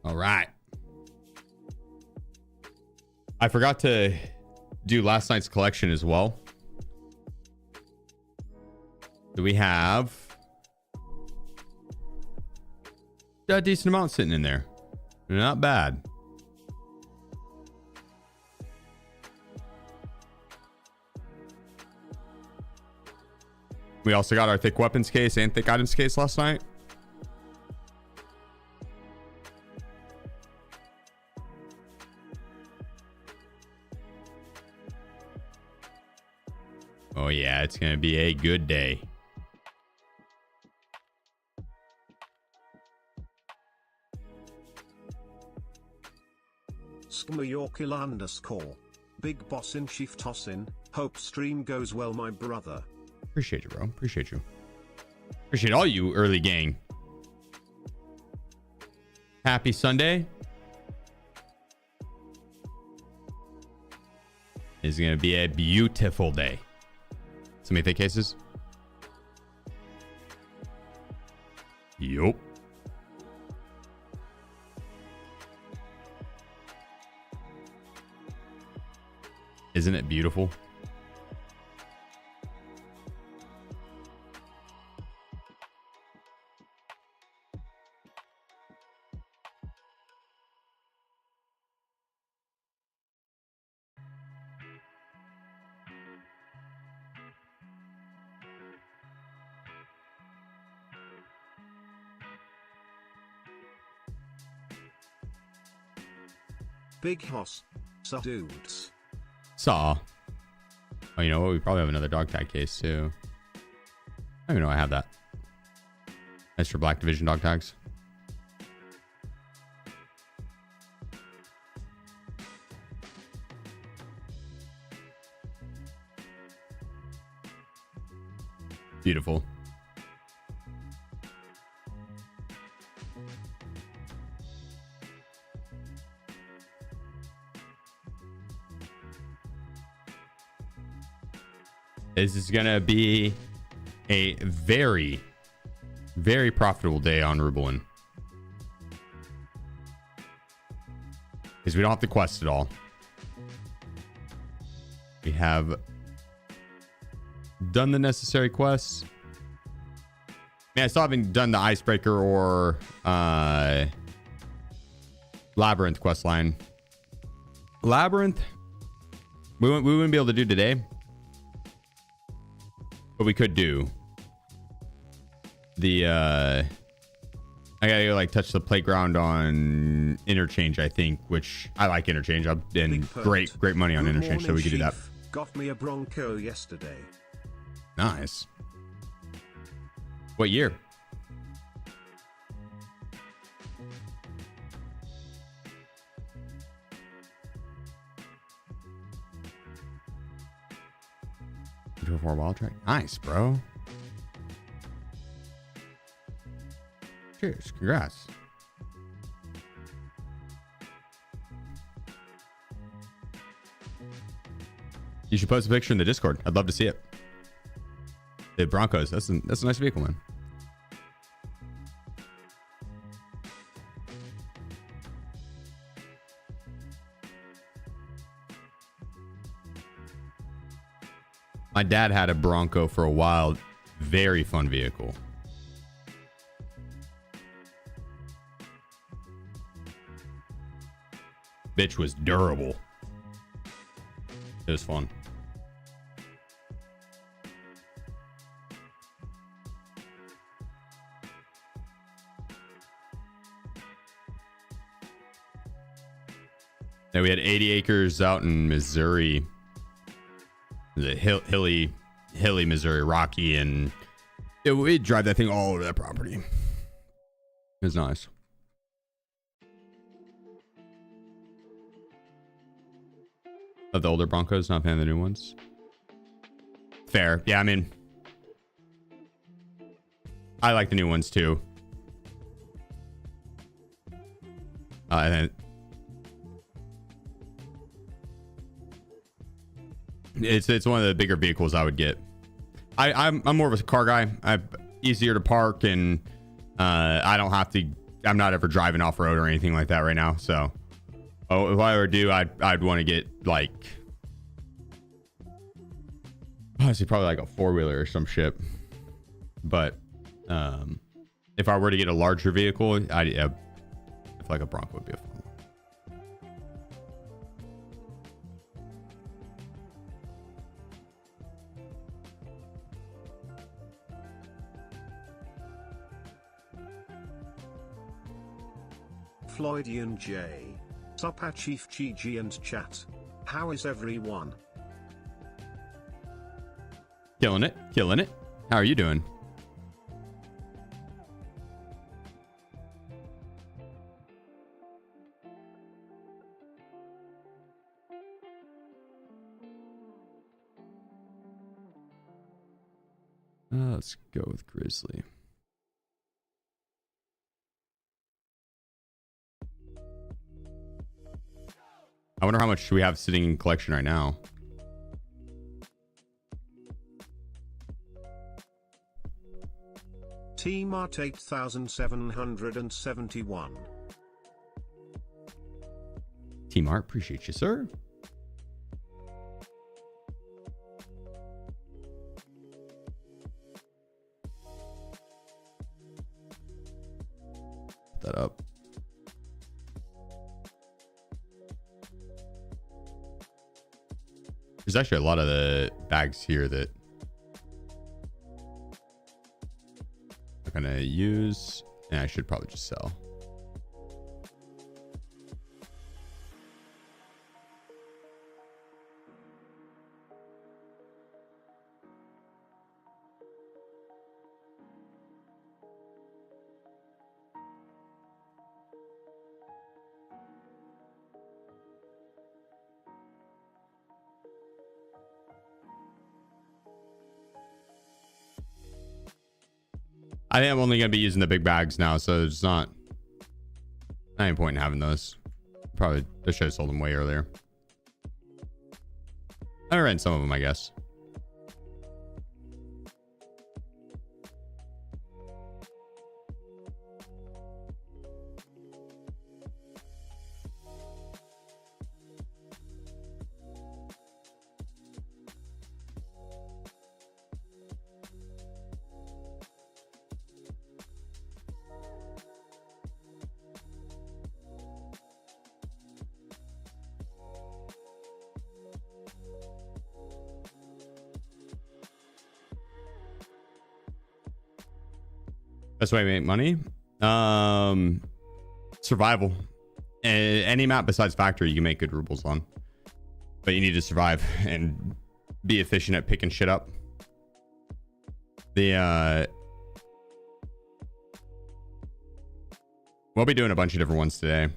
All right. I forgot to do last night's collection as well. Do we have a decent amount sitting in there? Not bad. We also got our thick weapons case and thick items case last night. Oh yeah, it's gonna be a good day. Skmayorkil_. Big boss in shift tossin. Hope stream goes well, my brother. Appreciate you, bro. Appreciate you. Appreciate all you early gang. Happy Sunday. It's gonna be a beautiful day. So many thick cases. Yup. Isn't it beautiful? Big hoss. So dudes. Saw. Oh, you know what? We probably have another dog tag case too. I don't even know I have that. That's for Black Division dog tags. Beautiful. This is going to be a very, very profitable day on Rublin. Because we don't have to quest at all. We have done the necessary quests. Man, I still haven't done the Icebreaker or Labyrinth quest line. Labyrinth, we wouldn't be able to do today. But we could do the I gotta go like touch the playground on Interchange, I think, which I like Interchange. I've been great money on Interchange, so we could do that. Got me a Bronco yesterday. Nice. What year? For a wild track. Nice, bro. Cheers. Congrats. You should post a picture in the Discord. I'd love to see it. The Broncos. That's a nice vehicle, man. My dad had a Bronco for a while. Very fun vehicle. Bitch was durable. It was fun. Then we had 80 acres out in Missouri. The hilly Missouri, rocky, and we'd drive that thing all over that property. It was nice. Of the older Broncos, not a fan of the new ones. Fair. Yeah, I mean, I like the new ones too. And it's one of the bigger vehicles I would get. I'm more of a car guy. I'm easier to park, and I don't have to I'm not ever driving off road or anything like that right now. So, oh, if I were to do, I'd want to get like, honestly, probably like a 4-wheeler or some shit. But if I were to get a larger vehicle, I feel like a Bronco would be a fun one. Floydian J. Sup at SheefGG and chat. How is everyone? Killing it, killing it. How are you doing? Let's go with Grizzly. I wonder how much we have sitting in collection right now. Team Art 8771. Team Art, appreciate you, sir. Put that up. There's actually a lot of the bags here that I'm gonna use, and I should probably just sell. I think I'm only going to be using the big bags now, so there's not any point in having those. Probably, I should have sold them way earlier. I ran some of them, I guess. Best way to make money? Survival. Any map besides factory you can make good rubles on, but you need to survive and be efficient at picking shit up. We'll be doing a bunch of different ones today.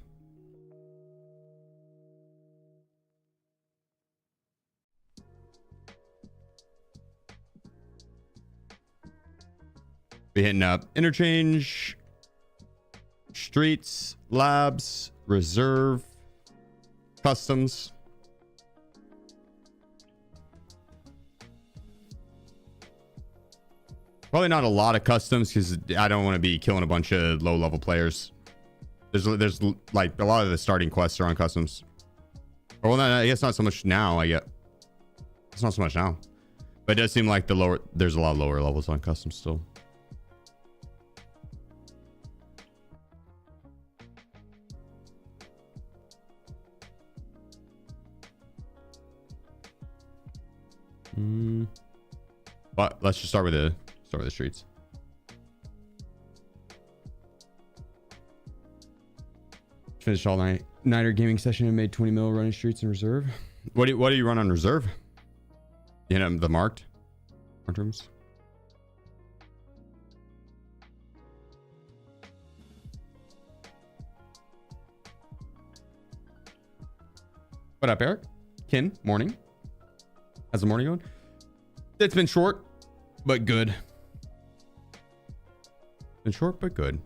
Be hitting up interchange, streets, labs, reserve, customs. Probably not a lot of customs because I don't want to be killing a bunch of low level players. There's like a lot of the starting quests are on customs. Well, I guess not so much now. It's not so much now, but it does seem like there's a lot of lower levels on customs still. But let's just start with the streets. Finished all nighter gaming session and made 20 mil running streets in reserve. What do you run on reserve? You know, the marked rooms. What up, Eric? Kin, morning. How's the morning going? It's been short, but good. Been short, but good.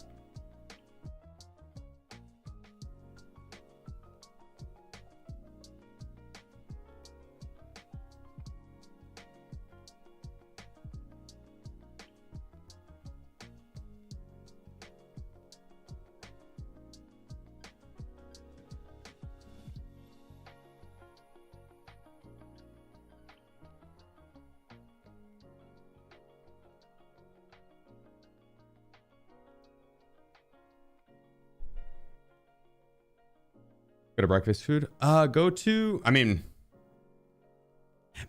Go to breakfast food. Go to. I mean,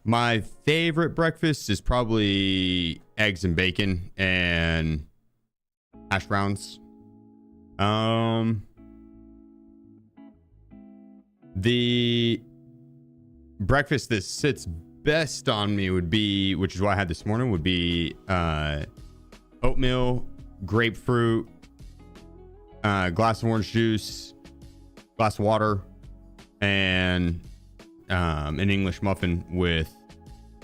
my favorite breakfast is probably eggs and bacon and hash browns. The breakfast that sits best on me would be, which is what I had this morning, would be oatmeal, grapefruit, glass of orange juice, glass of water, and an English muffin with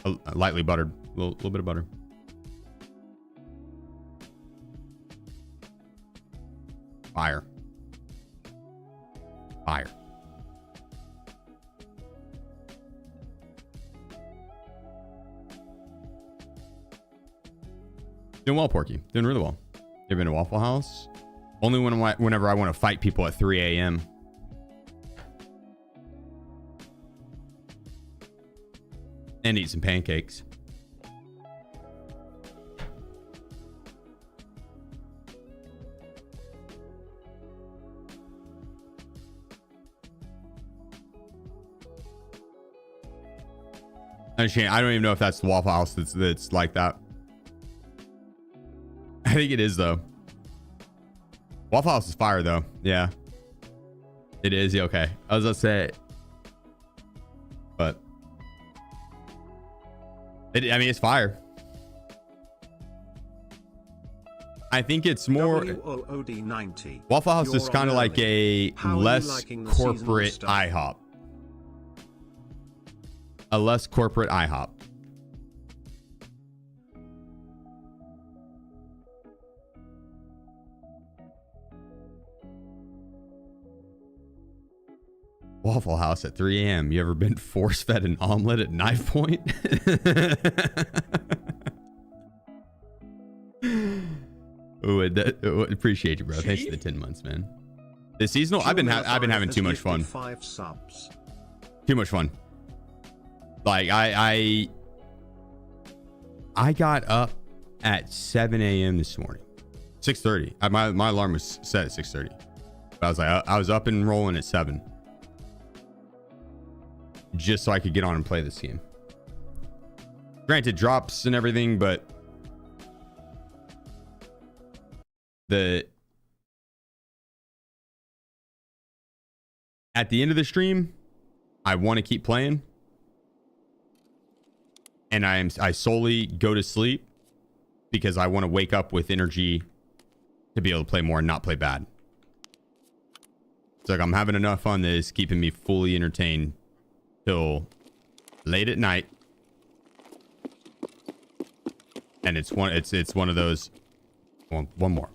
a lightly buttered, little bit of butter. Fire. Fire. Doing well, Porky. Doing really well. You ever been to Waffle House? Only whenever I want to fight people at 3 a.m. And eat some pancakes. I don't even know if that's the Waffle House that's like that. I think it is, though. Waffle House is fire, though. Yeah. It is. Okay. I was going to say. But. I mean, it's fire. I think it's more. WOOD90. Waffle House is kind of like a less corporate IHOP. A less corporate IHOP. Waffle House at 3 a.m. You ever been force-fed an omelet at knife point? Appreciate you, bro. Thanks for the 10 months, man. The seasonal, I've been having too much fun. 5 subs. Too much fun. Like I got up at 7 a.m. this morning. 6:30. My alarm was set at 6:30. But I was like, I was up and rolling at 7. Just so I could get on and play this game. Granted, drops and everything, but at the end of the stream, I want to keep playing. And I solely go to sleep because I want to wake up with energy to be able to play more and not play bad. It's like I'm having enough fun that it's keeping me fully entertained till late at night. And it's one of those. One more.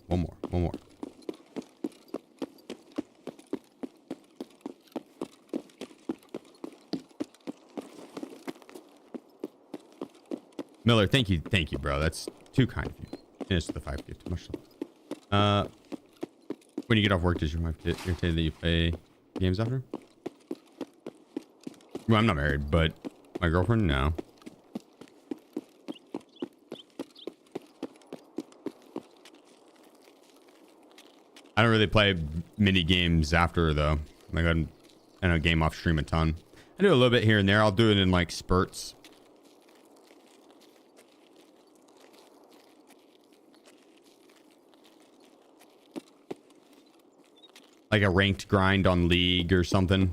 Miller, thank you, bro. That's too kind of you. Finish the 5 gift. Much love. When you get off work, does your wife get irritated that you play games after? Well, I'm not married, but my girlfriend, no. I don't really play mini games after, though. Like I don't game off stream a ton. I do a little bit here and there. I'll do it in like spurts. Like a ranked grind on League or something.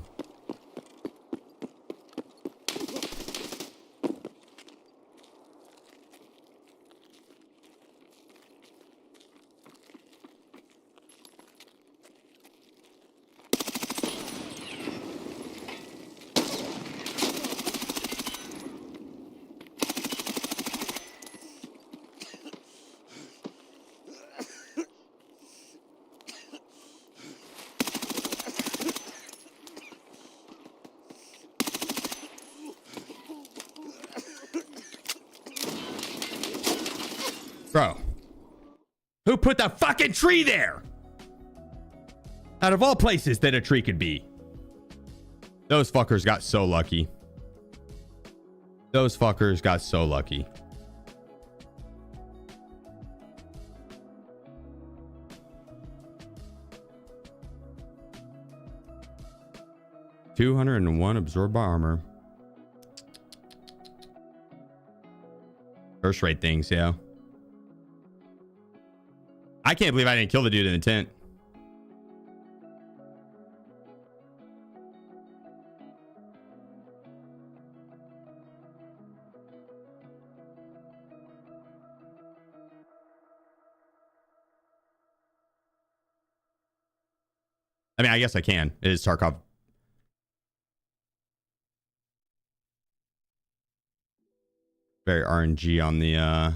Bro, who put the fucking tree there? Out of all places that a tree could be. Those fuckers got so lucky. Those fuckers got so lucky. 201 absorbed by armor. First rate things, yeah. I can't believe I didn't kill the dude in the tent. I mean, I guess I can. It is Tarkov. Very RNG on the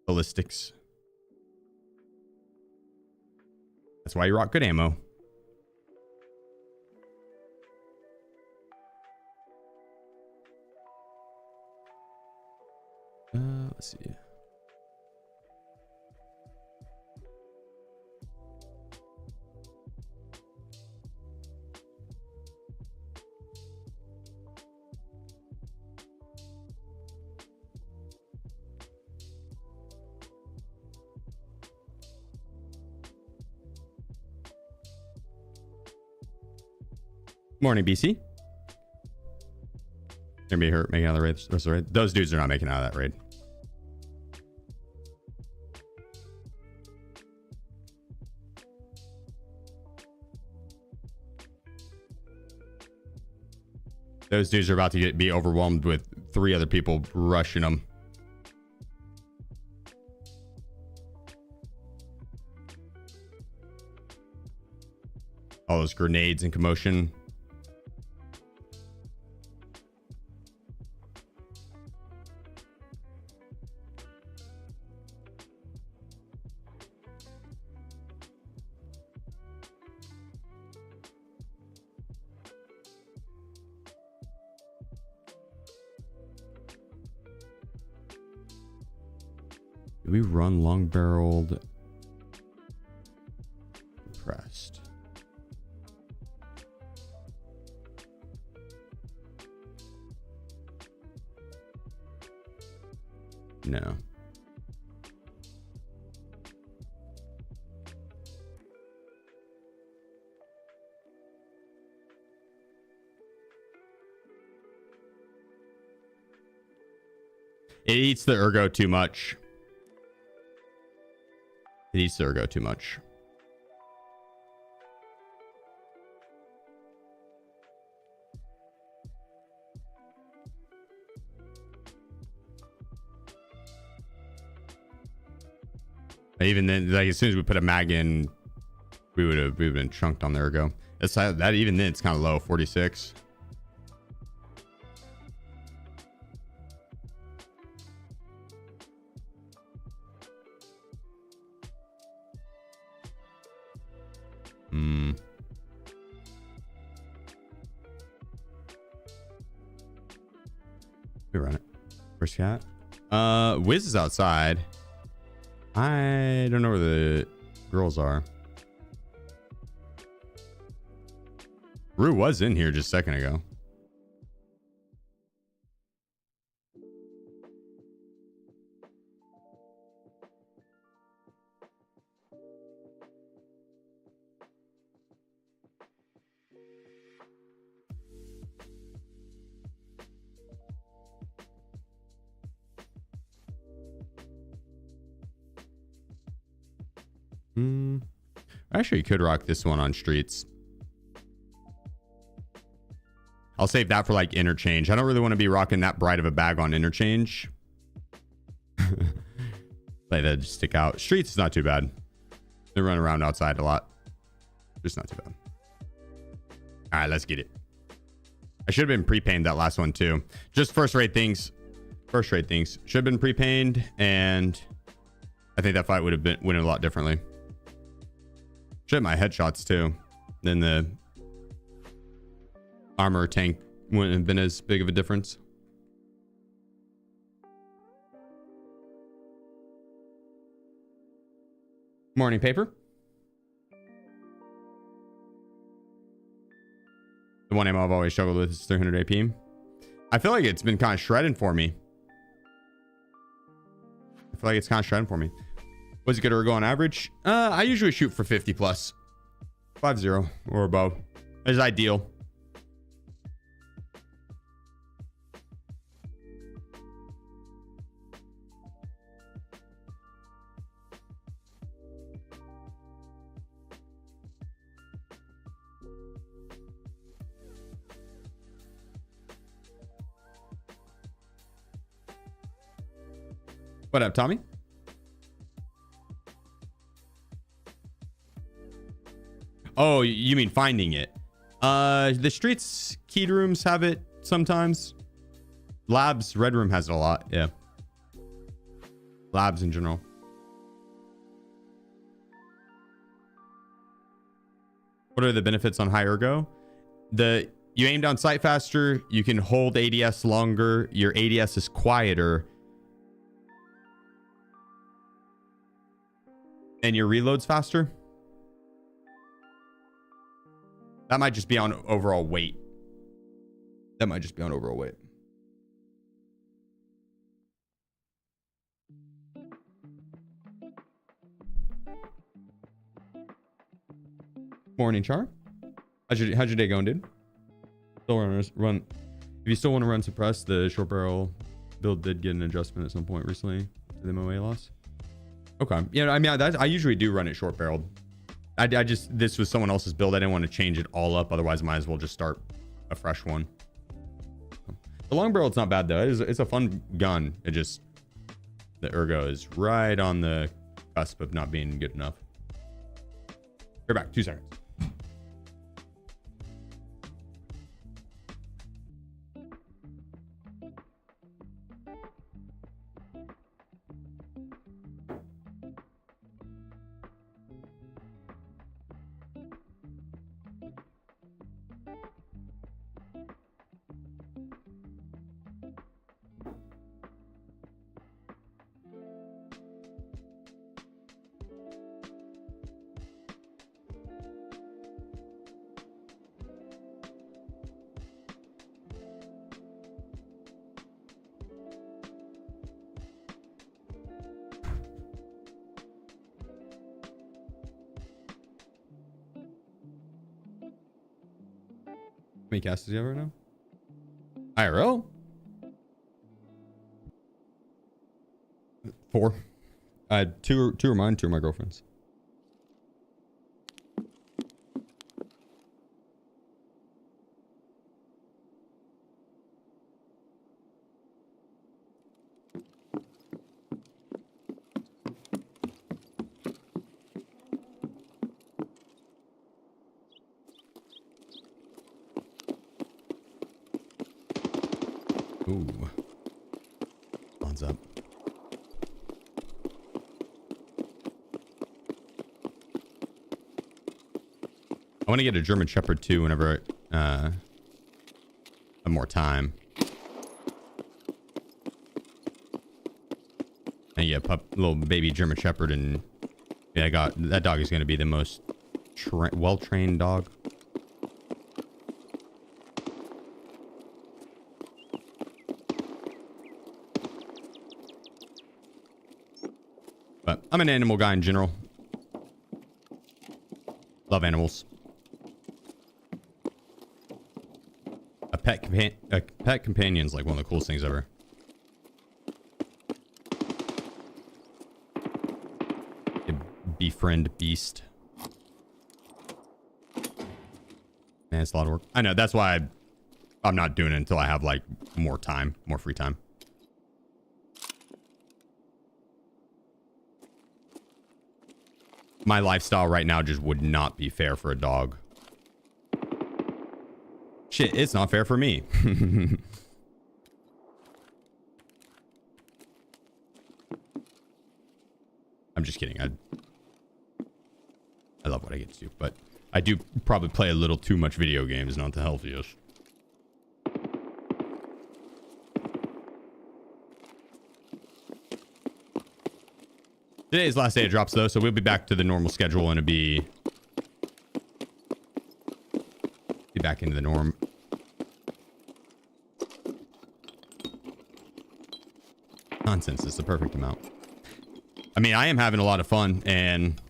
ballistics. That's why you rock good ammo. Let's see. Morning, BC. Gonna be hurt making another raid. Those dudes are not making out of that raid. Those dudes are about to be overwhelmed with 3 other people rushing them. All those grenades and commotion. Do we run long barreled compressed? No. It eats the ergo too much. It eats the ergo too much. Even then, like as soon as we put a mag in, we would have been chunked on the ergo. It's that even then it's kind of low, 46. We run it. Where's cat? Wiz is outside. I don't know where the girls are. Rue was in here just a second ago. Actually, you could rock this one on streets. I'll save that for like interchange. I don't really want to be rocking that bright of a bag on interchange. Like that just stick out. Streets is not too bad. They run around outside a lot. Just not too bad. All right, let's get it. I should have been pre-pained that last one too. Just first rate things. First rate things. Should have been pre-pained, and I think that fight would have been went a lot differently. Should have my headshots too. Then the armor tank wouldn't have been as big of a difference. Morning paper. The one ammo I've always struggled with is 300 AP. I feel like it's been kind of shredding for me. Was it good or go on average? I usually shoot for 50 plus. 50 or above. It's ideal. What up, Tommy? Oh, you mean finding it? The streets keyed rooms have it sometimes. Labs red room has it a lot. Yeah. Labs in general. What are the benefits on high ergo? You aim down sight faster. You can hold ADS longer. Your ADS is quieter. And your reload's faster. That might just be on overall weight. That might just be on overall weight. Morning, Char. How's your day going, dude? Still run. If you still want to run suppressed, the short barrel build did get an adjustment at some point recently to the MOA loss. Okay. Yeah, I mean, I usually do run it short barreled. I just, this was someone else's build. I didn't want to change it all up. Otherwise, I might as well just start a fresh one. The long barrel, it's not bad though. It's a fun gun. It just, the ergo is right on the cusp of not being good enough. We're back. 2 seconds. How many casts do you have right now? IRL? 4. 2 are mine, 2 are my girlfriend's. Ooh. Odds up. I want to get a German Shepherd too whenever I have more time. And yeah, little baby German Shepherd, and yeah, I got that dog is going to be the most well-trained dog. But I'm an animal guy in general. Love animals. A pet companion is like one of the coolest things ever. A befriend beast. Man, it's a lot of work. I know. That's why I'm not doing it until I have like more time, more free time. My lifestyle right now just would not be fair for a dog. Shit, it's not fair for me. I'm just kidding. I love what I get to do, but I do probably play a little too much video games, not the healthiest. Today's last day of drops though, so we'll be back to the normal schedule and it'll be back into the norm. Nonsense is the perfect amount. I mean, I am having a lot of fun and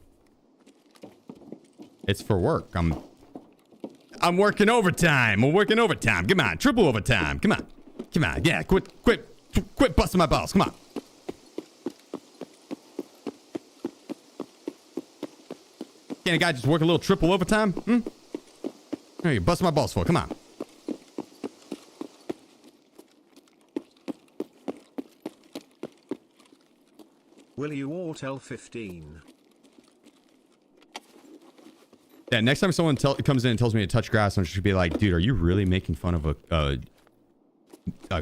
it's for work. I'm working overtime. I'm working overtime. Come on, triple overtime. Come on. Come on. Yeah, quit busting my balls. Come on. Can't a guy just work a little triple overtime? There you bust my balls for. Come on. Will you all tell 15? Yeah, next time someone comes in and tells me to touch grass, I should be like, dude, are you really making fun of a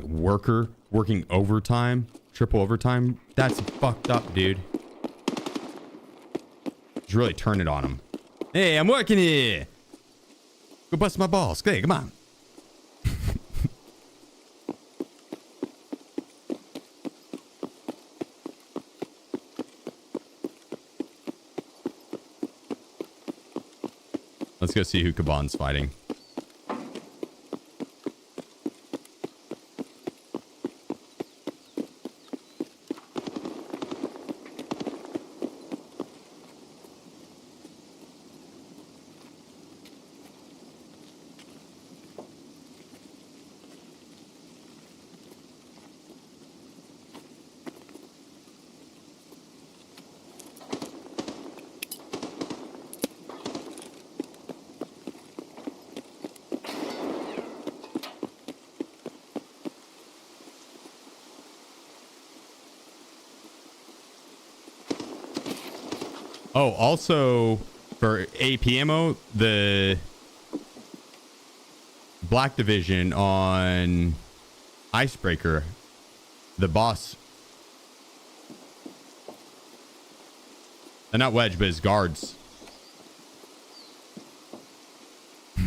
worker working overtime, triple overtime? That's fucked up, dude. Just really turn it on him. Hey, I'm working here. Go bust my balls. Hey, come on. Let's go see who Kaban's fighting. Oh, also for AP ammo, the Black Division on Icebreaker, the boss. They're not wedge, but his guards.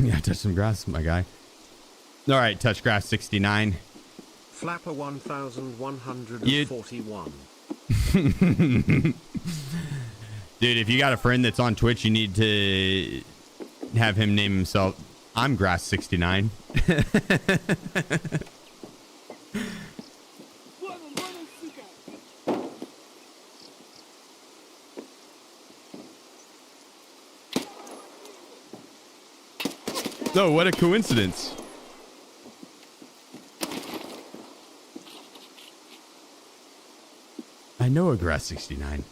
Yeah, touch some grass, my guy. All right, touch grass 69. Flapper 1141. Dude, if you got a friend that's on Twitch, you need to have him name himself. I'm Grass 69. Oh, what a coincidence. I know a Grass 69.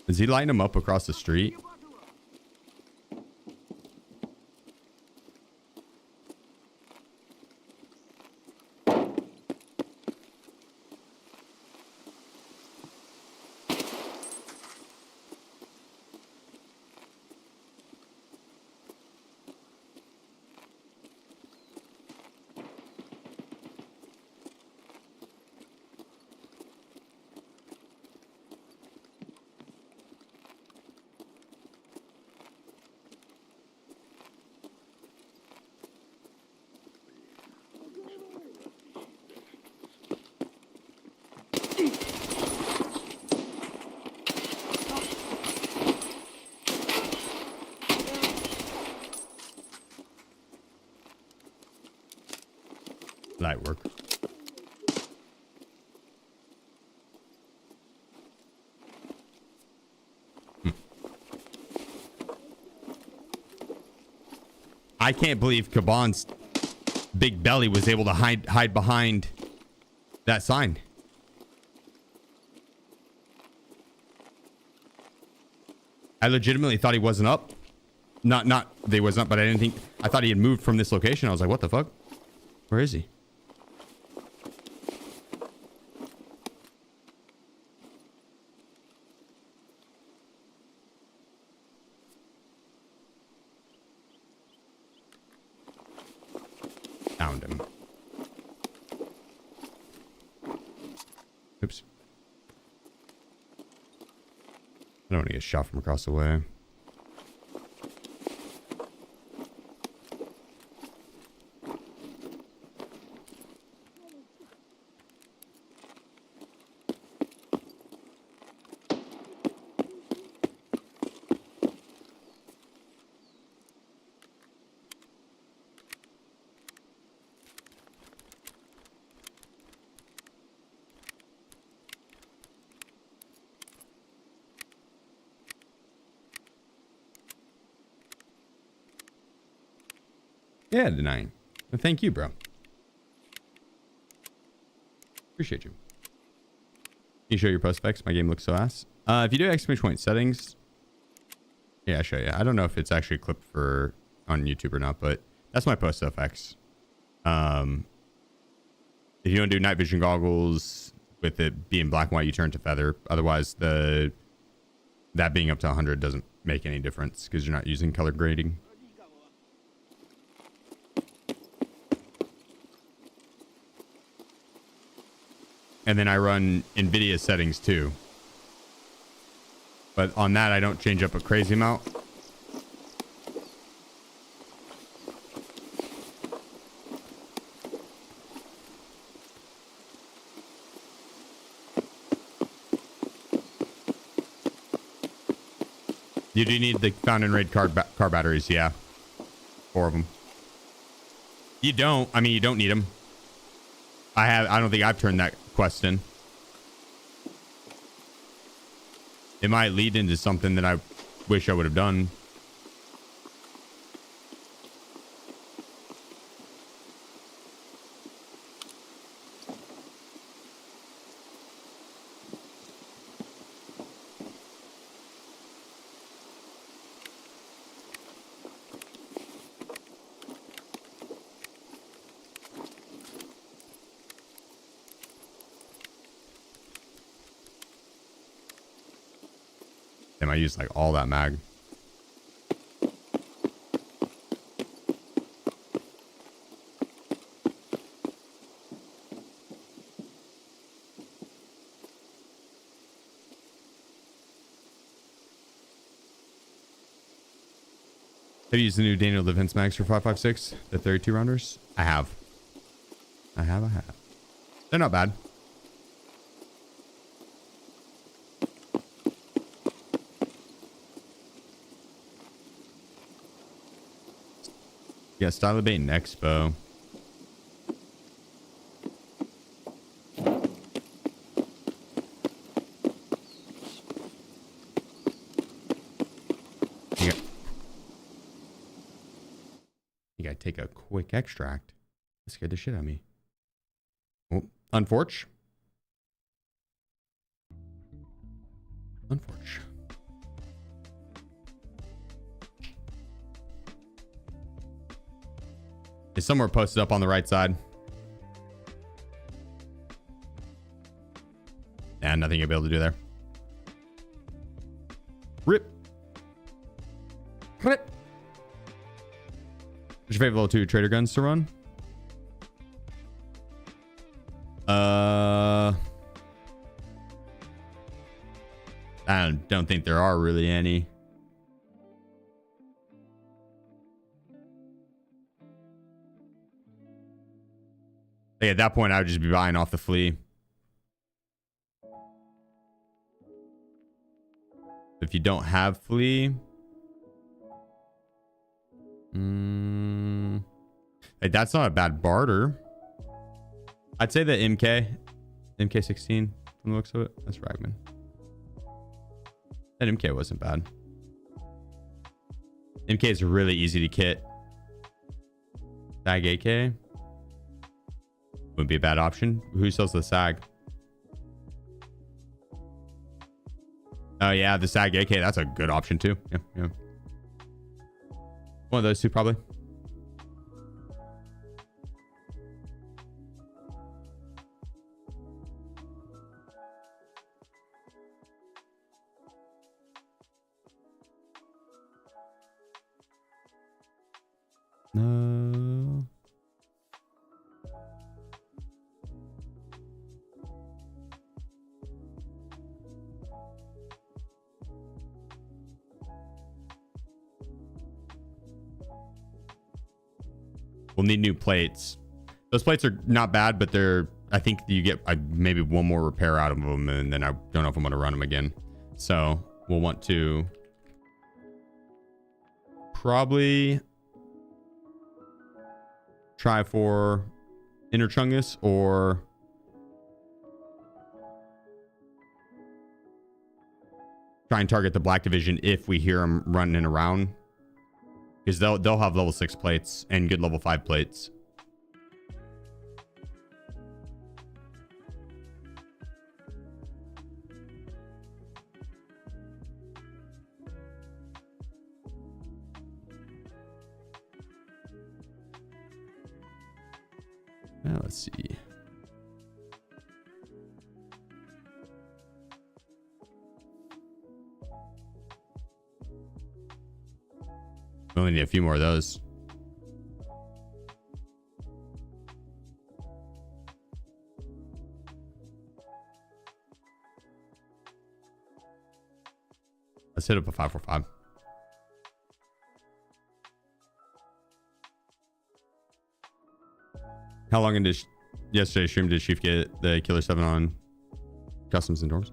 Is he lighting him up across the street? Light work. I can't believe Kaban's big belly was able to hide behind that sign. I legitimately thought he wasn't up. Not they wasn't up, but I thought he had moved from this location. I was like, what the fuck? Where is he? Found him. Oops. I don't want to get shot from across the way. Yeah, denying. Well, thank you, bro. Appreciate you. Can you show your post effects? My game looks so ass. If you do exclamation point settings, yeah, I'll show you. I don't know if it's actually clipped for on YouTube or not, but that's my post effects. If you want to do night vision goggles with it being black and white, you turn to feather. Otherwise, that being up to 100 doesn't make any difference because you're not using color grading. And then I run NVIDIA settings too. But on that, I don't change up a crazy amount. You do need the found and raid car batteries, yeah. 4 of them. You don't. I mean, you don't need them. I don't think I've turned that quest in. It might lead into something that I wish I would have done. Damn, I used like all that mag. Have you used the new Daniel Defense Mags for 5.56? The 32 rounders? I have. I have. They're not bad. Yeah, style of bait and expo. You gotta take a quick extract. That scared the shit out of me. Oh, unfortunate. Is somewhere posted up on the right side. And nothing you'll be able to do there. Rip. What's your favorite level 2 trader guns to run? I don't think there are really any. Like at that point, I would just be buying off the flea. If you don't have flea, like that's not a bad barter. I'd say the MK16 from the looks of it. That's Ragman. That MK wasn't bad. MK is really easy to kit. SAG AK would be a bad option. Who sells the SAG? Oh yeah, the SAG AK. That's a good option too. Yeah. One of those two probably. No. We'll need new plates. Those plates are not bad, but I think you get maybe one more repair out of them, and then I don't know if I'm going to run them again. So we'll want to probably try for Inner Chungus or try and target the Black Division if we hear them running around. because they'll have level 6 plates and good level 5 plates. Now let's see. We only need a few more of those. Let's hit up a 545. How long into yesterday's stream did Sheef get the Killer 7 on customs and doors?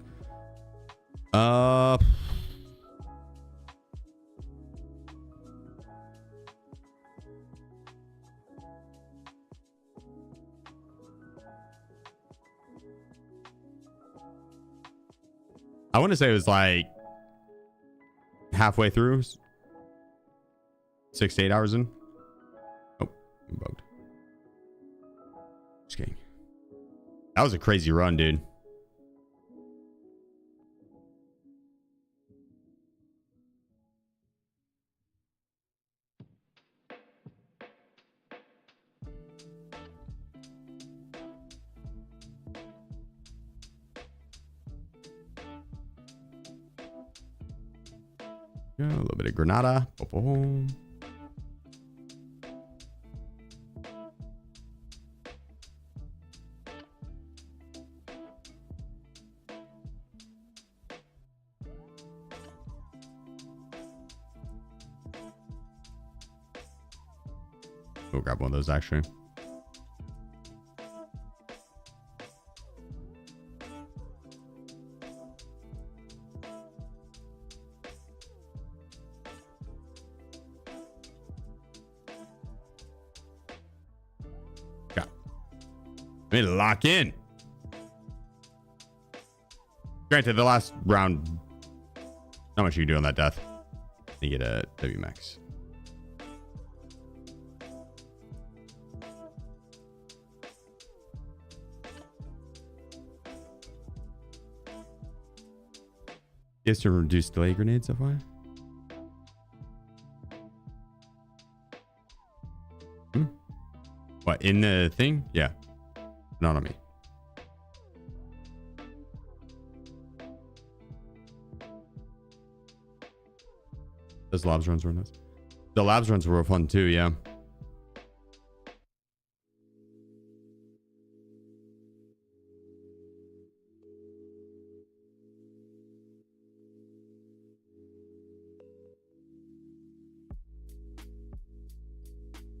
I want to say it was like halfway through, 6 to 8 hours in. Oh, I'm bugged. Just kidding. That was a crazy run, dude. Yeah, a little bit of Granada. Oh. We'll grab one of those actually. Yeah. We need to lock in. Granted, the last round, not much you can do on that death. You get a W max. Yes, to reduce delay grenades, FY. What, in the thing? Yeah. Not on me. Those labs runs were nice. The labs runs were fun too, yeah.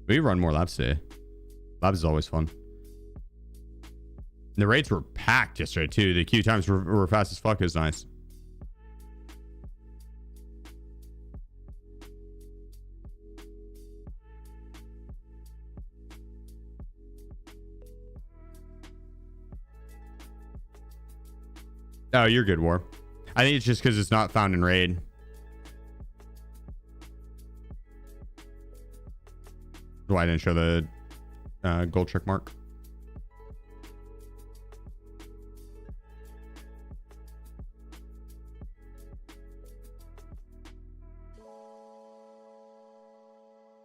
We run more labs today. Labs is always fun. And the raids were packed yesterday too. The queue times were fast as fuck. It was nice. Oh, you're good, War. I think it's just because it's not found in raid. Why I didn't show the gold check mark.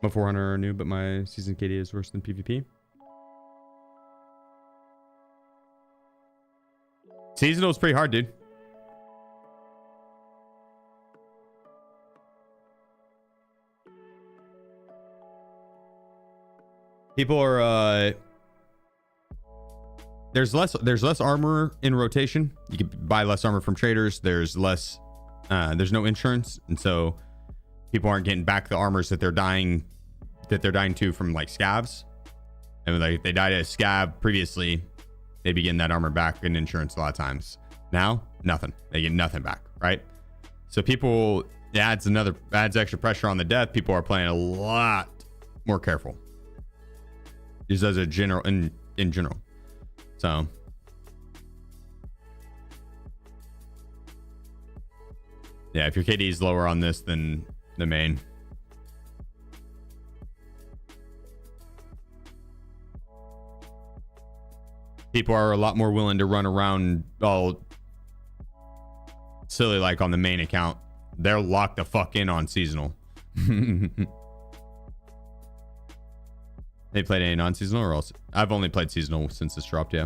I'm a 400 new, but my season KD is worse than PvP. Seasonal is pretty hard, dude. People are there's less armor in rotation. You can buy less armor from traders. There's no insurance, and so people aren't getting back the armors that they're dying to from like scabs. And like if they died at a scab previously, they'd be getting that armor back in insurance a lot of times. Now, nothing. They get nothing back, right? So people, it adds extra pressure on the death. People are playing a lot more careful. Just as a general in general. So yeah, if your KD is lower on this than the main, People are a lot more willing to run around all silly like on the main account. They're locked the fuck in on seasonal. They played any non-seasonal or else? I've only played seasonal since this dropped, yeah.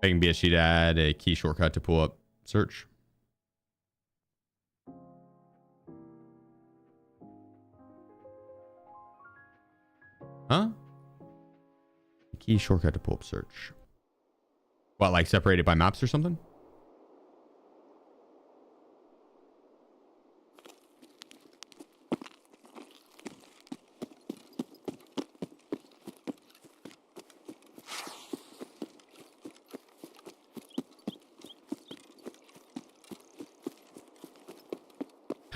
Begging BSG to add a key shortcut to pull up search. Huh? A key shortcut to pull up search. What, like separated by maps or something?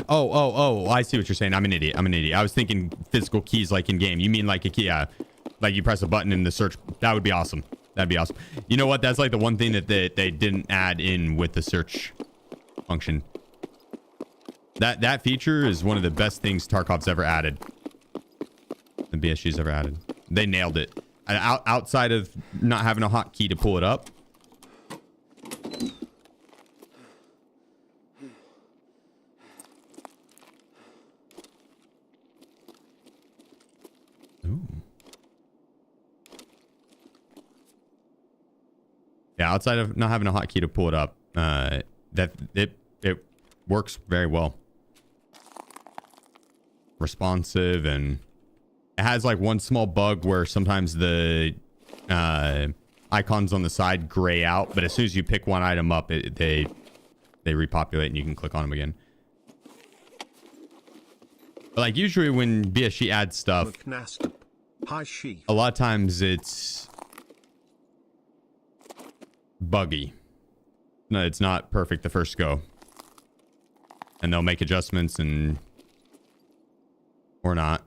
Oh, I see what you're saying. I'm an idiot. I was thinking physical keys like in game. You mean like a key, like you press a button in the search. That would be awesome. That'd be awesome. You know what? That's like the one thing that they didn't add in with the search function. That feature is one of the best things Tarkov's ever added. The BSG's ever added. They nailed it. Outside of not having a hotkey to pull it up. Yeah, outside of not having a hotkey to pull it up, it works very well. Responsive, and it has like one small bug where sometimes the icons on the side gray out, but as soon as you pick one item up, they repopulate and you can click on them again. But like usually when BSG adds stuff, a lot of times it's buggy. No, it's not perfect the first go, and they'll make adjustments and or not.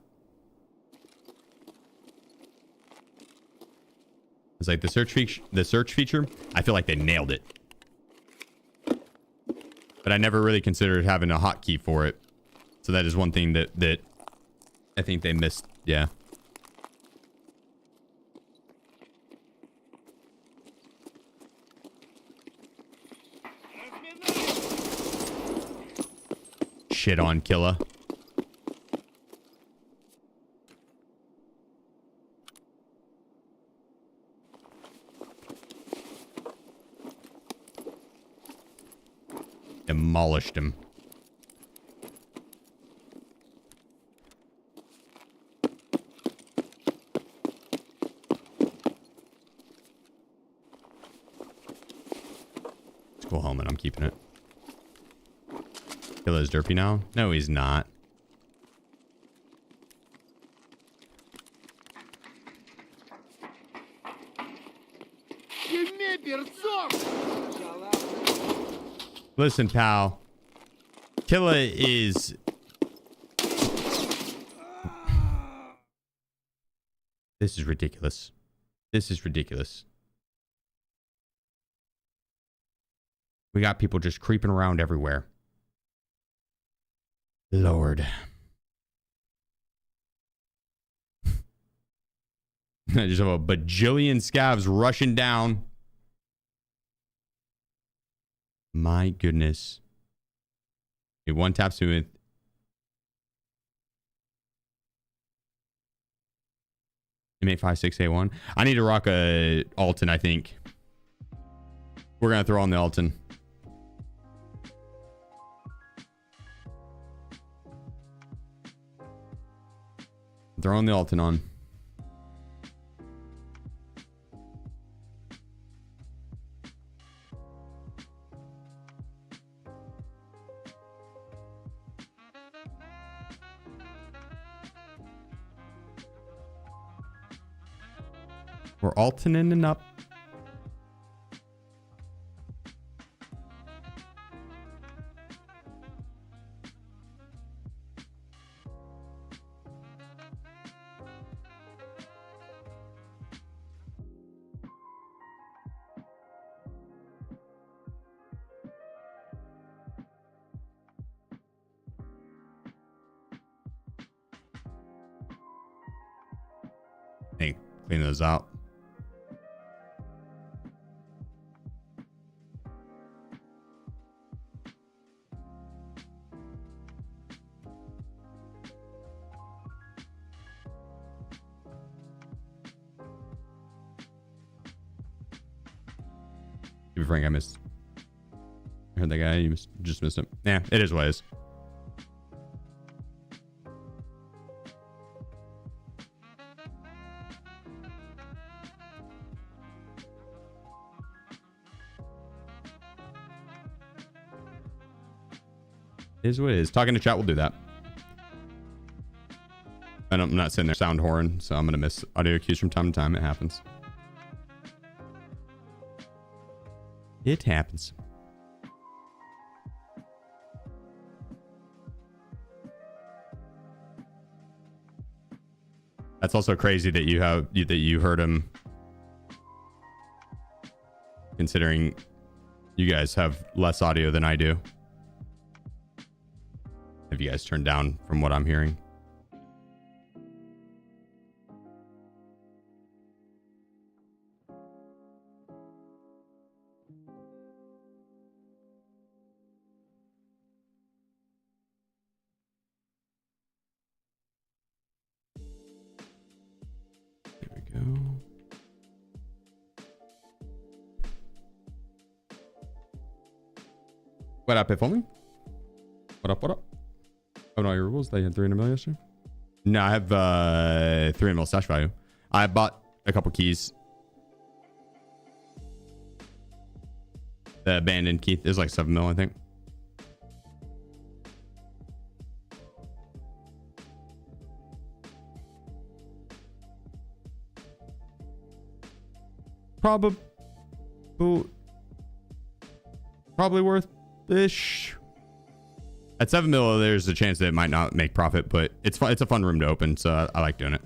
It's like the search feature. I feel like they nailed it, but I never really considered having a hotkey for it. So that is one thing that I think they missed. Yeah. Shit on Killa. Demolished him. It's a cool helmet. I'm keeping it. Killa's derpy now? No, he's not. Listen, pal. Killa is... This is ridiculous. This is ridiculous. We got people just creeping around everywhere. Lord. I just have a bajillion scavs rushing down. My goodness. Okay, one tap smooth. Inmate 56A1. I need to rock a Alton, I think. We're gonna throw on the Alton. Throwing the Alton on. We're Altoning and up. clean those out. To be frank, I heard that guy. You just missed him. Yeah, it is what it is. It is what it is. Talking to chat will do that. And I'm not sitting there sound horn, so I'm gonna miss audio cues from time to time. It happens. It happens. That's also crazy that you heard him, considering you guys have less audio than I do. Have you guys turned down from what I'm hearing? There we go. What up, if only? What up, what up? Oh no, your rules, they had 300 mil yesterday? No, I have 300 mil stash value. I bought a couple keys. The abandoned key is like 7 mil, I think. Probably worth-ish. At 7 mil, there's a chance that it might not make profit, but it's fun. It's a fun room to open, so I like doing it.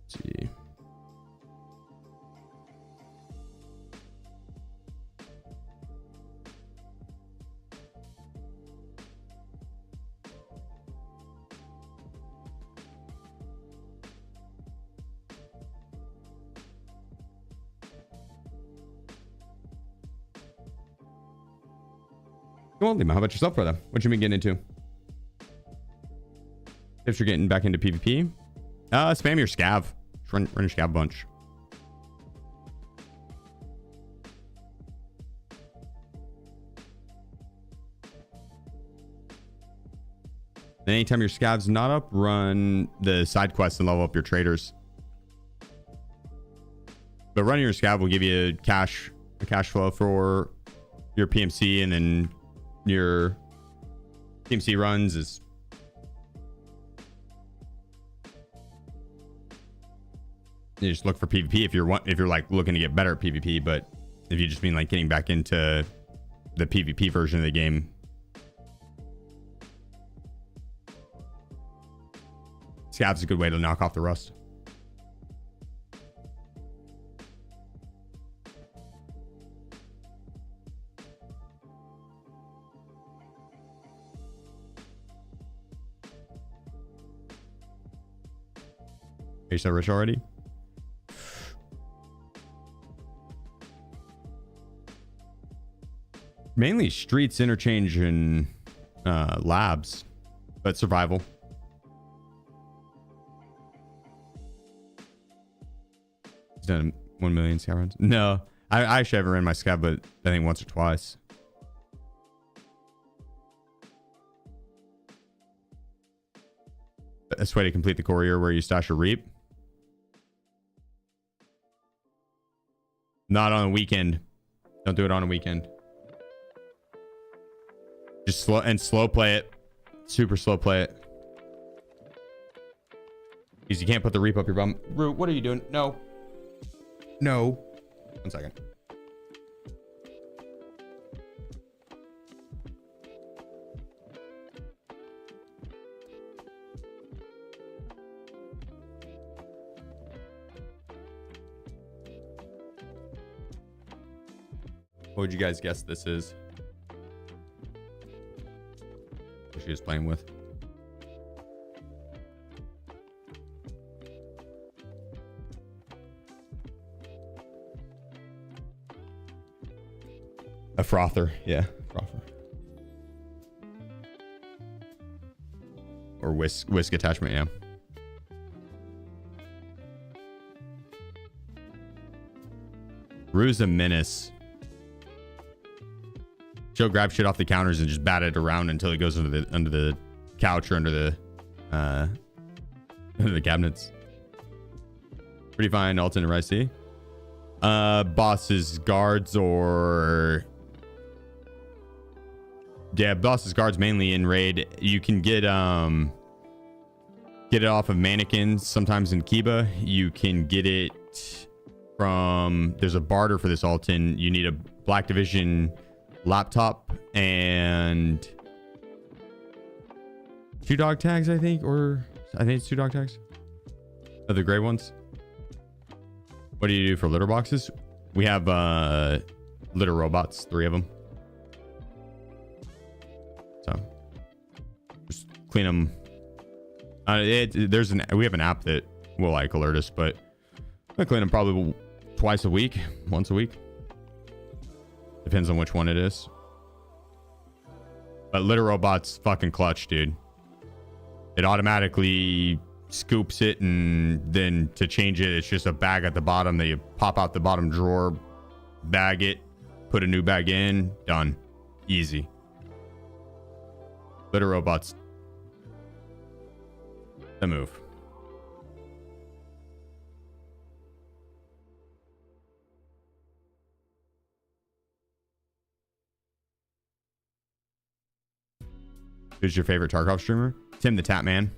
Let's see. Go on, Lima. How about yourself, brother? What you been getting into? If you're getting back into PvP, spam your scav. Run your scav bunch. Then anytime your scav's not up, run the side quests and level up your traders. But running your scav will give you a cash flow for your PMC, and then your PMC runs is you just look for PvP if you're like looking to get better at PvP. But if you just mean like getting back into the PvP version of the game, scav's a good way to knock off the rust. Are you so rich already? Mainly streets, interchange, and labs, but survival. He's done 1 million scav runs. No, I actually haven't ran my scav, but I think once or twice. Best way to complete the courier where you stash your reap. Not on a weekend. Don't do it on a weekend. Just slow play it. Super slow play it. Because you can't put the reap up your bum. Root, what are you doing? No. No. 1 second. What would you guys guess this is? What she was playing with? A frother, yeah, frother. Or whisk attachment, yeah. Rue's a menace. She'll grab shit off the counters and just bat it around until it goes under the couch or under the cabinets. Pretty fine alternate rice tea. Boss's guards or yeah, boss's guards mainly in raid. You can get it off of mannequins sometimes in Kiba. You can get it from, there's a barter for this Alton. You need a Black Division laptop and 2 dog tags, I think it's 2 dog tags. Are the gray ones? What do you do for litter boxes? We have litter robots, 3 of them. So just clean them. We have an app that will like alert us, but I clean them probably once a week. Depends on which one it is. But litter robots fucking clutch, dude. It automatically scoops it, and then to change it, it's just a bag at the bottom that you pop out the bottom drawer, bag it, put a new bag in, done. Easy. Litter robots. The move. Who's your favorite Tarkov streamer? Tim the Tap Man.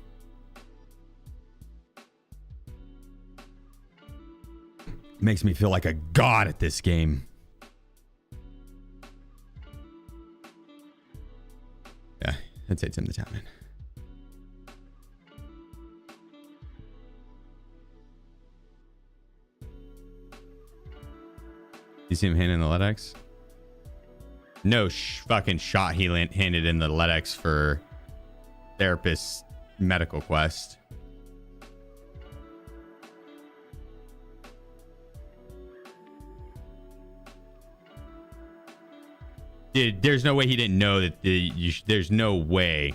Makes me feel like a god at this game. Yeah, I'd say Tim the Tap Man. You see him handing the LEDX? No fucking shot he handed in the LEDX for therapist medical quest. Dude, there's no way he didn't know that there's no way.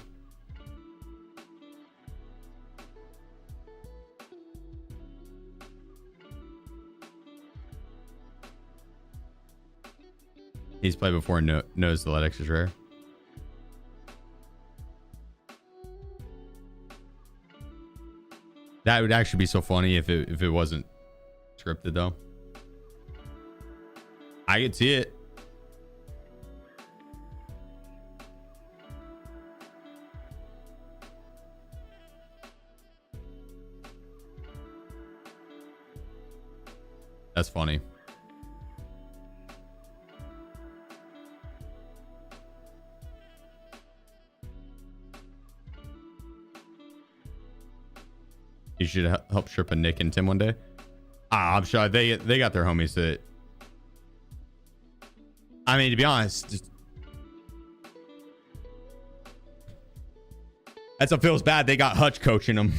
He's played before and knows the LEDX is rare. That would actually be so funny if it wasn't scripted though. I could see it. That's funny. You should help Sherpa Nick and Tim one day. I'm sure they got their homies that. I mean, to be honest, that's what feels bad. They got Hutch coaching them.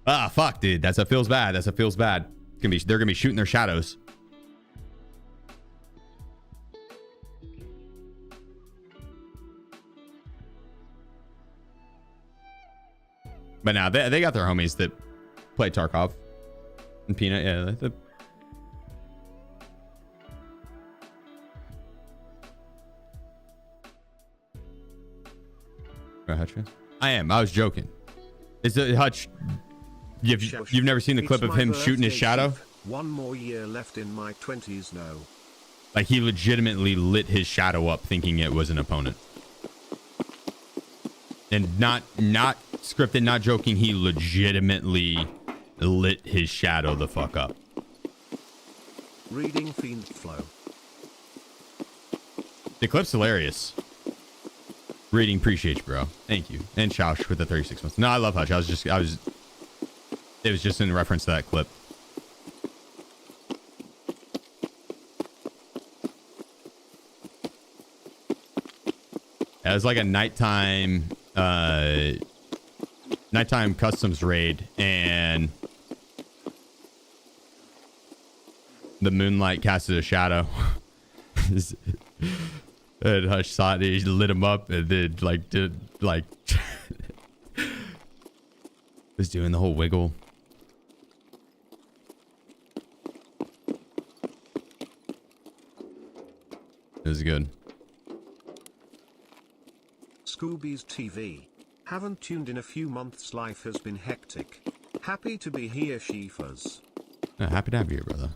Fuck, dude. That's what feels bad. They're gonna be shooting their shadows. But now they got their homies that play Tarkov and Peanut. Yeah, Hutch fans? I am. I was joking. Is it Hutch? You've never seen the clip of him shooting his shadow? 1 more year left in my 20s. No. Like he legitimately lit his shadow up, thinking it was an opponent. And not scripted, not joking. He legitimately lit his shadow the fuck up. Reading Fiend Flow. The clip's hilarious. Reading, appreciate you, bro. Thank you. And Shaush with the 36 months. No, I love Hutch. It was just in reference to that clip. It was like a nighttime customs raid, and the moonlight casted a shadow. And Hush saw it, he lit him up, and then was doing the whole wiggle. It was good. Scooby's TV. Haven't tuned in a few months. Life has been hectic. Happy to be here, Sheefers. Happy to have you here, brother.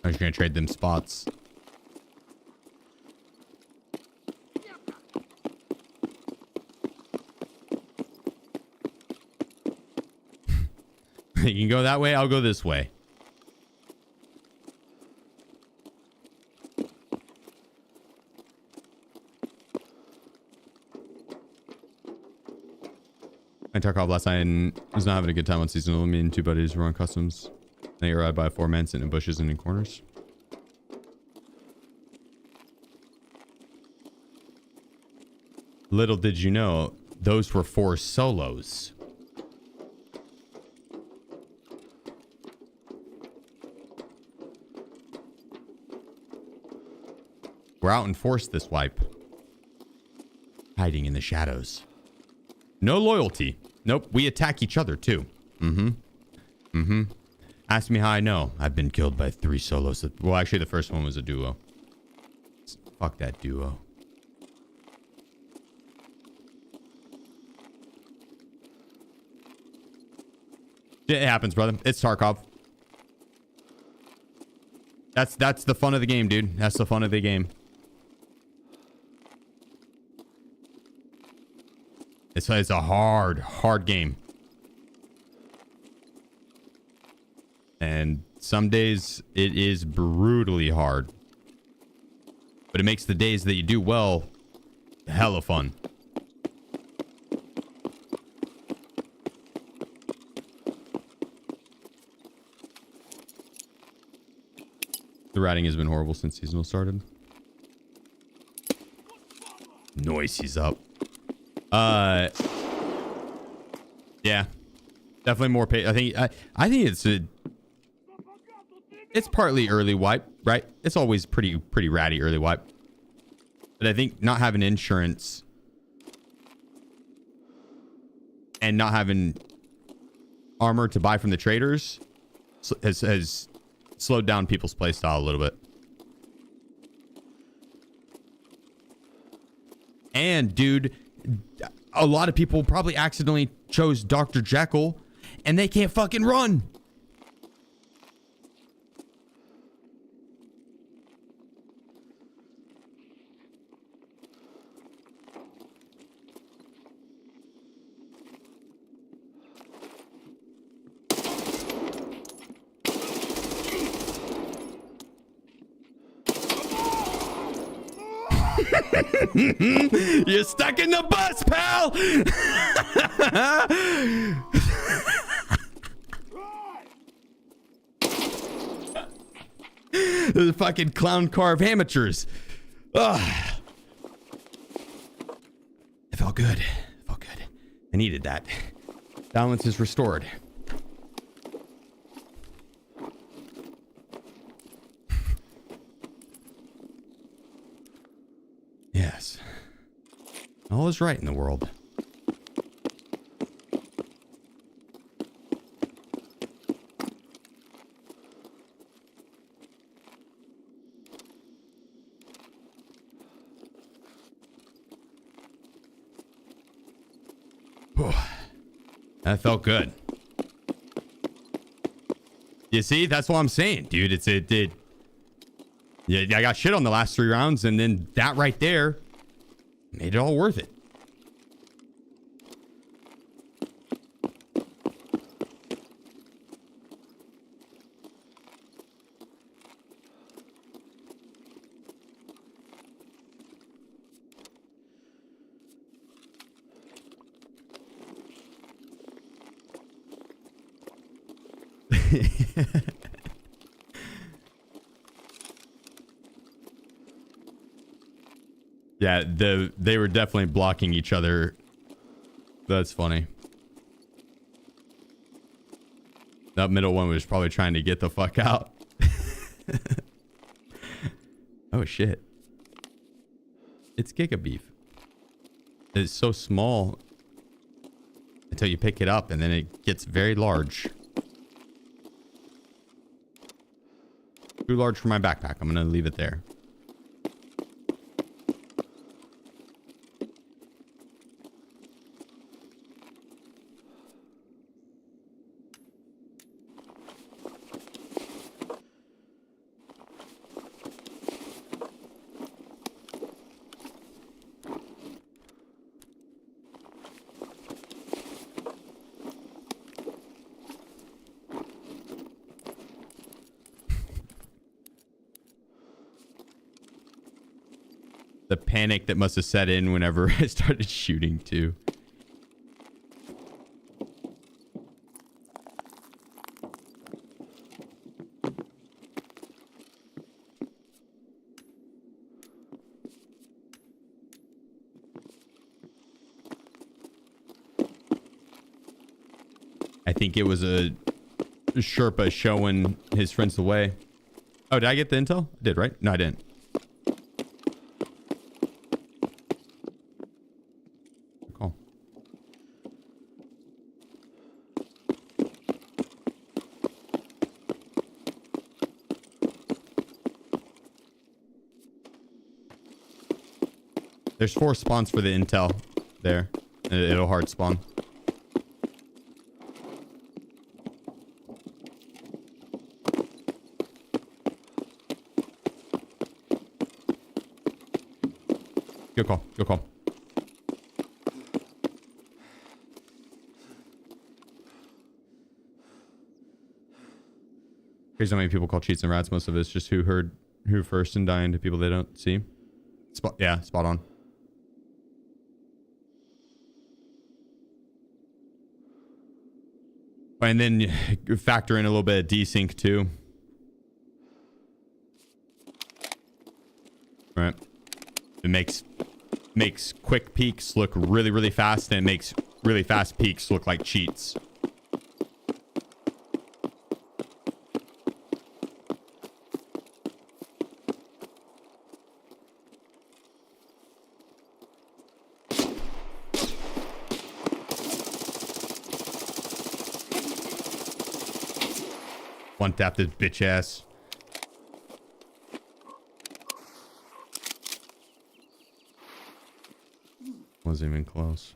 I'm just gonna trade them spots. You can go that way, I'll go this way. I TARKOV last night and was not having a good time on seasonal. Me and two buddies were on customs. They arrived by 4 men sitting in bushes and in corners. Little did you know, those were 4 solos. We're out in force this wipe. Hiding in the shadows. No loyalty. Nope, we attack each other too. Ask me how I know. I've been killed by 3 solos. Well, actually, the first one was a duo. Fuck that duo. It happens, brother. It's TARKOV. That's the fun of the game, dude. That's the fun of the game. It's a hard game. And some days it is brutally hard. But it makes the days that you do well hella fun. The ratting has been horrible since seasonal started. Noise, he's up. Yeah. Definitely more pay. I think it's partly early wipe, right? It's always pretty ratty early wipe. But I think not having insurance and not having armor to buy from the traders has slowed down people's playstyle a little bit. And dude, a lot of people probably accidentally chose Dr. Jekyll and they can't fucking run. You're stuck in the bus, pal. The fucking clown car of amateurs. Ugh. It felt good. It felt good. I needed that. Balance is restored. Yes. All is right in the world. Whew. That felt good. You see, that's what I'm saying, dude. Yeah, I got shit on the last 3 rounds, and then that right there made it all worth it. Yeah, they were definitely blocking each other. That's funny. That middle one was probably trying to get the fuck out. Oh shit. It's Giga Beef. It's so small until you pick it up and then it gets very large. Too large for my backpack. I'm gonna leave it there. The panic that must have set in whenever I started shooting too. I think it was a Sherpa showing his friends the way. Oh, did I get the intel? I did, right? No, I didn't. Cool. There's 4 spawns for the intel there. It'll hard spawn. Good call. Good call. Here's how many people call cheats and rats. Most of it's just who heard who first and dying to people they don't see. Yeah, spot on. And then factor in a little bit of desync too. All right. It makes quick peaks look really, really fast, and it makes really fast peaks look like cheats. One tap this bitch ass. Wasn't even close.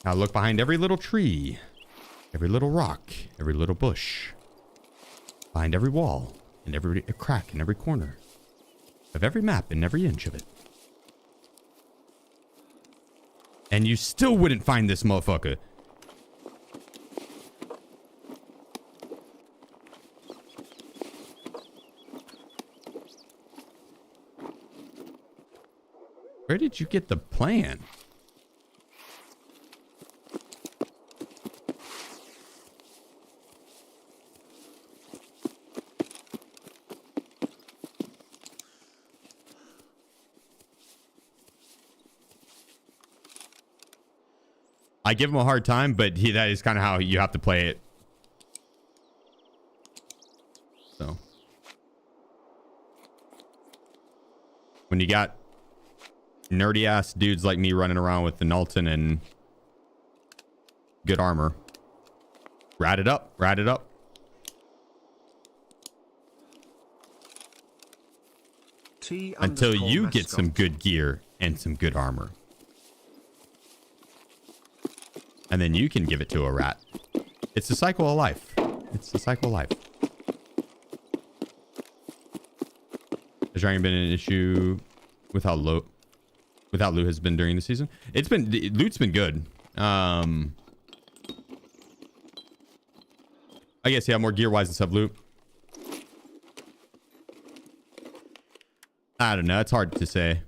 Now look behind every little tree, every little rock, every little bush, behind every wall, and every crack in every corner of every map and every inch of it. And you still wouldn't find this motherfucker. Where did you get the plan? I give him a hard time, but that is kind of how you have to play it. So when you got nerdy ass dudes like me running around with the Knalton and good armor, rat it up, rat it up. Until you get some good gear and some good armor. And then you can give it to a rat. It's the cycle of life. It's the cycle of life. Has dragging been an issue with how loot has been during the season? It's been, loot's been good. I guess, yeah, more gear wise and sub loot. I don't know. It's hard to say.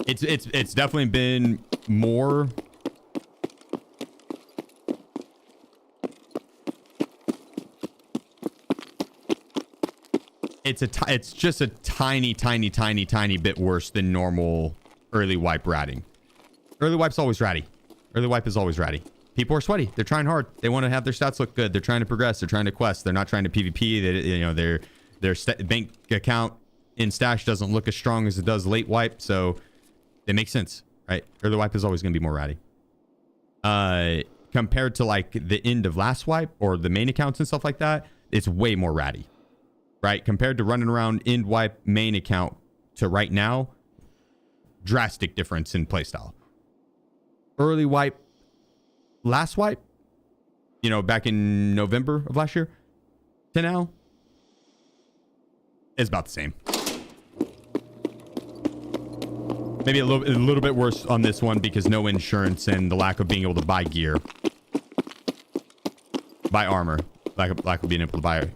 It's definitely been more. It's just a tiny bit worse than normal early wipe ratting. Early wipe's always ratty. Early wipe is always ratty. People are sweaty. They're trying hard. They want to have their stats look good. They're trying to progress. They're trying to quest. They're not trying to PvP. Their bank account in stash doesn't look as strong as it does late wipe, so it makes sense, right? Early wipe is always going to be more ratty. Compared to like the end of last wipe or the main accounts and stuff like that, it's way more ratty, right? Compared to running around end wipe main account to right now, drastic difference in playstyle. Early wipe, last wipe, you know, back in November of last year to now, is about the same. Maybe a little bit worse on this one because no insurance and the lack of being able to buy gear, buy armor, lack of being able to buy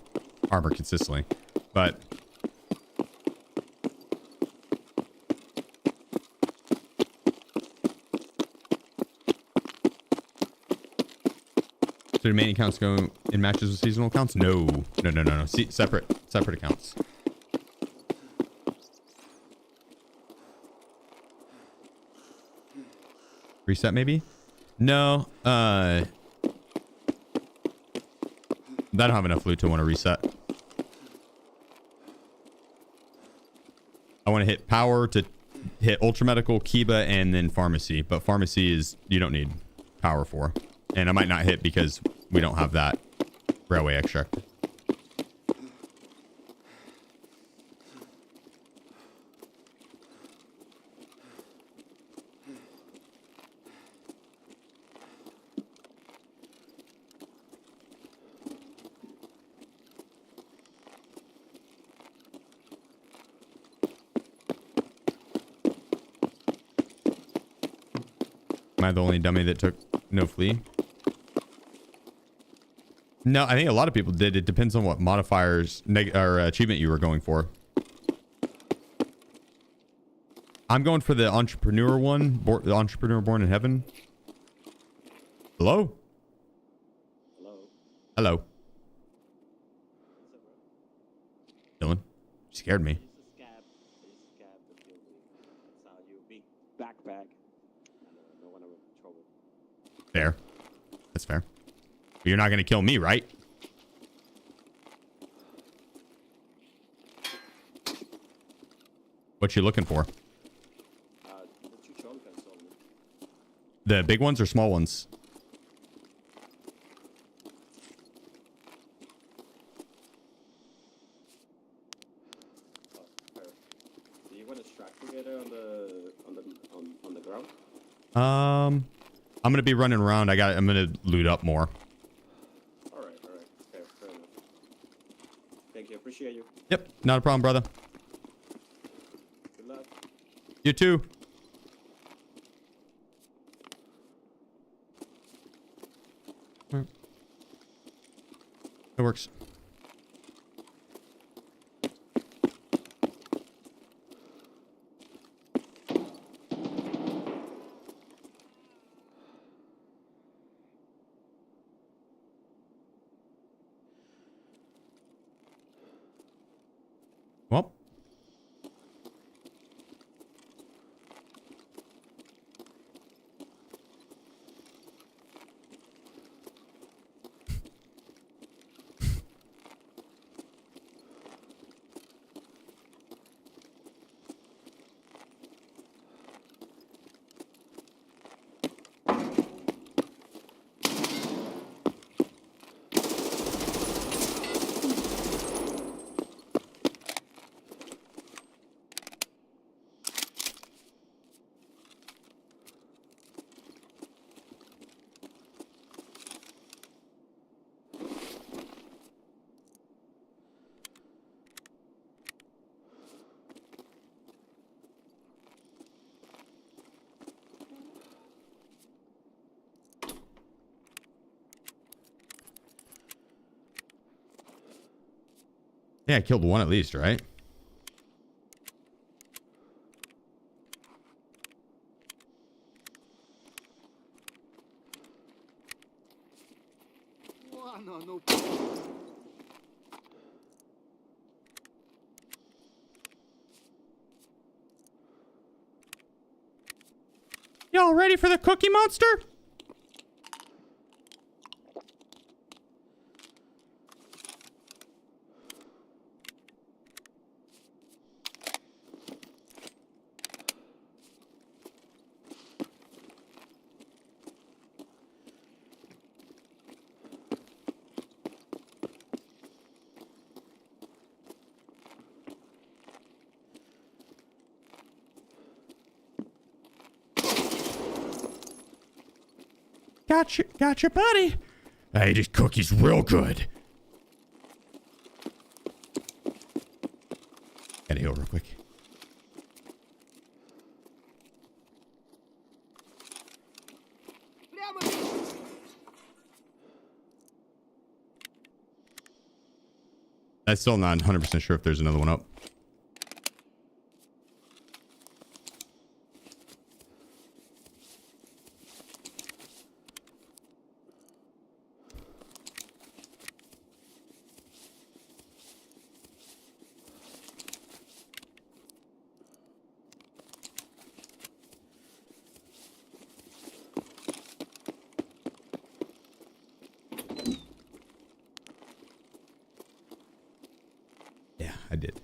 armor consistently, but. So the main accounts go in matches with seasonal accounts? No. Separate accounts. Reset maybe? No. I don't have enough loot to want to reset. I want to hit power to hit ultra medical, Kiba, and then pharmacy. But pharmacy is you don't need power for. And I might not hit because we don't have that railway extract. Am I the only dummy that took no flea? No, I think a lot of people did. It depends on what modifiers or achievement you were going for. I'm going for the entrepreneur one, the entrepreneur born in heaven. Hello? Hello. Dylan, you scared me. Fair. That's fair. But you're not going to kill me, right? What you looking for? The big ones or small ones? Do you want to track together on the ground? I'm gonna be running around. I'm gonna loot up more. All right. Fair enough. Thank you. Appreciate you. Yep, not a problem, brother. Good luck. You too. All right. It works. Well, yeah, I killed one at least, right? Y'all ready for the Cookie Monster? Gotcha, buddy. Hey, this cookie's real good. Gotta heal real quick. I'm still not 100% sure if there's another one up. Yeah, I did.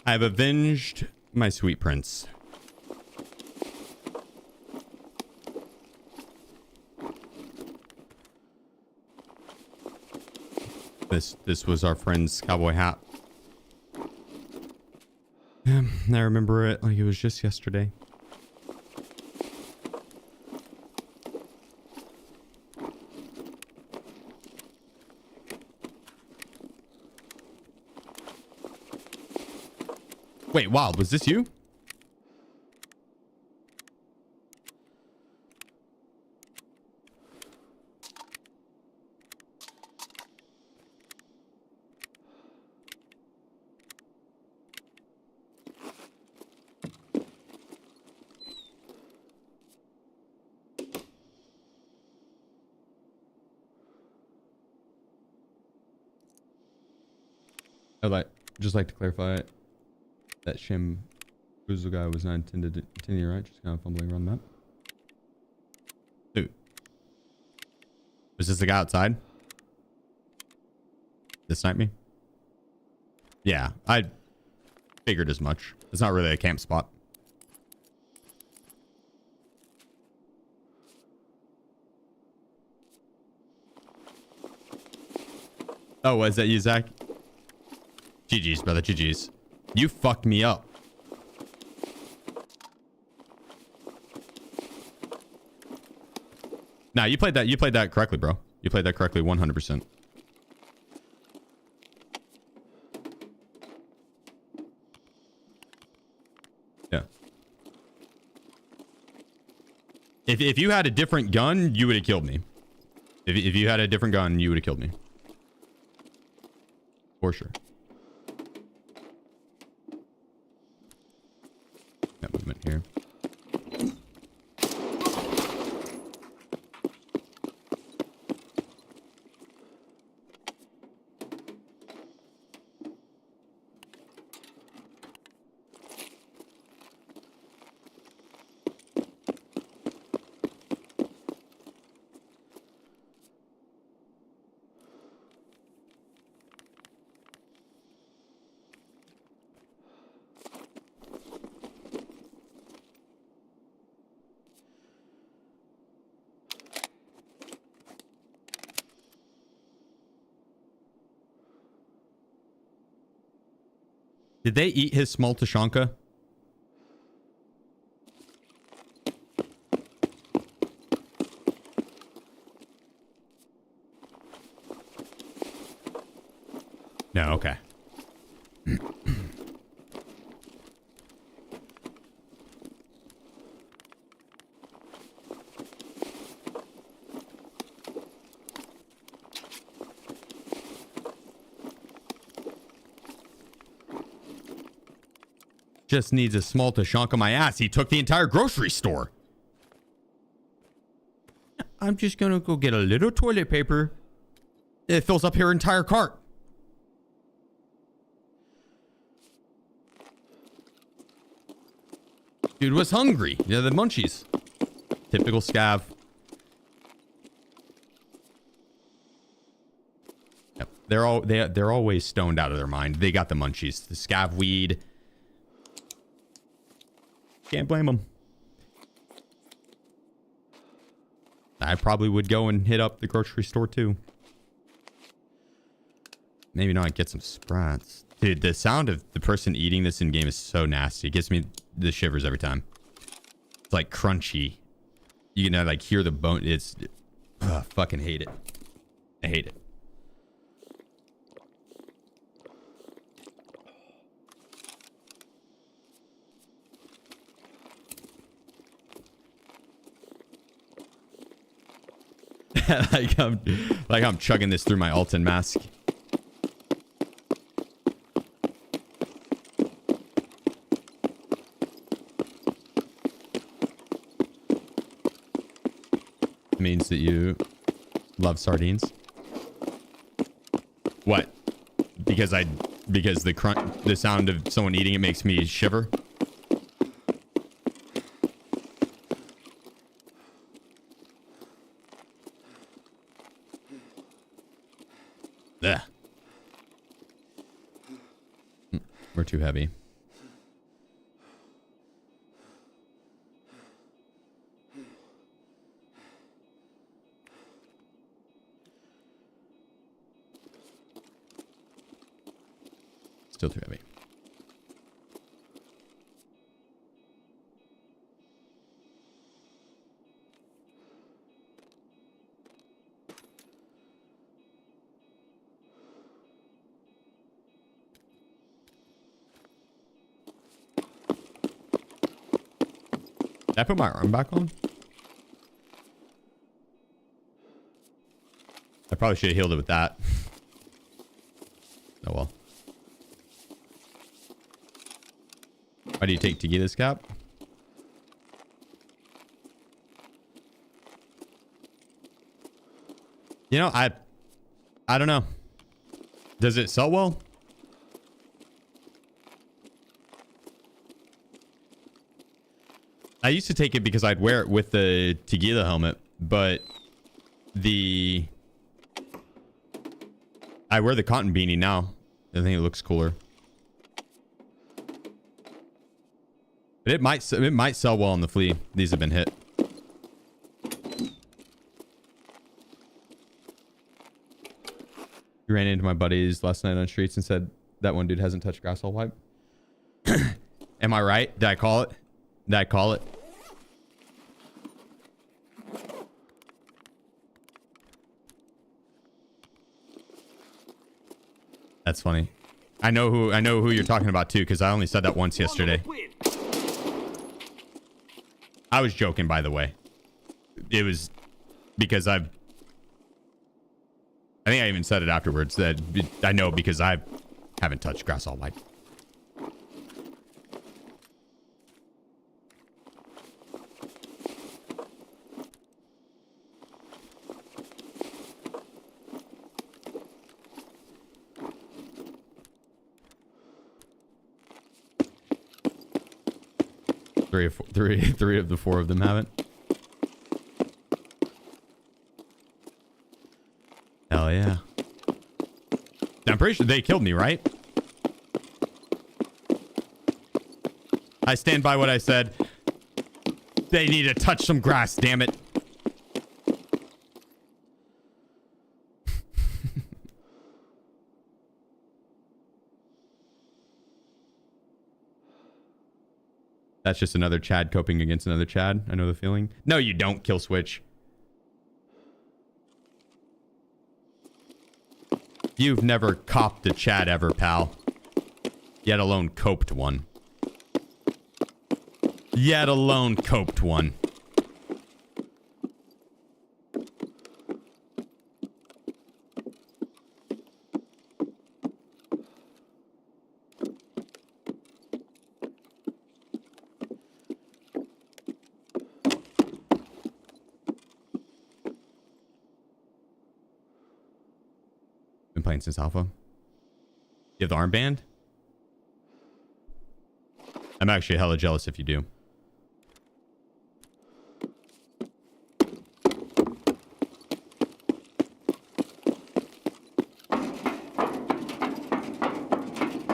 I've avenged my sweet prince. This was our friend's cowboy hat. I remember it like it was just yesterday. Wait, Wild, was this you? I'd just like to clarify that Shim Boozle guy was not intended to continue, right? Just kind of fumbling around the map. Dude. Was this the guy outside? This snipe me? Yeah, I figured as much. It's not really a camp spot. Oh, was that you, Zach? GG's, brother. GG's. You fucked me up. Nah, you played that correctly, bro. You played that correctly 100%. Yeah. If you had a different gun, you would have killed me. If you had a different gun, you would have killed me. For sure. That movement here. Did they eat his small Tashanka? No, okay. Just needs a small tashonk on my ass. He took the entire grocery store. I'm just gonna go get a little toilet paper. It fills up her entire cart. Dude was hungry. Yeah, the munchies. Typical scav. Yep. They're always stoned out of their mind. They got the munchies. The scav weed. Can't blame them. I probably would go and hit up the grocery store too. Maybe not get some Sprats. Dude, the sound of the person eating this in game is so nasty. It gives me the shivers every time. It's like crunchy. You can like hear the bone. It's fucking hate it. I hate it. like I'm chugging this through my Alton mask. Means that you love sardines. What? Because the sound of someone eating it makes me shiver. Ugh. We're too heavy. Still too heavy. Did I put my arm back on? I probably should have healed it with that. Oh well. Why do you take Tequila's cap? You know, I don't know. Does it sell well? I used to take it because I'd wear it with the Tequila helmet, but I wear the cotton beanie now. I think it looks cooler. But it might sell well on the flea. These have been hit. You ran into my buddies last night on streets and said that one dude hasn't touched grass all wipe. Am I right? Did I call it? Did I call it? That's funny. I know who you're talking about too, because I only said that once yesterday. I was joking, by the way. It was because I think I even said it afterwards that I know because I haven't touched grass all night. Three of the four of them haven't. Hell yeah. I'm pretty sure they killed me, right? I stand by what I said. They need to touch some grass, damn it. That's just another Chad coping against another Chad. I know the feeling. No, you don't, Kill Switch. You've never copped a Chad ever, pal. Yet alone coped one. Yet alone coped one. Been playing since alpha. You have the armband? I'm actually hella jealous if you do.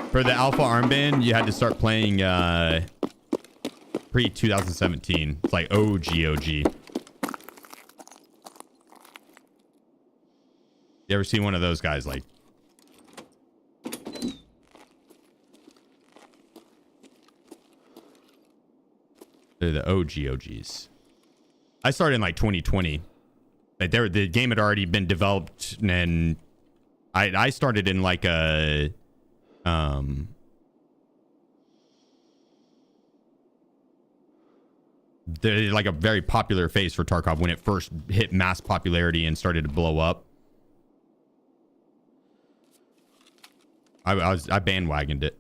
For the alpha armband, you had to start playing pre-2017. It's like OG. You ever seen one of those guys like they're the OGs. I started in like 2020. Like the game had already been developed, and I started in like a like a very popular phase for Tarkov when it first hit mass popularity and started to blow up. I bandwagoned it.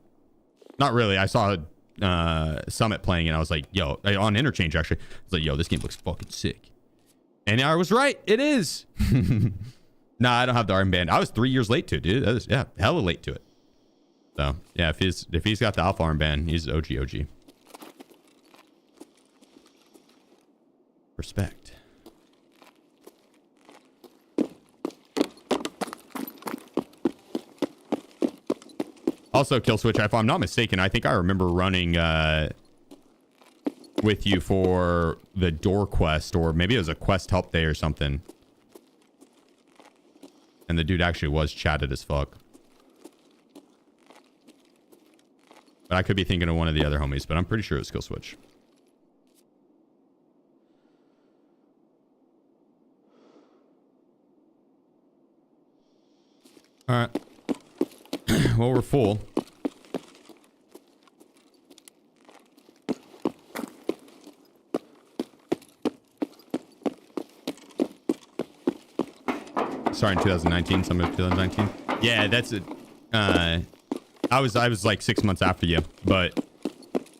Not really. I saw Summit playing and I was like, yo, on Interchange actually. I was like, yo, this game looks fucking sick. And I was right. It is. Nah, I don't have the armband. I was 3 years late to it, dude. That was, yeah, hella late to it. So yeah, if he's got the alpha armband, he's OG. Respect. Also, Kill Switch, if I'm not mistaken, I think I remember running with you for the door quest, or maybe it was a quest help day or something. And the dude actually was chatted as fuck. But I could be thinking of one of the other homies, but I'm pretty sure it was Kill Switch. All right. Well, we're full. Sorry, in 2019, summer of 2019. Yeah, that's it. I was like 6 months after you, but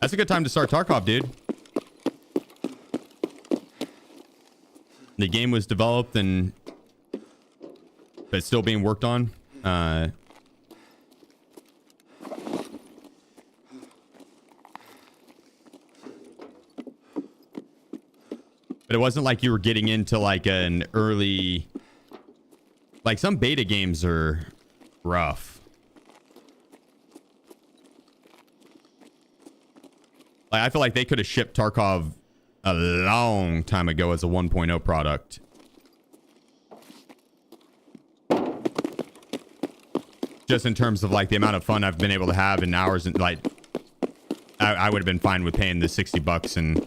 that's a good time to start Tarkov, dude. The game was developed and but it's still being worked on. But it wasn't like you were getting into like an early, like some beta games are rough. Like I feel like they could have shipped Tarkov a long time ago as a 1.0 product. Just in terms of like the amount of fun I've been able to have in hours, and like I would have been fine with paying the $60 and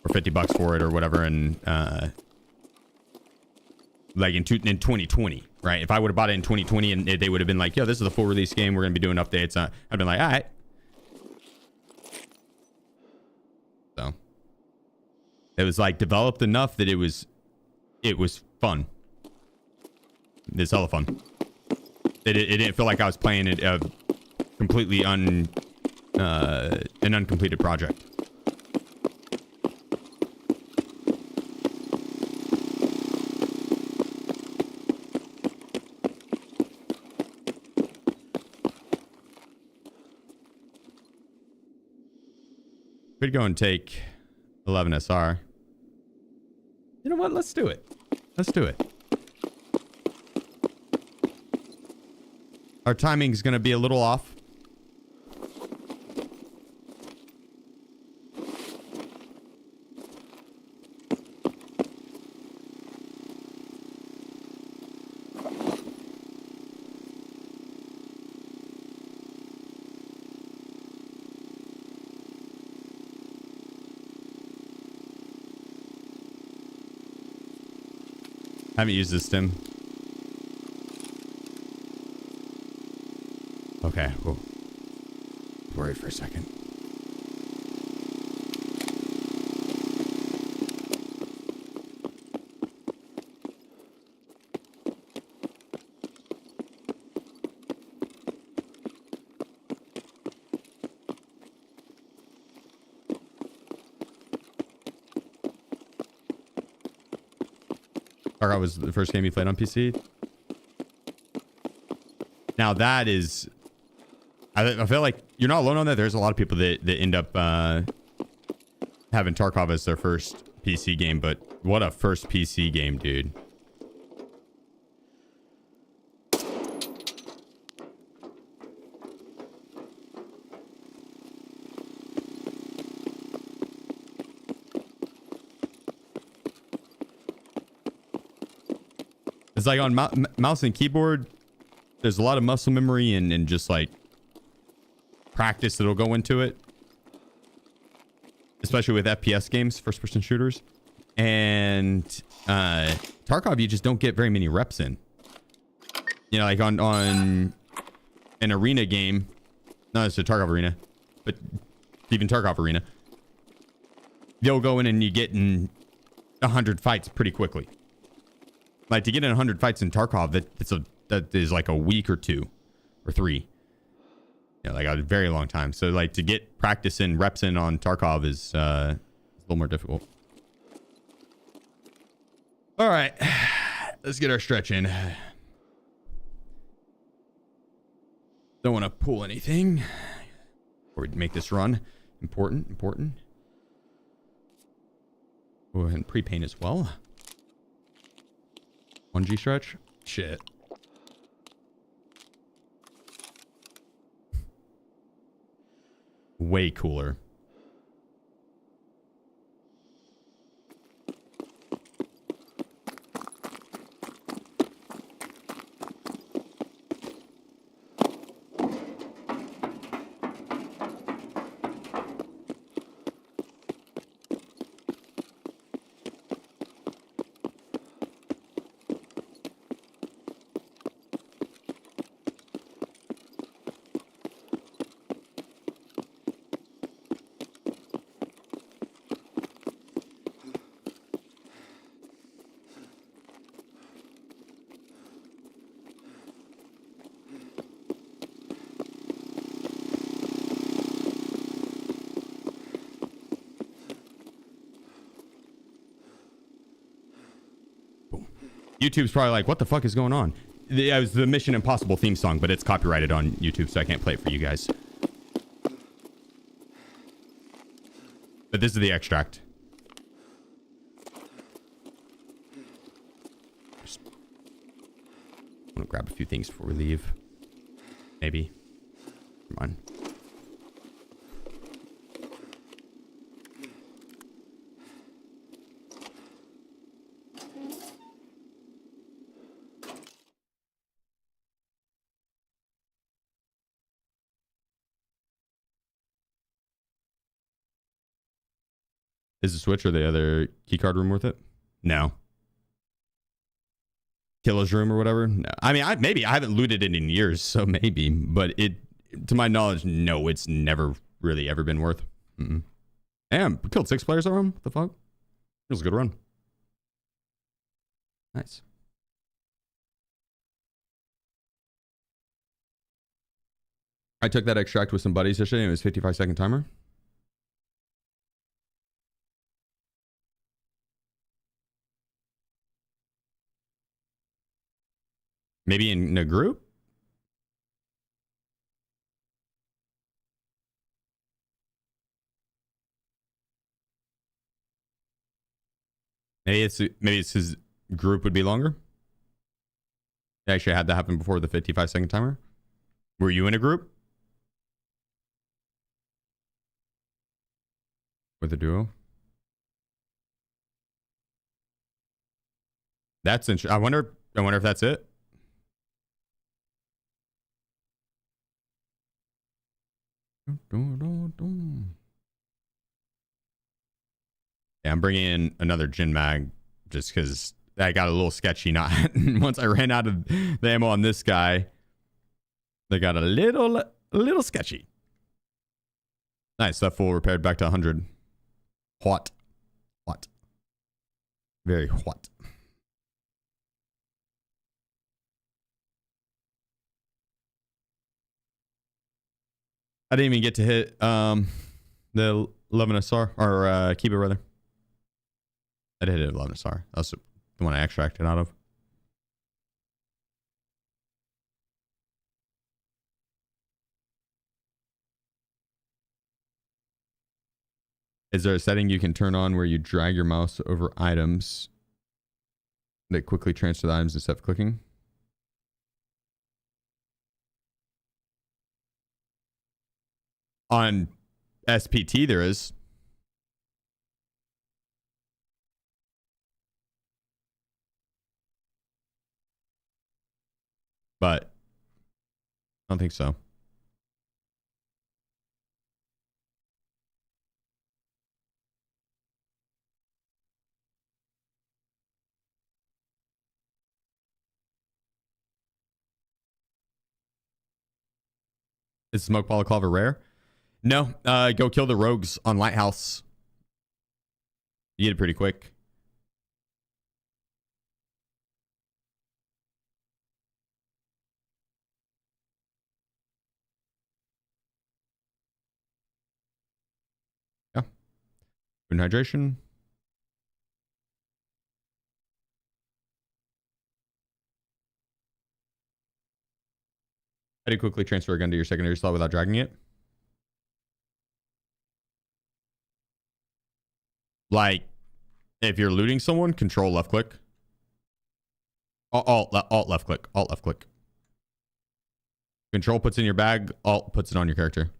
or $50 for it or whatever, and like in 2020, right? If I would have bought it in 2020 and they would have been like, yo, this is the full release game, we're gonna be doing updates, I'd been like, all right. So it was like developed enough that it was fun. It's hella fun. It didn't feel like I was playing it completely an uncompleted project. Could go and take 11 SR. You know what? Let's do it. Let's do it. Our timing is going to be a little off. Haven't used this stim. Okay, whoa. Worried for a second. Tarkov was the first game you played on PC? Now that is, I feel like you're not alone on that. There's a lot of people that end up having Tarkov as their first PC game, but what a first PC game, dude. It's like on mouse and keyboard, there's a lot of muscle memory and just like practice that'll go into it. Especially with FPS games, first person shooters. And Tarkov, you just don't get very many reps in. You know, like on an arena game, not just a Tarkov arena, but even Tarkov arena, you'll go in and you get in 100 fights pretty quickly. Like to get in 100 fights in Tarkov, that is like a week or 2 or 3. You know, like a very long time. So like to get practice in, reps in on Tarkov is a little more difficult. All right, let's get our stretch in. Don't want to pull anything before we make this run. Important. Go ahead and pre-paint as well. 1G stretch? Shit. Way cooler. YouTube's probably like, what the fuck is going on? It was the Mission Impossible theme song, but it's copyrighted on YouTube, so I can't play it for you guys. But this is the extract. Just want to grab a few things before we leave. Maybe. Come on. Is the Switch or the other keycard room worth it? No. Killer's room or whatever? No. I mean, maybe. I haven't looted it in years, so maybe. But it, to my knowledge, no, it's never really ever been worth. Damn, we killed 6 players that room? What the fuck? It was a good run. Nice. I took that extract with some buddies yesterday. It was 55-second timer. Maybe in a group? Maybe it's his group would be longer. I actually had that happen before the 55-second timer. Were you in a group? With a duo? That's interesting. I wonder if that's it. Yeah, I'm bringing in another Gin Mag just because I got a little sketchy. Not once I ran out of the ammo on this guy, they got a little sketchy. Nice, that full repaired back to 100. Hot. Very hot. I didn't even get to hit the 11 SR or Kiba rather. I did hit 11 SR. That was the one I extracted out of. Is there a setting you can turn on where you drag your mouse over items that quickly transfer the items instead of clicking? On SPT, there is. But I don't think so. Is smoke balaclava rare? No. Go kill the rogues on Lighthouse. You get it pretty quick. Yeah. Food and hydration. How do you quickly transfer a gun to your secondary slot without dragging it? Like, if you're looting someone, control left click. Alt left click. Alt left click. Control puts in your bag. Alt puts it on your character.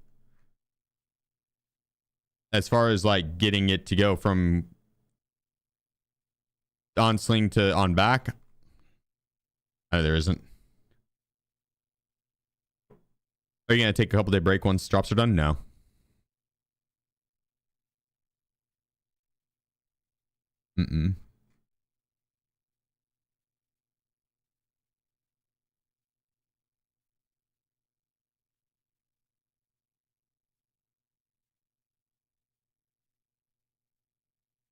As far as like getting it to go from on sling to on back, there isn't. Are you gonna take a couple day break once drops are done? No. Mm-mm.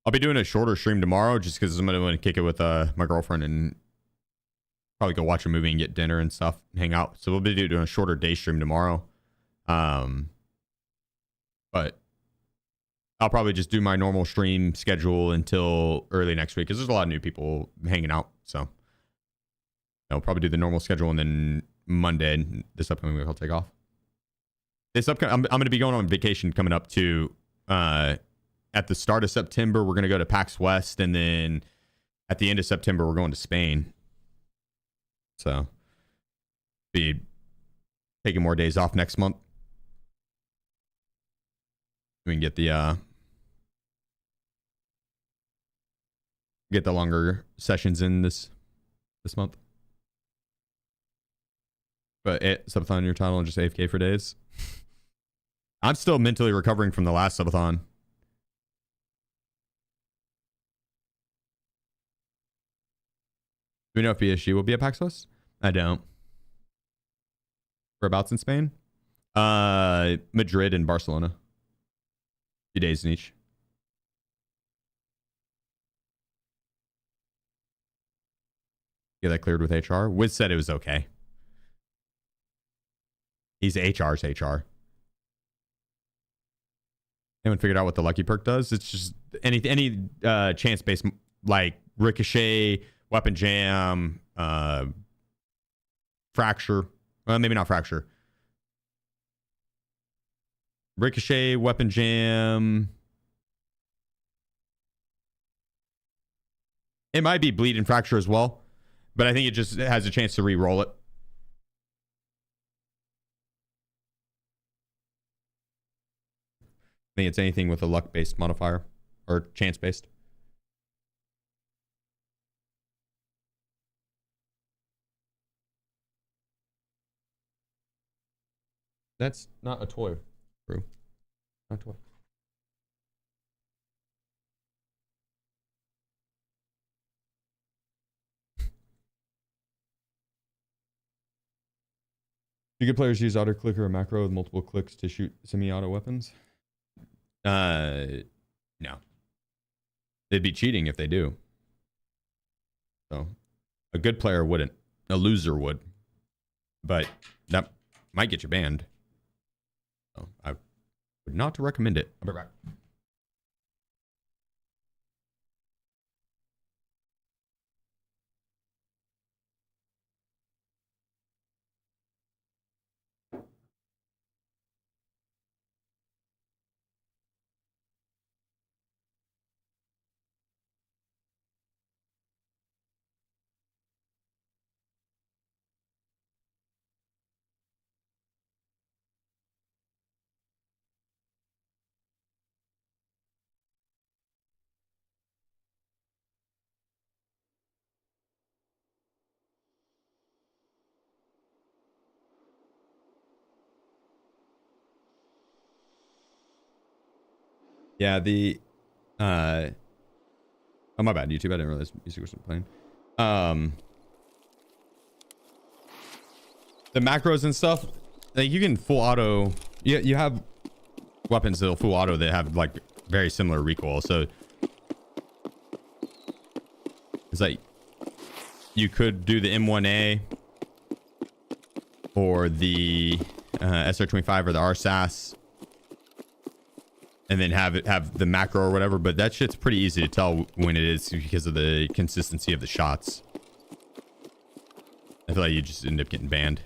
I'll be doing a shorter stream tomorrow just because I'm gonna want to kick it with my girlfriend and probably go watch a movie and get dinner and stuff, and hang out. So we'll be doing a shorter day stream tomorrow. But I'll probably just do my normal stream schedule until early next week because there's a lot of new people hanging out. So I'll probably do the normal schedule, and then Monday, this upcoming week, I'll take off. I'm going to be going on vacation coming up to at the start of September. We're going to go to PAX West, and then at the end of September, we're going to Spain. So be taking more days off next month. We can get the longer sessions in this month. But subathon in your title and just AFK for days. I'm still mentally recovering from the last subathon. Do we know if PSG will be at PAX West? I don't. Whereabouts in Spain? Madrid and Barcelona. 2 days in each. Get that cleared with HR. Wiz said it was okay. He's HR's HR. Anyone figured out what the lucky perk does? It's just any chance based, like ricochet, weapon jam, fracture. Well, maybe not fracture. Ricochet, weapon jam. It might be bleed and fracture as well, but I think it just has a chance to re-roll it. I think it's anything with a luck-based modifier or chance-based. That's not a toy, bro. Not a toy. Do good players use auto clicker or macro with multiple clicks to shoot semi-auto weapons? No. They'd be cheating if they do. So, a good player wouldn't. A loser would. But that might get you banned. So, I would not recommend it. I'll be right back. Yeah, the oh my bad, YouTube. I didn't realize music wasn't playing. The macros and stuff, like you can full auto. You have weapons that'll full auto that have like very similar recoil. So it's like you could do the M1A or the SR25 or the RSAS, and then have the macro or whatever. But that shit's pretty easy to tell when it is because of the consistency of the shots. I feel like you just end up getting banned.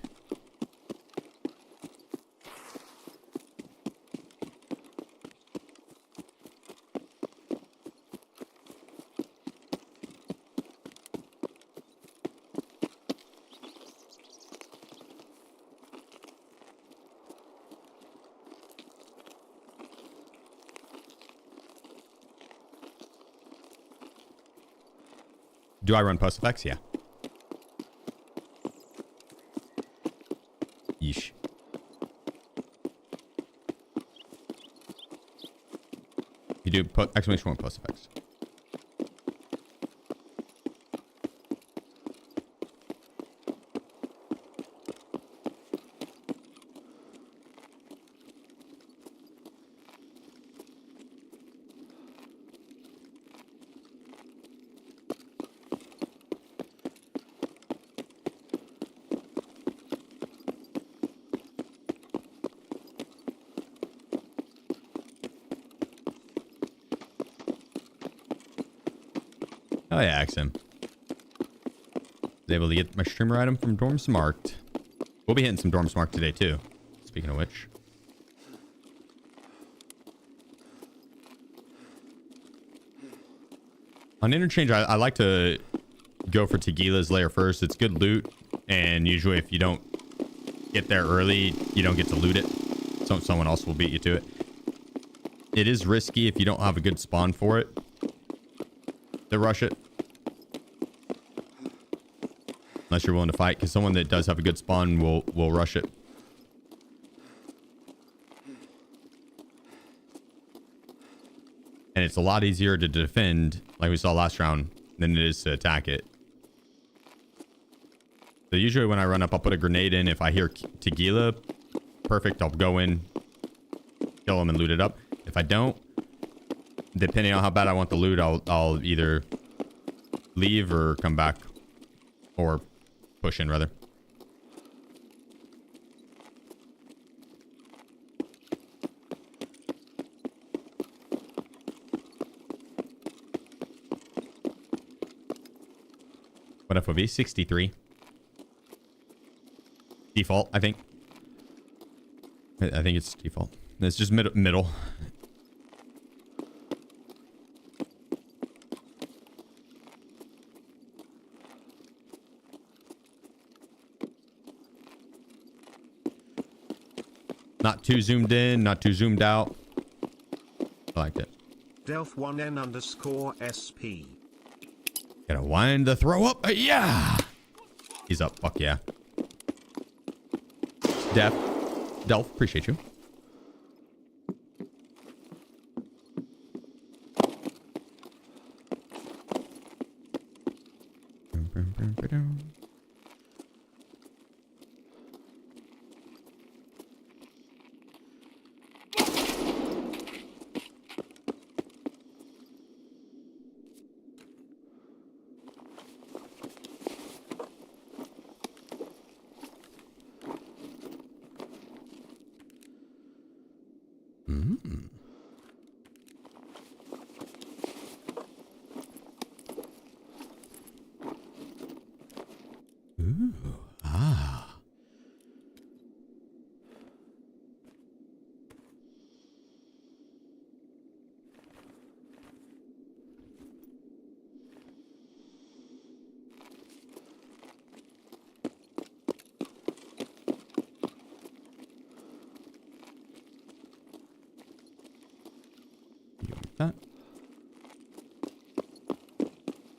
Do I run post effects? Yeah. Yeesh. You do exclamation point post effects. Oh yeah, XM. Was able to get my streamer item from Dorm Smart. We'll be hitting some Dorm Smart today too. Speaking of which. On interchange, I like to go for Tequila's layer first. It's good loot, and usually if you don't get there early, you don't get to loot it. So someone else will beat you to it. It is risky if you don't have a good spawn for it to rush it. Unless you're willing to fight, because someone that does have a good spawn will rush it. And it's a lot easier to defend, like we saw last round, than it is to attack it. So usually when I run up, I'll put a grenade in. If I hear Tequila, perfect, I'll go in, kill him, and loot it up. If I don't, depending on how bad I want the loot, I'll either leave or come back, or push in rather. What FOV? 63. Default, I think. I think it's default. It's just middle. Not too zoomed in, not too zoomed out. I liked it. Delph1n_SP. Gotta wind the throw up. Yeah. He's up. Fuck yeah. Delph, appreciate you.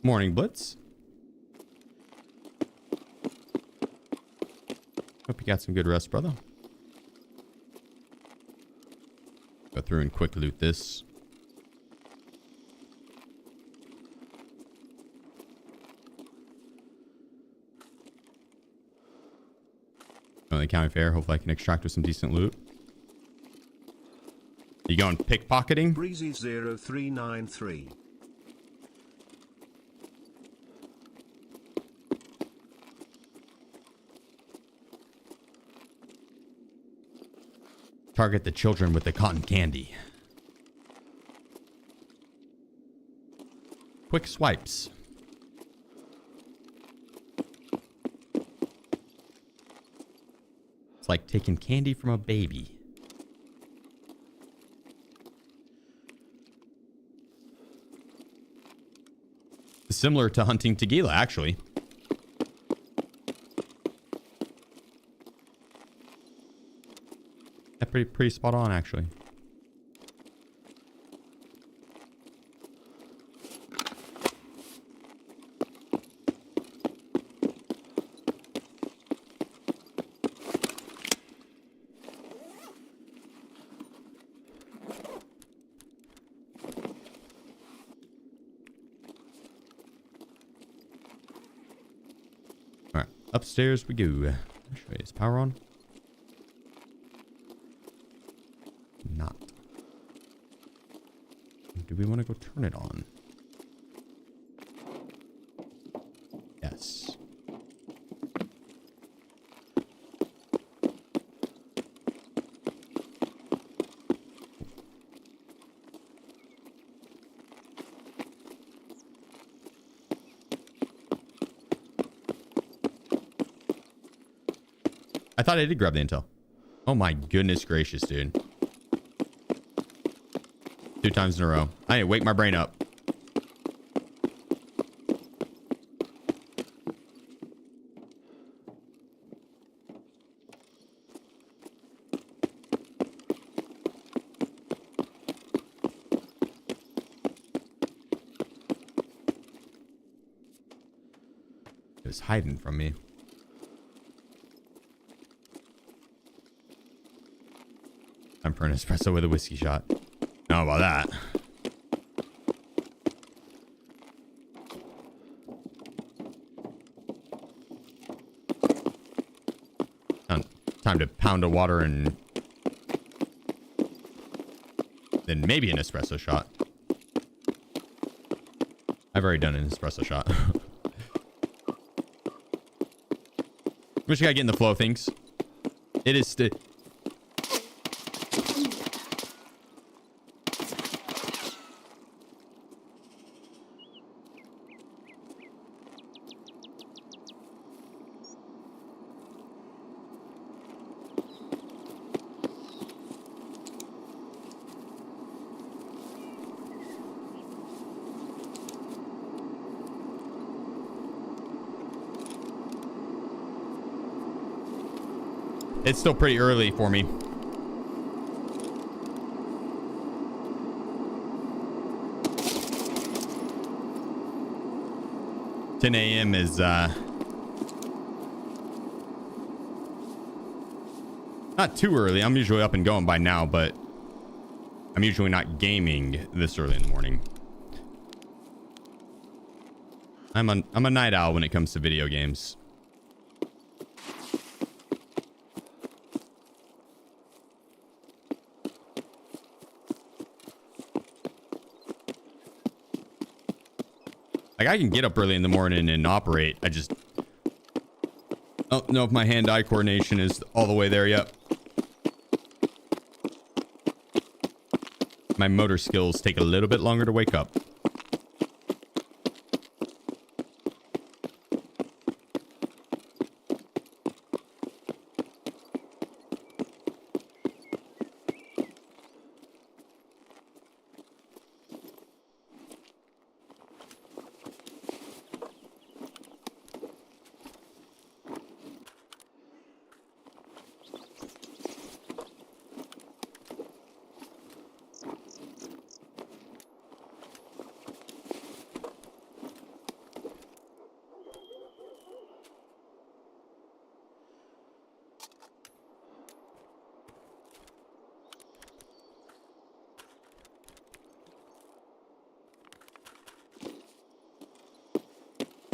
Morning, Blitz. Hope you got some good rest, brother. Go through and quick loot this. Going to the county fair. Hopefully I can extract with some decent loot. You going pickpocketing? Breezy0393. Target the children with the cotton candy. Quick swipes. It's like taking candy from a baby. Similar to hunting tequila, actually. Yeah, pretty spot on, actually. Upstairs we go. I'll show you. Is power on? Not. Do we want to go turn it on? Yes. I thought I did grab the intel. Oh my goodness gracious, dude. 2 times in a row. I need to wake my brain up. It was hiding from me. Time for an espresso with a whiskey shot. How about that? Time to pound of water and then maybe an espresso shot. I've already done an espresso shot. We just gotta get in the flow of things. It is It's still pretty early for me. $10 a.m. is not too early. I'm usually up and going by now, but I'm usually not gaming this early in the morning. I'm a night owl when it comes to video games. Like, I can get up early in the morning and operate. I just don't know if my hand-eye coordination is all the way there yet. My motor skills take a little bit longer to wake up.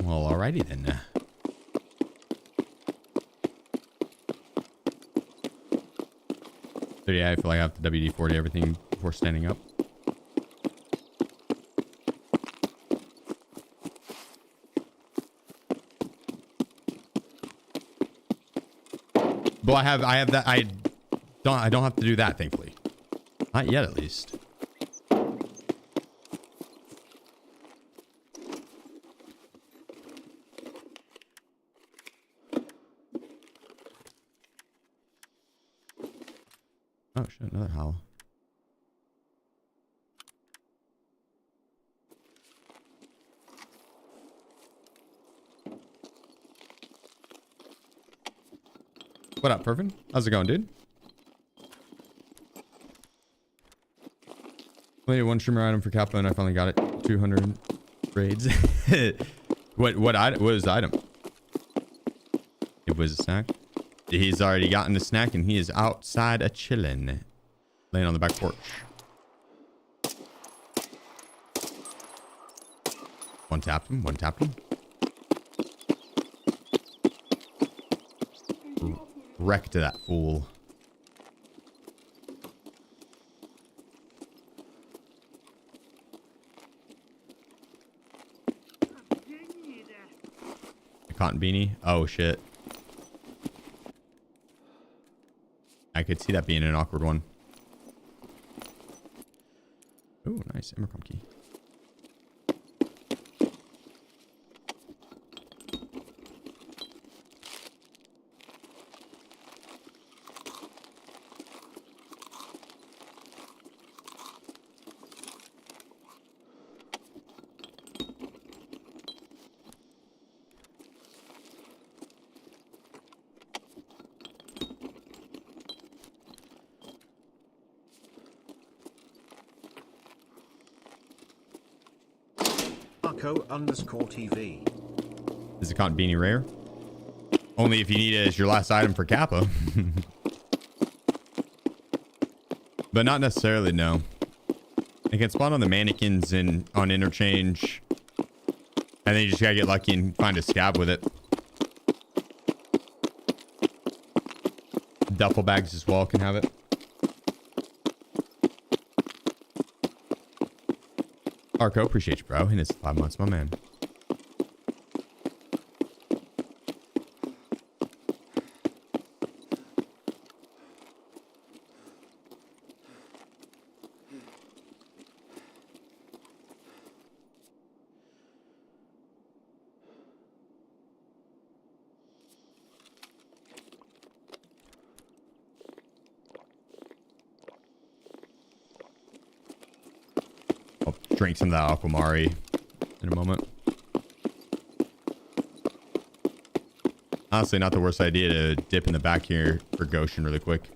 Well, alrighty then. So yeah, I feel like I have to WD-40 everything before standing up. But I have that. I don't have to do that, thankfully. Not yet, at least. Oh shit, another howl. What up, Perfin? How's it going, dude? Only one streamer item for Kappa, and I finally got it. 200 raids. What was the item? It was a snack. He's already gotten the snack, and he is outside a chillin', laying on the back porch. One tapped him. One tapped him. Wrecked that fool. A cotton beanie. Oh shit. I could see that being an awkward one. Oh, nice. Emercom key. TARKO_TV. Is the cotton beanie rare? Only if you need it as your last item for Kappa. But not necessarily, no. It can spawn on the mannequins and on interchange. And then you just gotta get lucky and find a scab with it. Duffel bags as well can have it. Arco, appreciate you, bro. And it's 5 months, my man. Drink some of that Aquamari in a moment. Honestly, not the worst idea to dip in the back here for Goshen really quick.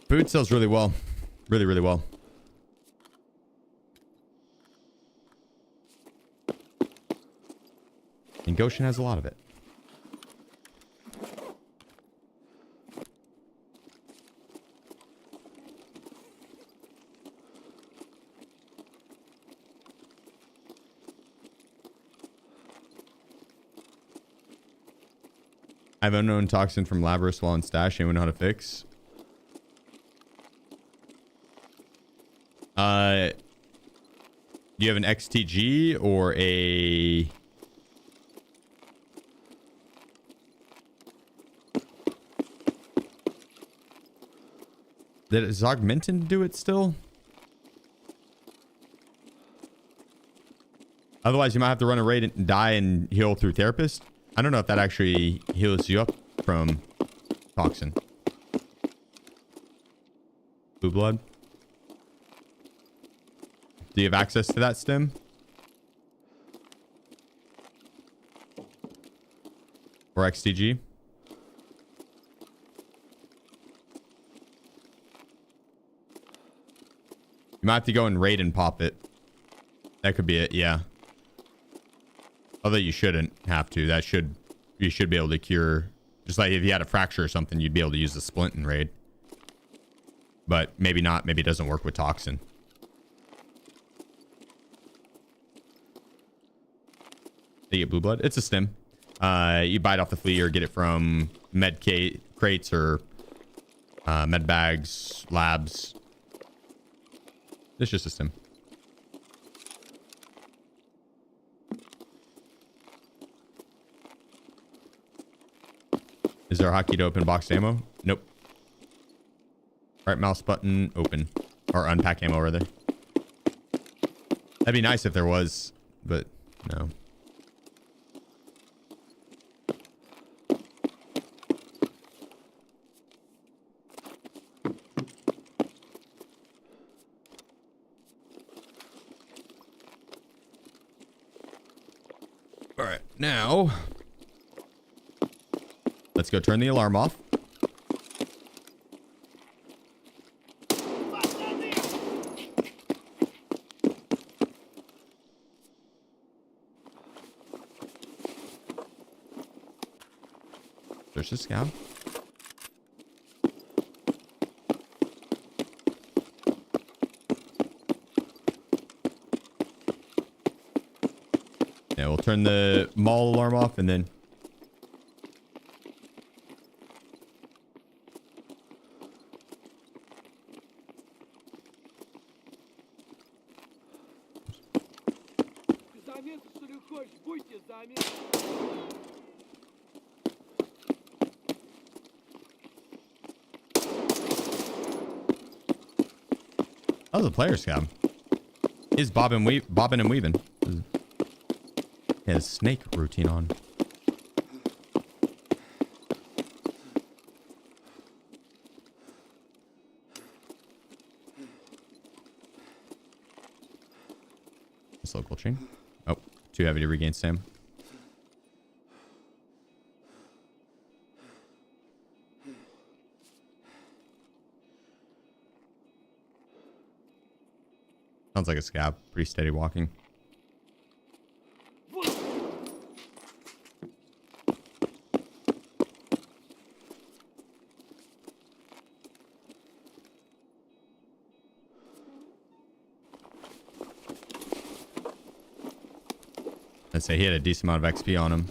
Food sells really well. Really, really well. And Goshen has a lot of it. I have unknown toxin from Labrador while in stash. Anyone know how to fix? Do you have an XTG or a... Does Augmentin do it still? Otherwise, you might have to run a raid and die and heal through therapist. I don't know if that actually heals you up from toxin. Blue blood. Do you have access to that stim? Or XTG? You might have to go and raid and pop it. That could be it, yeah. Although you shouldn't have to. You should be able to cure. Just like if you had a fracture or something, you'd be able to use the splint and raid. But maybe not. Maybe it doesn't work with toxin. You get blue blood. It's a stim. You buy it off the flea or get it from Medkit crates or med bags, labs. It's just a sim. Is there a hotkey to open boxed ammo? Nope. Right mouse button, open. Or unpack ammo, rather. That'd be nice if there was, but no. All right, now let's go turn the alarm off. There's a scout. Yeah, we'll turn the mall alarm off and then... That was a player scab. He's bobbing and weaving. He had a snake routine on. This local chain. Oh, too heavy to regain Sam. Sounds like a scab. Pretty steady walking. I'd say he had a decent amount of XP on him.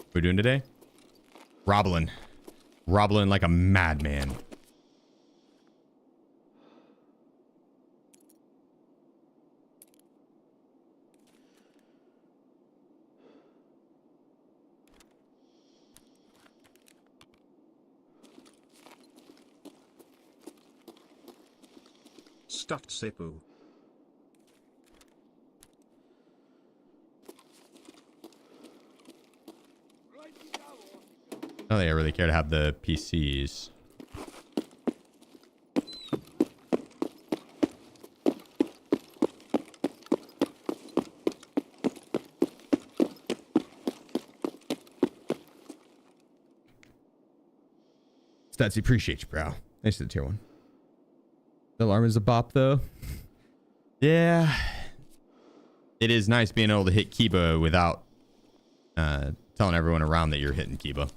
What are we doing today? Robbling. Robbling like a madman. Stuffed Sipu. I don't think I really care to have the PCs. Stats, appreciate you, bro. Thanks to the tier 1. The alarm is a bop, though. Yeah. It is nice being able to hit Kiba without telling everyone around that you're hitting Kiba.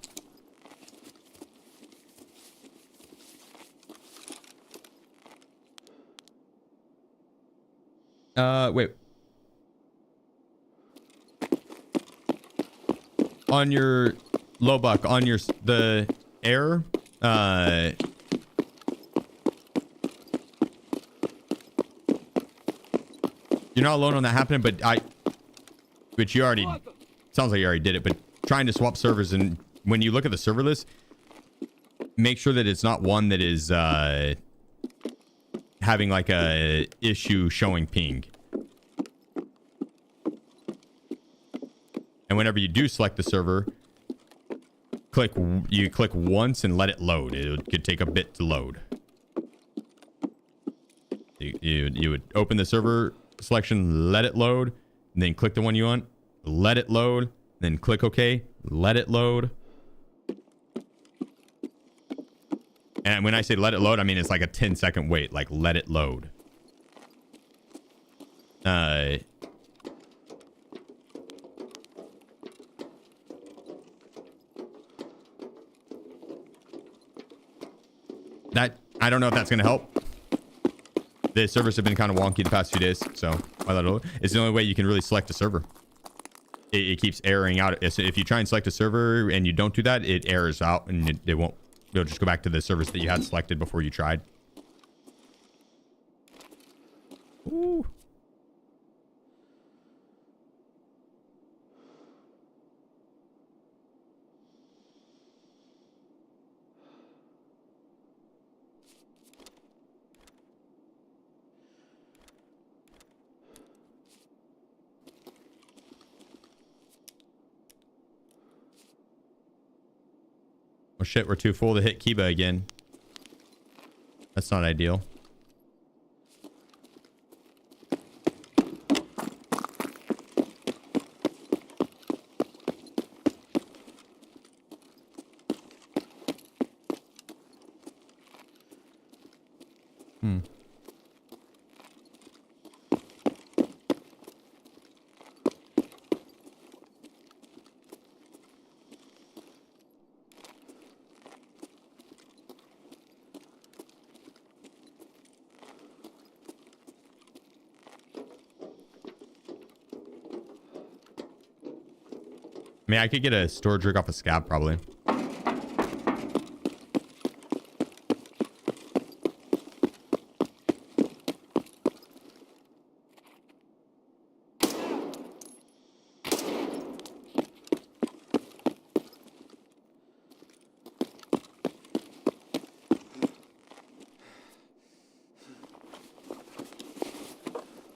Wait. On your low buck, on your the air, you're not alone on that happening, but you already, sounds like you already did it, but trying to swap servers, and when you look at the server list, make sure that it's not one that is having like a issue showing ping. And whenever you do select the server, you click once and let it load. It could take a bit to load. You would open the server selection, let it load, and then click the one you want, let it load, then click OK, let it load. And when I say let it load, I mean it's like a 10-second wait, like let it load. I don't know if that's going to help. The servers have been kind of wonky the past few days, so it's the only way you can really select a server. It keeps erroring out. If you try and select a server and you don't do that, it errors out and it won't. It'll just go back to the servers that you had selected before you tried. Ooh. Oh shit, we're too full to hit Kiba again. That's not ideal. I mean, I could get a storage rig off a scab, probably.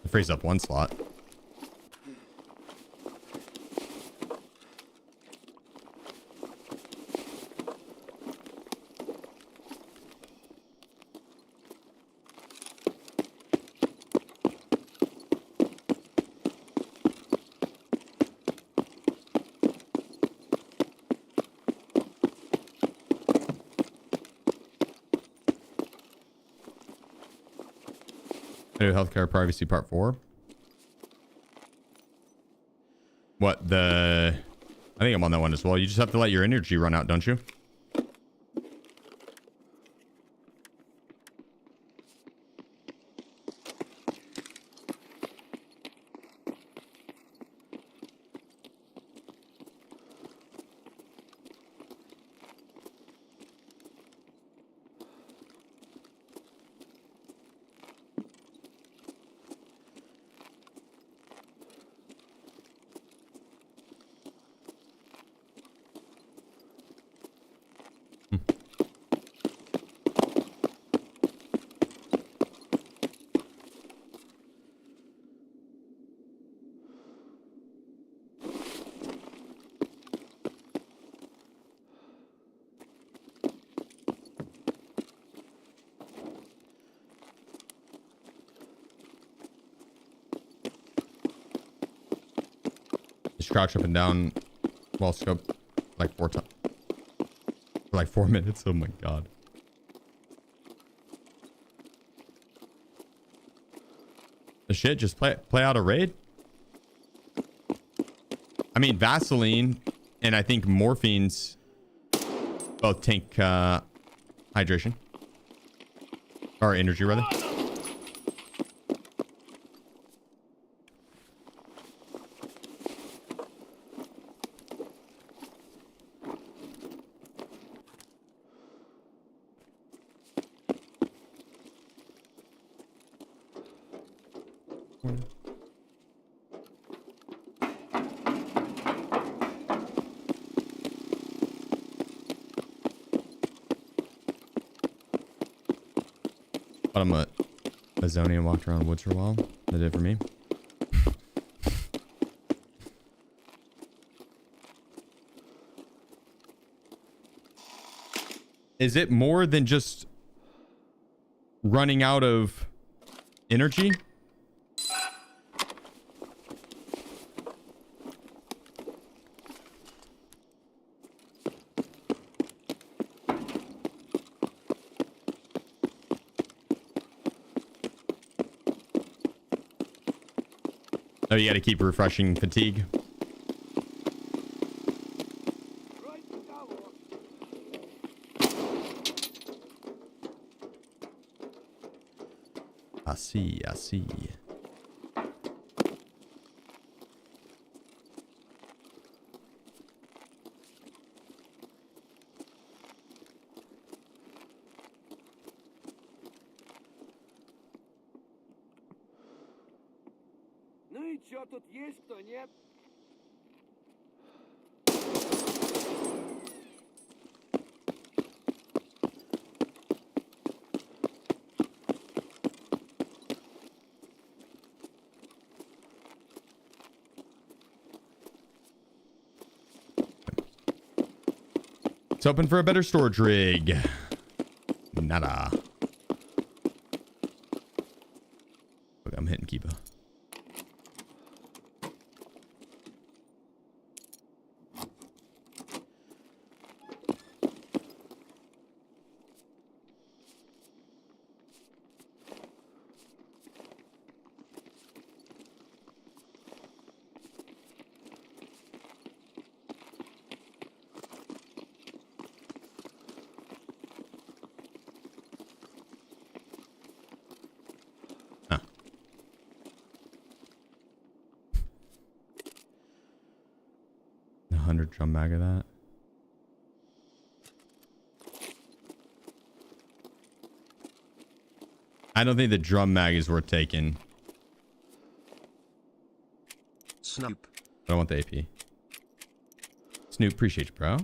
It frees up one slot. Healthcare privacy part 4. What the? I think I'm on that one as well. You just have to let your energy run out, don't you? Just crouch up and down while scope like 4 times. For like 4 minutes. Oh my god. The shit, just play out a raid. I mean, Vaseline and I think morphines both tank hydration or energy rather. But I'm a zonie and walked around woods for a while. That did it for me. Is it more than just running out of energy? Oh, you got to keep refreshing fatigue. see, I see. Ну и чё, тут есть кто, нет? It's open for a better storage rig. Nada. Okay, I'm hitting Kiba. Drum mag of that. I don't think the drum mag is worth taking. Snoop. I don't want the AP. Snoop, appreciate you, bro.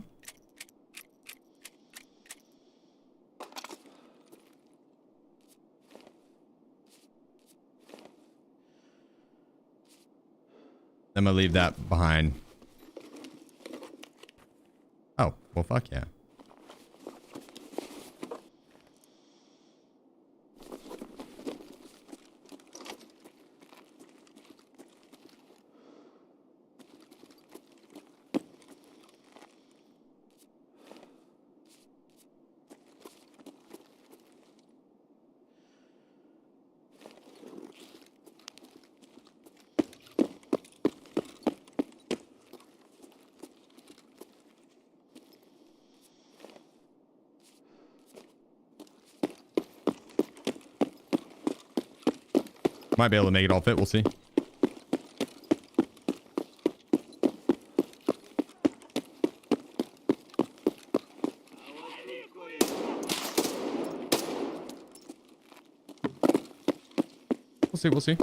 I'm gonna leave that behind. Oh, well, fuck yeah. Might be able to make it all fit. We'll see. We'll see. We'll see.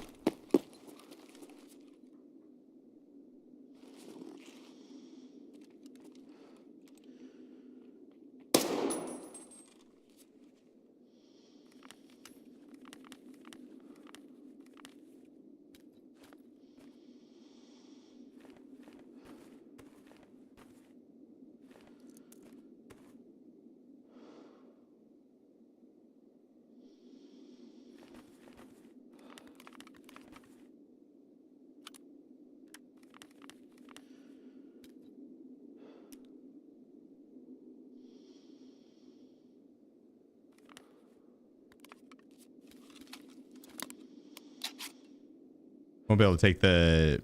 Won't be able to take the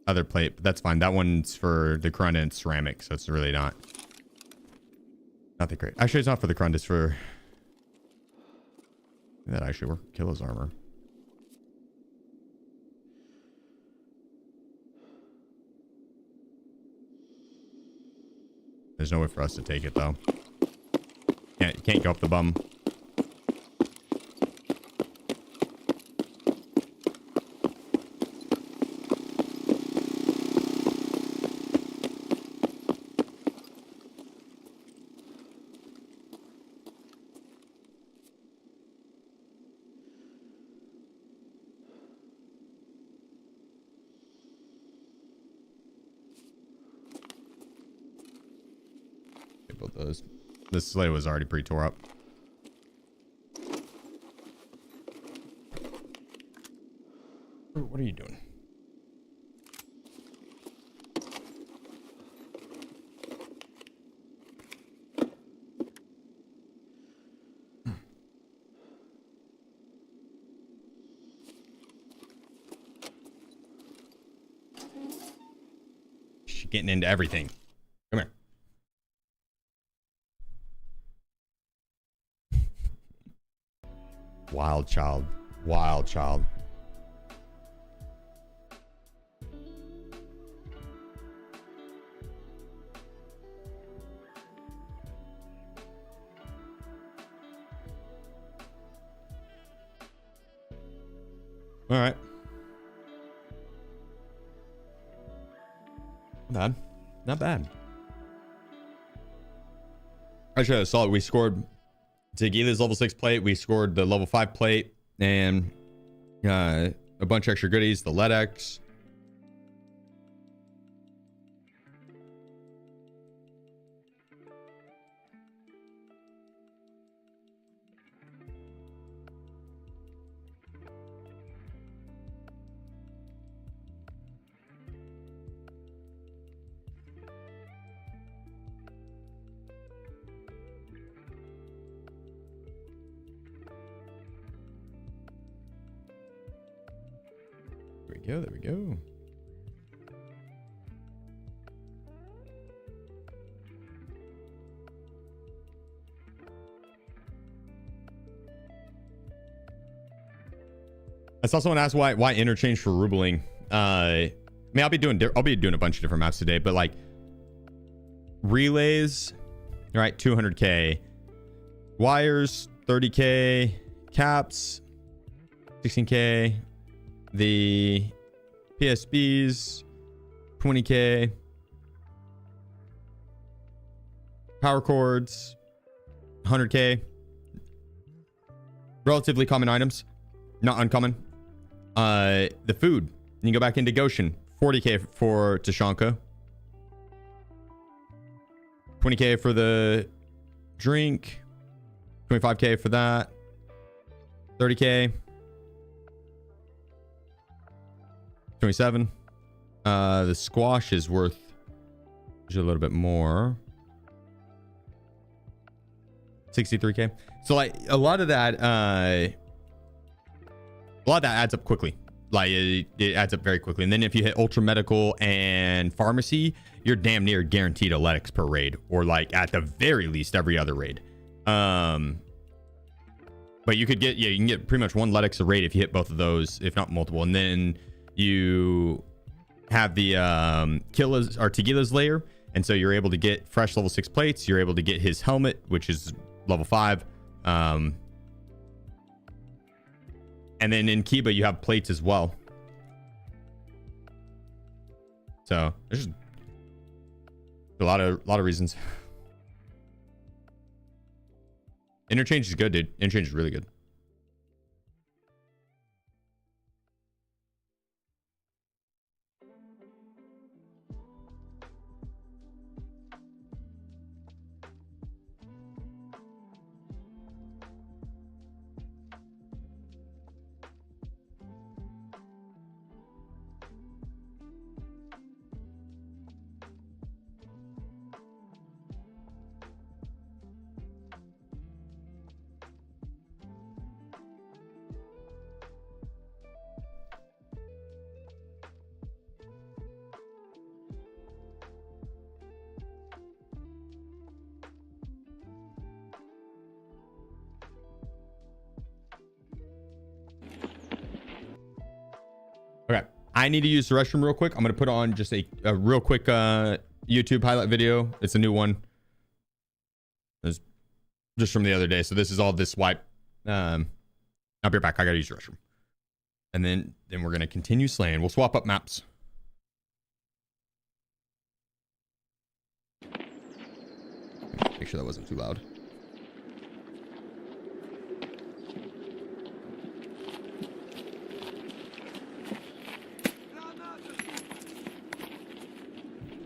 other plate, but that's fine. That one's for the Krund and ceramic, so it's really not that great. Actually, it's not for the Krund. It's for that actually work. Kill his armor. There's no way for us to take it though. Can't go up the bum. This slate was already pre-tore up. What are you doing? She's getting into everything. Come here. Wild child. Wild, child. All right. Not bad. Not bad. Actually, I saw it. We scored Tequila's level 6 plate. We scored the level 5 plate and a bunch of extra goodies. The LEDX. There we go. I saw someone ask why interchange for rubling. I mean, I'll be doing a bunch of different maps today, but like relays, all right, 200k, wires, 30k, caps, 16k, the PSBs, 20k, power cords, 100k, relatively common items, not uncommon. The food, you can go back into Goshen, 40k for Tashanka, 20k for the drink, 25k for that, 30k, 27. The squash is worth a little bit more, 63k. So like a lot of that adds up quickly. Like it adds up very quickly. And then if you hit ultra medical and pharmacy, you're damn near guaranteed a LEDX per raid, or like at the very least every other raid. But you could get, you can get pretty much one LEDX a raid if you hit both of those, if not multiple. And then you have the Killas or Tequila's layer, and so you're able to get fresh level 6 plates. You're able to get his helmet, which is level 5. And then in Kiba you have plates as well. So there's just a lot of reasons. Interchange is good, dude. Interchange is really good. Okay, I need to use the restroom real quick. I'm gonna put on just a real quick YouTube highlight video. It's a new one. It's just from the other day. So this is all this swipe. I'll be right back. I gotta use the restroom, and then we're gonna continue slaying. We'll swap up maps. Make sure that wasn't too loud.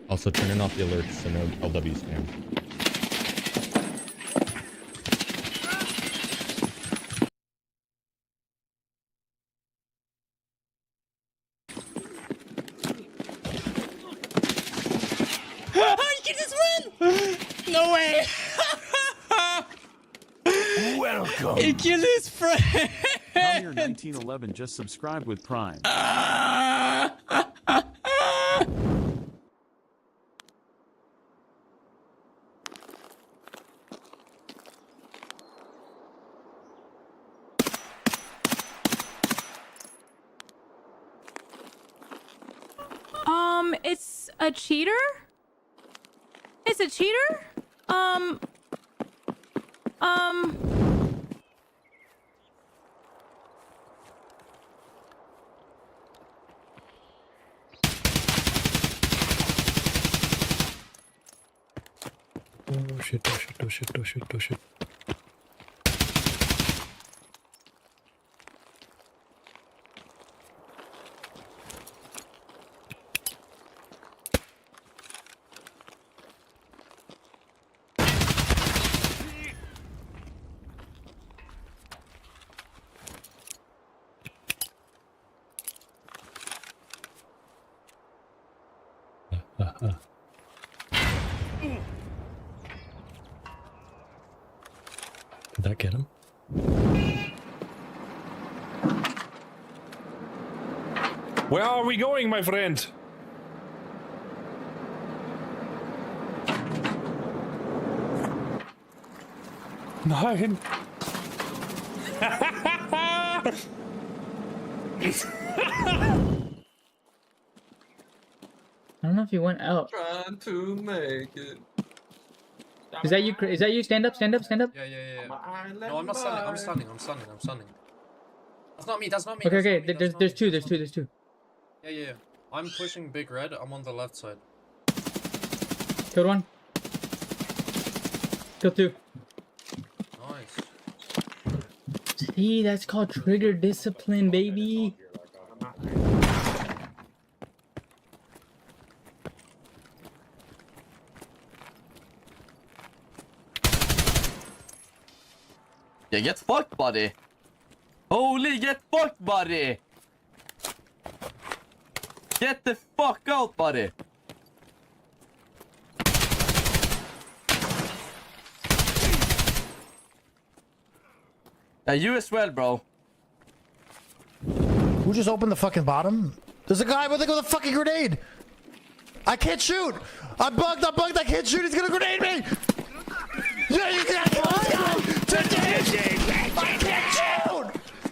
Also turning off the alerts so no LW spam. You can just run! No way! Welcome. He killed his friend! Tom, your 1911 just subscribed with Prime. It's a cheater? It's a cheater? Oh shit, oh shit, oh shit, oh shit, oh shit. Did that get him? Where are we going, my friend? Nein. I don't know if you went out. Trying to make it. Is that you? Is that you? Stand up, stand up, stand up. Yeah. No, I'm not standing. I'm standing. That's not me. That's not me. Okay, that's okay. not me, There's that's not me. two. There's two. There's two. Yeah. I'm pushing Big Red. I'm on the left side. Killed one. Killed two. Nice. See, that's called trigger discipline, baby. Yeah, get fucked, buddy. Holy, get fucked, buddy. Get the fuck out, buddy. Yeah, you as well, bro. Who just opened the fucking bottom? There's a guy with a fucking grenade. I can't shoot. I'm bugged. I can't shoot. He's gonna grenade me. Yeah, you can't kill this guy. I can't shoot.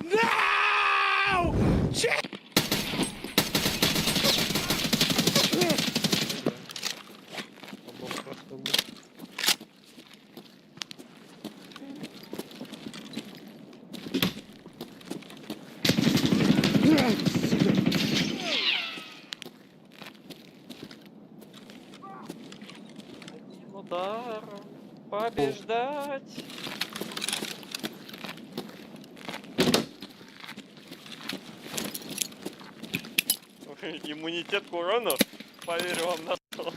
No! Shit! Удар. Побеждать. Иммунитет к урону, поверю вам на слово.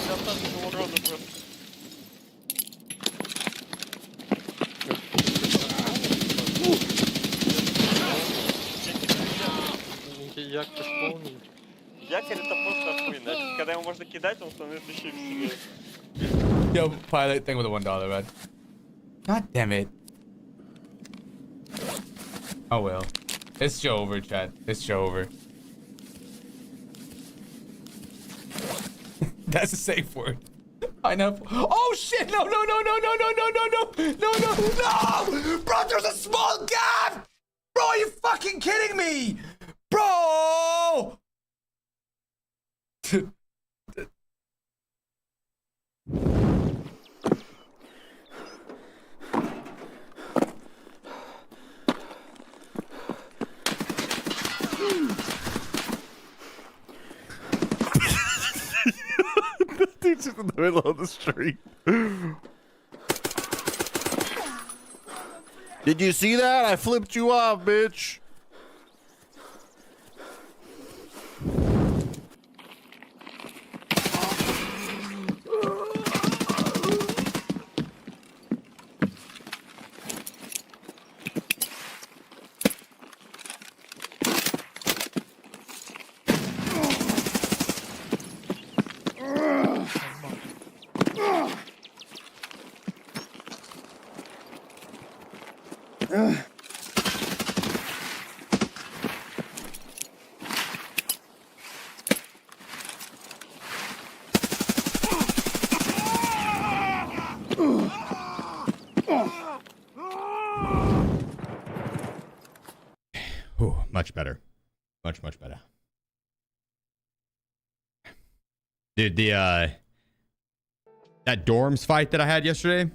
Достаточно урона просто. Як исполнить? Якорь это просто охуенно. Когда его можно кидать, он становится еще веселее. Yo, pilot thing with a $1, man. God damn it. Oh well. It's show over, chat. It's show over. That's a safe word. Pineapple. Oh shit! No! Bro, there's a small gap! Bro, are you fucking kidding me? Bro! Dude's just in the middle of the street. Did you see that? I flipped you off, bitch. Ooh, much better. Much, much better. Dude, that dorms fight that I had yesterday,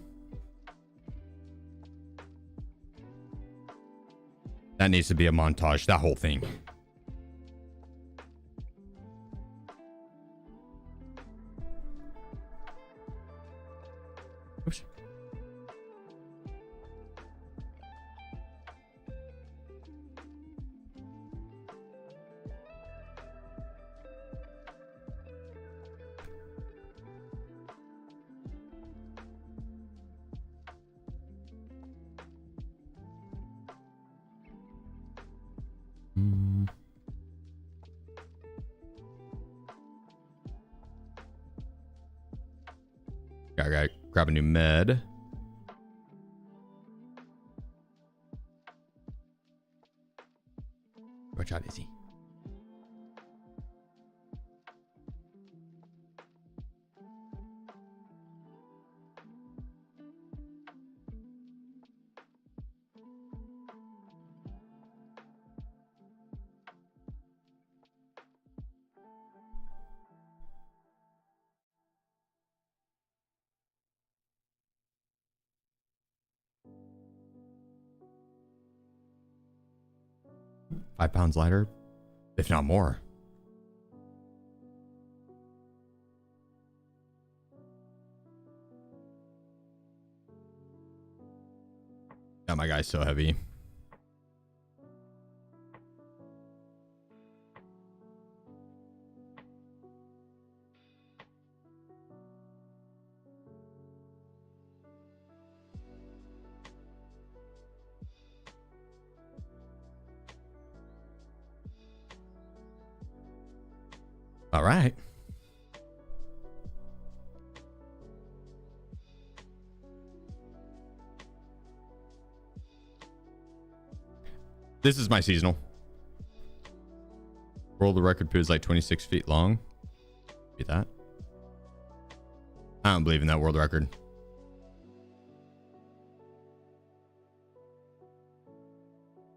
that needs to be a montage, that whole thing. Oops. Gotta grab a new med. Watch out, Izzy. Five pounds lighter, if not more. Yeah, my guy's so heavy. All right. This is my seasonal. World record poo is like 26 feet long. Be that. I don't believe in that world record.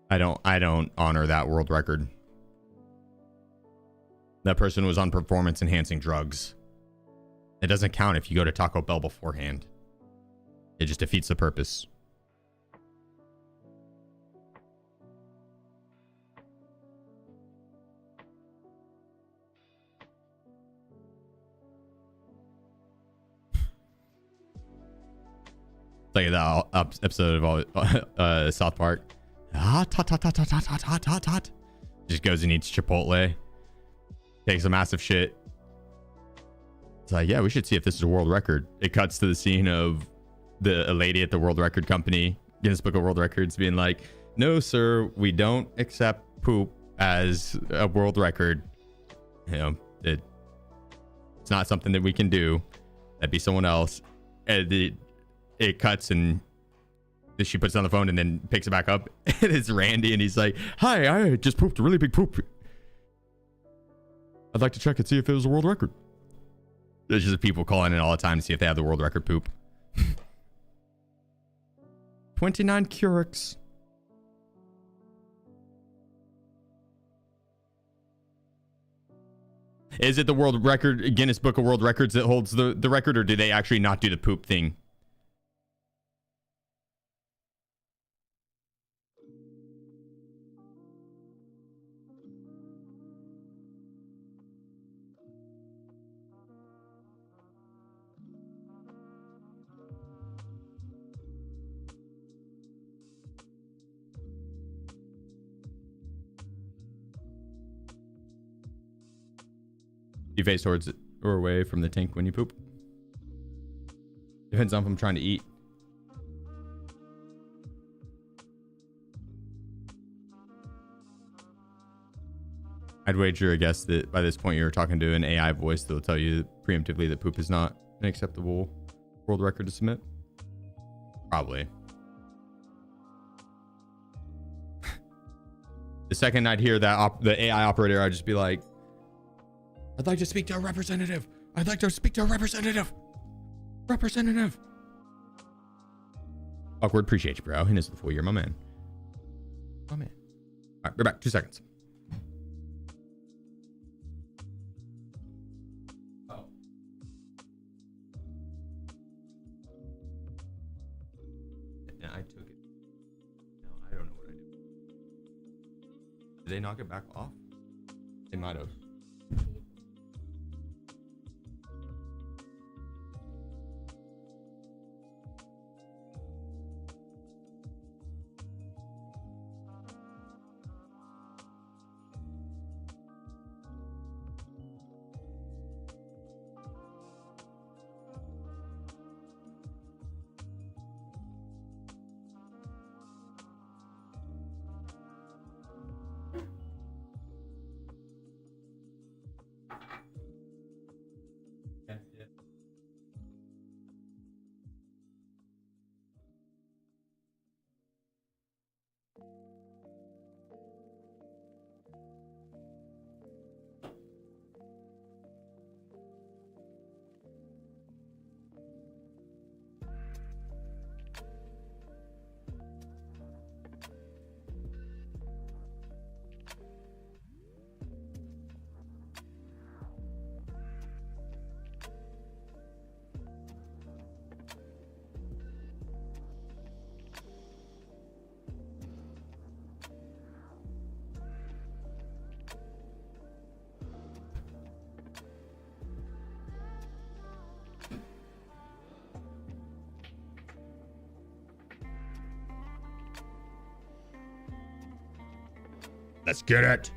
I don't honor that world record. That person was on performance enhancing drugs. It doesn't count if you go to Taco Bell beforehand. It just defeats the purpose. It's like that episode of South Park. Hot, hot, hot, hot, hot, hot, hot, hot, hot. Just goes and eats Chipotle. Takes a massive shit. It's like, yeah, we should see if this is a world record. It cuts to the scene of a lady at the world record company, Guinness Book of World Records, being like, no, sir, we don't accept poop as a world record. You know, it's not something that we can do. That'd be someone else. And it cuts and she puts it on the phone and then picks it back up. And it's Randy and he's like, hi, I just pooped a really big poop. I'd like to check and see if it was a world record. There's just people calling in all the time to see if they have the world record poop. 29 Keurigs. Is it the world record, Guinness Book of World Records that holds the record, or do they actually not do the poop thing? You face towards it or away from the tank when you poop. Depends on if I'm trying to eat. I'd wager a guess that by this point you're talking to an AI voice that will tell you preemptively that poop is not an acceptable world record to submit. Probably. The second I'd hear that the AI operator, I'd just be like, I'd like to speak to a representative. I'd like to speak to a representative. Representative. Awkward. Appreciate you, bro. And it's the full year, my man. My man. All right, we're back. 2 seconds. I took it. No, I don't know what I did. Did they knock it back off? They might have. Let's get it.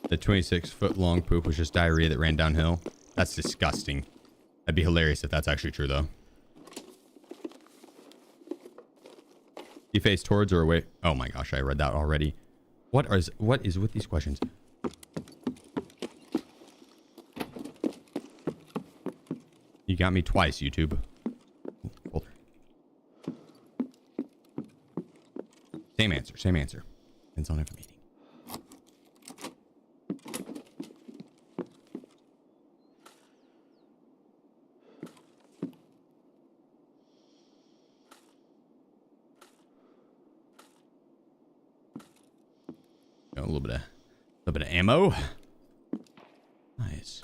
The 26-foot long poop was just diarrhea that ran downhill. That's disgusting. That'd be hilarious if that's actually true, though. You face towards or away? Oh my gosh, I read that already. What is with these questions? You got me twice, YouTube. Hold. Same answer, same answer. Depends on if I'm eating. A little bit of ammo. Nice.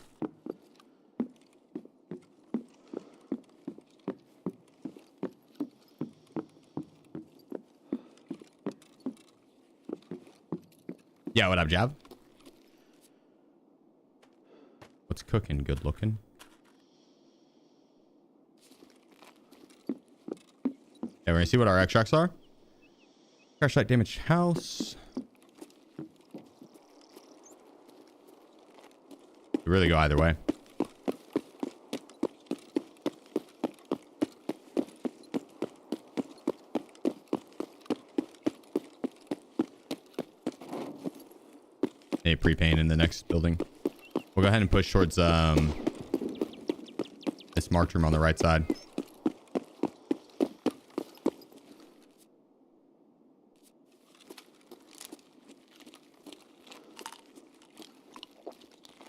Yeah, what up, Jab? What's cooking? Good looking. Yeah, we're gonna see what our extracts are. Crash site damaged house. Could really go either way. A pre-paint in the next building. We'll go ahead and push towards this marked room on the right side.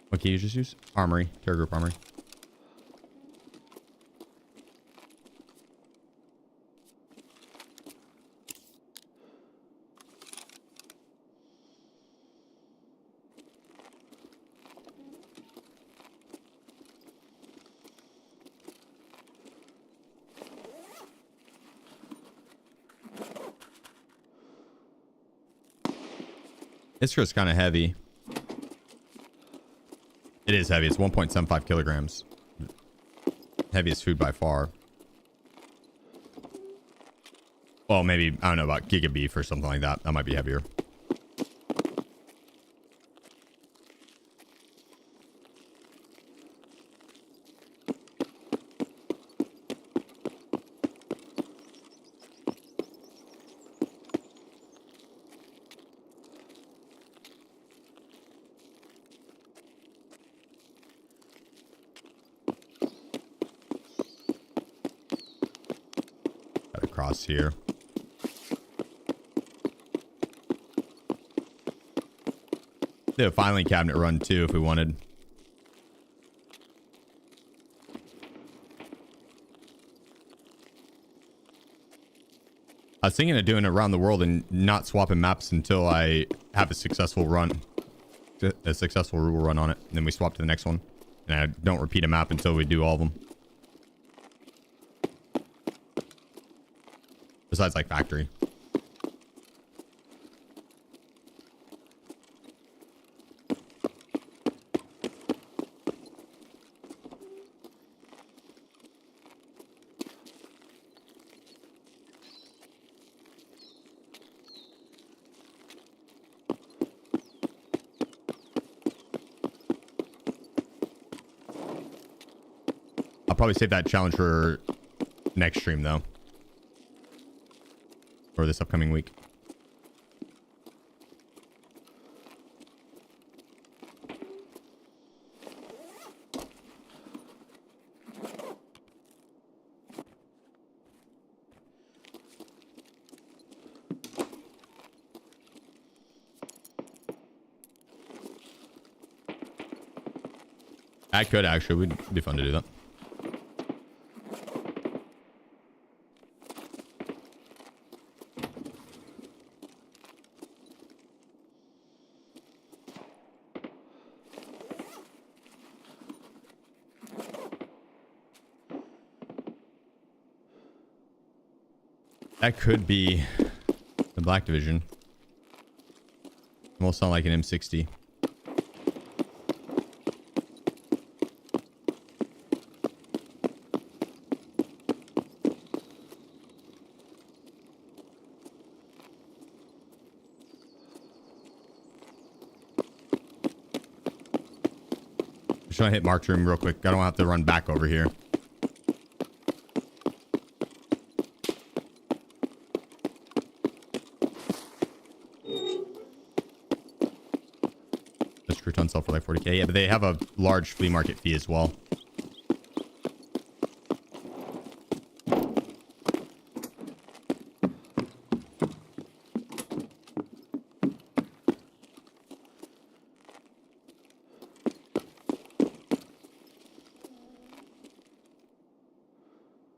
What key you just use? Armory. Terror group armory. This is kind of heavy. It is heavy. It's 1.75 kilograms. Heaviest food by far. Well, maybe, I don't know about giga beef or something like that. That might be heavier. Across here. They have a filing cabinet run too if we wanted. was thinking of doing it around the world and not swapping maps until I have a successful run. A successful rule run on it. And then we swap to the next one. And I don't repeat a map until we do all of them. Besides like factory. I'll probably save that challenge for next stream though. Or this upcoming week. I could actually. Would be fun to do that. That could be the Black Division. Almost sound like an M60. Just trying to hit Mark's room real quick. I don't have to run back over here. Crouton sell for like 40k. Yeah, but they have a large flea market fee as well.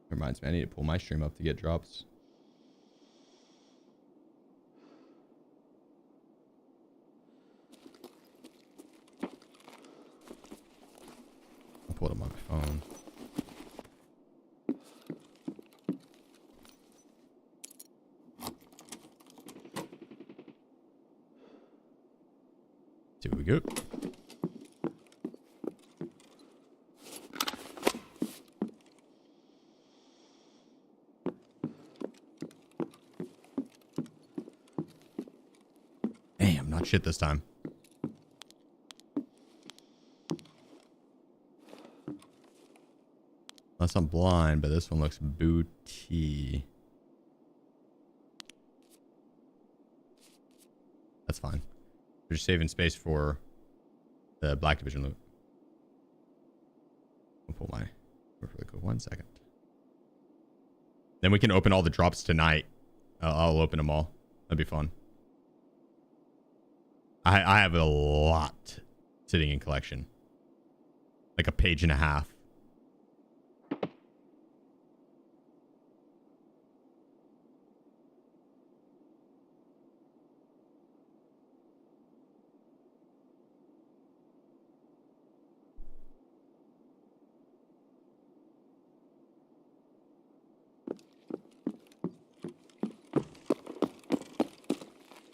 Reminds me, I need to pull my stream up to get drops. Pull it up on my phone. Here we go. Damn, not shit this time. Unless I'm blind, but this one looks booty. That's fine. We're just saving space for the Black Division loot. I'll pull my really quick 1 second. Then we can open all the drops tonight. I'll open them all. That'd be fun. I have a lot sitting in collection. Like a page and a half.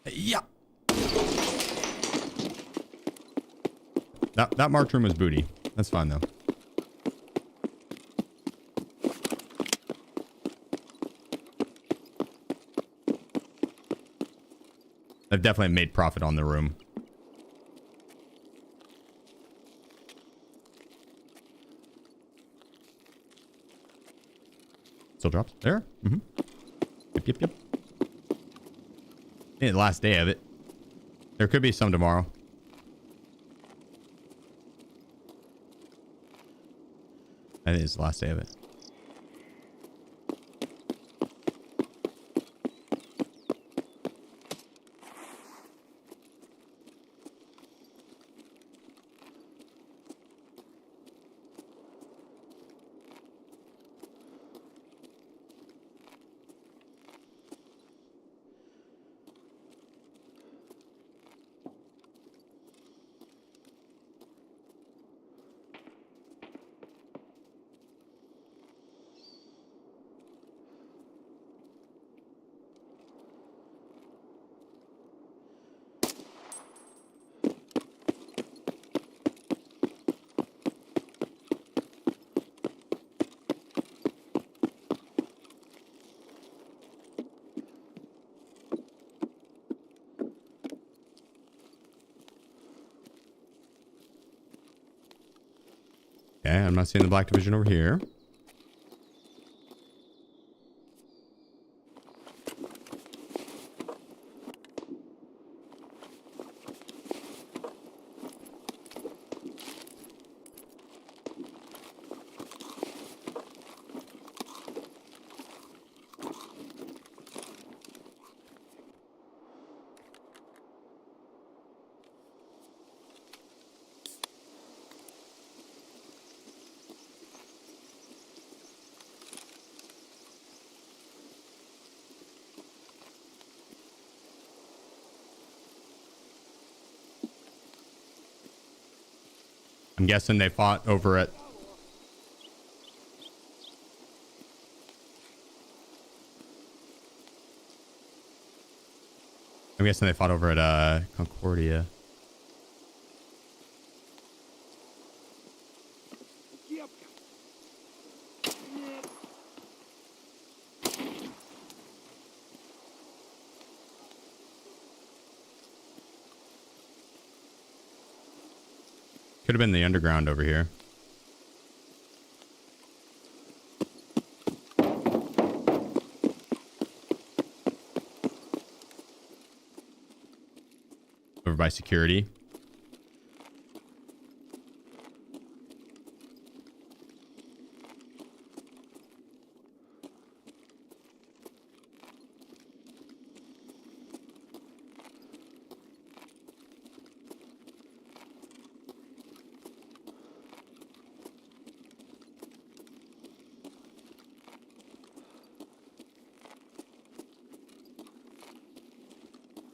Yeah. That marked room was booty. That's fine though. I've definitely made profit on the room. Still drops there. Mm-hmm. Yep. Yeah, the last day of it. There could be some tomorrow. I think it's the last day of it. Okay, I'm not seeing the black division over here. I'm guessing they fought over at... I'm guessing they fought over at Concordia. Could have been the underground over here. Over by security.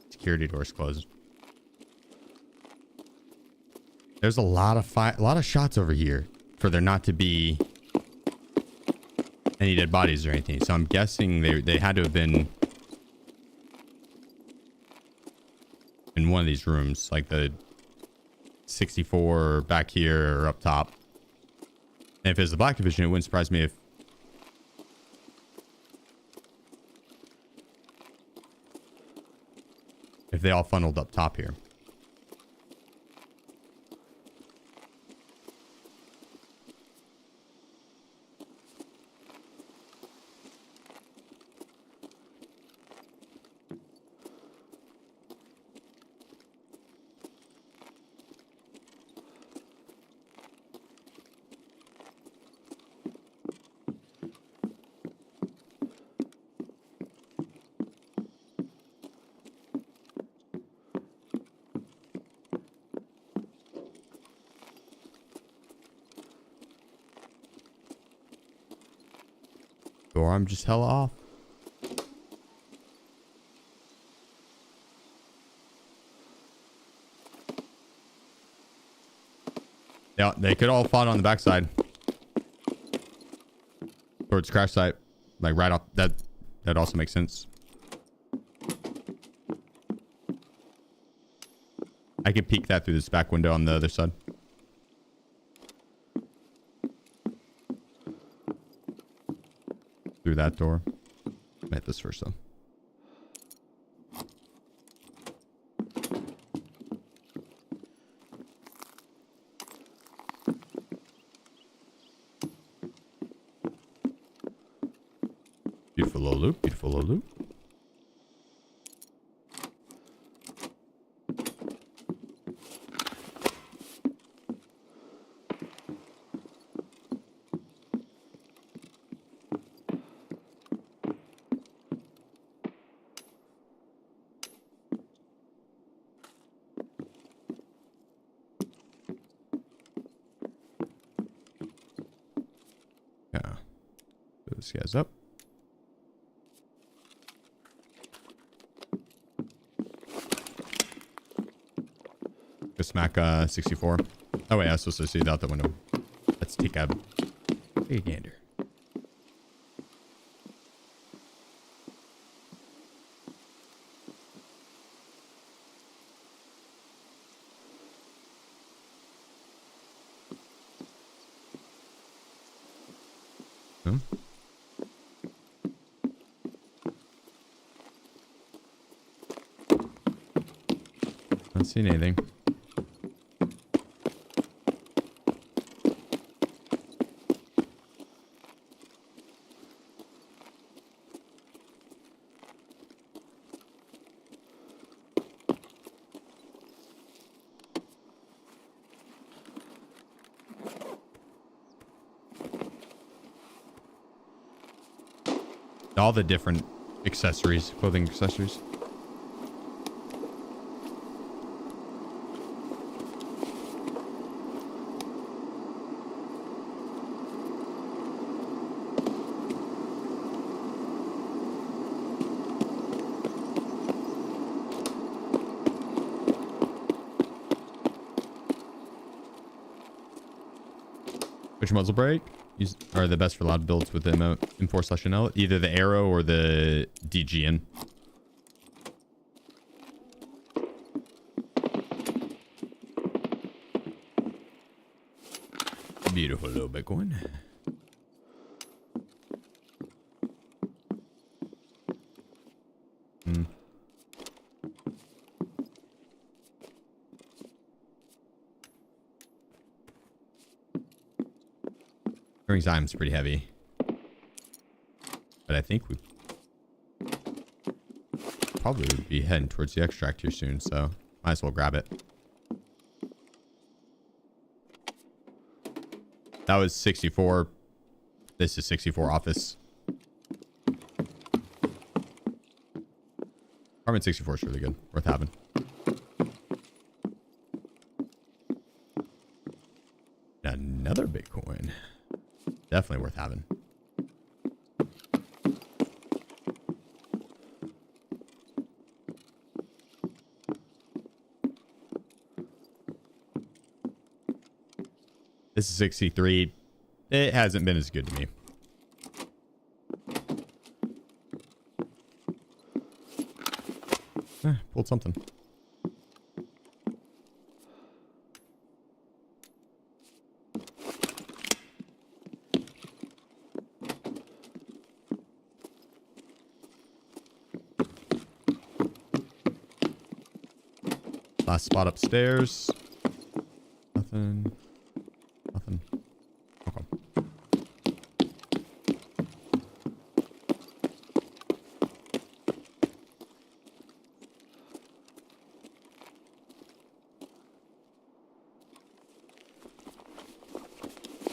Security doors closed. There's a lot of shots over here for there not to be any dead bodies or anything. So I'm guessing they had to have been in one of these rooms, like the 64 back here or up top. And if it's the black division, it wouldn't surprise me if they all funneled up top here. Or I'm just hella off. Yeah, they could all fought on the backside. Towards crash site. Like right off that also makes sense. I could peek that through this back window on the other side. Through that door. I'll hit this first though. Beautiful little loop. Beautiful little loop. Yeah. Put this guy's up. Go smack 64. Oh wait, I was supposed to see it out the window. Let's take a gander. Hmm? Not seeing anything. all the different accessories, clothing accessories. Which muzzle brake are the best for loud builds with the M4/NL? Either the Arrow or the DGN. Beautiful little Bitcoin. Time's pretty heavy, but I think we probably would be heading towards the extract here soon, so might as well grab it. That was 64. This is 64 office. Apartment 64 is really good, worth having. Another Bitcoin. Definitely worth having. This is 63. It hasn't been as good to me. Pulled something. Last spot upstairs. Nothing. Nothing. Okay.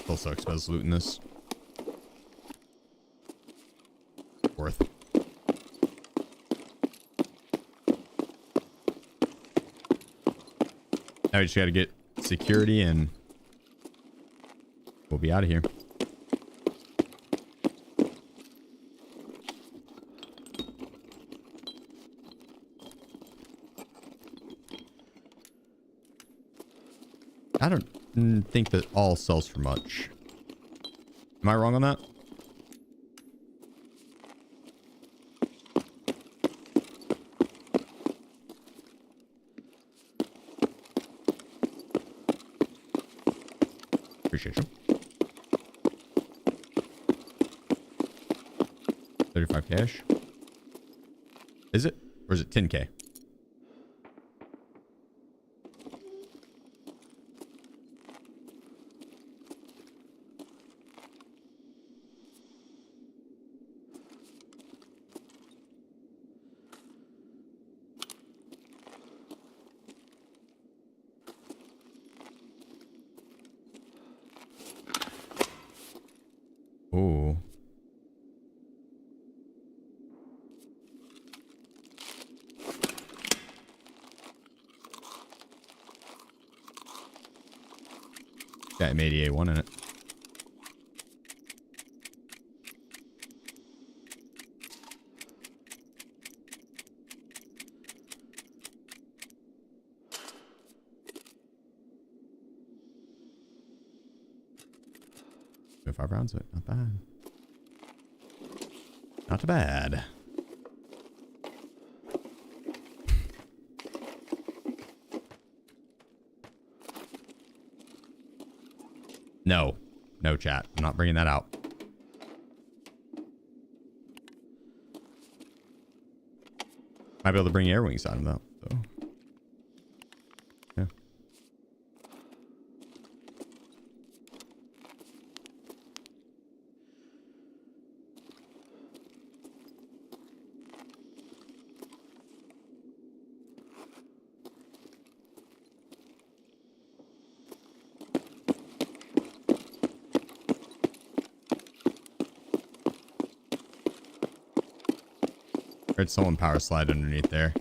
Still so exposed looting this. Worth. Now we just gotta get security and we'll be out of here. I don't think that all sells for much. Am I wrong on that? Appreciate you. 35 cash. Is it? Or is it 10K? Oh. Got M88-1 in it. Go 5 rounds of it. Not bad. Not bad. No. No, chat. I'm not bringing that out. Might be able to bring air wings out of that, though. Yeah. Heard someone power slide underneath there.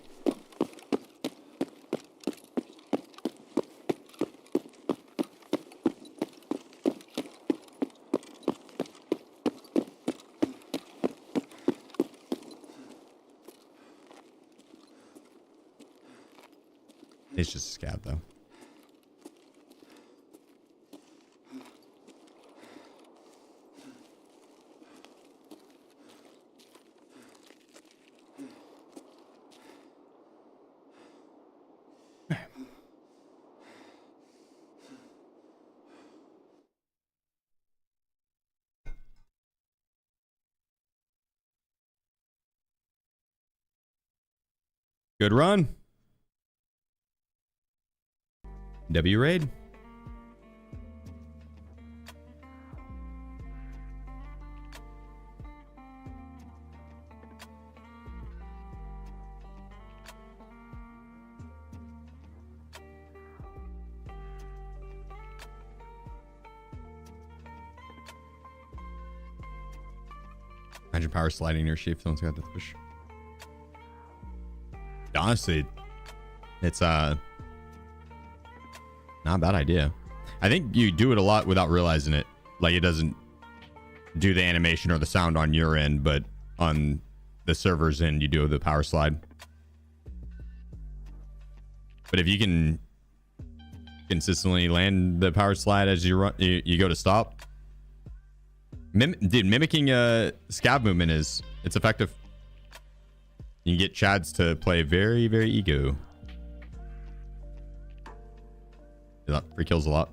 It's just a scab though. Good run. W raid. Imagine power sliding near sheep. Someone's got to push. Honestly, it's not a bad idea. I think you do it a lot without realizing it. Like it doesn't do the animation or the sound on your end, but on the server's end, you do the power slide. But if you can consistently land the power slide as you run, you go to stop. Dude, mimicking a scab movement it's effective. You can get Chads to play very, very ego. Free kills a lot.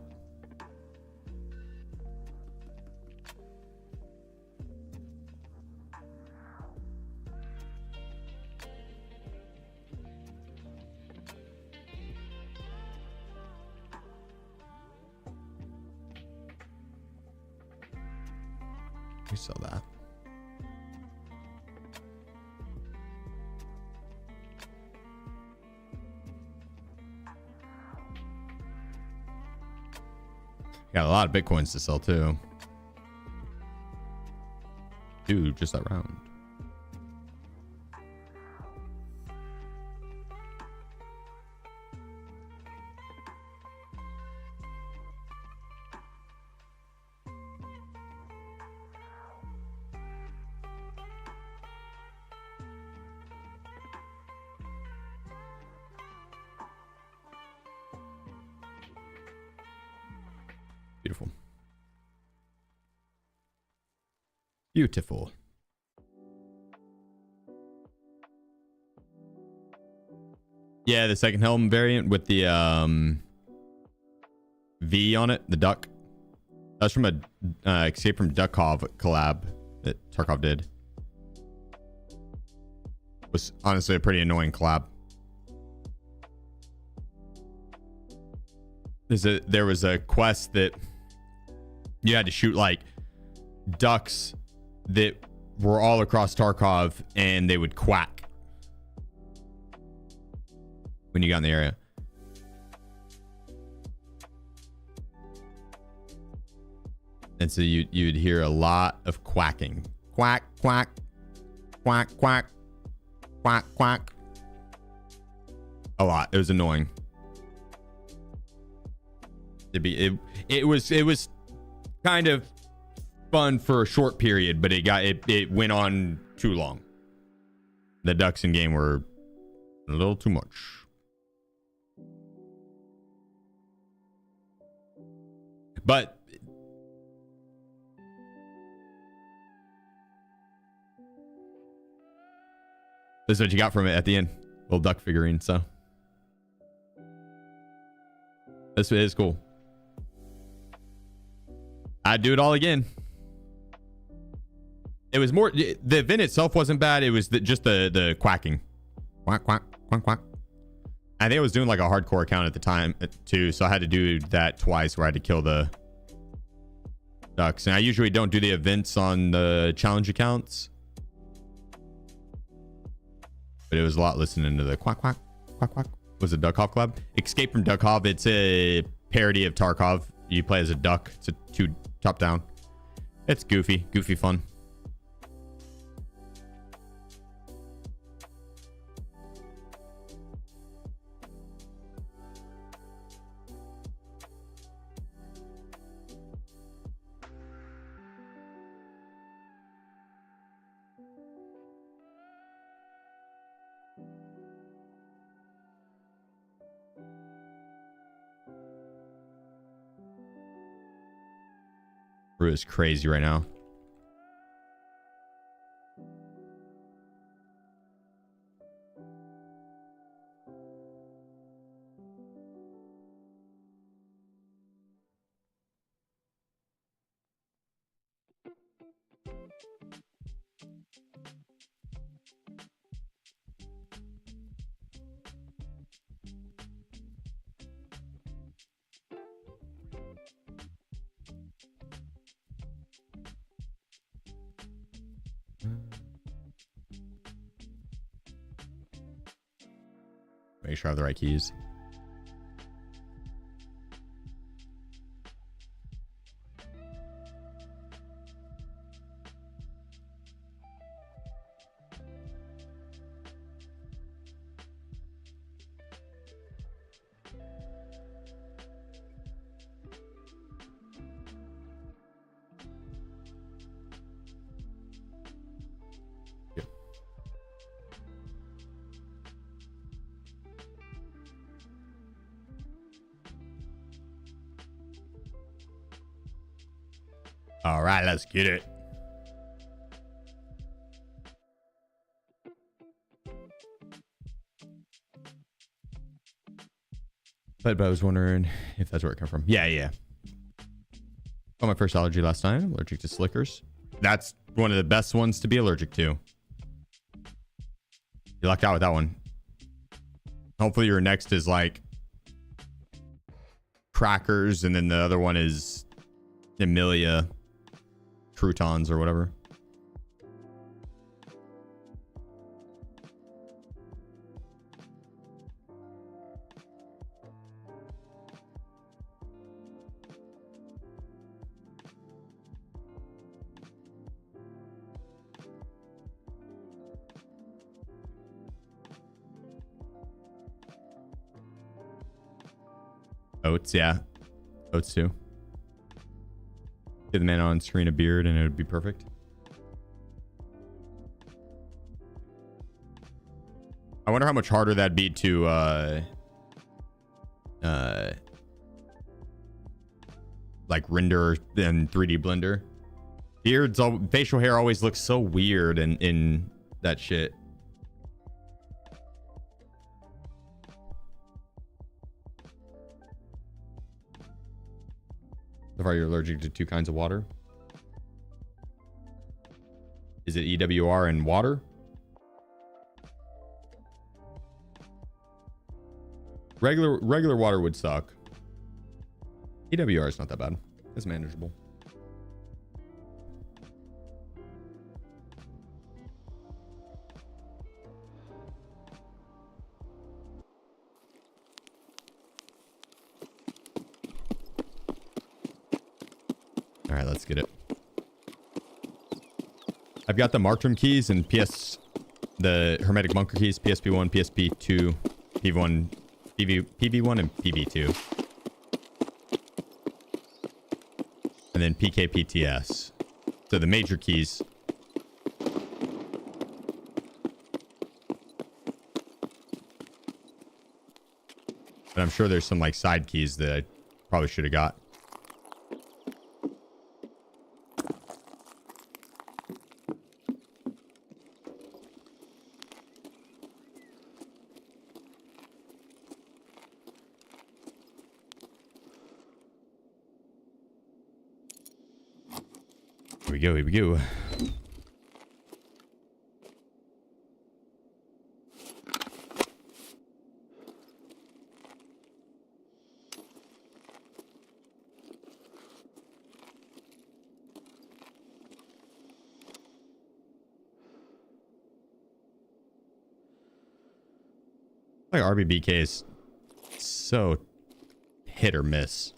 We sell that. Got a lot of Bitcoins to sell too. Dude, just that round. Beautiful. Beautiful. Yeah, the second helm variant with the V on it, the duck. That's from a Escape from TARKOV collab that TARKOV did. Was honestly a pretty annoying collab. There was a quest that you had to shoot like ducks that were all across TARKOV and they would quack when you got in the area. And so you'd hear a lot of quacking. Quack, quack, quack, quack, quack, quack. A lot. It was annoying. It was kind of fun for a short period, but it went on too long. The ducks in game were a little too much. But this is what you got from it at the end. Little duck figurine, so this is cool. I'd do it all again. It was more, the event itself wasn't bad. It was just the quacking. Quack, quack, quack, quack. I think I was doing like a hardcore account at the time too, so I had to do that twice where I had to kill the ducks. And I usually don't do the events on the challenge accounts, but it was a lot listening to the quack, quack, quack, quack. Was it TARKOV Club? Escape from TARKOV. It's a parody of TARKOV. You play as a duck. It's a two top down. It's goofy fun. Fruit is crazy right now. Make sure I have the right keys. All right, let's get it. But I was wondering if that's where it come from. Yeah. Got my first allergy last time. Allergic to slickers. That's one of the best ones to be allergic to. You lucked out with that one. Hopefully your next is like crackers, and then the other one is Emilia croutons or whatever. Oats, yeah. Oats too. Give the man on screen a beard and it would be perfect. I wonder how much harder that'd be to like render in 3D Blender. Beards, facial hair always looks so weird in that shit. So far, you're allergic to 2 kinds of water. Is it EWR and water? Regular water would suck. EWR is not that bad. It's manageable. All right, let's get it. I've got the Markram keys and the Hermetic Bunker keys, PSP1, PSP2, PV1, PV1, and PV2. And then PKPTS. So the major keys. But I'm sure there's some like side keys that I probably should have got. Here we go. Like RBBK is so hit or miss.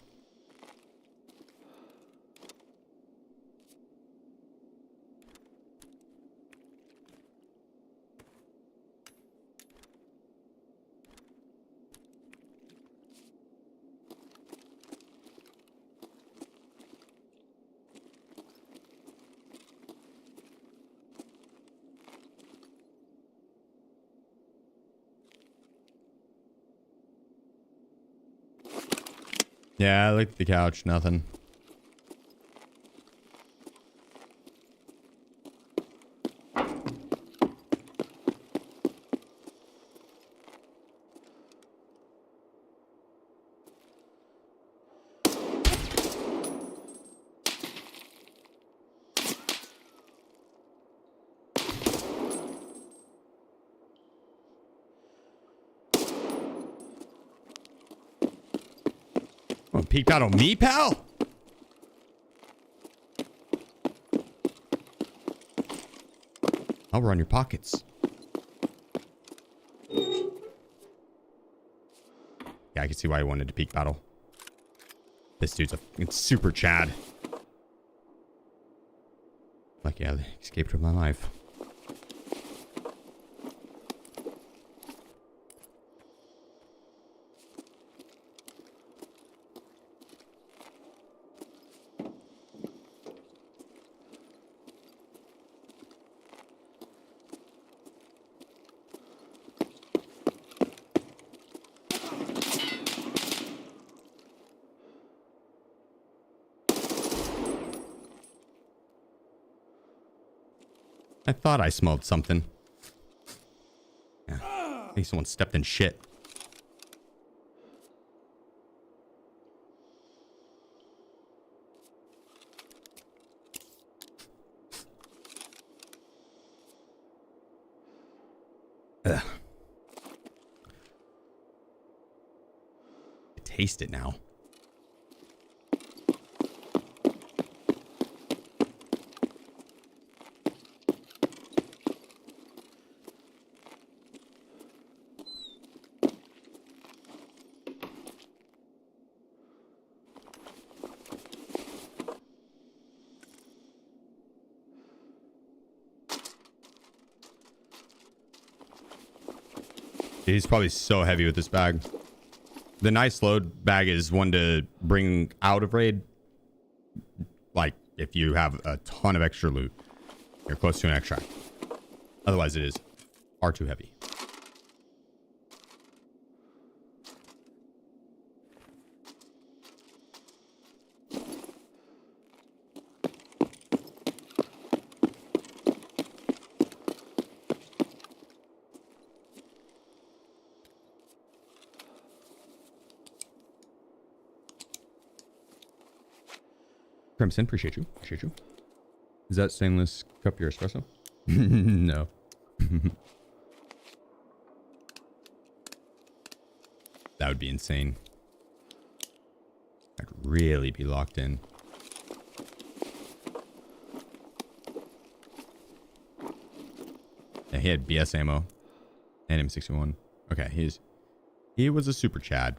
Yeah, I like the couch. Nothing. Oh, peeked out on me, pal? I'll run your pockets. Yeah, I can see why he wanted to peek battle. This dude's it's super Chad. Like, yeah, they escaped with my life. I thought I smelled something. Yeah. I think someone stepped in shit. Ugh. I taste it now. He's probably so heavy with this bag. The nice load bag is one to bring out of raid. Like, if you have a ton of extra loot, you're close to an extract. Otherwise, it is far too heavy. Crimson, appreciate you. Appreciate you. Is that stainless cup your espresso? No. That would be insane. I'd really be locked in. Yeah, he had BS ammo and M61. Okay, he was a super Chad.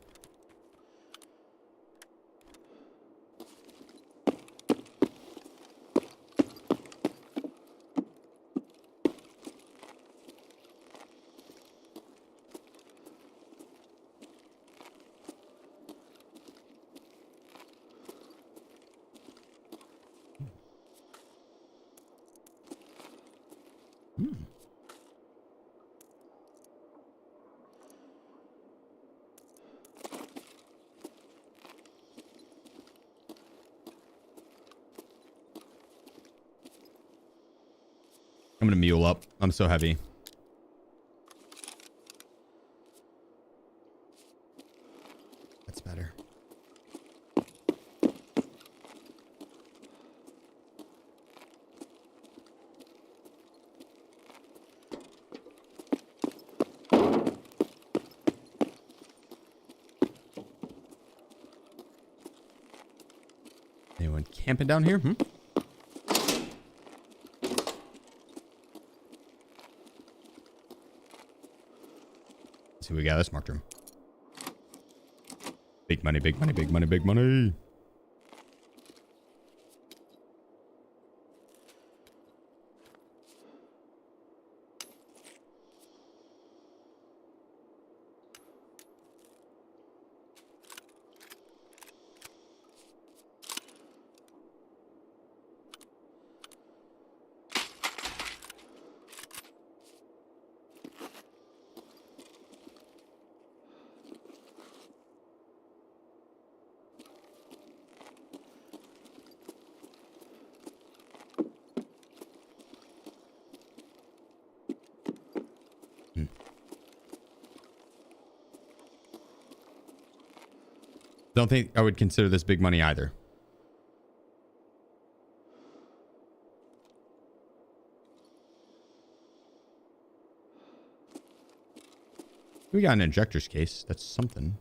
I'm gonna mule up. I'm so heavy. That's better. Anyone camping down here? See what we got. This marked room. Big money, big money, big money, big money. Don't think I would consider this big money either. We got an injector's case. That's something.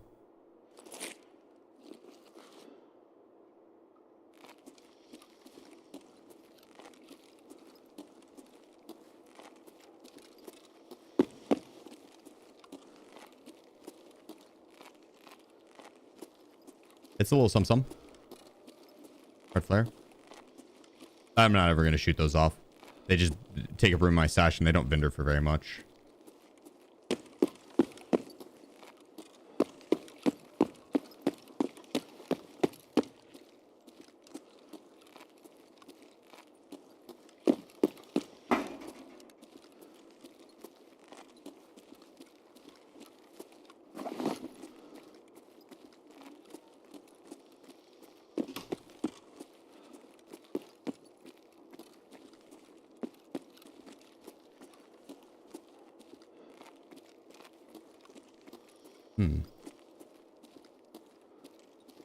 It's a little some. Red flare. I'm not ever going to shoot those off. They just take up room in my stash and they don't vendor for very much.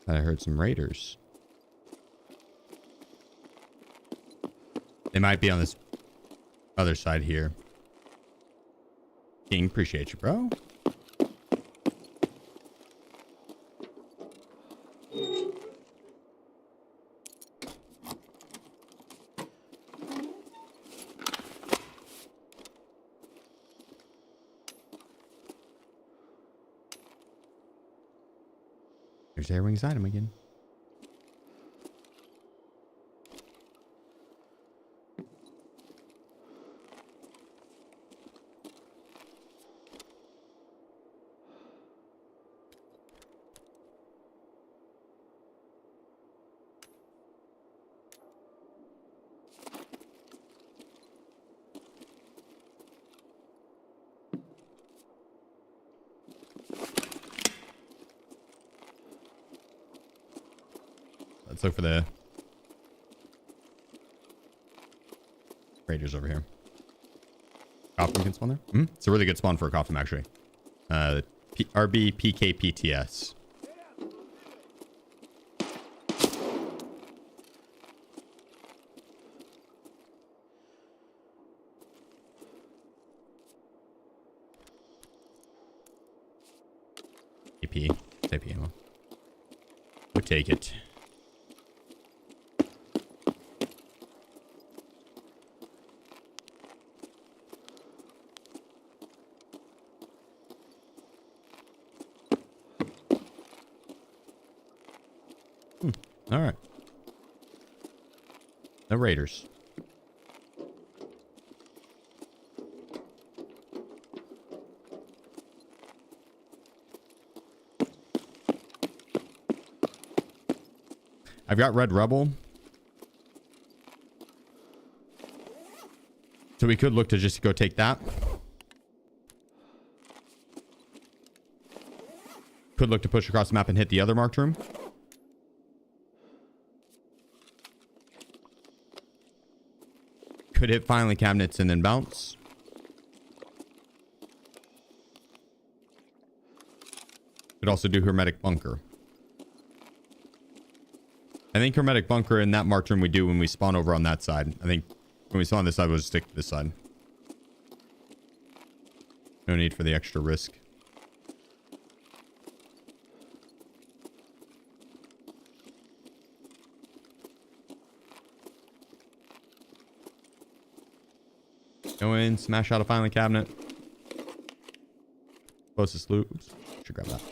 I heard some raiders. They might be on this other side here. King, appreciate you, bro. There's Airwing's item again. Let's look for the raiders over here. Coffin can spawn there? It's a really good spawn for a coffin, actually. RB PK PTS. AP. AP ammo. We'll take it. All right. No raiders. I've got Red Rebel. So we could look to just go take that. Could look to push across the map and hit the other marked room. Could hit filing cabinets and then bounce. Could also do hermetic bunker. I think hermetic bunker in that marked room we do when we spawn over on that side. I think when we spawn on this side, we'll just stick to this side. No need for the extra risk. Go in, smash out a filing cabinet. Closest loot. Oops, should grab that.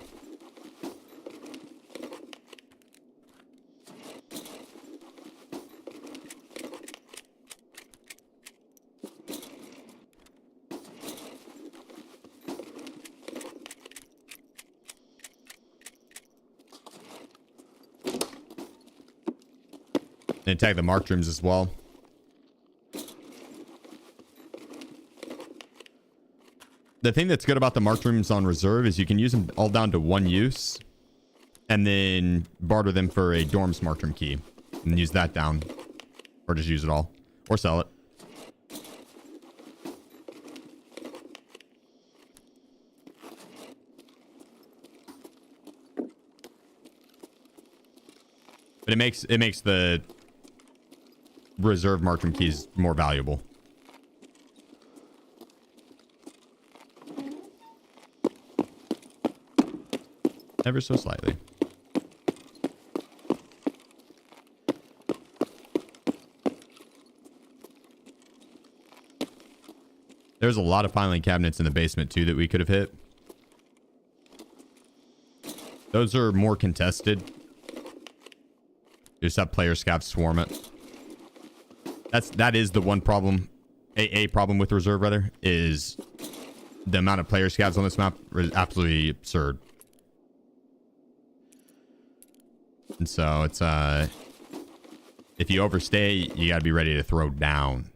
And tag the marked rooms as well. The thing that's good about the marked rooms on reserve is you can use them all down to one use and then barter them for a dorm's marked room key and use that down, or just use it all or sell it. But it makes the reserve marked room keys more valuable. Ever so slightly. There's a lot of filing cabinets in the basement too that we could have hit. Those are more contested. You just have player scavs swarm it. That is the one problem. A problem with reserve, rather, is the amount of player scavs on this map is absolutely absurd. And so it's if you overstay, you gotta be ready to throw down.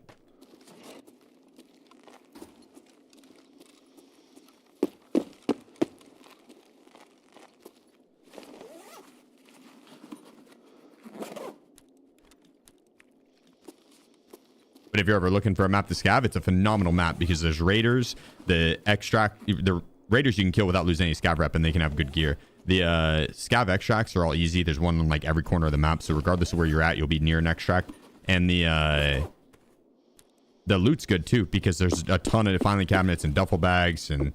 But if you're ever looking for a map to scav, it's a phenomenal map because there's raiders, the raiders you can kill without losing any scav rep, and they can have good gear. The scav extracts are all easy. There's one on like every corner of the map, so regardless of where you're at, you'll be near an extract. And the loot's good too because there's a ton of filing cabinets and duffel bags and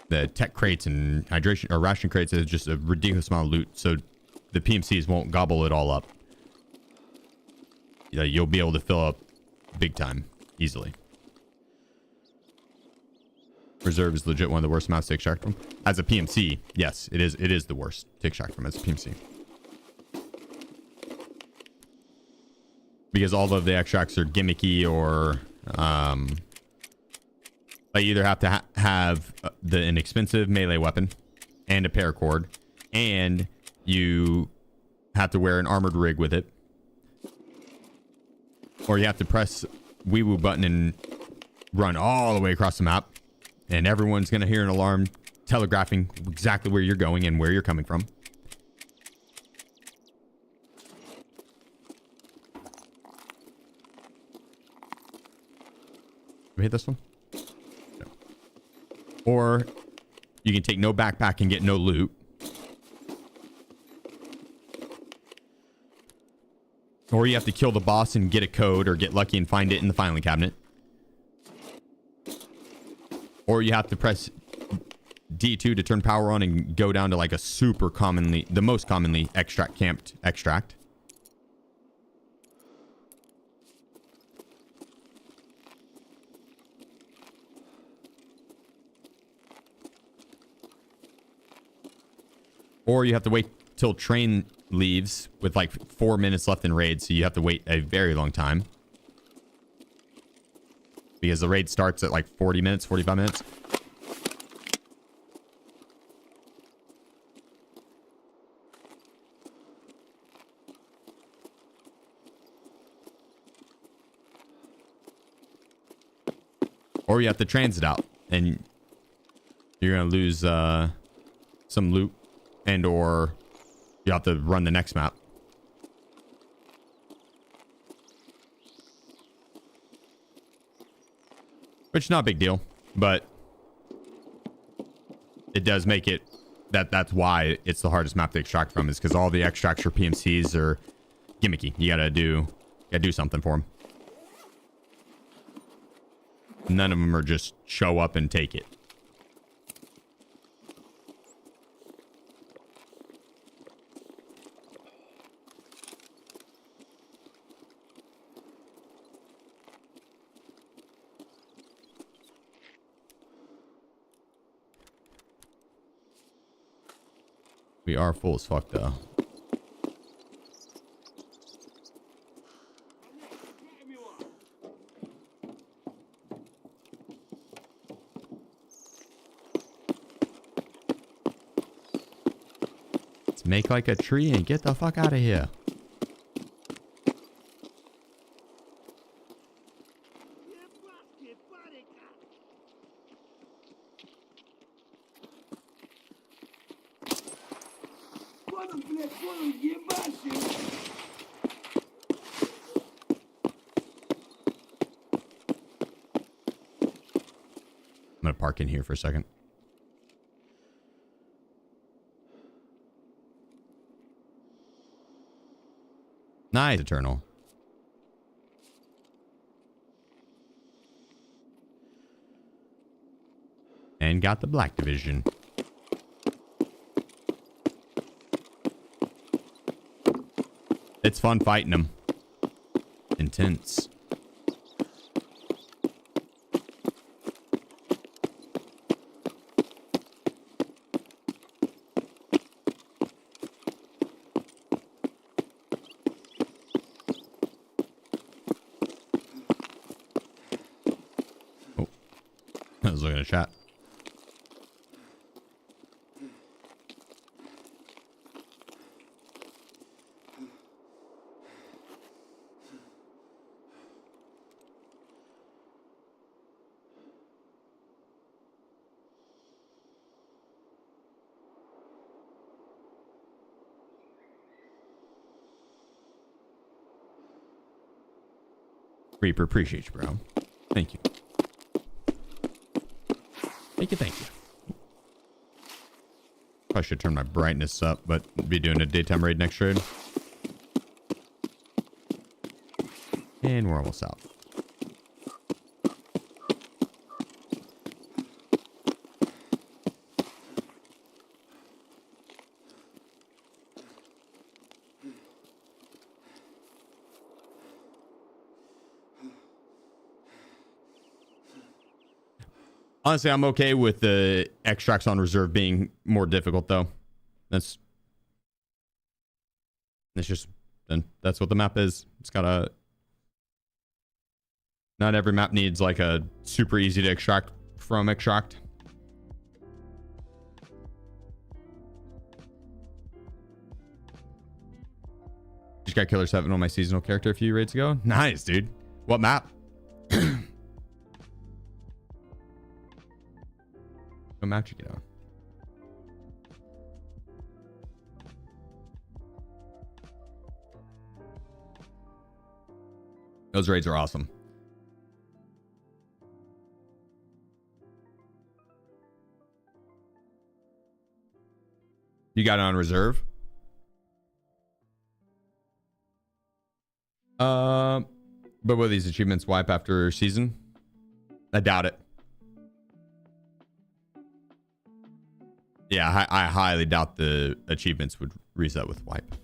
the tech crates and hydration or ration crates. Is just a ridiculous amount of loot, so the PMCs won't gobble it all up. You'll be able to fill up big time easily. Reserve is legit one of the worst maps to extract from. As a PMC, yes, it is the worst to extract from as a PMC. Because all of the extracts are gimmicky or you either have to have an expensive melee weapon and a paracord, and you have to wear an armored rig with it. Or you have to press wee woo button and run all the way across the map. And everyone's going to hear an alarm telegraphing exactly where you're going and where you're coming from. We hit this one? No. Or you can take no backpack and get no loot. Or you have to kill the boss and get a code or get lucky and find it in the filing cabinet. Or you have to press D2 to turn power on and go down to like a the most commonly camped extract. Or you have to wait till train leaves with like 4 minutes left in raid, so you have to wait a very long time. Because the raid starts at like 40 minutes, 45 minutes. Or you have to transit out, and you're going to lose some loot, and or you have to run the next map. Which is not a big deal, but it does make it that's why it's the hardest map to extract from, is because all the extracts for PMCs are gimmicky. You gotta do something for them. None of them are just show up and take it. We are full as fuck, though. Let's make like a tree and get the fuck out of here. I'm gonna park in here for a second. Nice, Eternal. And got the Black Division. It's fun fighting them. Intense. I was looking at chat. Reaper, appreciate you, bro. Thank you. Thank you, thank you. Probably should turn my brightness up, but be doing a daytime raid next raid. And we're almost out. Honestly, I'm okay with the extracts on reserve being more difficult, though. That's just, that's what the map is. It's got a... Not every map needs like a super easy to extract from extract. Just got Killer 7 on my seasonal character a few raids ago. Nice, dude. What map? What map did you get on? Those raids are awesome. You got it on reserve? But will these achievements wipe after season? I doubt it. Yeah, I highly doubt the achievements would reset with wipe.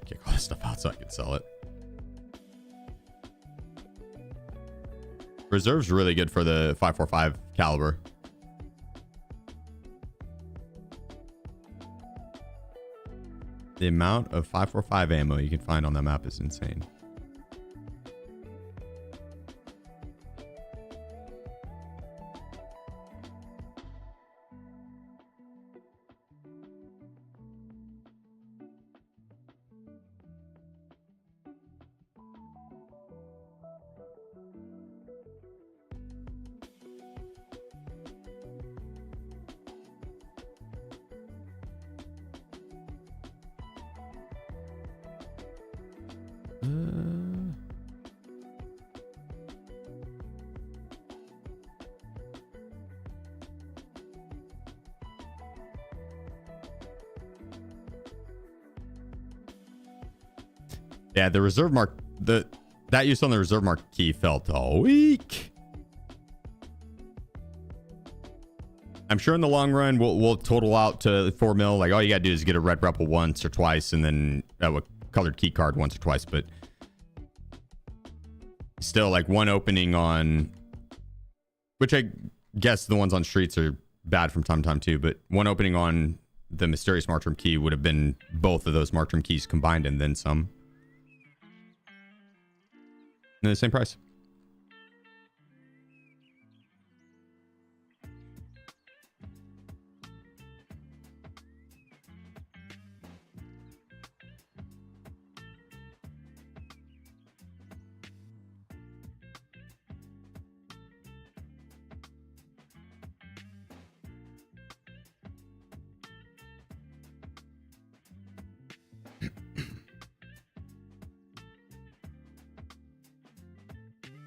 Kick all this stuff out so I can sell it. Reserve's really good for the 545 caliber. The amount of 545 ammo you can find on that map is insane. Yeah, the reserve mark, that use on the reserve mark key felt weak. I'm sure in the long run we'll total out to 4 mil. Like all you gotta do is get a red rebel once or twice, and then a colored key card once or twice. But still, like one opening on, which I guess the ones on streets are bad from time to time too. But one opening on the mysterious mark room key would have been both of those mark room keys combined and then some. And the same price.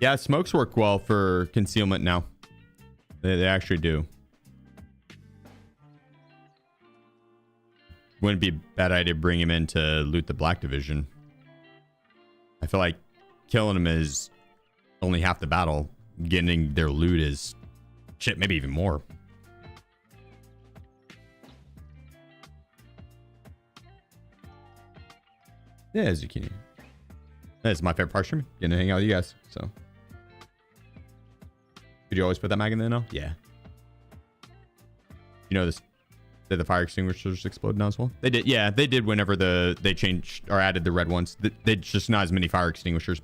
Yeah, smokes work well for concealment now. They actually do. Wouldn't be a bad idea to bring him in to loot the black division. I feel like killing him is only half the battle. Getting their loot is shit, maybe even more. Yeah, zucchini. That's my favorite part of streaming. Getting to hang out with you guys. So, did you always put that mag in there now? Yeah. You know this. Did the fire extinguishers explode now as well? They did. Yeah, they did whenever they changed or added the red ones. They just not as many fire extinguishers.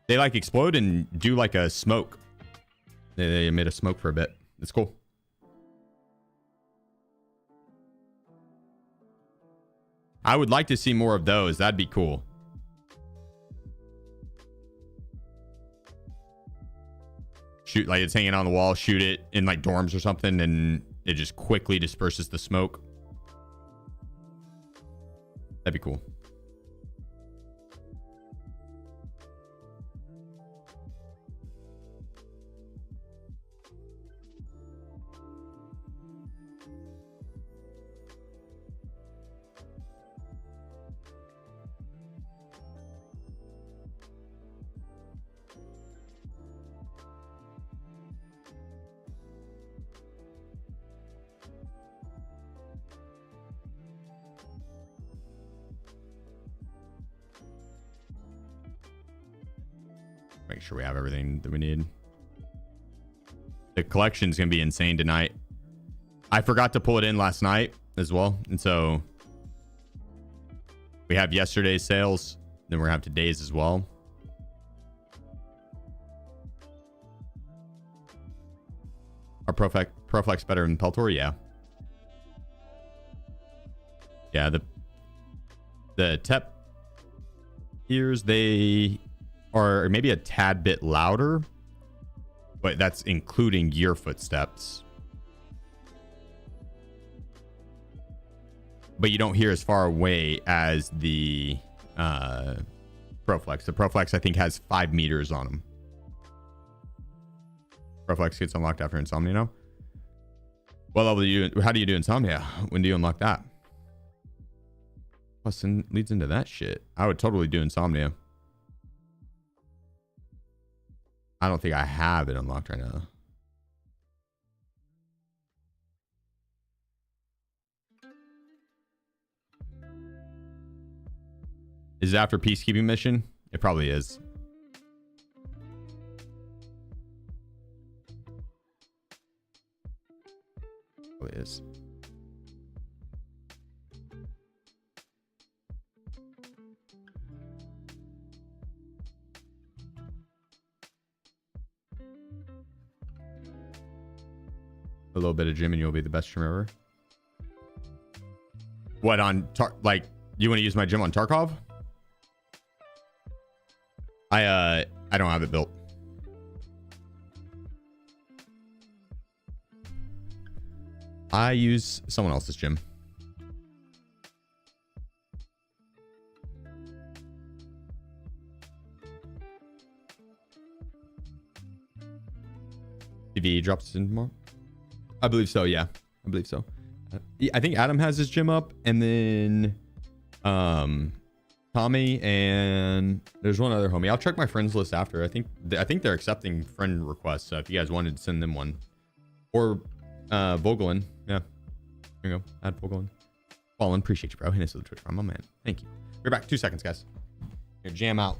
They like explode and do like a smoke. They emit a smoke for a bit. It's cool. I would like to see more of those. That'd be cool. Shoot, like it's hanging on the wall. Shoot it in like dorms or something, and it just quickly disperses the smoke. That'd be cool. Make sure we have everything that we need. The collection's gonna be insane tonight. I forgot to pull it in last night as well, and so we have yesterday's sales, then we're gonna have today's as well. Are Proflex better than Peltor? Yeah. Yeah, the Tep ears, they are maybe a tad bit louder, but that's including your footsteps. But you don't hear as far away as the Proflex. The Proflex, I think, has 5 meters on them. Proflex gets unlocked after Insomnia now. What level do you? How do you do Insomnia? When do you unlock that? Plus, leads into that shit. I would totally do Insomnia. I don't think I have it unlocked right now. Is it after peacekeeping mission? It probably is. Probably is. A little bit of gym and you'll be the best streamer ever. What on like you want to use my gym on Tarkov? I don't have it built. I use someone else's gym. TV drops in tomorrow. I believe so. Yeah, I believe so. I think Adam has his gym up, and then Tommy, and there's one other homie. I'll check my friends list after. I think they're accepting friend requests. So if you guys wanted to send them one, or Vogelin, yeah, there you go. Add Vogelin. Fallen, appreciate you, bro. Hit us with the Twitch. I'm my man. Thank you. We're back. 2 seconds, guys. Here, jam out.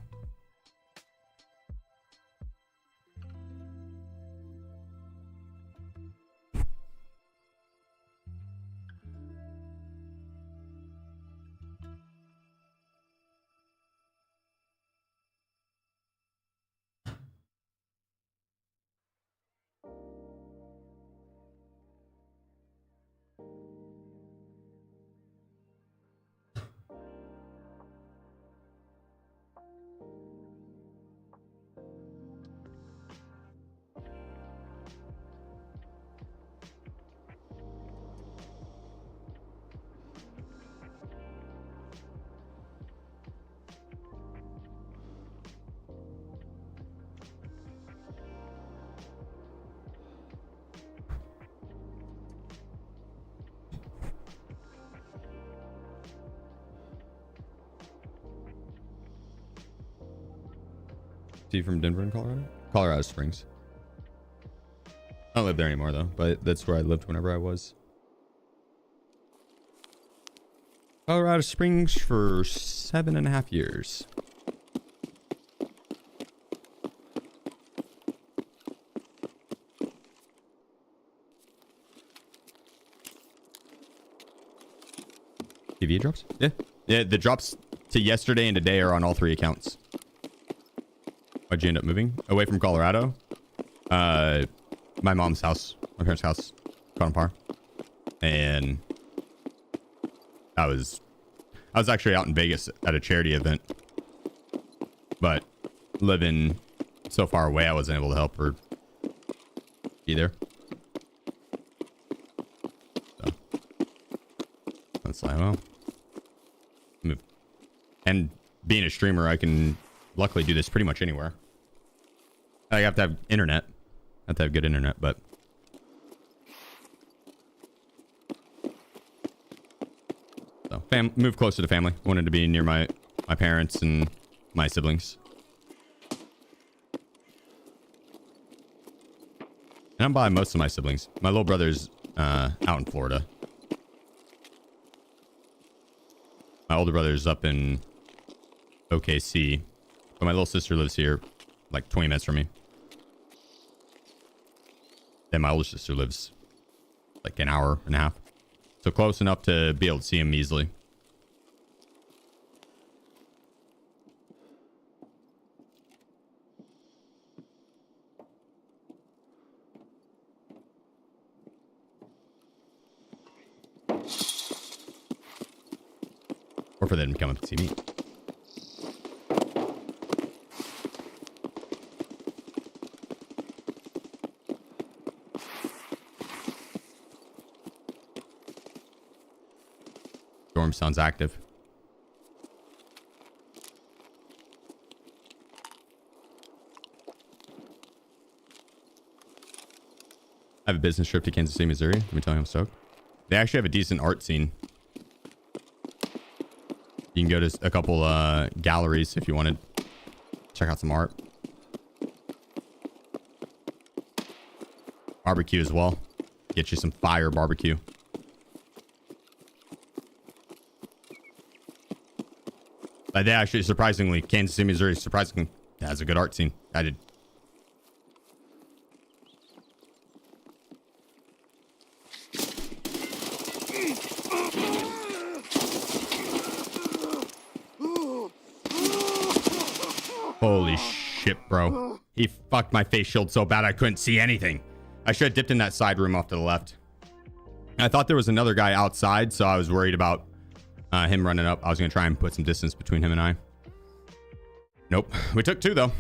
You from Denver in Colorado? Colorado Springs. I don't live there anymore though, but that's where I lived whenever I was. Colorado Springs for 7.5 years. TV drops? Yeah. Yeah, the drops to yesterday and today are on all 3 accounts. Why'd you end up moving? Away from Colorado? My mom's house. My parents' house. Caught on par. And I was actually out in Vegas at a charity event. But living so far away, I wasn't able to help her either. So that's like, well, move. And being a streamer, I can luckily do this pretty much anywhere. I have to have internet. I have to have good internet, but so move closer to family. Wanted to be near my parents and my siblings. And I'm by most of my siblings. My little brother's out in Florida. My older brother's up in OKC. But my little sister lives here like 20 minutes from me. Then my older sister lives like an hour and a half. So close enough to be able to see him easily. Or for them to come up and see me. Storm sounds active. I have a business trip to Kansas City, Missouri. Let me tell you, I'm stoked. They actually have a decent art scene. You can go to a couple galleries if you wanted. Check out some art. Barbecue as well. Get you some fire barbecue. They actually, surprisingly, Kansas City, Missouri, surprisingly, has a good art scene. I did. Holy shit, bro. He fucked my face shield so bad I couldn't see anything. I should have dipped in that side room off to the left. I thought there was another guy outside, so I was worried about him running up. I was going to try and put some distance between him and I. Nope. We took 2, though.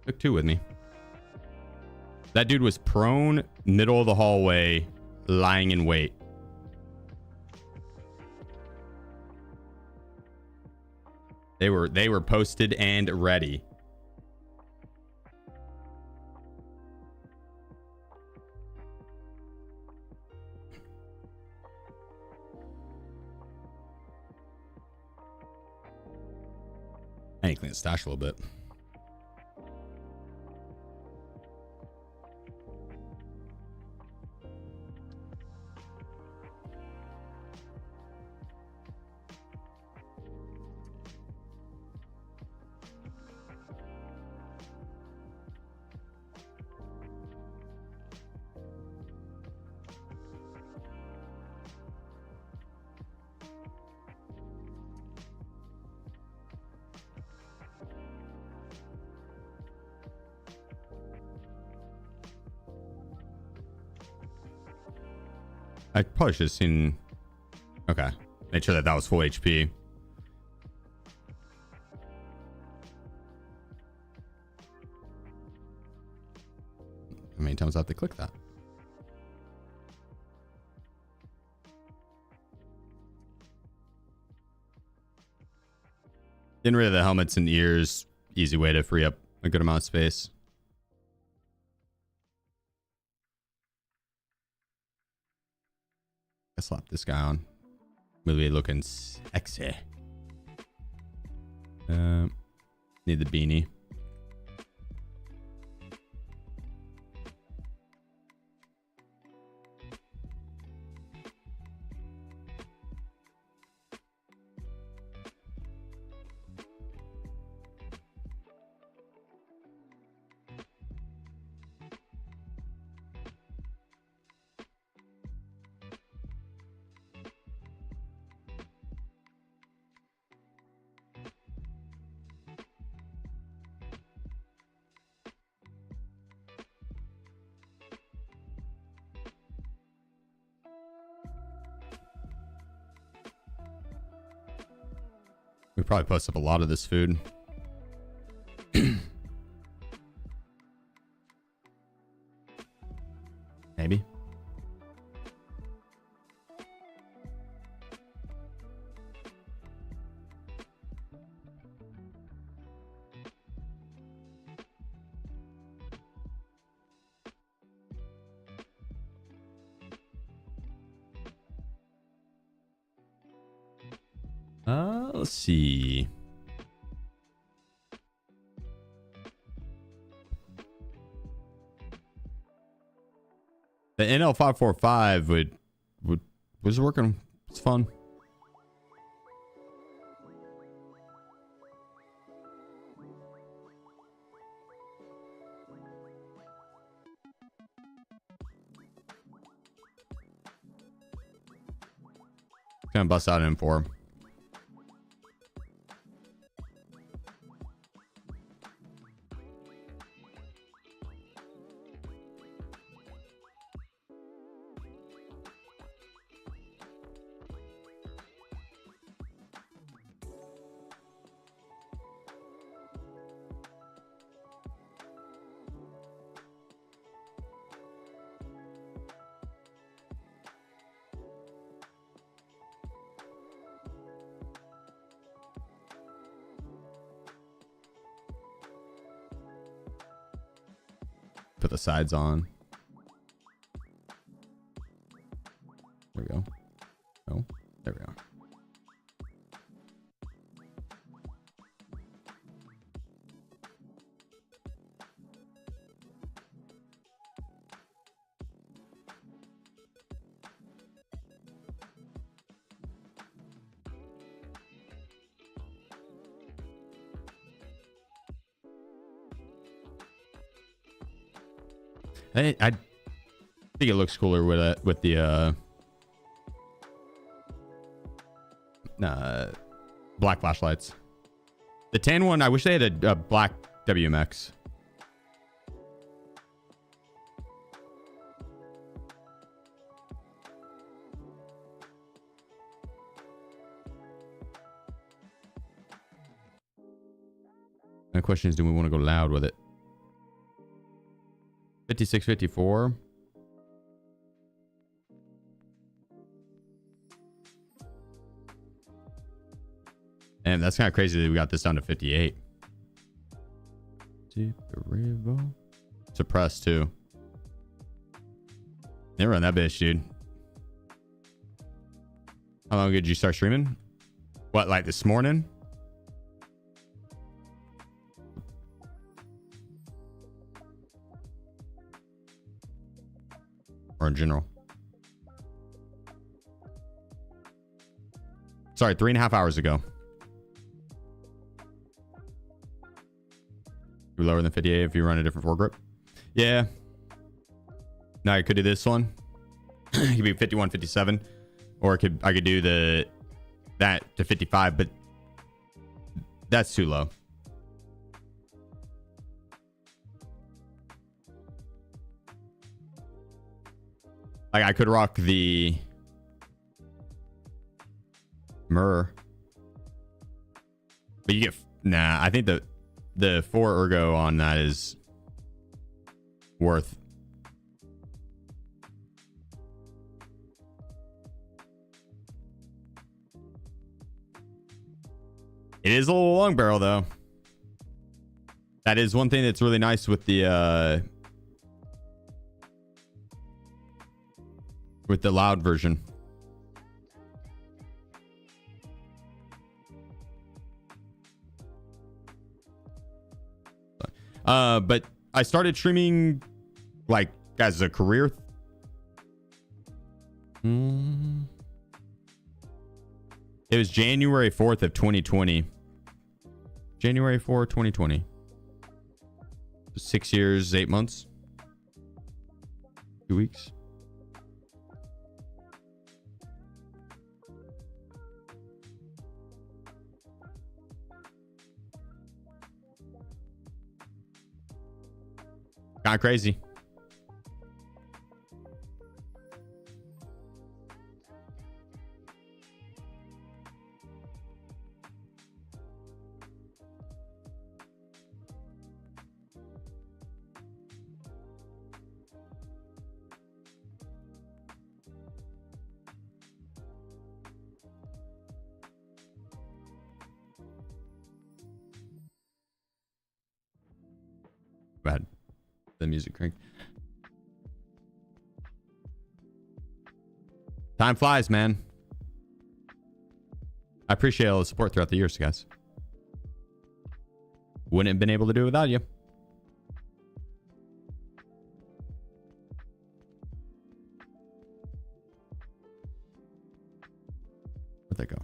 Took 2 with me. That dude was prone, middle of the hallway, lying in wait. They were posted and ready. I need to clean the stash a little bit. I probably should have seen. Okay. Make sure that was full HP. How many times do I have to click that? Getting rid of the helmets and ears. Easy way to free up a good amount of space. I slap this guy on. Really looking sexy. Need the beanie. We probably post up a lot of this food. Maybe. Let's see. The NL545 was working. It's fun. Gonna bust out an M4. Put the sides on. There we go. Oh, there we go. I think it looks cooler with the black flashlights. The tan one, I wish they had a black WMX. My question is, do we want to go loud with it? 56, 54. And that's kind of crazy that we got this down to 58. Suppressed too. They run that bitch, dude. How long ago did you start streaming? What, like this morning? Or in general? Sorry, 3.5 hours ago. You're lower than 58 if you run a different foregrip. Yeah. Now I could do this one. It could be 51, 57. Or I could do that to 55, but that's too low. Like I could rock the mirror, but you get I think the 4 ergo on that is worth. It is a little long barrel though. That is one thing that's really nice with the loud version. But I started streaming like as a career. It was January 4th of 2020. January 4, 2020. 6 years, 8 months. 2 weeks. Kind of crazy. I had the music cranked. Time flies, man. I appreciate all the support throughout the years, guys. Wouldn't have been able to do it without you. Where'd that go?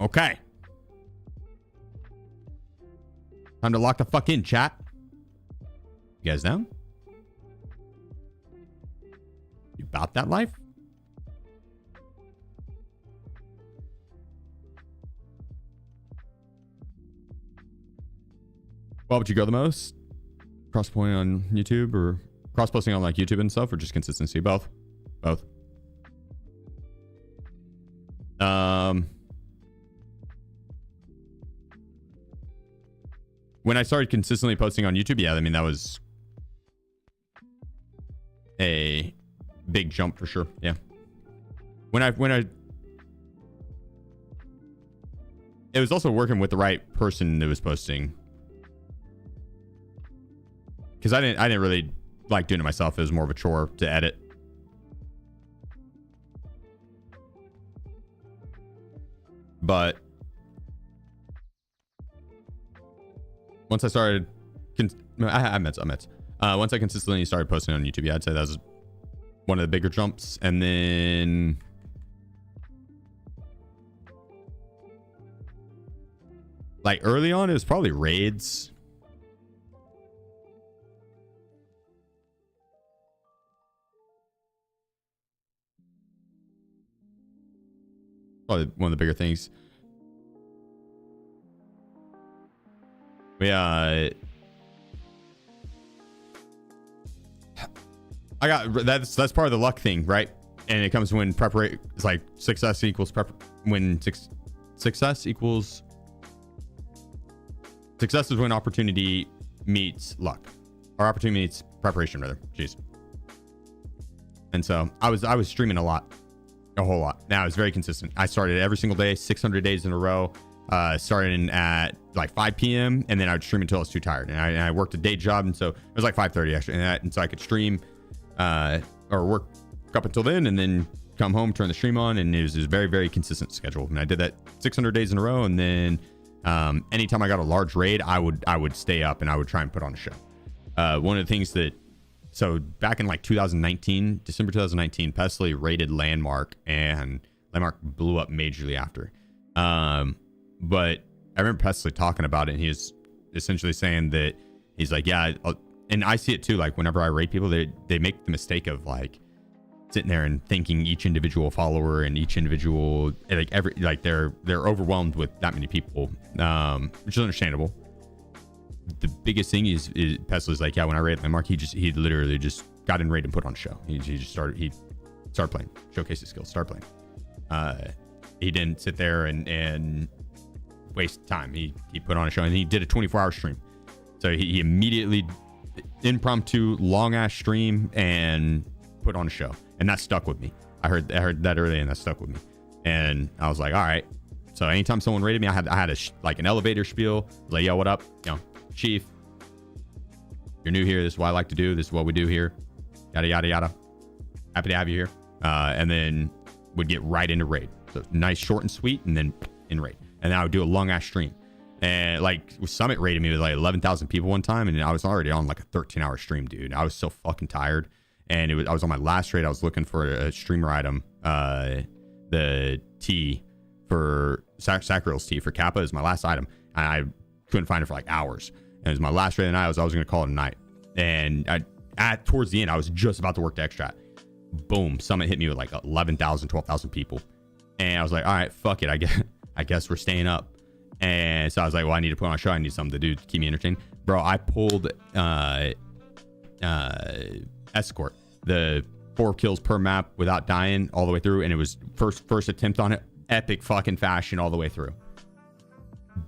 Okay. Time to lock the fuck in, chat. You guys down? You about that life? What would you go the most? Cross-posting on YouTube or cross-posting on like YouTube and stuff, or just consistency? Both. Both. When I started consistently posting on YouTube, yeah, I mean, that was a big jump for sure. Yeah. When I it was also working with the right person that was posting, because I didn't really like doing it myself. It was more of a chore to edit. But once I started, I met. Once I consistently started posting on YouTube, yeah, I'd say that was one of the bigger jumps. And then like early on, it was probably raids. Probably one of the bigger things. I got that's part of the luck thing, right? And it comes when preparation. It's like success equals success is when opportunity meets luck, or opportunity meets preparation, rather. Jeez. And so I was streaming a whole lot. Now I was very consistent. I started every single day, 600 days in a row. Starting at like 5 p.m. and then I would stream until I was too tired. And I worked a day job, and so it was like 5:30 actually. And so I could stream or work up until then, and then come home, turn the stream on, and it was a very, very consistent schedule. And I did that 600 days in a row. And then anytime I got a large raid, I would stay up and I would try and put on a show. One of the things so back in like 2019, December 2019, Pesley raided Landmark, and Landmark blew up majorly after. But I remember Pesley talking about it, and he was essentially saying that he's like, yeah, and I see it too. Like whenever I raid people, they make the mistake of like sitting there and thinking each individual follower and each individual, like they're overwhelmed with that many people, which is understandable. The biggest thing is Pesley's like, yeah, when I raided Landmark, he literally just got in raid and put on a show. He started playing, showcase his skills, start playing. He didn't sit there and waste time. He put on a show, and he did a 24-hour stream. So he immediately impromptu long ass stream and put on a show, and that stuck with me. I heard that early, and that stuck with me. And I was like, all right. So anytime someone rated me, I had like an elevator spiel, like, yo, what up? Chief, you're new here. This is what I like to do. This is what we do here. Yada yada yada. Happy to have you here. And then would get right into raid. So nice, short and sweet, and then in raid. And then I would do a long ass stream. And like Summit rated me with like 11,000 people one time, and I was already on like a 13-hour stream, dude. I was so fucking tired. And I was on my last raid. I was looking for a streamer item, the T for Sacril's T for Kappa is my last item. And I couldn't find it for like hours. And it was my last raid of the night. I was going to call it a night. And towards the end, I was just about to work the extract. Boom, Summit hit me with like 11,000, 12,000 people. And I was like, all right, fuck it. I guess we're staying up. And so I was like, well, I need to put on a show. I need something to do to keep me entertained. Bro, I pulled escort. The 4 kills per map without dying all the way through, and it was first attempt on it, epic fucking fashion all the way through.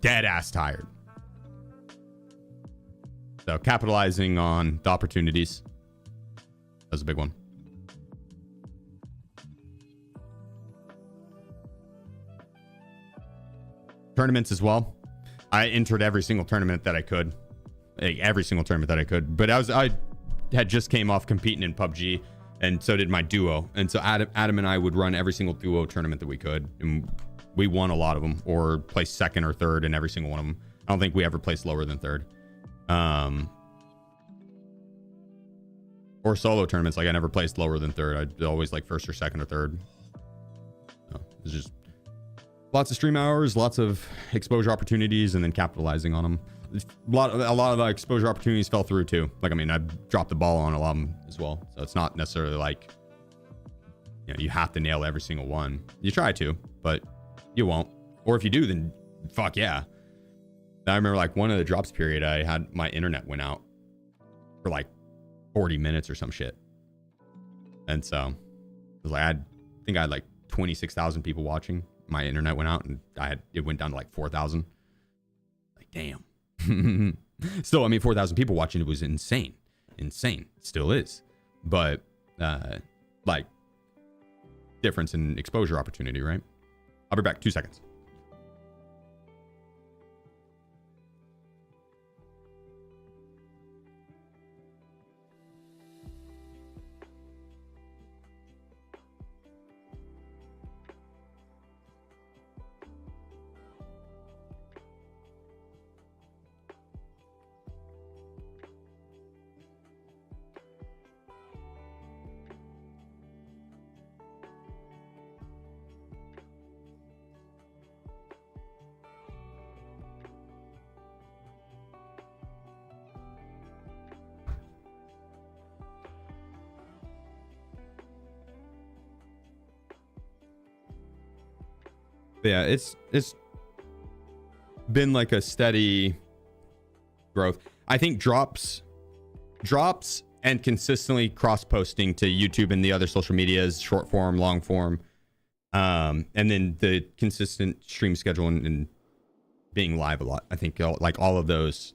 Dead ass tired. So capitalizing on the opportunities. That was a big one. Tournaments as well. I entered every single tournament that I could. Like, every single tournament that I could. But I had just came off competing in PUBG, and so did my duo. And so Adam and I would run every single duo tournament that we could. And we won a lot of them, or placed second or third in every single one of them. I don't think we ever placed lower than third. Or solo tournaments, like I never placed lower than third. I'd always like first or second or third. So it's just lots of stream hours, lots of exposure opportunities, and then capitalizing on them. A lot of the exposure opportunities fell through too. Like, I mean, I dropped the ball on a lot of them as well. So it's not necessarily like, you know, you have to nail every single one. You try to, but you won't. Or if you do, then fuck yeah. I remember like one of the drops period, I had my internet went out for like 40 minutes or some shit. And so it was like, I think I had like 26,000 people watching. My internet went out and it went down to like 4,000. Like, damn. Still, I mean, 4,000 people watching, it was insane. Insane. It still is. But like difference in exposure opportunity, right? I'll be back 2 seconds. Yeah, it's been like a steady growth. I think drops and consistently cross posting to YouTube and the other social medias, short form, long form, and then the consistent stream schedule and being live a lot. I think like all of those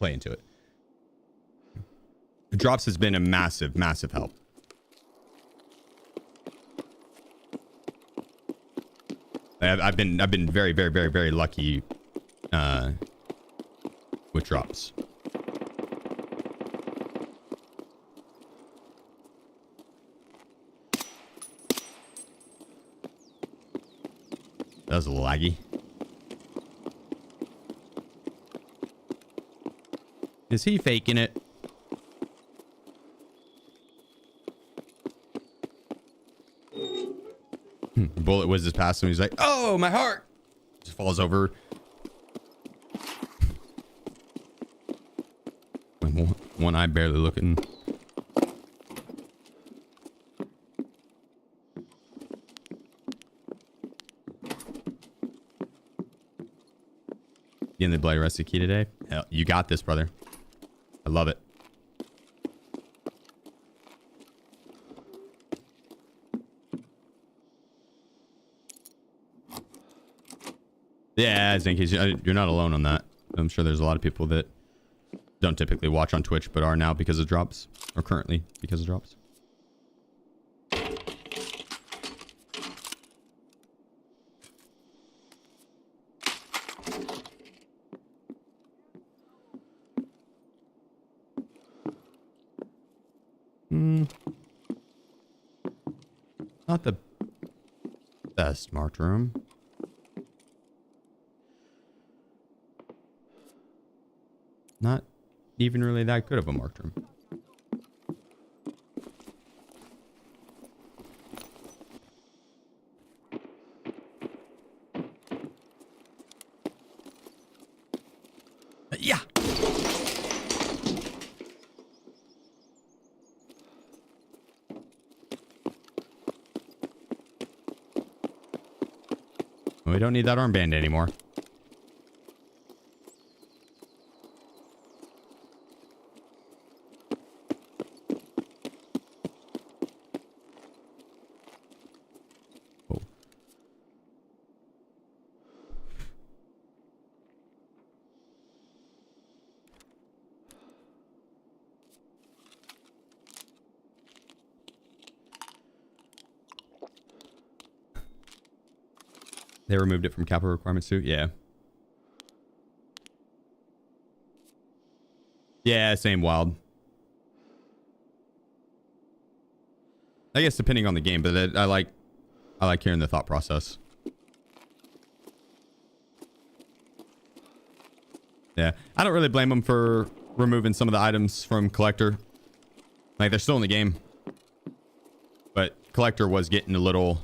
play into it. Drops has been a massive help. I've been very lucky with drops. That was a little laggy. Is he faking it? Bullet whizzes past him. He's like, "Oh, my heart!" Just falls over. One eye barely looking. Getting the bloody rusty key today? Hell, you got this, brother. I love it. Yeah, Zinkies, you're not alone on that. I'm sure there's a lot of people that don't typically watch on Twitch, but are now because of drops, or currently because of drops. Not the best marked room. Not even really that good of a marked room. Yeah. We don't need that armband anymore. They removed it from capital requirements too. Yeah. Yeah, same wild. I guess depending on the game, but I like hearing the thought process. Yeah, I don't really blame them for removing some of the items from collector. Like, they're still in the game, but collector was getting a little.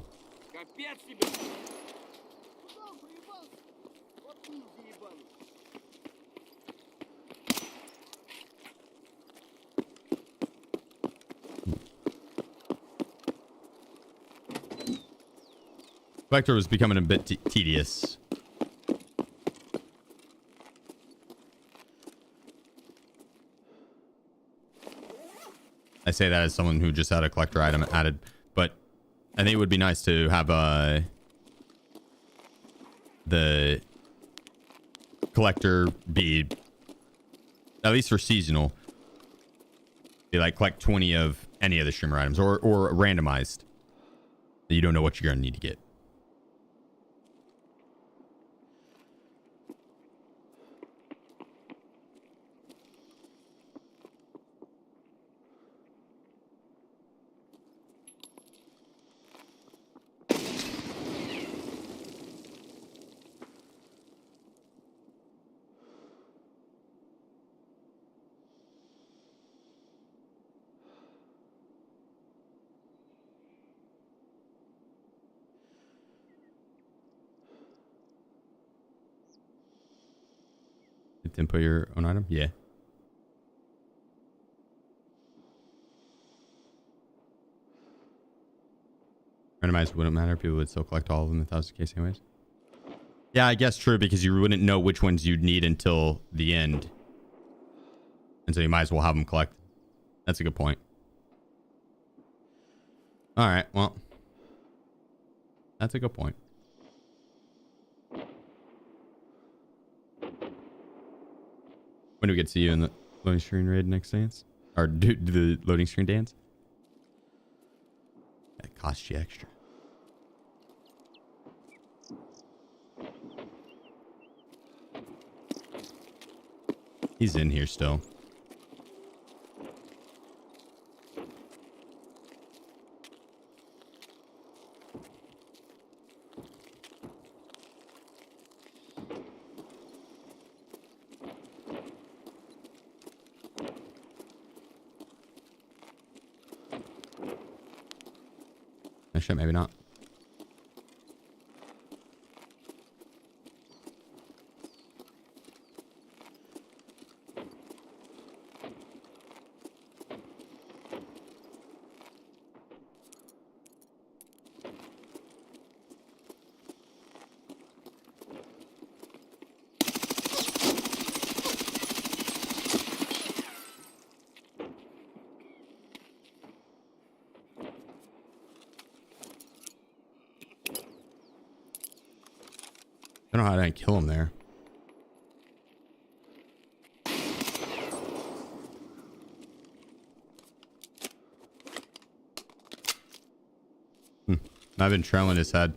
Collector was becoming a bit tedious. I say that as someone who just had a collector item added, but I think it would be nice to have the collector be, at least for seasonal, be like collect 20 of any of the streamer items, or randomized. You don't know what you're gonna need to get. Input your own item? Yeah. Randomized wouldn't matter. People would still collect all of them if that was the case anyways. Yeah, I guess true, because you wouldn't know which ones you'd need until the end. And so you might as well have them collect. That's a good point. All right, well. That's a good point. When do we get to see you in the loading screen raid next dance? Or do the loading screen dance? That costs you extra. He's in here still. Shit, maybe not. I don't know how I didn't kill him there. I've been trailing his head.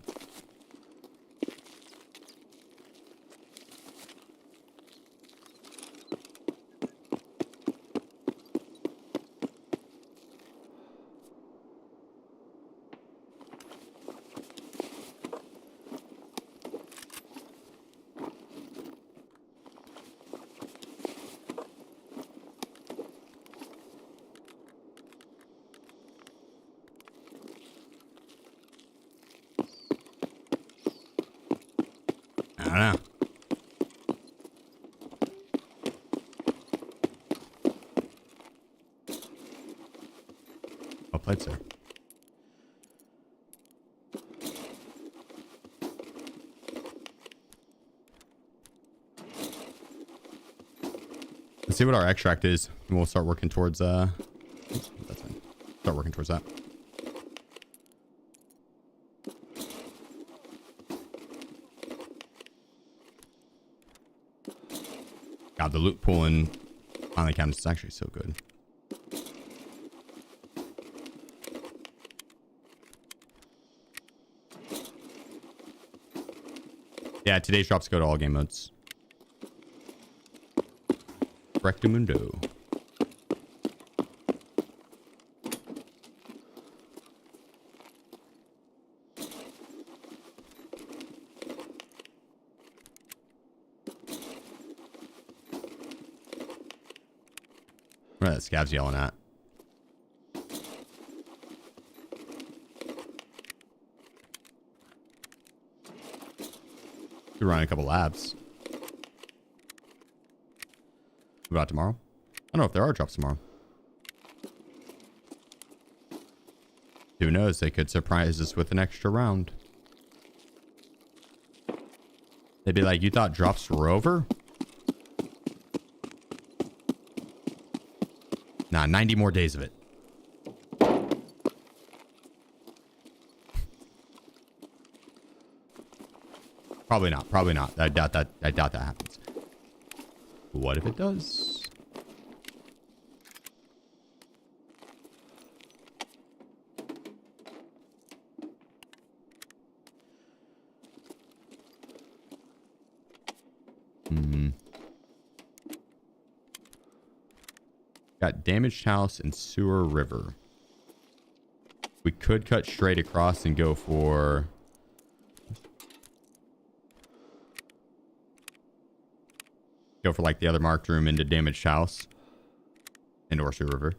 I don't know. Well played, sir. Let's see what our extract is, and we'll start working towards that's fine. Start working towards that. God, the loot pool on the cabinets is actually so good. Yeah, today's drops go to all game modes. Rectamundo. What are that scavs yelling at? Could run a couple labs. What about tomorrow? I don't know if there are drops tomorrow. Who knows? They could surprise us with an extra round. They'd be like, you thought drops were over? Nah, 90 more days of it. Probably not. Probably not. I doubt that happens. But what if it does? Got damaged house and sewer river. We could cut straight across and go for... like the other marked room into damaged house and or sewer river.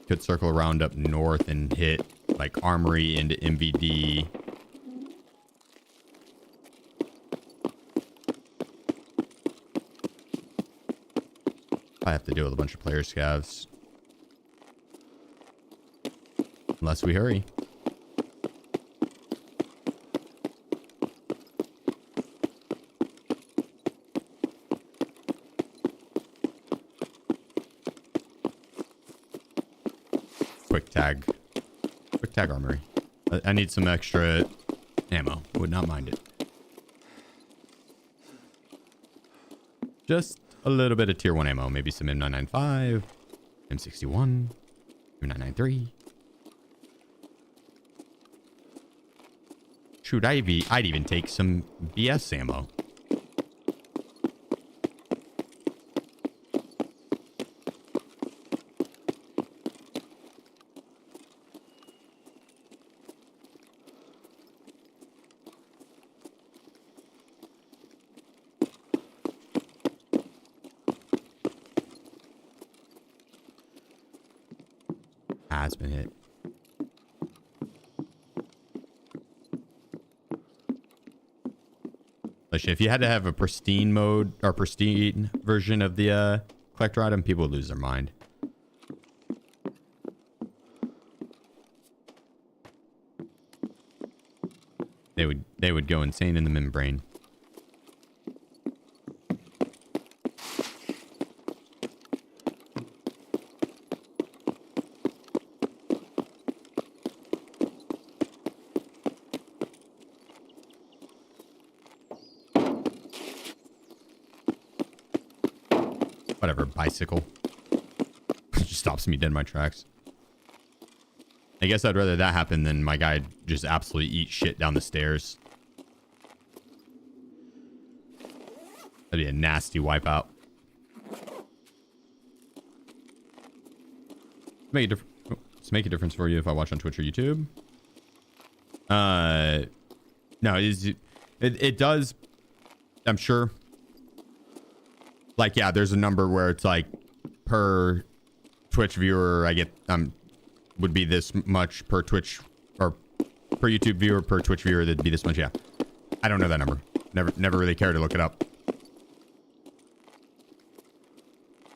Could circle around up north and hit like armory into MVD. I have to deal with a bunch of player scavs. Unless we hurry. Quick tag armory. I need some extra ammo. Would not mind it. Just a little bit of tier 1 ammo. Maybe some M995, M61, M993. Shoot, I'd even take some BS ammo. Has been hit. If you had to have a pristine mode or pristine version of the collector item, people would lose their mind. They would go insane in the membrane. Whatever, bicycle. Just stops me dead in my tracks. I guess I'd rather that happen than my guy just absolutely eat shit down the stairs. That'd be a nasty wipeout. Let's make a difference for you if I watch on Twitch or YouTube. No, it does. I'm sure. Like, yeah, there's a number where it's like per Twitch viewer, I get would be this much per Twitch or per YouTube viewer, per Twitch viewer, that'd be this much. Yeah, I don't know that number. Never really cared to look it up.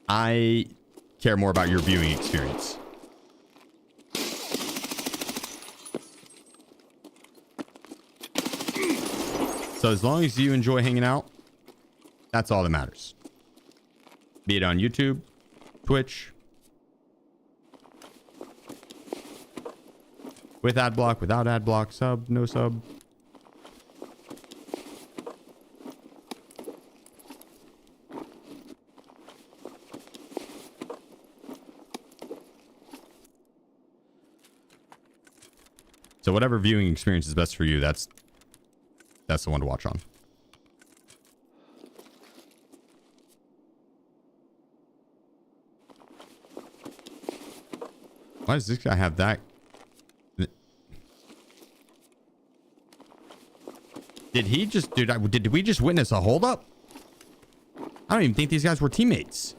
I care more about your viewing experience. So as long as you enjoy hanging out, that's all that matters. Be it on YouTube, Twitch, with ad block, without ad block, sub, no sub. So whatever viewing experience is best for you, that's the one to watch on. Why does this guy have that? Did he just, dude, did we just witness a holdup? I don't even think these guys were teammates.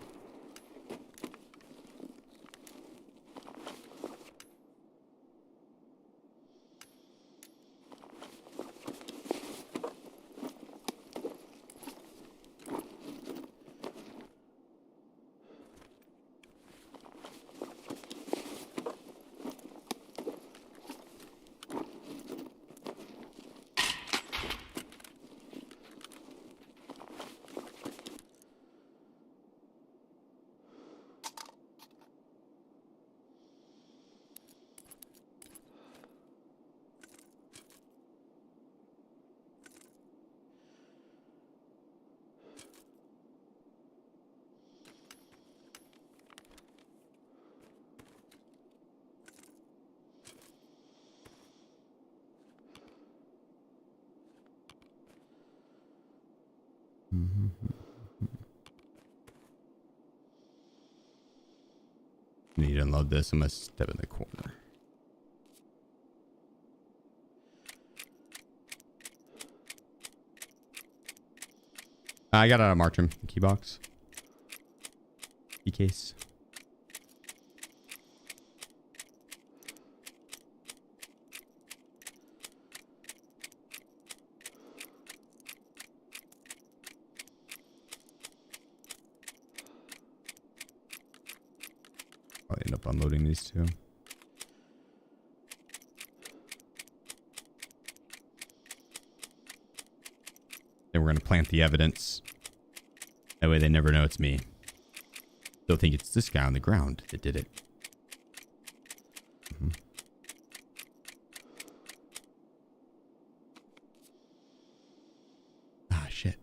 Need to unload this. I must step in the corner. I got out of Marcham key box. Key case. I'll end up unloading these two. Then we're going to plant the evidence. That way they never know it's me. They'll think it's this guy on the ground that did it. Ah, shit.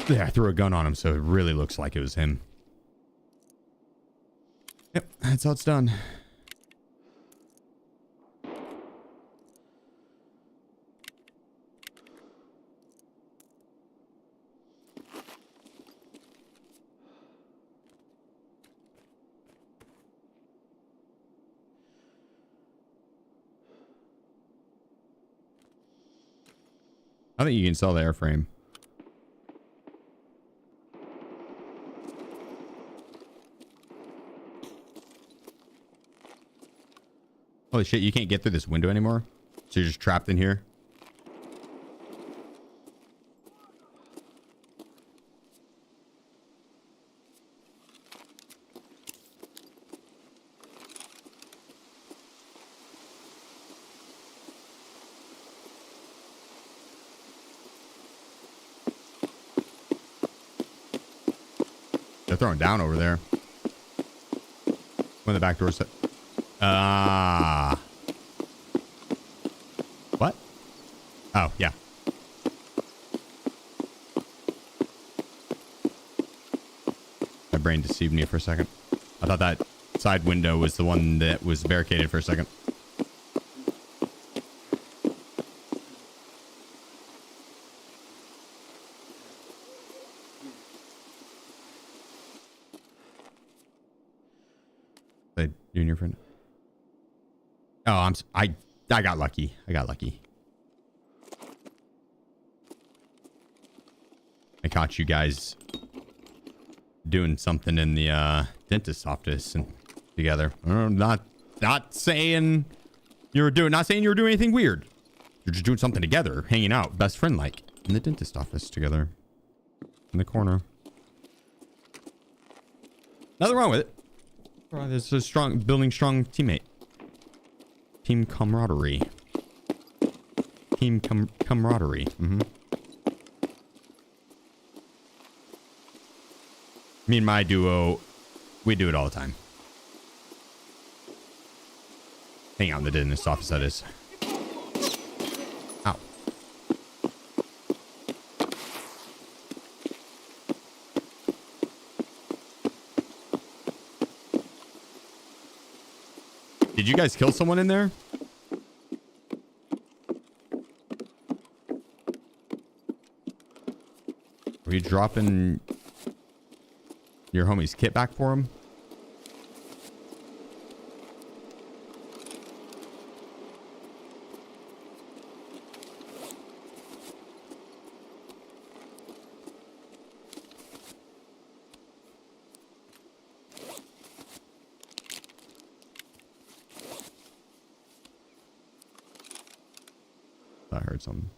Yeah, I threw a gun on him, so it really looks like it was him. Yep, that's how it's done. I think you can sell the airframe. Holy shit, you can't get through this window anymore? So you're just trapped in here? They're throwing down over there. When the back door's set. What? Oh, yeah. My brain deceived me for a second. I thought that side window was the one that was barricaded for a second. You and your friend. Oh, I got lucky. I got lucky. I caught you guys doing something in the dentist's office and together. Not saying you were doing anything weird. You're just doing something together, hanging out, best friend like, in the dentist office together, in the corner. Nothing wrong with it. There's a building strong teammate. Team camaraderie. Team camaraderie. Me and my duo, we do it all the time. Hang out in the dentist office, that is. Ow. Did you guys kill someone in there? Were you dropping your homie's kit back for him? I heard something.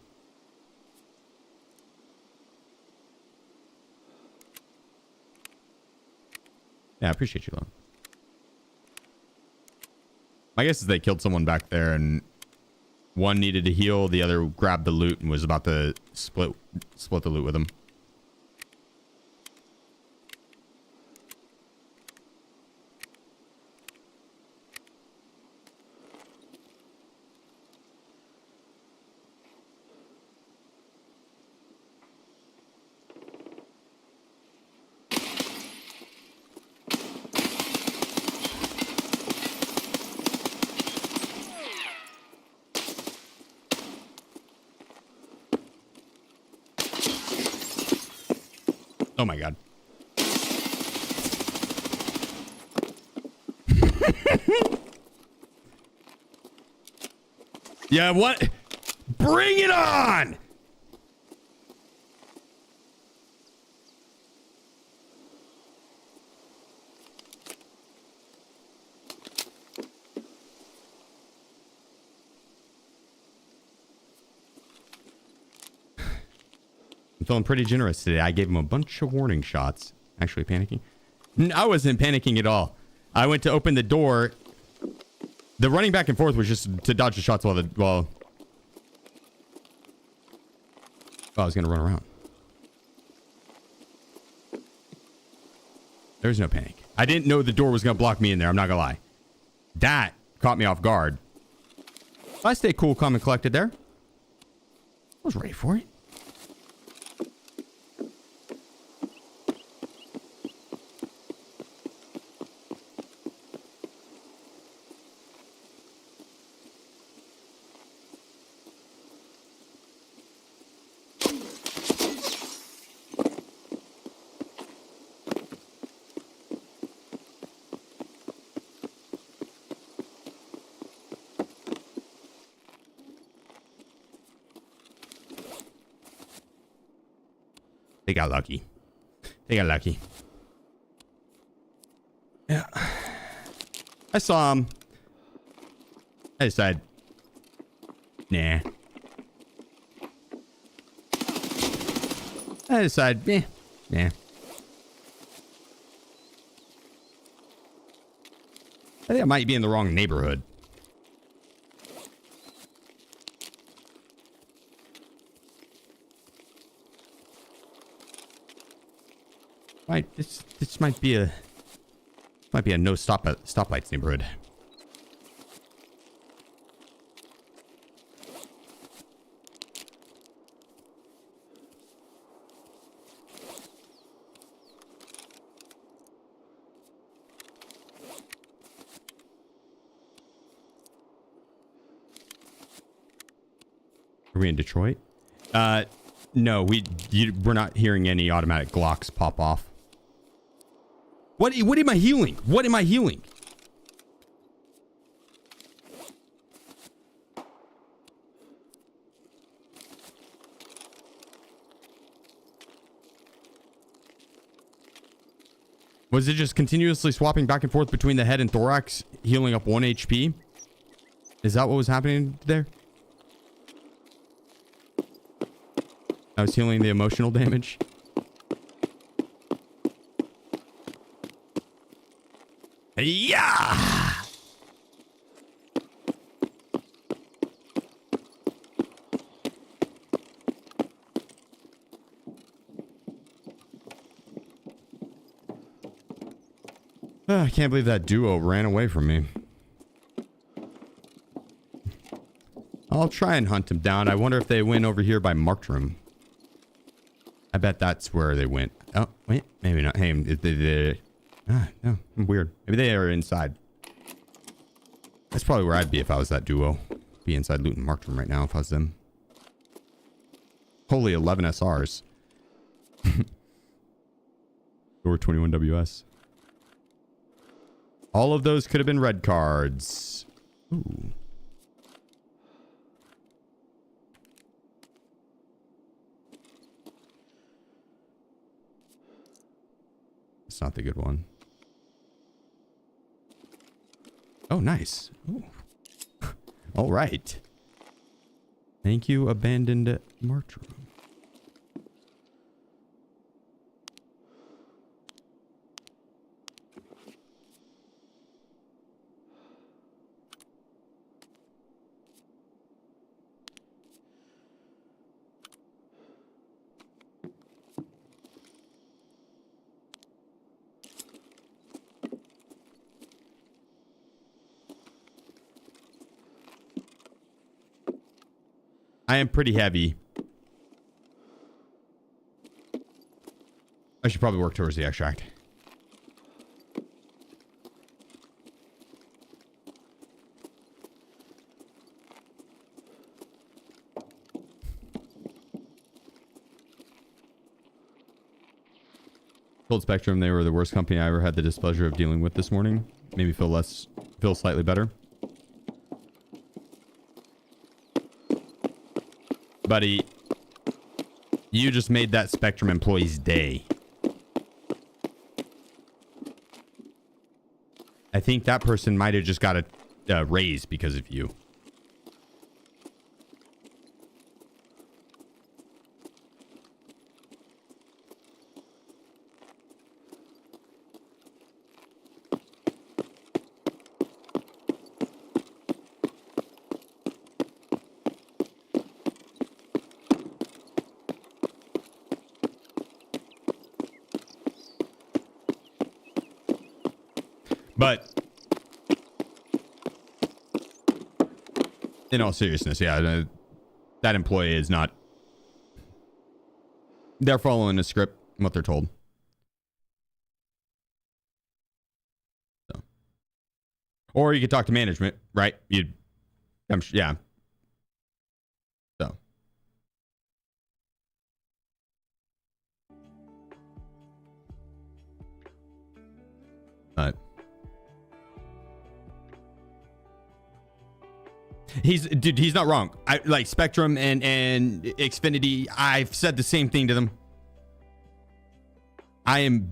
Yeah, I appreciate you, Lon. My guess is they killed someone back there and one needed to heal, the other grabbed the loot and was about to split the loot with him. Oh my god. Yeah, what? Bring it on! I'm feeling pretty generous today. I gave him a bunch of warning shots. Actually panicking? I wasn't panicking at all. I went to open the door. The running back and forth was just to dodge the shots while I was going to run around. There's no panic. I didn't know the door was going to block me in there. I'm not going to lie. That caught me off guard. I stayed cool, calm, and collected there. I was ready for it. They got lucky. They got lucky. Yeah. I saw him. I decided, nah. I decided, nah. I think I might be in the wrong neighborhood. Right, this might be a no stoplights neighborhood. Are we in Detroit? No, we're not hearing any automatic Glocks pop off. What am I healing? What am I healing? Was it just continuously swapping back and forth between the head and thorax, healing up 1 HP? Is that what was happening there? I was healing the emotional damage. Yeah! I can't believe that duo ran away from me. I'll try and hunt him down. I wonder if they went over here by marked room. I bet that's where they went. Oh, wait. Maybe not. Hey, no. Weird. Maybe they are inside. That's probably where I'd be if I was that duo. Be inside loot and marked room right now if I was them. Holy 11 SRs. Or 21 WS. All of those could have been red cards. Ooh. It's not the good one. Oh, nice. Ooh. All right. Thank you, abandoned marked room. I am pretty heavy. I should probably work towards the extract. Told Spectrum they were the worst company I ever had the displeasure of dealing with this morning. Made me feel slightly better. Buddy, you just made that Spectrum employee's day. I think that person might have just got a raise because of you. But in all seriousness, yeah, that employee is not. They're following the script, what they're told. So, or you could talk to management, right? Yeah. So, he's not wrong. I like Spectrum and Xfinity. I've said the same thing to them. I am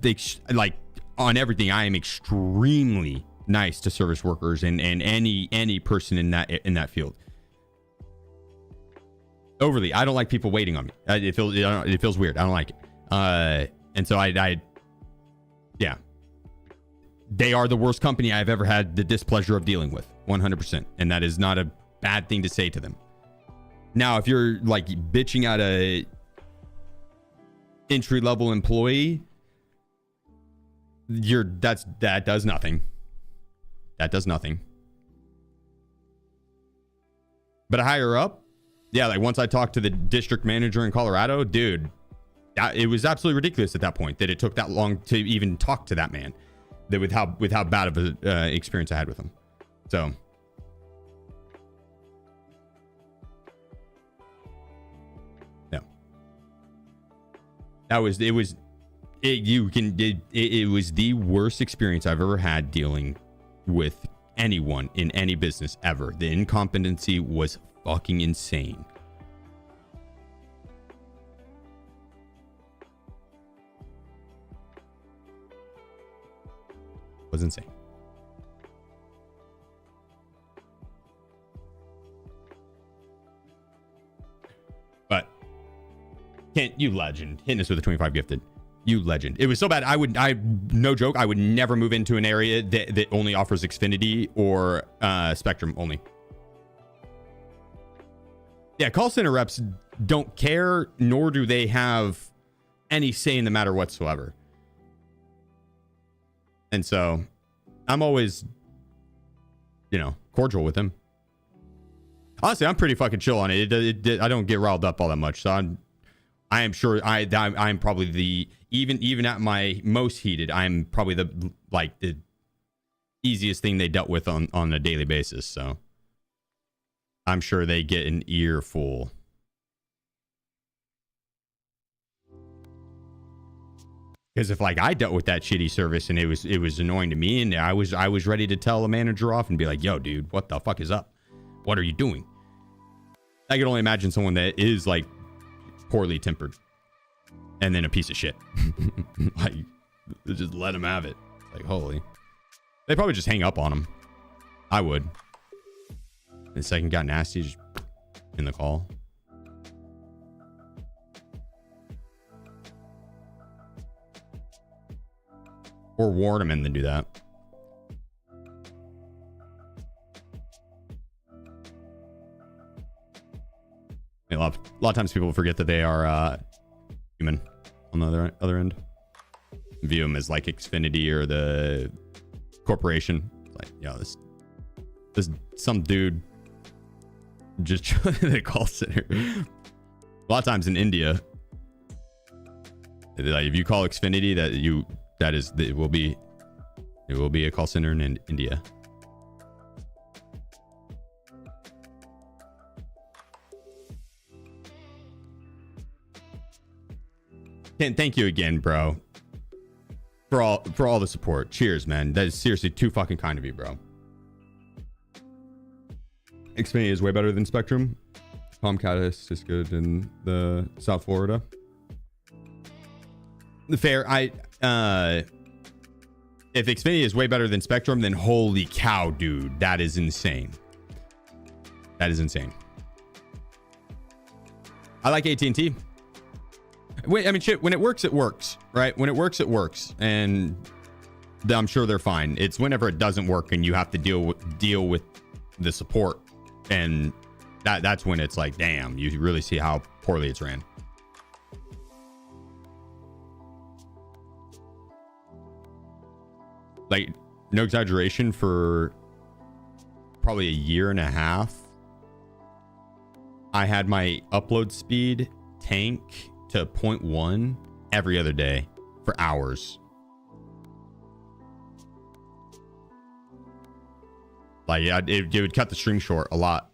like on everything. I am extremely nice to service workers and any person in that field. Overly, I don't like people waiting on me. It feels weird. I don't like it. And so yeah. They are the worst company I've ever had the displeasure of dealing with, 100%. And that is not a bad thing to say to them. Now, if you're like bitching at a entry level employee, that does nothing. That does nothing. But higher up, yeah, like once I talked to the district manager in Colorado, dude, it was absolutely ridiculous at that point that it took that long to even talk to that man. That with how bad of a experience I had with him. So. It was the worst experience I've ever had dealing with anyone in any business ever. The incompetency was fucking insane. It was insane. But Kent, you legend. Hitting us with a 25 gifted. You legend. It was so bad. No joke, I would never move into an area that only offers Xfinity or Spectrum only. Yeah, call center reps don't care, nor do they have any say in the matter whatsoever. And so I'm always, cordial with them. Honestly, I'm pretty fucking chill on it. I don't get riled up all that much. So I am sure I'm probably even at my most heated, I'm probably the easiest thing they dealt with on a daily basis. So I'm sure they get an earful. Because if like I dealt with that shitty service and it was annoying to me, and I was ready to tell the manager off and be like, yo, dude, what the fuck is up? What are you doing? I can only imagine someone that is like poorly tempered and then a piece of shit. Like, just let him have it. Like, holy. They probably just hang up on him. I would. The second got nasty, just in the call. Or warn him and then do that. A lot of times people forget that they are human on the other end. View them as like Xfinity or the corporation. Like, yeah, this some dude just the call center. A lot of times in India, like if you call Xfinity, it will be a call center in India. And thank you again, bro, for all the support. Cheers, man. That is seriously too fucking kind of you, bro. Xfinity is way better than Spectrum. Comcast is good in the South Florida. Fair. If Xfinity is way better than Spectrum, then holy cow, dude, that is insane. That is insane. I like AT&T. Wait, I mean, shit, when it works, right? When it works, it works. And I'm sure they're fine. It's whenever it doesn't work and you have to deal with the support. And that's when it's like, damn, you really see how poorly it's ran. Like, no exaggeration, for probably a year and a half, I had my upload speed tank to 0.1 every other day for hours. Like, yeah, it would cut the stream short a lot.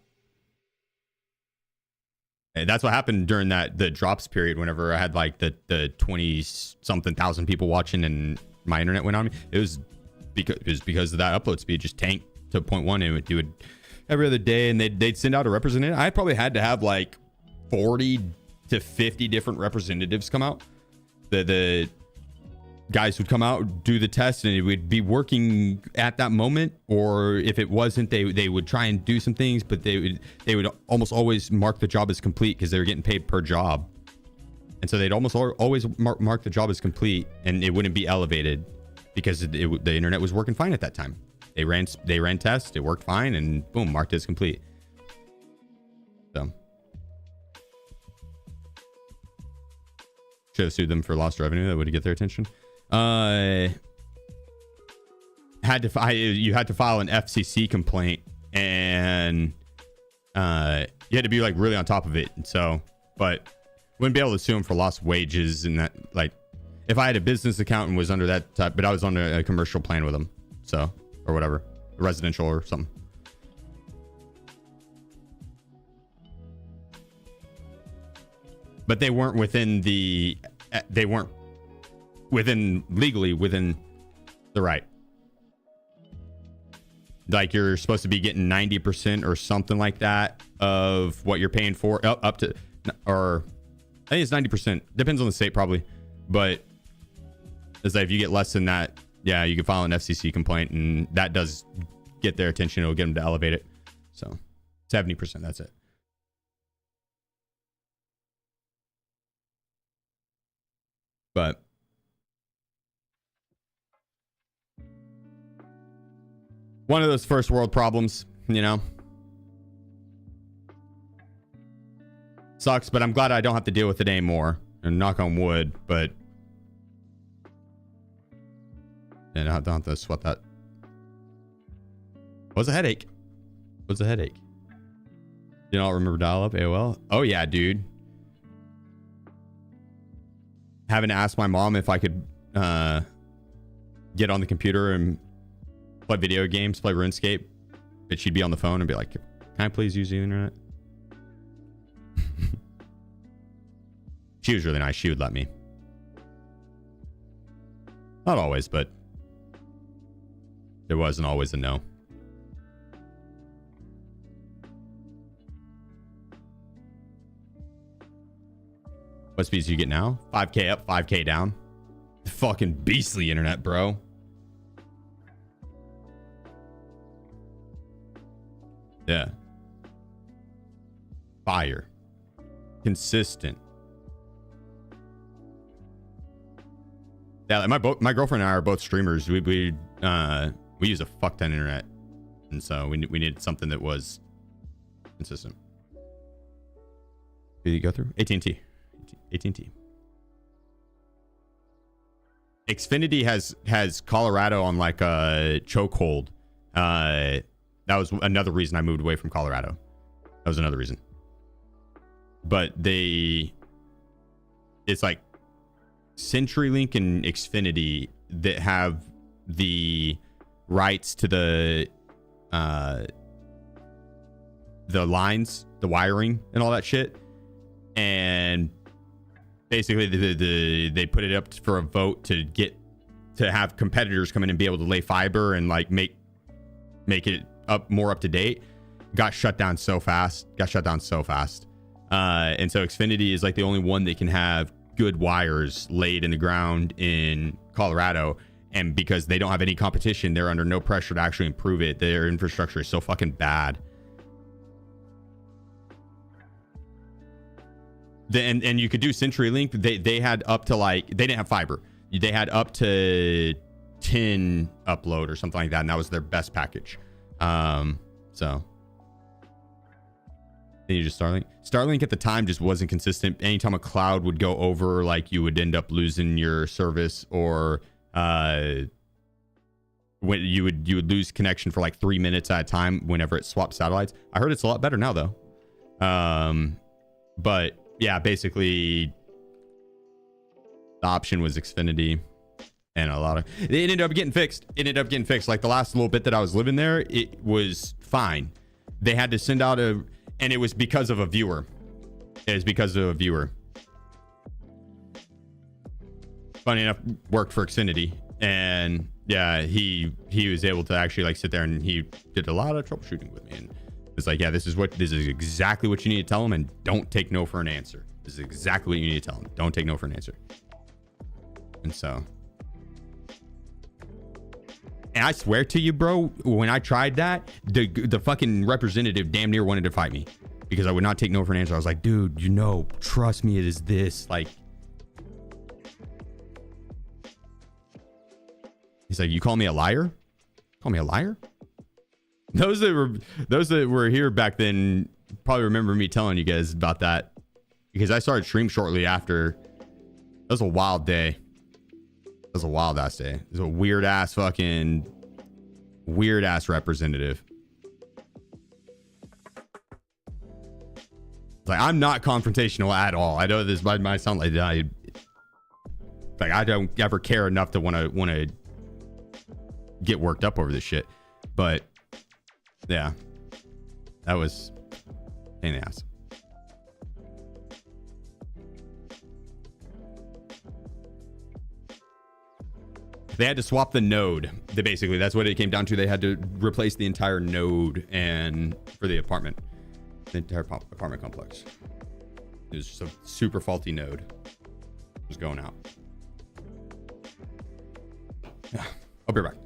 And that's what happened during the drops period. Whenever I had like the 20 something thousand people watching and my internet went on me, it was because of that upload speed just tanked to 0.1, and it would do it every other day, and they'd send out a representative. I probably had to have like 40 to 50 different representatives come out. The guys would come out, do the test, and it would be working at that moment, or if it wasn't, they would try and do some things, but they would almost always mark the job as complete because they were getting paid per job, and so they'd almost always mark the job as complete, and it wouldn't be elevated because the internet was working fine at that time. They ran tests, it worked fine, and boom, marked as complete. So should have sued them for lost revenue. That would get their attention. You had to file an FCC complaint, and you had to be like really on top of it. And so, but wouldn't be able to sue them for lost wages and that. Like, if I had a business account and was under that type, but I was on a commercial plan with them, so, or whatever, residential or something. But they weren't legally within the right. Like, you're supposed to be getting 90% or something like that of what you're paying for, up to, or I think it's 90%. Depends on the state probably, but it's like if you get less than that, yeah, you can file an FCC complaint, and that does get their attention. It'll get them to elevate it. So 70%, that's it. But one of those first world problems, you know. Sucks, but I'm glad I don't have to deal with it anymore. And knock on wood, but and I don't have to sweat that. What's a headache? What's a headache? You don't remember dial-up AOL? Oh yeah, dude. Having to ask my mom if I could get on the computer and play video games, play RuneScape, but she'd be on the phone and be like, "Can I please use the internet?" She was really nice. She would let me. Not always, but there wasn't always a no. What speeds do you get now? 5K up, 5K down. Fucking beastly internet, bro. Yeah. Fire. Consistent. Yeah, like my girlfriend and I are both streamers. We use a fuck ton of internet, and so we needed something that was consistent. Did you go through AT&T? AT&T. Xfinity has Colorado on like a chokehold. That was another reason I moved away from Colorado. That was another reason. But it's like CenturyLink and Xfinity that have the rights to the lines, the wiring, and all that shit. And basically, they put it up for a vote to have competitors come in and be able to lay fiber and like make it more up to date. Got shut down so fast. And so Xfinity is like the only one that can have good wires laid in the ground in Colorado. And because they don't have any competition, they're under no pressure to actually improve it. Their infrastructure is so fucking bad. And you could do CenturyLink. They had up to like, they didn't have fiber. They had up to 10 upload or something like that, and that was their best package. So then you just Starlink at the time just wasn't consistent. Anytime a cloud would go over, like, you would end up losing your service, or when you would lose connection for like 3 minutes at a time whenever it swapped satellites. I heard it's a lot better now though. But yeah, basically the option was Xfinity, and it ended up getting fixed. Like the last little bit that I was living there, it was fine. They had to send out and it was because of a viewer. Funny enough, worked for Xfinity, and yeah, he was able to actually like sit there, and he did a lot of troubleshooting with me, and it's like, yeah, this is exactly what you need to tell them, and don't take no for an answer. This is exactly what you need to tell them. Don't take no for an answer. And so, and I swear to you, bro, when I tried that, the fucking representative damn near wanted to fight me because I would not take no for an answer. I was like, dude, trust me, it is this. Like, he's like, you call me a liar? Call me a liar? Those that were here back then probably remember me telling you guys about that, because I started stream shortly after. That was a wild day. That was a wild ass day. It was a weird ass representative. Like, I'm not confrontational at all. I know this might sound like I don't ever care enough to want to get worked up over this shit, but yeah, that was a pain in the ass. They had to swap the node. That's what it came down to. They had to replace the entire node and for the entire apartment complex. It was just a super faulty node. It was going out. Yeah, I'll be right back.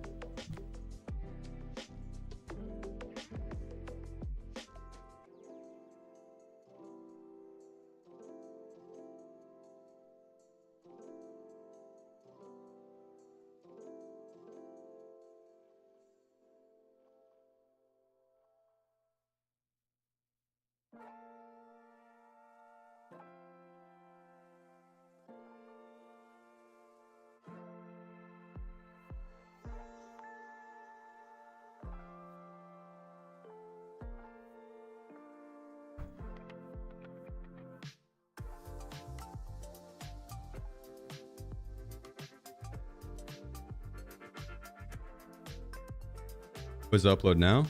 What's the upload now?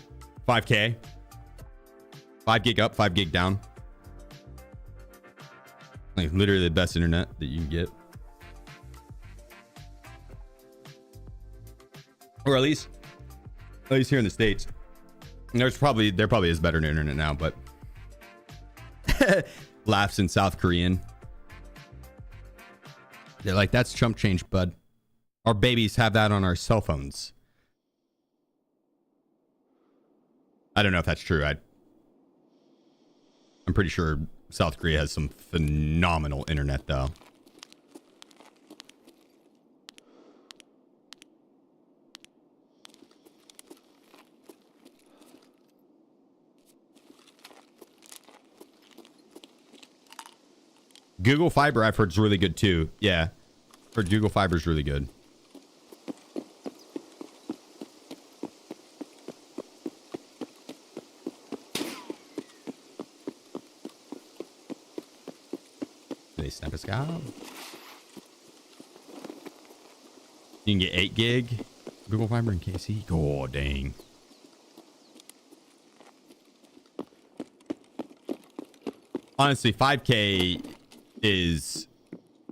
5K. 5 gig up, 5 gig down. Like literally the best internet that you can get. Or at least here in the States. There probably is better internet now, but laughs in South Korean. They're like, that's chump change, bud. Our babies have that on our cell phones. I don't know if that's true. I'm pretty sure South Korea has some phenomenal internet, though. Google Fiber I've heard is really good too. Yeah. Heard Google Fiber is really good. They snap a scout. You can get 8 gig Google Fiber in KC. Oh, dang. Honestly, 5K is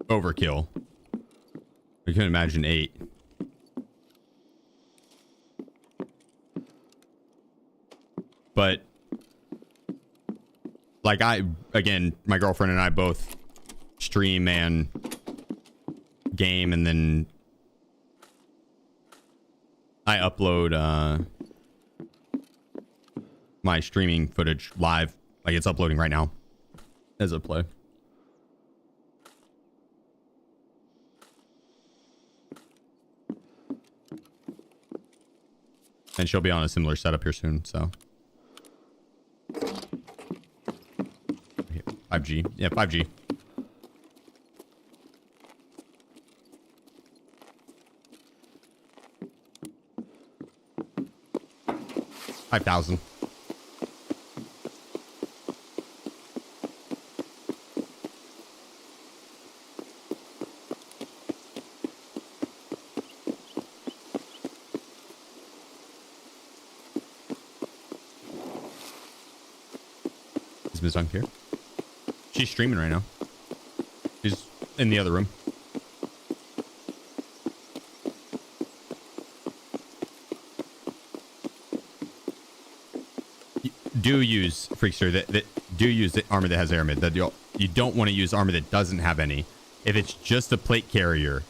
overkill. I couldn't imagine 8. But like again, my girlfriend and I both stream and game, and then I upload my streaming footage live. Like it's uploading right now as I play. And she'll be on a similar setup here soon, so. 5G. Yeah, 5G. $5,000. Is Ms. Dunk here? She's streaming right now. She's in the other room. Do use Freakster that do use the armor that has air mid. That you don't want to use armor that doesn't have any. If it's just a plate carrier,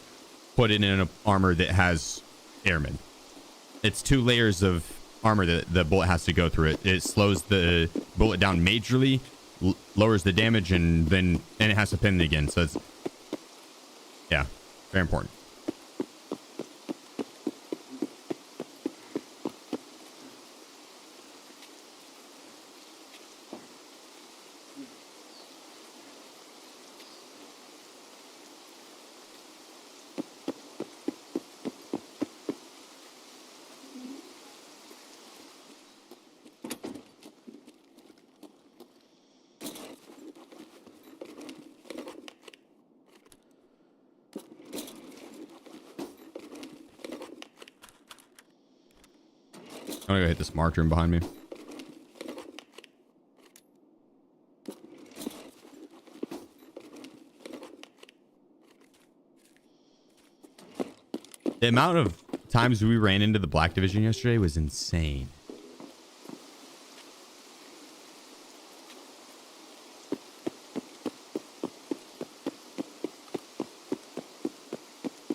put it in an armor that has air mid. It's 2 layers of armor that the bullet has to go through. It slows the bullet down majorly, lowers the damage, and it has to pin it again. So it's, yeah, very important. I'm gonna go hit this marked room behind me. The amount of times we ran into the Black Division yesterday was insane.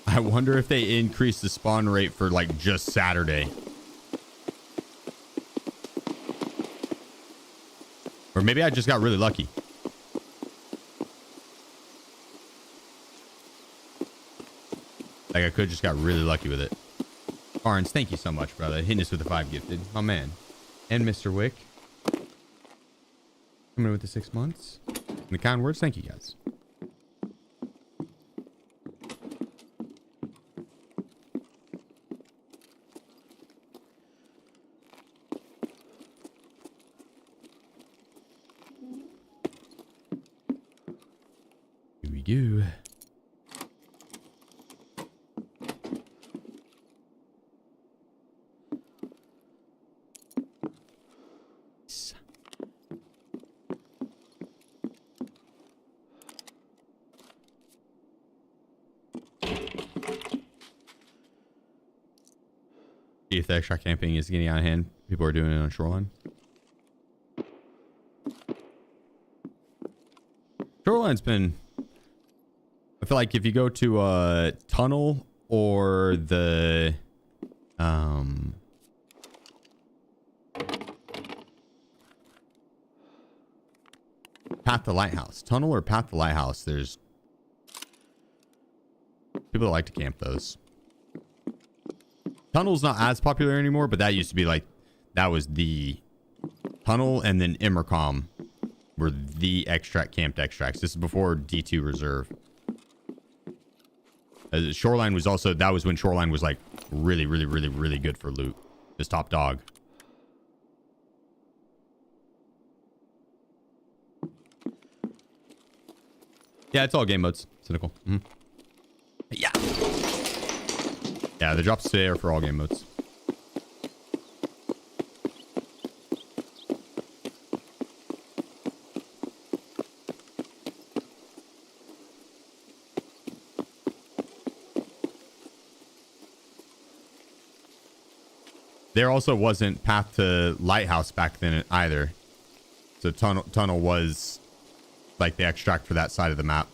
I wonder if they increased the spawn rate for like just Saturday. Or maybe I just got really lucky. Like I could just got really lucky with it. Barnes, thank you so much, brother. Hitting us with the 5 gifted. My man. And Mr. Wick. Coming in with the 6 months. And the kind words. Thank you, guys. Here we go. If the extra camping is getting out of hand, people are doing it on shoreline. Shoreline's been, I feel like if you go to a tunnel or the Path to Lighthouse, tunnel or Path to Lighthouse, there's people that like to camp those. Tunnel's not as popular anymore, but that used to be like, that was the tunnel, and then Immercom were the camped extracts. This is before D2 Reserve. Shoreline was also, that was when Shoreline was like really, really, really, really good for loot. Just top dog. Yeah, it's all game modes. Cynical. Yeah. Yeah, the drops today are for all game modes. There also wasn't Path to Lighthouse back then either. So tunnel was like the extract for that side of the map.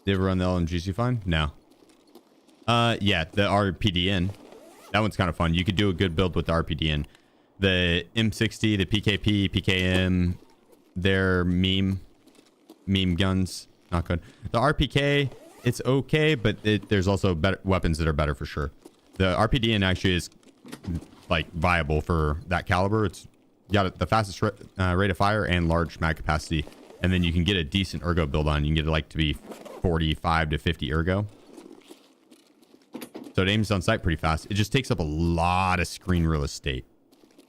Did you ever run the LMGC fine? No. Yeah, the RPDN. That one's kind of fun. You could do a good build with the RPDN. The M60, the PKP, PKM, their meme guns, not good. The RPK, it's okay, but there's also better weapons that are better for sure. The RPDN actually is like viable for that caliber. It's got the fastest rate of fire and large mag capacity, and then you can get a decent ergo build on. You can get it like to be 45 to 50 ergo. So it aims on sight pretty fast. It just takes up a lot of screen real estate.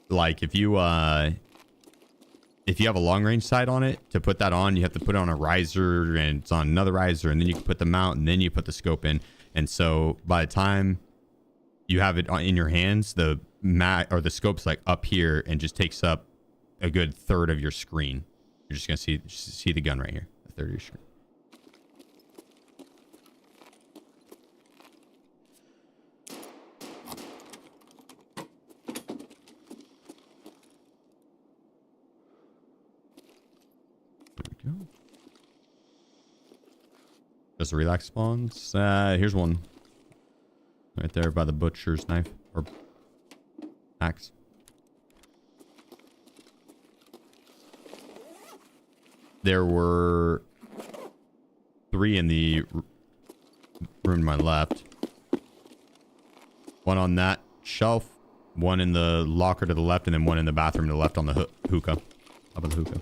Like if you have a long range sight on it, to put that on, you have to put it on a riser, and it's on another riser, and then you can put the mount, and then you put the scope in. And so by the time you have it in your hands, the scope's like up here and just takes up a good third of your screen. You're just gonna see the gun right here, a third of your screen. Go. Just relax spawns. Here's one. Right there by the butcher's knife or axe. There were 3 in the room to my left. One on that shelf, one in the locker to the left, and then one in the bathroom to the left on the hookah. Up of the hookah.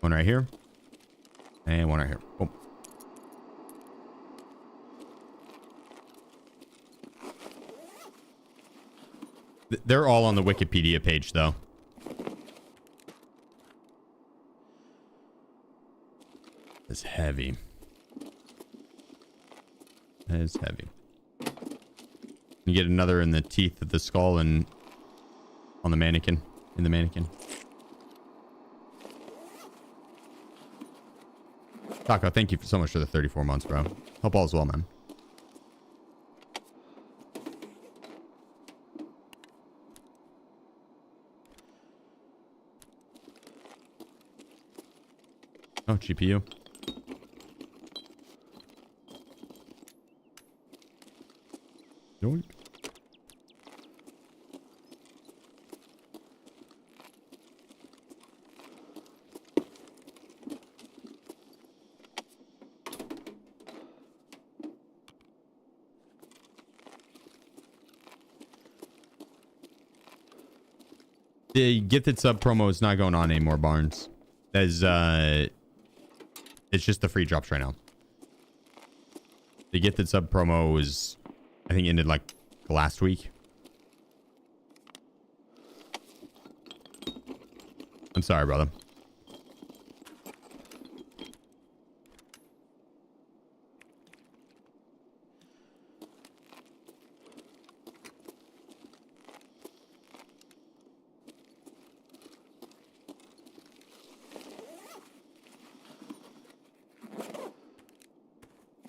One right here. And one right here. Boom. They're all on the Wikipedia page, though. It's heavy. That is heavy. You get another in the teeth of the skull and on the mannequin. In the mannequin. Taco, thank you so much for the 34 months, bro. Hope all is well, man. Oh, GPU. Yoink. The gifted sub promo is not going on anymore, Barnes. As it's just the free drops right now. The gifted sub promo was, I think, ended like last week. I'm sorry, brother.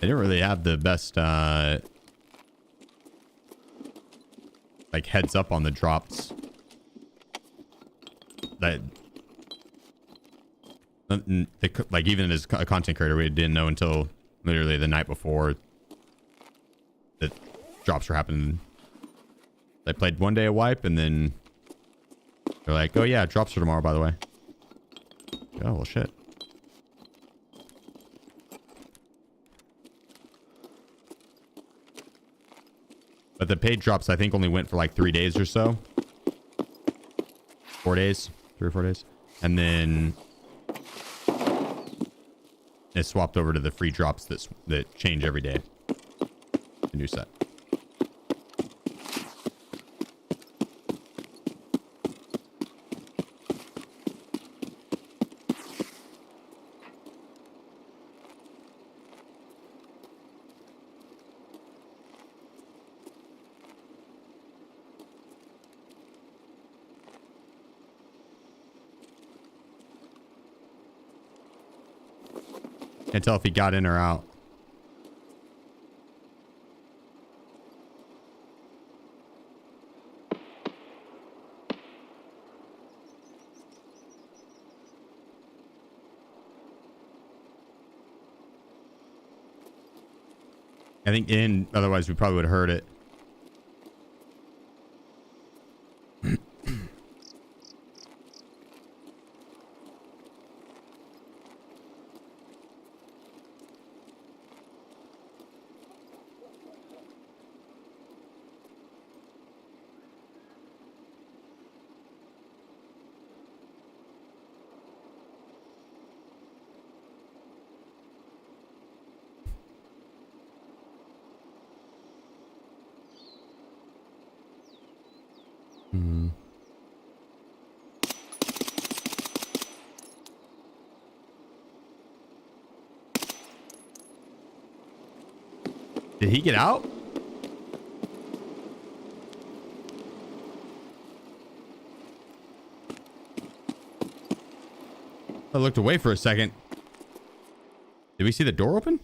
They didn't really have the best like heads up on the drops. That like even as a content creator, we didn't know until literally the night before that drops were happening. I played one day a wipe, and then they're like, "Oh yeah, drops are tomorrow, by the way." Oh well, shit. But the paid drops, I think, only went for like 3 days or so. 4 days, 3 or 4 days, and then it swapped over to the free drops that change every day. The new set. Can't tell if he got in or out. I think in, otherwise we probably would have heard it. Did he get out? I looked away for a second. Did we see the door open?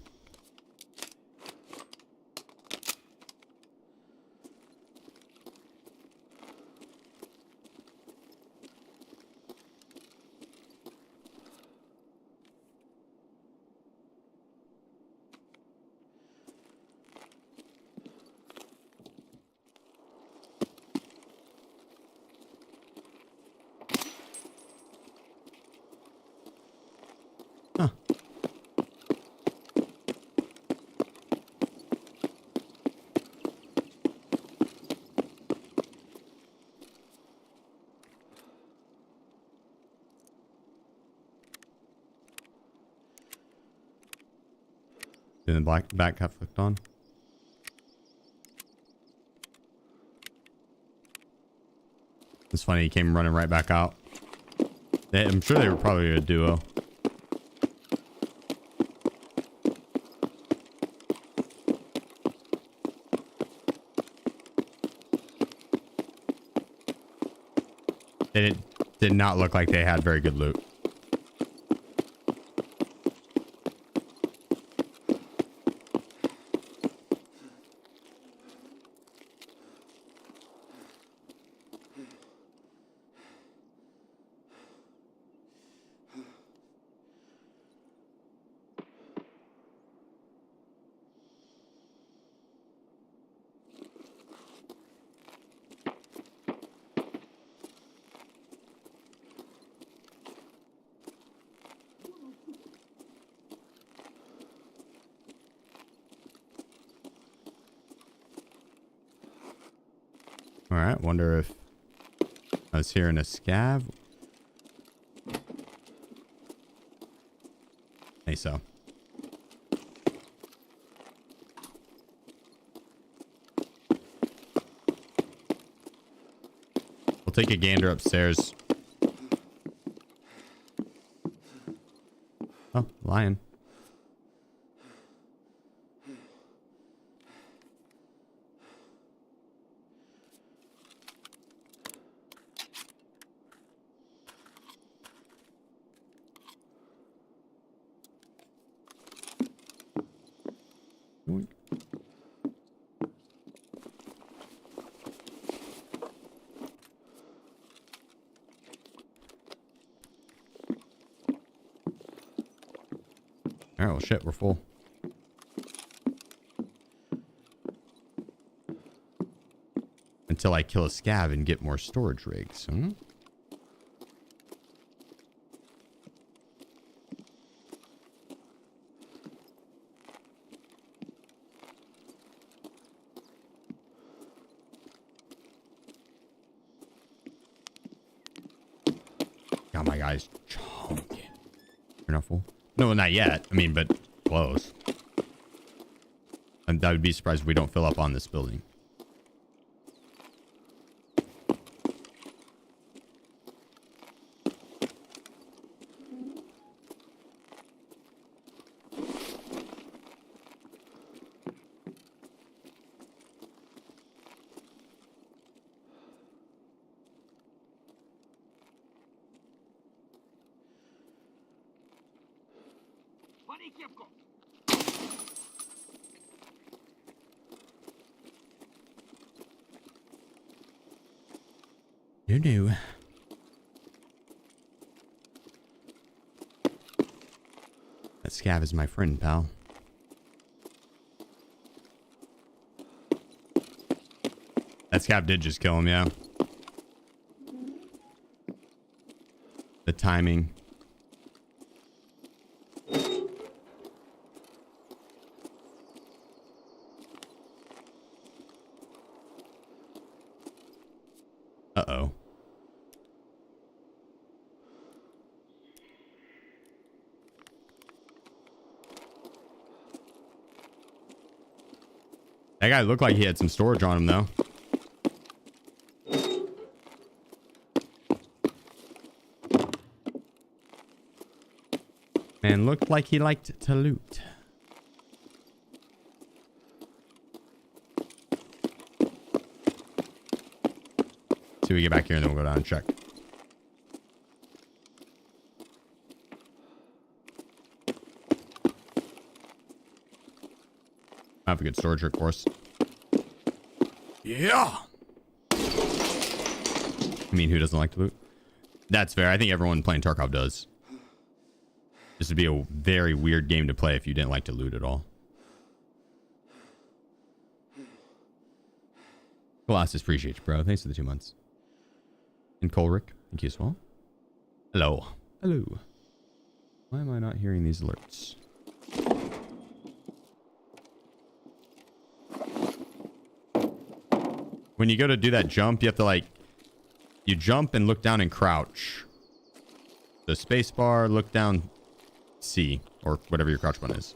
Did the black back got flicked on? It's funny, he came running right back out. I'm sure they were probably a duo. It did not look like they had very good loot. All right, wonder if I was hearing a scav. Hey, so. We'll take a gander upstairs. Oh, lion. All right, well, shit, we're full. Until I kill a scav and get more storage rigs. Hmm? God, my guy's chunky. You're not full? No, not yet. I mean, but close. And I would be surprised if we don't fill up on this building. No. That scav is my friend, pal. That scav did just kill him, yeah. The timing. Uh-oh. That guy looked like he had some storage on him, though. Man looked like he liked to loot. See, we get back here and then we'll go down and check. I have a good storage rig, of course. Yeah. I mean, who doesn't like to loot? That's fair. I think everyone playing Tarkov does. This would be a very weird game to play if you didn't like to loot at all. Colossus, appreciate you, bro. Thanks for the 2 months. And Colrick, thank you as well. Hello. Hello. Why am I not hearing these alerts? When you go to do that jump, you have to like... You jump and look down and crouch. The space bar, look down, C, or whatever your crouch button is.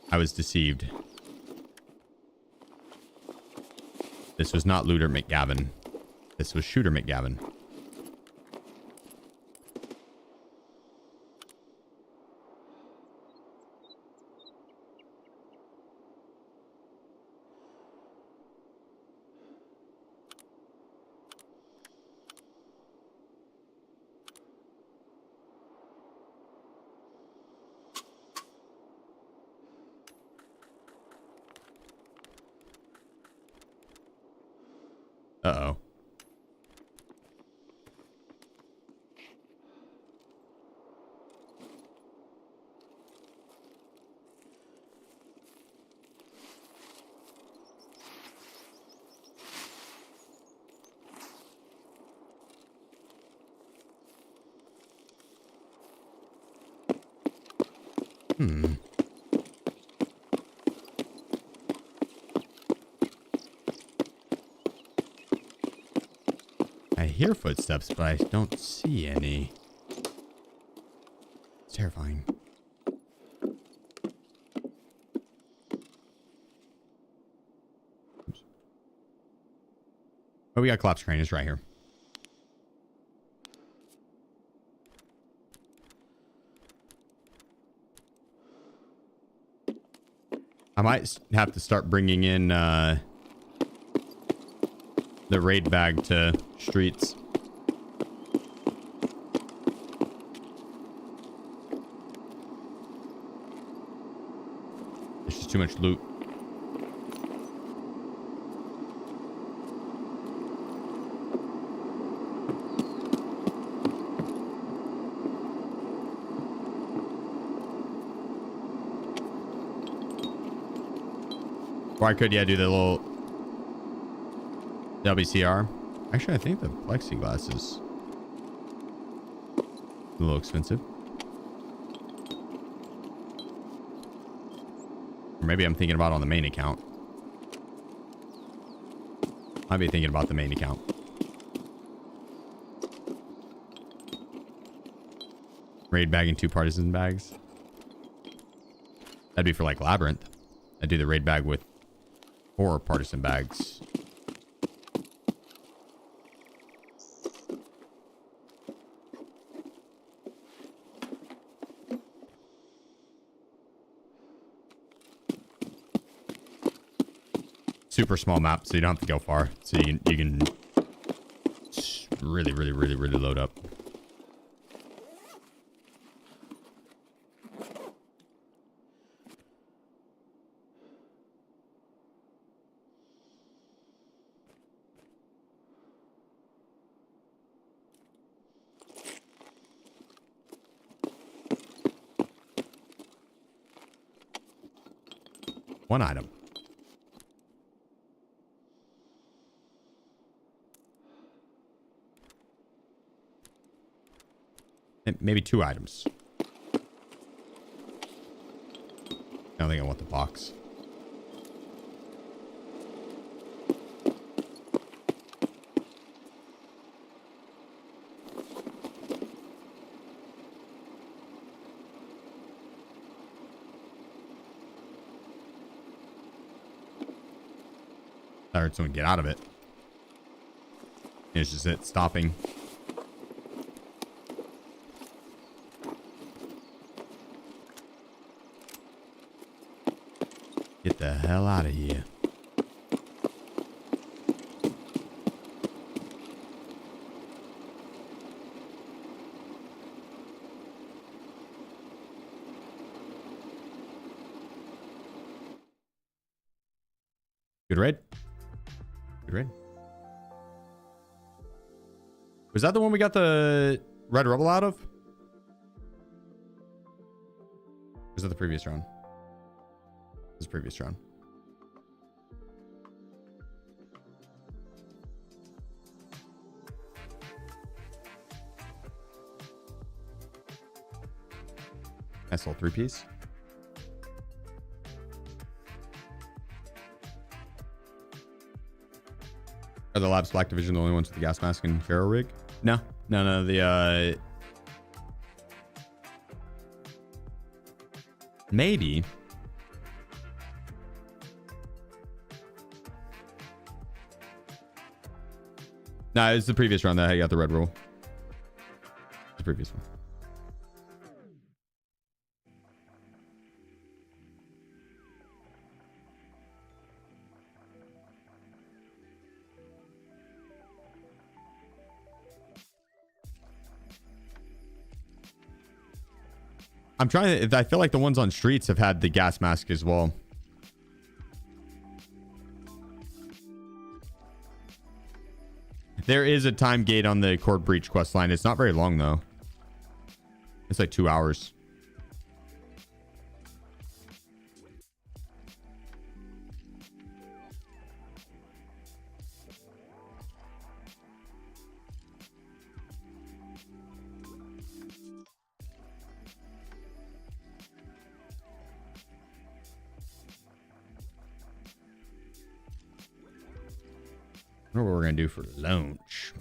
I was deceived. This was not Looter McGavin. This was Shooter McGavin. Uh-oh. I hear footsteps, but I don't see any. It's terrifying. Oops. Oh, we got collapse crane. It's right here. I might have to start bringing in the raid bag to streets. There's just too much loot. Or I could, yeah, do the little WCR. Actually, I think the plexiglass is a little expensive. Or maybe I'm thinking about on the main account. Might be thinking about the main account. Raid bag and 2 partisan bags. That'd be for like Labyrinth. I'd do the raid bag with 4 partisan bags. Super small map, so you don't have to go far. So you can really load up. One item. Maybe 2 items. I don't think I want the box. I heard someone get out of it. It's just it stopping. Get the hell out of here. Good raid. Good raid. Was that the one we got the Red Rebel out of? Or was that the previous round? This previous round. Nice little 3-piece. Are the Labs Black Division the only ones with the gas mask and Pharaoh rig? No. The maybe. Nah, it's the previous round that I got the red roll. The previous one. I'm trying to, I feel like the ones on streets have had the gas mask as well. There is a time gate on the Cord Breach quest line. It's not very long though. It's like 2 hours. I don't know what we're gonna do for lunch.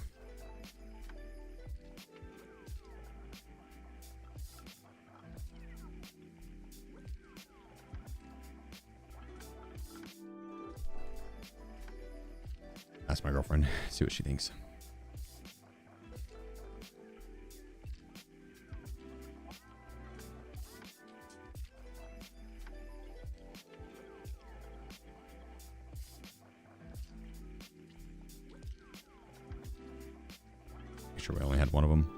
Ask my girlfriend, see what she thinks. Sure we only had one of them.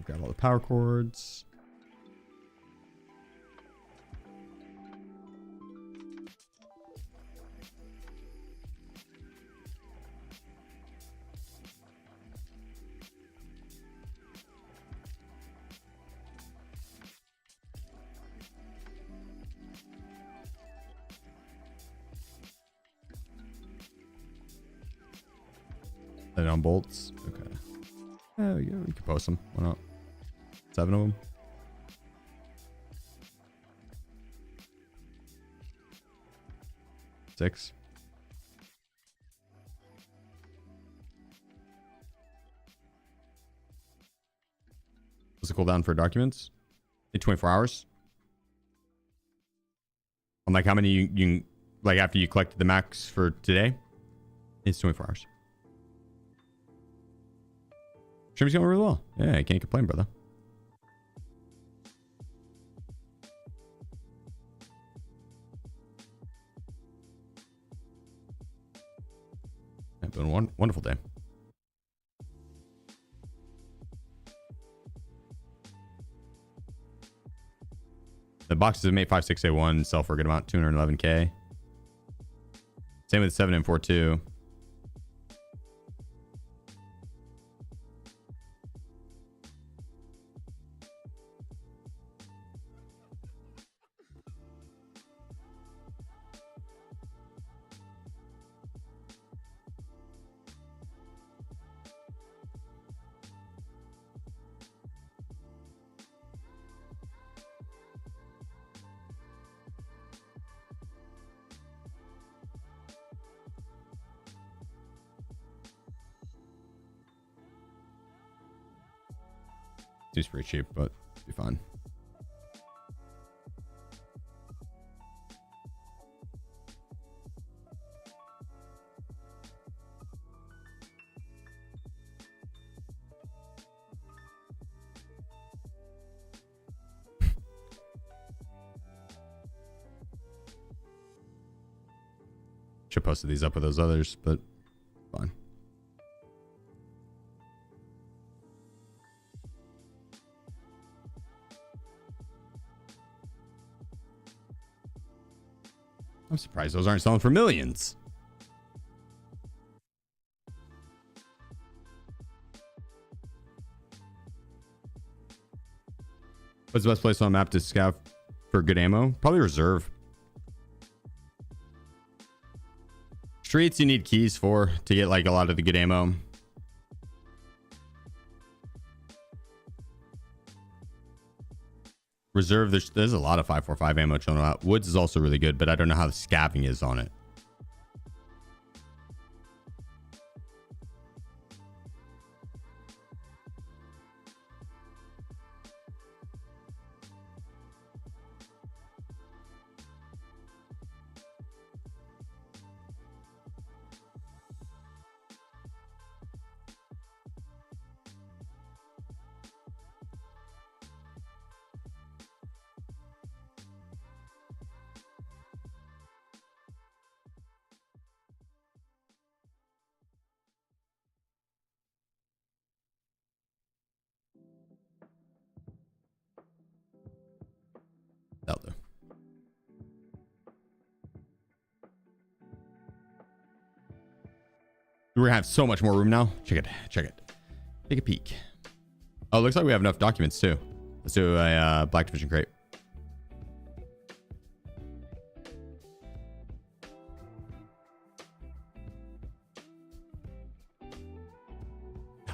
Grab all the power cords. Set it on bolts. Okay. Yeah, we can post them. Why not? 7 of them. Six. What's the cooldown for documents? 24 hours. I'm like, how many you like after you collected the max for today? It's 24 hours. Stream's going really well. Yeah, I can't complain, brother. It's been a wonderful day. The boxes of Mate 5681 sell for a good amount, 211k. Same with 7 and 4.2. Seems pretty cheap, but it'll be fine. Should posted these up with those others, but fine. I'm surprised those aren't selling for millions. What's the best place on the map to scout for good ammo? Probably reserve. Streets you need keys for to get like a lot of the good ammo. Reserve, there's a lot of 5.45 ammo chilling out. Woods is also really good, but I don't know how the scabbing is on it. That'll do. We're gonna have so much more room now. Check it. Check it. Take a peek. Oh, looks like we have enough documents too. Let's do a Black Division crate.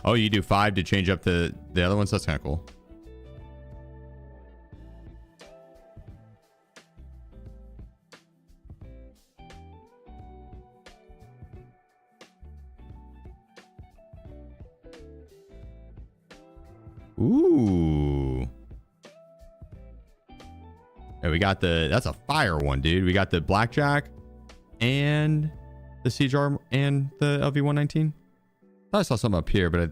Oh, you do 5 to change up the other ones? That's kind of cool. Ooh. Yeah, we got that's a fire one, dude. We got the blackjack and the siege armor and the LV-119. I thought I saw something up here, but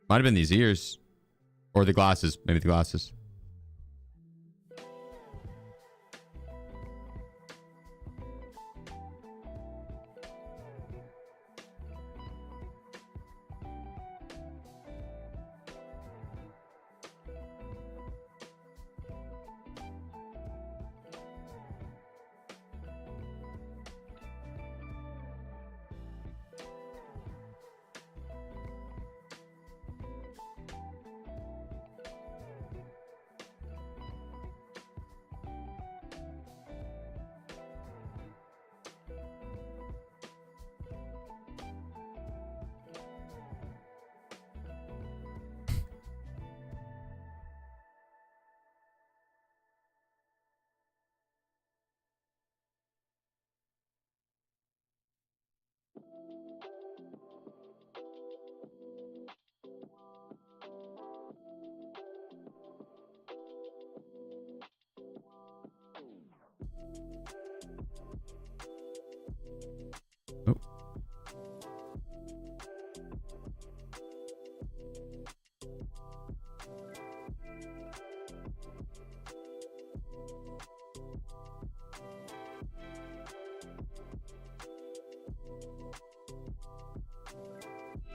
might have been these ears or the glasses. Maybe the glasses.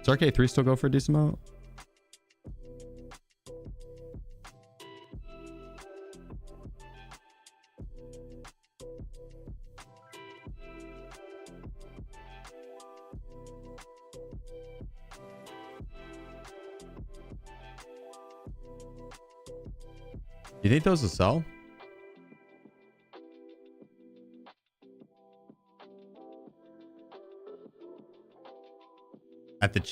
Does RK3 still go for a decent amount? You think those will sell?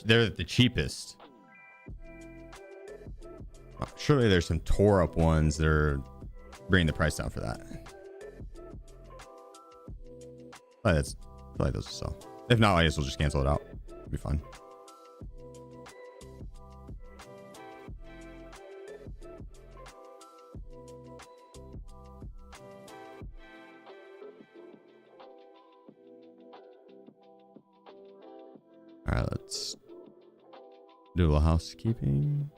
They're at the cheapest. Oh, surely there's some tore up ones that are bringing the price down for that. Probably those will sell. If not, I guess we'll just cancel it out. It'll be fun. All right, let's do a little housekeeping.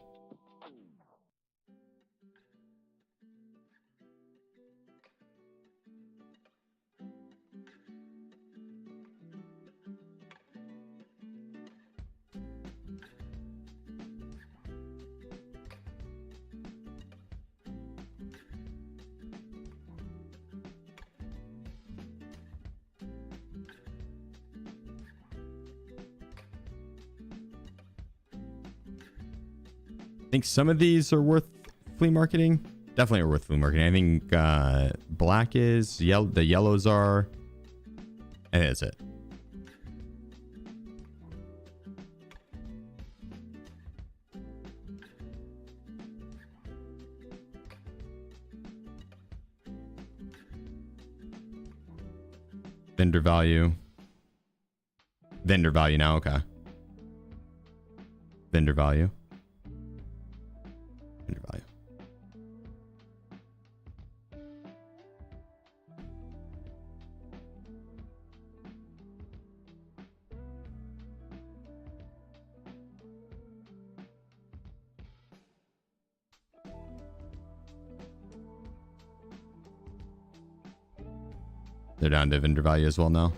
I think some of these are worth flea marketing. Definitely are worth flea marketing. I think black is, the yellows are, and that's it. Vendor value. Vendor value now, okay. Vendor value. Vendor value. They're down to vendor value as well now.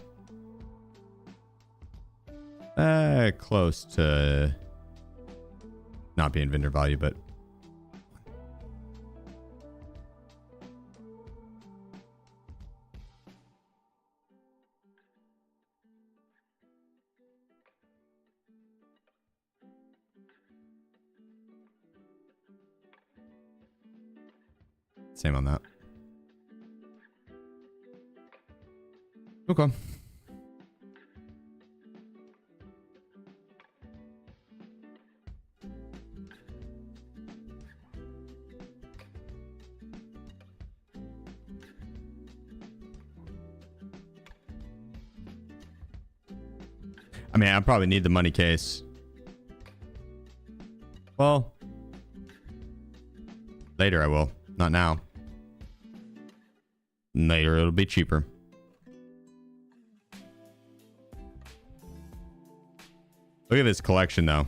Close to not being vendor value, but same on that. Okay. I mean, I probably need the money case. Well, later I will. Not now. Later it'll be cheaper. Look at this collection, though.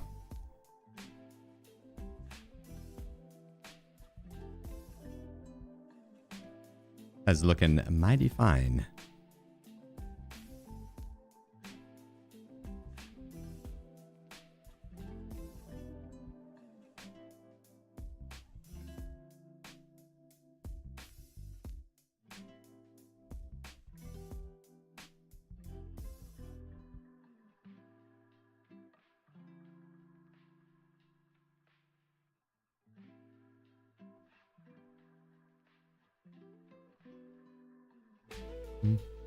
That's looking mighty fine.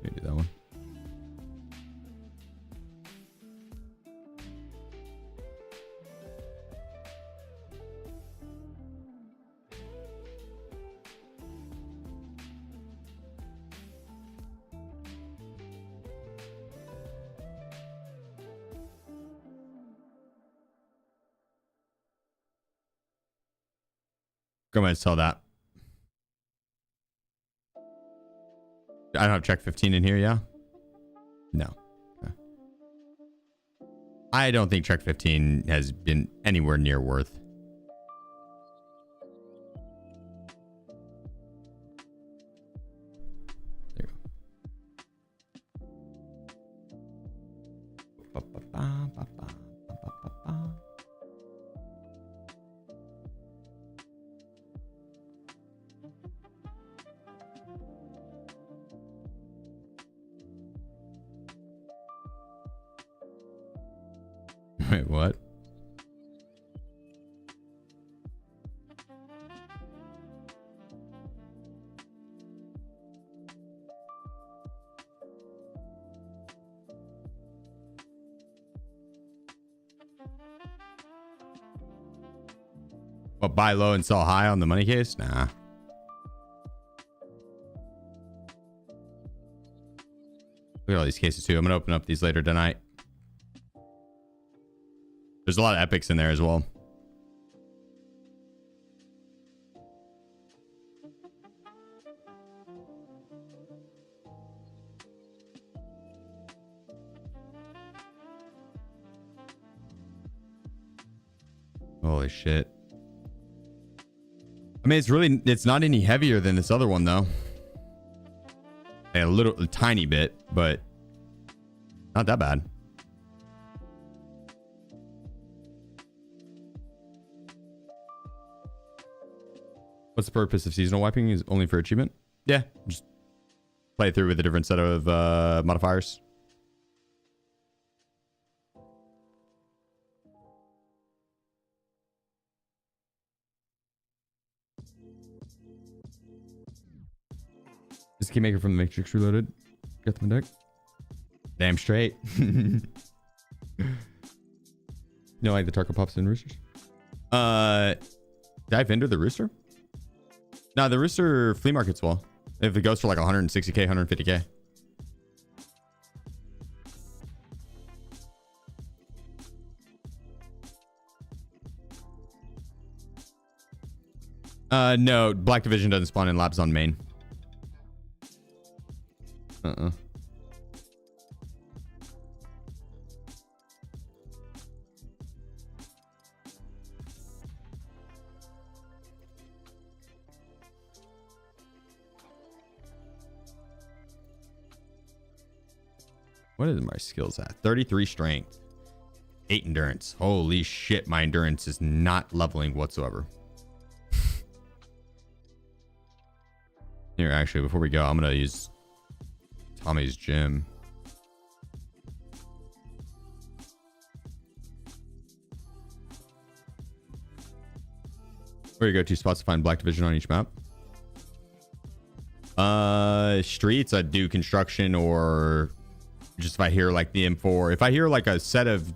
Maybe that one. Go ahead and sell that. I don't have check 15 in here, yeah? No. Okay. I don't think check 15 has been anywhere near worth. There you go. Wait, what? What, buy low and sell high on the money case? Nah. Look at all these cases too. I'm gonna open up these later tonight. There's a lot of epics in there as well. Holy shit. I mean, it's not any heavier than this other one though. A tiny bit, but not that bad. What's the purpose of seasonal wiping? Is only for achievement? Yeah, just play through with a different set of modifiers. Is the Keymaker from the Matrix Reloaded? Get them in deck. Damn straight. You know, like the Tarko Pops and Roosters? Dive into the Rooster? No, the Rooster flea market's well. If it goes for like 160k, 150k. No, Black Division doesn't spawn in labs on main. What is my skills at? 33 strength, 8 endurance. Holy shit, my endurance is not leveling whatsoever. Here, actually, before we go, I'm gonna use Tommy's gym. Where you go, 2 spots to find Black Division on each map? Streets, I do construction, or just if I hear like the M4. If I hear like a set of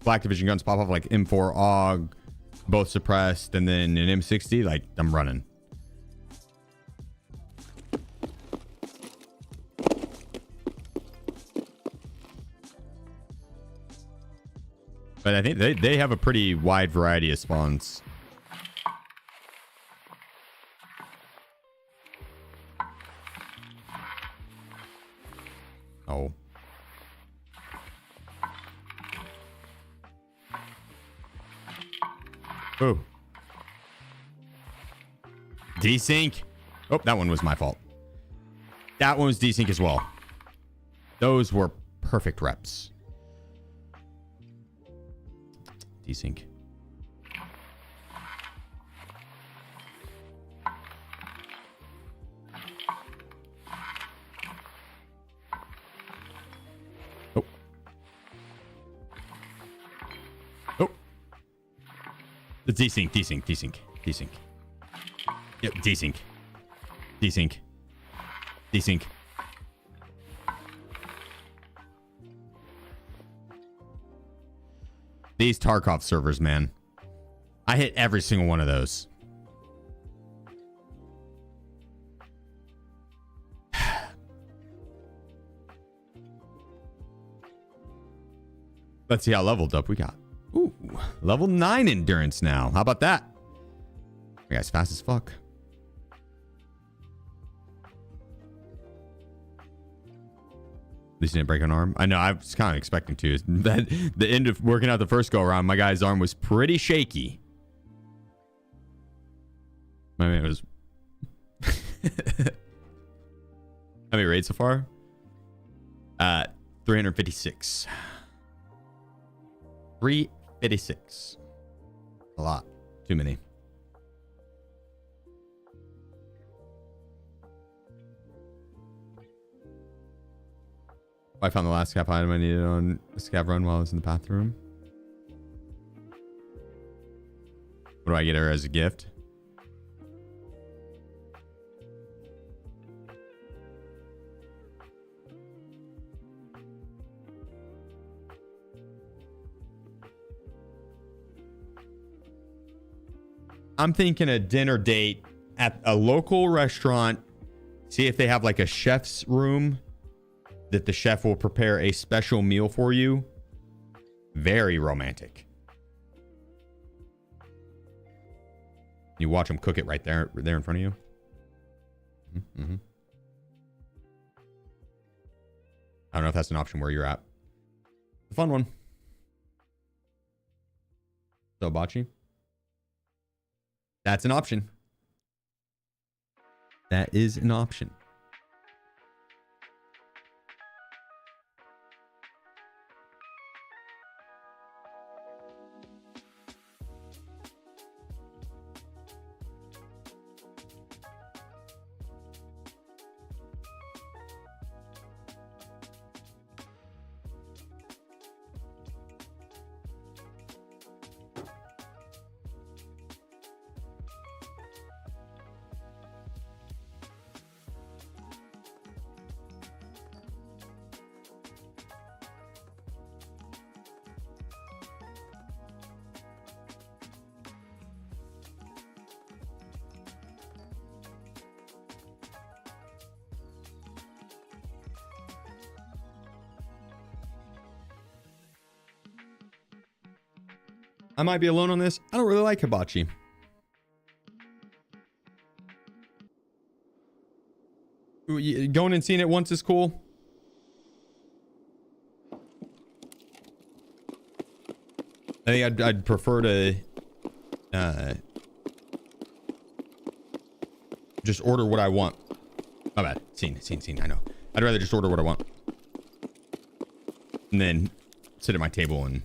Black Division guns pop off, like M4 AUG, both suppressed, and then an M60, like I'm running. But I think they have a pretty wide variety of spawns. Oh. Ooh. Desync. Oh, that one was my fault. That one was desync as well. Those were perfect reps. Desync. Oh. Oh. The desync, desync, desync, desync. Yep, desync. Desync. Desync. These TARKOV servers, man. I hit every single one of those. Let's see how leveled up we got. Ooh, level 9 endurance now. How about that? You guys fast as fuck. At least he didn't break an arm. I know, I was kind of expecting to. That the end of working out the first go around, my guy's arm was pretty shaky. My man was. How many raids so far? 356. 356. A lot. Too many. I found the last scav item I needed on a scav run while I was in the bathroom. What do I get her as a gift? I'm thinking a dinner date at a local restaurant. See if they have like a chef's room that the chef will prepare a special meal for you. Very romantic. You watch them cook it right there in front of you. Mm-hmm. I don't know if that's an option where you're at. It's a fun one. So, Bocce. That's an option. That is an option. I might be alone on this. I don't really like hibachi. Going and seeing it once is cool. I think I'd prefer to just order what I want. Oh, bad. Scene. I know. I'd rather just order what I want. And then sit at my table and...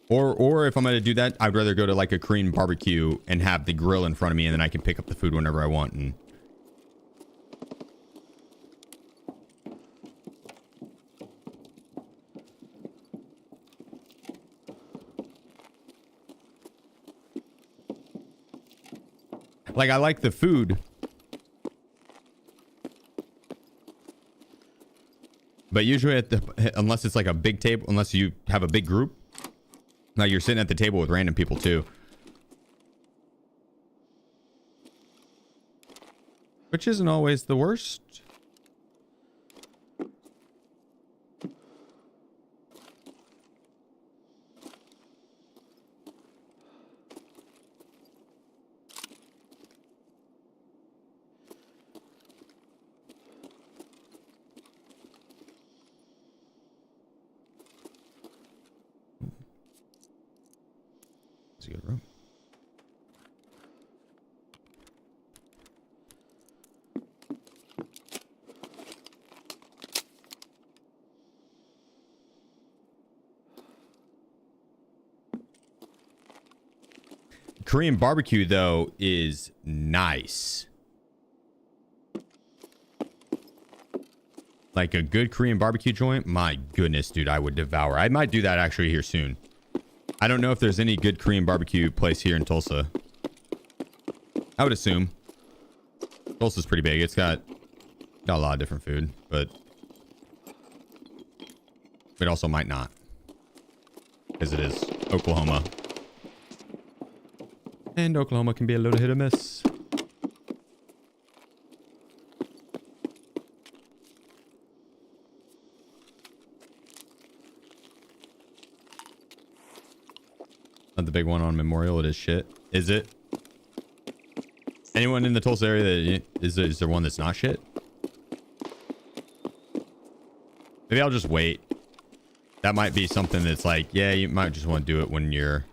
Or if I'm going to do that, I'd rather go to like a Korean barbecue and have the grill in front of me, and then I can pick up the food whenever I want. And like, I like the food, but usually unless it's like a big table, unless you have a big group, like you're sitting at the table with random people too. Which isn't always the worst. It's a good room. Korean barbecue, though, is nice. Like a good Korean barbecue joint, my goodness, dude, I would devour. I might do that actually here soon. I don't know if there's any good Korean barbecue place here in Tulsa. I would assume. Tulsa's pretty big. It's got a lot of different food, but it also might not, because it is Oklahoma. And Oklahoma can be a little hit or miss. Not the big one on Memorial. It is shit. Is it? Anyone in the Tulsa area that is there one that's not shit? Maybe I'll just wait. That might be something that's like, yeah, you might just want to do it when you're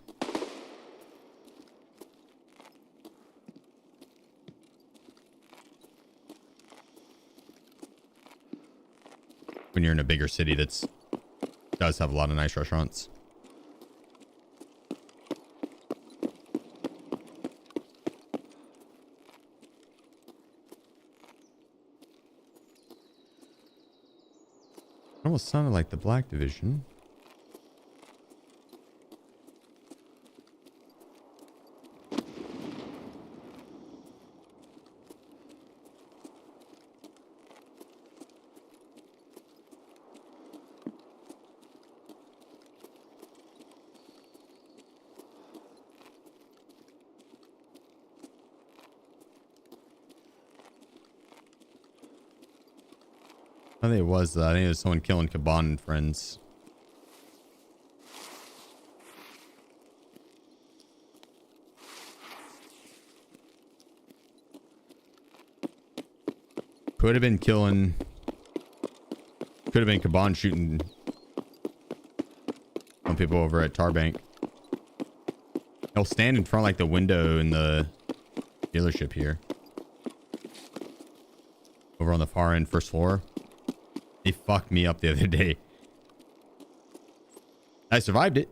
in a bigger city that's does have a lot of nice restaurants. Almost sounded like the Black Division. I think it was. I think it was someone killing Kaban and friends. Could have been killing. Could have been Kaban shooting some people over at Tarbank. He'll stand in front of like the window in the dealership here. Over on the far end, first floor. He fucked me up the other day. I survived it.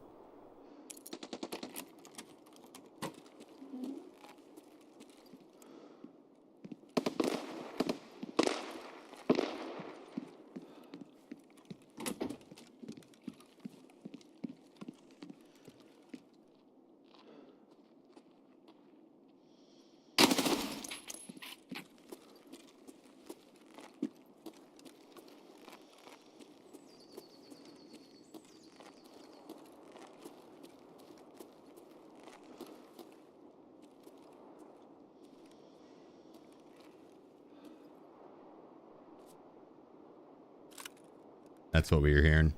That's what we were hearing.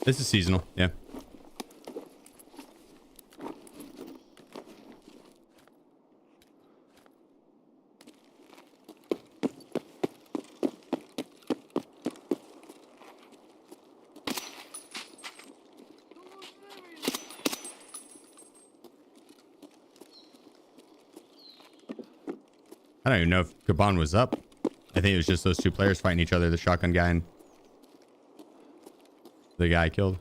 This is seasonal, yeah. I don't even know if Kaban was up. I think it was just those two players fighting each other, the shotgun guy and the guy I killed.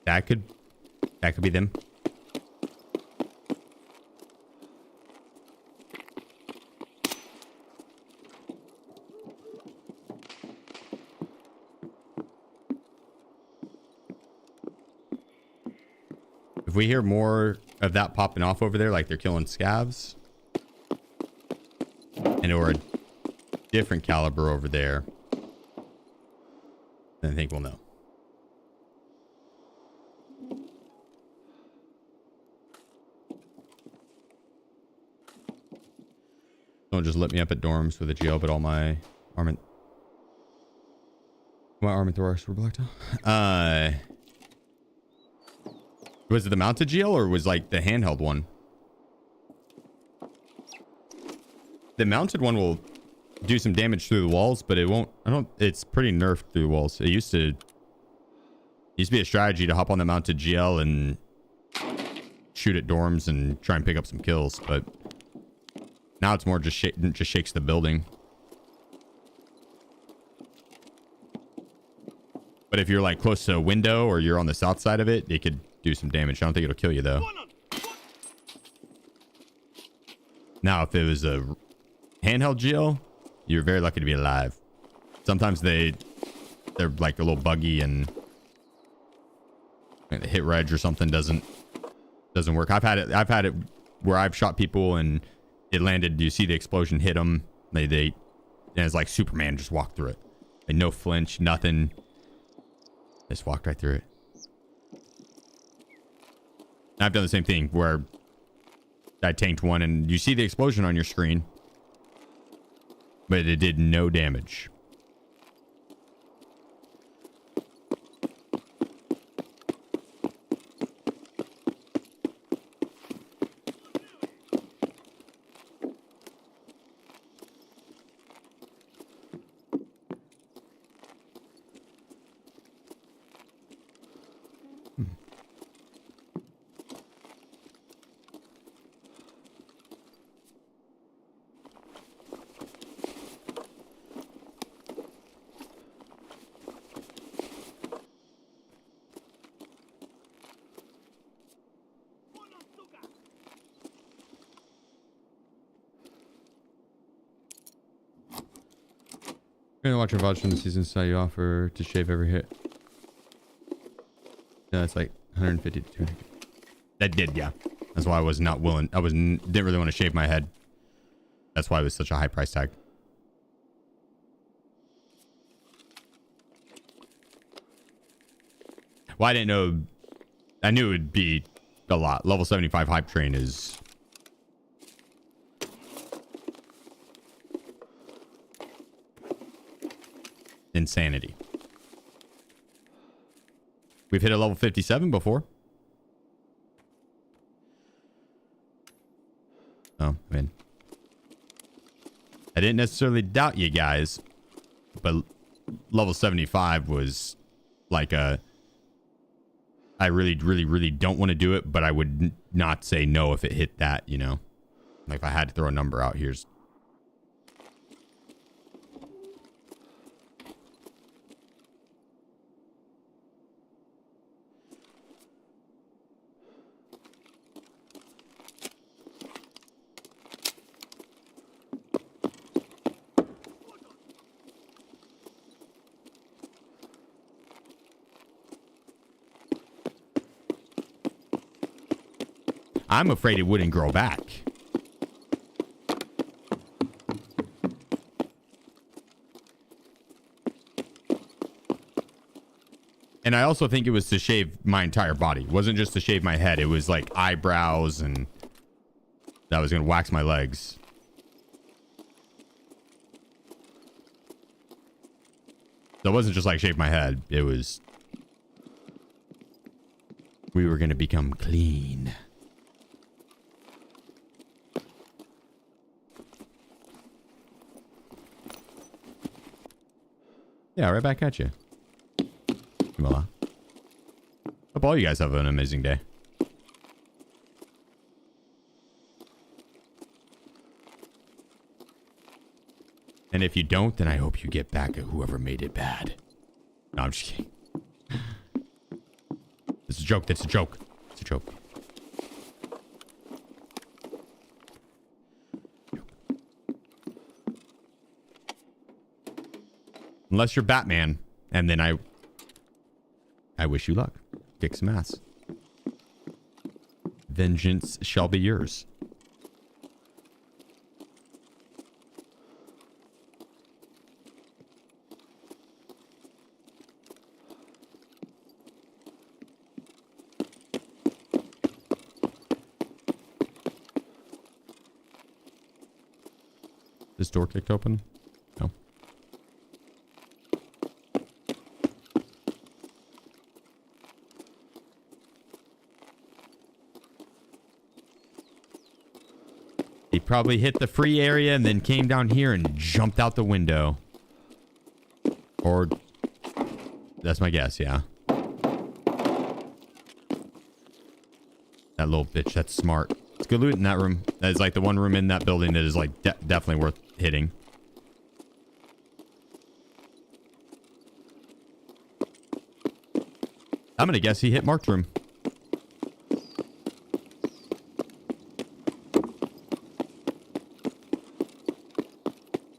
That could be them. If we hear more of that popping off over there, like they're killing scavs, and or a different caliber over there, then I think we'll know. Don't just let me up at dorms with a GL, but all my armament throwers were blacked out. Was it the mounted GL or was like the handheld one? The mounted one will do some damage through the walls, but it won't. It's pretty nerfed through the walls. It used to be a strategy to hop on the mounted GL and shoot at dorms and try and pick up some kills, but now it's more just shakes the building. But if you're like close to a window or you're on the south side of it, it could do some damage. I don't think it'll kill you though. Now, if it was a handheld GL, you're very lucky to be alive. Sometimes they're like a little buggy and like the hit reg or something doesn't work. I've had it where I've shot people and it landed. You see the explosion hit them. And it's like Superman just walked through it. Like no flinch, nothing. Just walked right through it. I've done the same thing where I tanked one and you see the explosion on your screen, but it did no damage. You're gonna watch your VODs from the season, saw you offer to shave every hit. Yeah, it's like 150 to 200. That did, yeah. That's why I was not willing. Didn't really want to shave my head. That's why it was such a high price tag. Well, I didn't know. I knew it would be a lot. Level 75 hype train is insanity. We've hit a level 57 before. Oh, I mean, I didn't necessarily doubt you guys, but level 75 was like a, I really, really, really don't want to do it, but I would not say no if it hit that, you know? Like if I had to throw a number out, here's. I'm afraid it wouldn't grow back. And I also think it was to shave my entire body. It wasn't just to shave my head. It was like eyebrows, and that was going to wax my legs. So it wasn't just like shave my head. It was, we were going to become clean. Yeah, right back at you. Voila. Hope all you guys have an amazing day. And if you don't, then I hope you get back at whoever made it bad. No, I'm just kidding. It's a joke. That's a joke. It's a joke. Unless you're Batman, and then I wish you luck. Kick some ass. Vengeance shall be yours. This door kicked open? No. He probably hit the free area and then came down here and jumped out the window. Or that's my guess, yeah. That little bitch, that's smart. It's good loot in that room. That is like the one room in that building that is like definitely worth hitting. I'm gonna guess he hit marked room.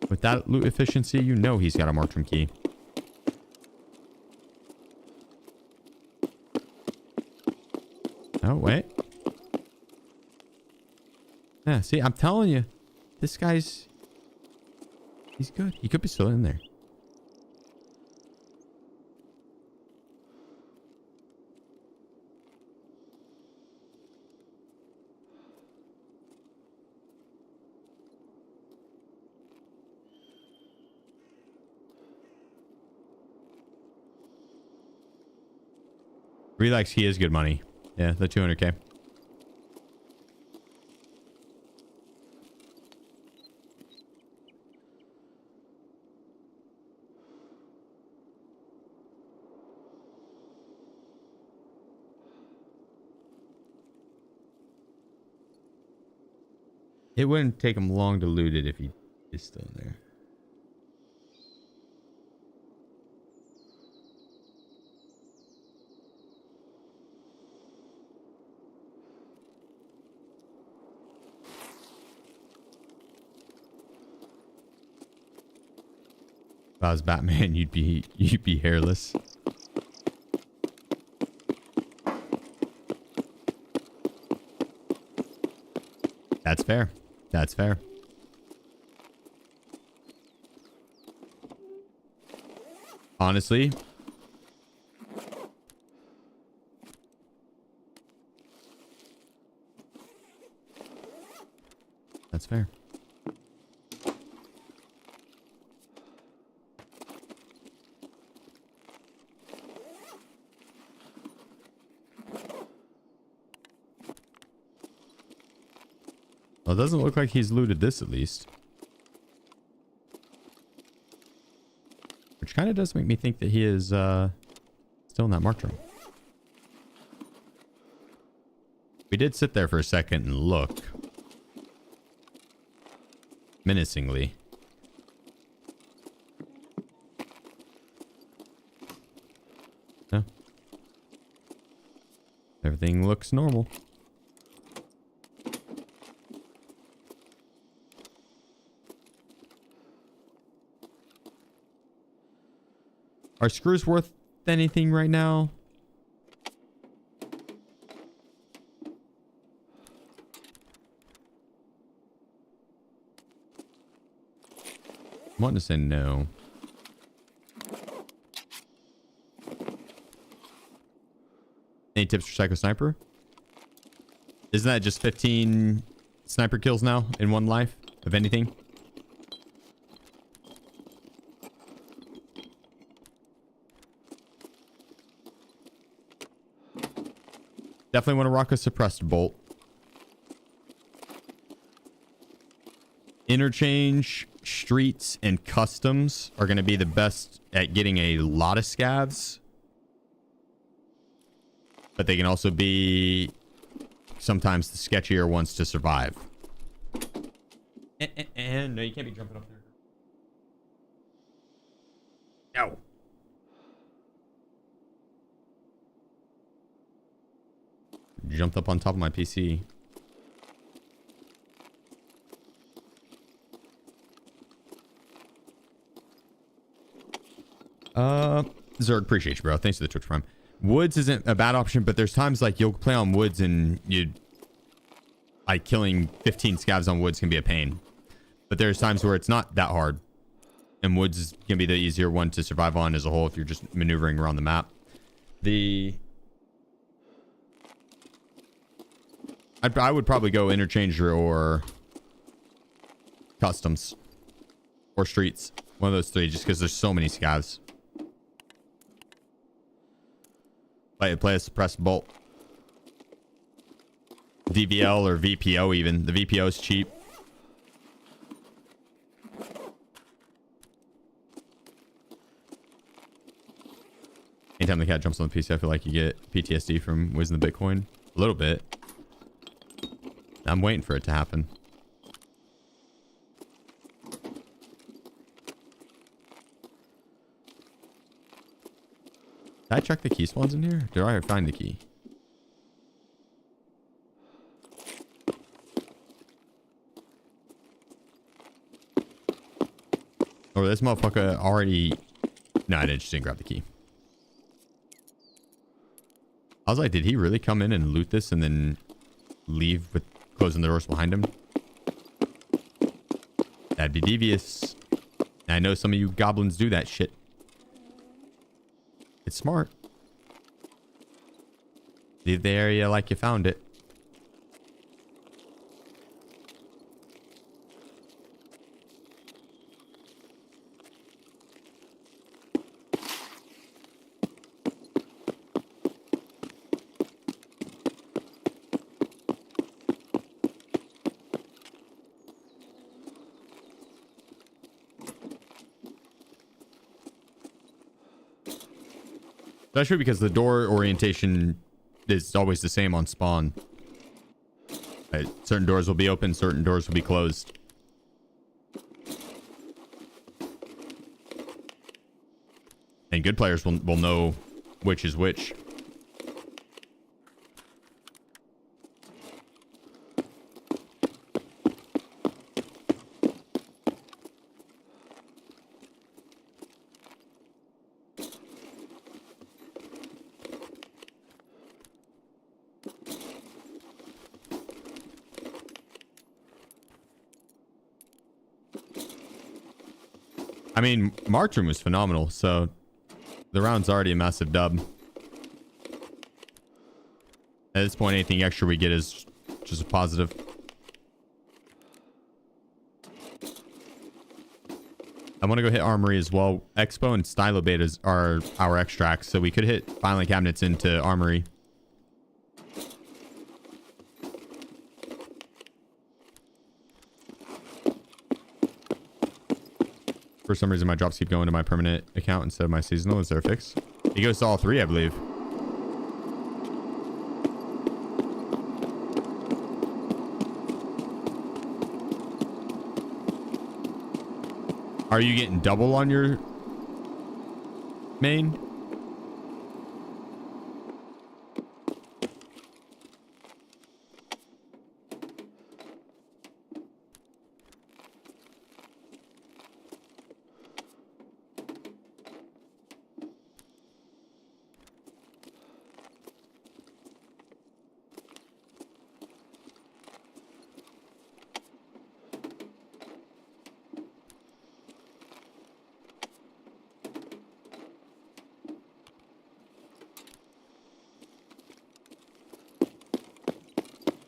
With that loot efficiency, you know he's got a marked room key. Oh, wait. Yeah, see, I'm telling you. This guy's... He's good. He could be still in there. Relax, he is good money. Yeah, the 200k. It wouldn't take him long to loot it if he is still in there. If I was Batman, you'd be hairless. That's fair. That's fair. Honestly, that's fair. Well, it doesn't look like he's looted this, at least. Which kind of does make me think that he is still in that marked room. We did sit there for a second and look. Menacingly. No. Everything looks normal. Are screws worth anything right now? I'm wanting to say no. Any tips for Psycho Sniper? Isn't that just 15 sniper kills now in one life, if anything? Definitely want to rock a suppressed bolt. Interchange, streets, and customs are going to be the best at getting a lot of scavs. But they can also be sometimes the sketchier ones to survive. And no, you can't be jumping up there. No. Jumped up on top of my PC. Zerg, appreciate you, bro. Thanks for the Twitch Prime. Woods isn't a bad option, but there's times like you'll play on woods and like killing 15 scavs on woods can be a pain. But there's times where it's not that hard. And woods is gonna be the easier one to survive on as a whole if you're just maneuvering around the map. I would probably go interchange or customs or streets. One of those three, just because there's so many scavs. Play a suppressed bolt. DVL or VPO even. The VPO is cheap. Anytime the cat jumps on the PC, I feel like you get PTSD from whizzing the Bitcoin. A little bit. I'm waiting for it to happen. Did I check the key spawns in here? Did I find the key? Or this motherfucker already... No, I just didn't grab the key. I was like, did he really come in and loot this and then leave with closing the doors behind him? That'd be devious. And I know some of you goblins do that shit. It's smart. Leave the area like you found it. Especially because the door orientation is always the same on spawn. Right, certain doors will be open, certain doors will be closed. And good players will know which is which. I mean, Martrim was phenomenal, so the round's already a massive dub. At this point, anything extra we get is just a positive. I want to go hit Armory as well. Expo and Stylo Betas are our extracts, so we could hit filing cabinets into Armory. For some reason, my drops keep going to my permanent account instead of my seasonal. Is there a fix? It goes to all three, I believe. Are you getting double on your main?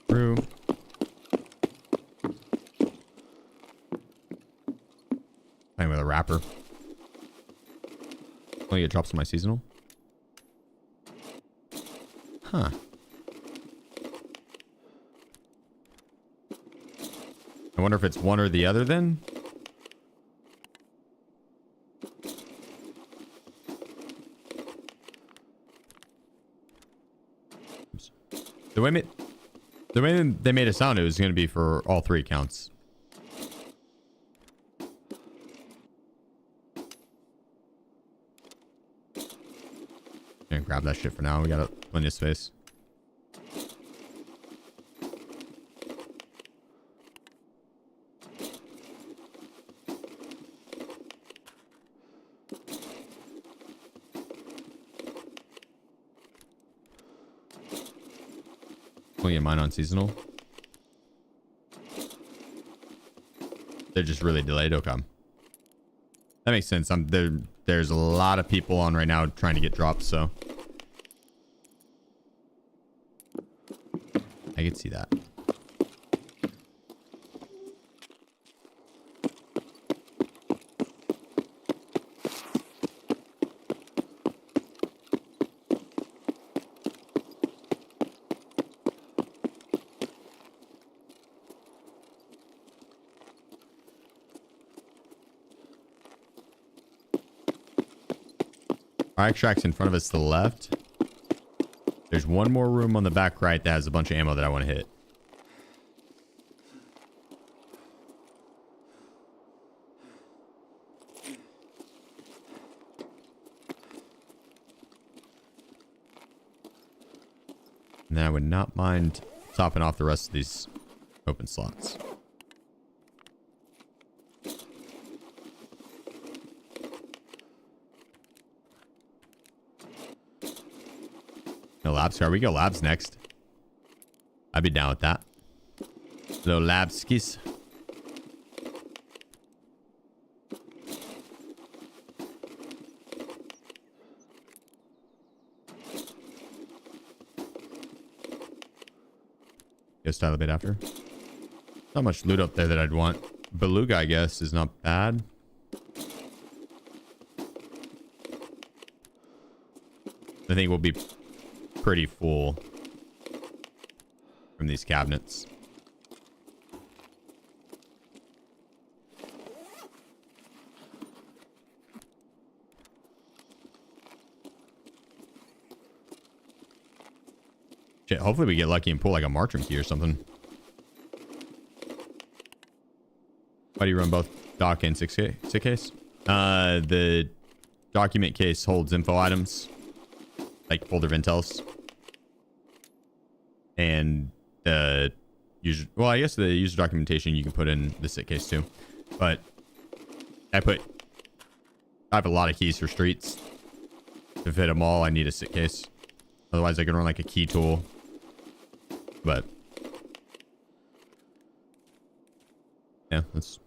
True. Playing with a wrapper. Only get drops on my seasonal. Huh. I wonder if it's one or the other then. Oops. The way they made it sound, it was going to be for all three accounts. Gonna grab that shit for now. We got plenty of space. We'll get mine on seasonal. They're just really delayed. Okay. That makes sense. There's a lot of people on right now trying to get drops, so I could see that. Our extract's in front of us to the left. There's one more room on the back right that has a bunch of ammo that I want to hit. And then I would not mind topping off the rest of these open slots. No labs car. We go labs next. I'd be down with that. Little lab skis. Go style a bit after. Not much loot up there that I'd want. Beluga, I guess, is not bad. I think we'll be pretty full from these cabinets. Shit, hopefully we get lucky and pull like a Martrim key or something. Why do you run both doc and 6 case? The document case holds info items like folder intels. And the user, well, I guess the user documentation you can put in the sit case too, but I have a lot of keys for streets. To fit them all, I need a sit case. Otherwise, I can run like a key tool. But yeah, that's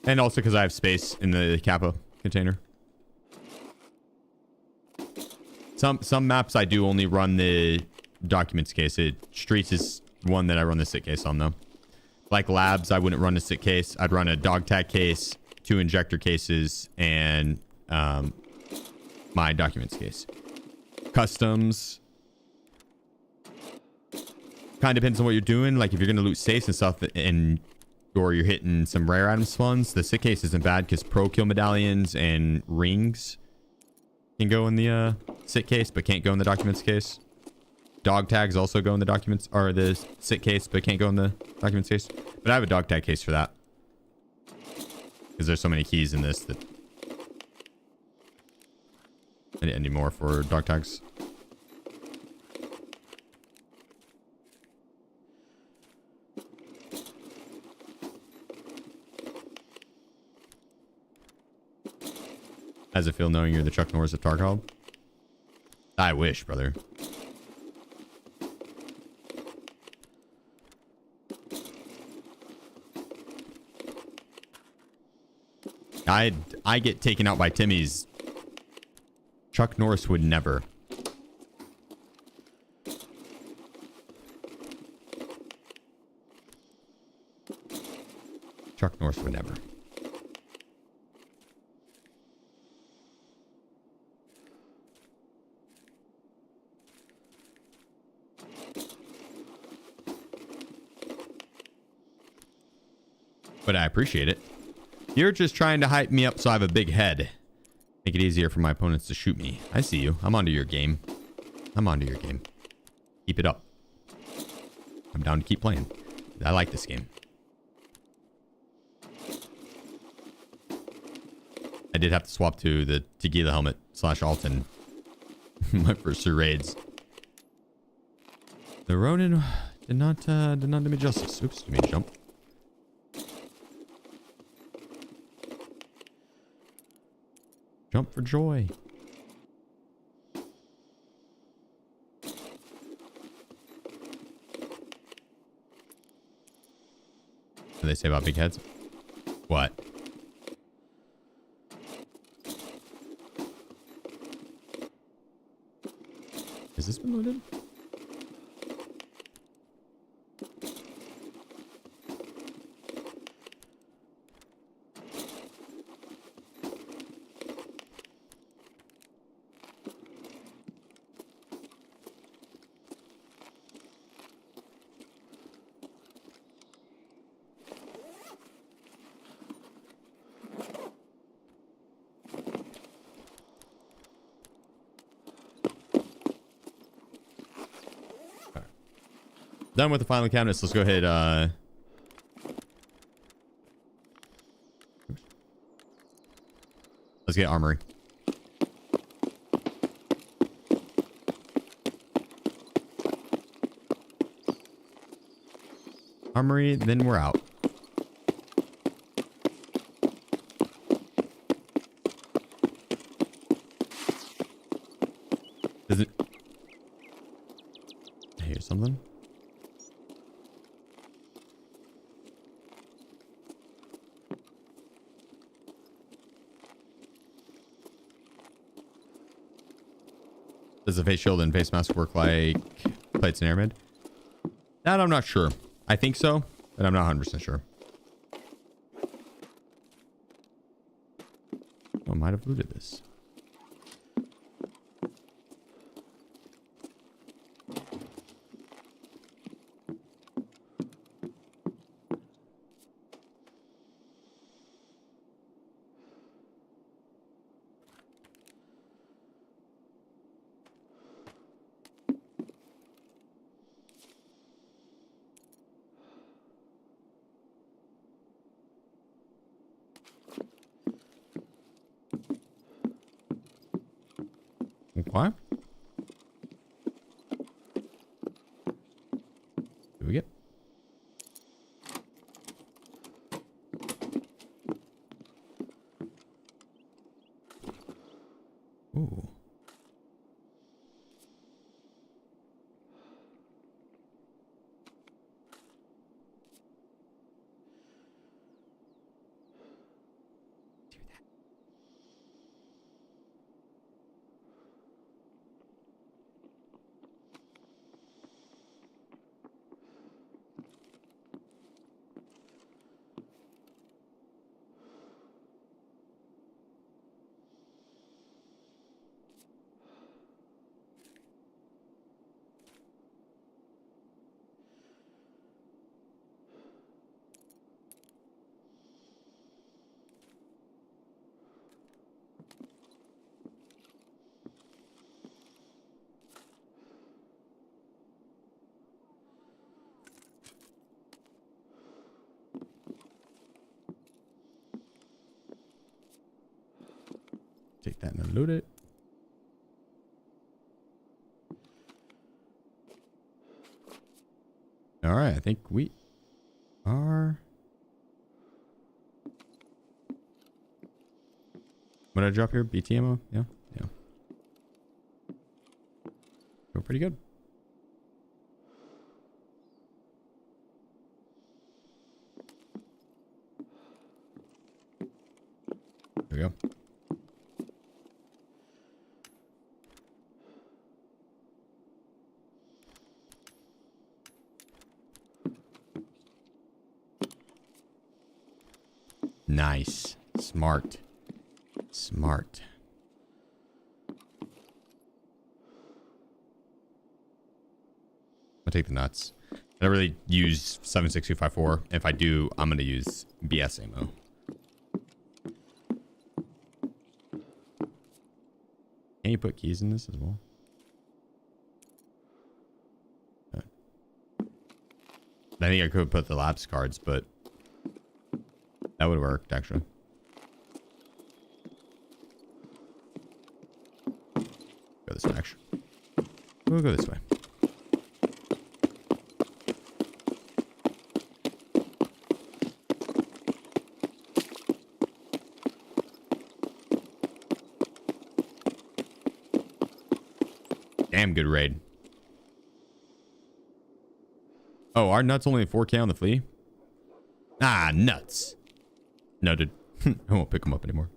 And also because I have space in the Kappa container. Some maps I do only run the documents case. Streets is one that I run the sit case on though. Like labs, I wouldn't run a sit case. I'd run a dog tag case, 2 injector cases, and my documents case. Customs kind of depends on what you're doing. Like if you're gonna loot safes and stuff, or you're hitting some rare items funds, the sit case isn't bad because pro kill medallions and rings can go in the sit case, but can't go in the documents case. Dog tags also go in the documents or the sit case, but can't go in the documents case. But I have a dog tag case for that because there's so many keys in this that I didn't need more for dog tags. How's it feel knowing you're the Chuck Norris of TARKOV? I wish, brother. I get taken out by Timmy's. Chuck Norris would never. Chuck Norris would never. But I appreciate it. You're just trying to hype me up so I have a big head. Make it easier for my opponents to shoot me. I see you. I'm onto your game. I'm onto your game. Keep it up. I'm down to keep playing. I like this game. I did have to swap to the Tequila helmet / Alton. My first 2 raids. The Ronin did not do me justice. Oops, you made a jump. Jump for joy. What do they say about big heads? What? Has this been loaded? Done with the final cabinets. Let's go ahead. Let's get armory. Armory, then we're out. Does it? I hear something. Does the face shield and face mask work like plates and airmid? That I'm not sure. I think so, but I'm not 100% sure. I might have looted this. What? Do we get? Ooh. Take that and loot it. All right, I think we are. What did I drop here? BT ammo? Yeah, yeah. Go pretty good. There we go. Nice. Smart. Smart. I'll take the nuts. I don't really use 76254. If I do, I'm going to use BS ammo. Can you put keys in this as well? I think I could put the lapse cards, but that would have worked, actually. Go this way, actually. We'll go this way. Damn good raid. Oh, our nuts only 4K on the flea? Ah, nuts. Noted. I won't pick them up anymore.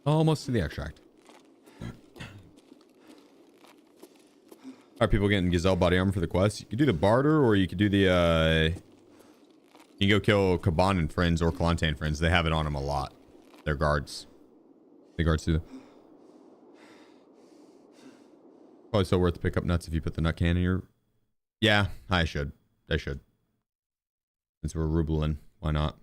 Almost to the extract. Are people getting gazelle body armor for the quest? You could do the barter, or you could do the you can go kill Kaban and friends or Kalante and friends. They have it on them a lot. They're guards. The guards do that. Probably still worth to pick up nuts if you put the nut can in your. Yeah, I should. I should. Since we're rubling, why not?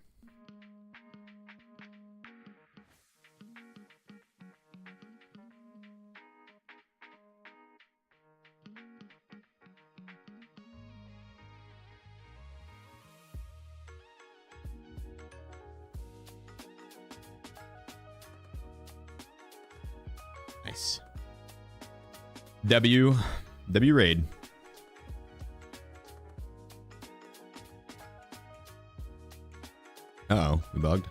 Nice. W raid. Uh-oh, we bugged.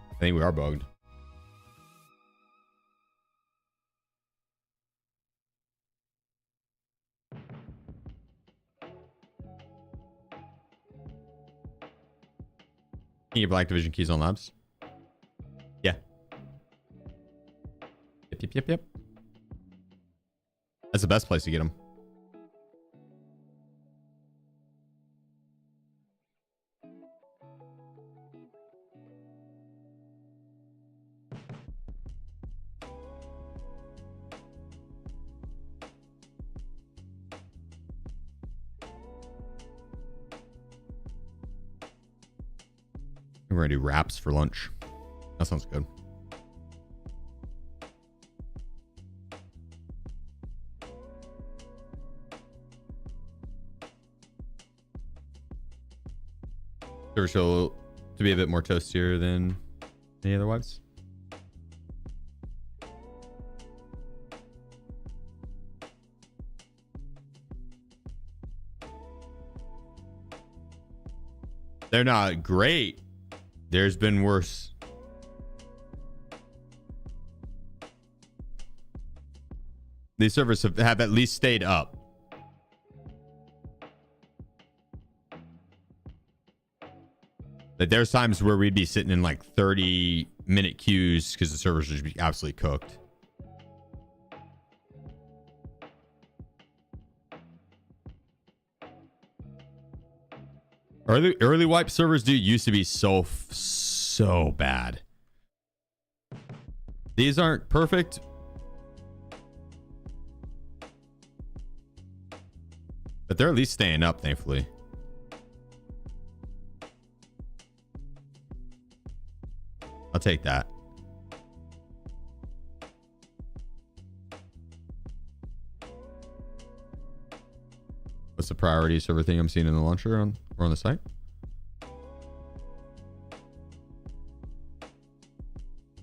I think we are bugged. Can you get Black Division keys on labs? Yeah. Yep. That's the best place to get them. We're gonna do wraps for lunch. That sounds good. Server show to be a bit more toastier than any other wives. They're not great. There's been worse. These servers have at least stayed up. Like there's times where we'd be sitting in like 30 minute queues because the servers would just be absolutely cooked. Early wipe servers, dude, used to be so bad. These aren't perfect. But they're at least staying up, thankfully. I'll take that. What's the priority server thing I'm seeing in the launcher or on the site?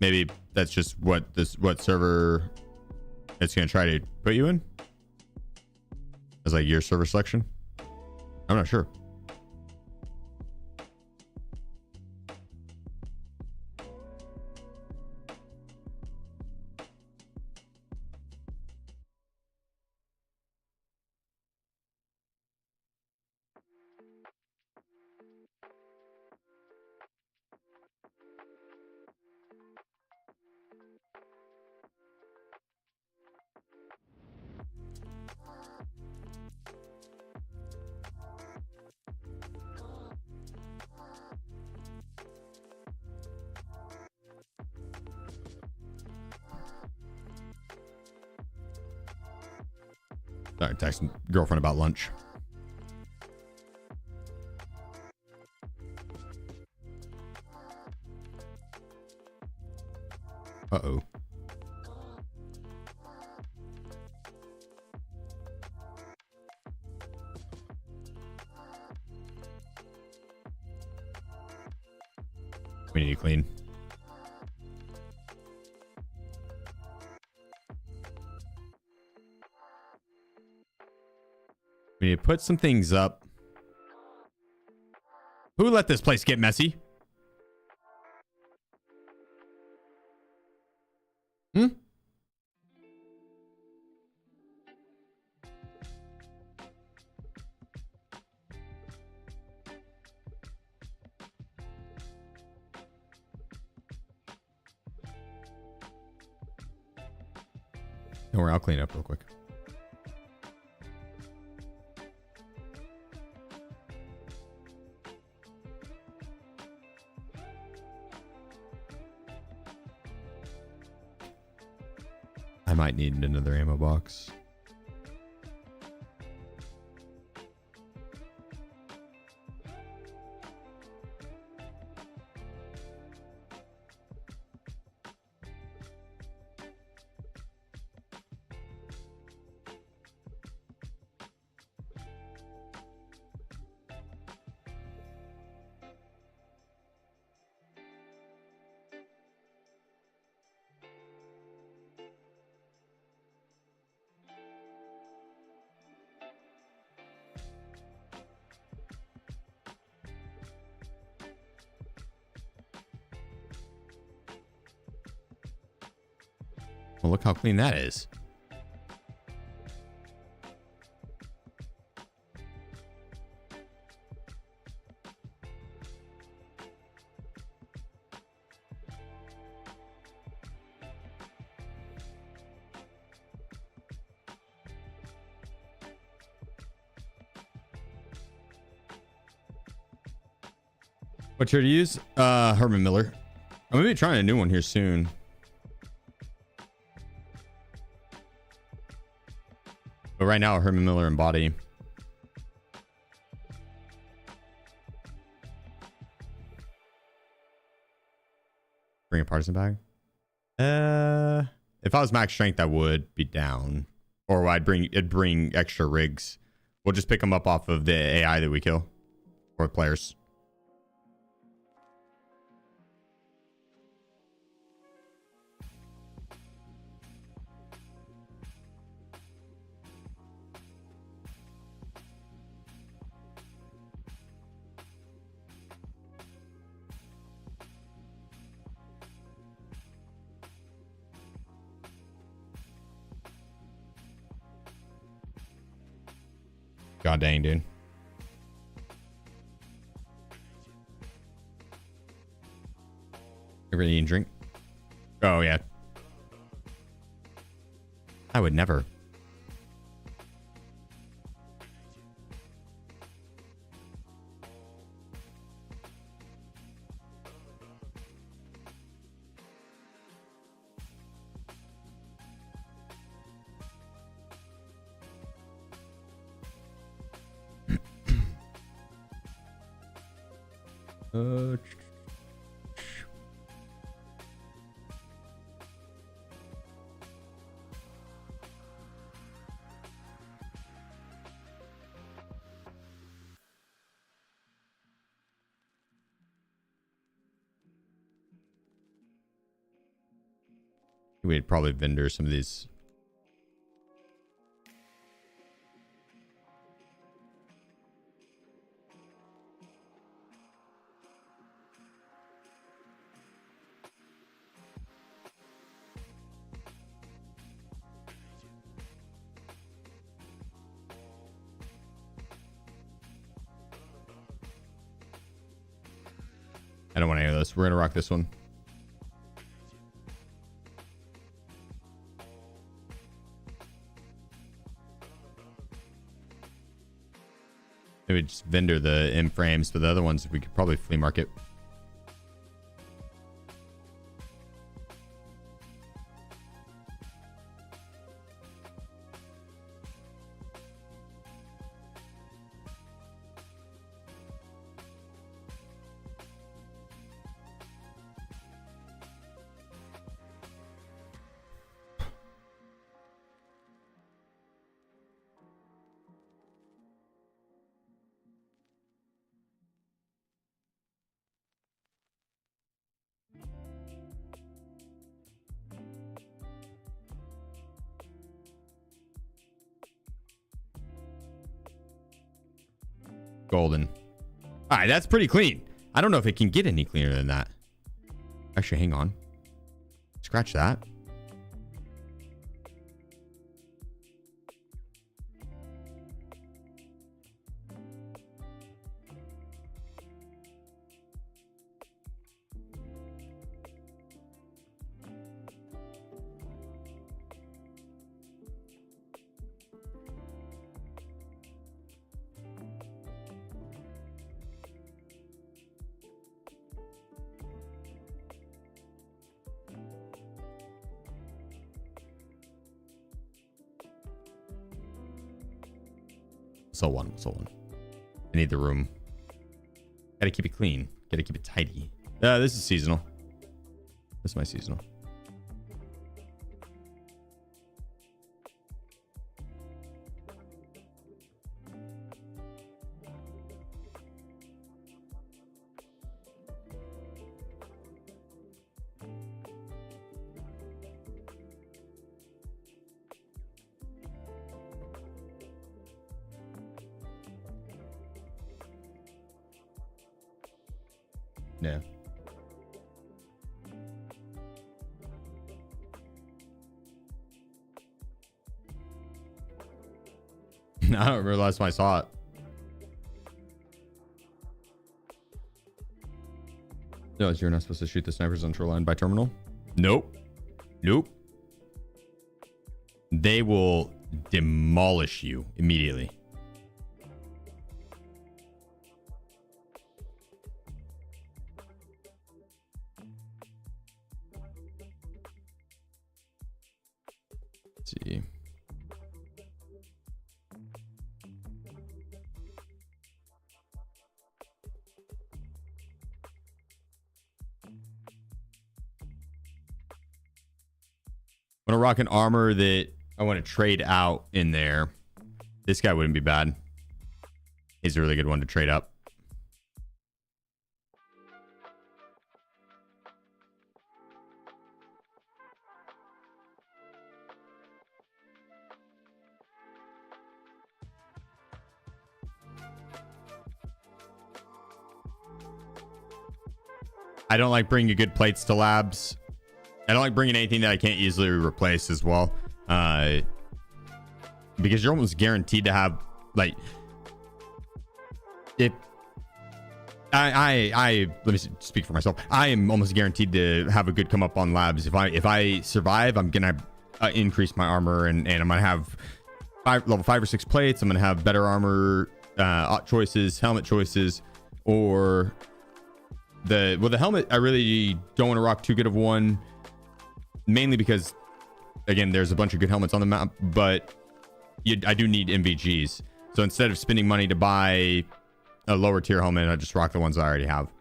Maybe that's just what server it's gonna try to put you in as like your server selection. I'm not sure. Sorry, texting girlfriend about lunch. Uh-oh. We need to clean. We need to put some things up. Who let this place get messy? Hmm? Don't worry, I'll clean up real quick. I might need another ammo box. Well, look how clean that is. What chair to use? Herman Miller. I'm gonna be trying a new one here soon. But right now, Herman Miller and body. Bring a partisan bag. If I was max strength, I would be down, or it'd bring extra rigs. We'll just pick them up off of the AI that we kill, or players. God dang, dude. Ever eat and drink? Oh, yeah. I would never. We'd probably vendor some of these. I don't want any of this. We're gonna rock this one. Maybe just vendor the M frames, but the other ones we could probably flea market. Golden. All right, that's pretty clean. I don't know if it can get any cleaner than that. Actually, hang on. Scratch that. So one. I need the room. Gotta keep it clean. Gotta keep it tidy. This is seasonal. This is my seasonal. Yeah. I don't realize when I saw it. No, you're not supposed to shoot the snipers on shoreline by terminal? Nope. They will demolish you immediately. See. I'm gonna rock an armor that I want to trade out in there. This guy wouldn't be bad. He's a really good one to trade up. I don't like bringing good plates to labs. I don't like bringing anything that I can't easily replace as well. Because you're almost guaranteed to have, like, if I let me speak for myself. I am almost guaranteed to have a good come up on labs. If I survive, I'm gonna increase my armor, and I'm gonna have level 5 or 6 plates. I'm gonna have better armor choices, helmet choices, or the helmet. I really don't want to rock too good of one, mainly because again, there's a bunch of good helmets on the map, but I do need MVGs. So instead of spending money to buy a lower tier helmet, I just rock the ones I already have.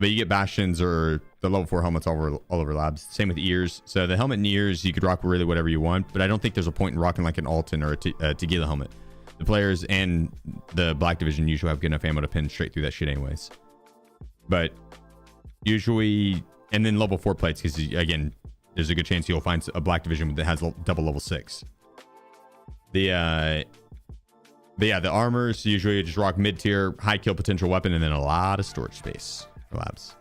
But you get bastions or the level 4 helmets all over labs. Same with ears. So the helmet and ears, you could rock really whatever you want, but I don't think there's a point in rocking like an Alton or a Tequila helmet. The players and the Black Division usually have good enough ammo to pin straight through that shit anyways. But usually, and then level 4 plates, because again, there's a good chance you'll find a Black Division that has double level 6. But yeah, the armors usually just rock mid-tier, high kill potential weapon, and then a lot of storage space for labs.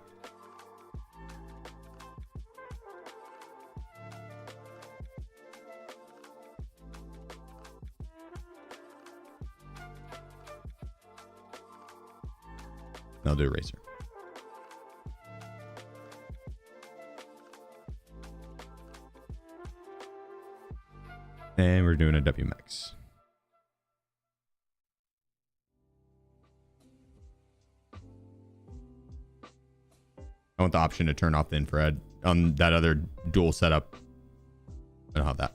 I'll do a racer. And we're doing a WMAX. I want the option to turn off the infrared on that other dual setup. I don't have that.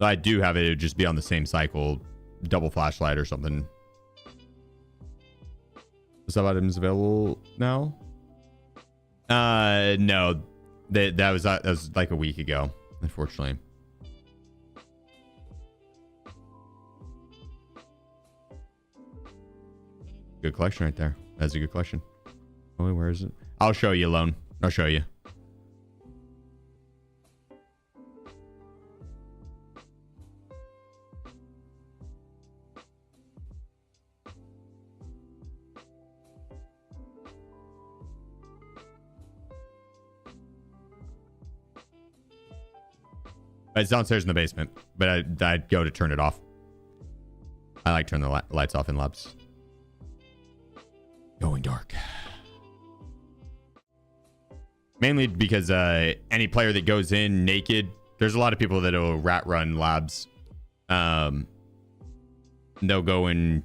I do have it. It would just be on the same cycle, double flashlight or something. Sub items available now? No, that was like a week ago, unfortunately. Good collection right there. That's a good collection. Oh, where is it? I'll show you, Lone. I'll show you. It's downstairs in the basement, but I'd go to turn it off. I like turning the lights off in labs. Going dark. Mainly because any player that goes in naked, there's a lot of people that will rat run labs. They'll go in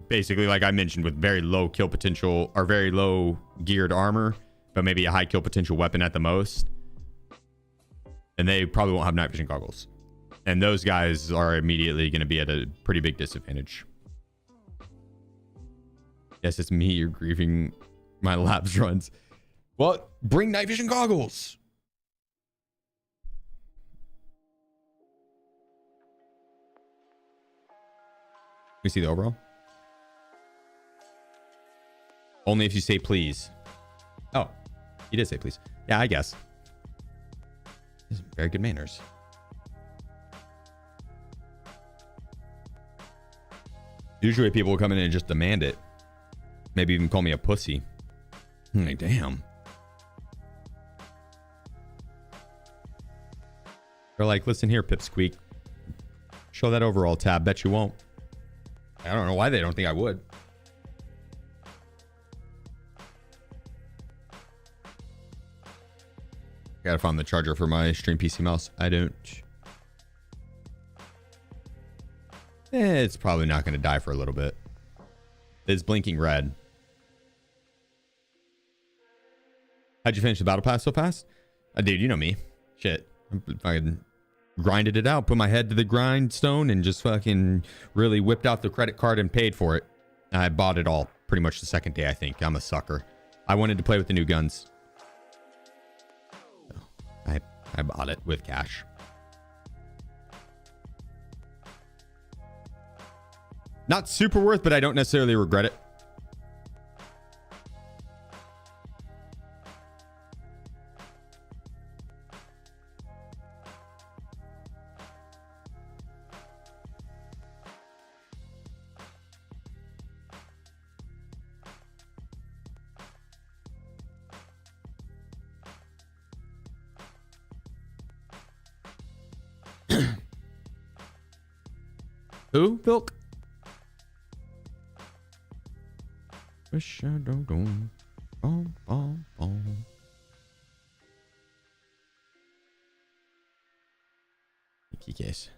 basically, like I mentioned, with very low kill potential or very low geared armor, but maybe a high kill potential weapon at the most. And they probably won't have night vision goggles. And those guys are immediately going to be at a pretty big disadvantage. Yes, it's me. You're grieving my labs runs. Well, bring night vision goggles. We see the overall. Only if you say please. Oh, you did say please. Yeah, I guess. Very good manners. Usually people will come in and just demand it. Maybe even call me a pussy. I'm like, damn. They're like, listen here, Pipsqueak. Show that overall tab. Bet you won't. I don't know why they don't think I would. Gotta find the charger for my stream PC mouse. I don't. It's probably not going to die for a little bit. It's blinking red. How'd you finish the battle pass so fast? Dude, you know me. Shit. I fucking grinded it out. Put my head to the grindstone and just fucking really whipped out the credit card and paid for it. I bought it all pretty much the second day, I think. I'm a sucker. I wanted to play with the new guns. I bought it with cash. Not super worth, but I don't necessarily regret it. Who? Vilk? Wish I don't go. Boom, boom, boom. Key case.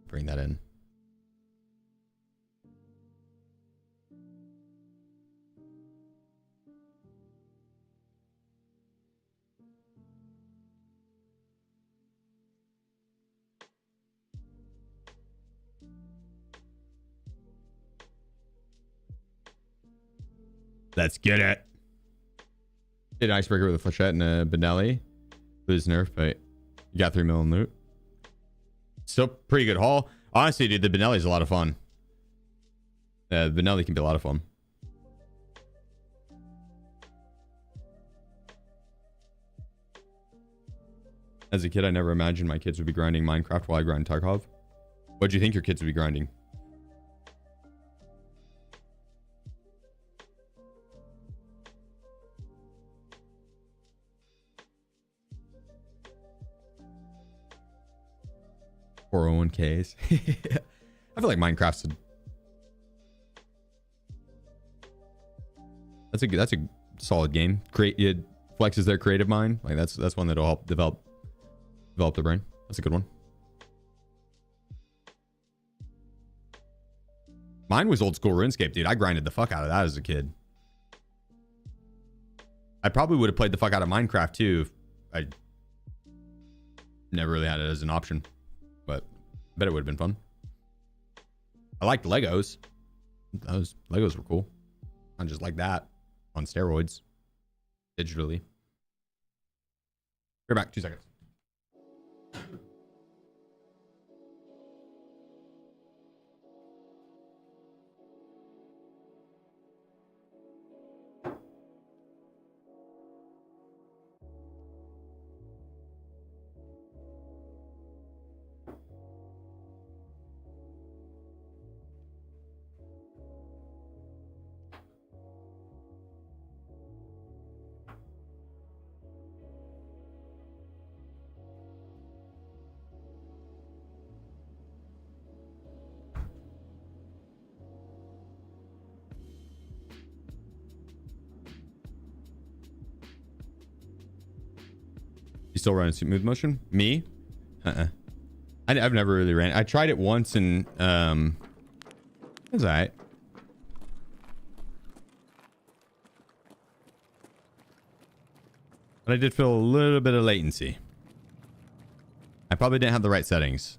Bring that in. Let's get it. Did an icebreaker with a flechette and a Benelli. Lose nerf, but you got 3 million loot. Still pretty good haul. Honestly, dude, the Benelli is a lot of fun. Benelli can be a lot of fun. As a kid, I never imagined my kids would be grinding Minecraft while I grind Tarkov. What do you think your kids would be grinding? $401ks. I feel like Minecraft's that's a solid game. It flexes their creative mind. Like that's one that'll help develop their brain. That's a good one. Mine was old school RuneScape, dude. I grinded the fuck out of that as a kid. I probably would have played the fuck out of Minecraft too if I never really had it as an option. But I bet it would have been fun. I liked Legos. Those Legos were cool. Not just like that. On steroids. Digitally. We're back. 2 seconds. You still run smooth motion? Me? I've never really ran. I tried it once and it was alright. But I did feel a little bit of latency. I probably didn't have the right settings.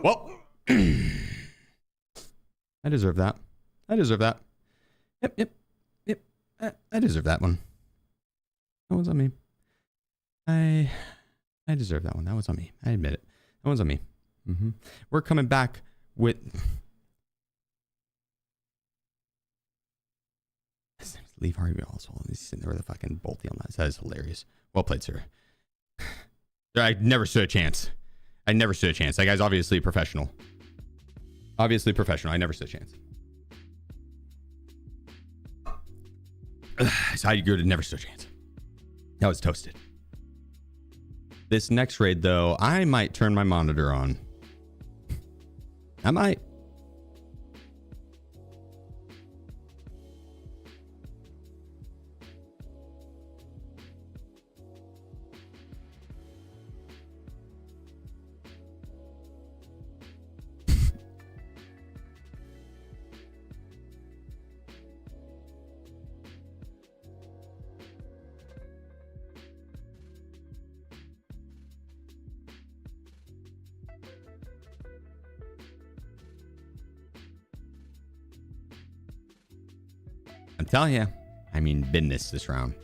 Well, I deserve that. I deserve that. Yep. I deserve that one. That one's on me. I deserve that one. That one's on me. I admit it. That one's on me. We're coming back with... Leave Harvey also. He's sitting there with a fucking bolty on that. That is hilarious. Well played, sir. I never stood a chance. I never stood a chance. That guy's obviously professional. Obviously professional. I never stood a chance. So I never stood a chance. That was toasted. This next raid, though, I might turn my monitor on. I might. tell you, I mean business this round.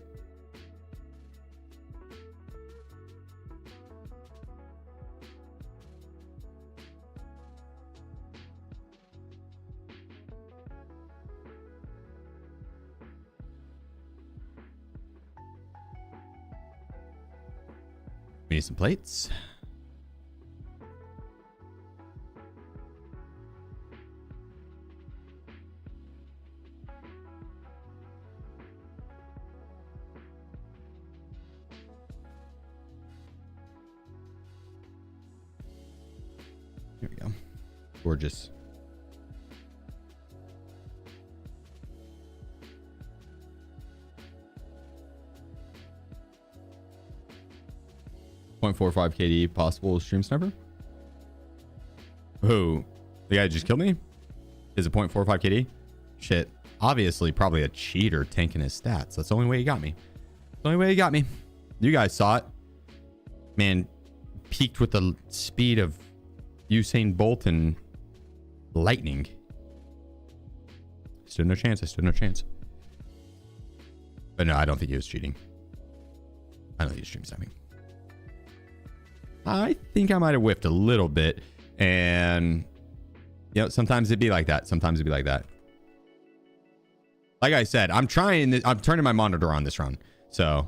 We need some plates. Here we go. Gorgeous. .45 KD possible stream sniper. Who? The guy who just killed me? Is it .45 KD? Shit. Obviously, probably a cheater tanking his stats. That's the only way he got me. The only way he got me. You guys saw it. Man, peaked with the speed of Usain Bolt and lightning. Stood no chance. I stood no chance. But no, I don't think he was cheating. I don't think he was stream sniping. I think I might have whiffed a little bit. And, you know, sometimes it'd be like that. Sometimes it'd be like that. Like I said, I'm turning my monitor on this run. So.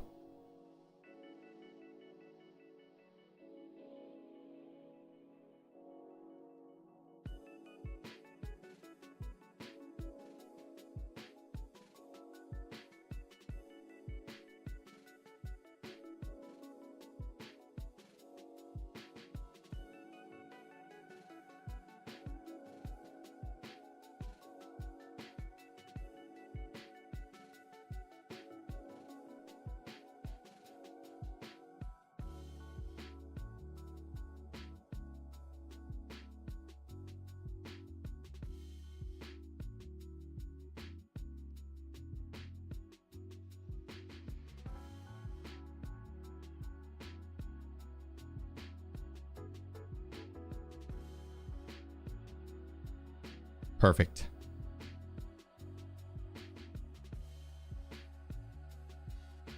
Perfect.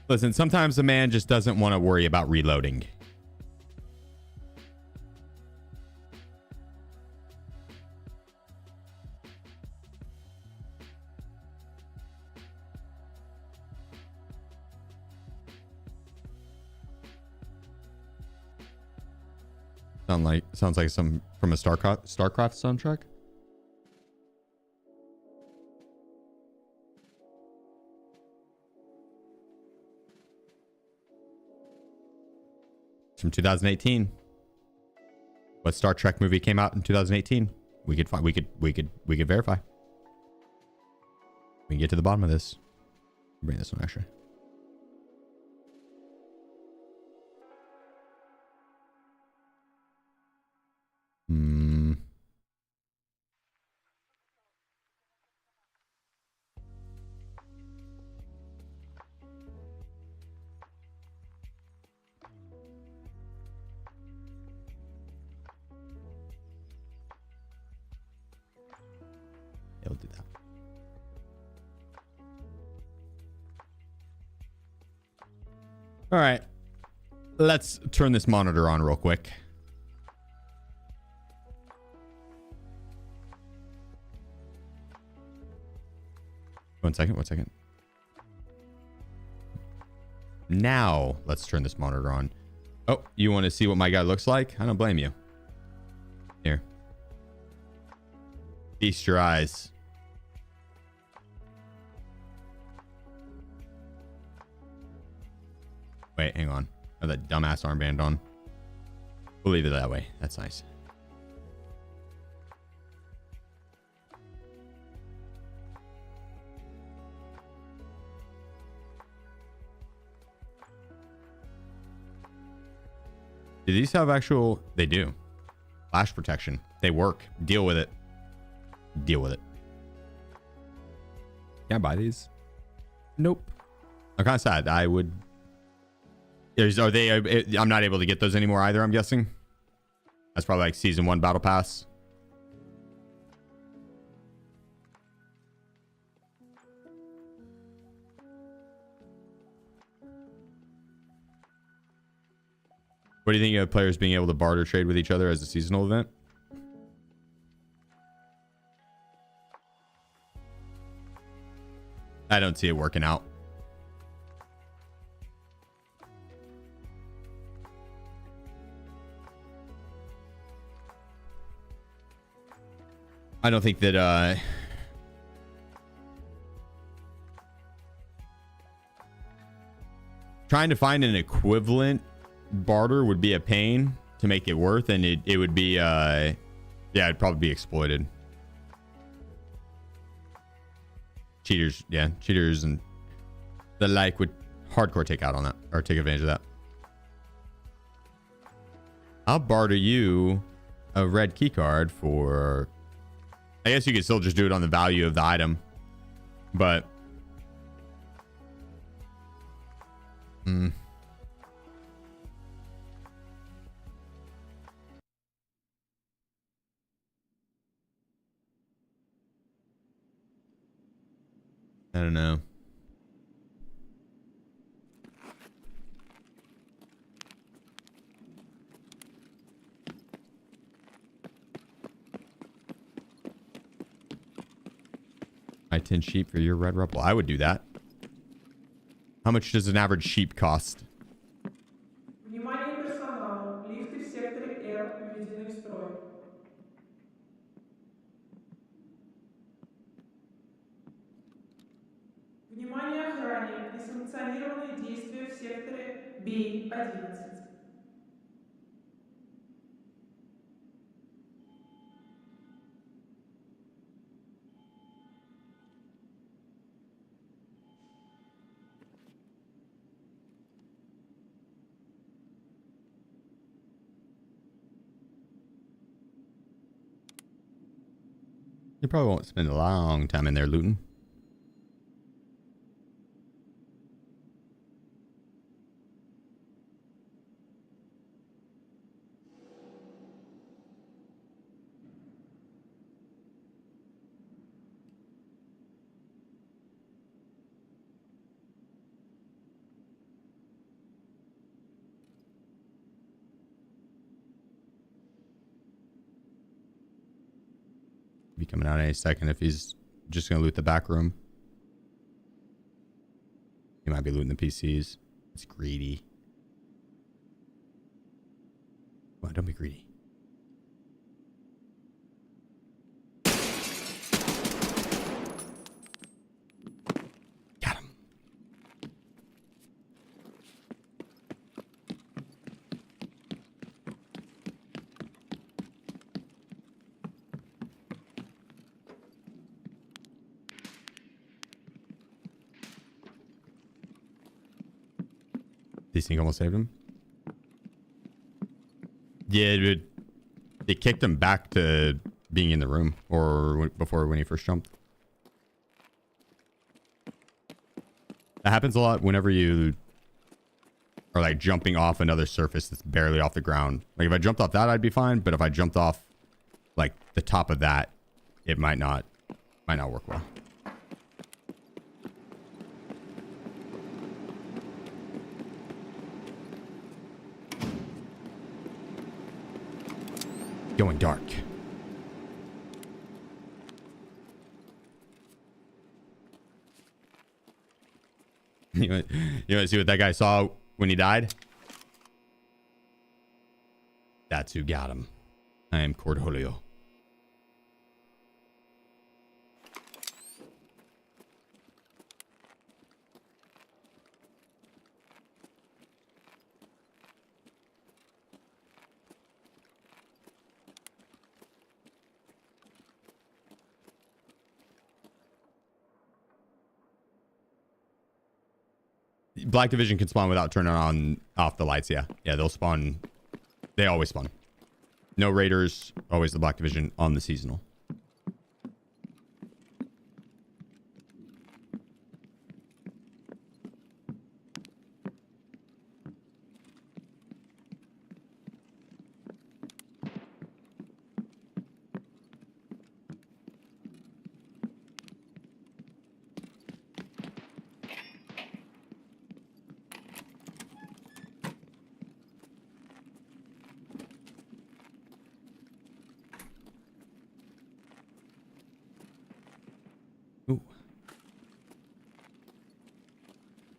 Listen, sometimes the man just doesn't want to worry about reloading. Sounds like some from a StarCraft soundtrack. From 2018. What Star Trek movie came out in 2018? We could verify. We can get to the bottom of this. Bring this one actually. We'll do that. All right. Let's turn this monitor on real quick. One second. Now, let's turn this monitor on. Oh, you want to see what my guy looks like? I don't blame you. Here. Feast your eyes. Wait, hang on. I have that dumbass armband on. We'll leave it that way. That's nice. Do these have actual... They do. Flash protection. They work. Deal with it. Deal with it. Can I buy these? Nope. I'm kind of sad. I would... Are they... I'm not able to get those anymore either, I'm guessing. That's probably like Season 1 Battle Pass. What do you think of players being able to barter trade with each other as a seasonal event? I don't see it working out. I don't think that trying to find an equivalent barter would be a pain to make it worth, and it would be yeah, it'd probably be exploited. Cheaters, yeah, cheaters and the like would hardcore take out on that, or take advantage of that. I'll barter you a red key card for, I guess you could still just do it on the value of the item, but I don't know. I 10 sheep for your red rebel. I would do that. How much does an average sheep cost? Внимание персоналу. Лифты в секторе R введены в строй. Внимание охране. Несанкционированные действия в секторе B11. You probably won't spend a long time in there looting. Be coming out any second if he's just gonna loot the back room. He might be looting the PCs. It's greedy. Come on, don't be greedy. Got him. Do you think almost saved him? Yeah, dude. It kicked him back to being in the room, or before when he first jumped. That happens a lot whenever you are like jumping off another surface that's barely off the ground. Like if I jumped off that, I'd be fine. But if I jumped off like the top of that, it might not work well. Going dark. You want to see what that guy saw when he died? That's who got him. I am Cordeholio. Black Division can spawn without turning off the lights. Yeah, they'll spawn. They always spawn. No raiders. Always the Black Division on the seasonal. Ooh.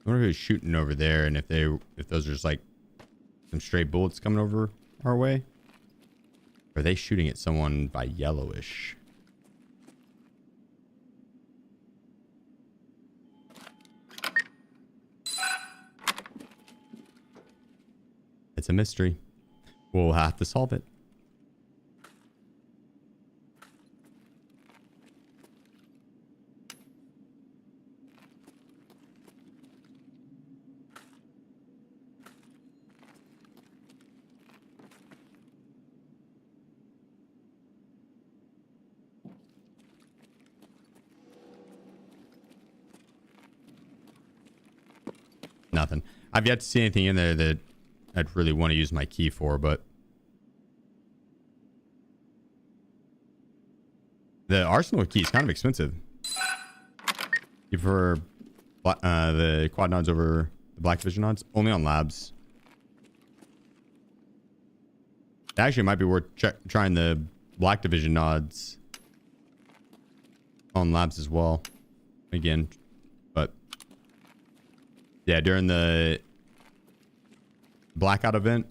I wonder who's shooting over there, and if those are just like some stray bullets coming over our way. Or are they shooting at someone by yellowish? It's a mystery. We'll have to solve it. Nothing. I've yet to see anything in there that I'd really want to use my key for, but the arsenal key is kind of expensive. You prefer the quad nods over the black division nods? Only on labs. Actually, it might be worth trying the black division nods on labs as well. Again, but yeah, during the blackout event,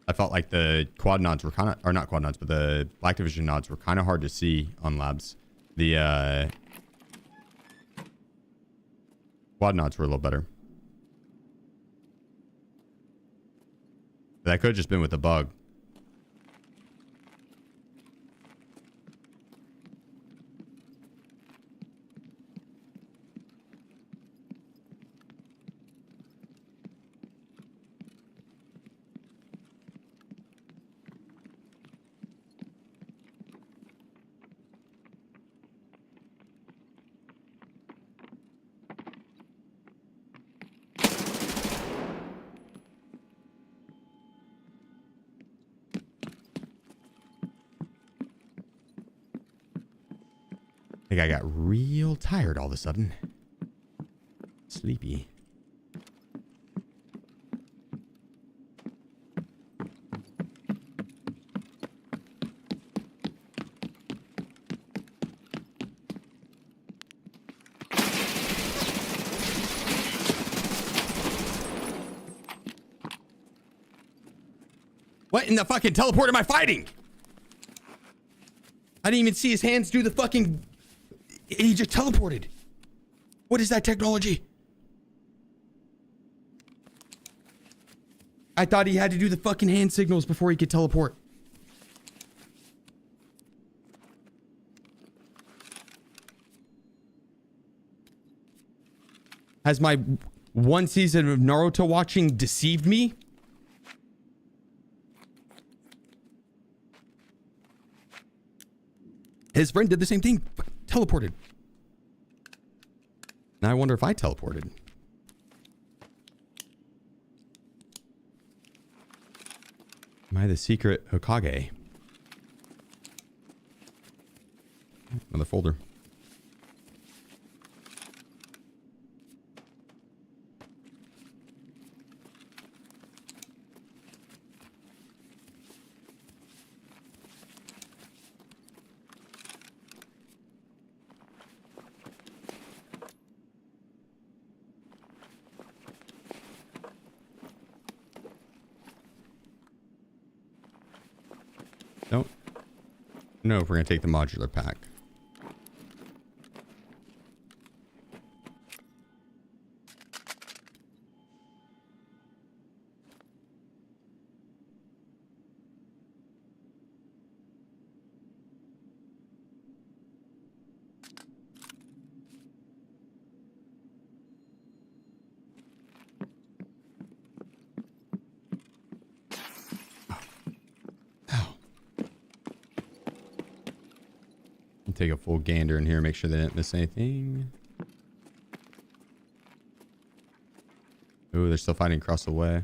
I felt like the quad nods were kind of, or not quad nods, but the black division nods were kind of hard to see on labs. The quad nods were a little better. That could have just been with the bug. I think I got real tired all of a sudden. Sleepy. What in the fucking teleport am I fighting? I didn't even see his hands do the fucking... He just teleported. What is that technology? I thought he had to do the fucking hand signals before he could teleport. Has my one season of Naruto watching deceived me? His friend did the same thing. Teleported. Now I wonder if I teleported. Am I the secret Hokage? Another folder. Don't know if we're gonna take the modular pack. Take a full gander in here, make sure they didn't miss anything. Ooh, they're still fighting across the way.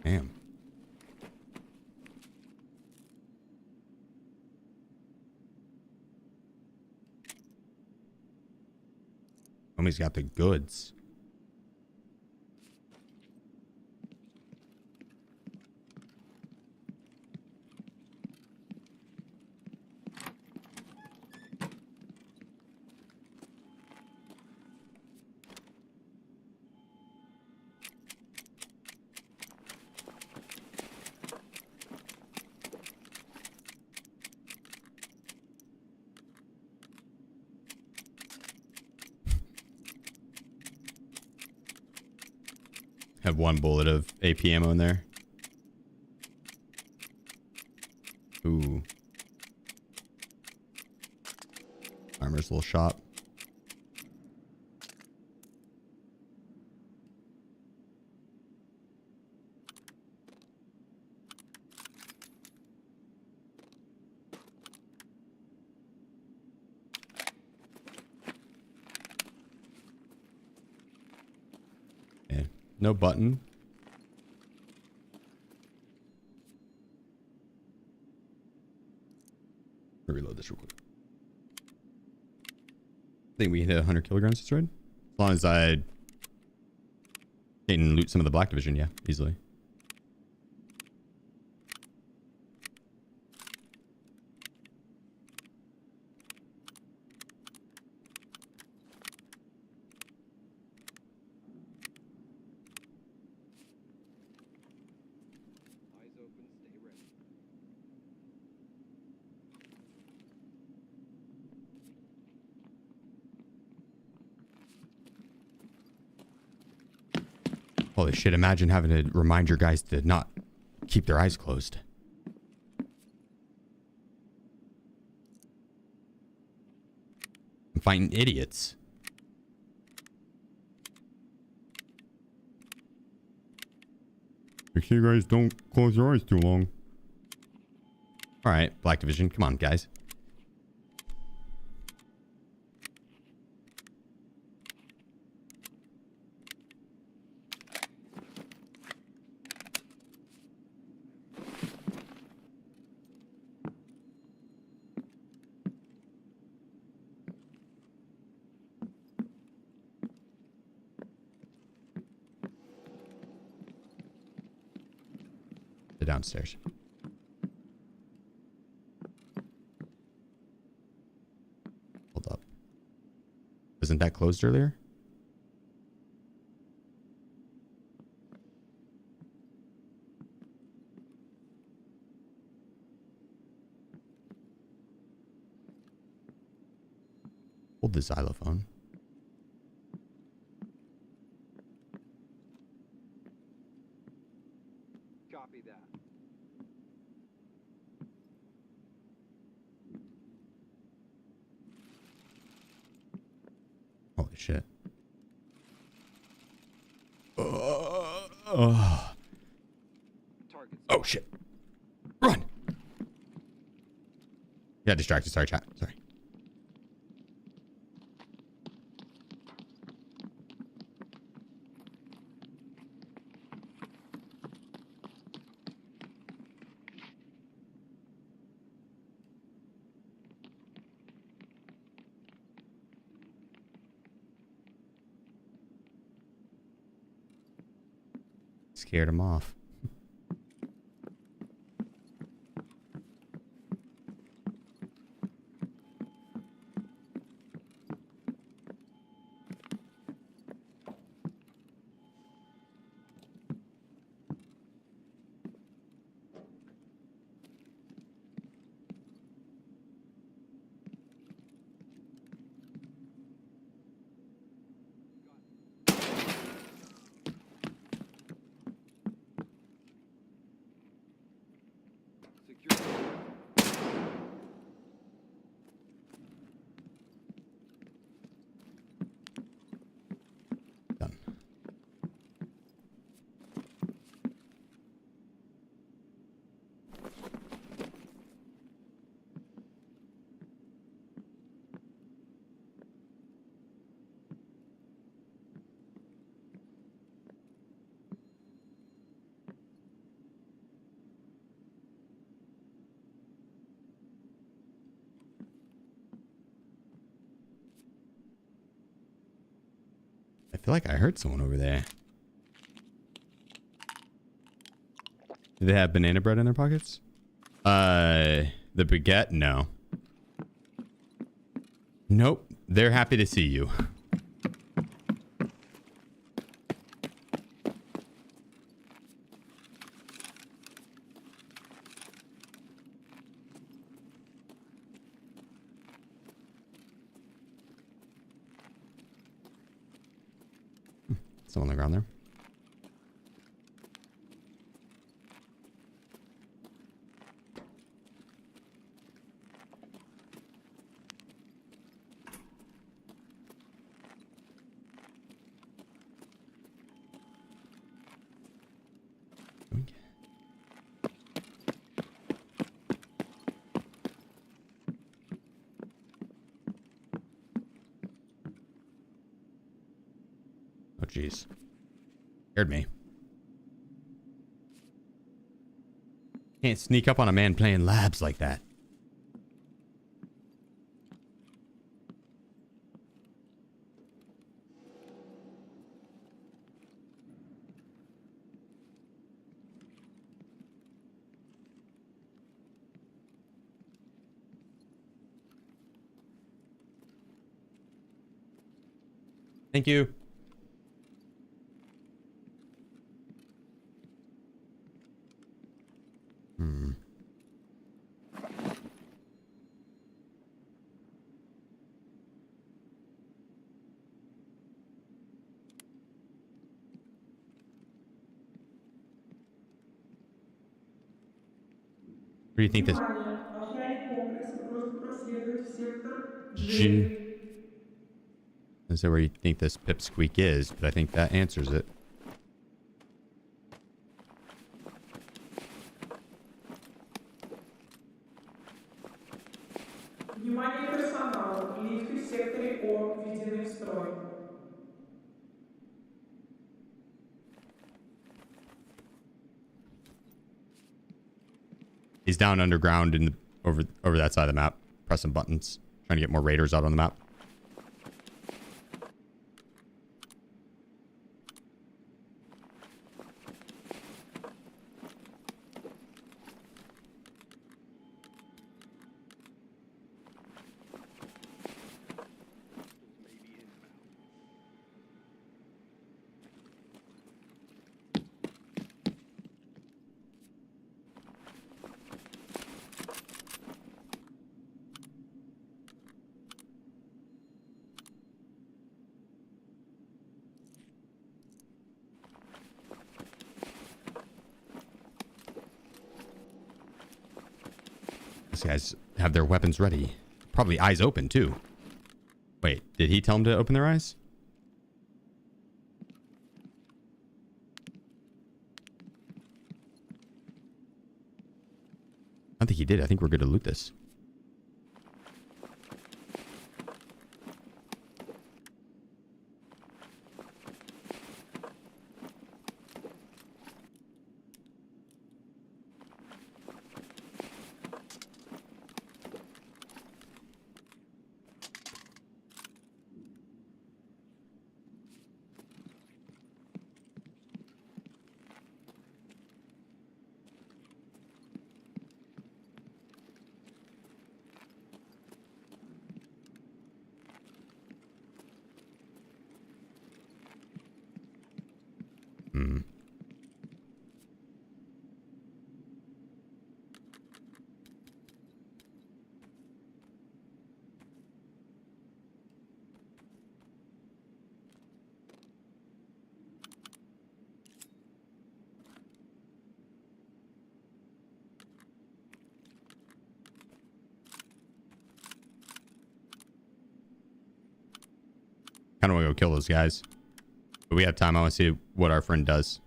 Damn. Homie's got the goods. Have one bullet of AP ammo in there. Ooh. Armor's little shop. Okay. No button. Reload this real quick. I think we hit 100 kilograms this raid. As long as I can loot some of the Black Division, yeah, easily. Holy shit, imagine having to remind your guys to not keep their eyes closed. I'm fighting idiots. Make sure you guys don't close your eyes too long. Alright, Black Division, come on, guys. Downstairs. Hold up. Wasn't that closed earlier? Hold the xylophone. Copy that. Holy shit. Oh shit. Run. Yeah, distracted. Sorry, chat. Sorry. Scared him off. I feel like I heard someone over there. Do they have banana bread in their pockets? The baguette? No. Nope. They're happy to see you. Someone on the ground there. Oh, jeez. Scared me. Can't sneak up on a man playing labs like that. Thank you. What do you think this? Внимание! Охранник комплекса просит проследовать в сектор G. G. Is that where you think this pipsqueak is? But I think that answers it. Внимание персоналу! Лифты в секторе О введены в строй. He's down underground in the, over that side of the map, pressing buttons, trying to get more raiders out on the map. These guys have their weapons ready. Probably eyes open, too. Wait, did he tell them to open their eyes? I don't think he did. I think we're good to loot this. Kind of want to go kill those guys. But we have time. I want to see what our friend does.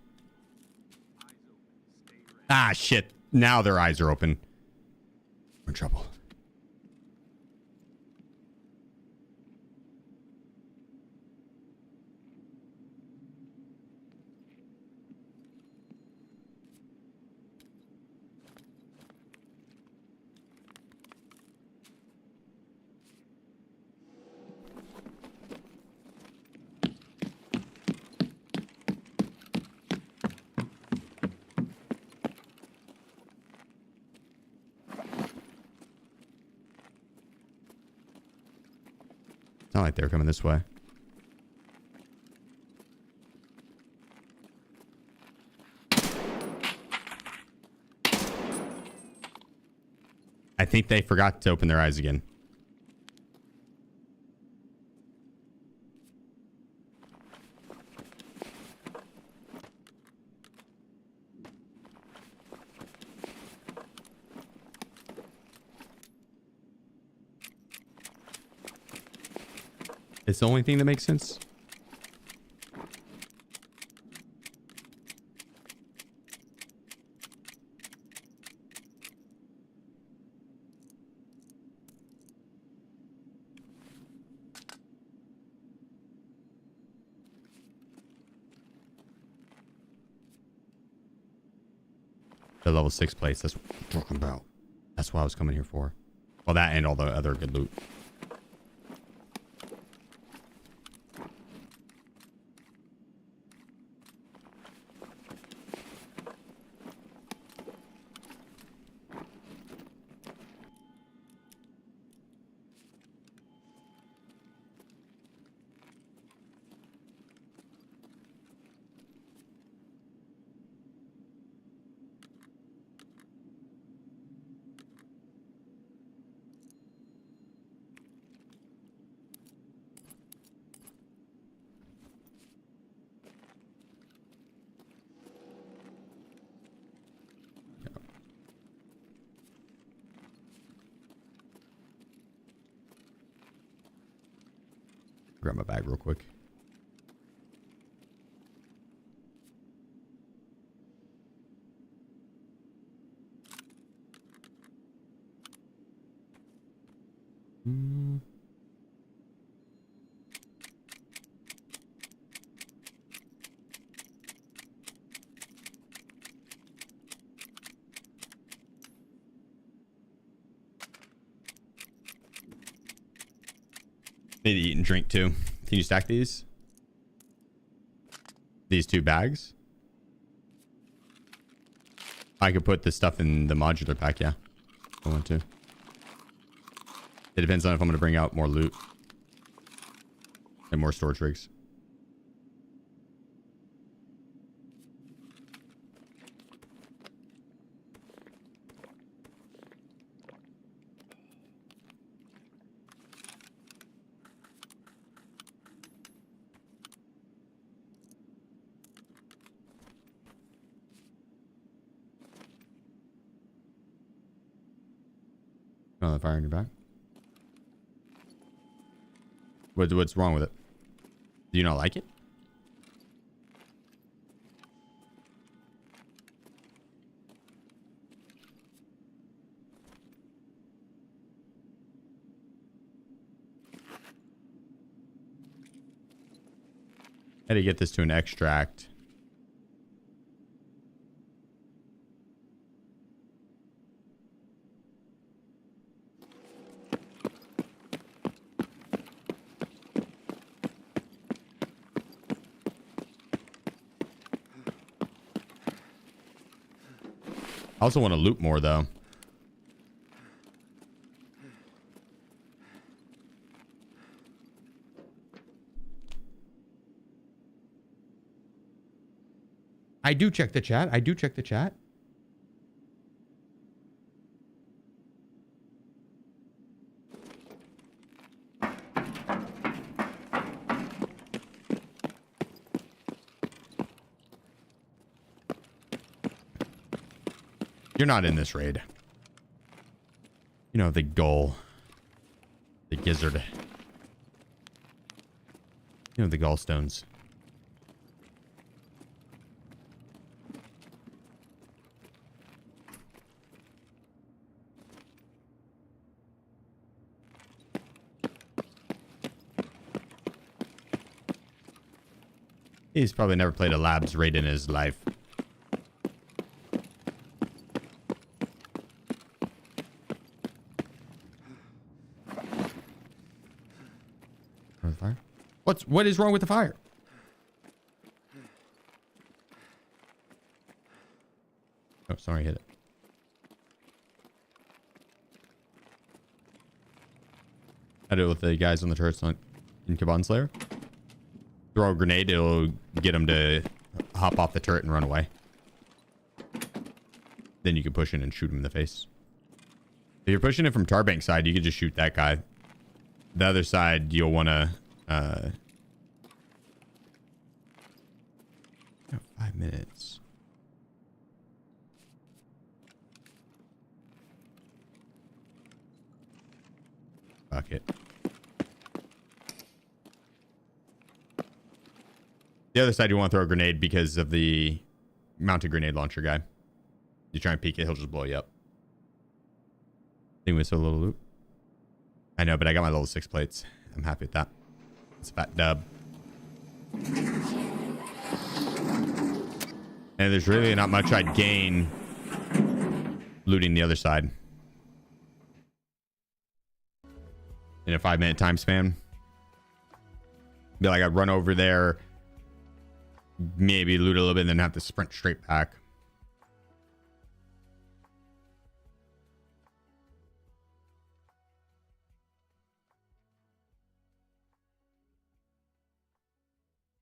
Ah, shit. Now their eyes are open. We're in trouble. Not like they're coming this way. I think they forgot to open their eyes again. It's the only thing that makes sense. The level 6 place, that's what I'm talking about. That's what I was coming here for. Well, that and all the other good loot. Grab my bag real quick. Need to eat and drink too. Can you stack these? These 2 bags? I could put this stuff in the modular pack, yeah. If I want to. It depends on if I'm going to bring out more loot. And more storage rigs. Oh, the fire in your back. What's wrong with it? Do you not like it? How do you get this to an extract? I also want to loot more though. I do check the chat. I do check the chat. You're not in this raid. You know, the gull. The gizzard. You know, the gallstones. He's probably never played a labs raid in his life. Fire? What is wrong with the fire? Oh, sorry, hit it. I do it with the guys on the turrets. Like, in Kaban Slayer. Throw a grenade, it'll get him to hop off the turret and run away. Then you can push in and shoot him in the face. If you're pushing it from Tarbank side, you can just shoot that guy. The other side, you'll want to... 5 minutes. Fuck it. The other side, you want to throw a grenade because of the mounted grenade launcher guy. You try and peek it, he'll just blow you up. Think we still a little loot. I know, but I got my level 6 plates. I'm happy with that. It's a fat dub. And there's really not much I'd gain looting the other side. In a 5-minute time span. Be like, I'd run over there, maybe loot a little bit, and then have to sprint straight back.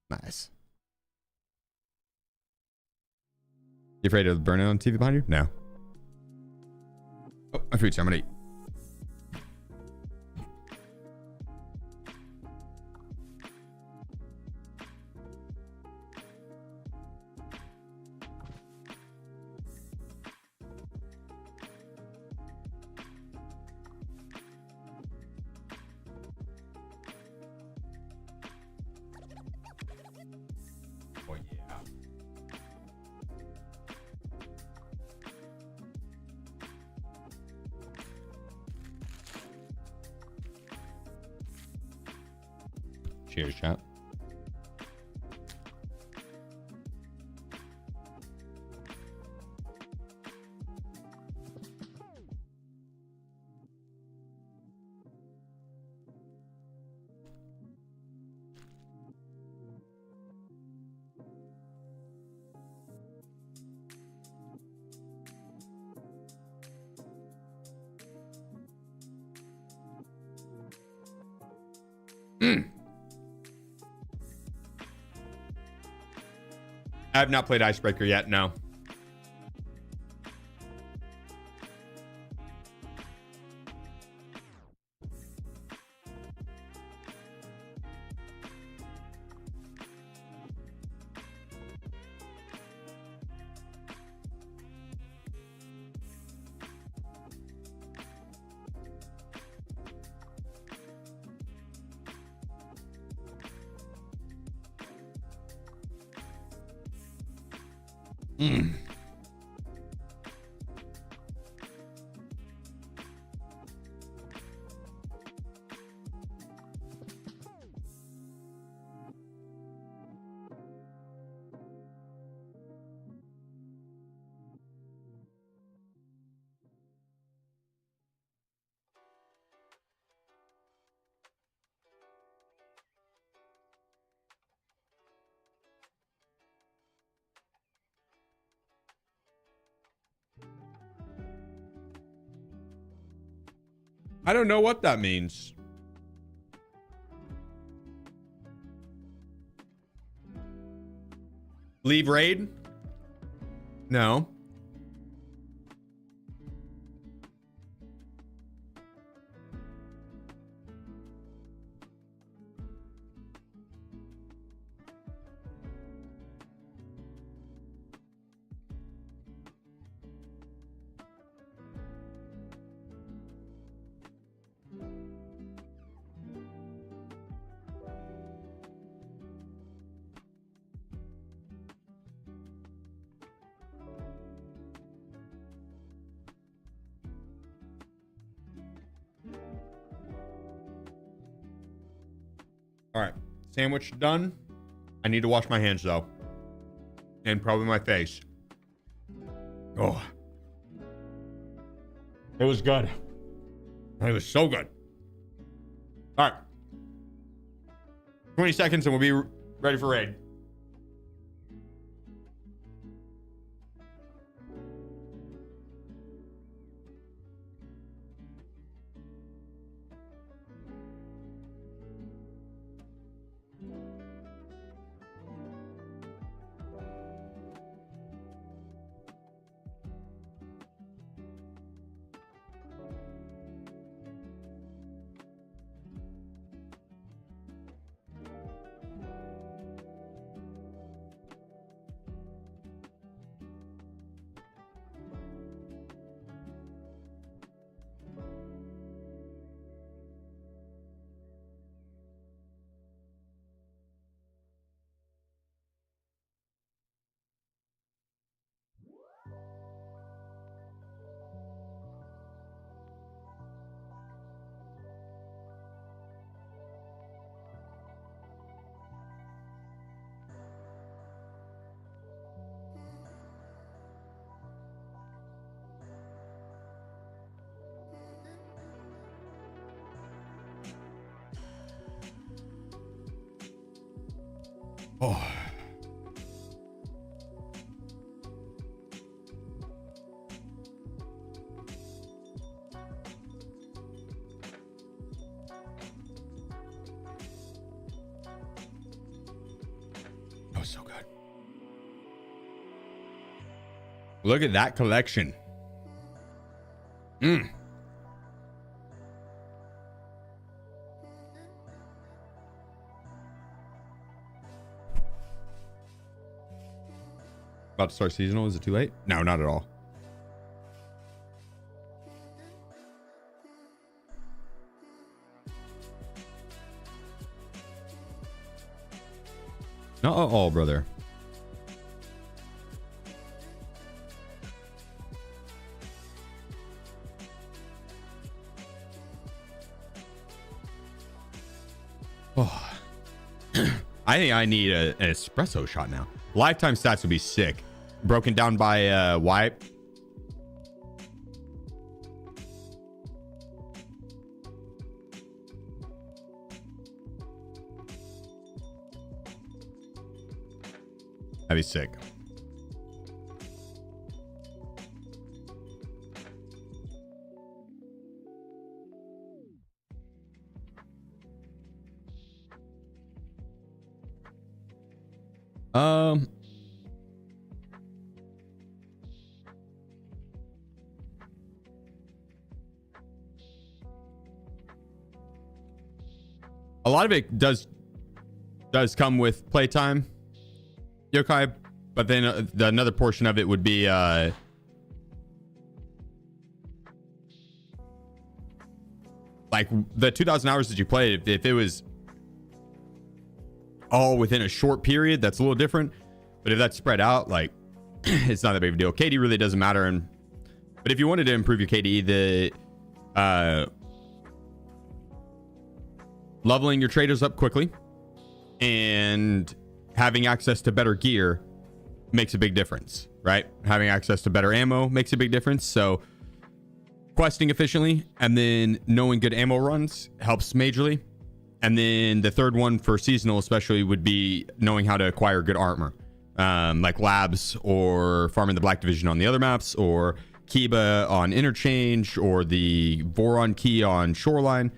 Nice. You afraid of burning on TV behind you? No. Oh, my food's here. I'm gonna eat. Oh, yeah. Cheers, chat. I have not played Icebreaker yet, no. I don't know what that means. Leave raid? No. All right, sandwich done. I need to wash my hands though, and probably my face. Oh, it was good. It was so good. All right, 20 seconds and we'll be ready for raid. Oh. Oh, so good. Look at that collection. Mm. About to start seasonal. Is it too late? No, not at all. Not at all, brother. Oh. I think I need an espresso shot now. Lifetime stats would be sick. Broken down by wipe. That'd be sick. A lot of it does come with playtime, yokai, but then another portion of it would be like the 2,000 hours that you played. If it was all within a short period, that's a little different. But if that's spread out, like it's not that big of a deal. KD really doesn't matter. But if you wanted to improve your KD, the leveling your traders up quickly and having access to better gear makes a big difference, right? Having access to better ammo makes a big difference. So questing efficiently and then knowing good ammo runs helps majorly. And then the third one for seasonal especially would be knowing how to acquire good armor, like labs or farming the Black Division on the other maps, or Kiba on Interchange, or the Voron key on Shoreline,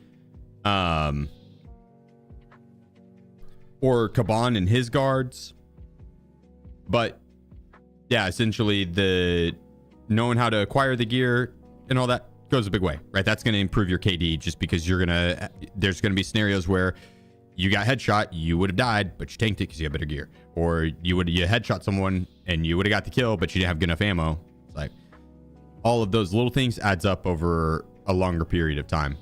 or Kaban and his guards. But yeah, essentially the knowing how to acquire the gear and all that goes a big way, right? That's going to improve your KD, just because there's going to be scenarios where you got headshot, you would have died, but you tanked it because you have better gear. Or you headshot someone and you would have got the kill, but you didn't have good enough ammo. It's like all of those little things adds up over a longer period of time.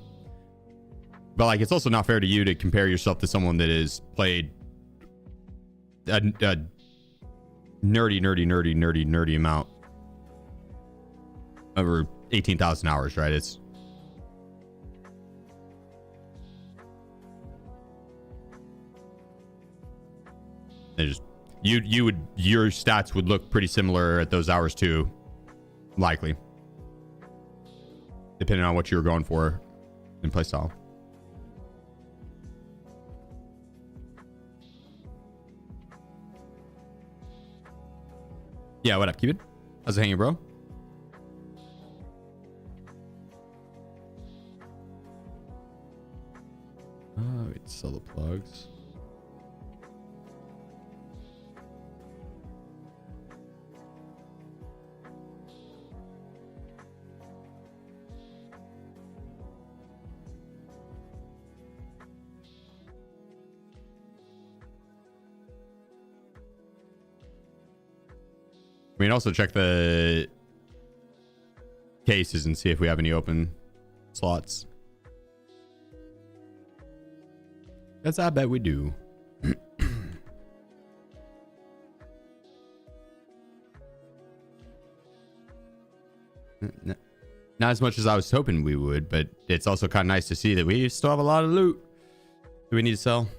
But like, it's also not fair to you to compare yourself to someone that has played a nerdy amount over 18,000 hours, right? It's just your stats would look pretty similar at those hours too, likely, depending on what you were going for in playstyle. Yeah, what up, Cupid? How's it hanging, bro? Wait, sell the plugs. We can also check the cases and see if we have any open slots. Because I bet we do. Not as much as I was hoping we would, but it's also kind of nice to see that we still have a lot of loot. Do we need to sell?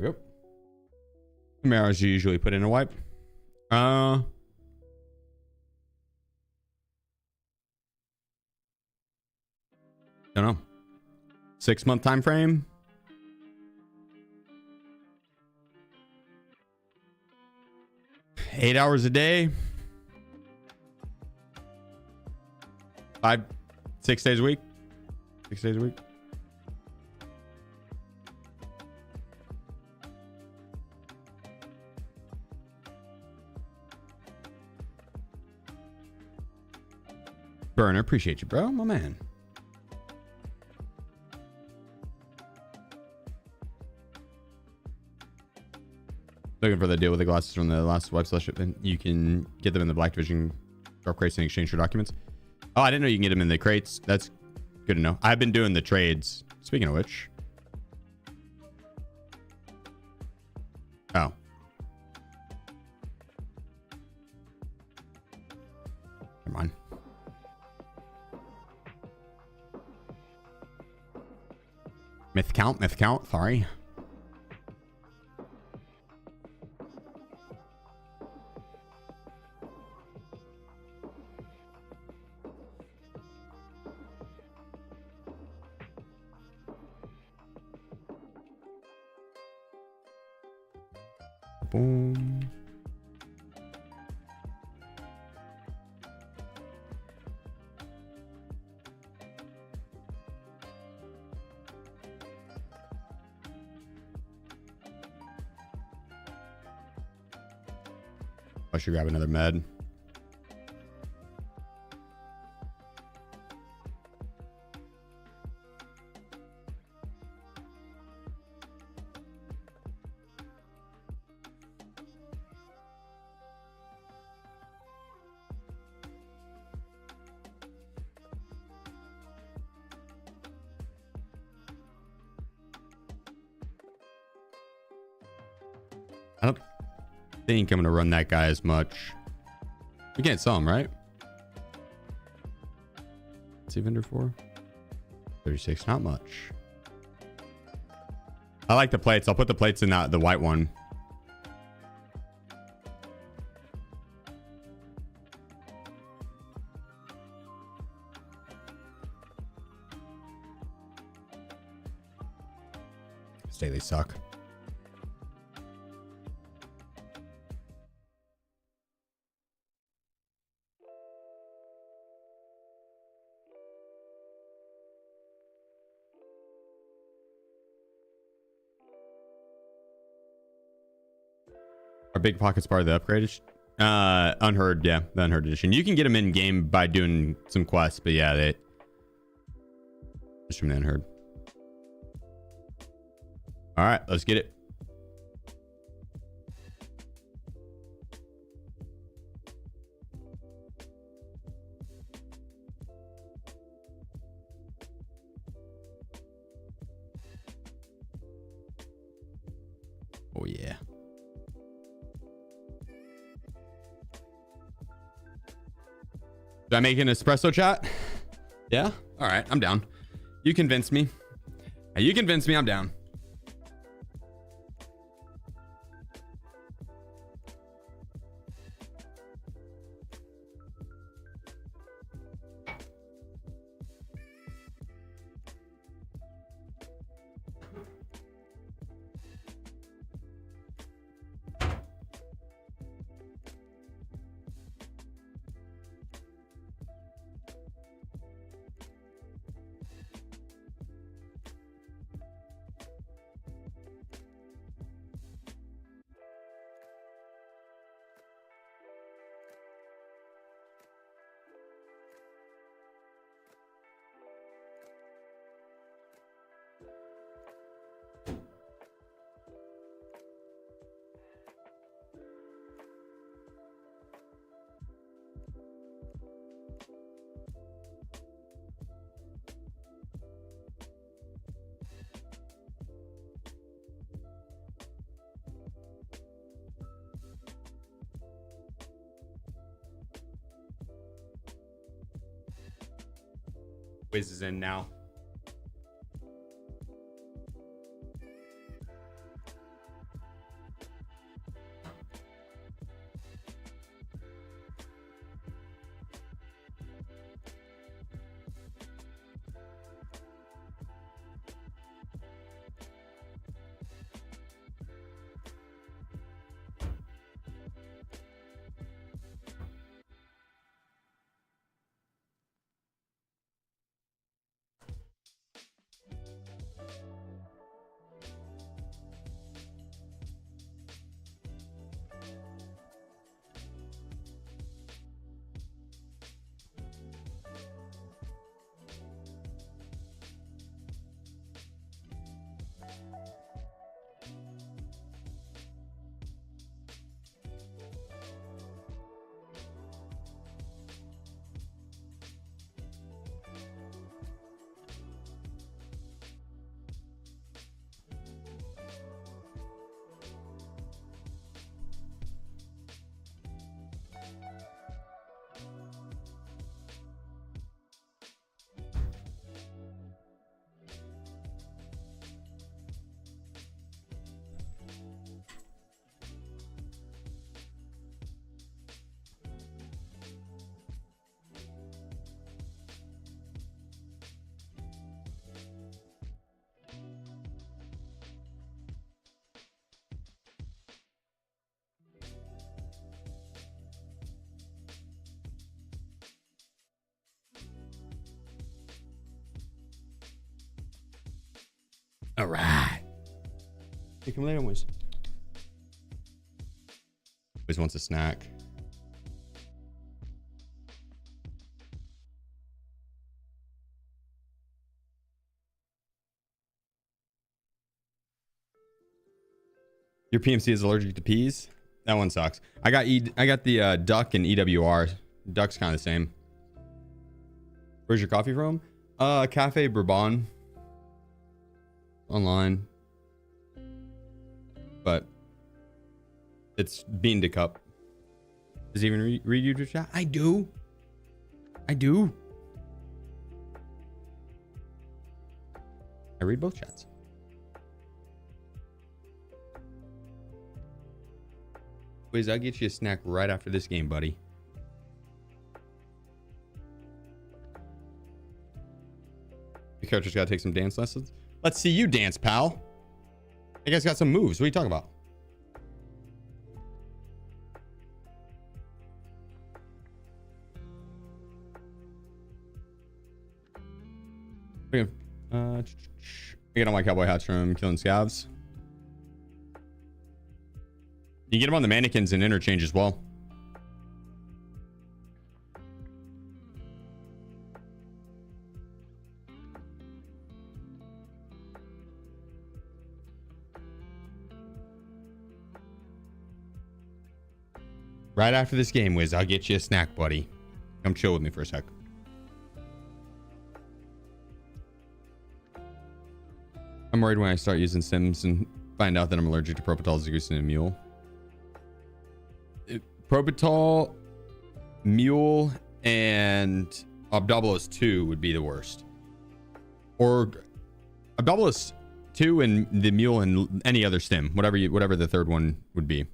we go. How many hours do you usually put in a wipe? Don't know. 6-month time frame. Eight hours a day. 6 days a week. 6 days a week. Burner, appreciate you, bro. My man. Looking for the deal with the glasses from the last web slash shipment. You can get them in the Black Division drop crates in exchange for documents. Oh, I didn't know you can get them in the crates. That's good to know. I've been doing the trades. Speaking of which. Oh. Come on. Myth count. Sorry. Boom. I should grab another med. I don't think I'm going to run that guy as much. We can't sell him, right? What's he vendor for? 36, not much. I like the plates. I'll put the plates in the white one. Daily suck. Are big pockets part of the upgrade? Unheard, yeah, the unheard edition. You can get them in game by doing some quests, but yeah, they just from the unheard. All right, let's get it. Oh yeah. Do I make an espresso chat? Yeah? All right, I'm down. You convinced me. You convinced me, I'm down. Wiz is in now. All right. Hey, come later, boys. Always wants a snack. Your PMC is allergic to peas? That one sucks. I got the duck and EWR. Duck's kind of the same. Where's your coffee from? Cafe Bourbon. Online. But it's bean to cup. Does he even read you to chat? I do. I read both chats. Wiz, I'll get you a snack right after this game, buddy. Your character's got to take some dance lessons. Let's see you dance, pal. You guys got some moves. What are you talking about? I get all my cowboy hats from killing scavs. You get them on the mannequins and interchange as well. Right after this game, Wiz, I'll get you a snack, buddy. Come chill with me for a sec. I'm worried when I start using Sims and find out that I'm allergic to Propital, Zagoosin, and Mule. Propital, Mule, and Abdobolus 2 would be the worst. Or Abdobolus 2 and the Mule and any other stim, whatever the third one would be.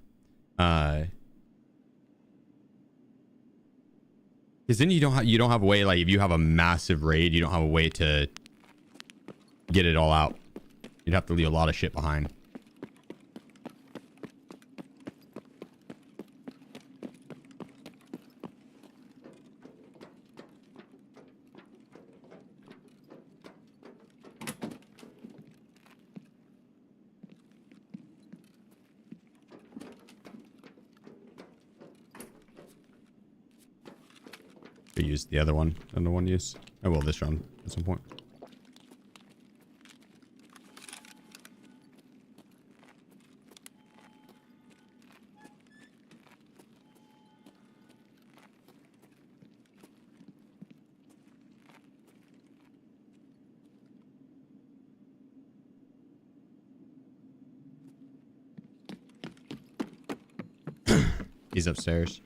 Because then you don't have a way, like if you have a massive raid, you don't have a way to get it all out. You'd have to leave a lot of shit behind. I used the other one under one use. I will this round at some point. He's upstairs.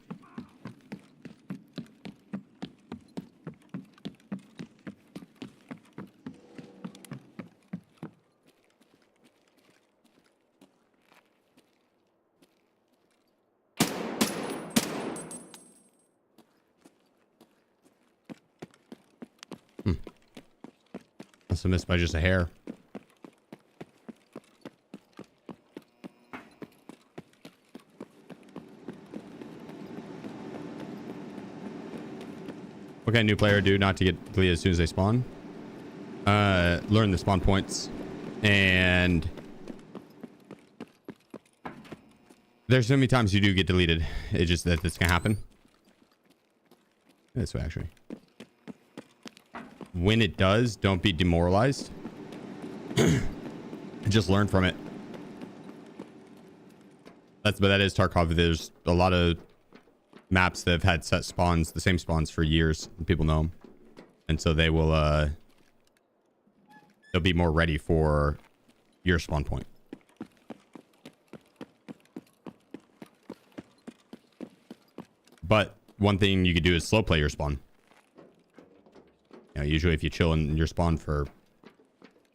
Must have missed by just a hair. What can a new player do not to get deleted as soon as they spawn? Learn the spawn points. And there's so many times you do get deleted. It's just that this can happen. This way, actually. When it does, don't be demoralized. Just learn from it. But that is Tarkov. There's a lot of maps that have had set spawns, the same spawns for years, and people know them, and so they will they'll be more ready for your spawn point. But one thing you could do is slow play your spawn. You know, usually if you chill in your spawn for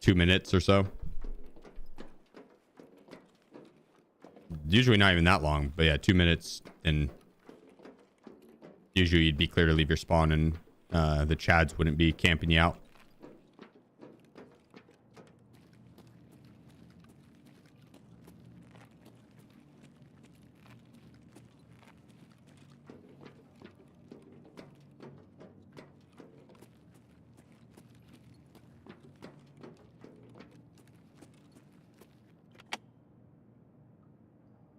2 minutes or so, usually not even that long, but yeah, 2 minutes, and usually you'd be clear to leave your spawn, and the chads wouldn't be camping you out.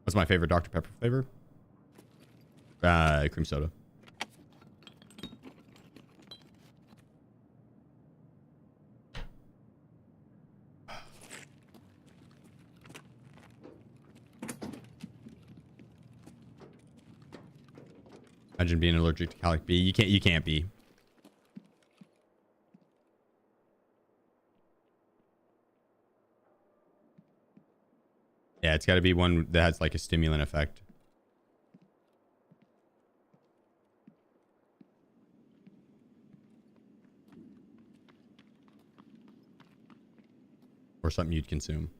What's my favorite Dr. Pepper flavor? Cream soda. Imagine being allergic to calic B. You can't be. Yeah, it's got to be one that has like a stimulant effect. Or something you'd consume.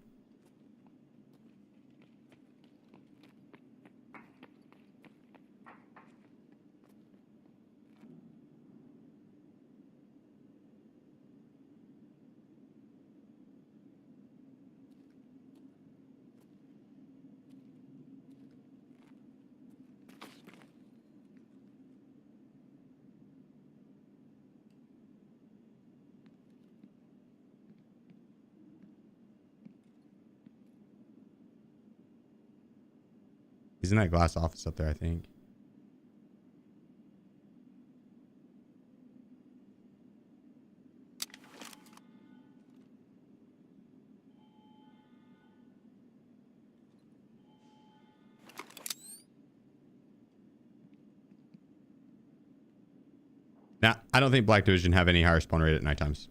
He's in that glass office up there, I think. Now, I don't think Black Division have any higher spawn rate at night times.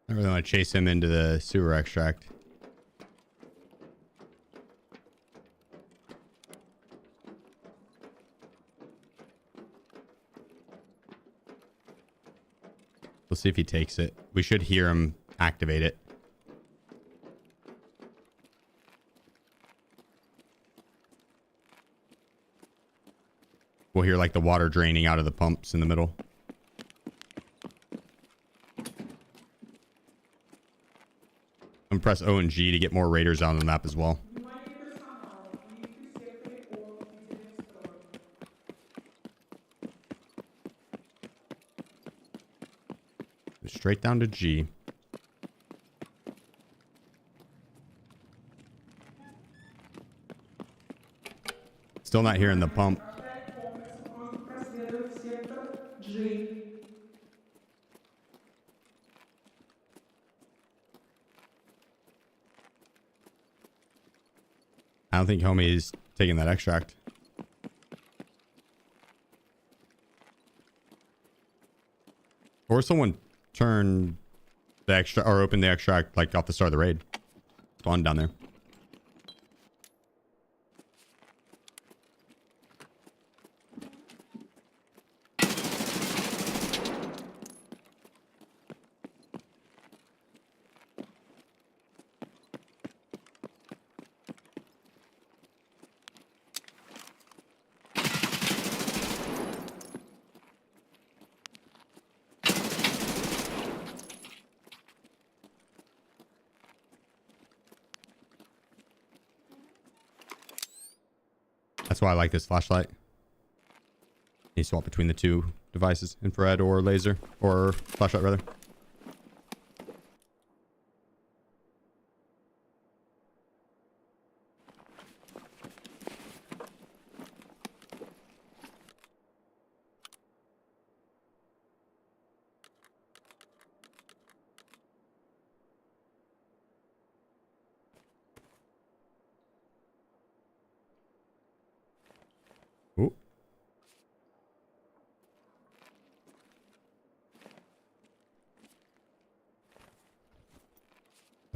I really want to chase him into the sewer extract. We'll see if he takes it. We should hear him activate it. We'll hear like the water draining out of the pumps in the middle. I'm press O and G to get more raiders on the map as well. Straight down to G. Still not hearing the pump. I don't think homie is taking that extract. Or someone turn the extract or open the extract like off the start of the raid. Spawn down there. That's why I like this flashlight. You swap between the two devices, infrared or laser, or flashlight rather.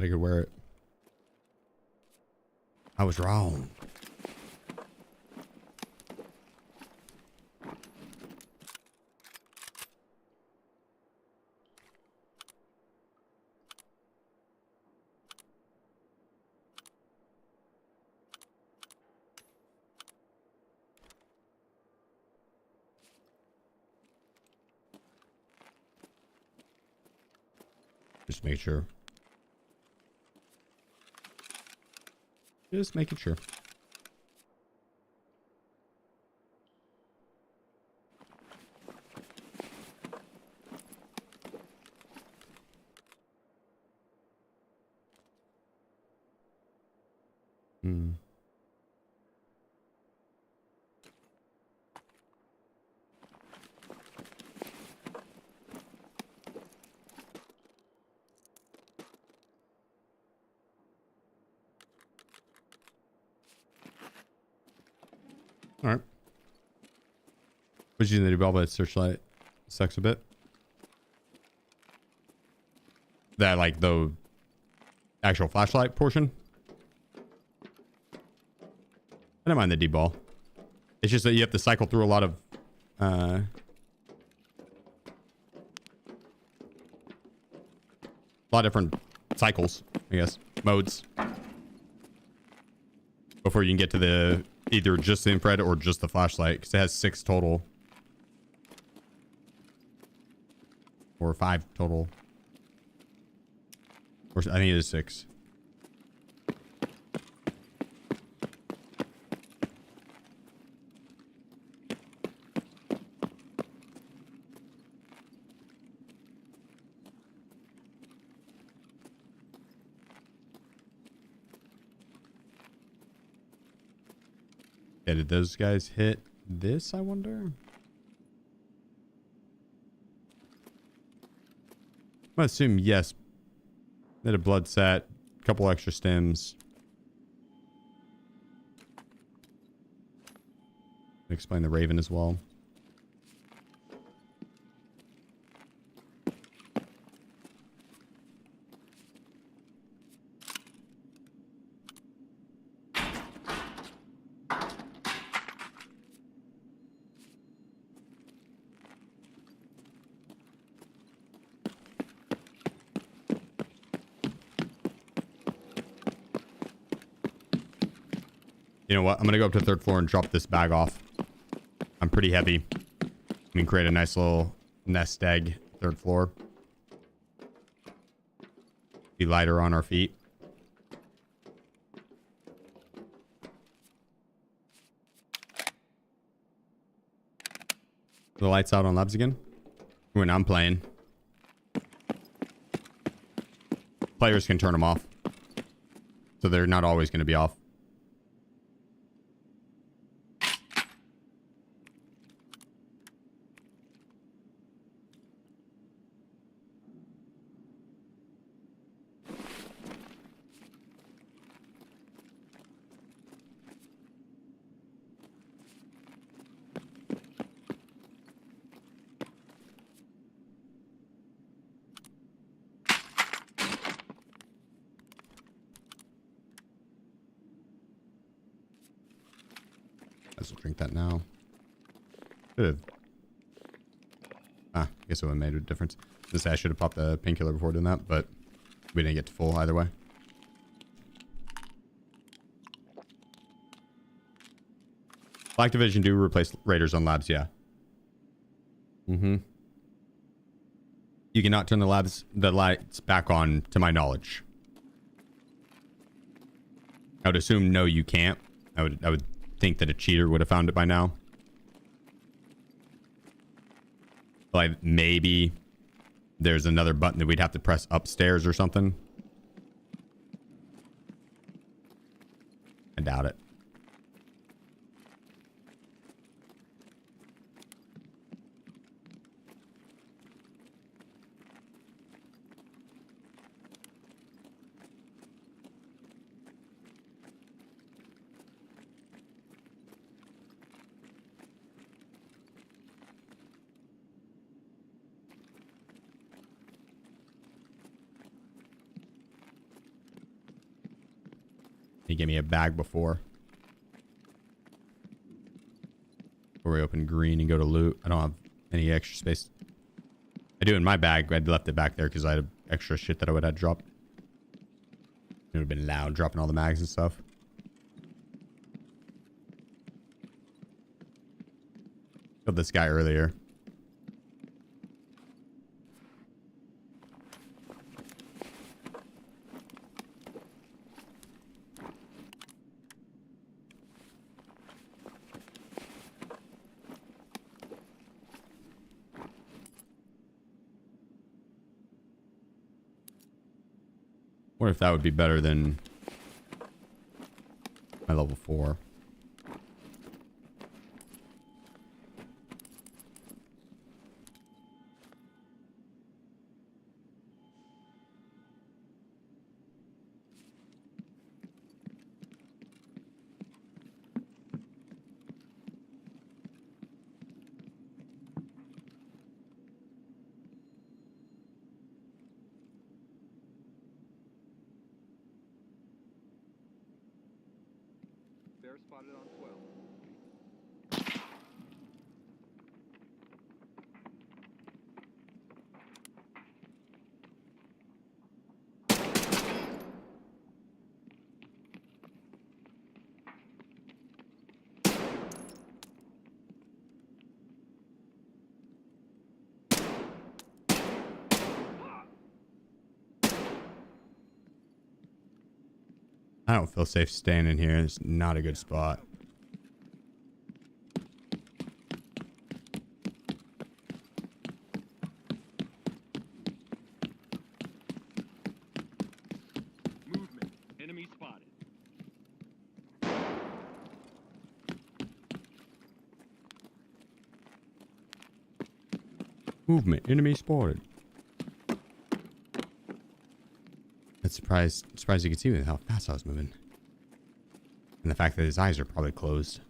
I could wear it. I was wrong. Just make sure. Just making sure. Hmm. All right. What'd you think about that searchlight? Sucks a bit. That, like, the actual flashlight portion. I don't mind the D-ball. It's just that you have to cycle through a lot of a lot of different cycles, I guess, modes, before you can get to the either just the infrared or just the flashlight, because it has 6 total, or 5 total, or I think it is 6. Yeah, did those guys hit this, I wonder? I'm gonna assume yes. They had a blood set, a couple extra stems. Explain the Raven as well. You know what? I'm going to go up to the 3rd floor and drop this bag off. I'm pretty heavy. We can create a nice little nest egg, 3rd floor. Be lighter on our feet. The lights out on labs again? When I'm playing. Players can turn them off. So they're not always going to be off. I'll drink that now. Should've. I guess it would have made a difference. I should have popped the painkiller before doing that, but we didn't get to full either way. Black Division do replace raiders on labs, yeah. Mm-hmm. You cannot turn the lights back on, to my knowledge. I would assume no, you can't. I would think that a cheater would have found it by now. Like, maybe there's another button that we'd have to press upstairs or something. I doubt it. He gave me a bag before. Before we open green and go to loot. I don't have any extra space. I do in my bag. I'd left it back there because I had extra shit that I would have dropped. It would have been loud dropping all the mags and stuff. Killed this guy earlier. Wonder if that would be better than my level 4. Bear spotted on 12. I don't feel safe staying in here. It's not a good spot. Movement. Enemy spotted. Movement. Enemy spotted. That's surprised you could see me how fast I was moving. And the fact that his eyes are probably closed.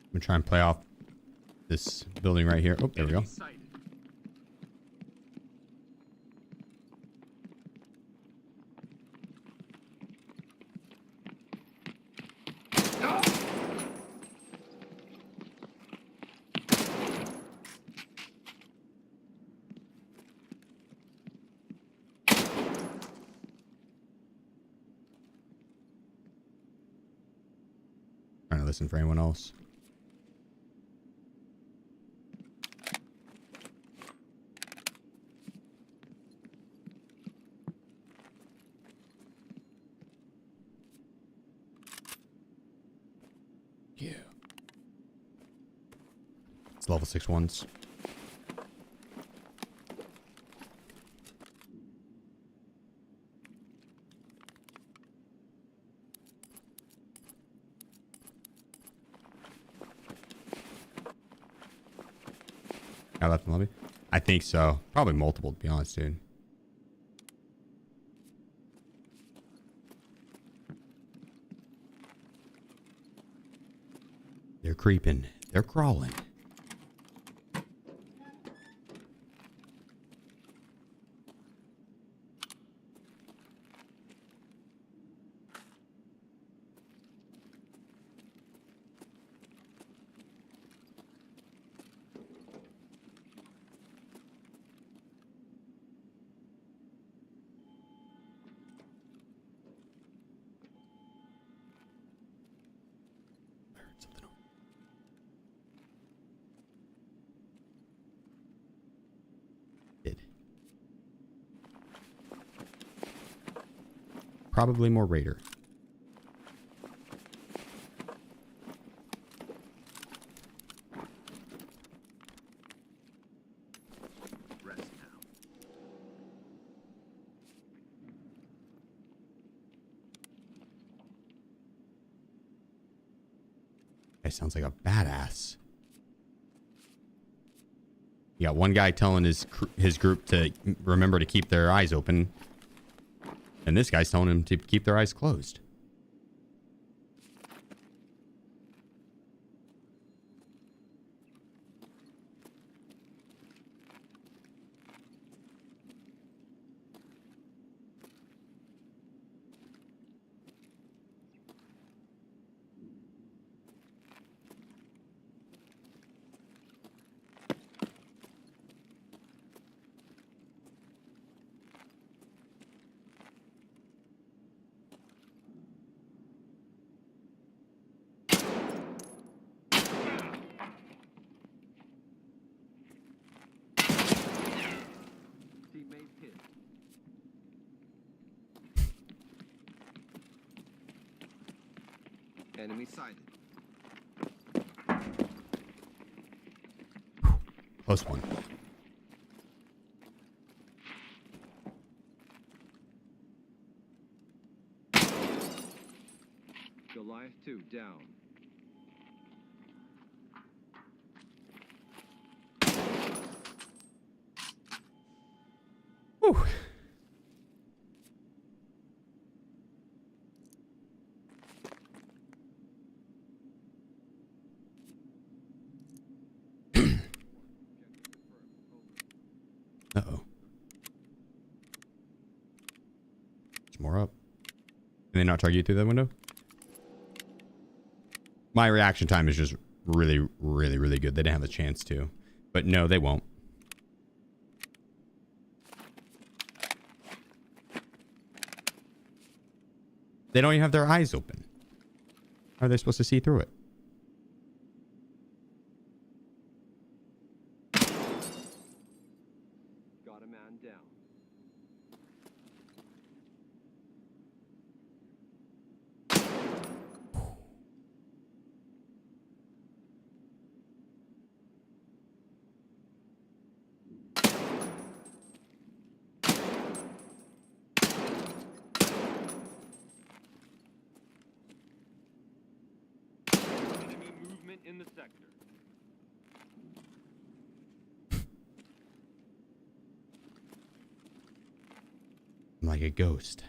I'm gonna try and play off this building right here. Oh, there we go. Trying to listen for anyone else. Yeah. It's level 6 ones. I left the lobby. I think so. Probably multiple, to be honest, dude. They're creeping. They're crawling. Probably more Raider. Rest now. Guy sounds like a badass. You got one guy telling his group to remember to keep their eyes open. And this guy's telling him to keep their eyes closed. Teammate hit. Enemy sighted. Close one. Goliath 2 down. Whew. Uh-oh. There's more up. Can they not target you through that window? My reaction time is just really, really, really good. They didn't have a chance to. But no, they won't. They don't even have their eyes open. How are they supposed to see through it? Got a man down. Enemy movement in the sector. I'm like a ghost.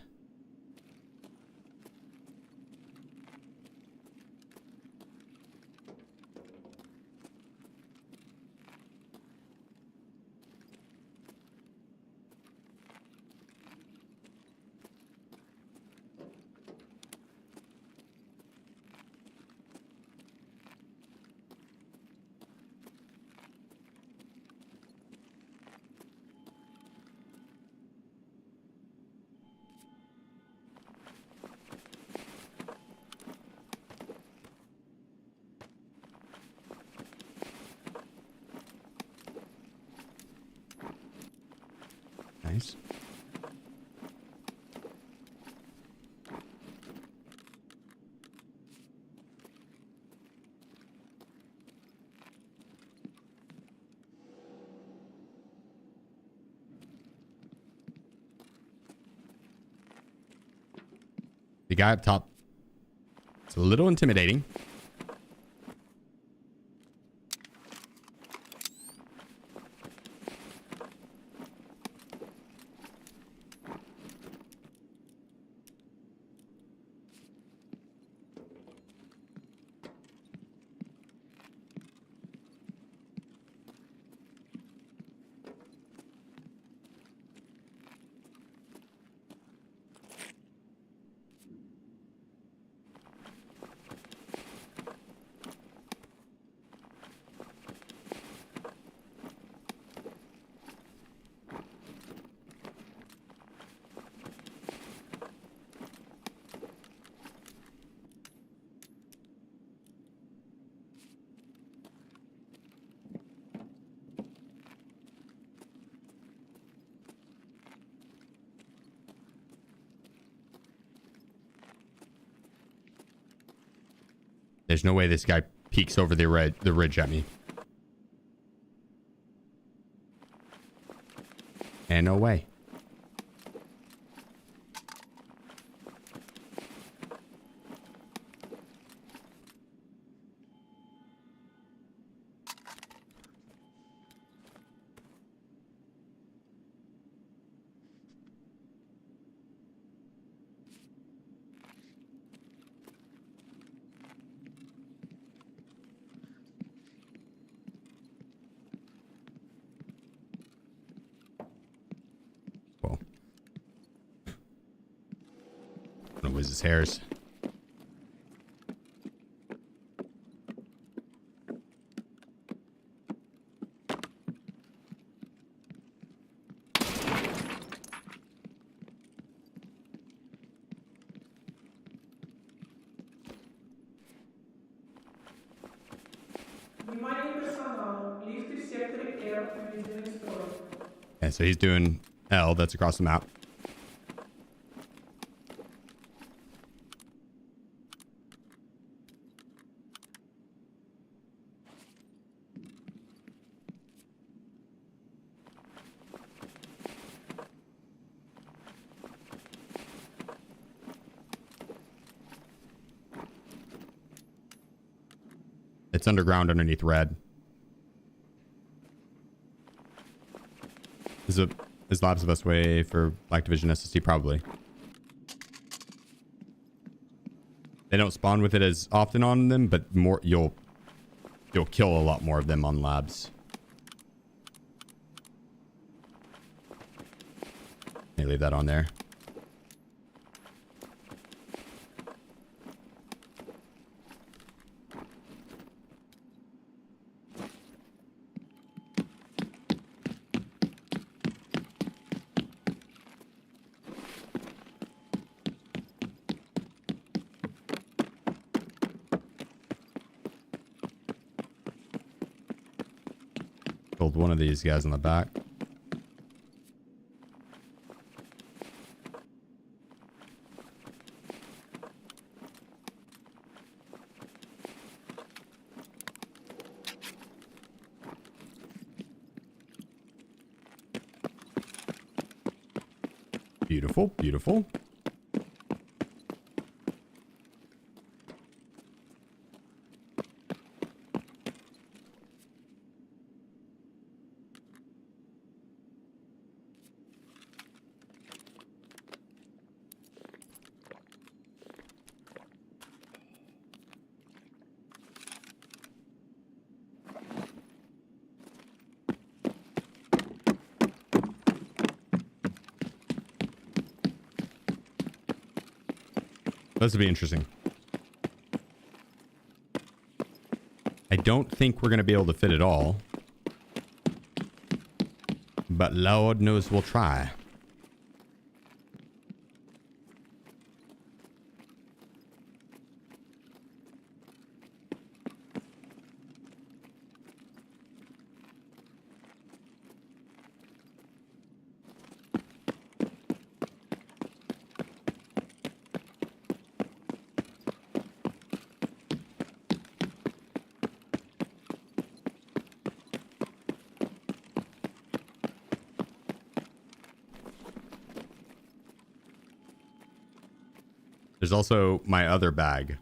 Nice. The guy up top, it's a little intimidating. There's no way this guy peeks over the ridge at me. And no way. Gonna whiz his hairs. Внимание персоналу. Лифты в секторе R введены в строй. Yeah, so he's doing L. That's across the map. It's underground underneath red. Is labs the best way for Black Division SSD? Probably. They don't spawn with it as often on them, but more you'll kill a lot more of them on labs. They leave that on there. Killed one of these guys in the back. Beautiful, beautiful. This will be interesting. I don't think we're going to be able to fit it all. But Lord knows we'll try. There's also my other bag.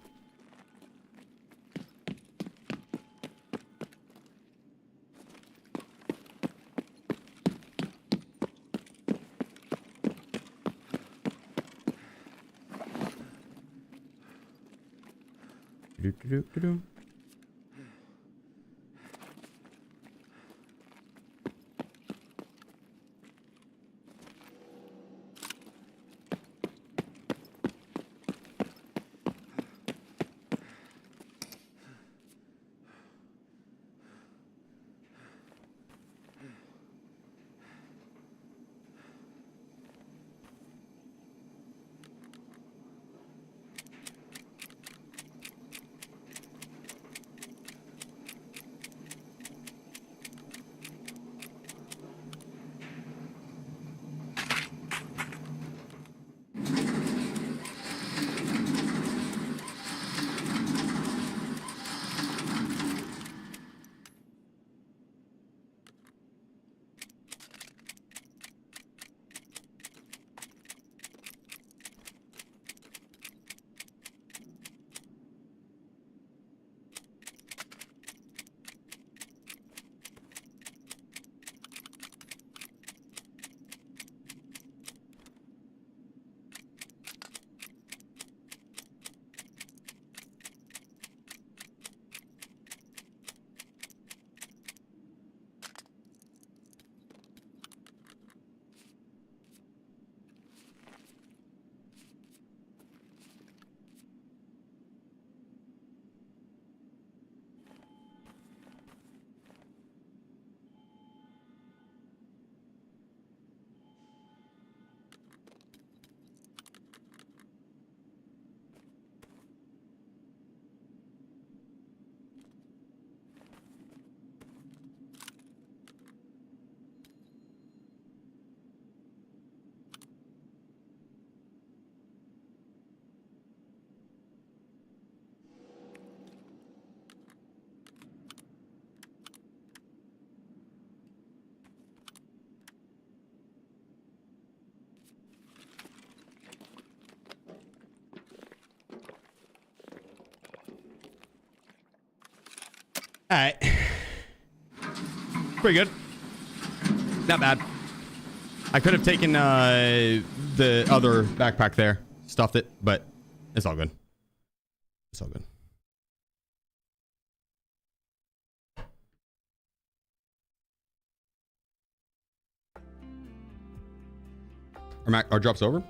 Do-do-do-do-do. All right. Pretty good. Not bad. I could have taken the other backpack there, stuffed it, but it's all good. It's all good. Our drops over?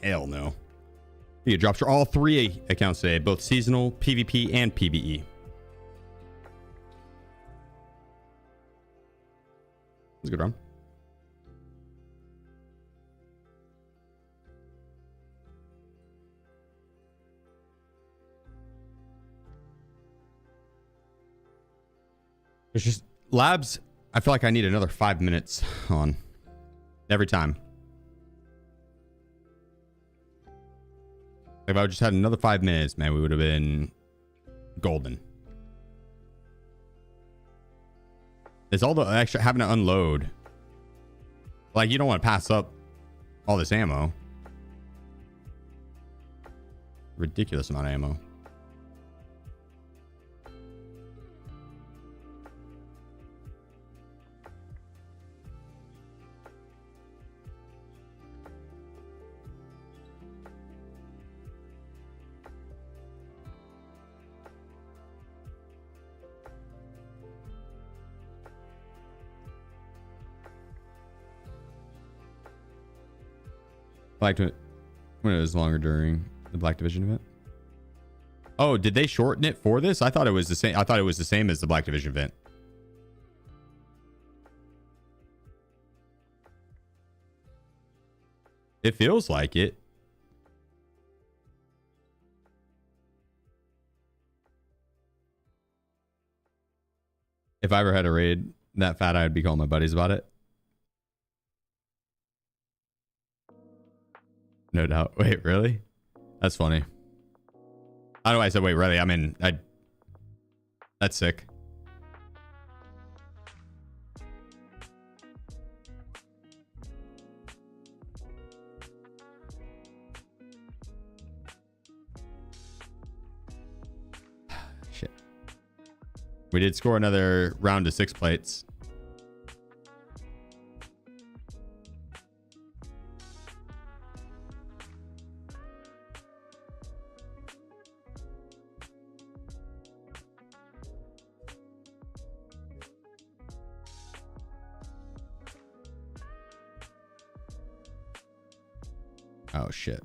Hell no. You get drops for all 3 accounts today, both seasonal, PvP, and PvE. That's a good run. There's just labs. I feel like I need another 5 minutes on every time. If I just had another 5 minutes, man, we would have been golden. It's all the extra having to unload. Like, you don't want to pass up all this ammo. Ridiculous amount of ammo. Black when it was longer during the Black Division event. Oh, did they shorten it for this? I thought it was the same. I thought it was the same as the Black Division event. It feels like it. If I ever had a raid that fat, I'd be calling my buddies about it. No doubt. Wait, really? That's funny. I don't know why I said, wait, really? I mean, that's sick. Shit. We did score another round of 6 plates. Oh, shit.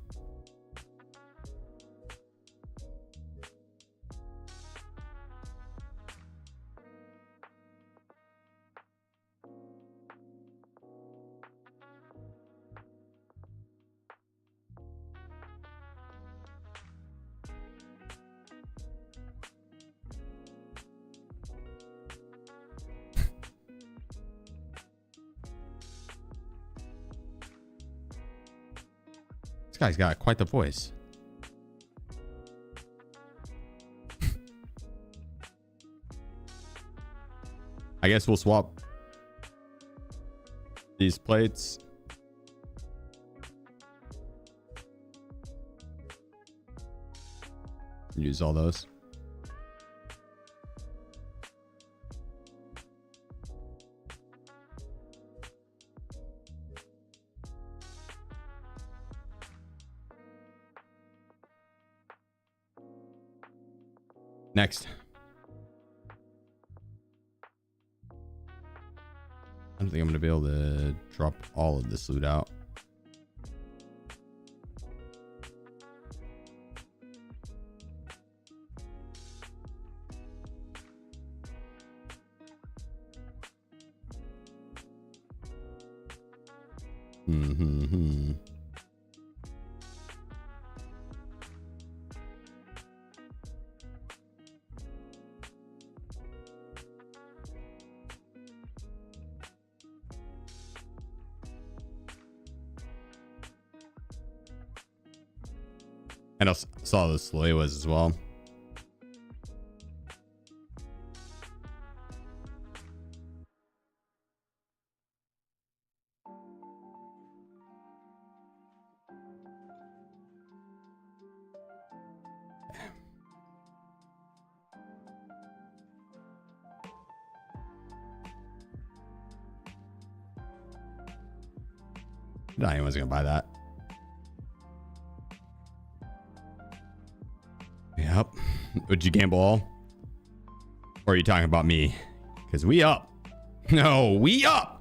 This guy's got quite the voice. I guess we'll swap these plates. Use all those. Next. I don't think I'm going to be able to drop all of this loot out. And I saw the Sloy as well. Not anyone's gonna buy that. Yep. Would you gamble all? Or are you talking about me? Because we up. No, we up.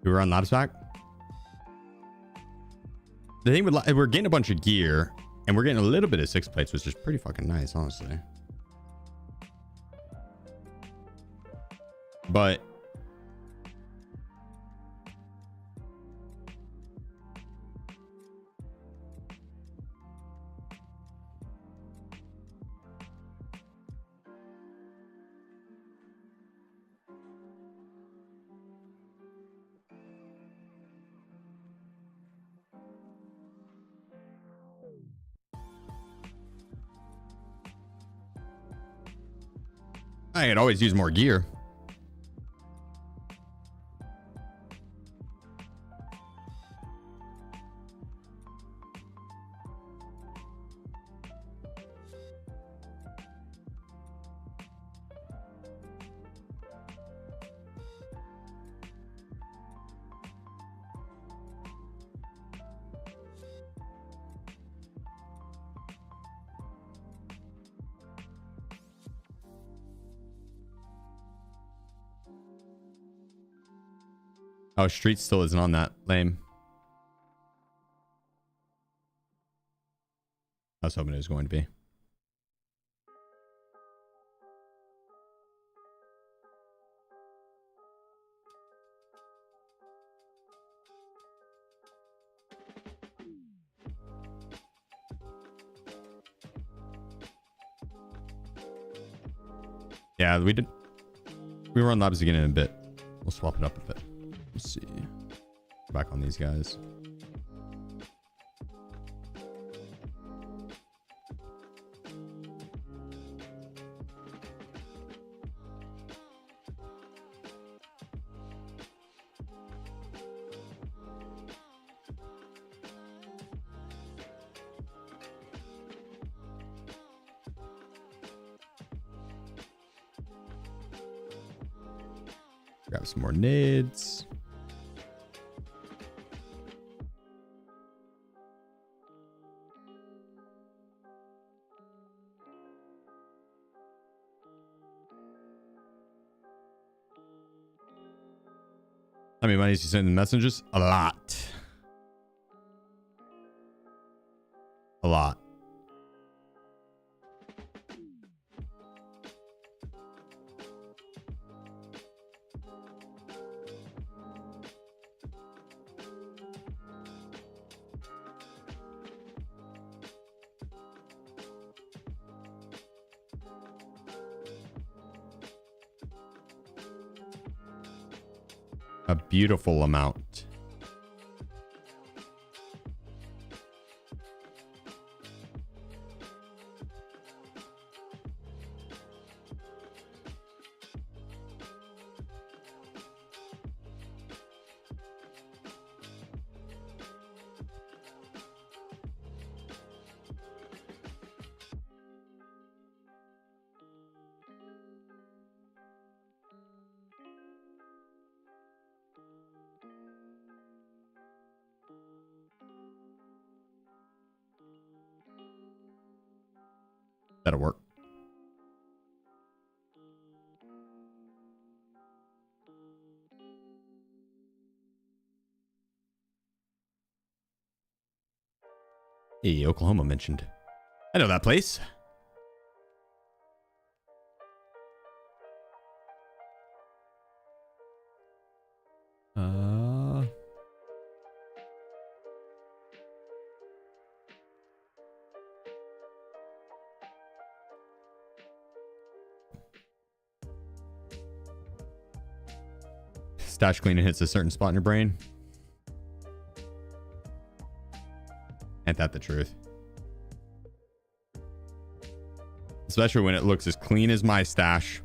We were on Lapsack. The thing with we're getting a bunch of gear and we're getting a little bit of 6 plates, which is pretty fucking nice, honestly. But I could always use more gear. Oh, Street still isn't on that. Lame. I was hoping it was going to be. Yeah, we did. We were on labs again in a bit. We'll swap it up a bit. Let's see. Back on these guys. Grab some more nades. How many monies you send in messages? A lot. A lot. A beautiful amount. That'll work. Hey, Oklahoma mentioned. I know that place. Stash cleaning hits a certain spot in your brain. Ain't that the truth? Especially when it looks as clean as my stash.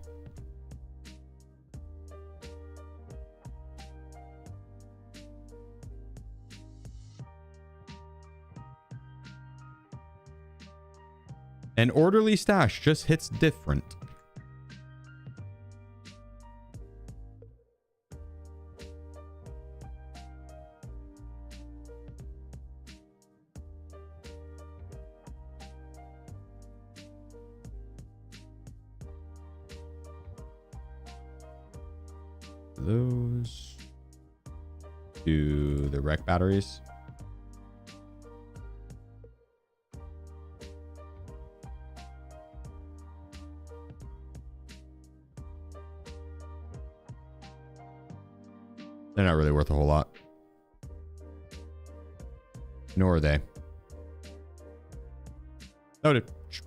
An orderly stash just hits different. Those to the wreck batteries. They're not really worth a whole lot. Nor are they. Oh,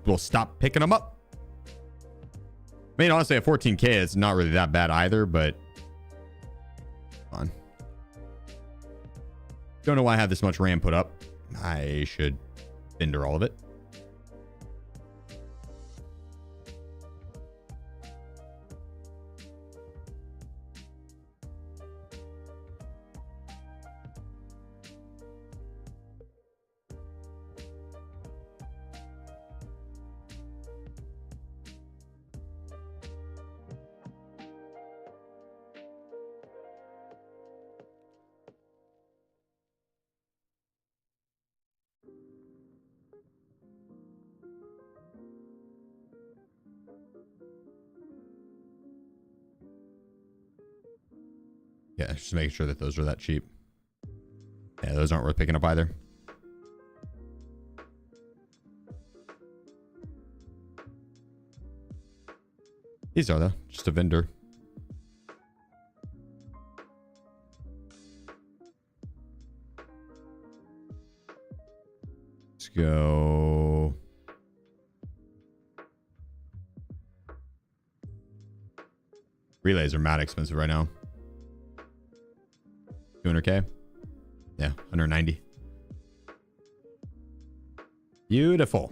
we'll stop picking them up. I mean, honestly, at 14K, it's not really that bad either, but... Come on. Don't know why I have this much RAM put up. I should vendor all of it. Yeah, just making sure that those are that cheap. Yeah, those aren't worth picking up either. These are though, just a vendor. Let's go. Relays are mad expensive right now. 200K? Yeah, 190. Beautiful.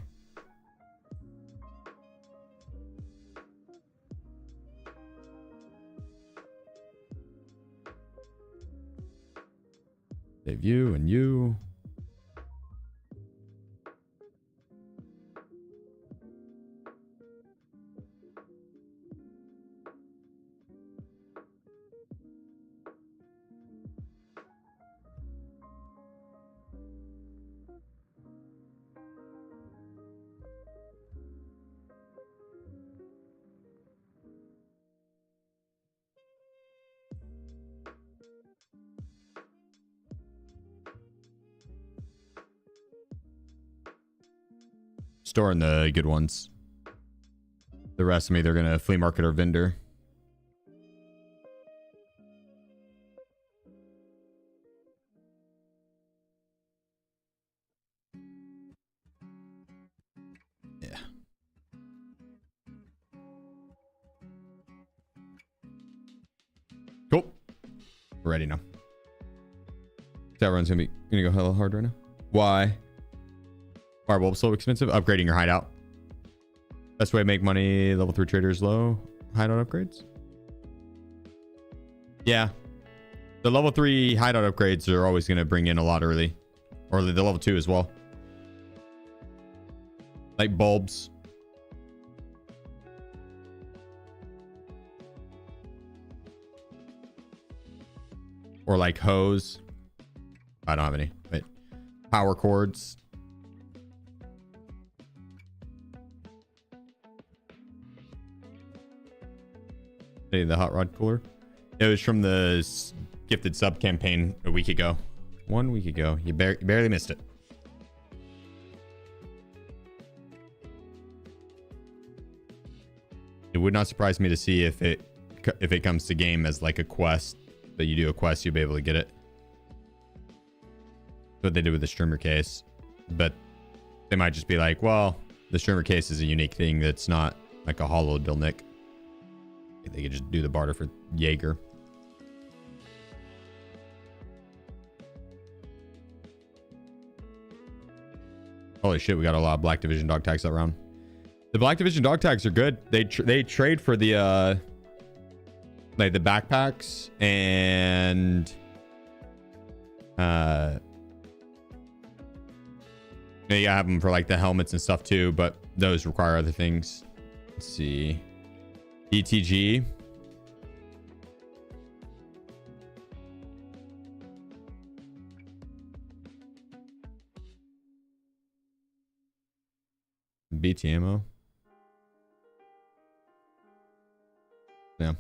Save you and you. Storing the good ones. The rest of me, they're gonna flea market or vendor. Yeah. Cool. We're ready now. That run's gonna go hella hard right now. Why? Firebulb so expensive. Upgrading your hideout. Best way to make money. Level 3 traders low. Hideout upgrades. Yeah. The level 3 hideout upgrades are always going to bring in a lot early. Or the level 2 as well. Like bulbs. Or like hose. I don't have any. Wait. Power cords. Hey, the hot rod cooler. It was from the gifted sub campaign a week ago. 1 week ago. You barely missed it. It would not surprise me to see if it comes to game as like a quest. That you do a quest, you'll be able to get it. That's what they did with the streamer case. But they might just be like, well, the streamer case is a unique thing that's not like a hollowed bill nick. They could just do the barter for Jaeger. Holy shit, we got a lot of Black Division dog tags that round. The Black Division dog tags are good. They trade for the like the backpacks and you gotta have them for like the helmets and stuff too, but those require other things. Let's see. ETG. BT ammo. Yeah.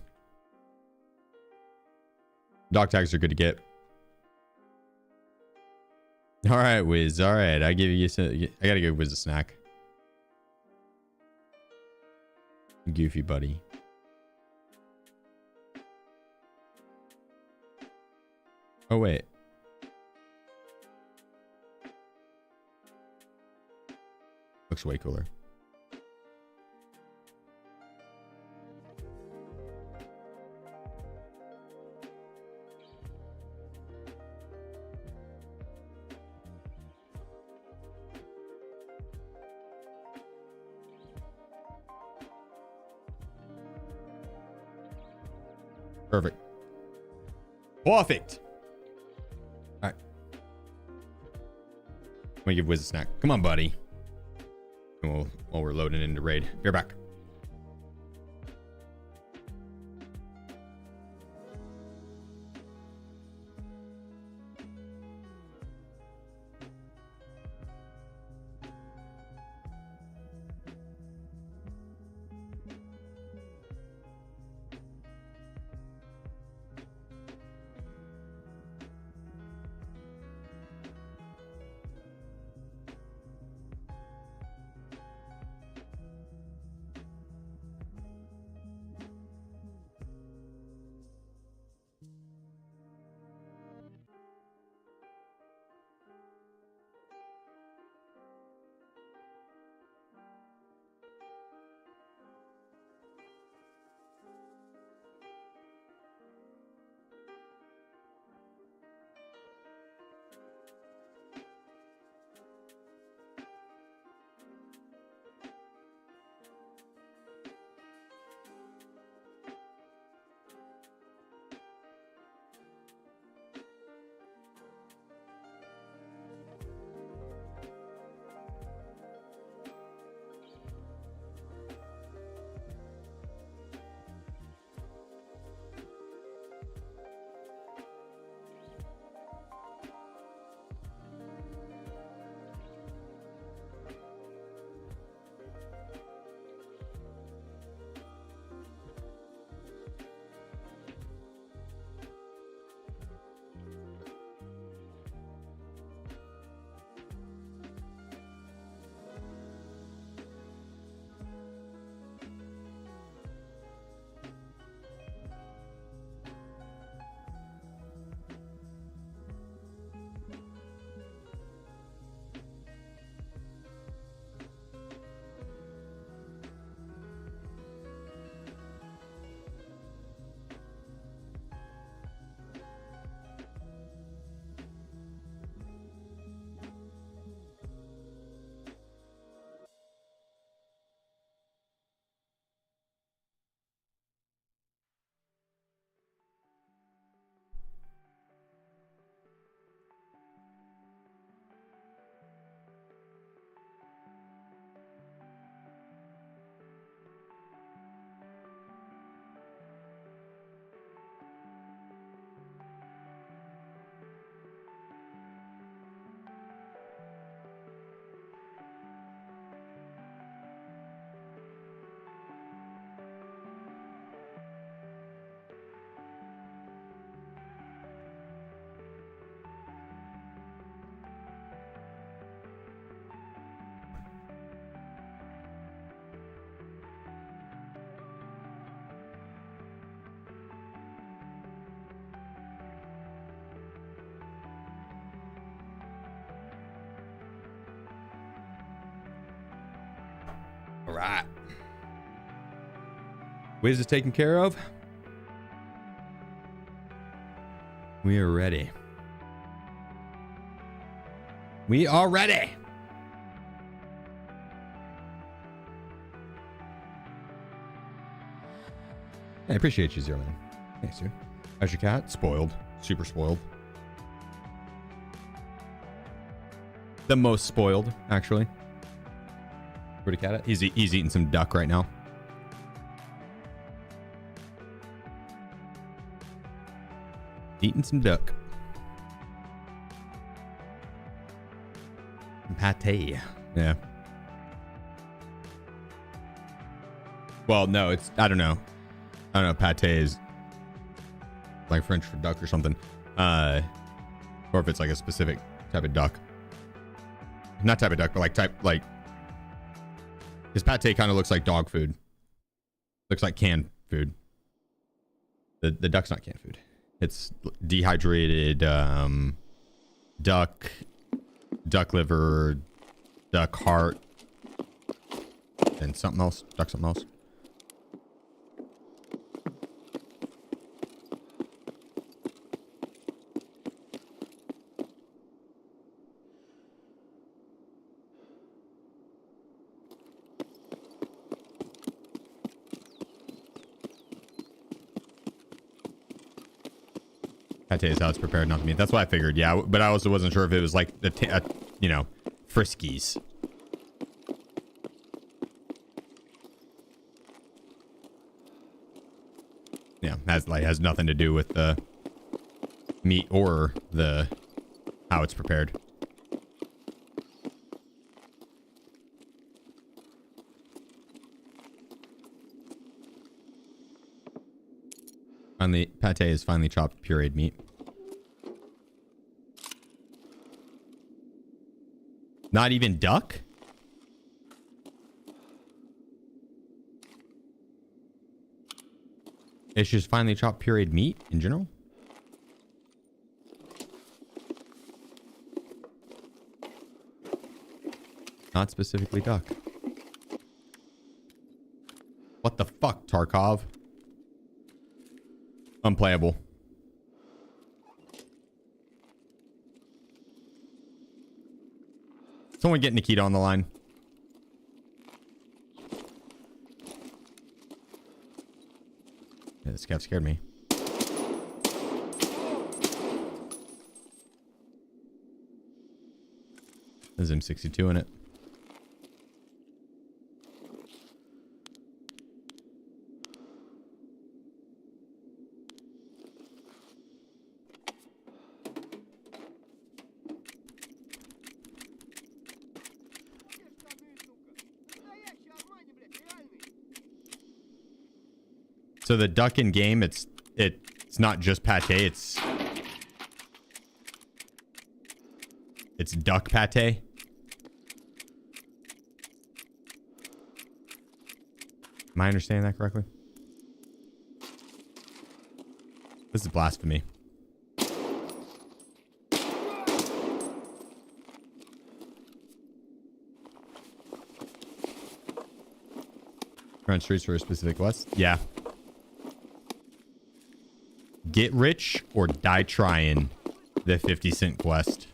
Dog tags are good to get. All right, Wiz. All right, I give you. I gotta give Wiz a snack. Goofy buddy. Oh wait. Looks way cooler. Perfect. Perfect. All right. I'm gonna give Wiz a snack. Come on, buddy. While we're loading into raid. Be right back. All right. Wiz is taken care of. We are ready. We are ready. I appreciate you, Zero Man. Thanks, dude. How's your cat? Spoiled. Super spoiled. The most spoiled, actually. Where'd the cat at? He's eating some duck right now. Eating some duck. Pate. Yeah. Well, no, it's, I don't know. Pate is like French for duck or something. Or if it's like a specific type of duck. Not type of duck, but like, his pate kind of looks like dog food. Looks like canned food. The duck's not canned food. It's dehydrated duck liver, duck heart, and something else. Duck something else. Pate is how it's prepared, not the meat. That's what I figured, yeah. But I also wasn't sure if it was like the, Friskies. Yeah, has nothing to do with the meat or the how it's prepared. Finally, pate is finely chopped pureed meat. Not even duck? It's just finely chopped pureed meat in general? Not specifically duck. What the fuck, Tarkov? Unplayable. Someone get Nikita on the line. Yeah, this scav scared me. There's M62 in it. So the duck in game, it's not just pate, it's duck pate. Am I understanding that correctly? This is blasphemy. Run streets for a specific quest? Yeah. Get rich or die trying, the 50-cent quest.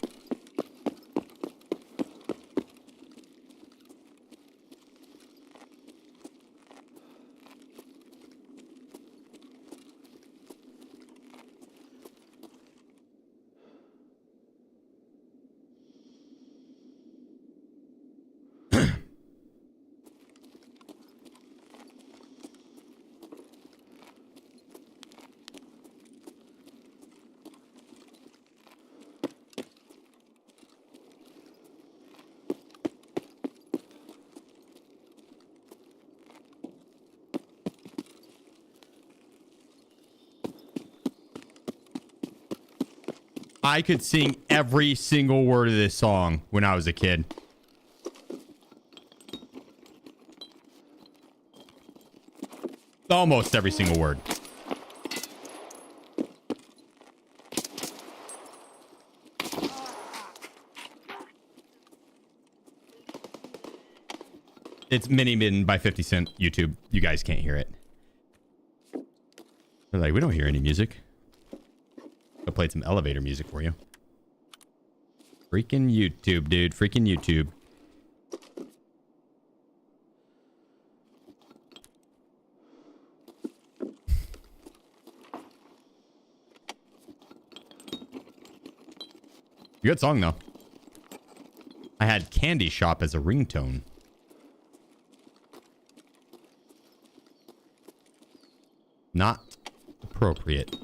I could sing every single word of this song when I was a kid. Almost every single word. It's Mini Min by 50 Cent YouTube. You guys can't hear it. They're like, we don't hear any music. I played some elevator music for you. Freaking YouTube, dude. Freaking YouTube. Good song though. I had Candy Shop as a ringtone. Not appropriate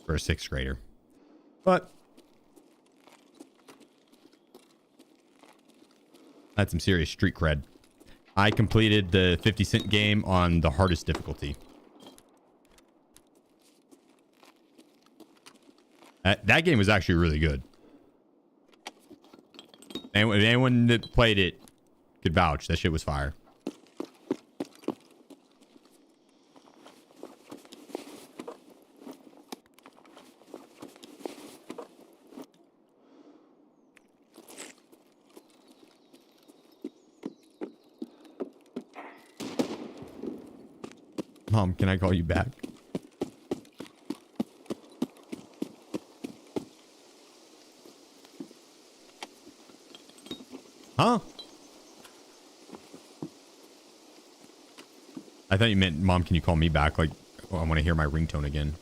for a 6th grader. But I had some serious street cred. I completed the 50 Cent game on the hardest difficulty. That game was actually really good. Anyone that played it could vouch. That shit was fire. Mom, can I call you back? Huh? I thought you meant, Mom, can you call me back? Like, oh, I want to hear my ringtone again.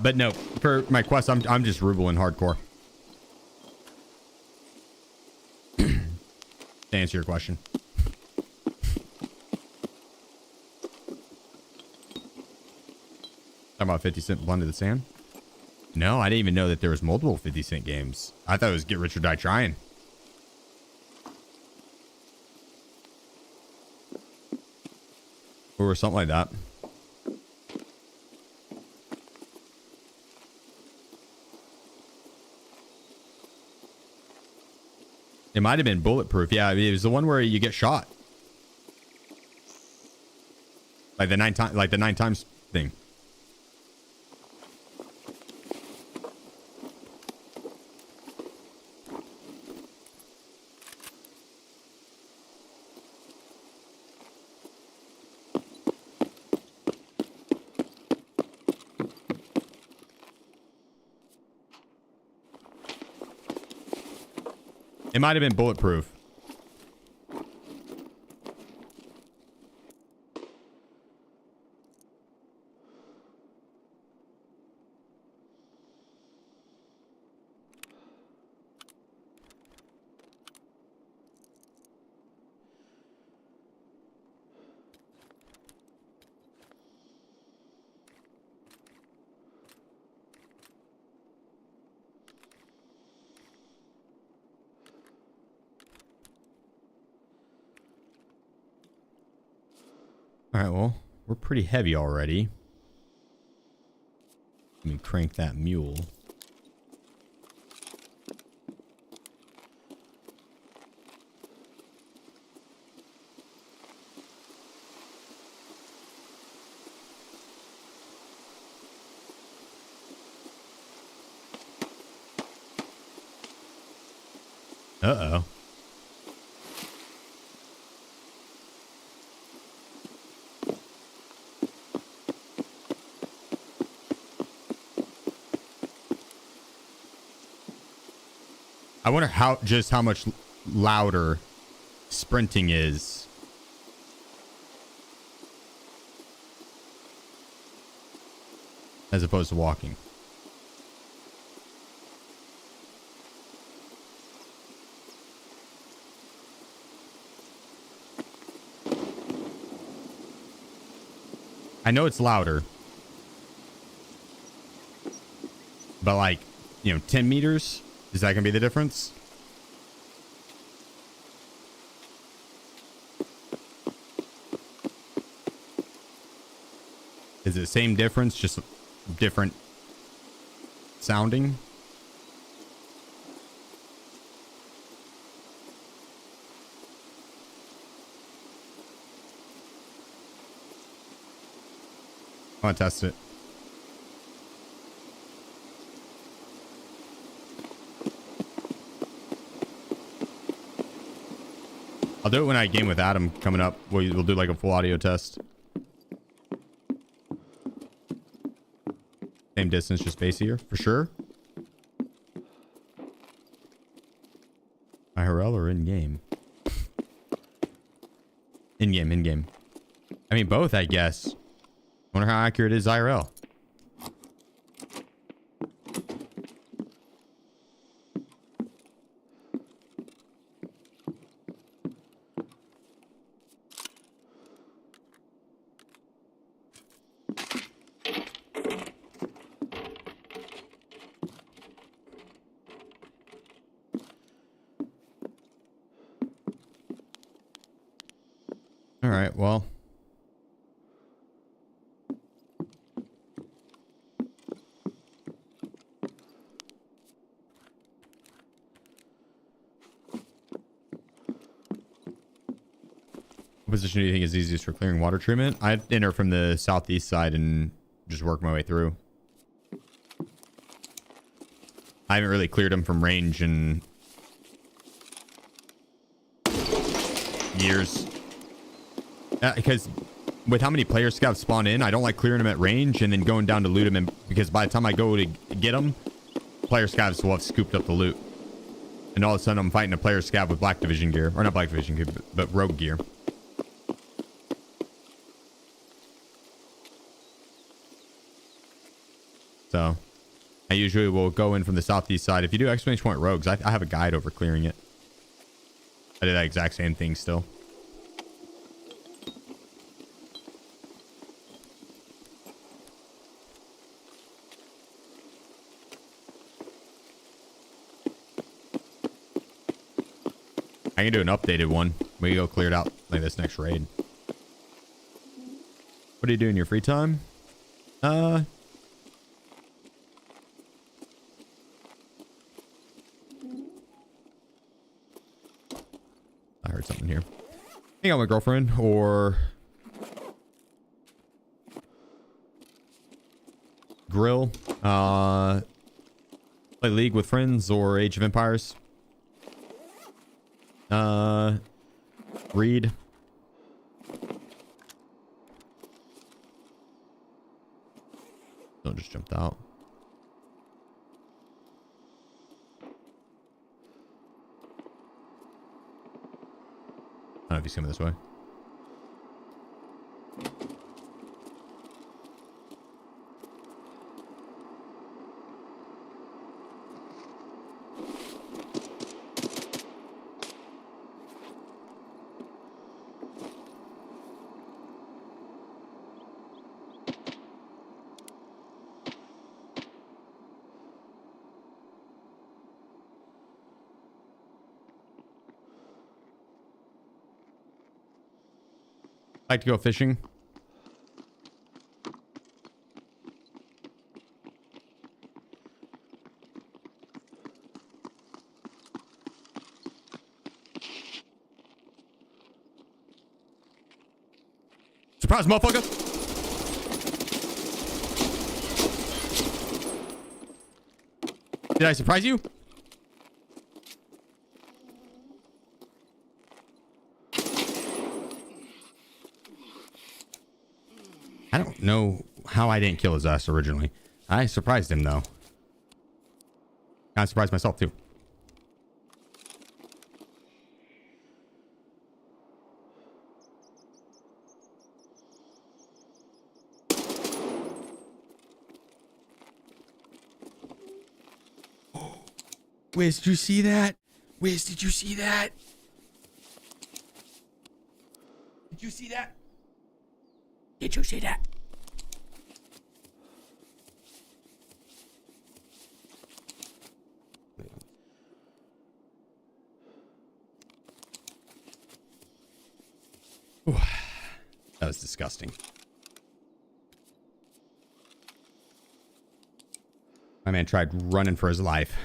But no, for my quest, I'm just rubbling hardcore. To answer your question. Talking about 50 Cent Blunted the Sand? No, I didn't even know that there was multiple 50 Cent games. I thought it was Get Rich or Die Trying. Or something like that. It might have been Bulletproof. Yeah, it was the one where you get shot. Like the 9 times thing. It might have been Bulletproof. All right, well, we're pretty heavy already. Let me crank that mule. Uh-oh. I wonder how much louder sprinting is. As opposed to walking. I know it's louder. But like, 10 meters? Is that going to be the difference? Is it the same difference, just different sounding? I want to test it. I'll do it when I game with Adam coming up. We'll do like a full audio test. Same distance, just spacier, for sure. IRL or in-game? In-game, in-game. I mean, both, I guess. Wonder how accurate is IRL. All right, well. What position do you think is easiest for clearing water treatment? I'd enter from the southeast side and just work my way through. I haven't really cleared them from range in years. Because with how many player scouts spawn in, I don't like clearing them at range and then going down to loot them. Because by the time I go to get them, player scouts will have scooped up the loot. And all of a sudden I'm fighting a player scout with Black Division gear. Or not Black Division gear, but Rogue gear. So I usually will go in from the southeast side. If you do exclamation point rogues, I have a guide over clearing it. I did that exact same thing still. I can do an updated one. We can go clear it out like this next raid. What do you do in your free time? I heard something here. Hang out with my girlfriend or grill. Play League with friends or Age of Empires. Read. Don't just jumped out. I don't know if he's coming this way. Like to go fishing. Surprise, motherfucker. Did I surprise you? I don't know how I didn't kill his ass originally. I surprised him though. I surprised myself too. Wiz, did you see that? Wiz, did you see that? Did you see that? Did you see that? Ooh, that was disgusting. My man tried running for his life.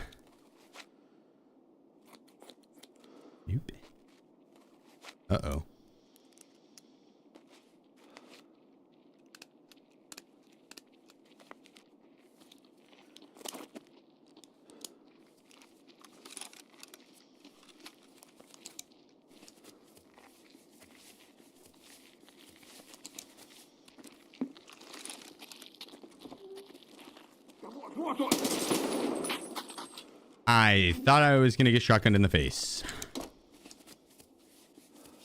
Nope. Uh-oh. I thought I was gonna get shotgunned in the face.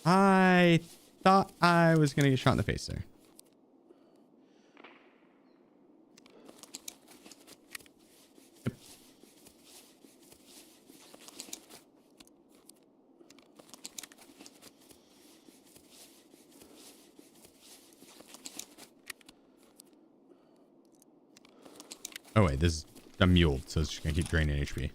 I thought I was gonna get shot in the face there. Yep. Oh wait, this is a mule, so it's just gonna keep draining HP.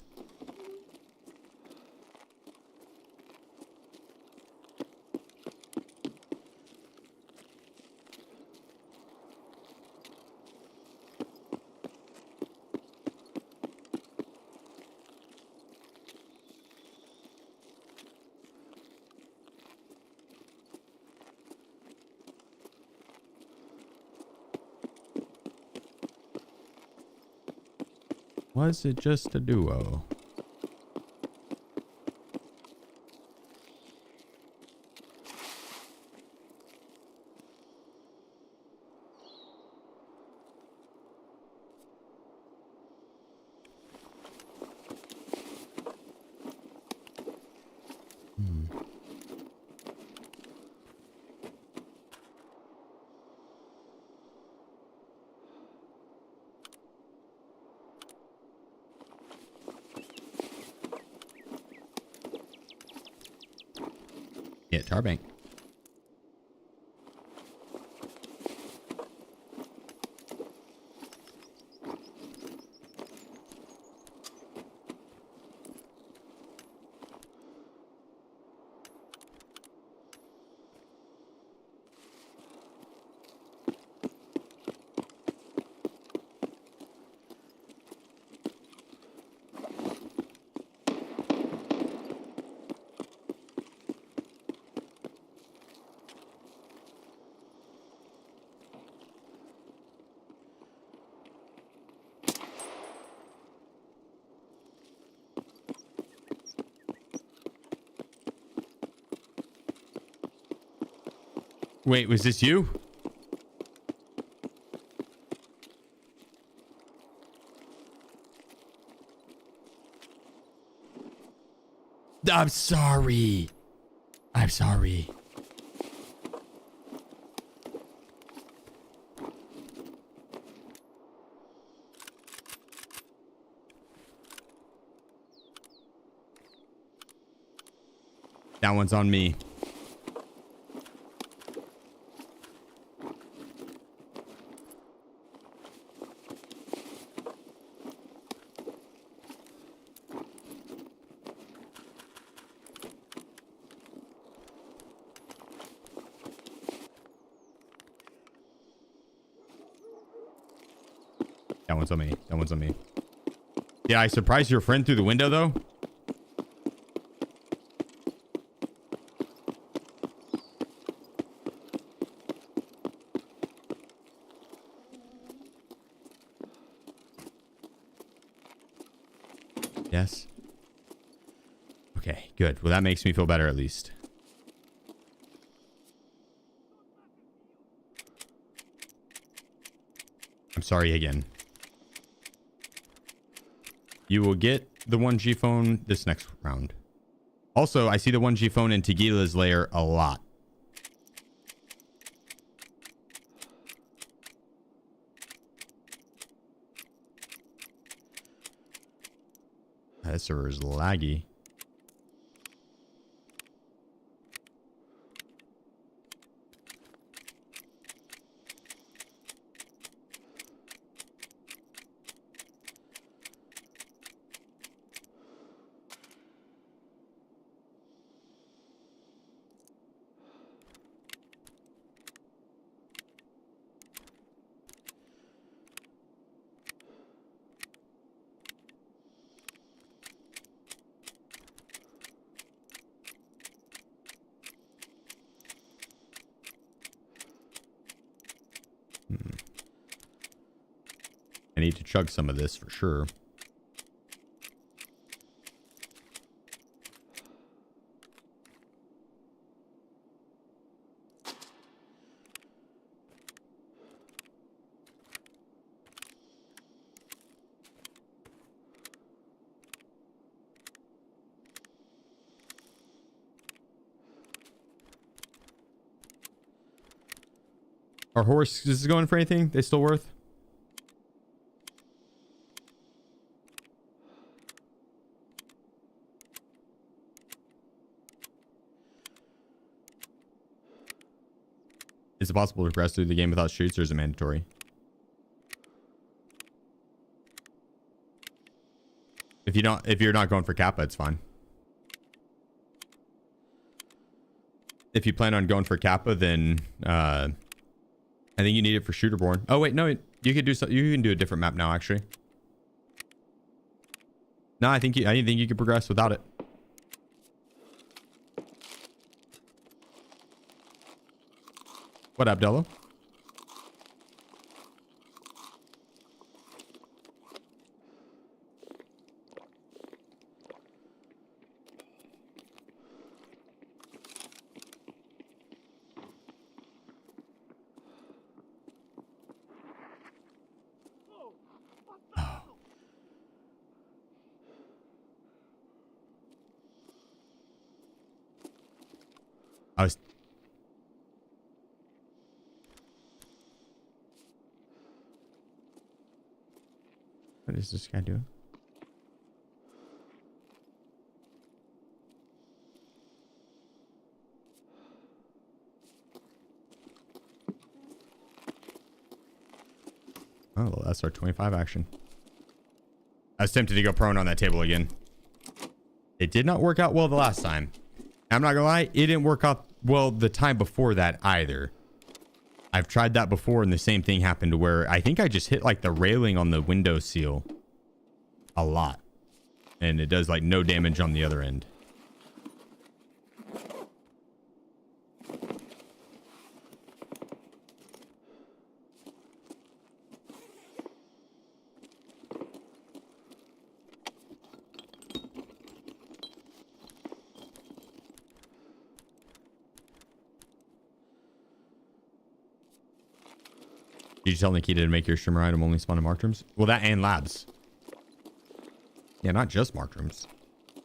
Was it just a duo? Yeah, tar bank. Wait, was this you? I'm sorry. I'm sorry. That one's on me. That one's on me. That one's on me. Did I surprise your friend through the window, though? Yes. Okay, good. Well, that makes me feel better at least. I'm sorry again. You will get the 1G phone this next round. Also, I see the 1G phone in Tegila's lair a lot. That server is laggy. I need to chug some of this for sure. Our horse is going for anything? They still worth? Is it possible to progress through the game without shoots, or is it mandatory? If you're not going for Kappa, it's fine. If you plan on going for Kappa, then I think you need it for Shooterborn. Oh wait, no, you could do so. You can do a different map now, actually. No, I think you could progress without it. What up, Dello? I was... What is this guy doing? Oh, well, that's our 25 action. I was tempted to go prone on that table again. It did not work out well the last time. I'm not gonna lie, it didn't work out well the time before that either. I've tried that before and the same thing happened, to where I think I just hit like the railing on the window seal a lot. And it does like no damage on the other end. Did you tell Nikita to make your streamer item only spawn in marked rooms? Well, that and labs. Yeah, not just marked rooms.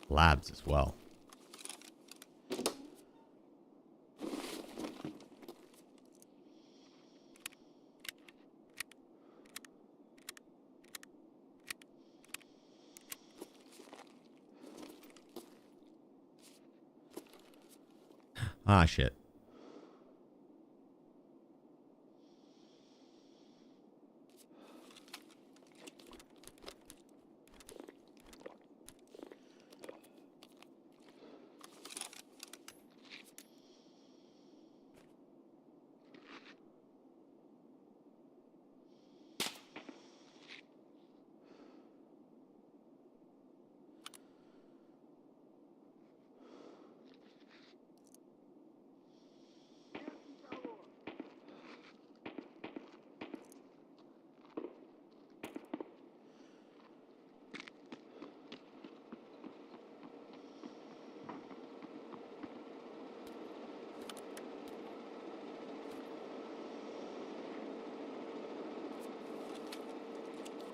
Labs as well. Ah, shit.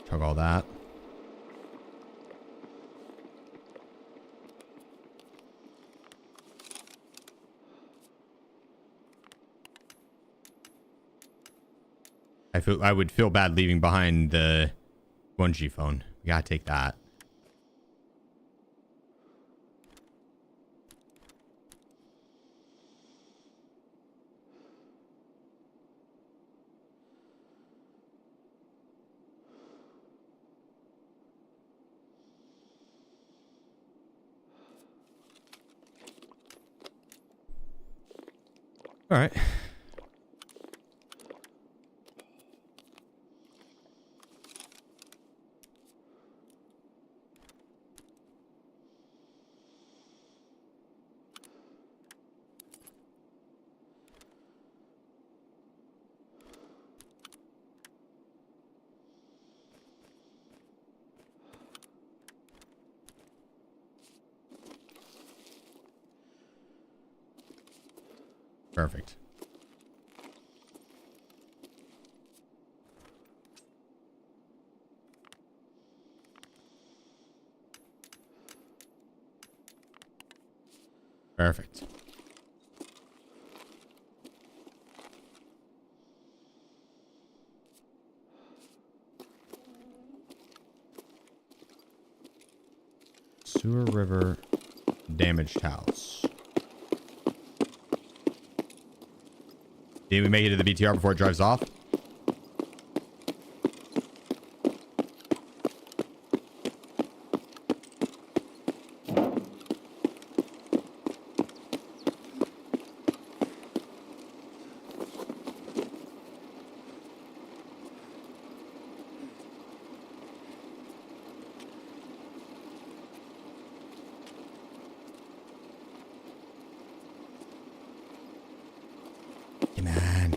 Chug all that. I would feel bad leaving behind the 1G phone. We gotta take that. All right. Perfect. Perfect. Sewer River damaged house. Did we make it to the BTR before it drives off? Come on.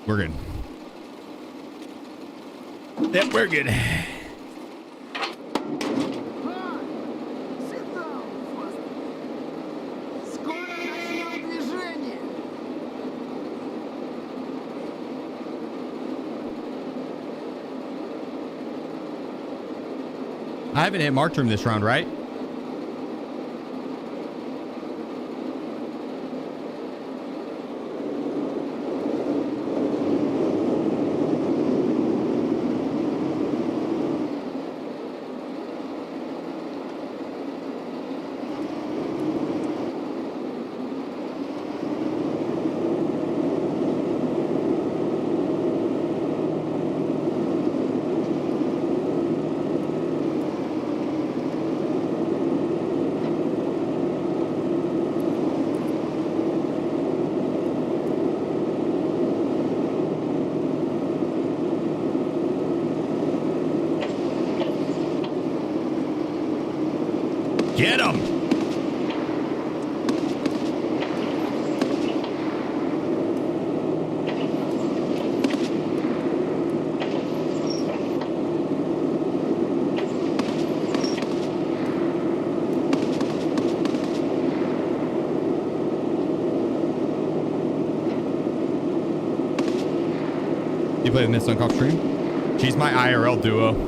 We're good. Yep, we're good. I haven't hit Markroom this round, right? Get him! You play with Miss on Cop stream? She's my IRL duo.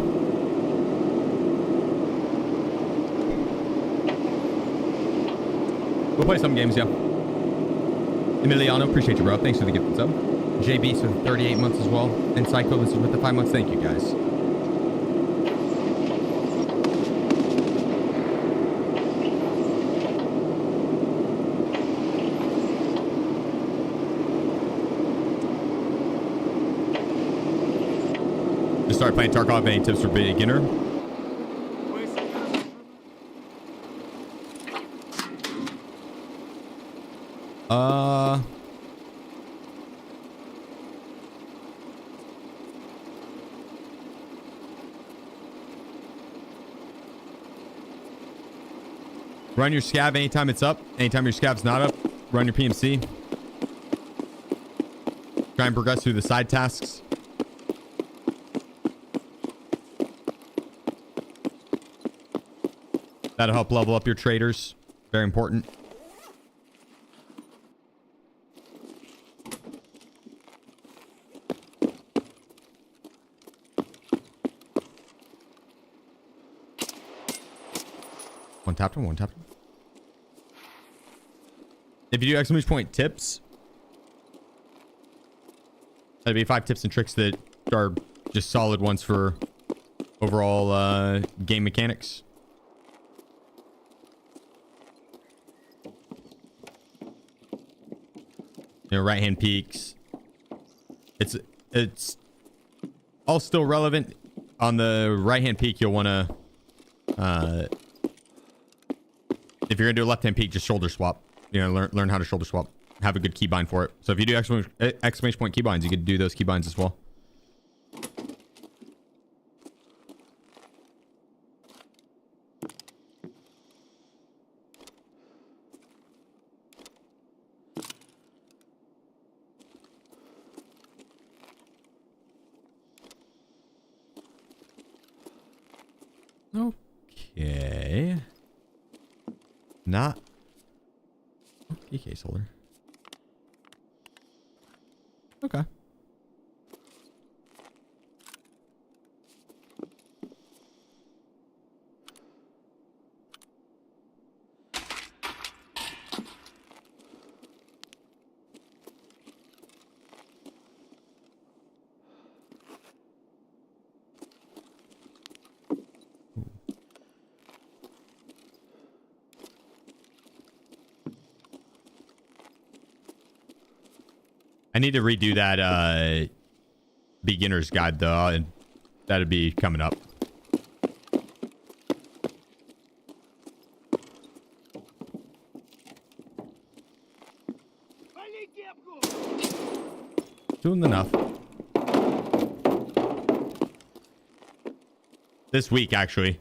We'll play some games, yeah. Emiliano, appreciate you, bro. Thanks for the gift sub. JB with 38 months as well. And Psycho is with the 5 months. Thank you, guys. Just start playing Tarkov. Any tips for beginner? Run your scav anytime it's up. Anytime your scav's not up, run your PMC. Try and progress through the side tasks. That'll help level up your traders. Very important. One tapped him, one tapped him. If you do exclamation point tips, that'd be 5 tips and tricks that are just solid ones for overall game mechanics. You know, right hand peaks. It's all still relevant. On the right hand peak, you'll want to if you're gonna do a left hand peek, just shoulder swap. You know, learn how to shoulder swap. Have a good keybind for it. So if you do exclamation point keybinds, you could do those keybinds as well. Okay. Not key case holder. Okay. need to redo that beginner's guide though, and that'd be coming up. Doing enough. This week, actually.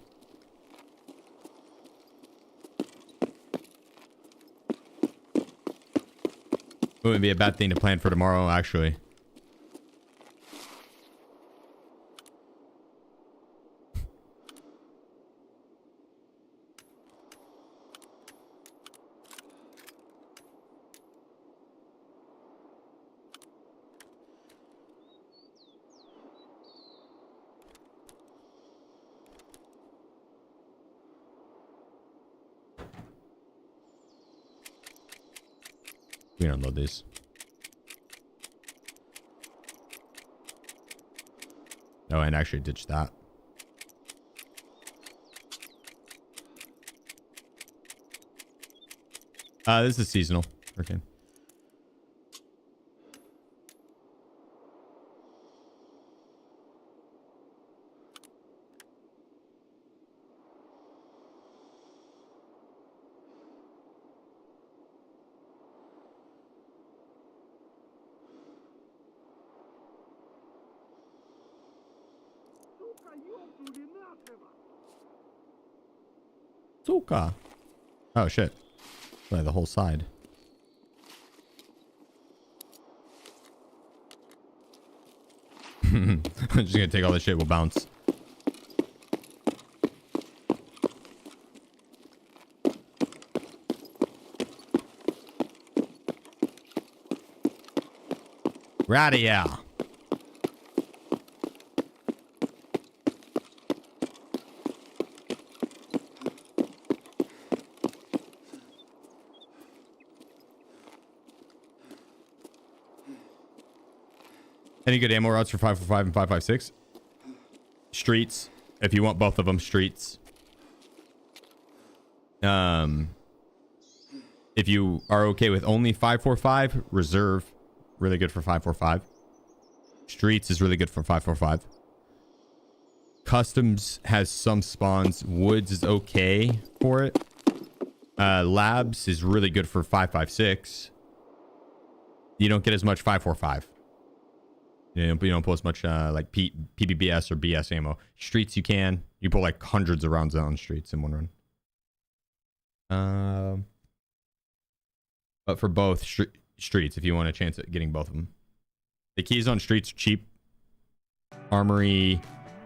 Wouldn't be a bad thing to plan for tomorrow, actually. We can unload these. Oh, and actually ditch that. This is seasonal. Okay. Suka. Oh shit. Like the whole side. I'm just gonna take all this shit, we'll bounce. Righty, yeah. Any good ammo routes for 545 and 556? Streets. If you want both of them, streets. If you are okay with only 545, reserve. Really good for 545. Streets is really good for 545. Customs has some spawns. Woods is okay for it. Labs is really good for 556. You don't get as much 545. You don't pull as much like PBBS or BS ammo. Streets you can. You pull like hundreds of rounds on streets in one run. But for both streets, if you want a chance at getting both of them. The keys on streets are cheap. Armory,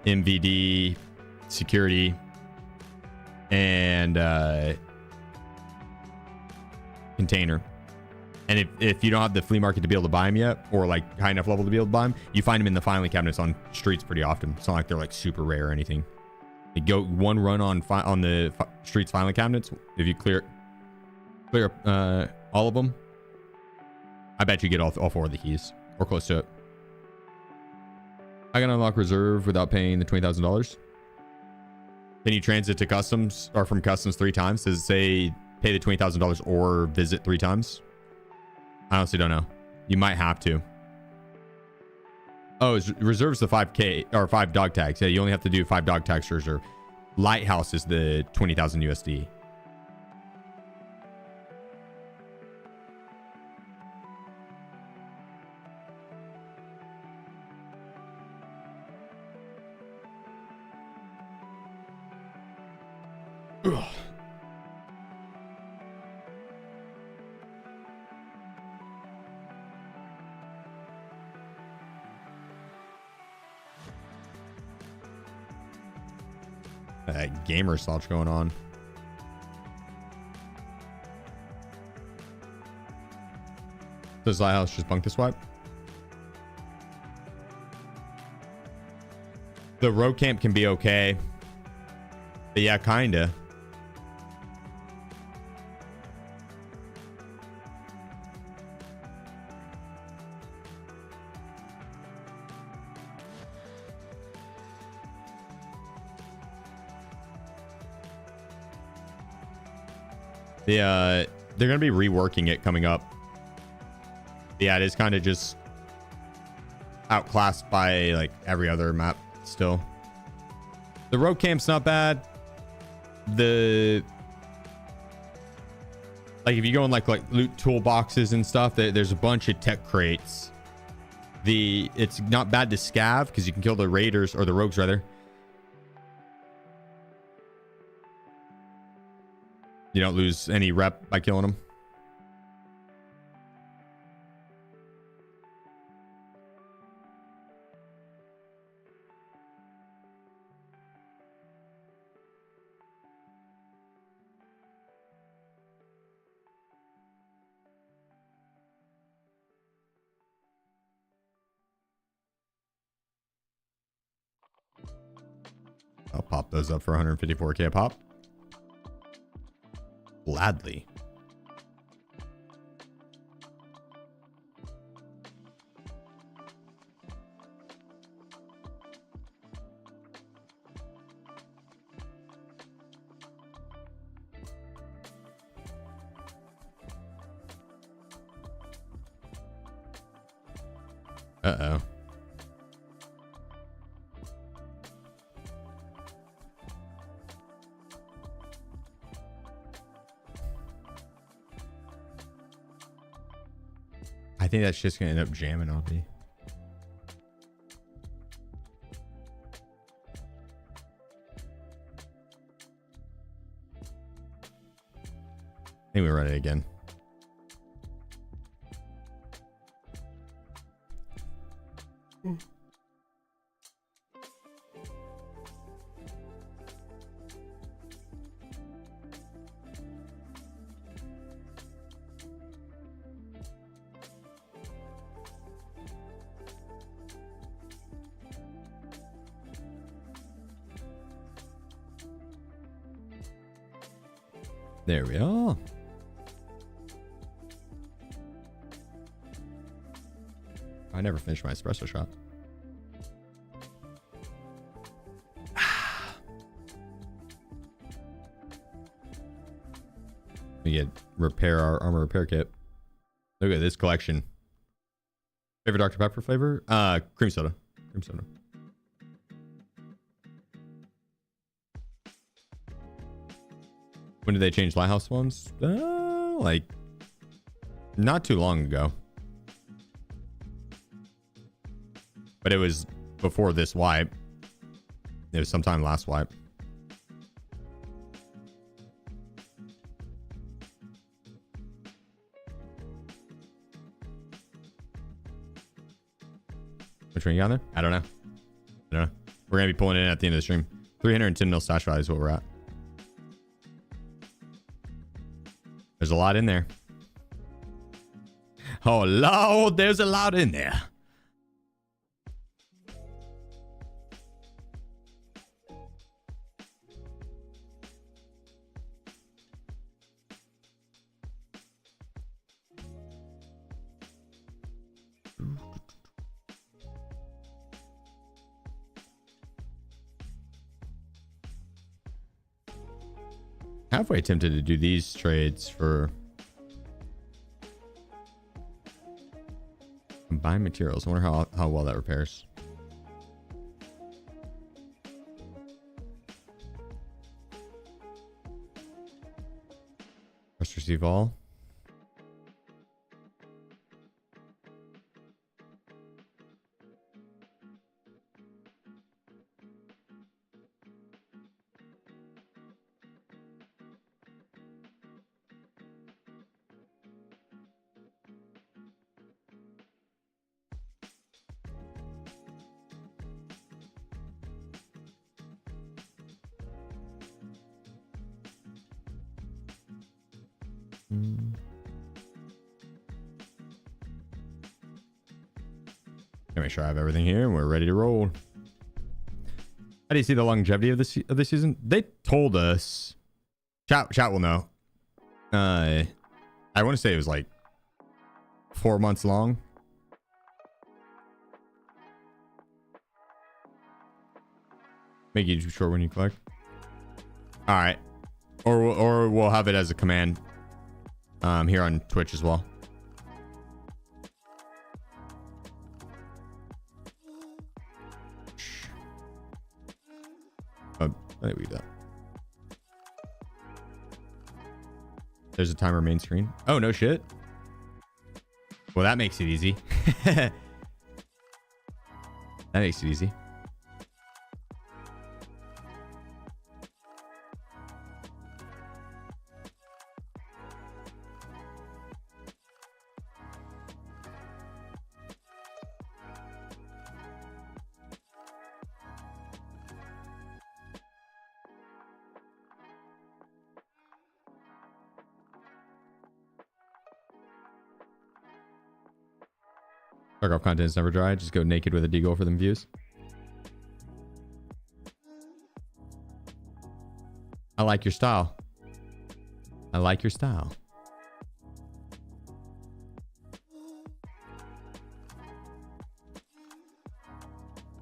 MVD, security, and container. And if you don't have the flea market to be able to buy them yet, or like high enough level to be able to buy them, you find them in the filing cabinets on streets pretty often. It's not like they're like super rare or anything. You go one run on the streets filing cabinets. If you clear all of them, I bet you get all 4 of the keys or close to it. I can unlock reserve without paying the $20,000. Can you transit to customs or from customs 3 times? Does it say pay the $20,000 or visit 3 times? I honestly don't know. You might have to. Oh, it reserves the 5K or 5 dog tags. Yeah, you only have to do 5 dog tags to reserve. Lighthouse is the 20,000 USD. Ugh. That gamer slouch going on. Does Lighthouse just bunk the swipe? The road camp can be okay. But yeah, kinda. They're gonna be reworking it coming up. Yeah, it is kind of just outclassed by like every other map still. The road camp's not bad. Like if you go in like loot toolboxes and stuff, there's a bunch of tech crates. It's not bad to scav because you can kill the raiders or the rogues rather. You don't lose any rep by killing them. I'll pop those up for 154k a pop. Gladly. Uh-oh. I think that's just gonna end up jamming on me. I think we run it again. There we are. I never finished my espresso shot. We get repair our armor repair kit. Look at this collection. Favorite Dr. Pepper flavor? Cream soda. Cream soda. When did they change Lighthouse ones? Like not too long ago. But it was before this wipe. It was sometime last wipe. Which one you got there? I don't know. We're going to be pulling in at the end of the stream. 310 mil stash value is what we're at. There's a lot in there. Oh, Lord, there's a lot in there. Halfway tempted to do these trades for combined materials. I wonder how well that repairs. Press receive all. Make sure I have everything here and we're ready to roll. How do you see the longevity of this season? They told us. Chat will know. I want to say it was like 4 months long. Make it short when you collect. All right, or we'll have it as a command here on Twitch as well. I think we do that. There's a timer main screen. Oh, no shit. Well, that makes it easy. That makes it easy. TARKOV content is never dry. Just go naked with a deagle for them views. I like your style. I like your style.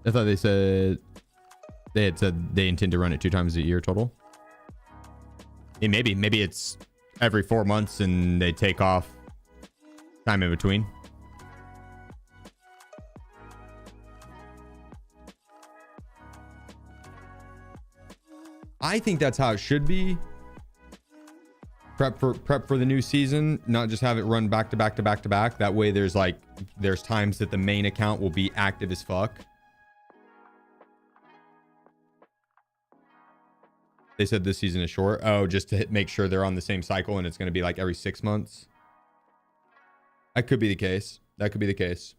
I thought they said they intend to run it 2 times a year total. Hey, maybe it's every 4 months and they take off time in between. I think that's how it should be. Prep for the new season, not just have it run back to back to back to back. That way there's times that the main account will be active as fuck. They said this season is short. Oh, just to make sure they're on the same cycle and it's going to be like every 6 months. That could be the case. That could be the case.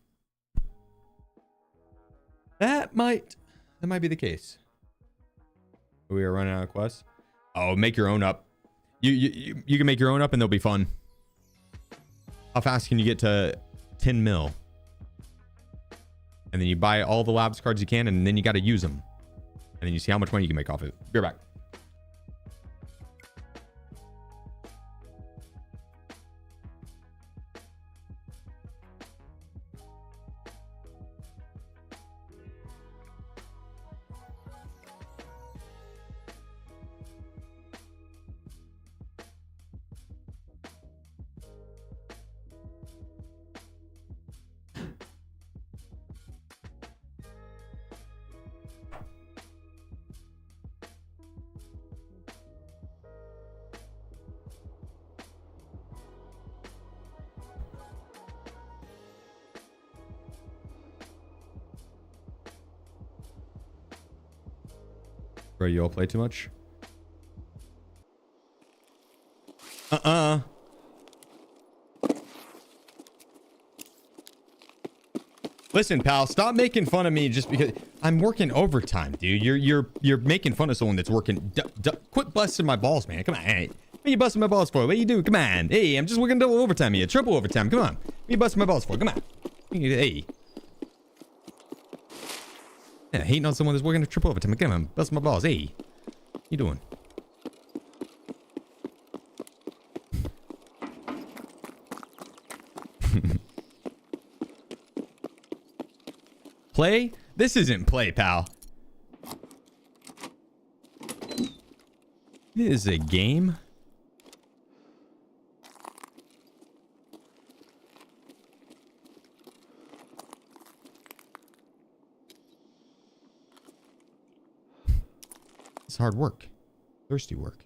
That might be the case. We are running out of quests. Oh, make your own up. You can make your own up and they'll be fun. How fast can you get to 10 mil? And then you buy all the labs cards you can and then you got to use them. And then you see how much money you can make off it. Be right back. Bro, you all play too much? Listen, pal, stop making fun of me just because I'm working overtime, dude. You're making fun of someone that's working. Quit busting my balls, man. Come on. Hey, what are you busting my balls for? What are you doing? Come on. Hey, I'm just working double overtime here. Triple overtime. Come on. What are you busting my balls for? Come on. Hey. Yeah, hating on someone that's working a triple overtime. Come on. Busting my balls. Hey. What you doing? Play? This isn't play, pal. This is a game. It's hard work. Thirsty work.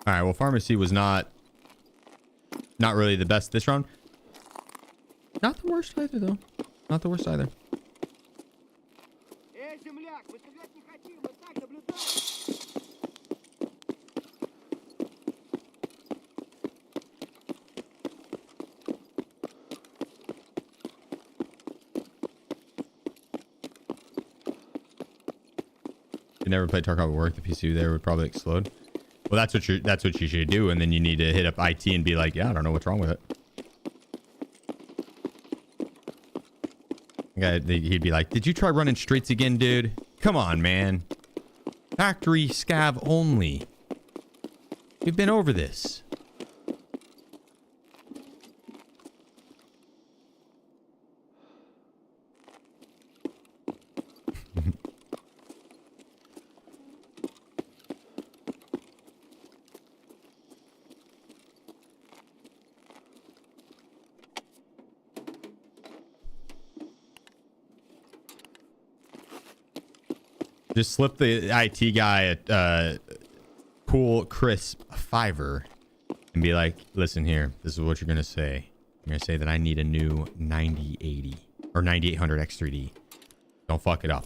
All right, well, pharmacy was not really the best this round. Not the worst either, though. Not the worst either. If you never played TARKOV at work, the PC there would probably explode. Well, that's what you should do, and then you need to hit up IT and be like, yeah, I don't know what's wrong with it. He'd be like, did you try running streets again, dude? Come on, man. Factory scav only. We've been over this. Just slip the IT guy a cool, crisp $5 and be like, listen here, this is what you're going to say. You're going to say that I need a new 9080 or 9800 X3D. Don't fuck it up.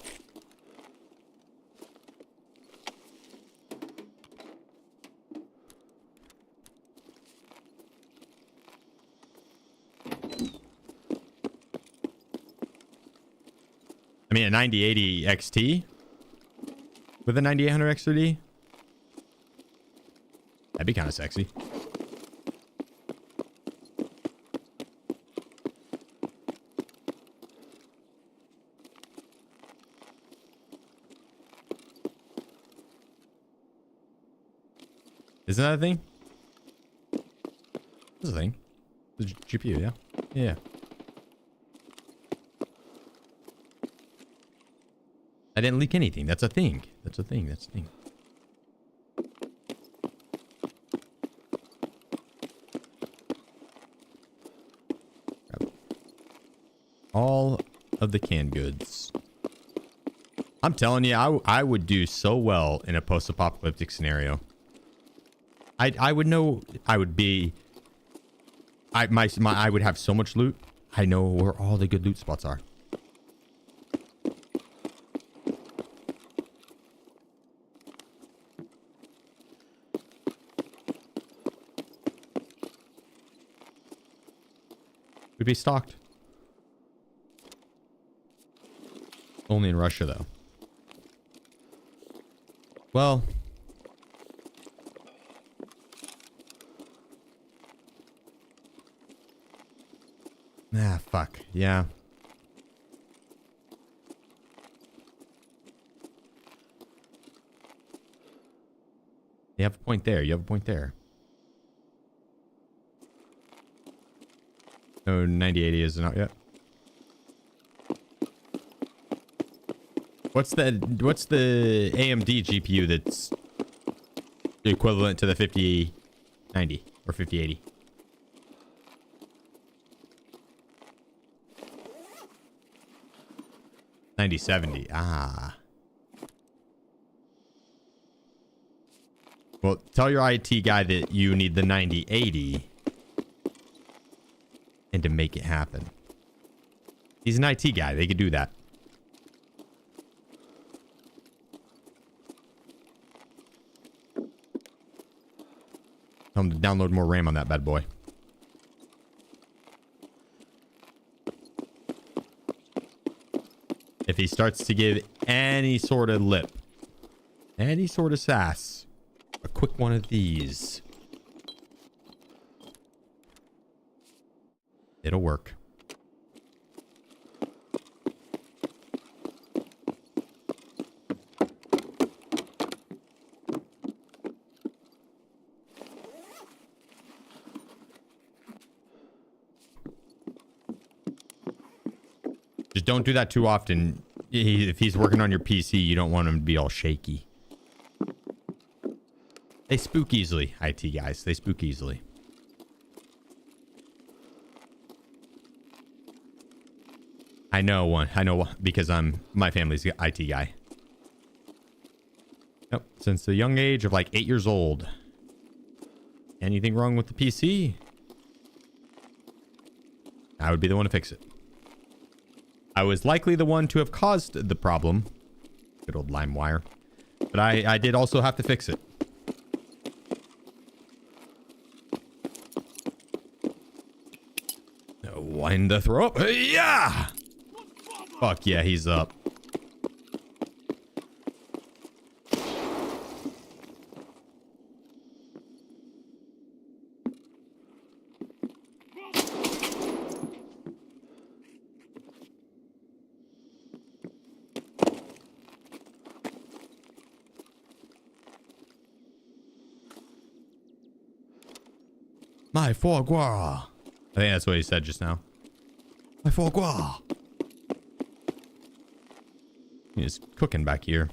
I mean, a 9080 XT with a 9800 X3D? That'd be kind of sexy. Isn't that a thing? This is a thing. The GPU, yeah? Yeah. I didn't leak anything. That's a thing. That's a thing. That's a thing. Grab all of the canned goods. I'm telling you, I would do so well in a post-apocalyptic scenario. I would know. I would be. I would have so much loot. I know where all the good loot spots are. We'd be stocked. Only in Russia, though. Well. Ah, fuck. Yeah. You have a point there. You have a point there. No, 9080 isn't out yet. What's the AMD GPU that's equivalent to the 5090 or 5080? $9070. Ah. Well, tell your IT guy that you need the 9080 and to make it happen. He's an IT guy. They could do that. Tell him to download more RAM on that bad boy. If he starts to give any sort of lip, any sort of sass, a quick one of these, it'll work. Just don't do that too often. If he's working on your PC, you don't want him to be all shaky. They spook easily, IT guys. They spook easily. I know one. I know because my family's IT guy. Yep. Since the young age of like 8 years old. Anything wrong with the PC? I would be the one to fix it. I was likely the one to have caused the problem. Good old LimeWire. But I did also have to fix it. Wind the throw up. Yeah! Fuck yeah, he's up. My foie gras. I think that's what he said just now. My foie gras. He's cooking back here.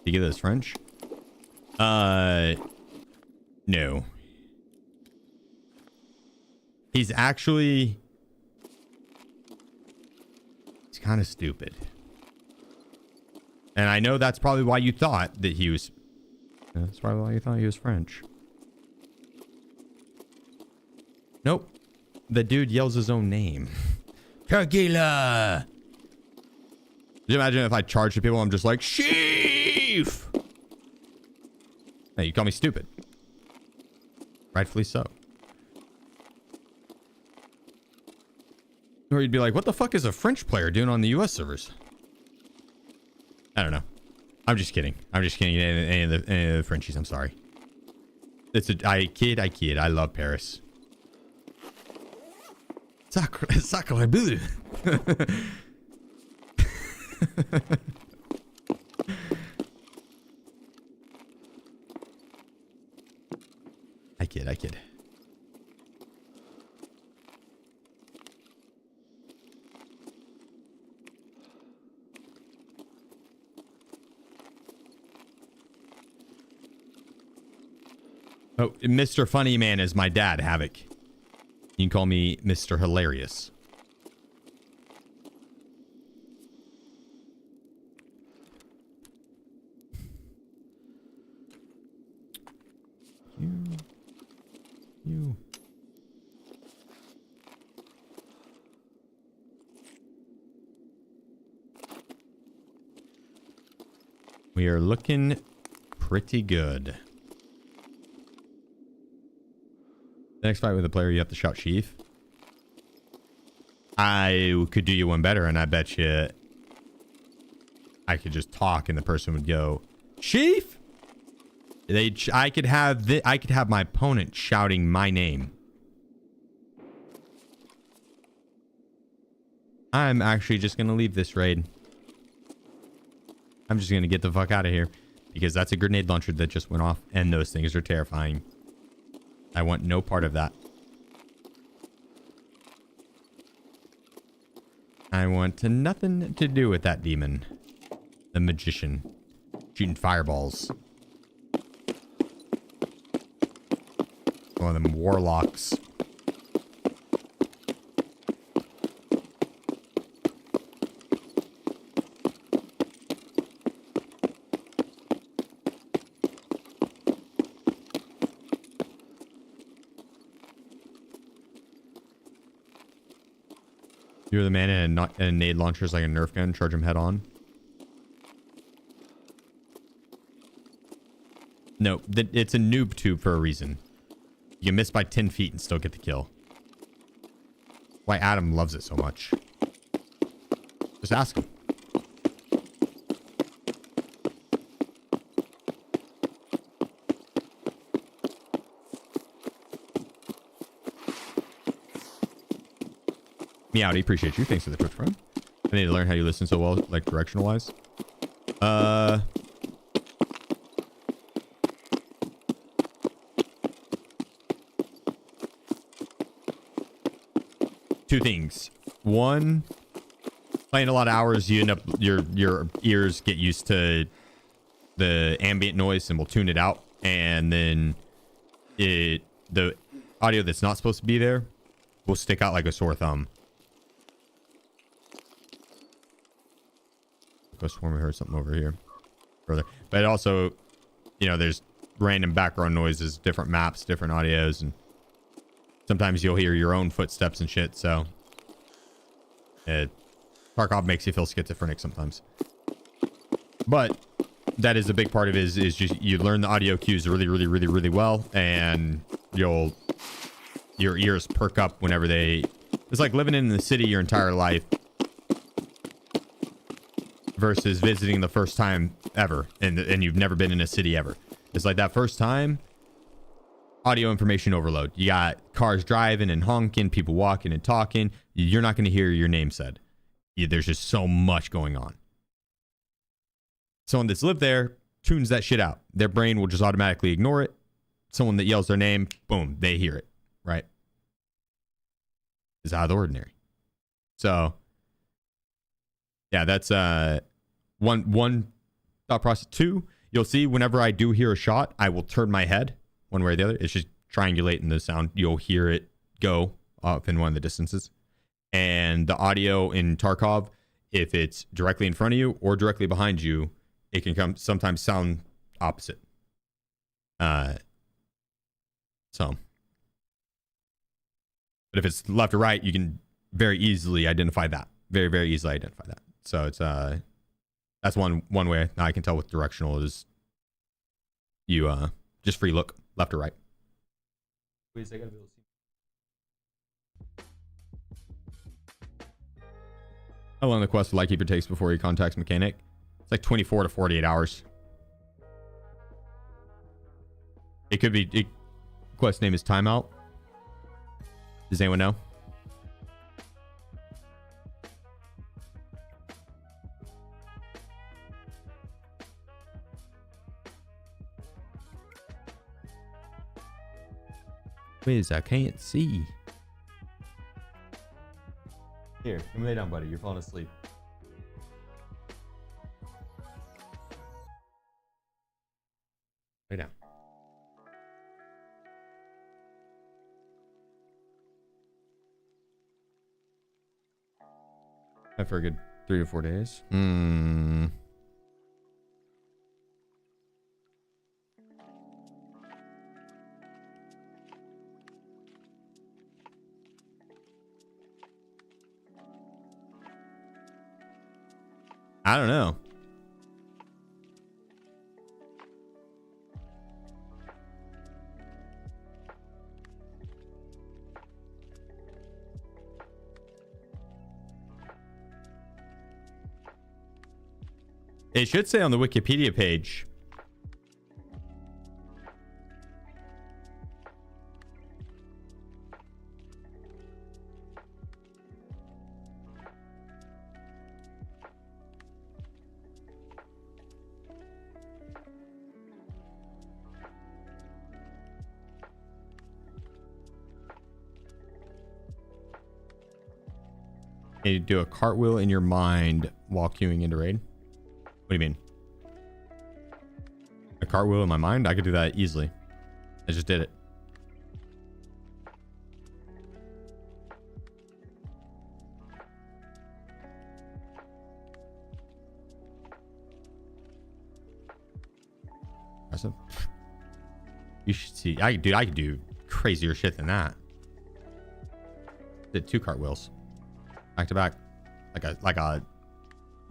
You get this French? No. He's actually... He's kind of stupid. And I know that's probably why you thought that he was... That's probably why you thought he was French. Nope. The dude yells his own name. Tequila! Could you imagine if I charge the people, I'm just like, Sheef! Hey, you call me stupid. Rightfully so. Or you'd be like, what the fuck is a French player doing on the US servers? I don't know. I'm just kidding. I'm just kidding. Any of the Frenchies, I'm sorry. I kid. I love Paris. Sacre bleu. I kid. Oh, Mr. Funny Man is my dad, Havoc. You can call me Mr. Hilarious. You. We are looking pretty good. The next fight with a player, you have to shout Sheef. I could do you one better, and I bet you I could just talk, and the person would go, Sheef. I could have my opponent shouting my name. I'm actually just gonna leave this raid. I'm just gonna get the fuck out of here because that's a grenade launcher that just went off, and those things are terrifying. I want no part of that. I want nothing to do with that demon. The magician. Shooting fireballs. One of them warlocks. You're the man and a nade launcher is like a Nerf gun. Charge him head on. No, it's a noob tube for a reason. You can miss by 10 feet and still get the kill. Why Adam loves it so much. Just ask him. Meowdy, appreciate you. Thanks for the Twitch friend. I need to learn how you listen so well, like directional wise. Two things. One, playing a lot of hours, you end up your ears get used to the ambient noise and will tune it out, and then the audio that's not supposed to be there will stick out like a sore thumb. I swear we heard something over here further, but also, you know, there's random background noises, different maps, different audios, and sometimes you'll hear your own footsteps and shit. So Tarkov makes you feel schizophrenic sometimes, but that is a big part of it. Is just you learn the audio cues really well, and your ears perk up whenever it's like living in the city your entire life versus visiting the first time ever, and you've never been in a city ever. It's like that first time, audio information overload. You got cars driving and honking, people walking and talking. You're not going to hear your name said. There's just so much going on. Someone that's lived there tunes that shit out. Their brain will just automatically ignore it, someone that yells their name, boom, they hear it, right? It's out of the ordinary. So yeah, that's one thought process. Two, you'll see whenever I do hear a shot, I will turn my head one way or the other. It's just triangulating the sound. You'll hear it go up in one of the distances. And the audio in Tarkov, if it's directly in front of you or directly behind you, it can sometimes sound opposite. So, but if it's left or right, you can very easily identify that. Very, very easily identify that. So it's that's one way I can tell with directional is you just free look left or right. Wait, I gotta be able to see. How long the quest for Lightkeeper takes before he contacts mechanic? It's like 24 to 48 hours. It could be. Quest name is Timeout. Does anyone know? Wiz, I can't see. Here, come lay down, buddy. You're falling asleep. Lay down. For a good 3 to 4 days. I don't know. It should say on the Wikipedia page. You do a cartwheel in your mind while queuing into raid. What do you mean? A cartwheel in my mind? I could do that easily. I just did it. Awesome. You should see. I could do crazier shit than that. Did 2 cartwheels. Back to back. Like a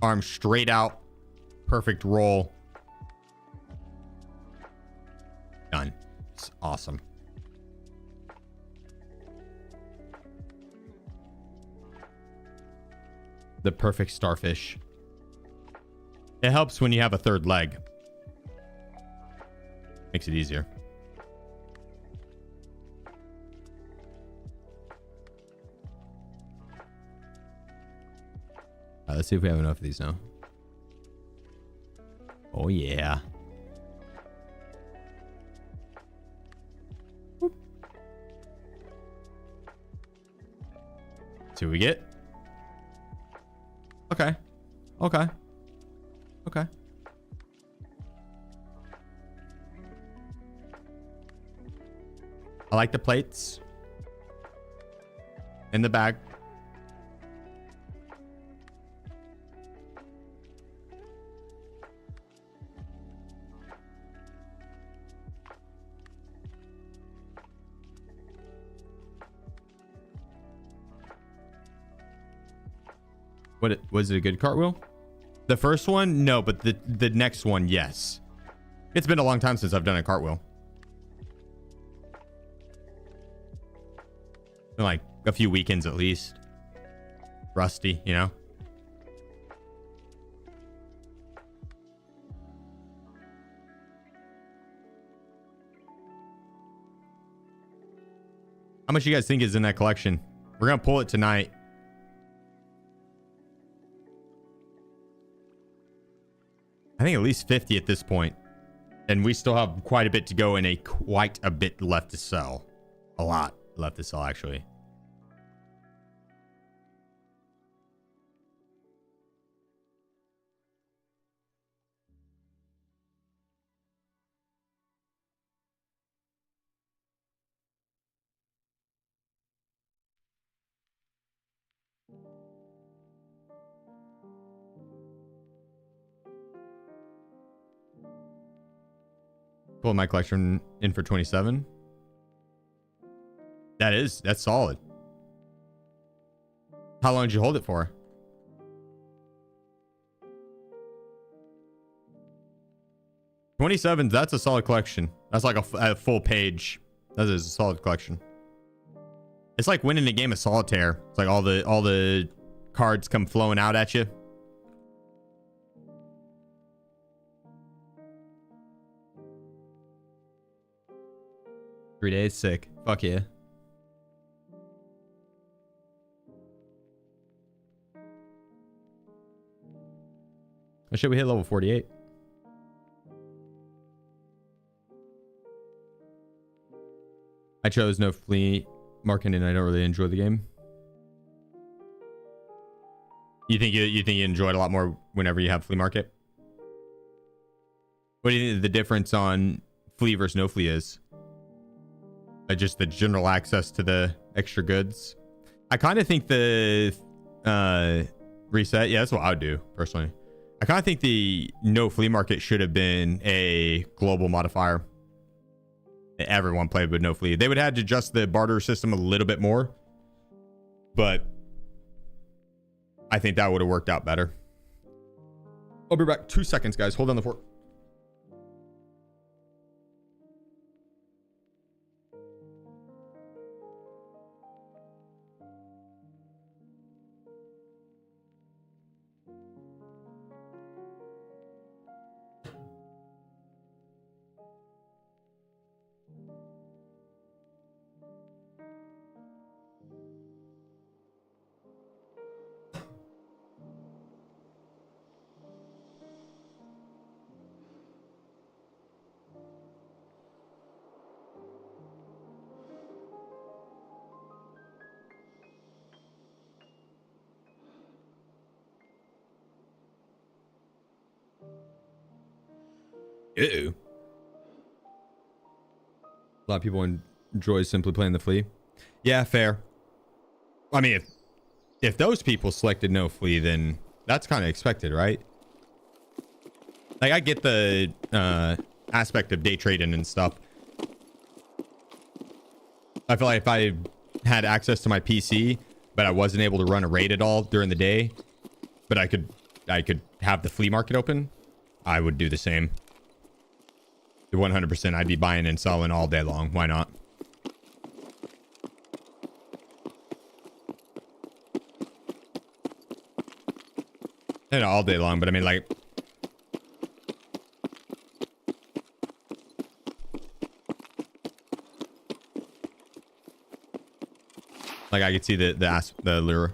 arm straight out. Perfect roll. Done. It's awesome. The perfect starfish. It helps when you have a third leg. Makes it easier. Let's see if we have enough of these now. Oh yeah. Whoop. See what we get. Okay. Okay. Okay. I like the plates in the bag. Was it a good cartwheel? The first one, no, but the next one, yes. It's been a long time since I've done a cartwheel. Been like a few weekends at least. Rusty, you know? How much you guys think is in that collection? We're gonna pull it tonight. I think at least 50 at this point. And we still have quite a bit to go and quite a bit left to sell. A lot left to sell, actually. Pull my collection in for 27. That's solid. How long did you hold it for? 27, that's a solid collection. That's like a full page. That is a solid collection. It's like winning a game of solitaire. It's like all the cards come flowing out at you. Three days, sick. Fuck yeah. Oh shit, we hit level 48. I chose no flea market and I don't really enjoy the game. You think you enjoy it a lot more whenever you have flea market? What do you think the difference on flea versus no flea is? Just the general access to the extra goods. I kind of think the reset. Yeah, that's what I would do personally. I kind of think the no flea market should have been a global modifier. Everyone played with no flea. They would have to adjust the barter system a little bit more, but I think that would have worked out better. I'll be back 2 seconds, guys. Hold on the fort. Ew. A lot of people enjoy simply playing the flea. Yeah, fair. I mean, if those people selected no flea, then that's kind of expected, right? Like, I get the aspect of day trading and stuff. I feel like if I had access to my PC, but I wasn't able to run a raid at all during the day, but I could have the flea market open, I would do the same. 100%, I'd be buying and selling all day long. Why not? Not all day long, but I mean, like, I could see the lure.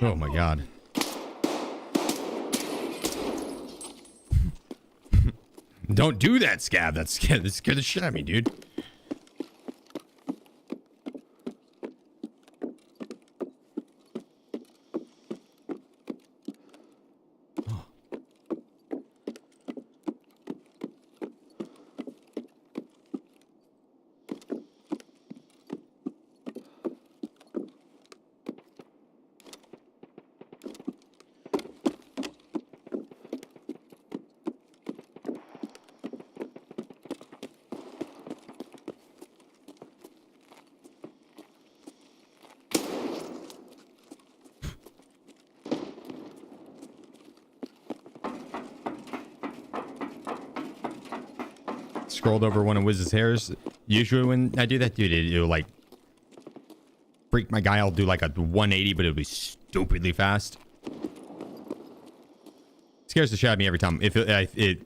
Oh my god. Don't do that, Scab. That scared the shit out of me, dude. Scrolled over one of Wiz's hairs. Usually when I do that, dude, it'll like freak my guy. I'll do like a 180, but it'll be stupidly fast. Scares the shit out of me every time. If it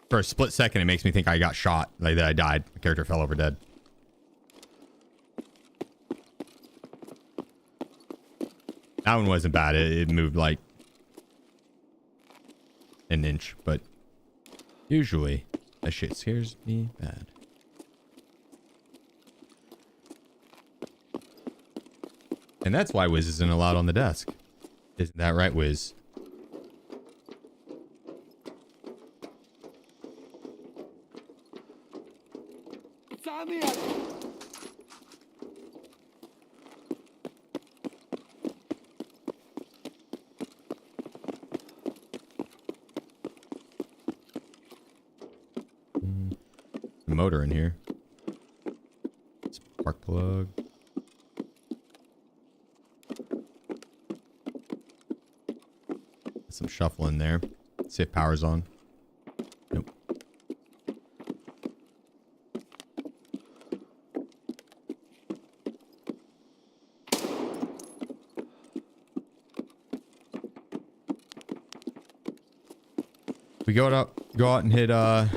for a split second, it makes me think I got shot, like that I died. My character fell over dead. That one wasn't bad. It moved like an inch, but usually that shit scares me bad. And that's why Wiz isn't allowed on the desk. Isn't that right, Wiz? Motor in here. Spark plug. Some shuffle in there. See if power's on. Nope. We go out and hit oh,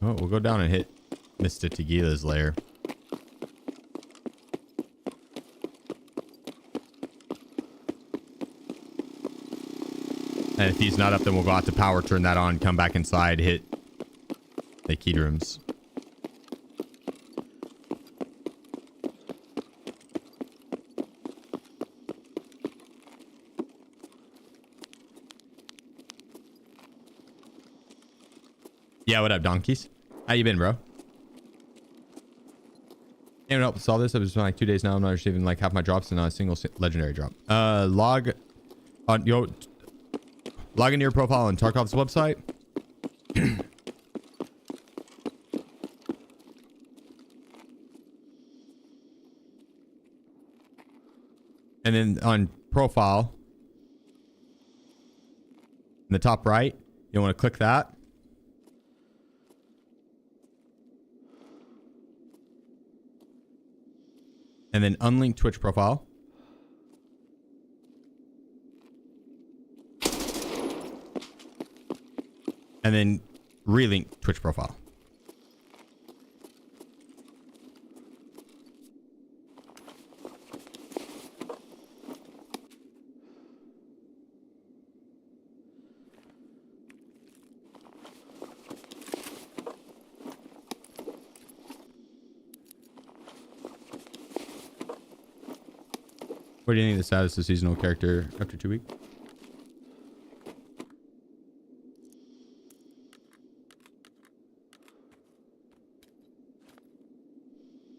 we'll go down and hit Mr. Tequila's lair. And if he's not up, then we'll go out to power, turn that on, come back inside, hit the key rooms. Yeah, what up, donkeys? How you been, bro? Anyone help solve this? I've been spending like 2 days now. I'm not receiving like half my drops and not a single legendary drop. Log on log into your profile on Tarkov's website. And then on profile, in the top right, you want to click that. And then unlink Twitch profile. And then relink Twitch profile. What do you think of the status of seasonal character after 2 weeks?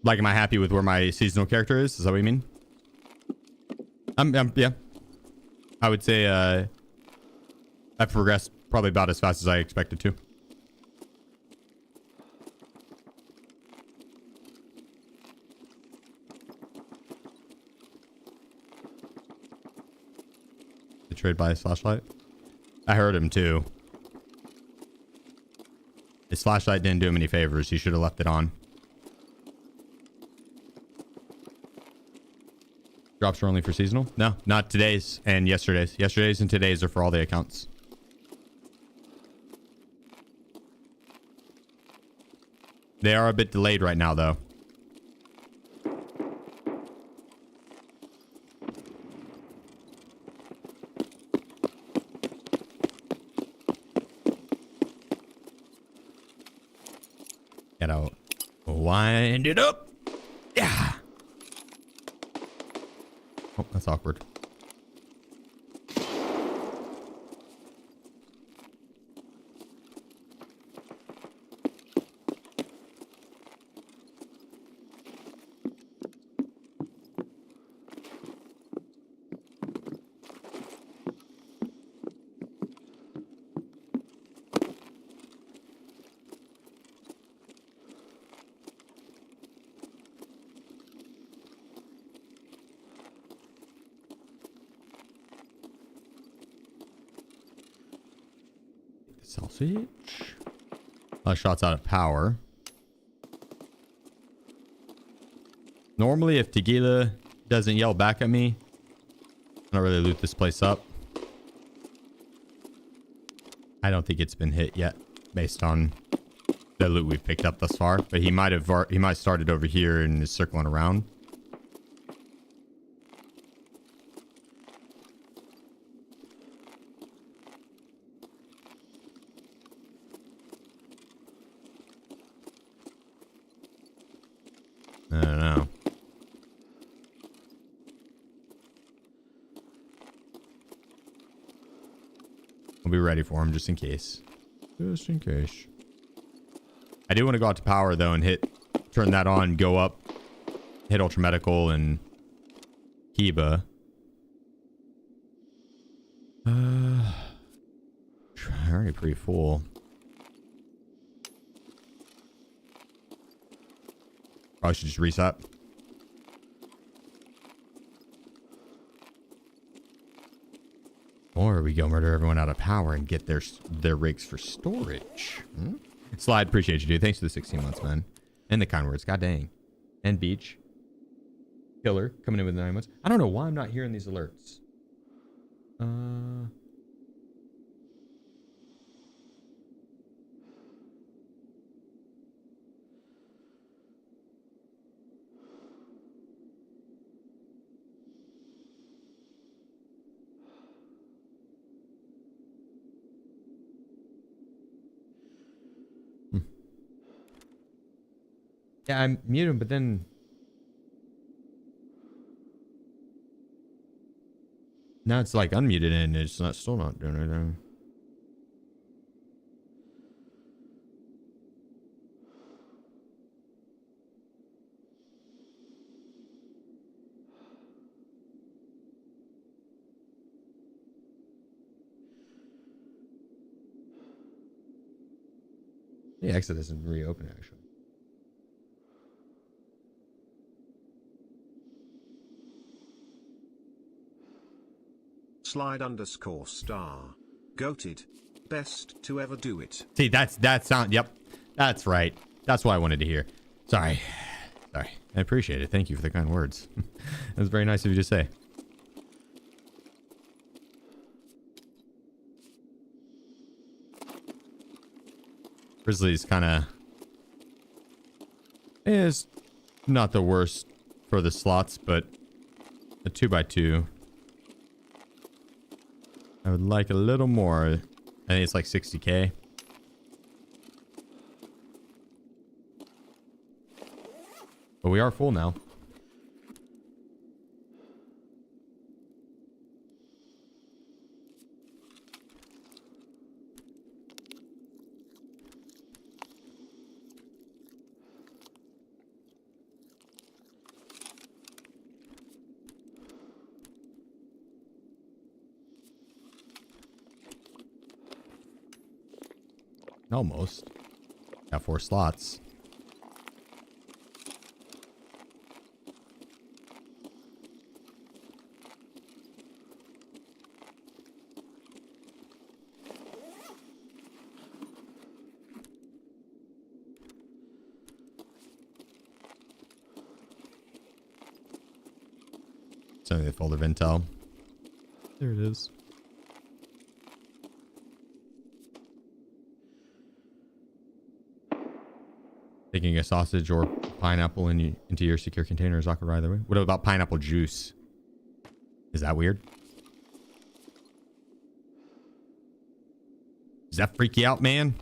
Like, am I happy with where my seasonal character is? Is that what you mean? Yeah. I would say I've progressed probably about as fast as I expected to. The trade by his flashlight. I heard him too. His flashlight didn't do him any favors. He should have left it on. Drops are only for seasonal? No, not today's and yesterday's. Yesterday's and today's are for all the accounts. They are a bit delayed right now, though. Gotta wind it up. Yeah. Oh, that's awkward. Sausage. Shots out of power. Normally, if Tequila doesn't yell back at me, I don't really loot this place up. I don't think it's been hit yet, based on the loot we've picked up thus far. But he might have started over here and is circling around. I don't know. We'll be ready for him just in case. Just in case. I do want to go out to power though and turn that on, go up, hit Ultra Medical and Kiba. Already pretty full. Probably should just reset. Or we go murder everyone out of power and get their rigs for storage. Slide, appreciate you, dude. Thanks for the 16 months, man. And the kind words. God dang. And Beach. Killer coming in with 9 months. I don't know why I'm not hearing these alerts. Yeah, I mute him, but then now it's like unmuted and it's still not doing anything. The exit doesn't reopen actually. Slide_star. Goated. Best to ever do it. See, that sound. Yep, that's right. That's what I wanted to hear. Sorry. I appreciate it. Thank you for the kind words. That's very nice of you to say. Grizzly's kind of is not the worst for the slots, but a 2x2. I would like a little more. I think it's like 60k. But we are full now. Almost. Got 4 slots. Sending the folder of intel. There it is. Taking a sausage or pineapple into your secure container is awkward either way. What about pineapple juice? Is that weird? Does that freak you out, man?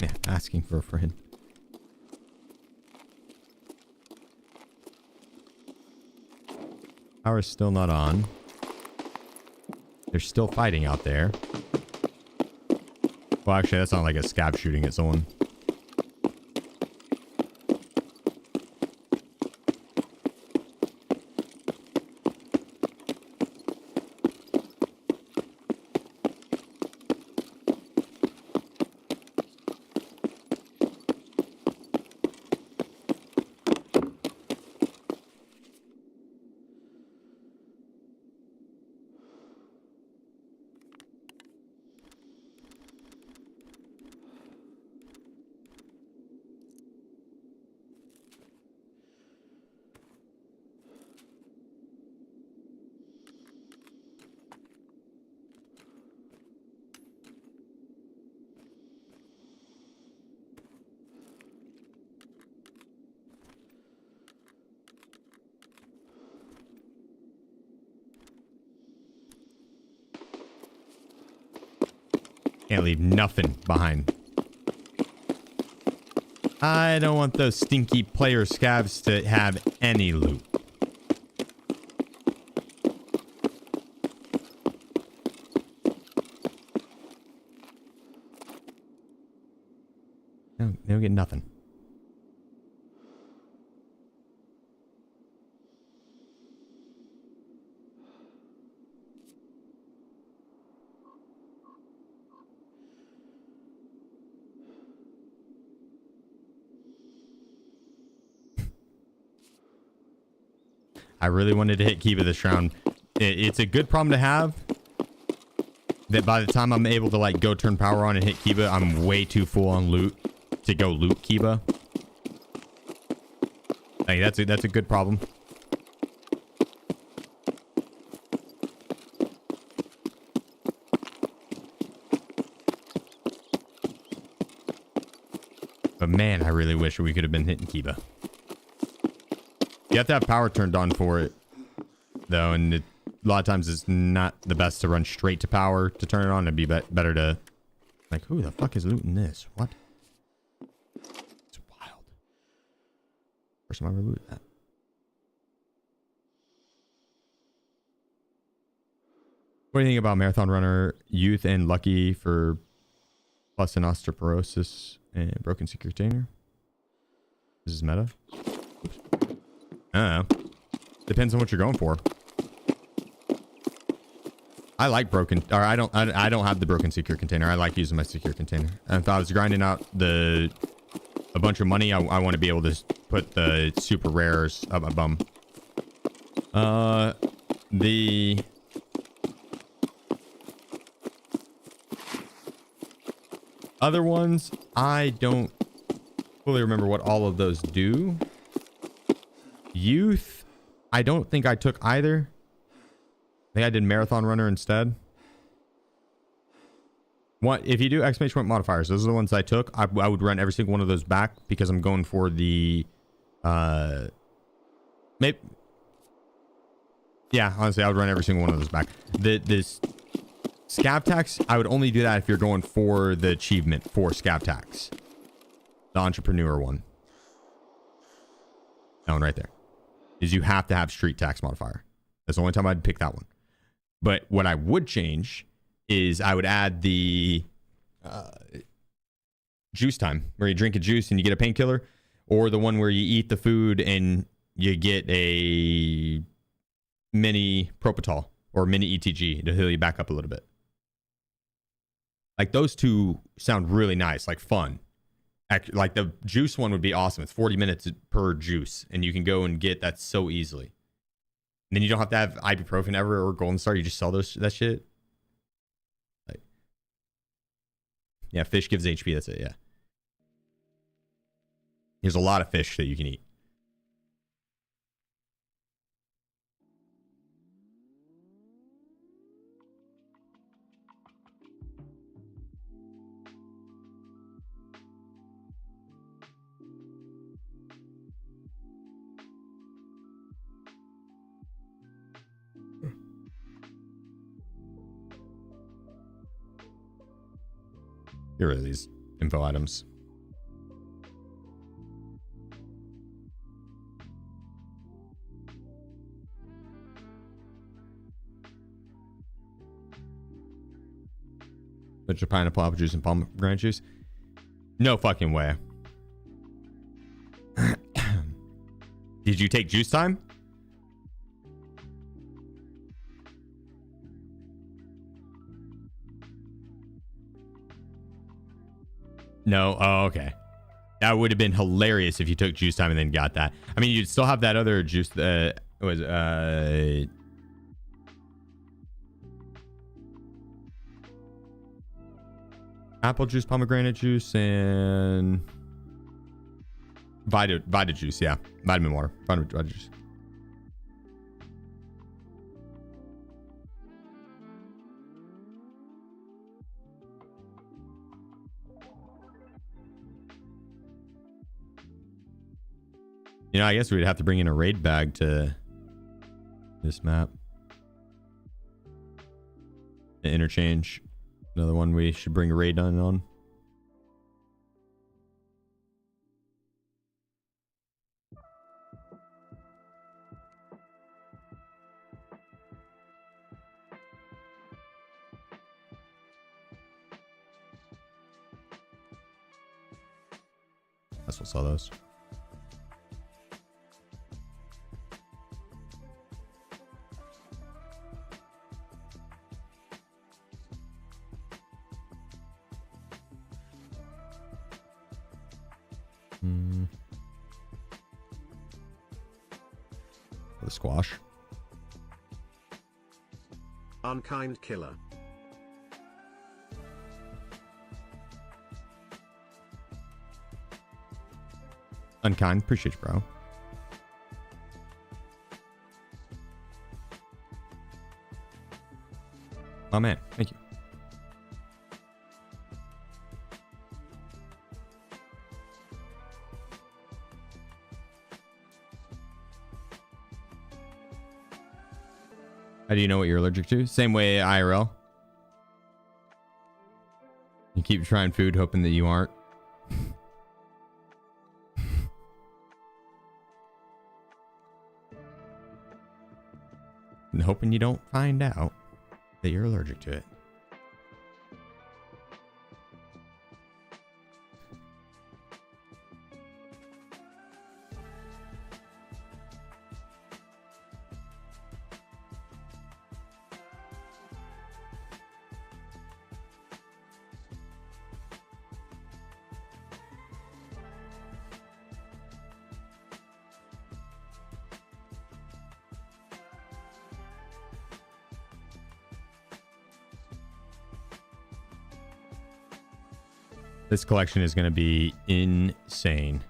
Yeah, asking for a friend. Power's still not on. They're still fighting out there. Well, actually, that's not like a scab shooting at someone. Can't leave nothing behind. I don't want those stinky player scavs to have any loot. No, they don't get nothing. I really wanted to hit Kiba this round. It's a good problem to have. That by the time I'm able to like go turn power on and hit Kiba, I'm way too full on loot to go loot Kiba. Like that's a good problem. But man, I really wish we could have been hitting Kiba. You have to have power turned on for it, though, and a lot of times it's not the best to run straight to power to turn it on. It'd be better to, like, who the fuck is looting this? What? It's wild. First time I ever looted that. What do you think about Marathon Runner, Youth, and Lucky for plus an osteoporosis and broken secret container? This is meta. Oops. I don't know. Depends on what you're going for. I like broken, or I don't have the broken secure container. I like using my secure container. And if I was grinding out a bunch of money, I want to be able to put the super rares up my bum. The other ones, I don't fully remember what all of those do. Youth, I don't think I took either. I think I did Marathon Runner instead. What if you do exclamation point modifiers? Those are the ones I took. I would run every single one of those back because I'm going for the maybe. Yeah, honestly, I would run every single one of those back. This scav tax, I would only do that if you're going for the achievement for scav tax, the entrepreneur one. That one right there. Is you have to have street tax modifier. That's the only time I'd pick that one. But what I would change is I would add the juice time, where you drink a juice and you get a painkiller, or the one where you eat the food and you get a mini Propital or mini ETG to heal you back up a little bit. Like those two sound really nice, like fun. Like the juice one would be awesome. It's 40 minutes per juice, and you can go and get that so easily. And then you don't have to have ibuprofen ever or Golden Star. You just sell that shit. Like, yeah, fish gives HP. That's it. Yeah. There's a lot of fish that you can eat. Get rid of these info items. Bunch of pineapple, apple juice, and pomegranate juice. No fucking way. Did you take juice time? No. Oh, okay. That would have been hilarious if you took juice time and then got that. I mean, you'd still have that other juice that was apple juice, pomegranate juice, and Vita juice. Yeah, vitamin water, Vita juice. You know, I guess we'd have to bring in a raid bag to this map. The interchange. Another one we should bring a raid on. That's what saw those. The squash. Unkind killer. Unkind, appreciate you, bro. Oh man, thank you. How do you know what you're allergic to? Same way IRL. You keep trying food hoping that you aren't. And hoping you don't find out that you're allergic to it. This collection is going to be insane.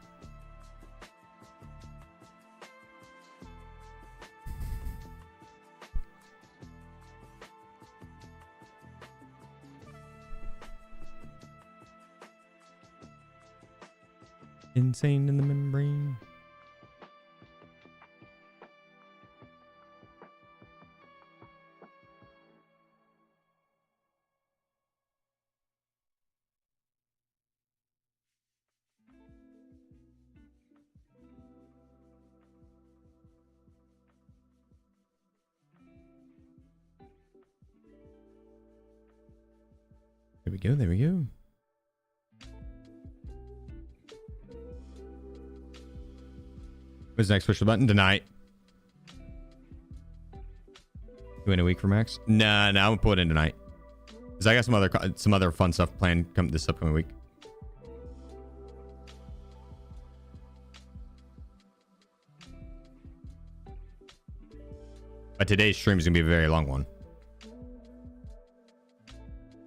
Insane in the membrane. There we go, there we go. What's next? Push the button tonight. You in a week for Max? Nah, I'm gonna pull it in tonight. Cause I got some other fun stuff planned this upcoming week. But today's stream is gonna be a very long one.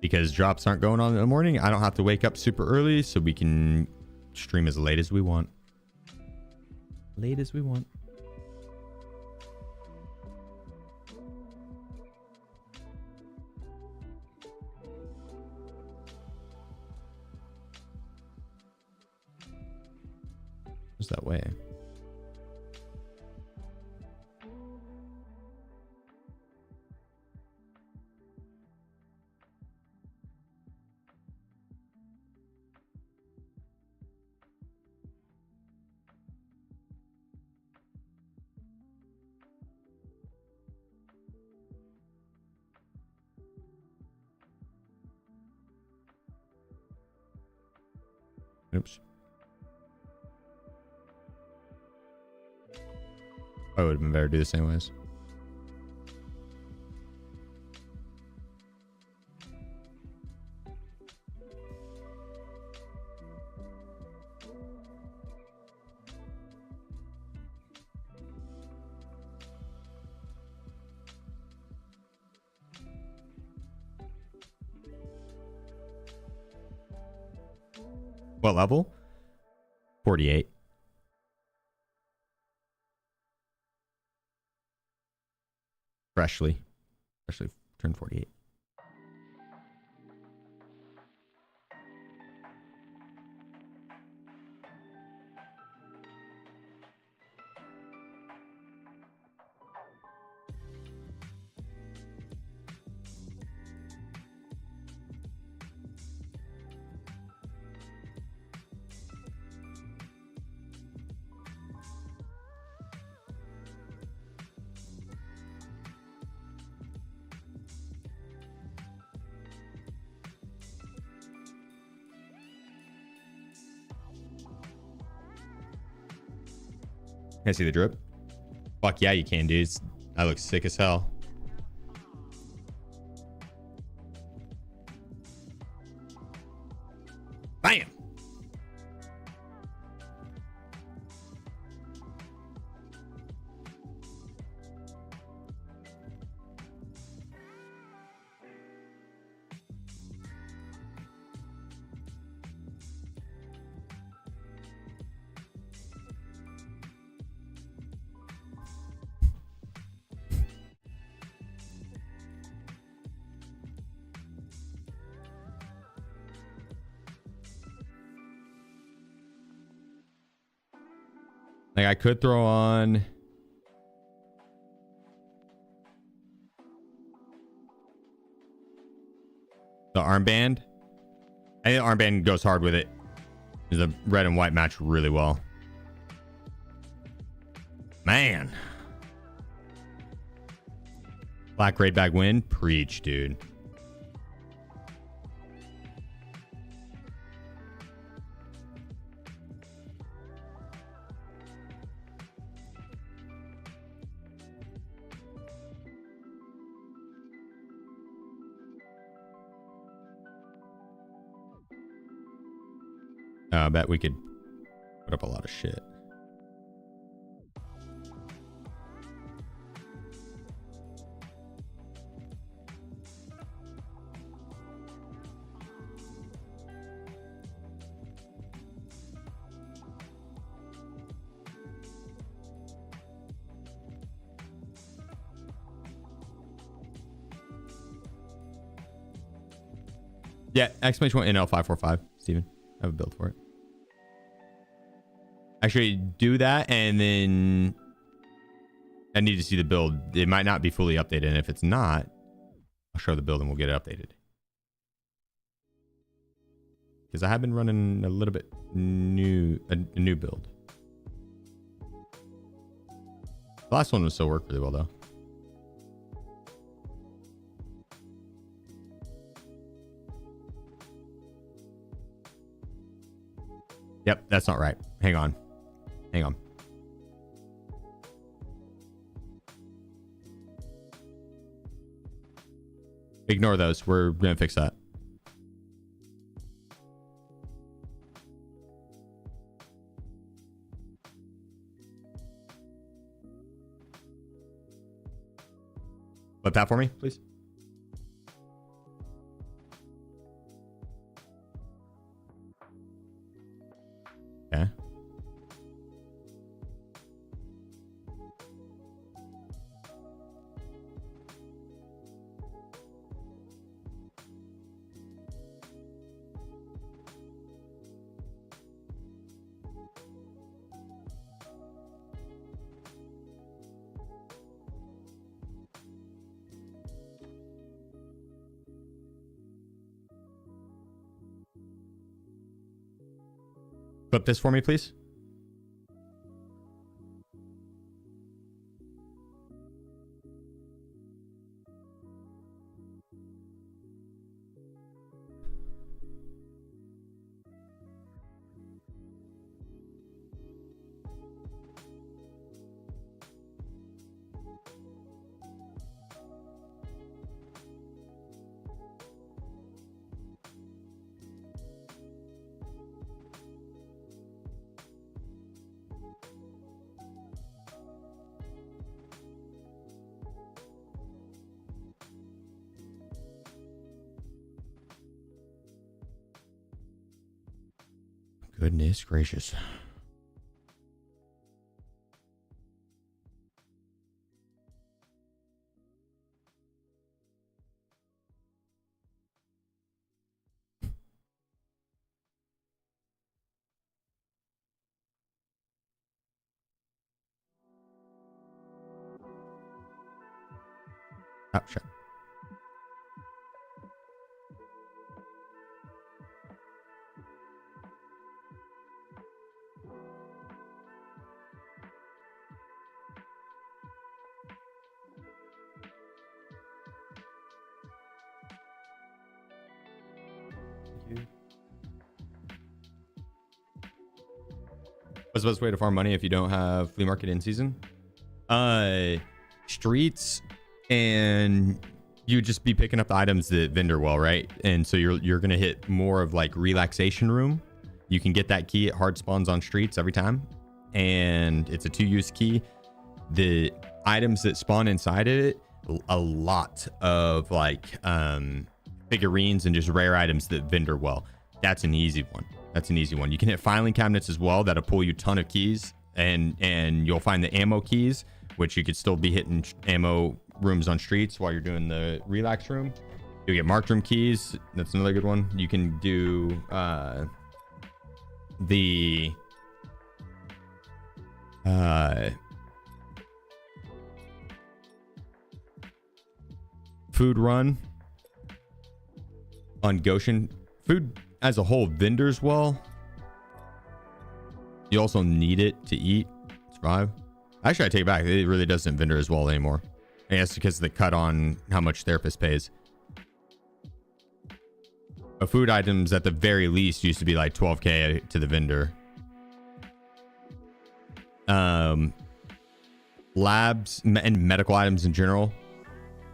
Because drops aren't going on in the morning, I don't have to wake up super early, so we can stream as late as we want. Late as we want. What's that way? Oops. I would have been better to do this anyways. What level? 48. Freshly turned 48. Can I see the drip? Fuck yeah, you can, dude. That looks sick as hell. Bam! Like I could throw on the armband. I think the armband goes hard with it. The red and white match really well. Man. Black raid bag win. Preach, dude. I bet we could put up a lot of shit. Yeah, exclamation point NL545, Steven. I have a build for it. Actually, do that, and then I need to see the build. It might not be fully updated, and if it's not, I'll show the build and we'll get it updated. Because I have been running a little bit a new build. The last one will still work really well, though. Yep, that's not right. Hang on. Hang on. Ignore those. We're going to fix that. Flip that for me, please. Okay. Flip this for me, please. Goodness gracious. Oh, shit. Was What's the best way to farm money if you don't have flea market in season? Streets, and you would just be picking up the items that vendor well, right? And so you're gonna hit more of like relaxation room. You can get that key at hard spawns on streets every time, and it's a 2-use key. The items that spawn inside of it, a lot of like figurines and just rare items that vendor well. That's an easy one. That's an easy one. You can hit filing cabinets as well. That'll pull you a ton of keys, and you'll find the ammo keys, which you could still be hitting ammo rooms on streets while you're doing the relax room. You'll get marked room keys. That's another good one. You can do the food run on Goshen. Food as a whole vendors well. You also need it to eat, survive. Actually, I take it back. It really doesn't vendor as well anymore. I guess because of the cut on how much therapist pays. But food items at the very least used to be like 12k to the vendor. Labs and medical items in general.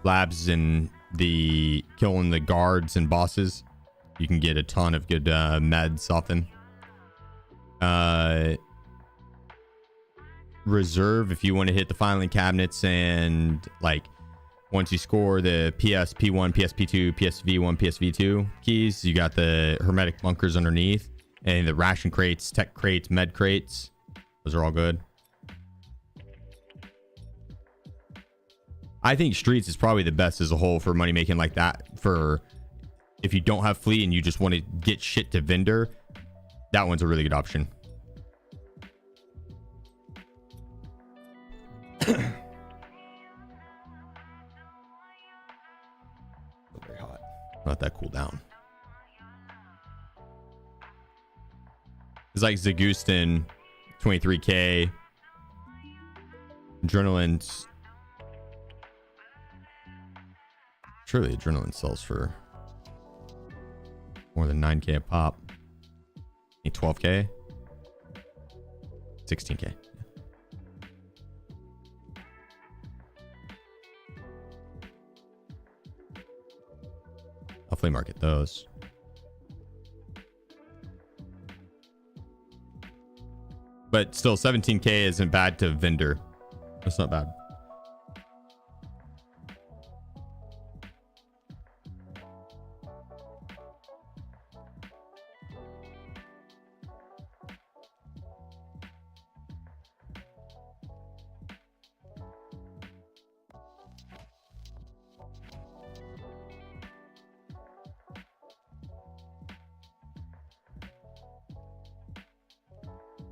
Labs and the killing the guards and bosses. You can get a ton of good meds often. Reserve if you want to hit the filing cabinets, and like once you score the PSP1, PSP2, PSV1, PSV2 keys, you got the hermetic bunkers underneath, and the ration crates, tech crates, med crates. Those are all good. I think streets is probably the best as a whole for money making like that. For if you don't have fleet and you just want to get shit to vendor, that one's a really good option. Very hot. Let that cool down. It's like Zagustin, 23k. Adrenaline's. Surely adrenaline sells for more than 9k a pop. 12k, 16k. I'll flea market those. But still, 17k isn't bad to vendor. That's not bad.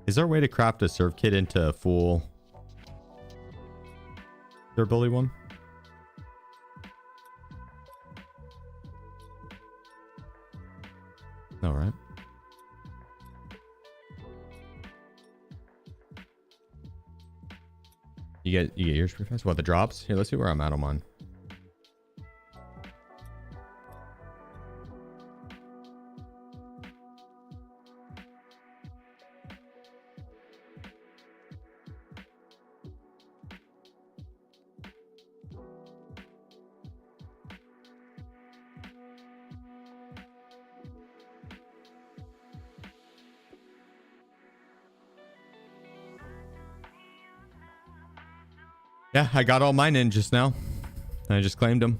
Is there a way to craft a serve kit into a full durability one? All right. You get yours pretty fast. What, the drops? Here, let's see where I'm at on mine. Yeah, I got all mine in just now. I just claimed them.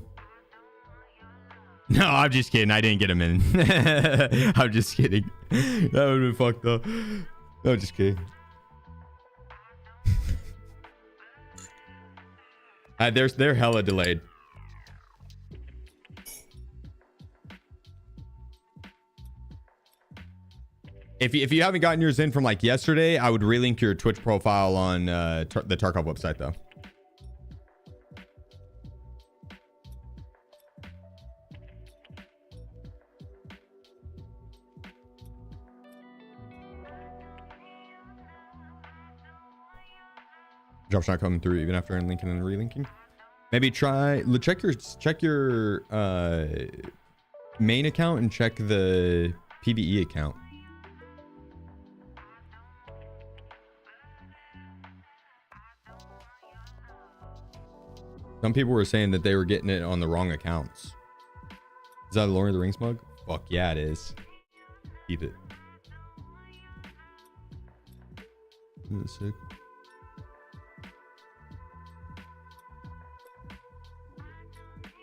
No, I'm just kidding. I didn't get them in. I'm just kidding. That would have been fucked up. No, just kidding. They're hella delayed. If you haven't gotten yours in from like yesterday, I would relink your Twitch profile on the TARKOV website though. Drop's not coming through even after unlinking and relinking. Maybe check your main account and check the PvE account. Some people were saying that they were getting it on the wrong accounts. Is that a Lord of the Rings mug? Fuck yeah, it is. Keep it. Isn't it sick?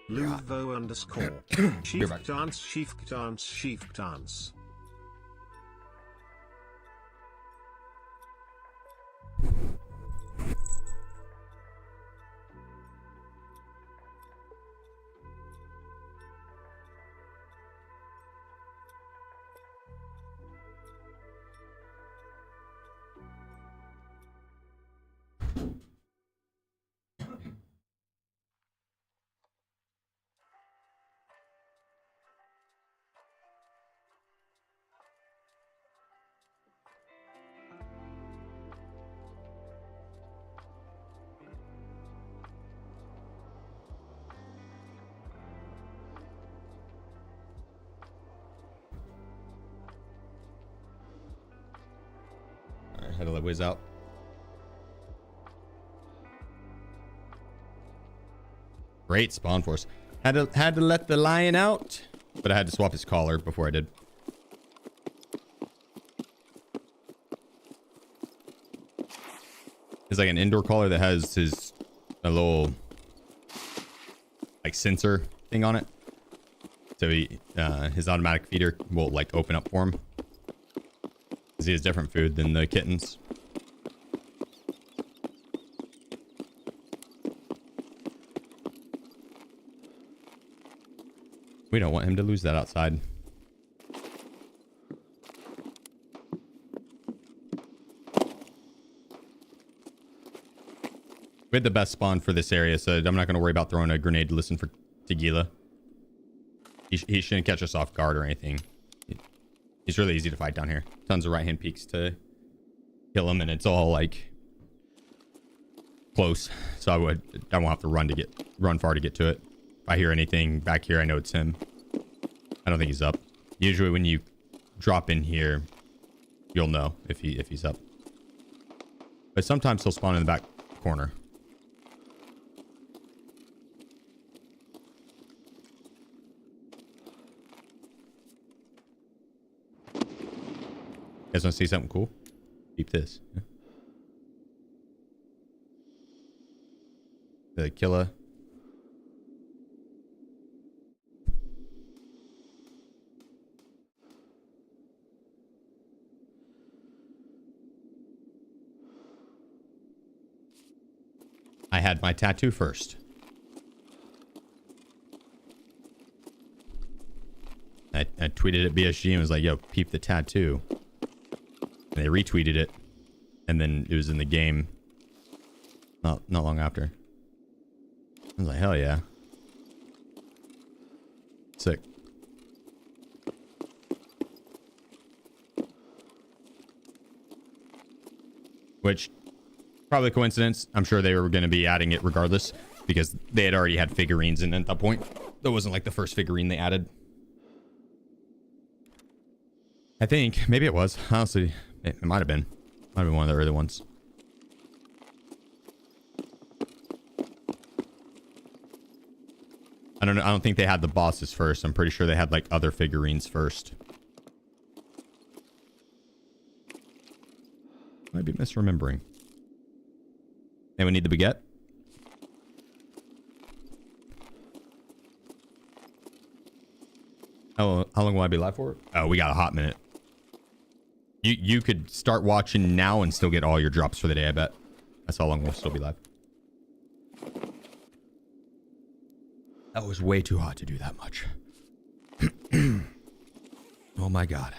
Luvo underscore. Sheef dance, sheef dance, sheef dance. Had to let Wiz out. Great spawn force. Had to let the lion out, but I had to swap his collar before I did. It's like an indoor collar that has a little like sensor thing on it, so his automatic feeder will like open up for him. He has different food than the kittens. We don't want him to lose that outside. We had the best spawn for this area, so I'm not going to worry about throwing a grenade to listen for Tequila. He shouldn't catch us off guard or anything. He's really easy to fight down here. Tons of right-hand peeks to kill him, and it's all like close. So I won't have to run far to get to it. If I hear anything back here, I know it's him. I don't think he's up. Usually when you drop in here, you'll know if he's up. But sometimes he'll spawn in the back corner. You guys want to see something cool? Keep this. Yeah. The killer. I had my tattoo first. I tweeted at BSG and was like, yo, peep the tattoo. And they retweeted it. And then it was in the game not long after. I was like, hell yeah. Sick. Which, probably coincidence. I'm sure they were going to be adding it regardless, because they had already had figurines in at that point. That wasn't like the first figurine they added. I think. Maybe it was. Honestly, it might have been. Might have been one of the early ones. I don't know. I don't think they had the bosses first. I'm pretty sure they had like other figurines first. Might be misremembering. Anyone need the baguette? Oh, how long will I be live for? Oh, we got a hot minute. You could start watching now and still get all your drops for the day, I bet. That's how long we'll still be live. That was way too hot to do that much. Oh my god.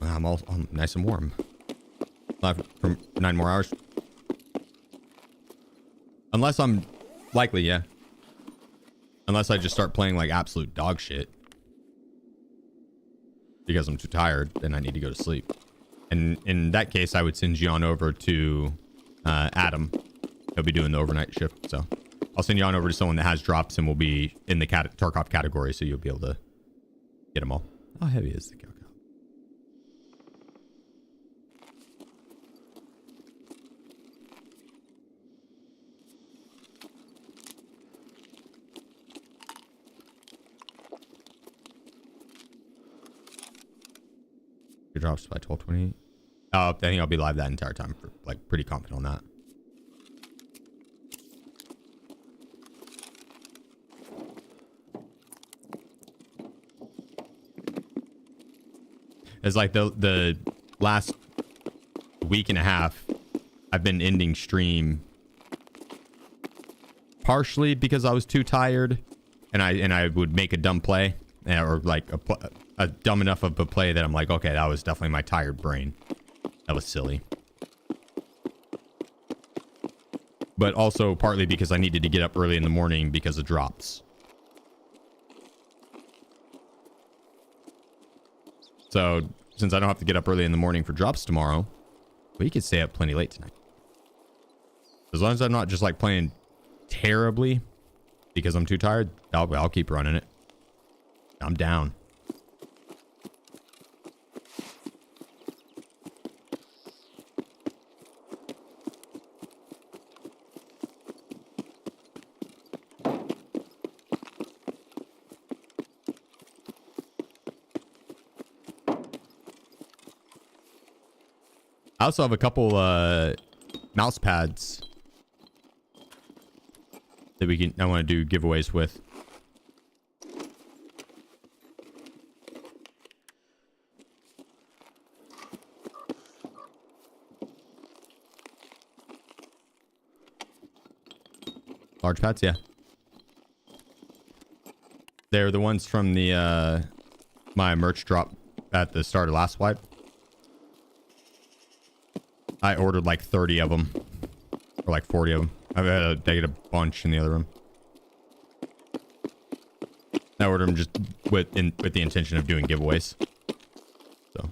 I'm nice and warm. Live for 9 more hours. Unless I'm likely, yeah. Unless I just start playing like absolute dog shit. Because I'm too tired and I need to go to sleep. And in that case, I would send you on over to Adam. He'll be doing the overnight shift. So I'll send you on over to someone that has drops and will be in the Tarkov category. So you'll be able to get them all. How heavy is the cow? It drops by 12:20. I think I'll be live that entire time. For, like, pretty confident on that. It's like the last week and a half, I've been ending stream partially because I was too tired, and I would make a dumb play, or like a dumb enough of a play that I'm like, okay, that was definitely my tired brain. That was silly. But also partly because I needed to get up early in the morning because of drops. So since I don't have to get up early in the morning for drops tomorrow, we could stay up plenty late tonight. As long as I'm not just like playing terribly because I'm too tired, I'll keep running it. I'm down. I also have a couple mouse pads that I want to do giveaways with. Large pads, yeah. They're the ones from the my merch drop at the start of last wipe. I ordered like 30 of them. Or like 40 of them. I get a bunch in the other room. I ordered them just with the intention of doing giveaways. So.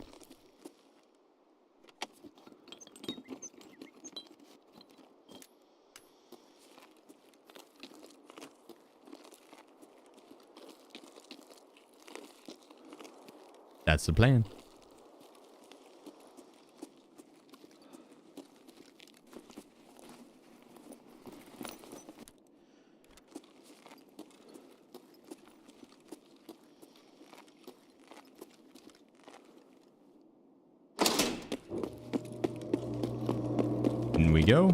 That's the plan. In we go.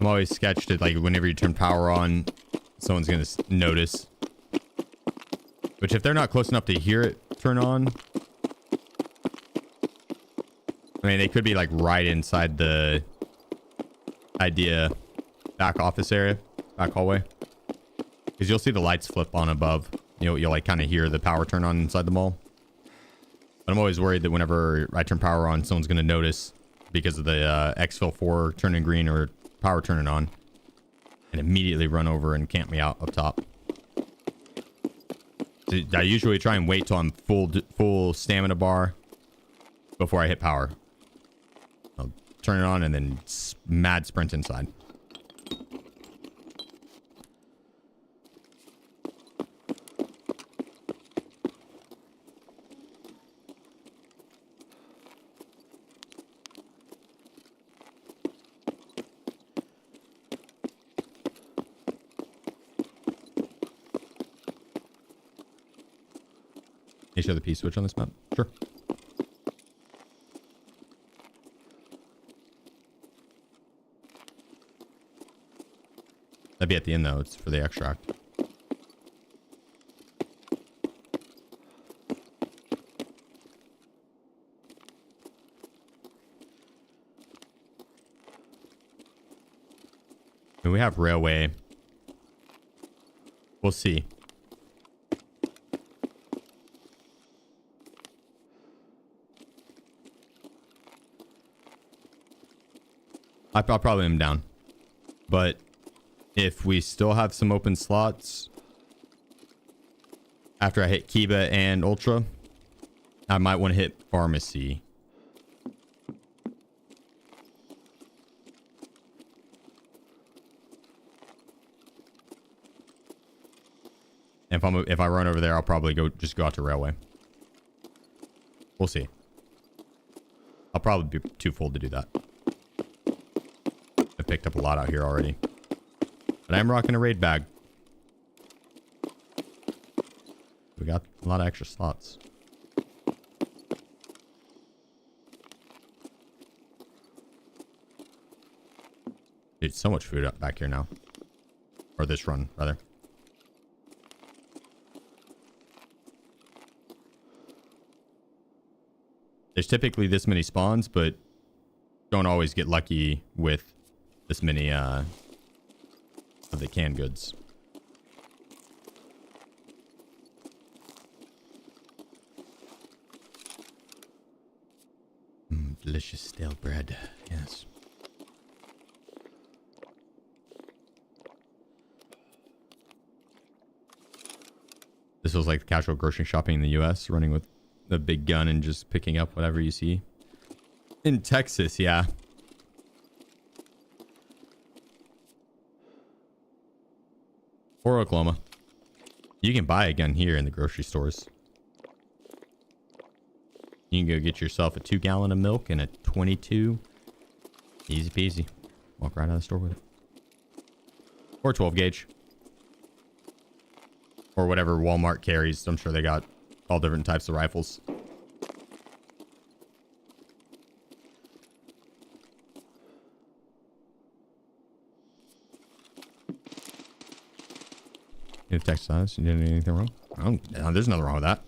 I'm always sketched it like whenever you turn power on, someone's gonna notice. Which if they're not close enough to hear it turn on, I mean, they could be like right inside the idea back office area, back hallway, because you'll see the lights flip on above. You'll like kind of hear the power turn on inside the mall. But I'm always worried that whenever I turn power on, someone's going to notice because of the exfil 4 turning green or power turning on, and immediately run over and camp me out up top. So I usually try and wait till I'm full stamina bar before I hit power. I'll turn it on and then mad sprint inside. Can you show the P switch on this map? Sure. That'd be at the end though. It's for the extract. And we have railway. We'll see. I'll probably am down. But if we still have some open slots after I hit Kiba and Ultra, I might want to hit Pharmacy. If I run over there, I'll probably just go out to Railway. We'll see. I'll probably be too full to do that. I picked up a lot out here already. But I'm rocking a raid bag. We got a lot of extra slots. Dude, so much food up back here now. Or this run, rather. There's typically this many spawns, but don't always get lucky with this many of the canned goods. Delicious stale bread. Yes. This was like casual grocery shopping in the US, running with the big gun and just picking up whatever you see. In Texas, yeah. Or Oklahoma. You can buy a gun here in the grocery stores. You can go get yourself a 2-gallon of milk and a 22. Easy peasy. Walk right out of the store with it. Or 12 gauge. Or whatever Walmart carries. I'm sure they got all different types of rifles. If text us, you didn't do anything wrong? Oh, there's nothing wrong with that.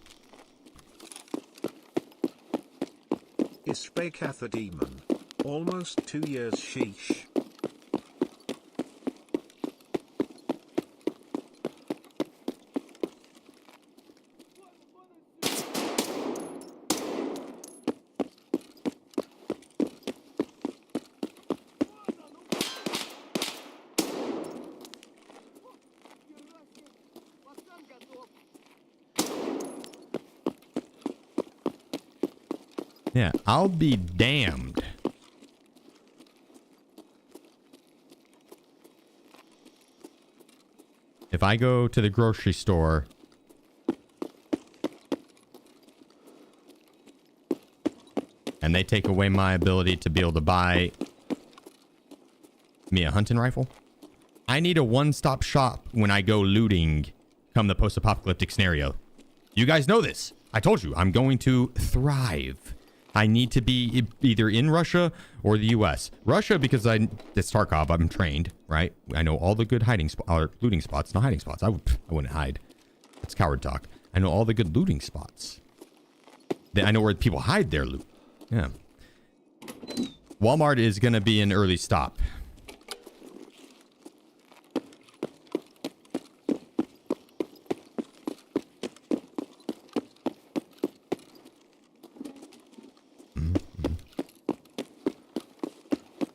Ispakath a demon. Almost 2 years, sheesh. Yeah, I'll be damned. If I go to the grocery store and they take away my ability to be able to buy me a hunting rifle, I need a one-stop shop when I go looting come the post-apocalyptic scenario. You guys know this. I told you, I'm going to thrive. I need to be either in Russia or the US. Russia, because it's Tarkov, I'm trained, right? I know all the good hiding or looting spots, not hiding spots. I wouldn't hide. That's coward talk. I know all the good looting spots. I know where people hide their loot. Yeah. Walmart is going to be an early stop.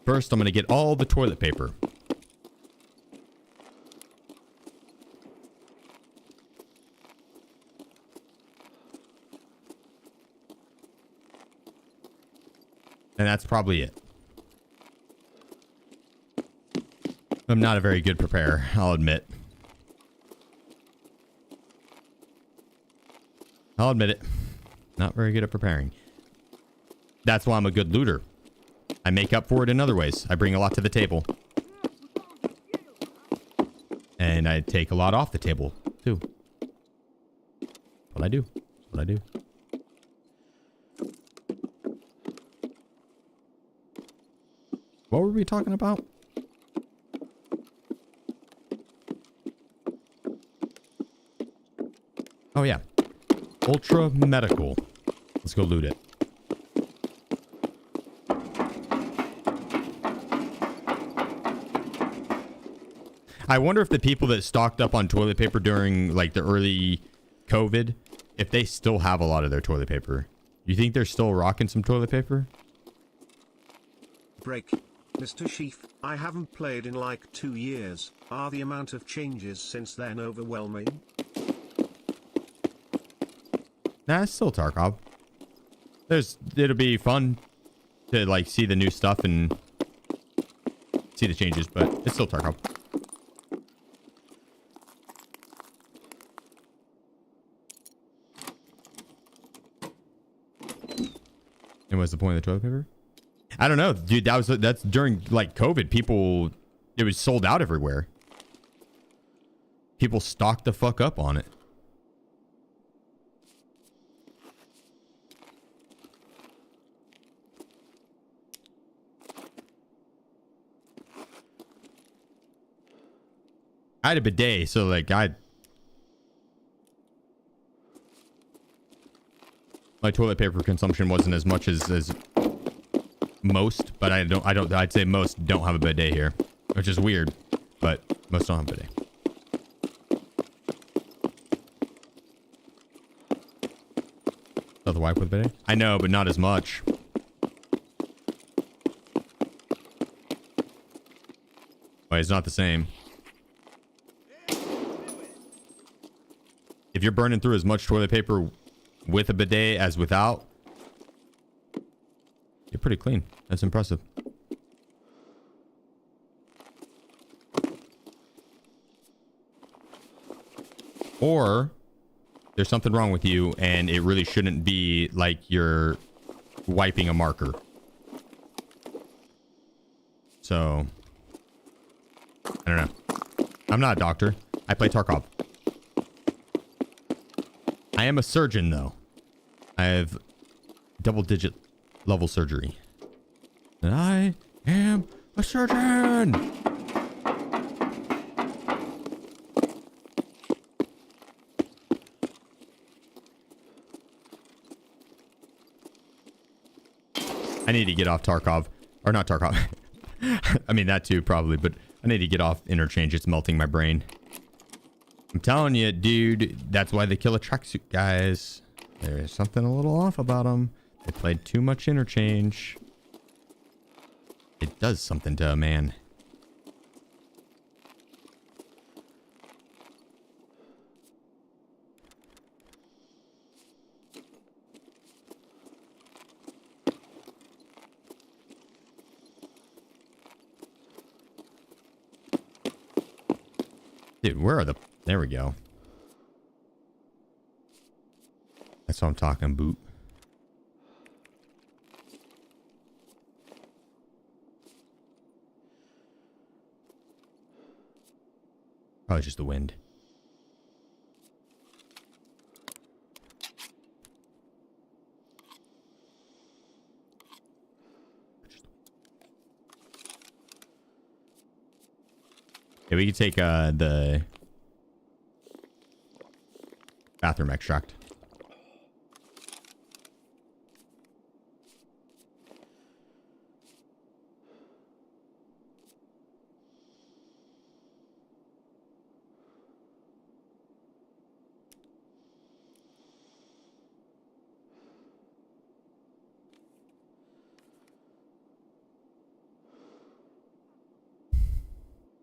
First, I'm going to get all the toilet paper. And that's probably it. I'm not a very good preparer, I'll admit. I'll admit it. Not very good at preparing. That's why I'm a good looter. I make up for it in other ways. I bring a lot to the table. And I take a lot off the table, too. What I do. What I do. What were we talking about? Oh, yeah. Ultra Medical. Let's go loot it. I wonder if the people that stocked up on toilet paper during like the early COVID, if they still have a lot of their toilet paper. You think they're still rocking some toilet paper? Break. Mr. Sheef, I haven't played in like 2 years. Are the amount of changes since then overwhelming? Nah, it's still Tarkov. It'll be fun to like see the new stuff and see the changes, but it's still Tarkov. And what's the point of the toilet paper? I don't know, dude. That's during like COVID. People, it was sold out everywhere. People stocked the fuck up on it. I had a bidet, so like my toilet paper consumption wasn't as much as most, but I'd say most don't have a bidet here, which is weird, but most don't have a bidet. The wipe with bidet? I know, but not as much. But it's not the same. If you're burning through as much toilet paper with a bidet as without, you're pretty clean. That's impressive. Or there's something wrong with you and it really shouldn't be like you're wiping a marker. So, I don't know. I'm not a doctor. I play Tarkov. I am a surgeon, though. I have double-digit level surgery. And I am a surgeon! I need to get off Tarkov. Or not Tarkov. I mean, that too, probably. But I need to get off interchange. It's melting my brain. I'm telling you, dude. That's why they kill a tracksuit, guys. There's something a little off about them. They played too much interchange. It does something to a man. Dude, where are the... There we go. That's what I'm talking about. Probably just the wind. Yeah, we could take the bathroom extract.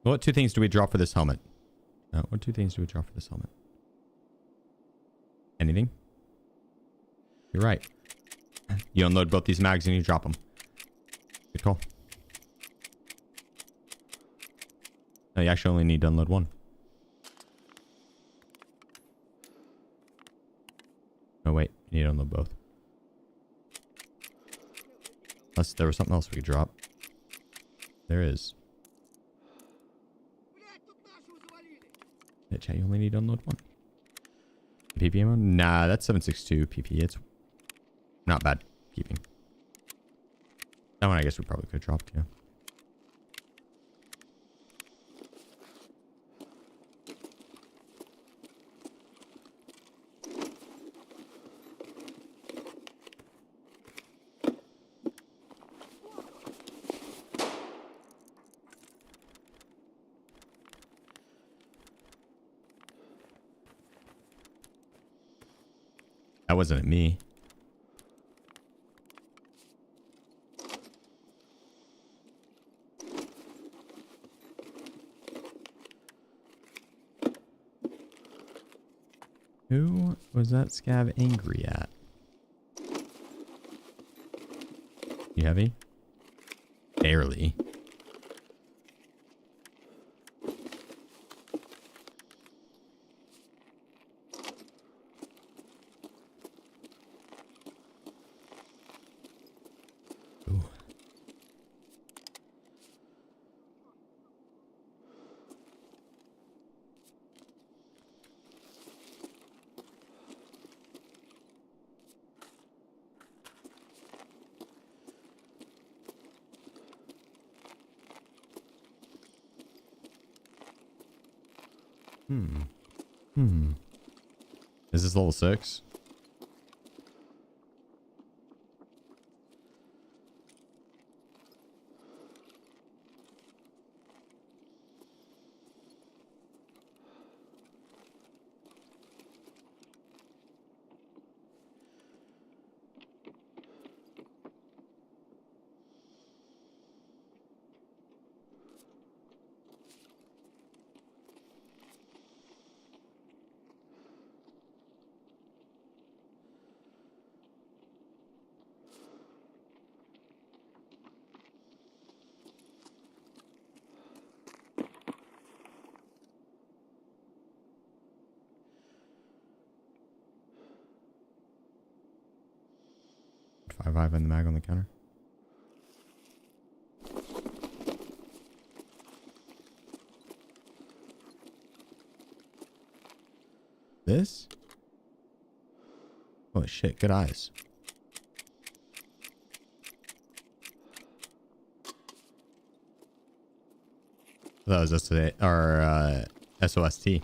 What two things do we drop for this helmet? What two things do we drop for this helmet? Anything? You're right. You unload both these mags and you drop them. Good call. No, you actually only need to unload one. Oh wait, you need to unload both. Unless there was something else we could drop. There is. Yeah, chat, you only need to unload one. PP ammo? Nah, that's 7.62 PP. It's not bad keeping. That one I guess we probably could have dropped, yeah. That wasn't at me. Who was that scav angry at? You heavy? Barely. Is this level 6? Five in the mag on the counter. This? Oh shit, good eyes. That was SOST.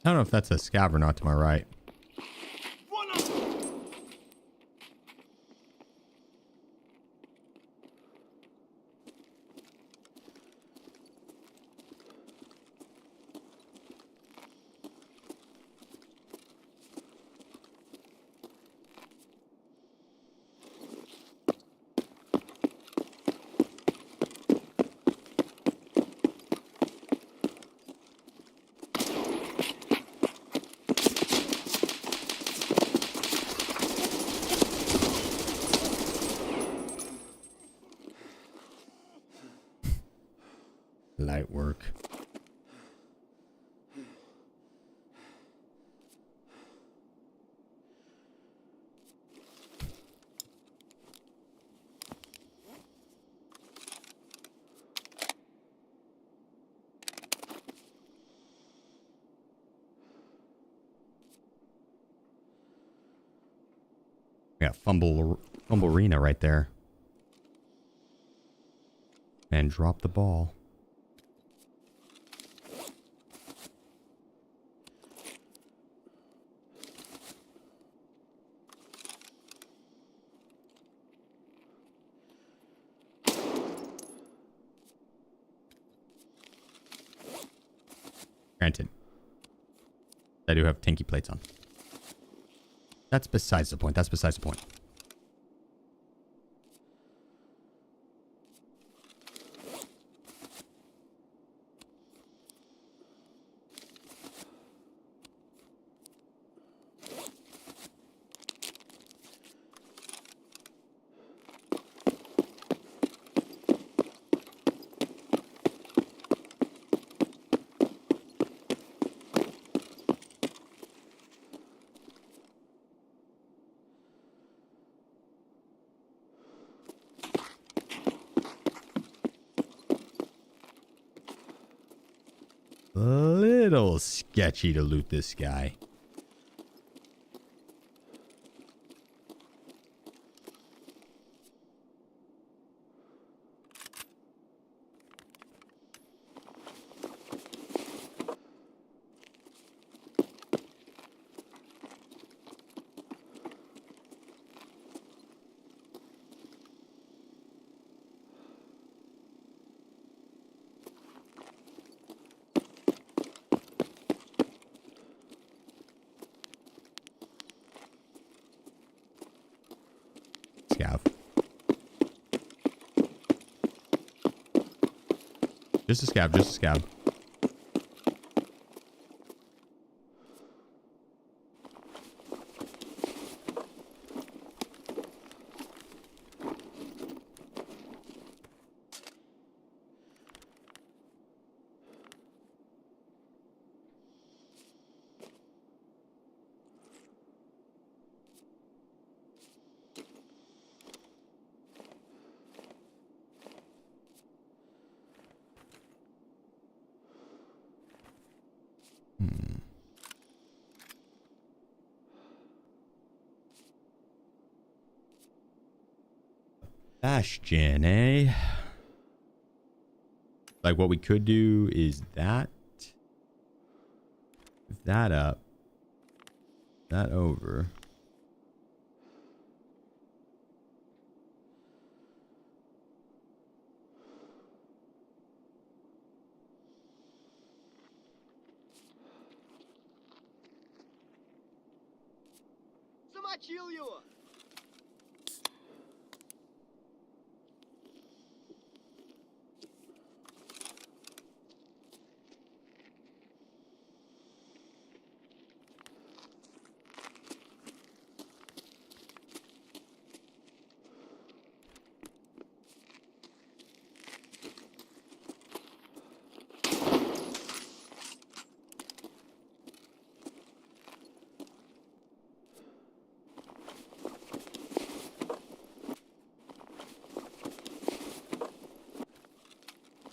I don't know if that's a scav or not to my right. Light work. We got fumble arena right there. And drop the ball. Granted, I do have tanky plates on. That's besides the point. That's besides the point. A little sketchy to loot this guy. scav. Just a scav, just a scav. Bastion, eh? Like what we could do is that up, that over. Замочил его!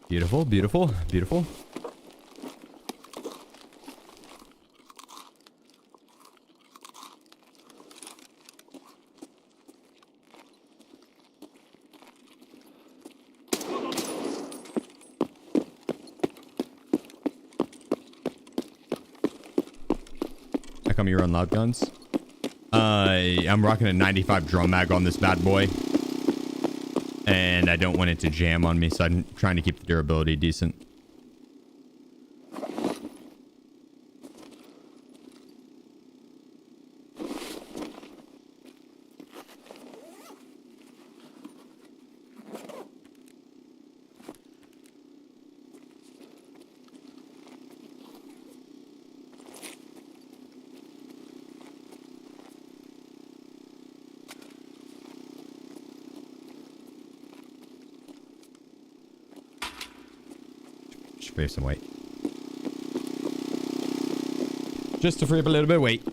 Beautiful, beautiful, beautiful. How come you're on loud guns? I'm rocking a 95 drum mag on this bad boy. And I don't want it to jam on me, so I'm trying to keep the durability decent. Free up some weight. Just to free up a little bit of weight.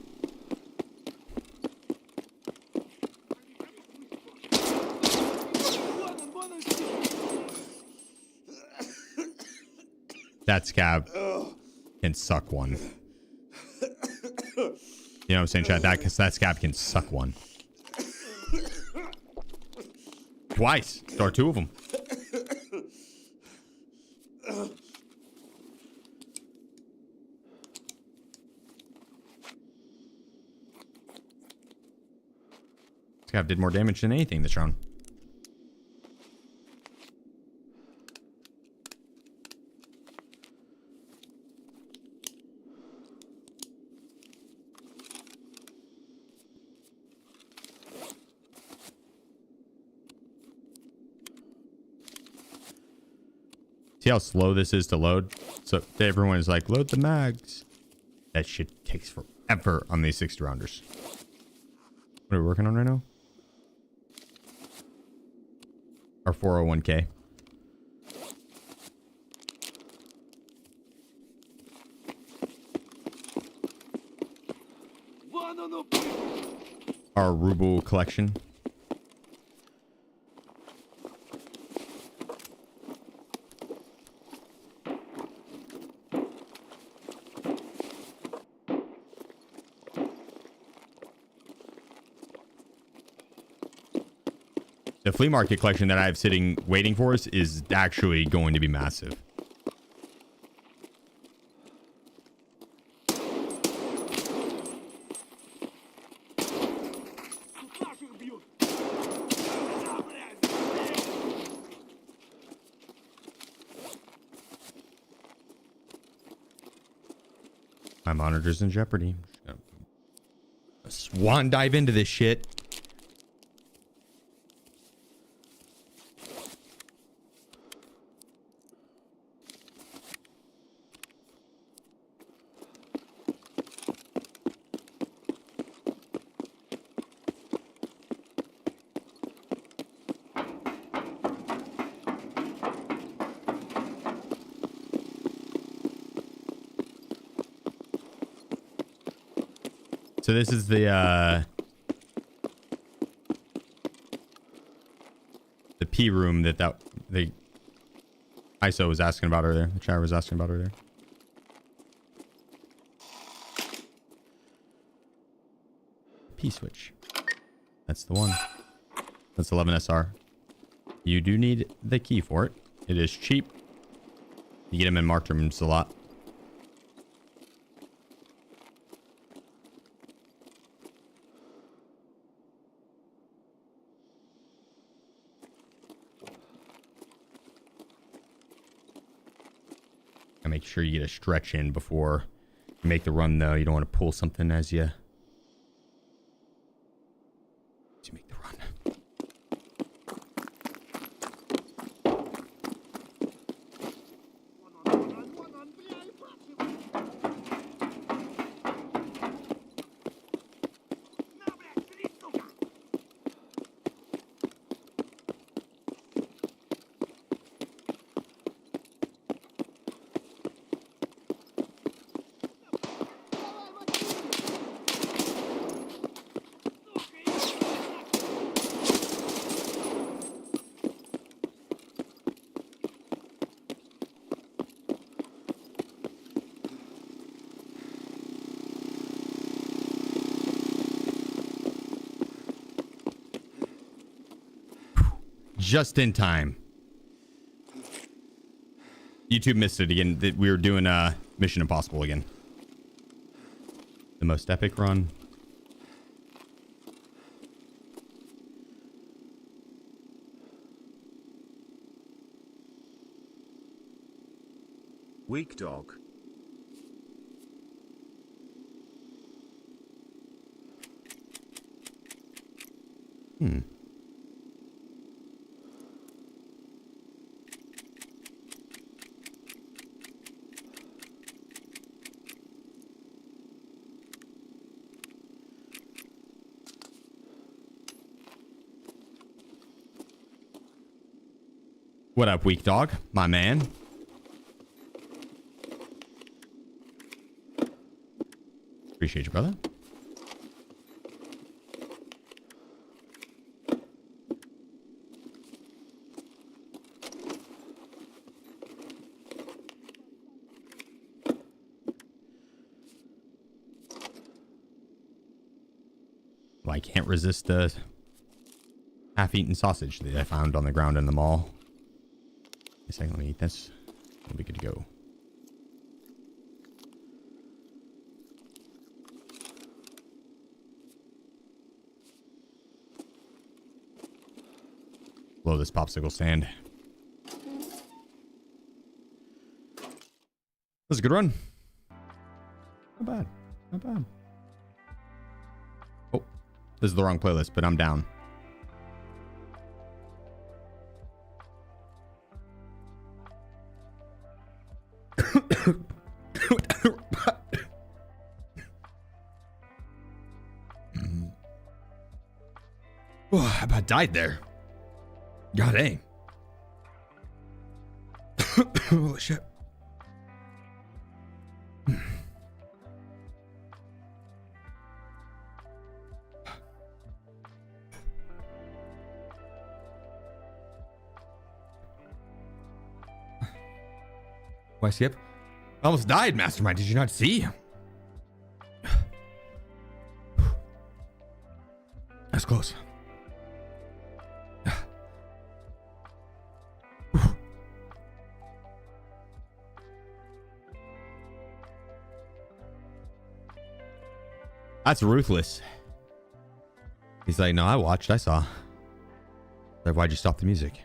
That scab can suck one. You know what I'm saying, Chad? That scab can suck one. Twice. Start two of them. Scab did more damage than anything this round. See how slow this is to load? So everyone is like, load the mags. That shit takes forever on these 60 rounders. What are we working on right now? Our 401k. Our ruble collection. The flea market collection that I have sitting waiting for us is actually going to be massive. My monitor's in jeopardy. Swan dive into this shit. So this is the P room that the ISO was asking about earlier. The chat was asking about earlier. P switch. That's the one. That's 11SR. You do need the key for it. It is cheap. You get them in marked rooms a lot. And make sure you get a stretch in before you make the run, though. You don't want to pull something as you make the run. Just in time. YouTube missed it again. We were doing Mission Impossible again. The most epic run. Weak dog. What up, weak dog? My man. Appreciate you, brother. Well, I can't resist the half-eaten sausage that I found on the ground in the mall. A second, let me eat this. We'll be good to go. Blow this popsicle stand. That was a good run. Not bad. Not bad. Oh, this is the wrong playlist, but I'm down. Oh, I about died there. God dang. Holy shit. Why skip? I almost died, Mastermind. Did you not see? That's close. That's ruthless. He's like, no, I watched. I saw. Like, why'd you stop the music?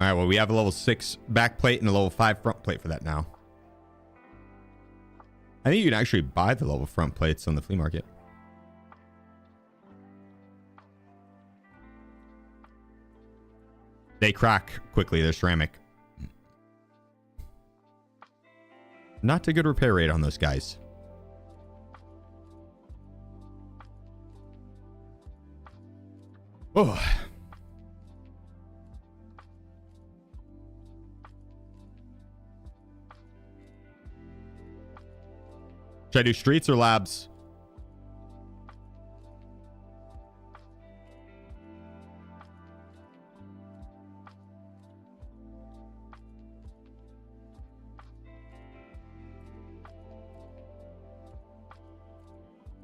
All right, well, we have a level 6 back plate and a level 5 front plate for that now. I think you can actually buy the level front plates on the flea market. They crack quickly. They're ceramic. Not a good repair rate on those guys. Oh. Should I do streets or labs?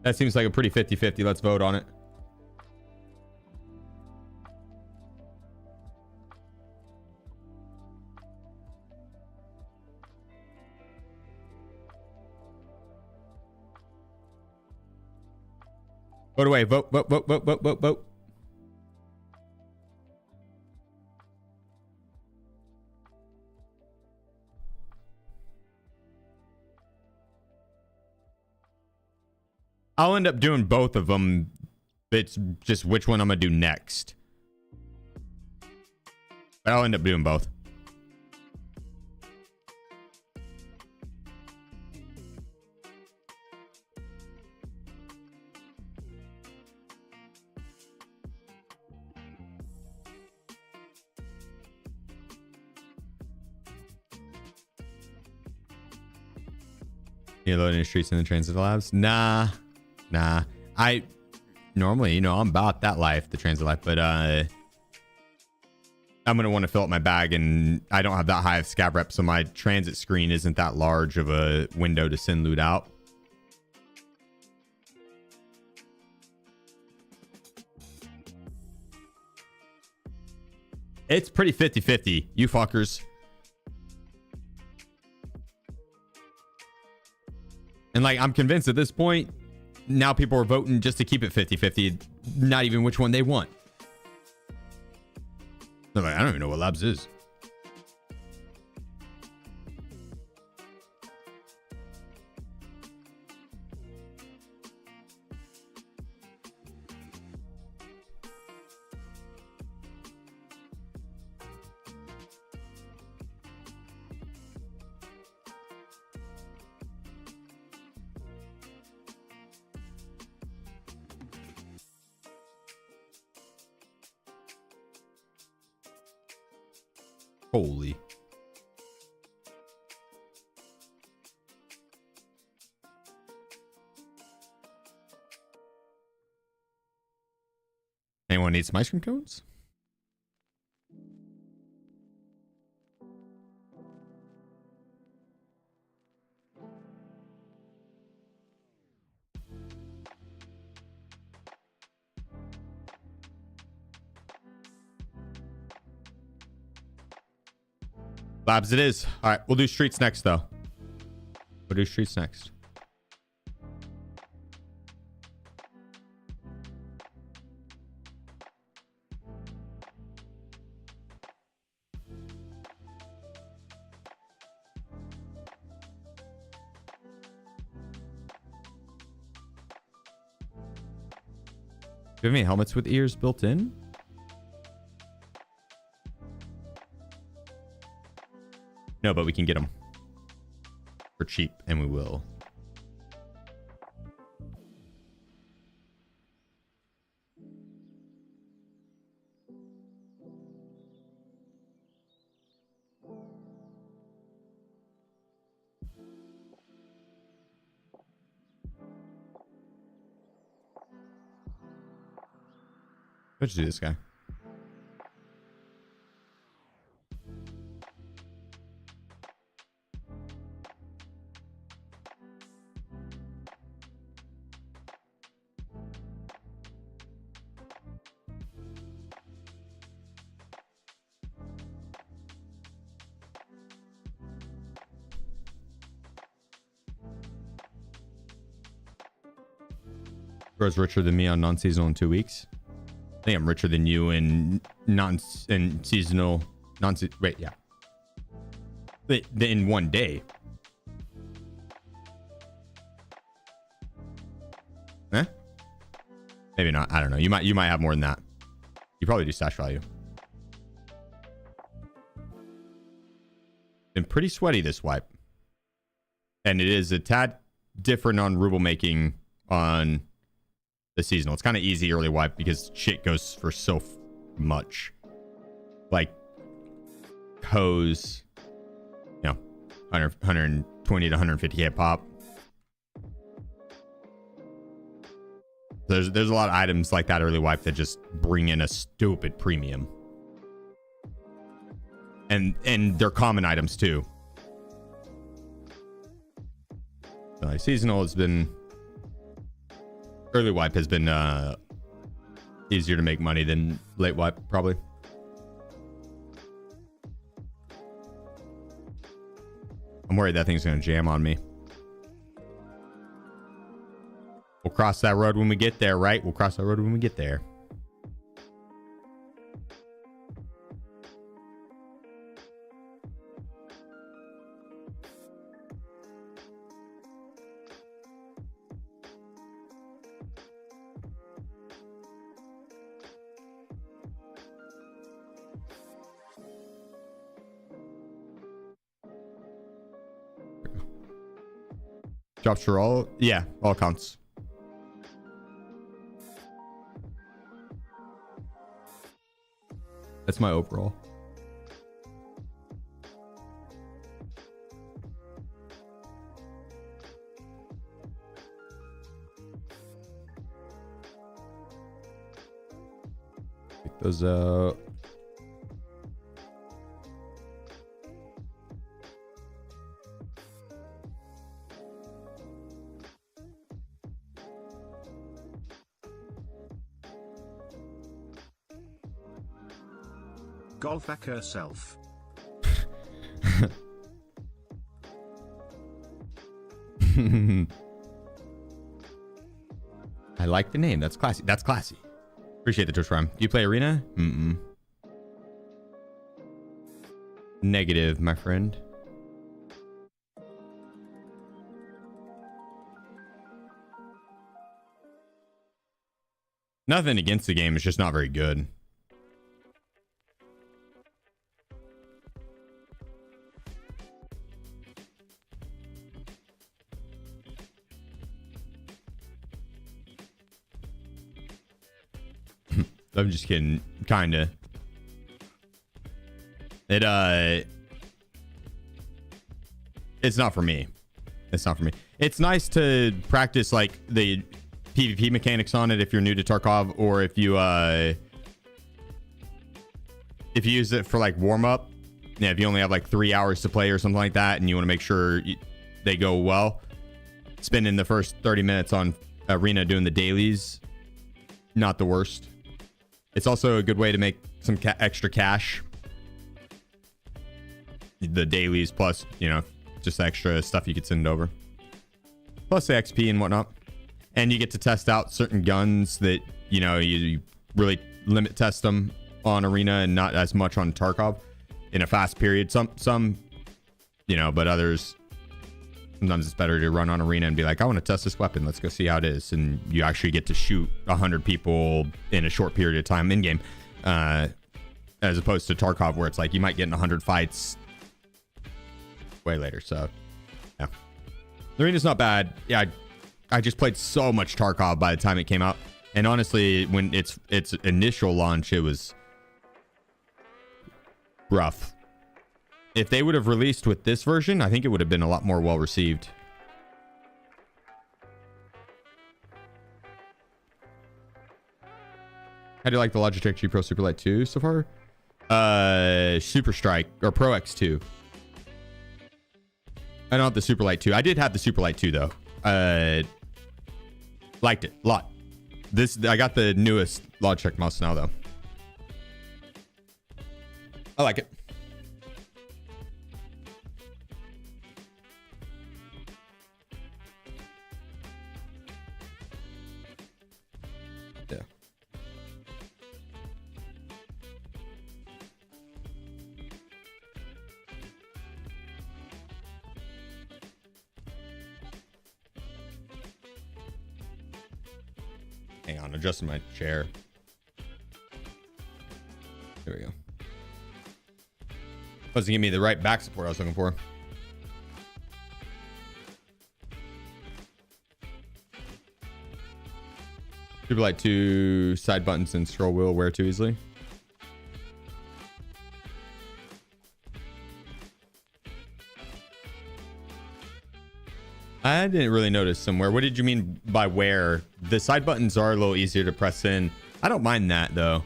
That seems like a pretty 50-50. Let's vote on it. Vote away. Vote, vote, vote, vote, vote, vote, vote. I'll end up doing both of them. It's just which one I'm going to do next. But I'll end up doing both. You loading the streets in the transit labs? Nah. I normally, I'm about that life, the transit life, but I'm gonna want to fill up my bag, and I don't have that high of scav rep, so my transit screen isn't that large of a window to send loot out. It's pretty 50-50, you fuckers. And like, I'm convinced at this point, now people are voting just to keep it 50-50, not even which one they want. They're like, I don't even know what labs is. Holy. Anyone need some ice cream cones? Labs it is. All right, we'll do streets next, though. We'll do streets next. Do you have any helmets with ears built in? No, but we can get them for cheap, and we will. Let's do this guy. Bro's richer than me on non-seasonal in 2 weeks. I think I'm richer than you in seasonal. Wait, yeah. In 1 day. Eh? Maybe not. I don't know. You might have more than that. You probably do stash value. Been pretty sweaty this wipe. And it is a tad different on ruble making on the seasonal. It's kind of easy early wipe because shit goes for so much. Like hose, 120 to 150k pop. There's a lot of items like that early wipe that just bring in a stupid premium. And they're common items too. Like seasonal has been, early wipe has been easier to make money than late wipe probably. I'm worried that thing's gonna jam on me. We'll cross that road when we get there, right? We'll cross that road when we get there. Drops for all? Yeah, all counts. That's my overall. Get those out. Golf herself. I like the name. That's classy. That's classy. Appreciate the Twitch Prime. Do you play Arena? Negative, my friend. Nothing against the game. It's just not very good. I'm just kidding. Kinda. It's not for me. It's not for me. It's nice to practice like the PvP mechanics on it if you're new to Tarkov, or if you use it for like warm up. Yeah, if you only have like 3 hours to play or something like that, and you want to make sure they go well, spending the first 30 minutes on Arena doing the dailies, not the worst. It's also a good way to make some extra cash. The dailies plus, you know, just extra stuff you could send over. Plus the XP and whatnot. And you get to test out certain guns that, you know, you really limit test them on Arena and not as much on Tarkov in a fast period. Some, you know, but others, sometimes it's better to run on Arena and be like, I want to test this weapon. Let's go see how it is. And you actually get to shoot 100 people in a short period of time in game, as opposed to Tarkov, where it's like you might get in 100 fights way later. So, yeah, the Arena's not bad. Yeah, I just played so much Tarkov by the time it came out, and honestly, when its initial launch, it was rough. If they would have released with this version, I think it would have been a lot more well received. How do you like the Logitech G Pro Superlight 2 so far? Super Strike or Pro X2. I don't have the Superlight 2. I did have the Superlight 2 though. Liked it a lot. I got the newest Logitech mouse now though. I like it. Yeah. Hang on, adjusting my chair. There we go. Doesn't give me the right back support I was looking for. Superlight 2 side buttons and scroll wheel wear too easily. I didn't really notice somewhere. What did you mean by where? The side buttons are a little easier to press in. I don't mind that though.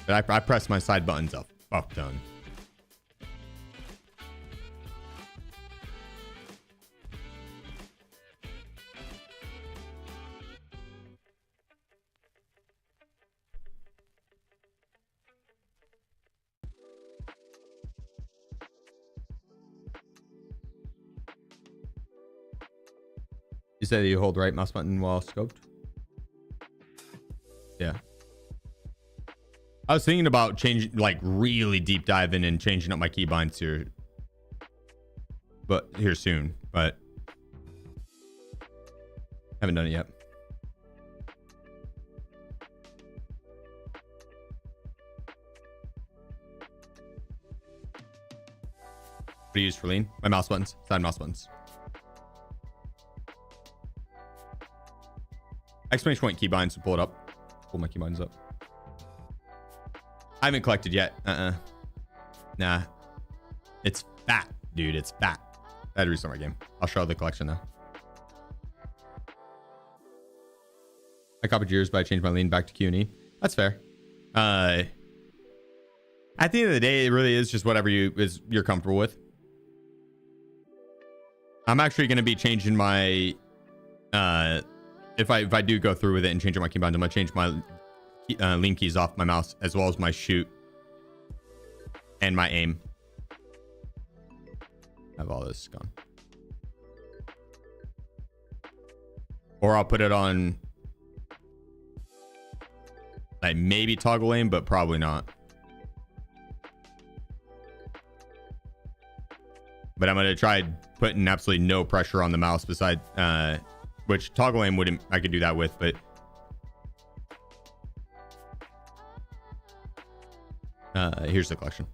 But I press my side buttons a fuck ton. You said that you hold right mouse button while scoped? Yeah. I was thinking about changing, like really deep diving and changing up my keybinds here. But here soon, but haven't done it yet. What do you use for lean? My mouse buttons, side mouse buttons. Exclamation point keybinds to pull it up. Pull my keybinds up. I haven't collected yet. Nah. It's fat, dude. It's fat. I had to restart my game. I'll show the collection though. I copied yours, but I changed my lean back to Q&E. That's fair. At the end of the day, it really is just whatever you're comfortable with. I'm actually going to be changing my if I do go through with it and change my keybinds, I'm gonna change my lean keys off my mouse as well as my shoot and my aim. Have all this gone, or I'll put it on like maybe toggle aim, but probably not. But I'm gonna try putting absolutely no pressure on the mouse beside which toggle aim wouldn't, I could do that with, but here's the collection.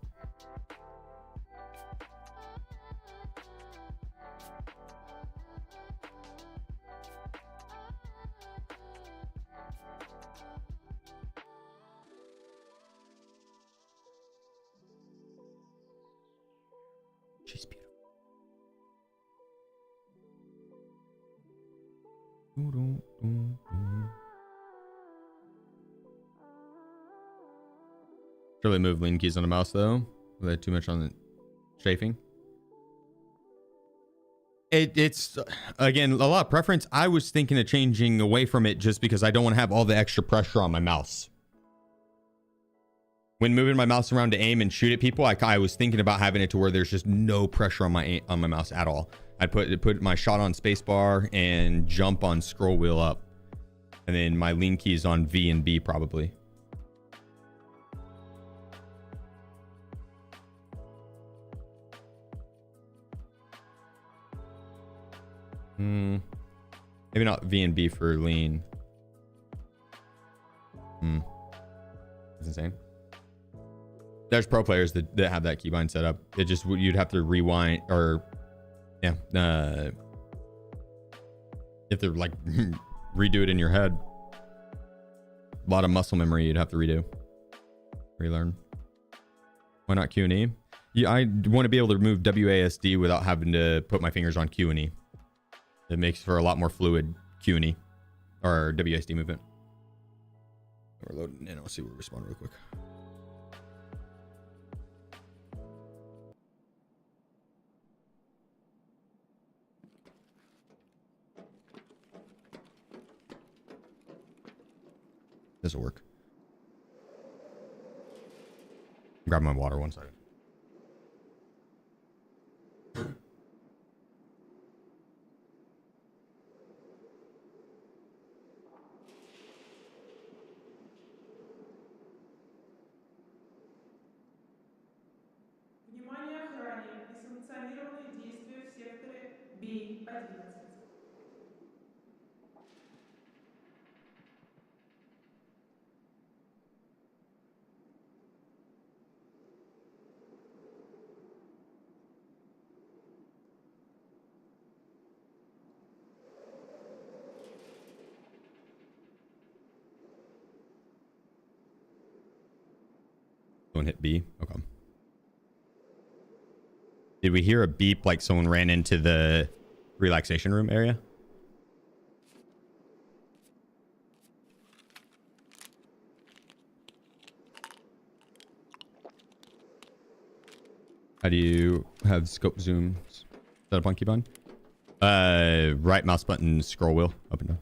She's beautiful. Really move lean keys on the mouse though. Were they too much on the chafing? It's again a lot of preference. I was thinking of changing away from it just because I don't want to have all the extra pressure on my mouse. When moving my mouse around to aim and shoot at people, I was thinking about having it to where there's just no pressure on my mouse at all. I'd put my shot on spacebar and jump on scroll wheel up, and then my lean keys on V and B probably. Maybe not V and B for lean. That's insane. There's pro players that have that keybind set up. It just, you'd have to rewind or yeah, you have to like redo it in your head. A lot of muscle memory you'd have to relearn. Why not Q and E? Yeah, I want to be able to remove WASD without having to put my fingers on Q and E. It makes for a lot more fluid Q and E or WASD movement. We're loading in. I'll see what we respond real quick. This will work. Grab my water one second. Внимание охране! Несанкционированные действия в секторе B11. Don't hit B. Okay. Did we hear a beep like someone ran into the relaxation room area? How do you have scope zoom set up on keybind? Right mouse button, scroll wheel, up and down.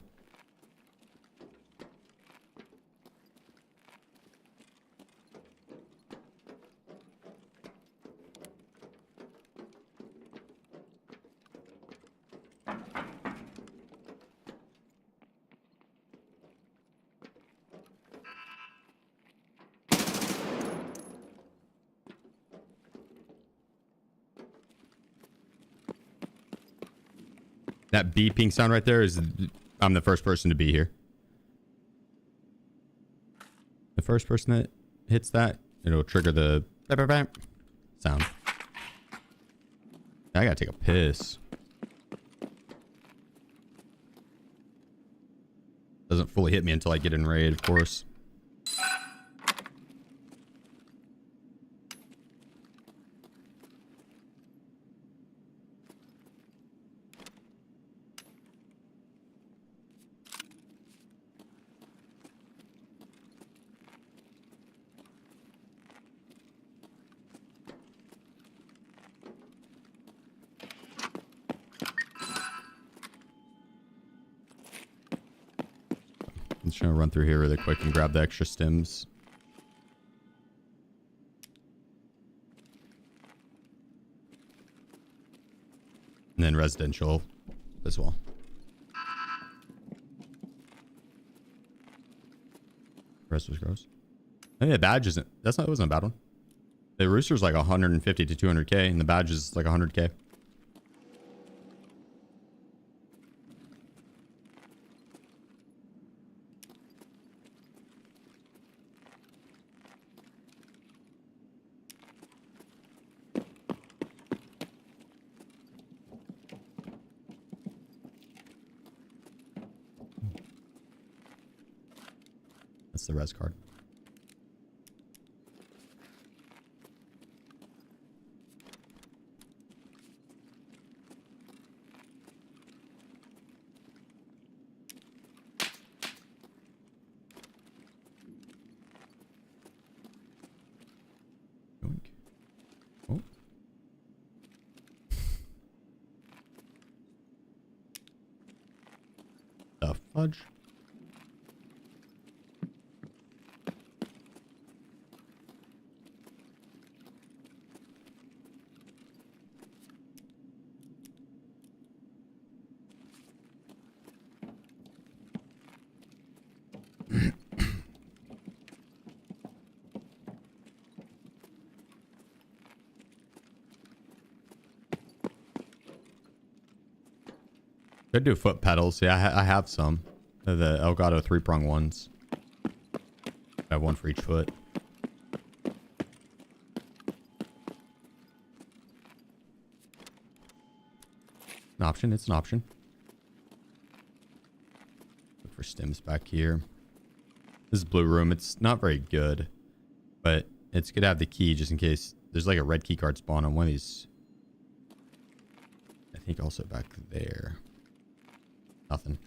That beeping sound right there is I'm the first person to be here. The first person that hits that, it'll trigger the bap, bap, bap sound. I gotta take a piss. Doesn't fully hit me until I get in raid, of course. I'm just gonna run through here really quick and grab the extra stims. And then residential as well. Rest was gross. I think the badge isn't, it wasn't a bad one. The rooster's like 150 to 200k and the badge is like 100k. That's the res card. Yoink. Oh. The fudge. Could do foot pedals. Yeah, I have some. They're the Elgato 3-prong ones. I have one for each foot. An option. It's an option. Look for stims back here. This is blue room. It's not very good, but it's good to have the key just in case there's like a red key card spawn on one of these. I think also back there. Nothing.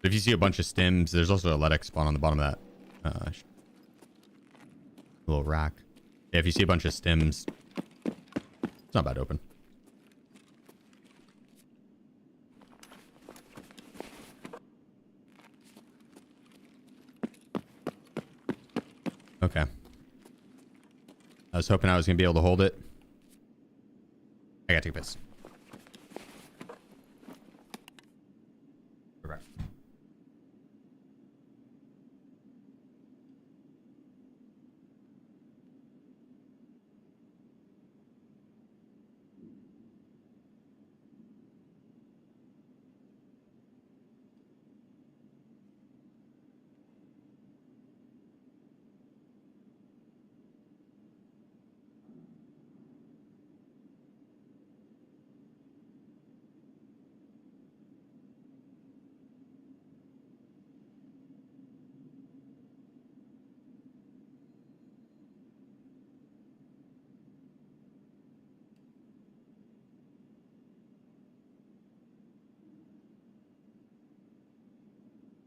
But if you see a bunch of stims, there's also a LEDX spawn on the bottom of that little rack. Yeah, if you see a bunch of stims, it's not bad open. Okay. I was hoping I was going to be able to hold it. I got to take a piss. Right.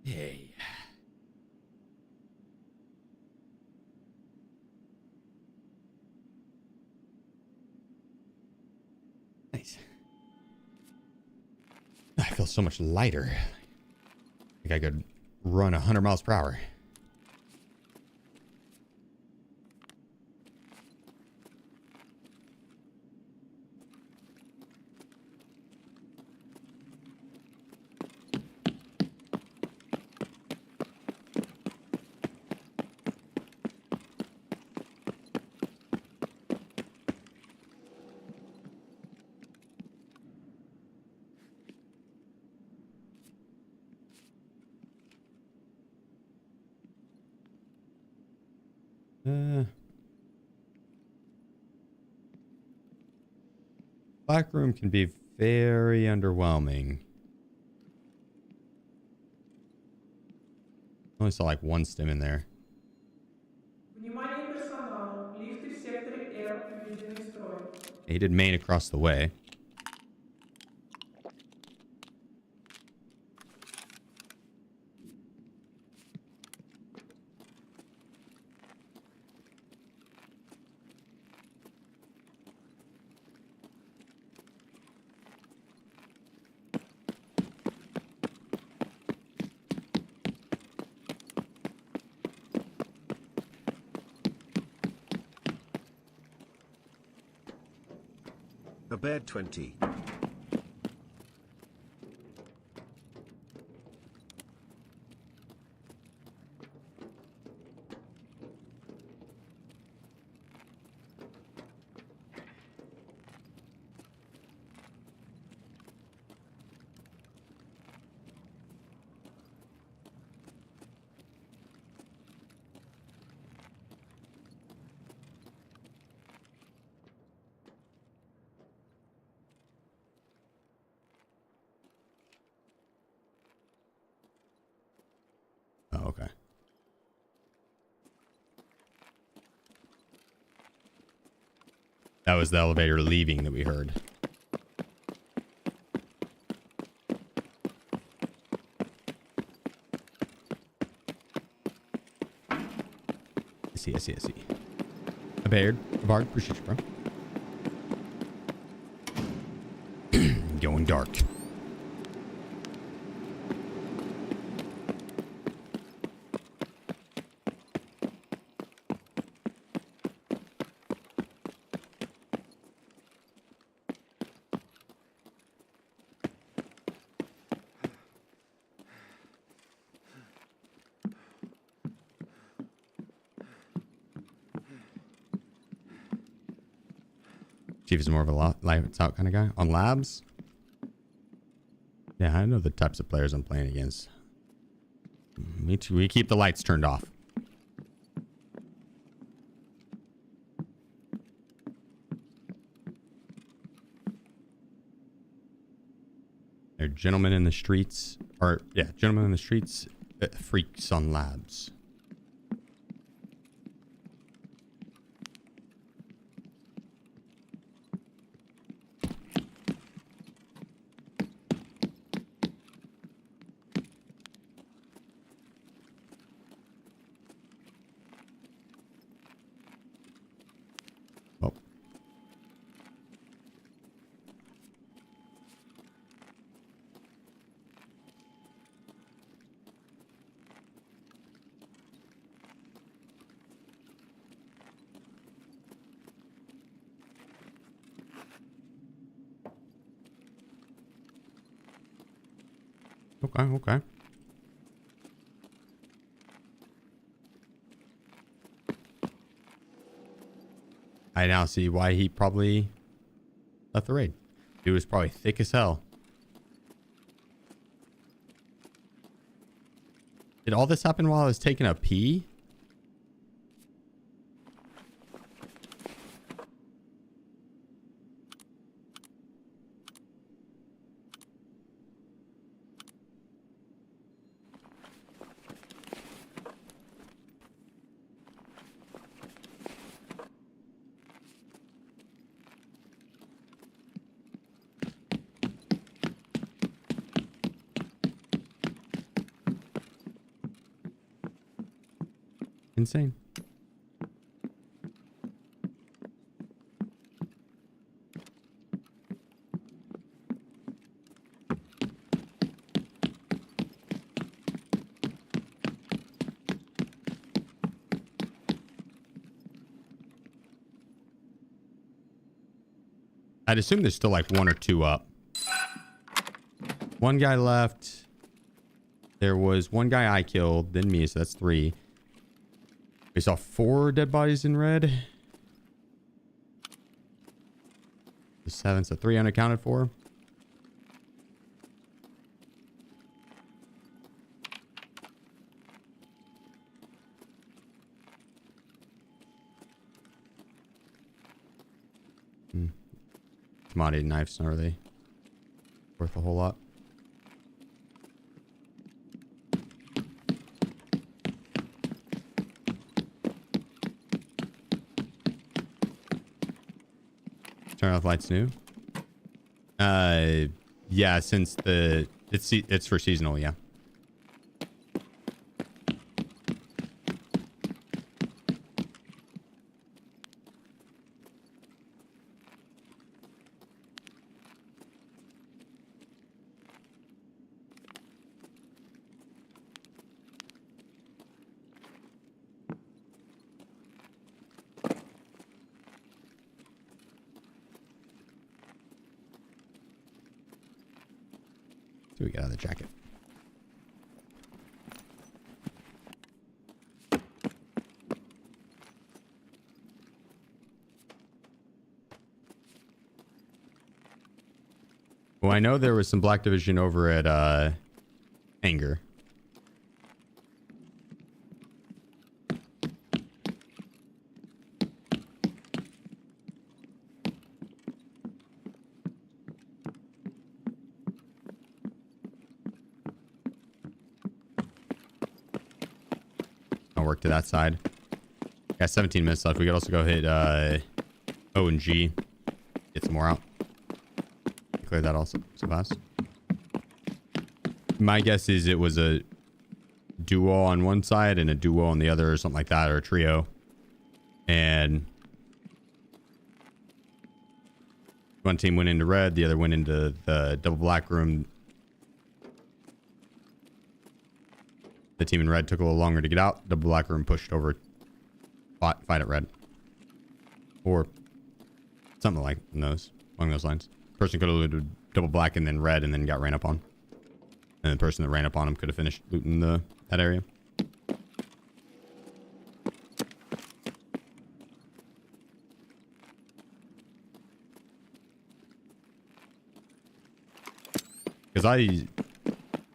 Hey. Nice. I feel so much lighter. I think I could run 100 miles per hour. Black room can be very underwhelming. Only saw like one stim in there. Внимание персоналу. Лифты в секторе R введены в строй. He did main across the way. A bed 20. Oh, okay. That was the elevator leaving that we heard. I see. A Baird, Bard, appreciate you, bro. Going dark. Chief is more of a lights out kind of guy. On labs? Yeah, I know the types of players I'm playing against. Me too. We keep the lights turned off. They're gentlemen in the streets. Or, yeah, gentlemen in the streets. Freaks on labs. Okay. I now see why he probably left the raid. Dude was probably thick as hell. Did all this happen while I was taking a pee? Insane. I'd assume there's still like one or two up. One guy left. There was one guy I killed, then me, so that's 3. We saw 4 dead bodies in red. The 7, so 3 unaccounted for. Commodity knives, are they worth a whole lot? Turn off lights new. Yeah, since it's for seasonal, yeah. We got out of the jacket. Well, I know there was some Black Division over at Anger. I'll work to that side. Got 17 minutes left. We could also go hit O and G. Get some more out. Clear that also so fast. My guess is it was a duo on one side and a duo on the other, or something like that, or a trio. And one team went into red, the other went into the double black room. The team in red took a little longer to get out. Double black room pushed over, fight at red, or something like along those lines. Person could have looted double black and then red, and then got ran up on. And the person that ran up on him could have finished looting that area. Because I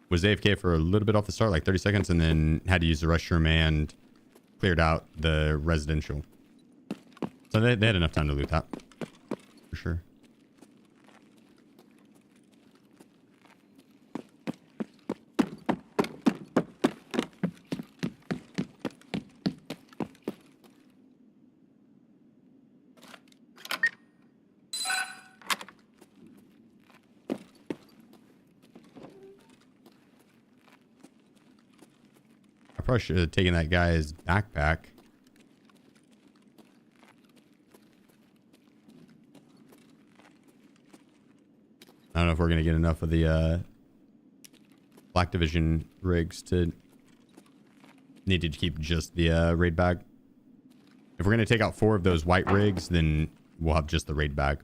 was AFK for a little bit off the start, like 30 seconds, and then had to use the restroom and cleared out the residential. So they had enough time to loot that. For sure. Probably should have taken that guy's backpack. I don't know if we're gonna get enough of the Black Division rigs to need to keep just the raid bag. If we're gonna take out 4 of those white rigs, then we'll have just the raid bag.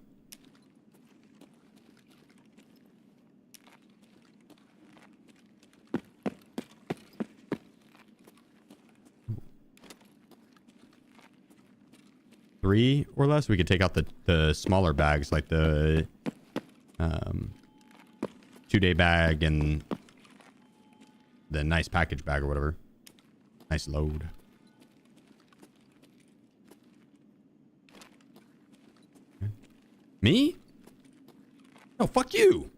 Three or less, we could take out the smaller bags, like the 2-day bag and the nice package bag or whatever. Nice load. Me? No, fuck you.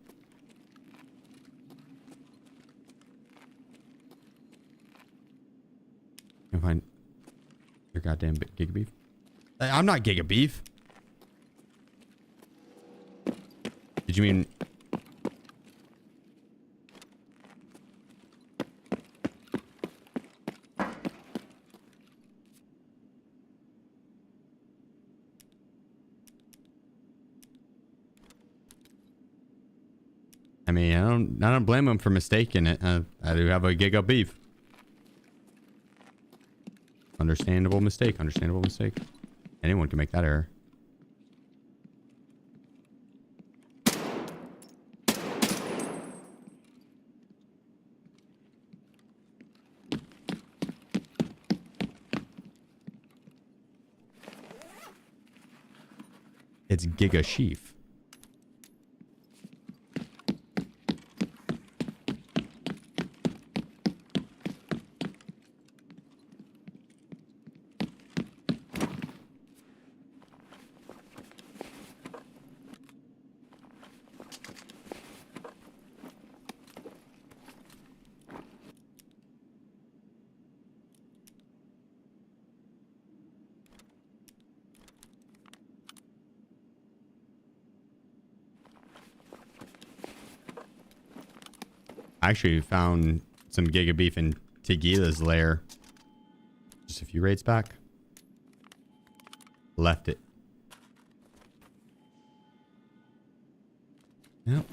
Can find your goddamn Giga Beef. I'm not Giga Beef. Did you mean? I mean, I don't blame him for mistaking it. I do have a giga beef. Understandable mistake. Understandable mistake. Anyone can make that error. It's Giga Sheef. I actually found some Giga Beef in Tegila's lair. Just a few raids back. Left it. Yep.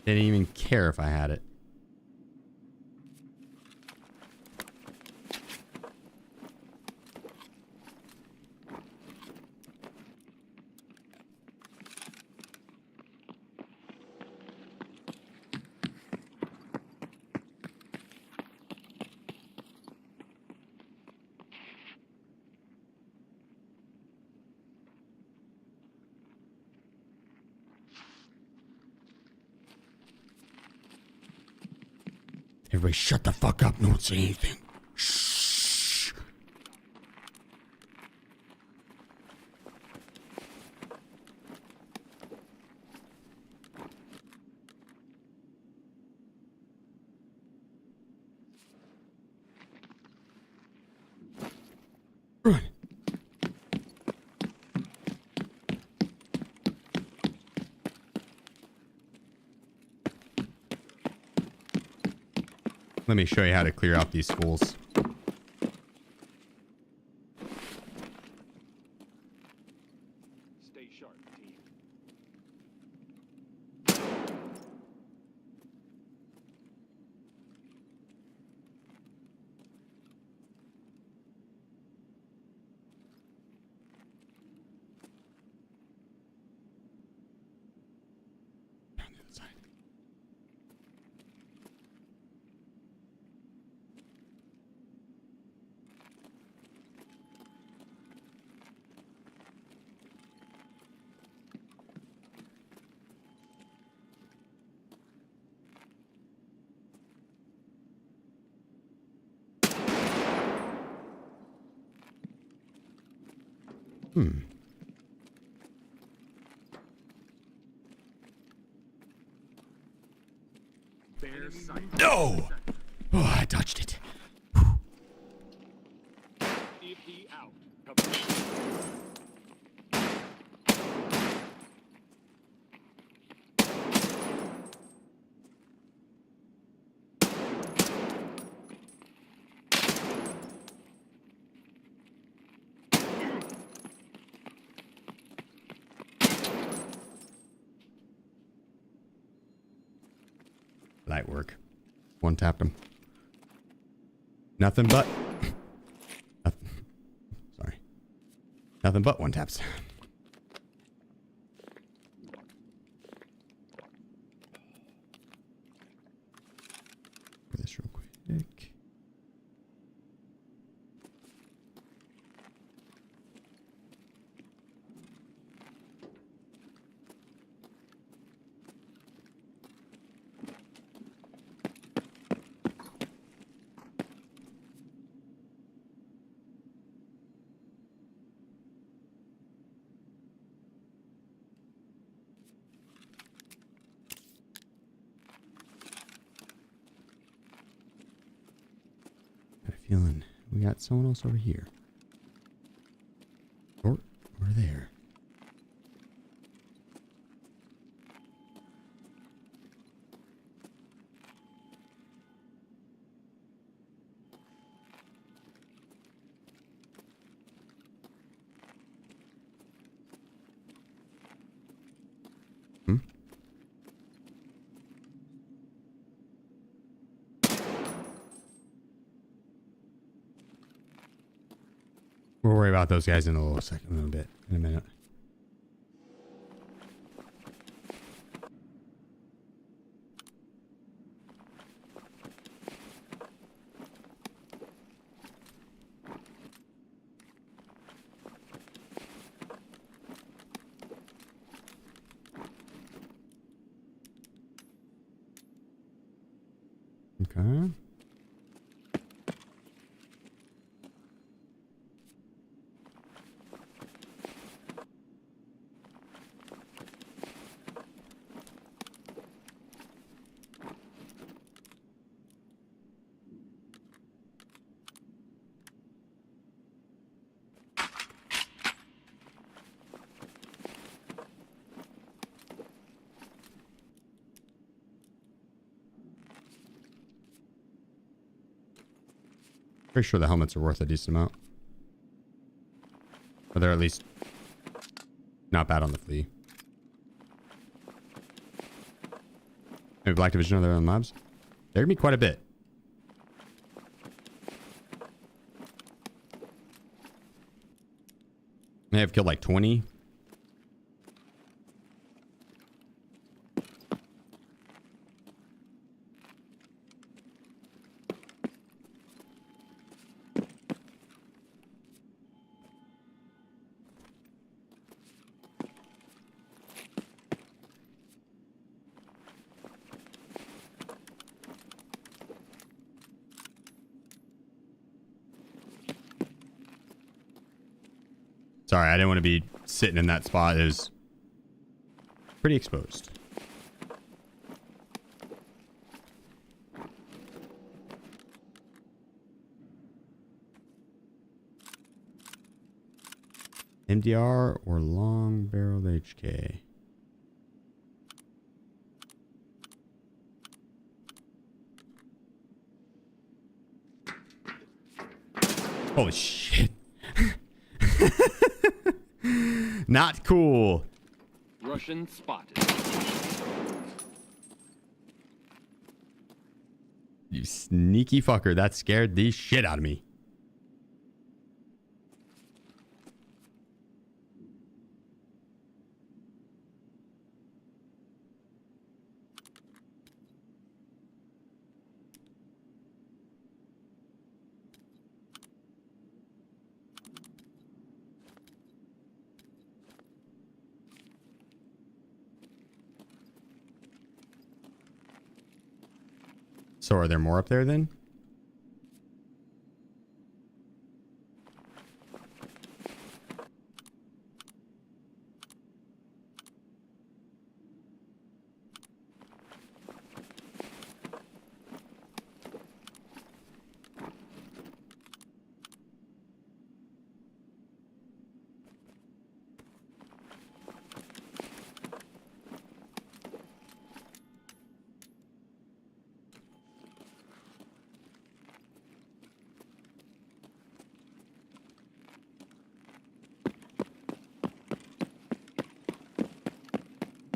Didn't even care if I had it. Everybody shut the fuck up. No one say anything. Shh. Run. Let me show you how to clear out these fools. Stay sharp, team. Down the other side. No! Oh, I dodged it. EP out. Cover. Light work. One tapped him. Nothing but. Sorry. Nothing but one taps. This real quick. Feeling we got someone else over here. Or there. We'll worry about those guys in a little bit, in a minute. Okay. Pretty sure the helmets are worth a decent amount. Or they're at least not bad on the flea. Maybe Black Division are there on labs? They're gonna be quite a bit. They have killed like 20. Sorry, I didn't want to be sitting in that spot. It was pretty exposed. MDR or long barreled HK? Holy shit. Not cool. Russian spotted. You sneaky fucker. That scared the shit out of me. So are there more up there then?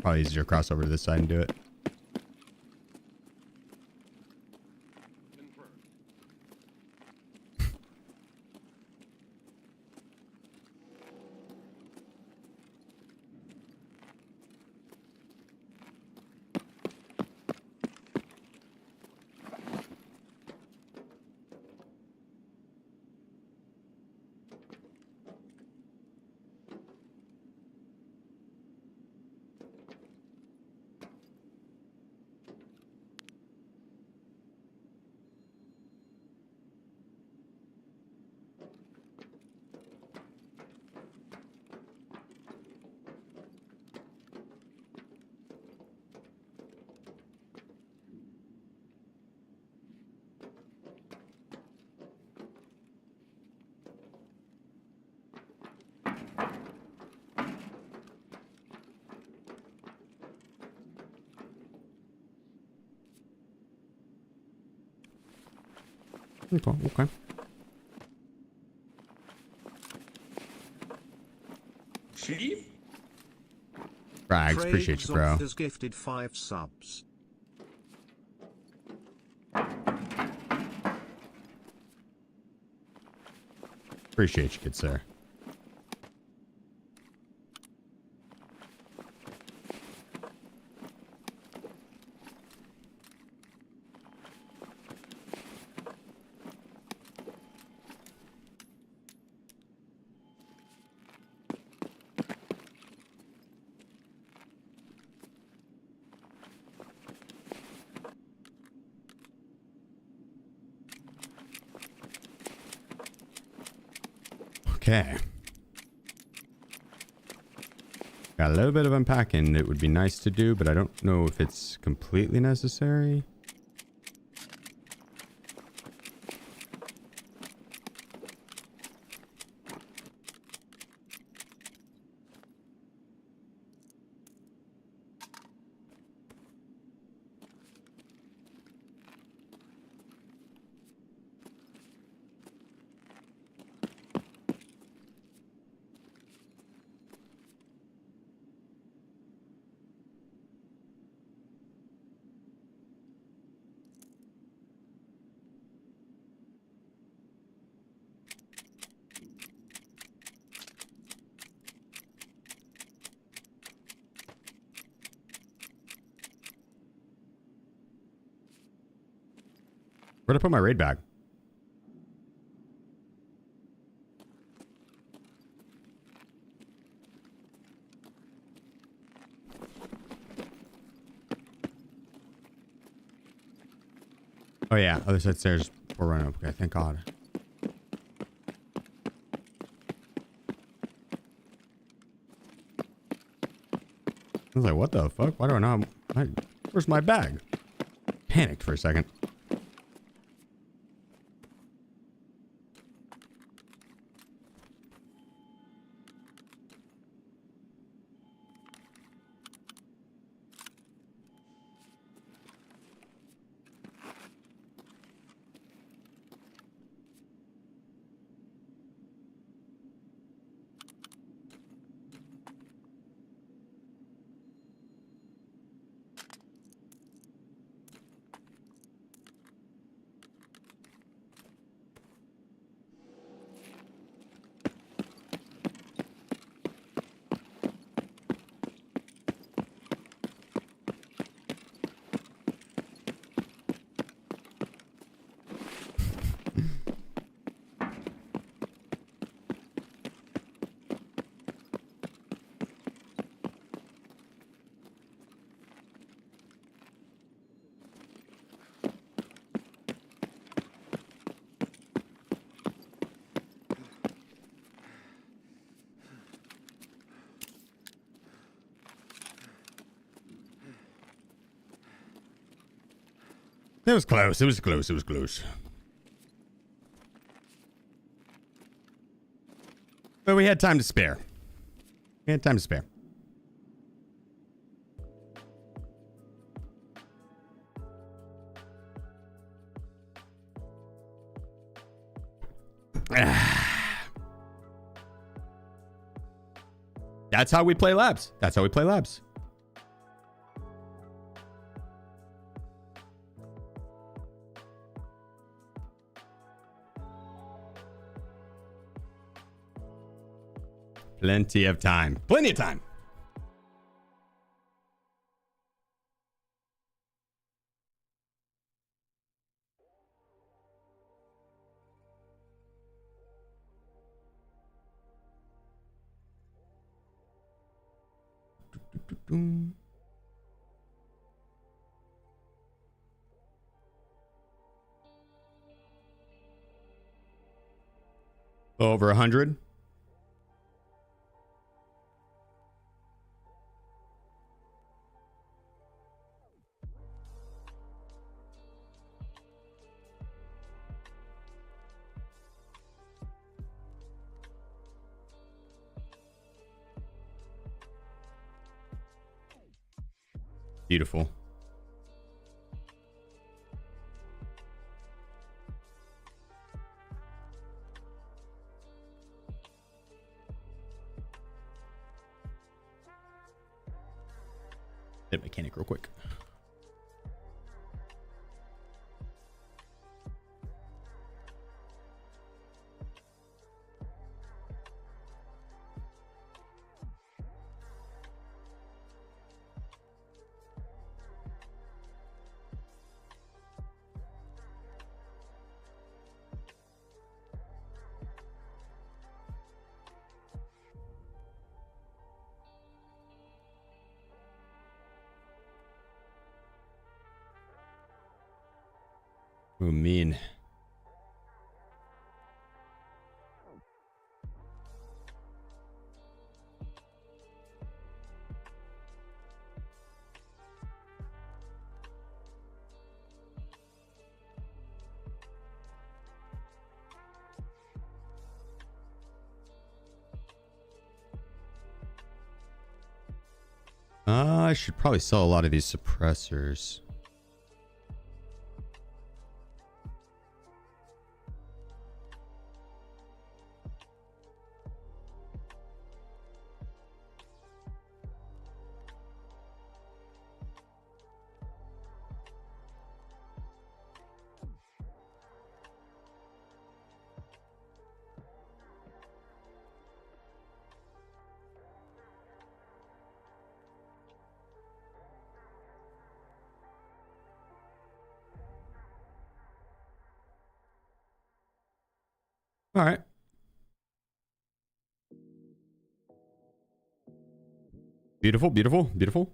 Probably easier to cross over to this side and do it. Okay. Sheep? Frags, appreciate you, bro. Has gifted 5 subs. Appreciate you, good sir. Okay. Got a little bit of unpacking that would be nice to do, but I don't know if it's completely necessary. Where'd I put my raid bag? Oh yeah, other side stairs before running up. Okay, thank God. I was like, what the fuck? Why do I not? Where's my bag? Panicked for a second. It was close. It was close. It was close. But we had time to spare. We had time to spare. That's how we play labs. That's how we play labs. Plenty of time. Plenty of time. Over 100. Beautiful. Hit mechanic real quick. Oh, mean. I should probably sell a lot of these suppressors. All right. Beautiful, beautiful, beautiful.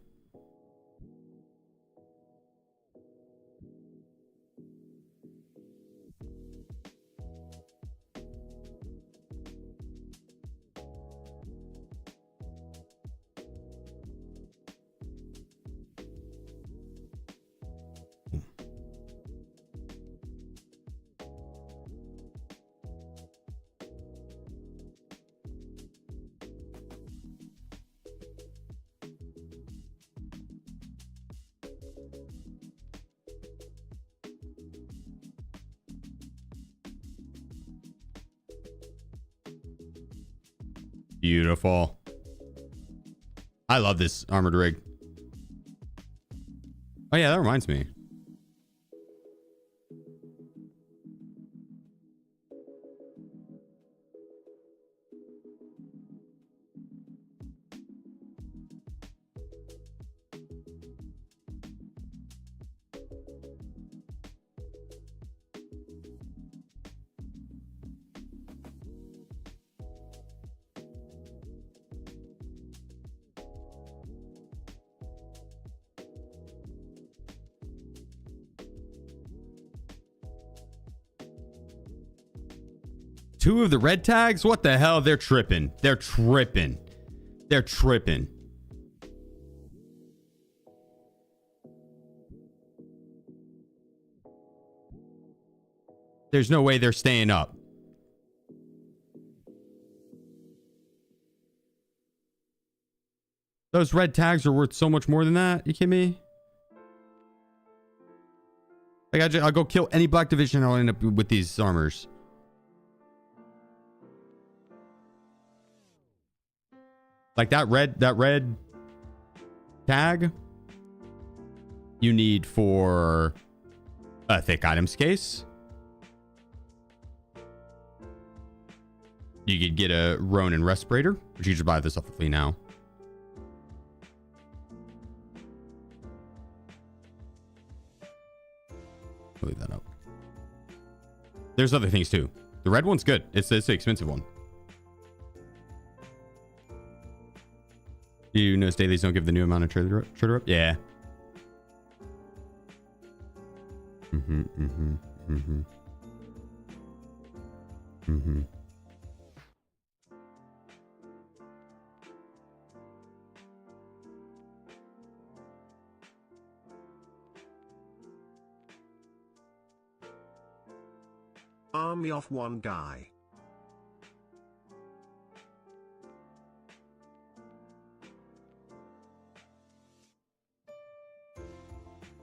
Beautiful. I love this armored rig. Oh yeah, that reminds me. Two of the red tags? What the hell? They're tripping. They're tripping. They're tripping. There's no way they're staying up. Those red tags are worth so much more than that. You kidding me? Like I'll go kill any black division and I'll end up with these armors. Like that red tag you need for a thick items case. You could get a Ronin respirator, which you should buy this off the flea now. I'll leave that up. There's other things too. The red one's good. It's the expensive one. Do you notice dailies don't give the new amount of trader up? Yeah. Army of one guy.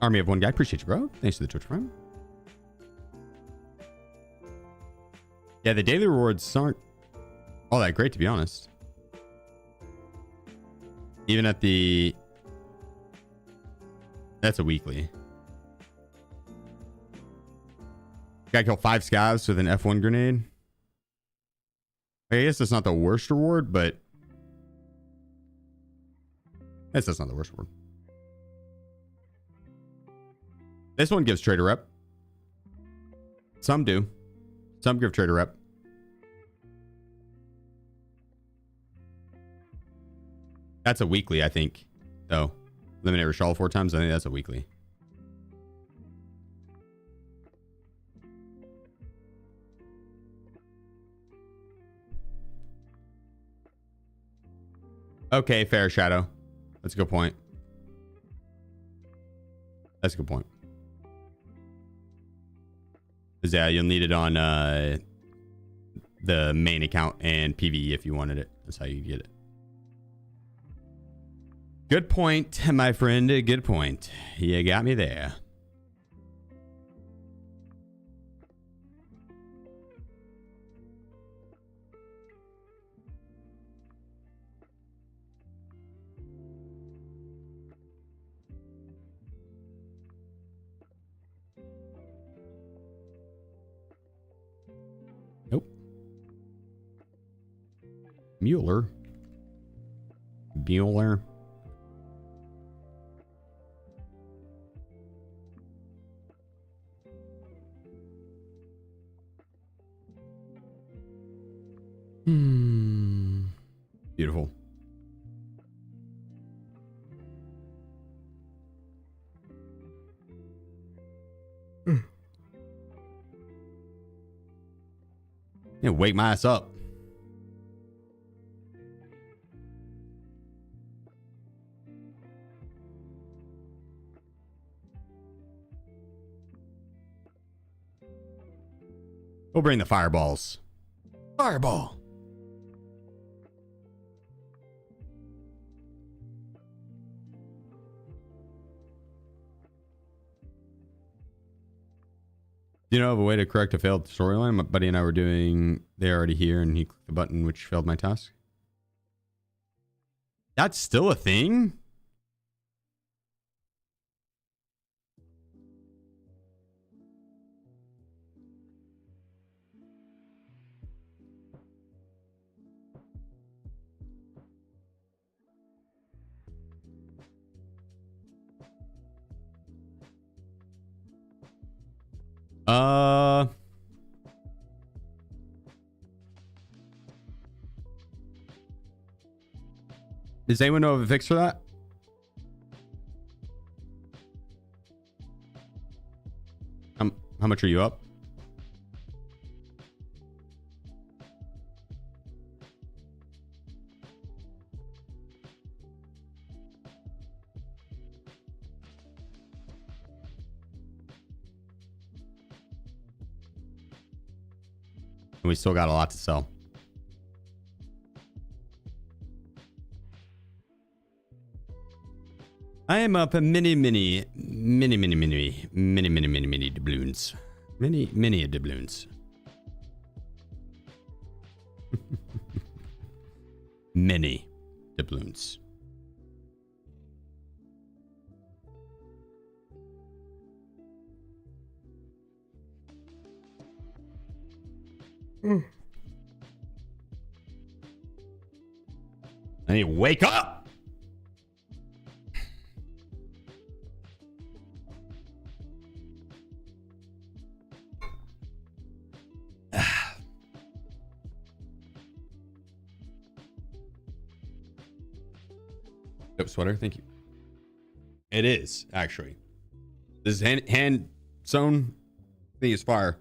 Army of one guy. Appreciate you, bro. Thanks for the Twitch Prime. Yeah, the daily rewards aren't all that great, to be honest. Even at the... That's a weekly. Gotta kill 5 scavs with an F1 grenade. I guess that's not the worst reward, but... I guess that's not the worst reward. This one gives trader rep. Some do. Some give trader rep. That's a weekly, I think. Though. Eliminate Rashal 4 times. I think that's a weekly. Okay, fair, Shadow. That's a good point. That's a good point. 'Cause yeah, you'll need it on the main account and PvE if you wanted it. That's how you get it. Good point, my friend. Good point. You got me there. Nope. Mueller. Bueller. Beautiful. Yeah, wake my ass up. We'll bring the fireballs. Fireball. Do you know of a way to correct a failed storyline? My buddy and I were doing They're Already Here, and he clicked the button which failed my task. That's still a thing? Does anyone know of a fix for that? How much are you up? We still got a lot to sell. I am up a mini doubloons. Many doubloons. Many doubloons. I need to wake up. Dope sweater, thank you. It is actually. This is hand sewn thing is fire.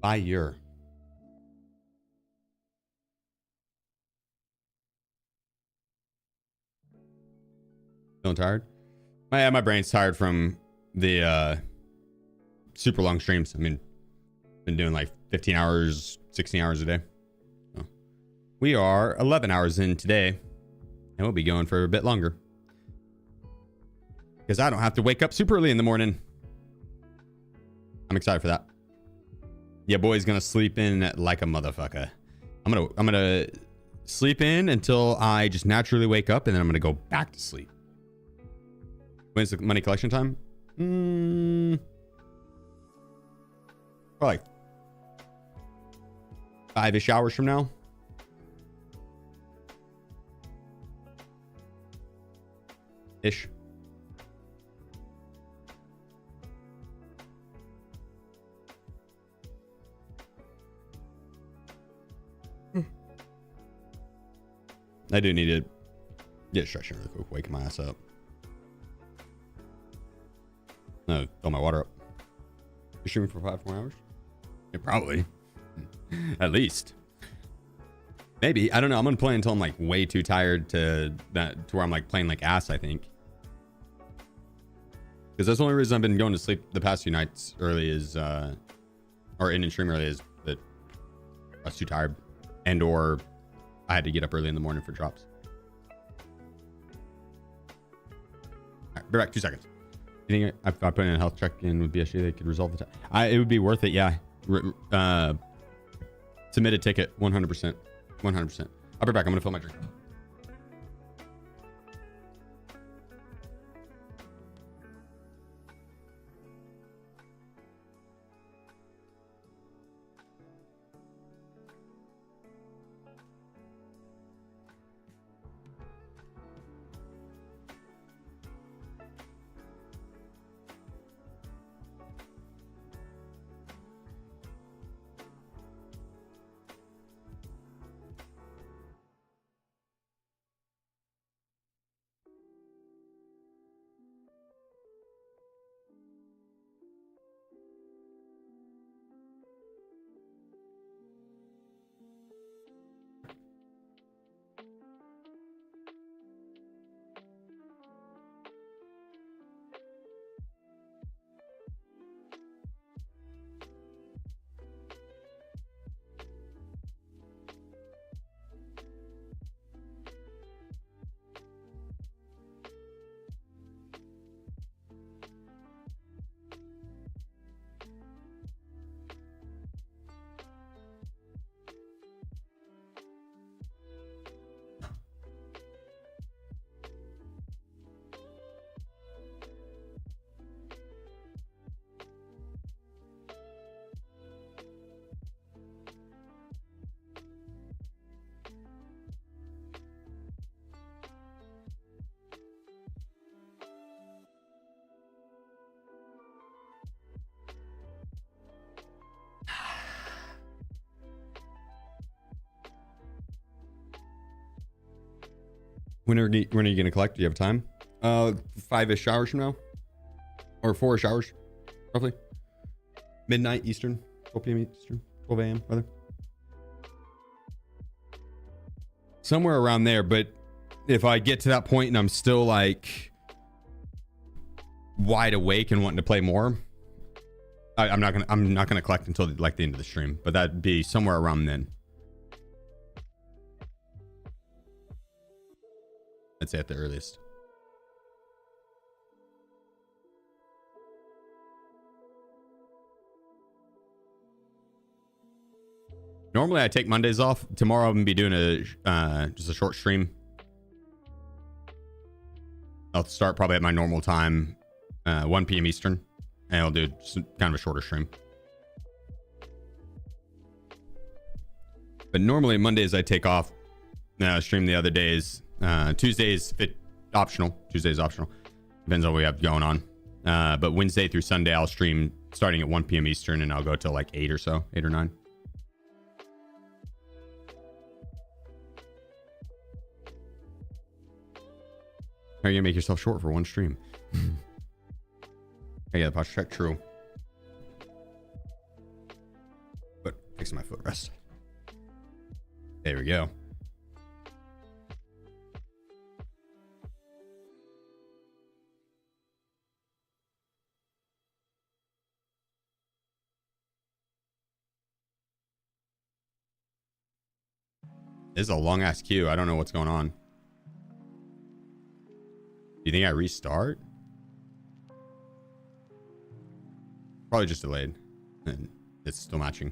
Fire. Feeling tired? My brain's tired from the super long streams. I mean, been doing like 15 hours, 16 hours a day. So we are 11 hours in today, and we'll be going for a bit longer because I don't have to wake up super early in the morning. I'm excited for that. Yeah, boy's gonna sleep in like a motherfucker. I'm gonna sleep in until I just naturally wake up, and then I'm gonna go back to sleep. When's the money collection time? Probably 5-ish hours from now. Ish. I do need to get stretching really quick, waking my ass up. No, fill my water up. You're streaming for 5 more hours? Yeah, probably. At least. Maybe. I don't know. I'm gonna play until I'm like way too tired to where I'm like playing like ass, I think. Because that's the only reason I've been going to sleep the past few nights early is or in stream early is that I was too tired and or I had to get up early in the morning for drops. Alright, be back 2 seconds. You think if I put in a health check in with BSG, they could resolve the time? It would be worth it, yeah. Submit a ticket, 100%. 100%. I'll be back. I'm going to fill my drink. When are you going to collect? Do you have time? 5-ish hours from now. Or 4-ish hours, roughly. Midnight Eastern. 12 p.m. Eastern. 12 a.m. rather. Somewhere around there, but if I get to that point and I'm still like wide awake and wanting to play more, I'm not gonna collect until like the end of the stream, but that'd be somewhere around then. I'd say at the earliest. Normally I take Mondays off. Tomorrow I'm gonna be doing just a short stream. I'll start probably at my normal time, 1 p.m. Eastern, and I'll do just kind of a shorter stream. But normally Mondays I take off. Stream the other days. Tuesdays optional. Tuesdays optional. Depends on what we have going on. But Wednesday through Sunday I'll stream starting at 1 p.m. Eastern, and I'll go till like 8 or so, 8 or 9. How are you gonna make yourself short for one stream? Hey, yeah, the posture check, true. But fixing my footrest. There we go. This is a long ass queue. I don't know what's going on. Do you think I restart? Probably just delayed. And it's still matching.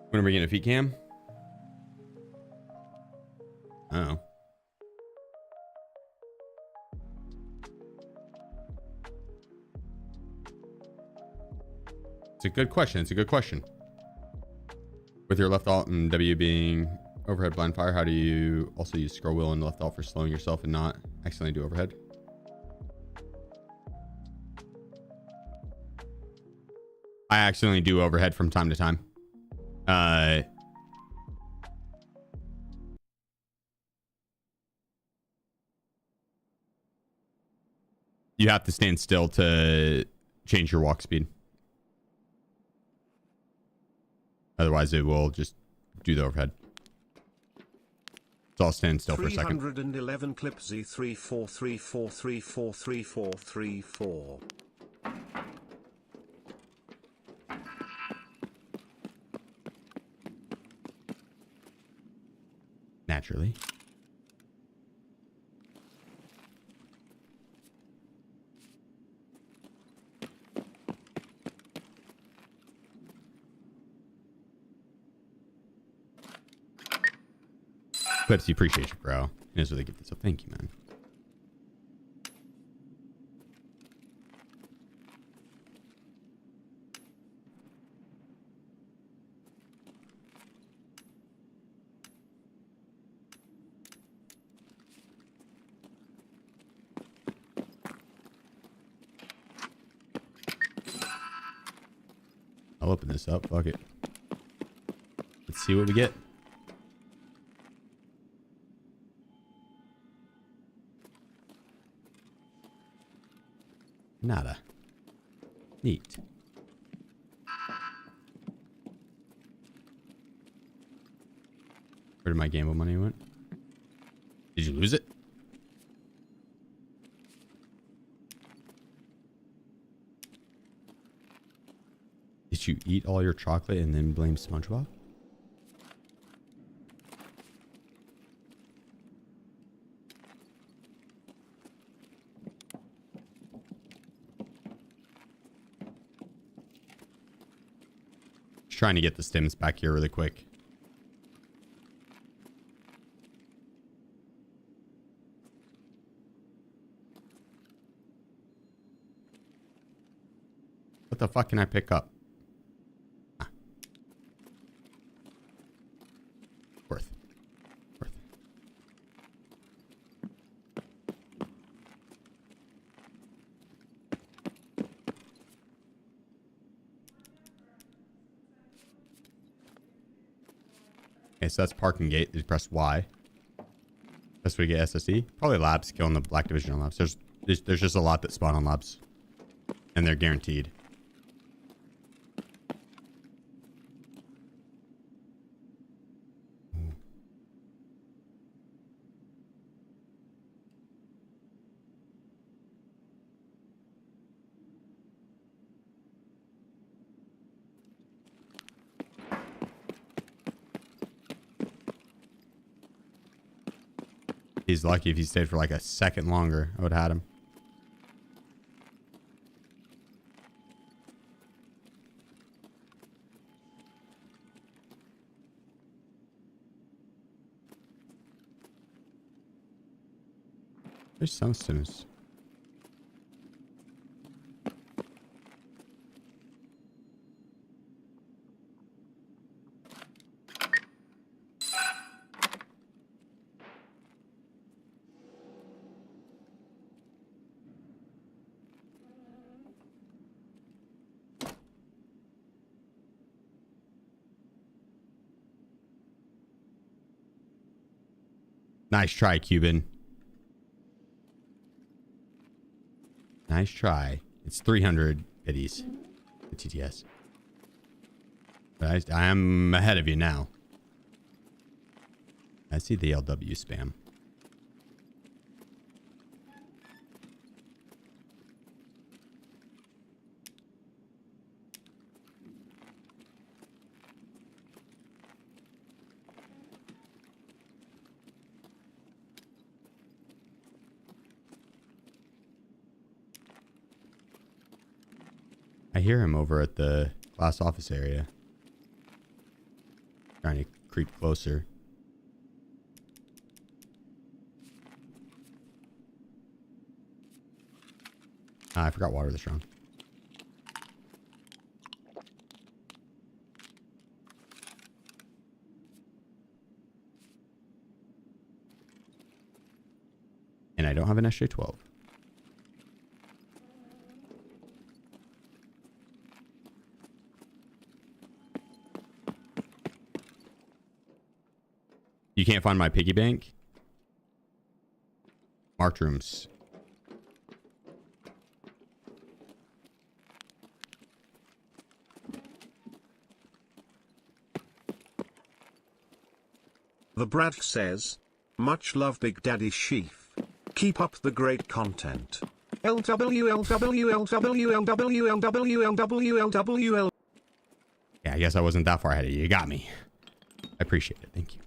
When are we getting a feet cam? Oh. It's a good question. It's a good question. With your left alt and W being overhead blind fire, how do you also use scroll wheel and left alt for slowing yourself and not accidentally do overhead? I accidentally do overhead from time to time. You have to stand still to change your walk speed. Otherwise, it will just do the overhead. So I'll stand still for a second. 311 clip Z343434343434. Naturally. Pepsi, appreciate you, bro. It is really good. So thank you, man. I'll open this up. Fuck it. Let's see what we get. Nada. Neat. Where did my gamble money went? Did you lose it? Did you eat all your chocolate and then blame SpongeBob? Trying to get the stims back here really quick. What the fuck can I pick up? Ah. Worth. Okay, so that's parking gate. You press Y. That's where you get SSD. Probably labs. Killing the Black Division on labs. There's just a lot that spawn on labs. And they're guaranteed. He's lucky if he stayed for like a second longer. I would have had him. There's some stims. Nice try, Cuban. Nice try. It's 300 biddies. The TTS. But I am ahead of you now. I see the LW spam. I hear him over at the glass office area. Trying to creep closer. I forgot water this round. And I don't have an SJ12. You can't find my piggy bank? Marked rooms. The Brad says, much love Big Daddy Sheef. Keep up the great content. LWLWLWLWLWLWLWL. Yeah, I guess I wasn't that far ahead of you. You got me. I appreciate it. Thank you.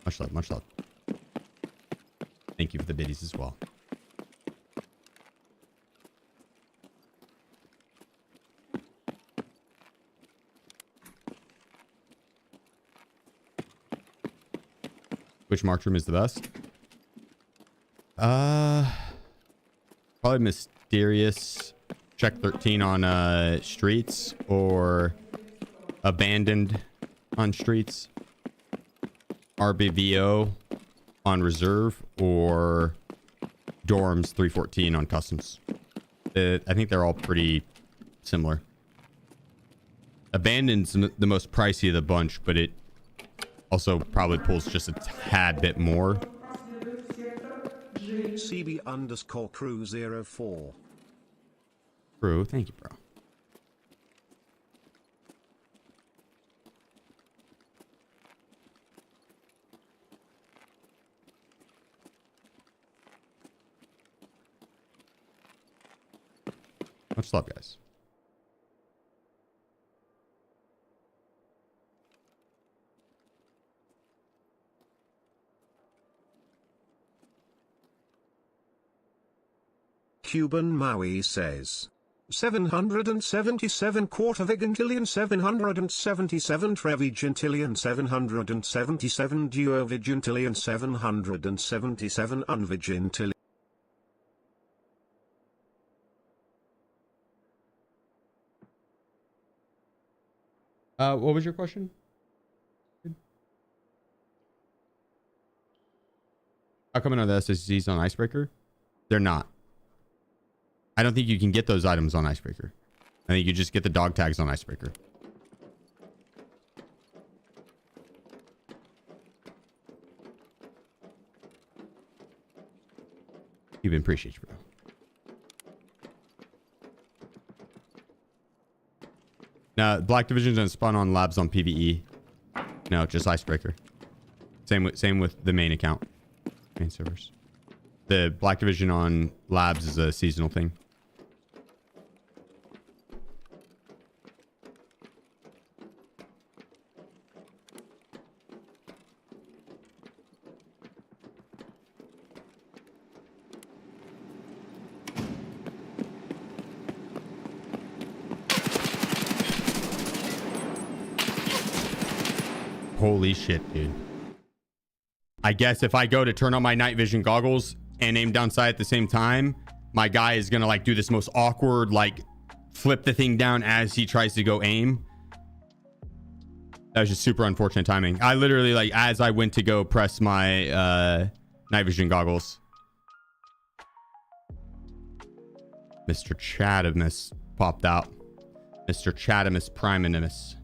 Much love, much love. Thank you for the biddies as well. Which Markroom is the best? Probably Mysterious. Check 13 on streets, or Abandoned on streets. RBVO on reserve, or Dorms 314 on customs. I think they're all pretty similar. Abandoned's the most pricey of the bunch, but it also probably pulls just a tad bit more. CB_crew04. Crew, thank you, bro. Much love, guys. Cuban Maui says 777 quarter-vigintillion 777 trevigintillion 777 duovigintillion 777 unvigintillion. What was your question? How come none of the SSDs on Icebreaker? They're not. I don't think you can get those items on Icebreaker. I think you just get the dog tags on Icebreaker. Even appreciate you, bro. Now, Black Division doesn't spawn on labs on PvE. No, just Icebreaker. Same with the main account, main servers. The Black Division on labs is a seasonal thing. Holy shit, dude. I guess if I go to turn on my night vision goggles and aim down sight at the same time, my guy is gonna like do this most awkward, like flip the thing down as he tries to go aim. That was just super unfortunate timing. I literally, like, as I went to go press my night vision goggles, Mr. Chadamus popped out. Mr. Chadamus Priminimus.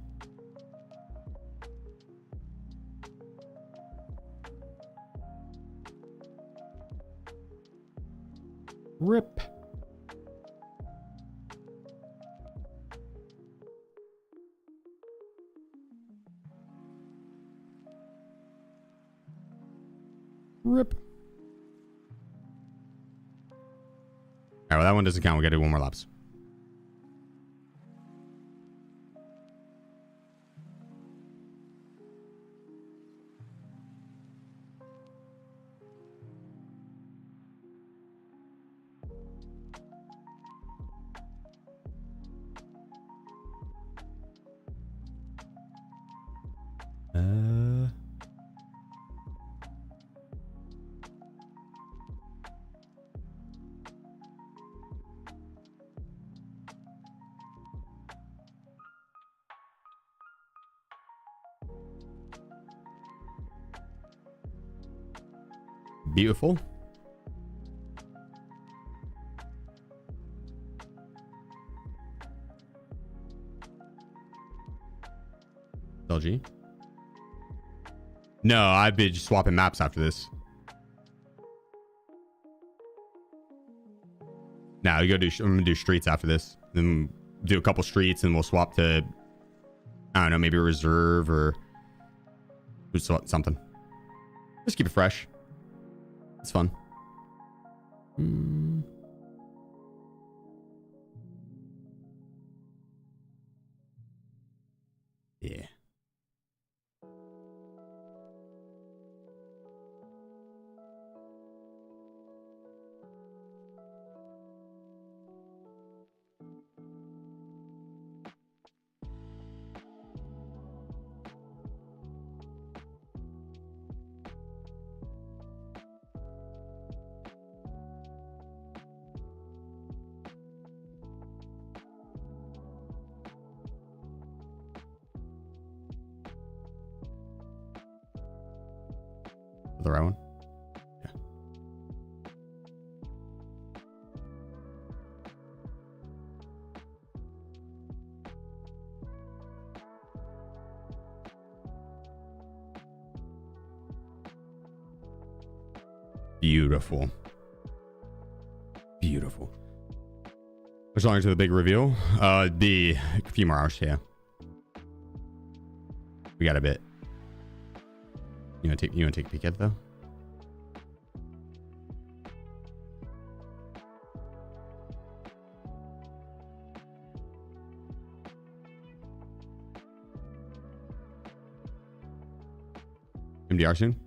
Rip. Rip. All right, well, that one doesn't count. We gotta do one more laps. Beautiful. LG. No, I've been just swapping maps after this. Now we go do. I'm gonna do streets after this. Then do a couple streets and we'll swap to, I don't know, maybe a reserve or something. Just keep it fresh. It's fun. Yeah. The right one? Yeah. Beautiful. Beautiful. As long as the big reveal, be a few more hours, yeah. We got a bit. You wanna take a peek at it though? MDR soon?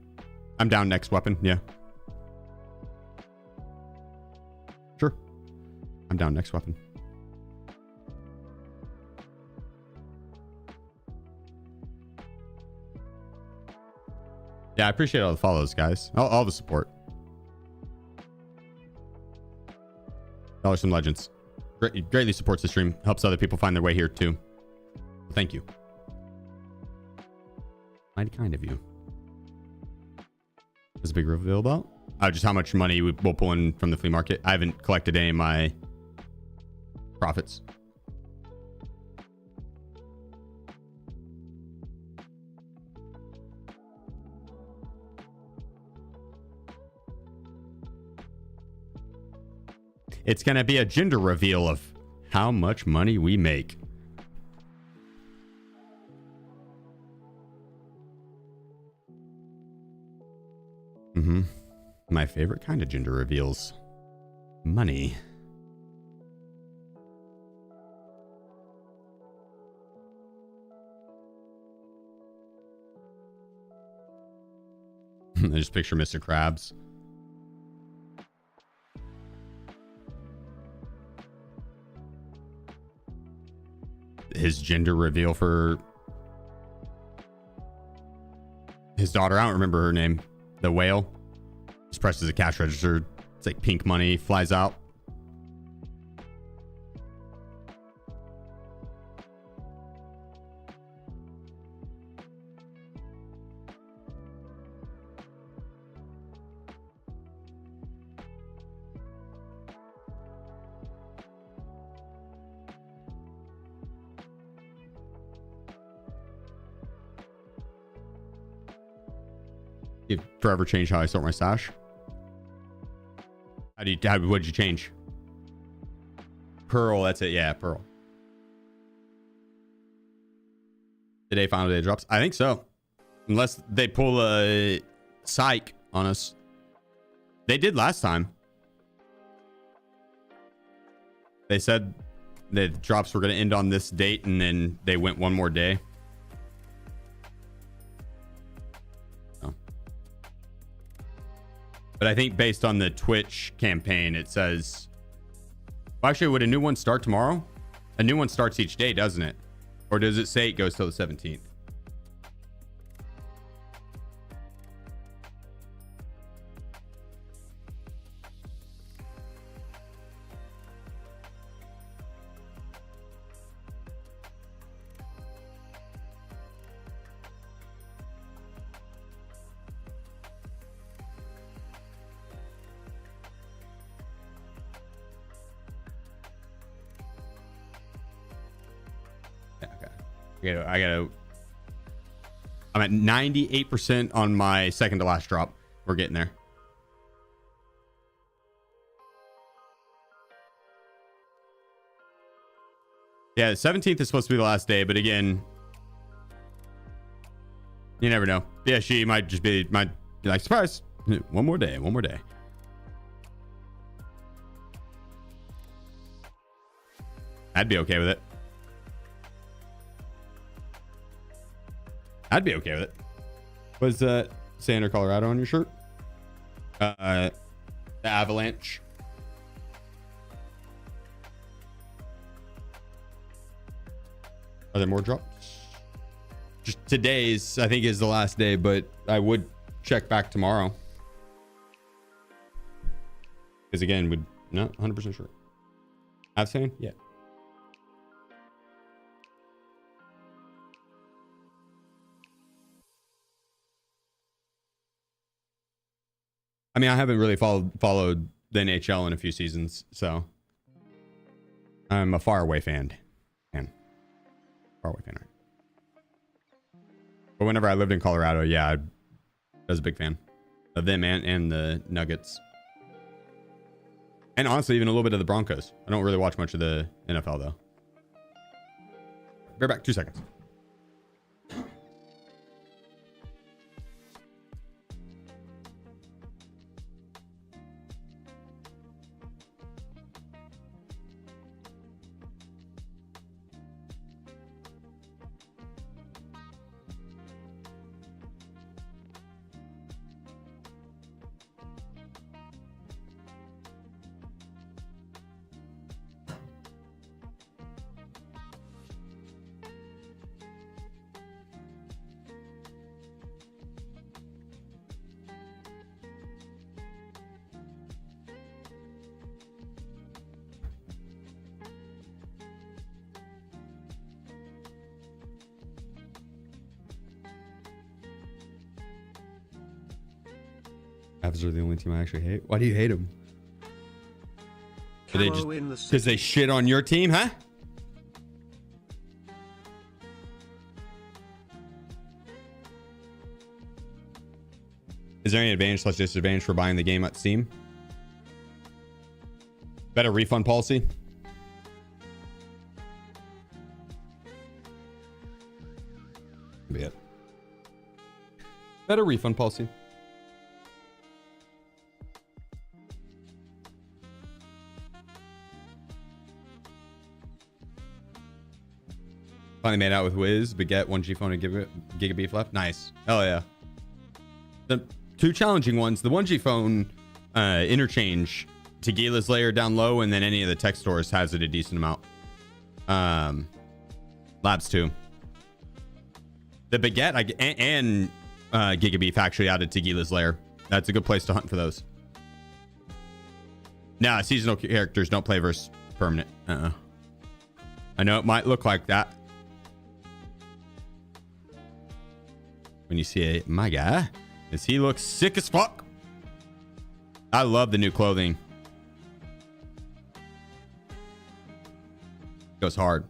I'm down next weapon, yeah. Sure. I'm down next weapon. Yeah, I appreciate all the follows, guys. All the support. Dollars and Legends. Greatly supports the stream. Helps other people find their way here, too. Thank you. Mighty kind of you. What's the big reveal about? Just how much money we'll pull in from the flea market. I haven't collected any of my profits. It's going to be a gender reveal of how much money we make. My favorite kind of gender reveals. Money. I just picture Mr. Krabs. His gender reveal for his daughter. I don't remember her name. The whale. Just presses a cash register. It's like pink money flies out. You've forever changed how I sort my stash. What did you change? Pearl, that's it. Yeah, Pearl. Today, final day drops. I think so. Unless they pull a psych on us. They did last time. They said the drops were going to end on this date, and then they went one more day. But I think based on the Twitch campaign, it says... Well, actually, would a new one start tomorrow? A new one starts each day, doesn't it? Or does it say it goes till the 17th? I'm at 98% on my second to last drop. We're getting there. Yeah, the 17th is supposed to be the last day, but again, you never know. Yeah, she might just be like, surprise. One more day. I'd be okay with it. Was Sander, Colorado on your shirt? The Avalanche. Are there more drops? Just today's, I think, is the last day, but I would check back tomorrow. Because again, would not 100% sure. I've saying, yeah. I mean, I haven't really followed the NHL in a few seasons, so I'm a faraway fan. Faraway fan, right? But whenever I lived in Colorado, yeah, I was a big fan of them and the Nuggets. And honestly, even a little bit of the Broncos. I don't really watch much of the NFL, though. Bear back 2 seconds. Avs are the only team I actually hate. Why do you hate them? Because they shit on your team, huh? Is there any advantage/disadvantage for buying the game at Steam? Better refund policy? Be it. Better refund policy. Finally made out with Wiz, Baguette, 1G phone, and Gigabeef left. Nice. Oh yeah. The two challenging ones. The 1G phone interchange, Tequila's layer down low, and then any of the tech stores has it a decent amount. Labs too. The Baguette and Gigabeef actually added Tequila's layer. That's a good place to hunt for those. Nah, seasonal characters don't play versus permanent. I know it might look like that when you see it. My guy, does he look sick as fuck? I love the new clothing. Goes hard.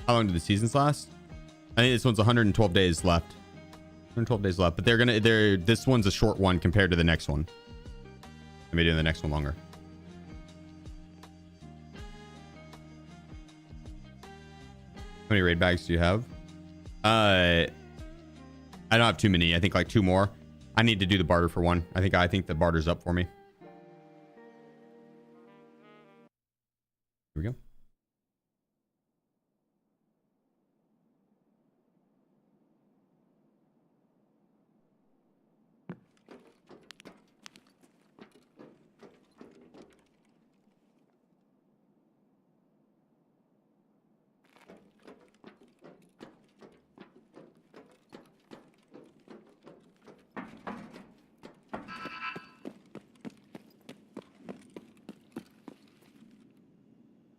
How long do the seasons last? I think this one's 112 days left. 112 days left, but this one's a short one compared to the next one. I may do the next one longer. How many raid bags do you have? I don't have too many. I think like 2 more. I need to do the barter for one. I think the barter's up for me. Here we go.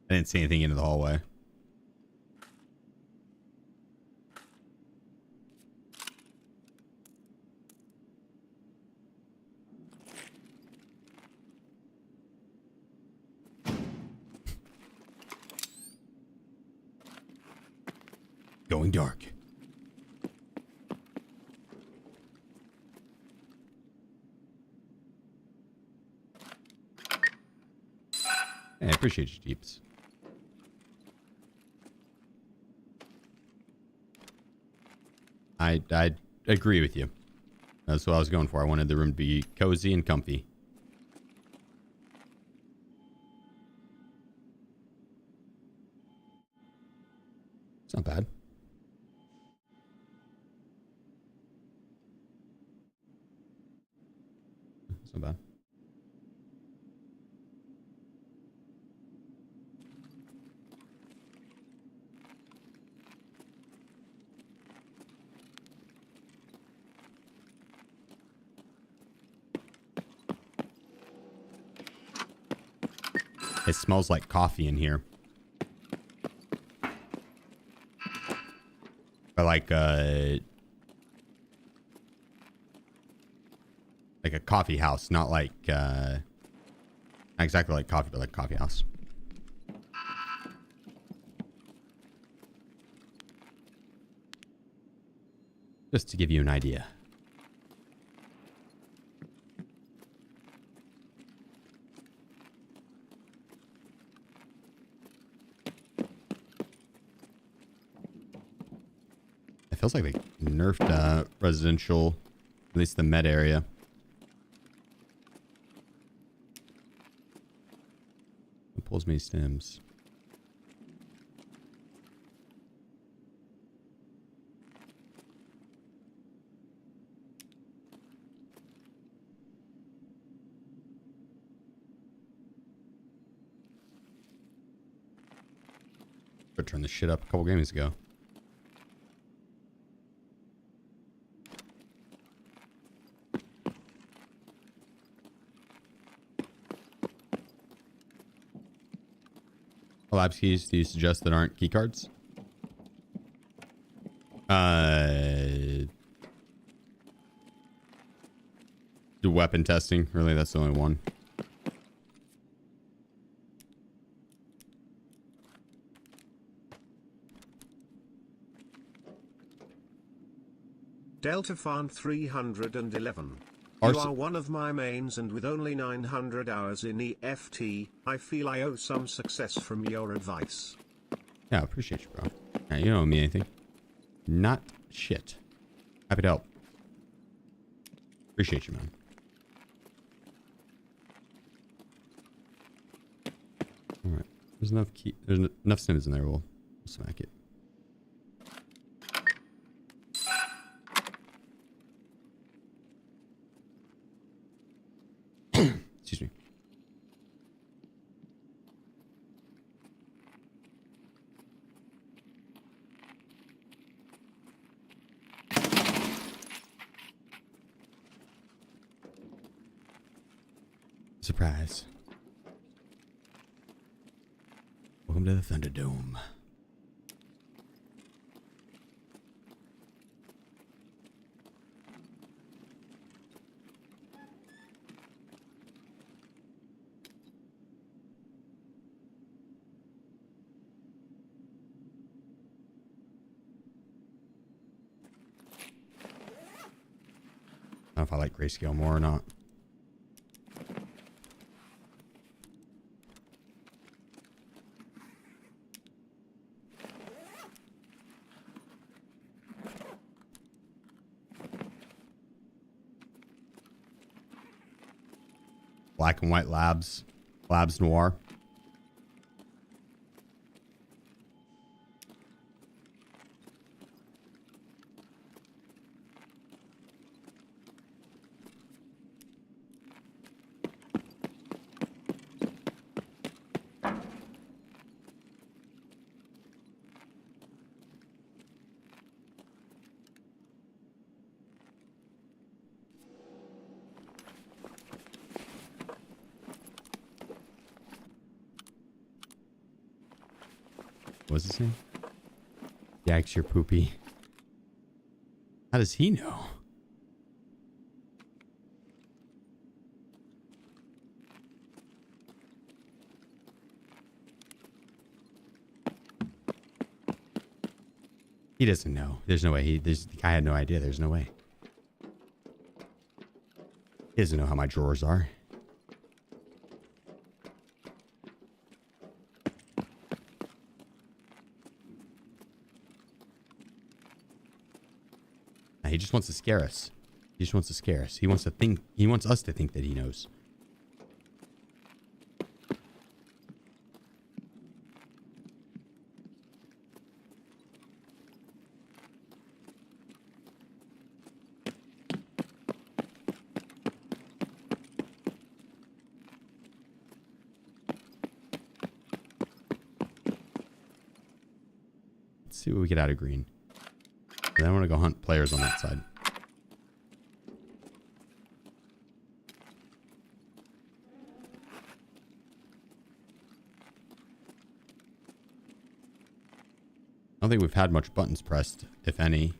I didn't see anything into the hallway. going dark. Hey, I appreciate you, Deeps. I agree with you. That's what I was going for. I wanted the room to be cozy and comfy. It's not bad. It's not bad. It smells like coffee in here. Or like a coffee house, not like not exactly like coffee, but like a coffee house. Just to give you an idea. It feels like they nerfed residential, at least the med area. It pulls me stems. I turned this shit up a couple games ago. Labs keys do you suggest that aren't key cards? Do weapon testing. Really, that's the only one. Delta Farm 311. You are one of my mains, and with only 900 hours in EFT, I feel I owe some success from your advice. Yeah, I appreciate you, bro. Yeah, you don't owe me anything. Not shit. Happy to help. Appreciate you, man. Alright. There's enough there's enough stems in there. We'll smack it. Excuse me. Surprise. Welcome to the Thunderdome. I don't know if I like grayscale more or not. Black and white labs noir. What's his name? Yikes, you're poopy. How does he know? He doesn't know. There's no way. The guy had no idea. There's no way. He doesn't know how my drawers are. He just wants to scare us. He just wants to scare us. He wants to think. He wants us to think that he knows. Let's see what we get out of green. Then I want to go hunt players on that side. I don't think we've had much buttons pressed, if any.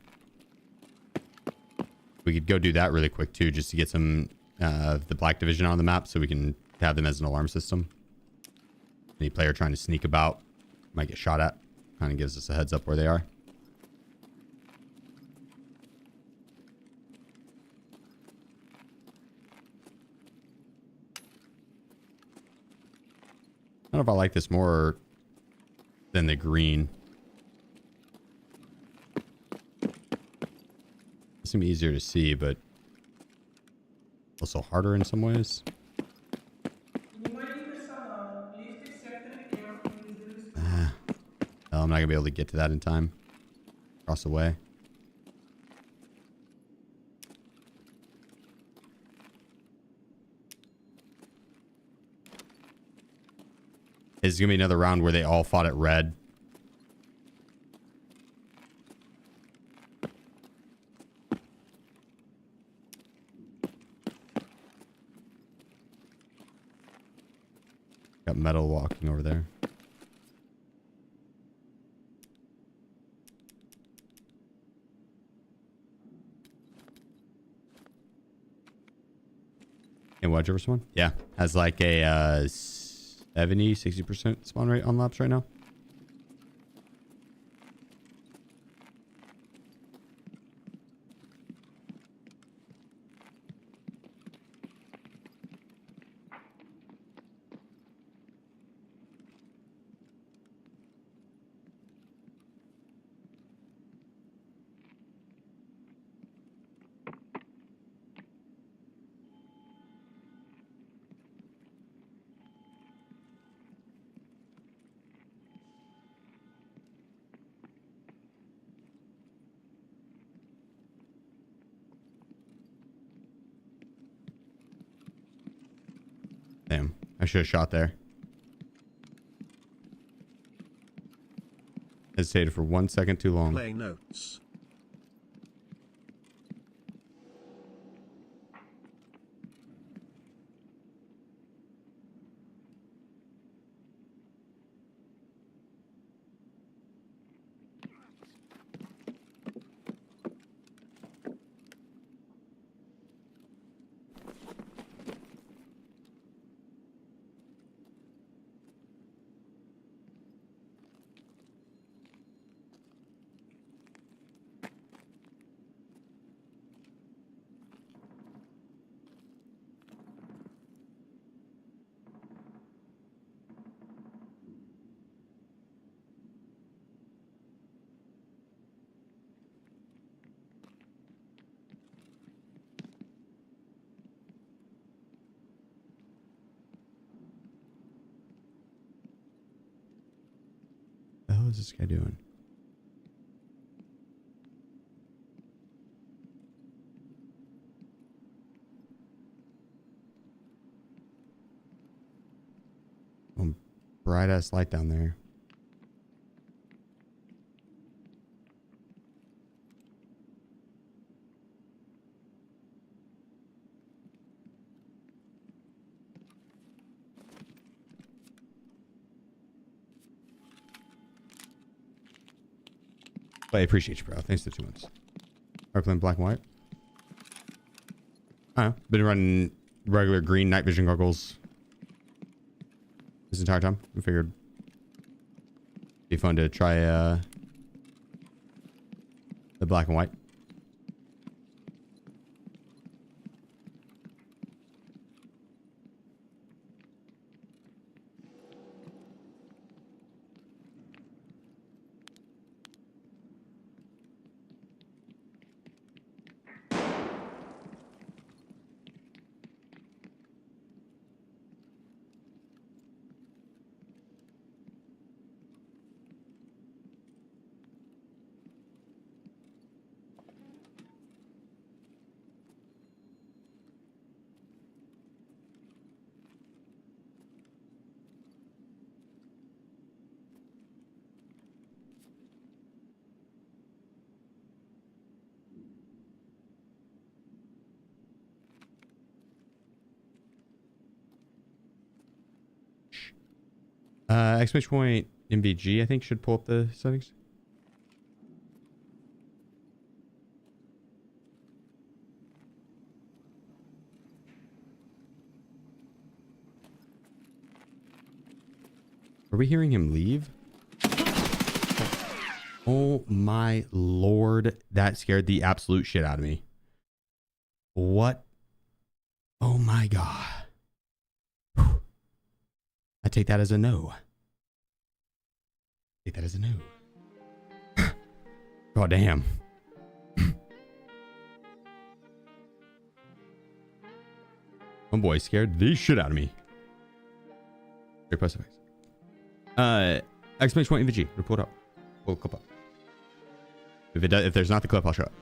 We could go do that really quick too, just to get some the Black Division on the map, so we can have them as an alarm system. Any player trying to sneak about might get shot at. Kind of gives us a heads up where they are. I don't know if I like this more than the green. It seems easier to see, but also harder in some ways. Oh, I'm not gonna be able to get to that in time. Cross the way. It's gonna be another round where they all fought at red. Got metal walking over there. And Wedge over one? Yeah. Has like a 70-60% spawn rate on laps right now. Damn, I should have shot there. Hesitated for 1 second too long. Play notes. The hell is this guy doing? Bright ass light down there. I appreciate you, bro. Thanks for the 2 months. Are we playing black and white? I don't know. Been running regular green night vision goggles this entire time. We figured it'd be fun to try The black and white. Exclamation point MVG, I think, should pull up the settings. Are we hearing him leave? Oh my lord, that scared the absolute shit out of me. What? Oh my god. Whew. I take that as a no. Take that as a no. God damn. Oh boy, scared the shit out of me. Here, press FX. Exclamation point MVG. We'll pull it up. Pull the clip up. If there's not the clip, I'll show it.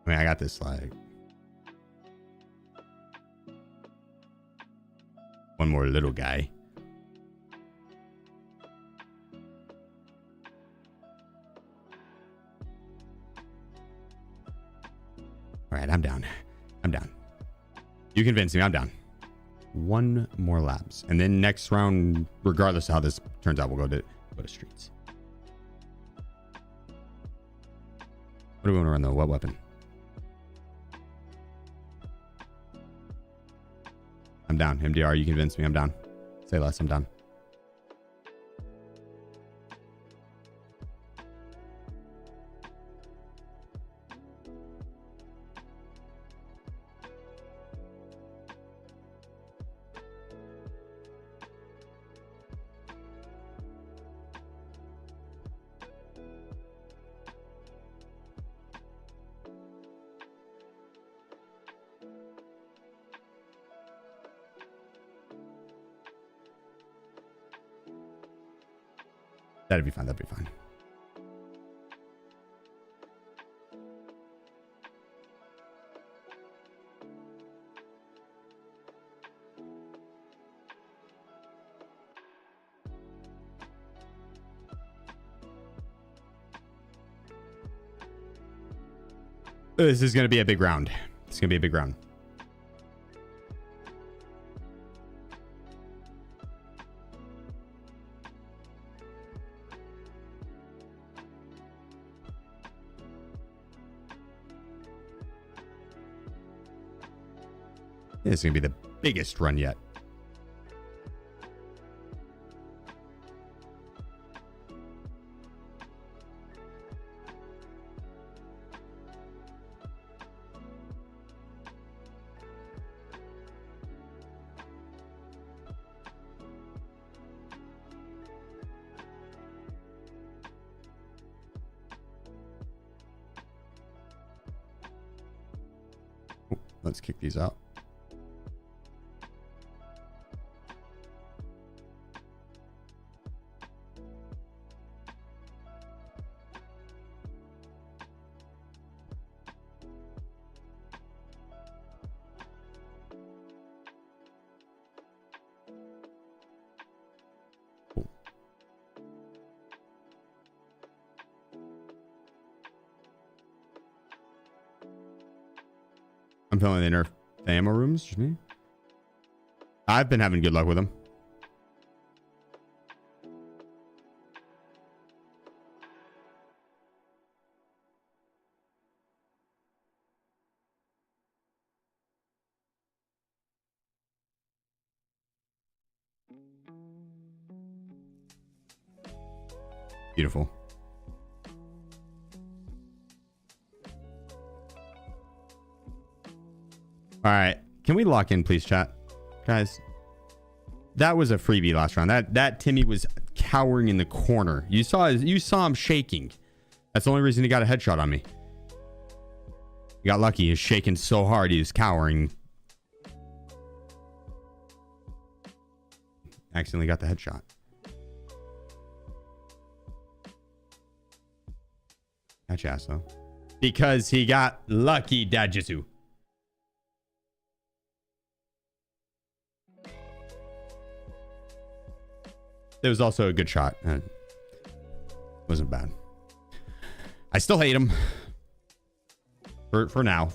I mean, I got this like one more little guy. All right, I'm down. I'm down. You convinced me. I'm down. One more laps, and then next round, regardless of how this turns out, we'll go to streets. What do we want to run though? What weapon? I'm down. MDR, you convinced me. I'm down. Say less. I'm down. That'd be fine. That'd be fine. This is going to be a big round. It's going to be a big round. This is going to be the biggest run yet. Let's kick these out. I'm filling the inner ammo rooms, just me. I've been having good luck with them. Beautiful. All right. Can we lock in, please, chat? Guys, that was a freebie last round. That Timmy was cowering in the corner. You saw him shaking. That's the only reason he got a headshot on me. He got lucky. He was shaking so hard he was cowering. Accidentally got the headshot. Catch ass though. Because he got lucky, Dajitsu. It was also a good shot. Wasn't bad. I still hate him. For now.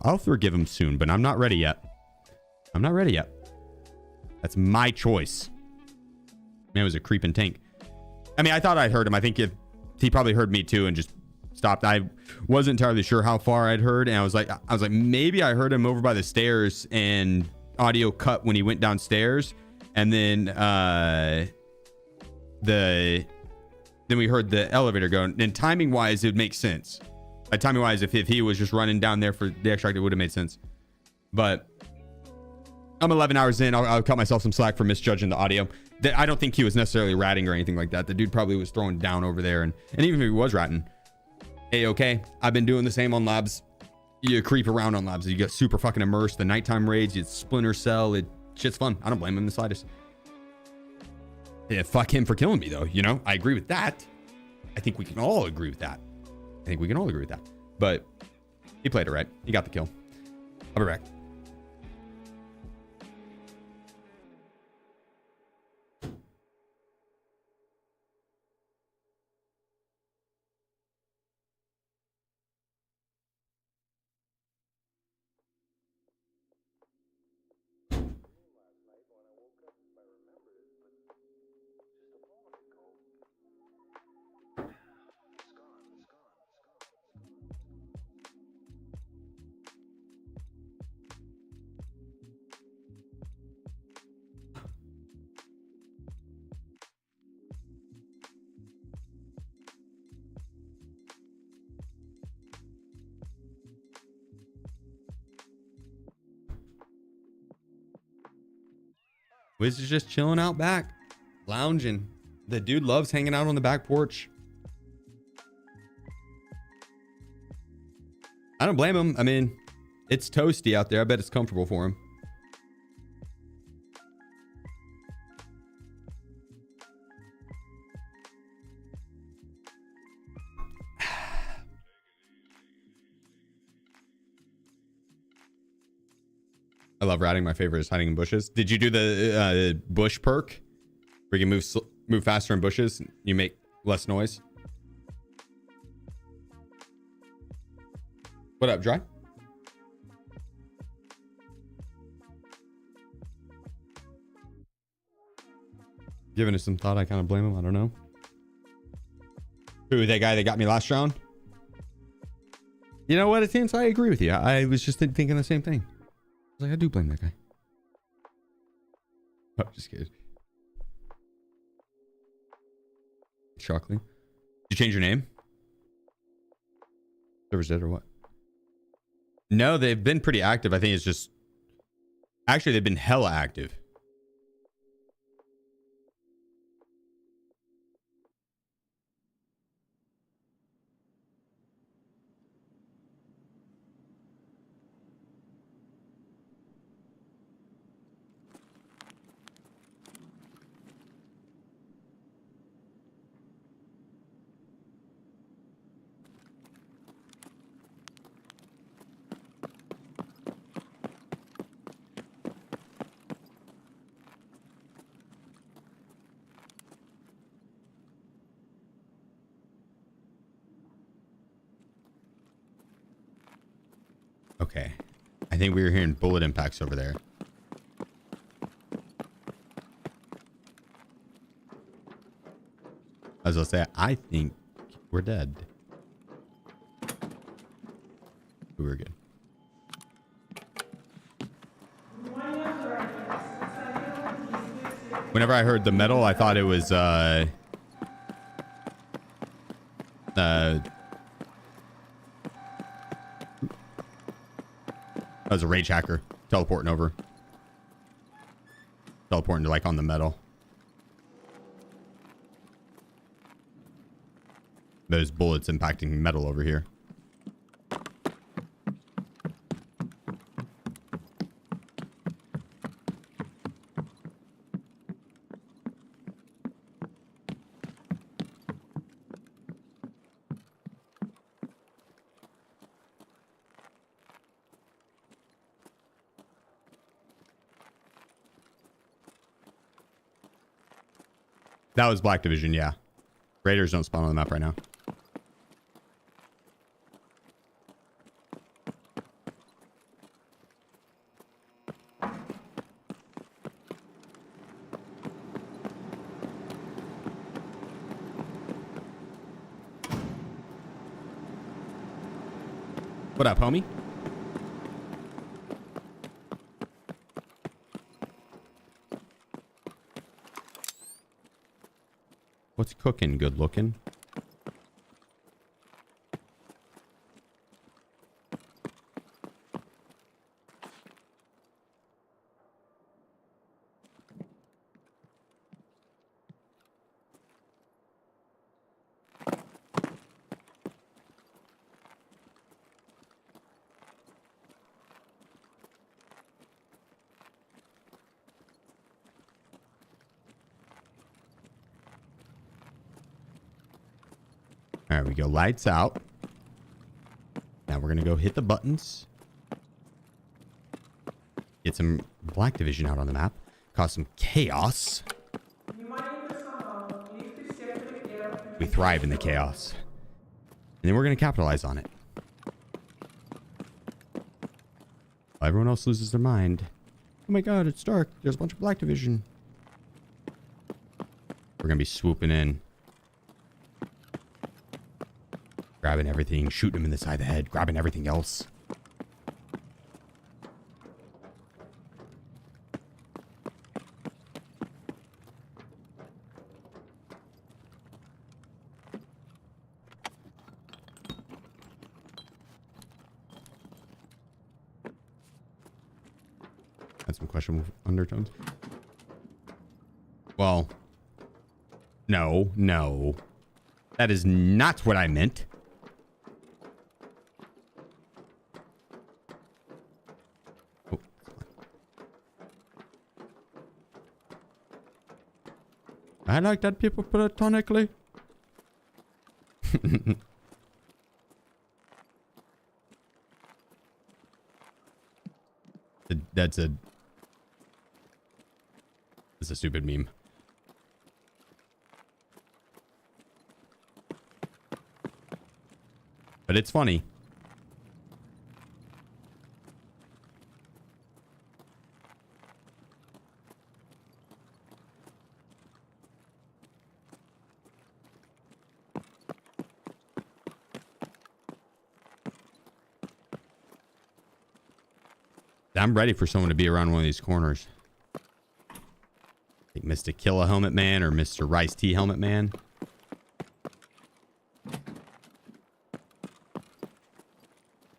I'll forgive him soon, but I'm not ready yet. That's my choice. Man, it was a creeping tank. I mean, I thought I'd heard him. I think if he probably heard me too and just stopped. I wasn't entirely sure how far I'd heard, and I was like, maybe I heard him over by the stairs and audio cut when he went downstairs, and then then we heard the elevator go. And timing wise, it would make sense. Timing wise, if he was just running down there for the extract, it would have made sense. But I'm 11 hours in. I'll cut myself some slack for misjudging the audio. I don't think he was necessarily ratting or anything like that. The dude probably was throwing down over there. And even if he was ratting, hey, okay. I've been doing the same on labs. You creep around on labs. You get super fucking immersed. The nighttime raids, you Splinter Cell. Shit's fun. I don't blame him in the slightest. Yeah, fuck him for killing me, though. You know, I agree with that. I think we can all agree with that. But he played it right. He got the kill. I'll be back. Wiz is just chilling out back, lounging. The dude loves hanging out on the back porch. I don't blame him. I mean, it's toasty out there. I bet it's comfortable for him. I love riding. My favorite is hiding in bushes. Did you do the bush perk where you can move faster in bushes? You make less noise. What up, Dry? Giving it some thought. I kind of blame him. I don't know. Who, that guy that got me last round? You know what, it seems I agree with you. I was just thinking the same thing. I was like, I do blame that guy. Oh, just kidding. Shockley. Did you change your name? Server's dead or what? No, they've been pretty active. I think it's just... Actually, they've been hella active. Okay. I think we were hearing bullet impacts over there. As I'll say, I think we're dead. We were good. Whenever I heard the metal, I thought it was That was a rage hacker teleporting over. Teleporting to like on the metal. Those bullets impacting metal over here. That was Black Division, yeah. Raiders don't spawn on the map right now. What up, homie? What's cooking? Good looking. All right, we go lights out. Now we're going to go hit the buttons. Get some Black Division out on the map. Cause some chaos. We thrive in the chaos. And then we're going to capitalize on it. While everyone else loses their mind. Oh my god, it's dark. There's a bunch of Black Division. We're going to be swooping in. Grabbing everything, shooting him in the side of the head, grabbing everything else. Had some questionable undertones. Well, no. That is not what I meant. I like that people platonically. That's a stupid meme. But it's funny. I'm ready for someone to be around one of these corners. Like Mr. Killa Helmet Man or Mr. Rice Tea Helmet Man.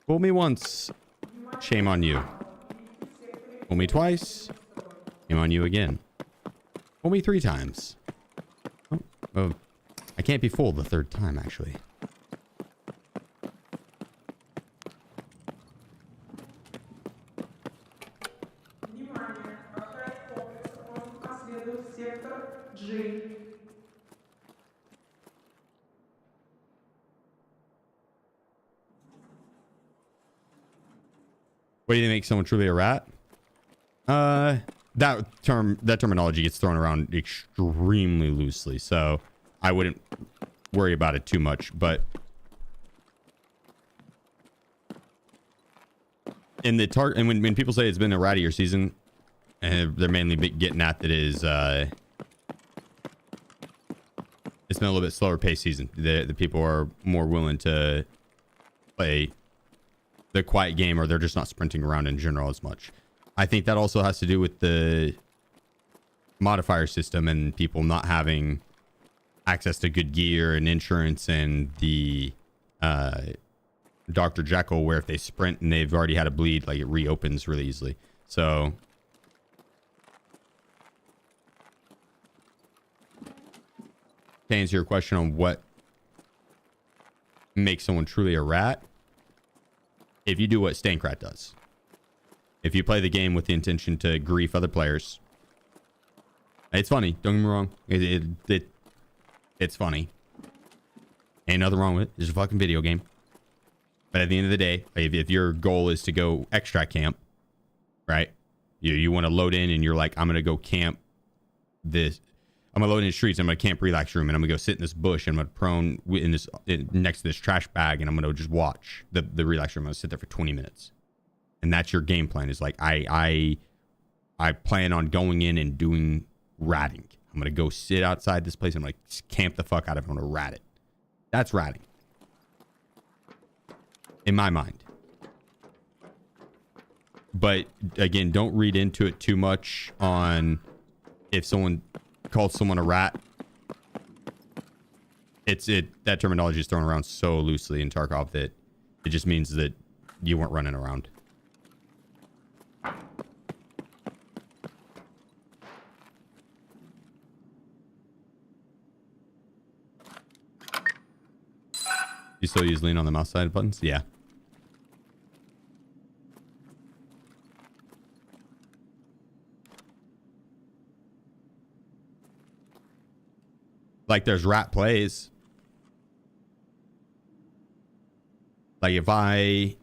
Fool me once, shame on you. Fool me twice, shame on you again. Fool me 3 times. Oh, I can't be fooled the 3rd time, actually. What do you make someone truly a rat? That terminology gets thrown around extremely loosely, so I wouldn't worry about it too much. But in the and when people say it's been a rattier season, they're mainly getting at that is it's been a little bit slower paced season. The people are more willing to play the quiet game, or they're just not sprinting around in general as much. I think that also has to do with the modifier system and people not having access to good gear and insurance, and the Dr. Jekyll, where if they sprint and they've already had a bleed, like it reopens really easily. So to answer your question on what makes someone truly a rat, if you do what Stankrat does, if you play the game with the intention to grief other players, it's funny. Don't get me wrong. It's funny. Ain't nothing wrong with it. It's a fucking video game. But at the end of the day, if your goal is to go extract camp, right? You want to load in and you're like, I'm going to go camp this. I'm going to load in the streets. I'm going to camp relax room and I'm going to go sit in this bush and I'm going to prone next to this trash bag and I'm going to just watch the relax room. I'm going to sit there for 20 minutes. And that's your game plan, is like, I plan on going in and doing ratting. I'm going to go sit outside this place and I'm going to camp the fuck out of it. I'm going to rat it. That's ratting. In my mind. But again, don't read into it too much on if someone calls someone a rat. That terminology is thrown around so loosely in Tarkov that it just means that you weren't running around. You still use lean on the mouse side buttons? Yeah. Like there's rat plays. Like if I'm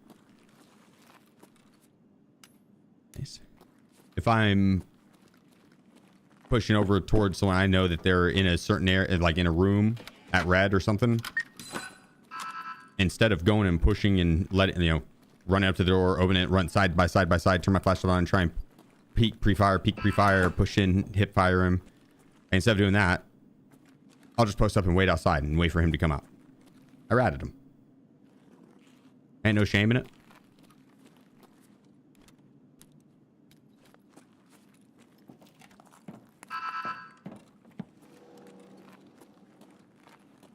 pushing over towards someone, I know that they're in a certain area, like in a room at red or something. Instead of going and pushing and running up to the door, open it, run side by side, turn my flashlight on, and try and peek pre-fire, push in, hip fire him. And instead of doing that, I'll just post up and wait outside and wait for him to come out. I ratted him. Ain't no shame in it.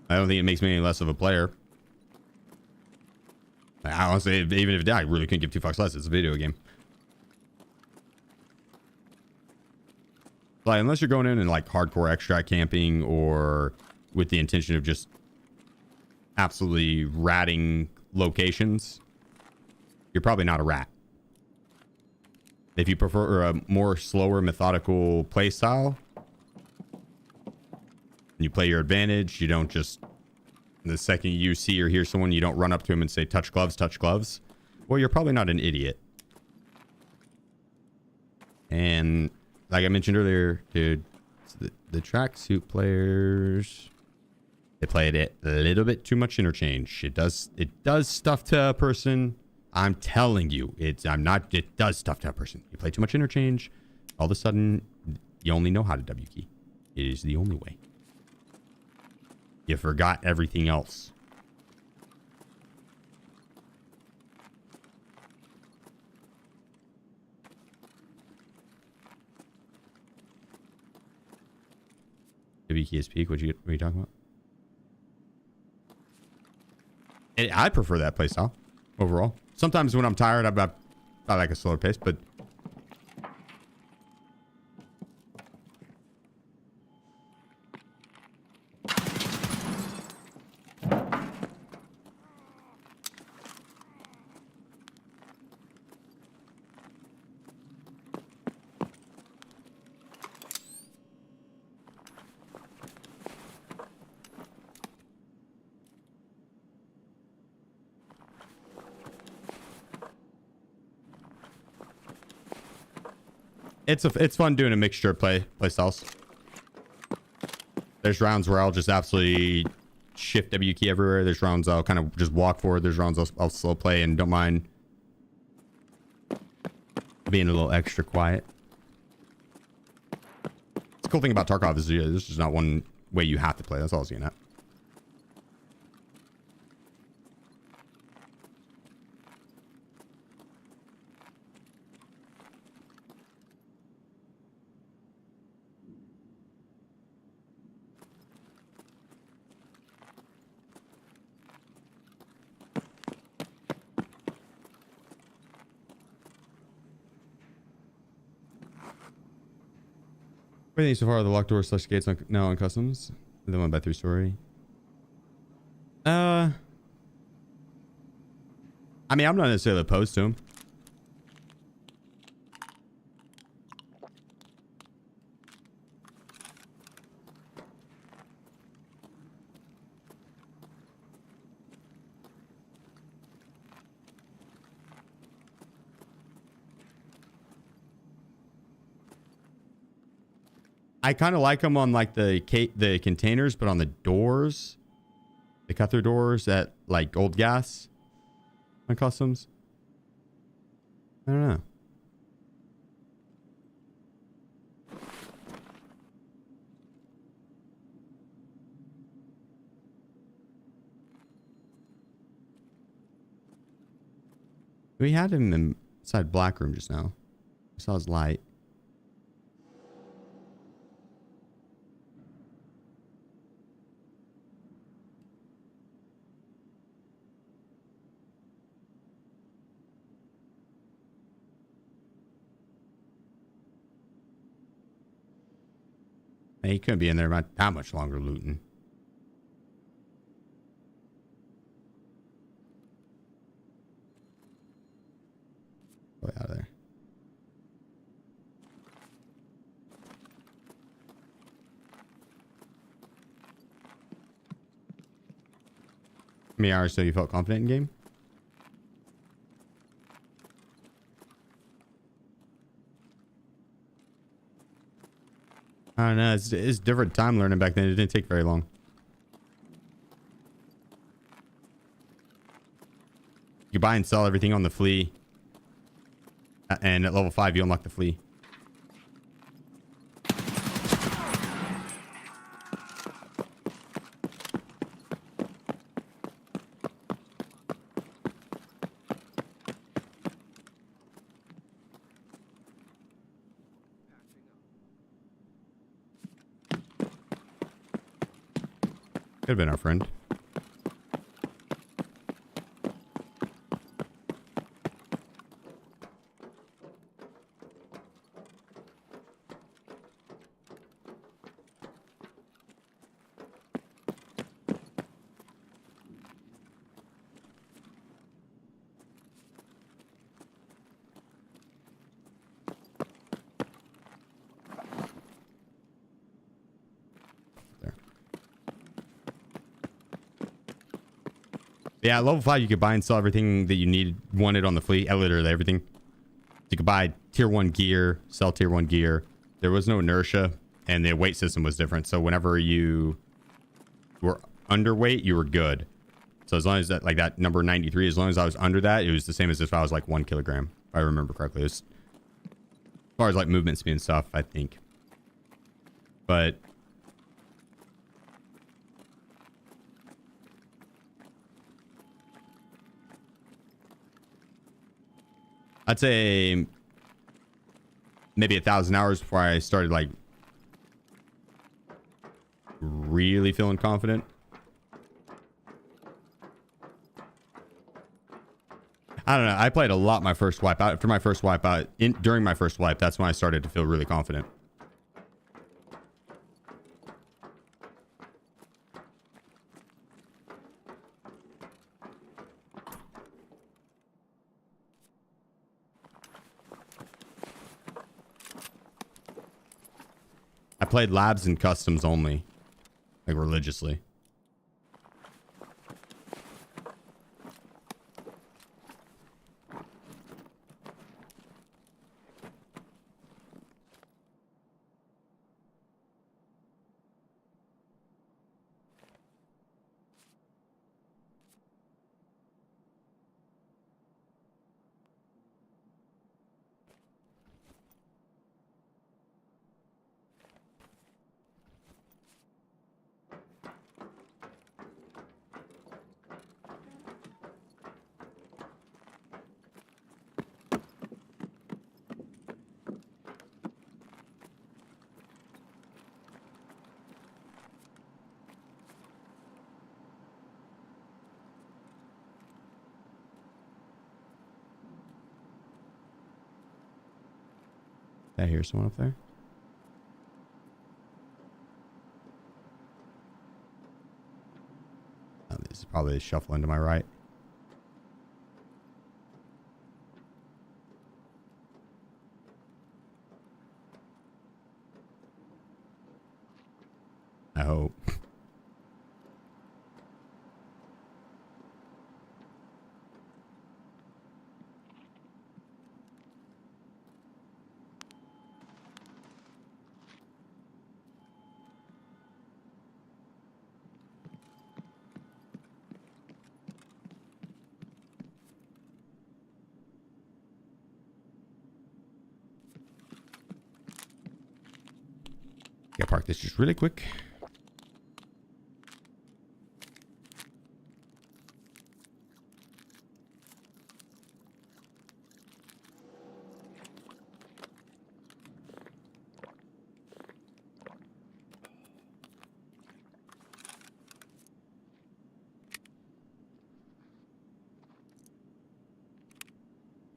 I don't think it makes me any less of a player. I honestly, even if it did, I really couldn't give two fucks less. It's a video game. Like, unless you're going in and like hardcore extract camping or with the intention of just absolutely ratting locations, you're probably not a rat. If you prefer a more slower, methodical play style, you play your advantage, you don't just, the second you see or hear someone, you don't run up to him and say, touch gloves, well, you're probably not an idiot. And like I mentioned earlier, dude, the tracksuit players, they played it a little bit too much interchange. It does stuff to a person. I'm telling you, it does stuff to a person. You play too much interchange, all of a sudden, you only know how to W key. It is the only way. You forgot everything else. W key is peak. What are you talking about? I prefer that playstyle overall. Sometimes when I'm tired, I like a slower pace, but it's fun doing a mixture of play styles. There's rounds where I'll just absolutely shift W key everywhere. There's rounds I'll kind of just walk forward. There's rounds I'll slow play and don't mind being a little extra quiet. The cool thing about Tarkov is this is not one way you have to play. That's all I was getting at. Everything so far, the locked door slash gates now on customs. The 1x3 story. I mean, I'm not necessarily opposed to them. I kind of like them on like the containers, but on the doors, they cut their doors at like old gas on customs. I don't know. We had him inside black room just now. I saw his light. He couldn't be in there about that much longer looting. Go out of there. How many hours so you felt confident in game? I don't know. It's different time learning back then. It didn't take very long. You buy and sell everything on the flea. And at level 5, you unlock the flea. Could have been our friend. Yeah, at level 5, you could buy and sell everything that you wanted on the fleet. Literally everything. You could buy tier 1 gear, sell tier 1 gear. There was no inertia, and the weight system was different. So whenever you were underweight, you were good. So as long as that, like that number 93, as long as I was under that, it was the same as if I was like 1 kilogram. If I remember correctly. It was, as far as like movement speed and stuff, I think. But I'd say maybe 1,000 hours before I started like really feeling confident. I don't know. I played a lot my first wipe. After my first wipe, during my first wipe, that's when I started to feel really confident. I played labs and customs only, like religiously. I hear someone up there. This is probably shuffling to my right. I hope. Yeah, park this just really quick.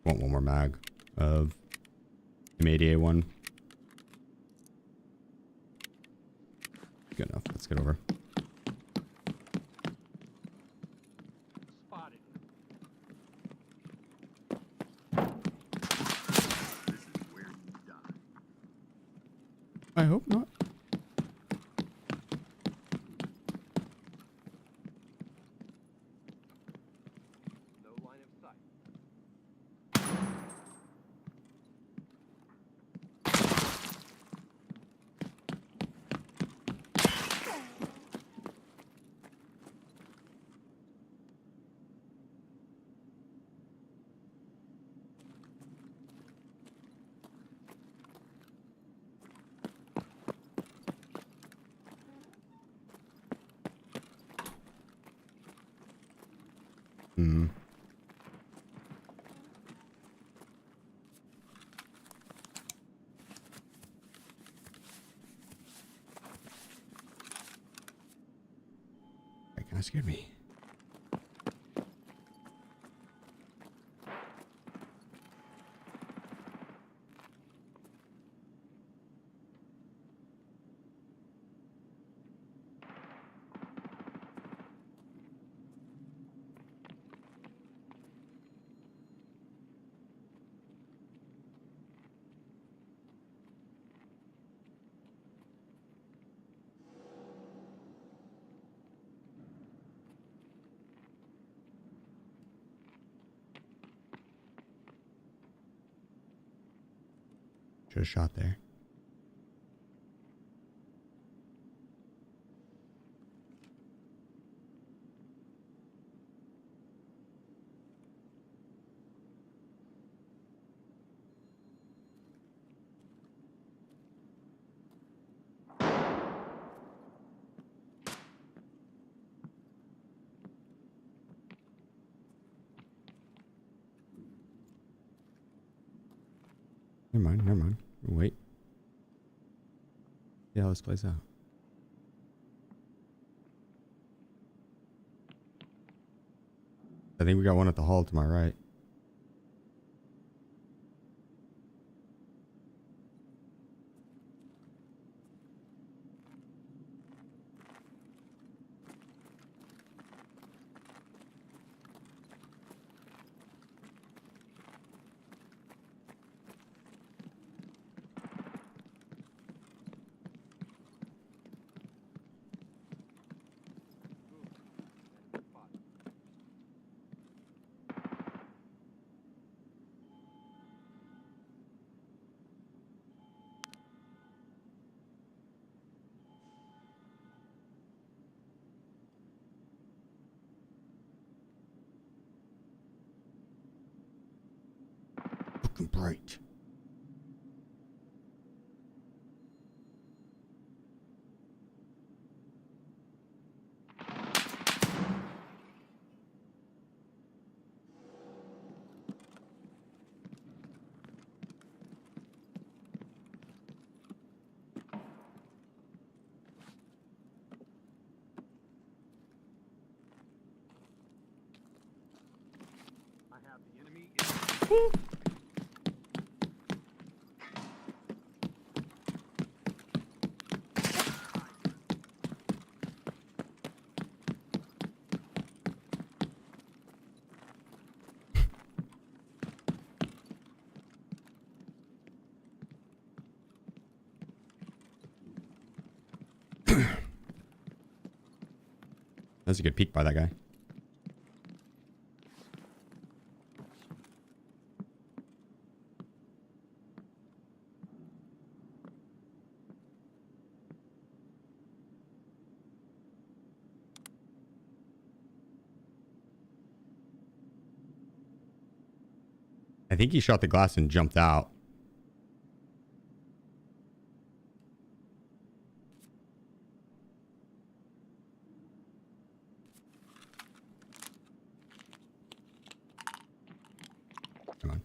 Want one more mag of M80A1. Good enough. Let's get over. Spotted. I hope not. No line of sight. Hmm. That kind of scared me. Should have shot there. Never mind, never mind. Wait. See how this plays out. I think we got one at the hall to my right. Fucking bright. I have the enemy in. That's a good peek by that guy. I think he shot the glass and jumped out. Come on.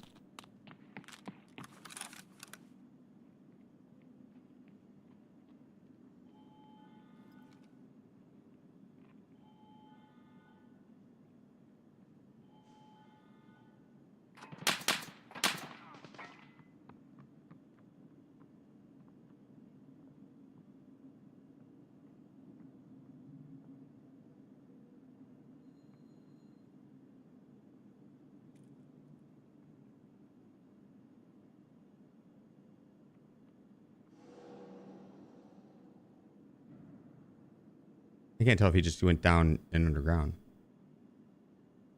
I can't tell if he just went down and underground.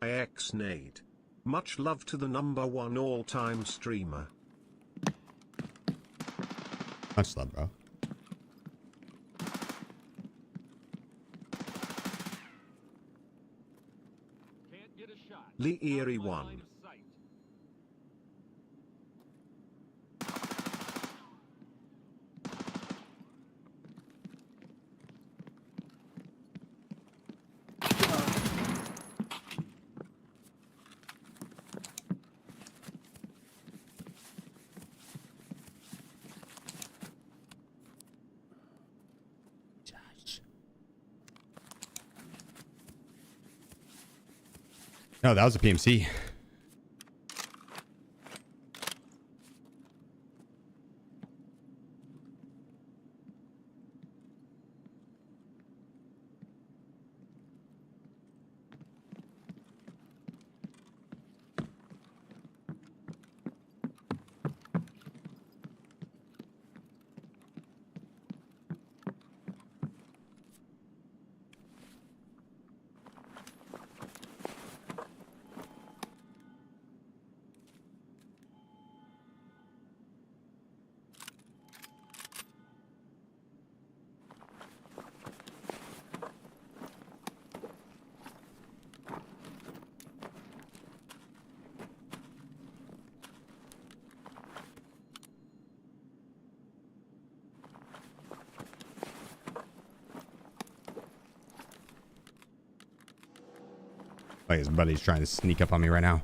IX Nade. Much love to the #1 all-time streamer. Much love, bro. Can't get a shot. Lee Erie 1. No, that was a PMC. Like his buddy's trying to sneak up on me right now.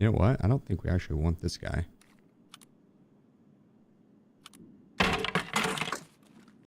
You know what? I don't think we actually want this guy.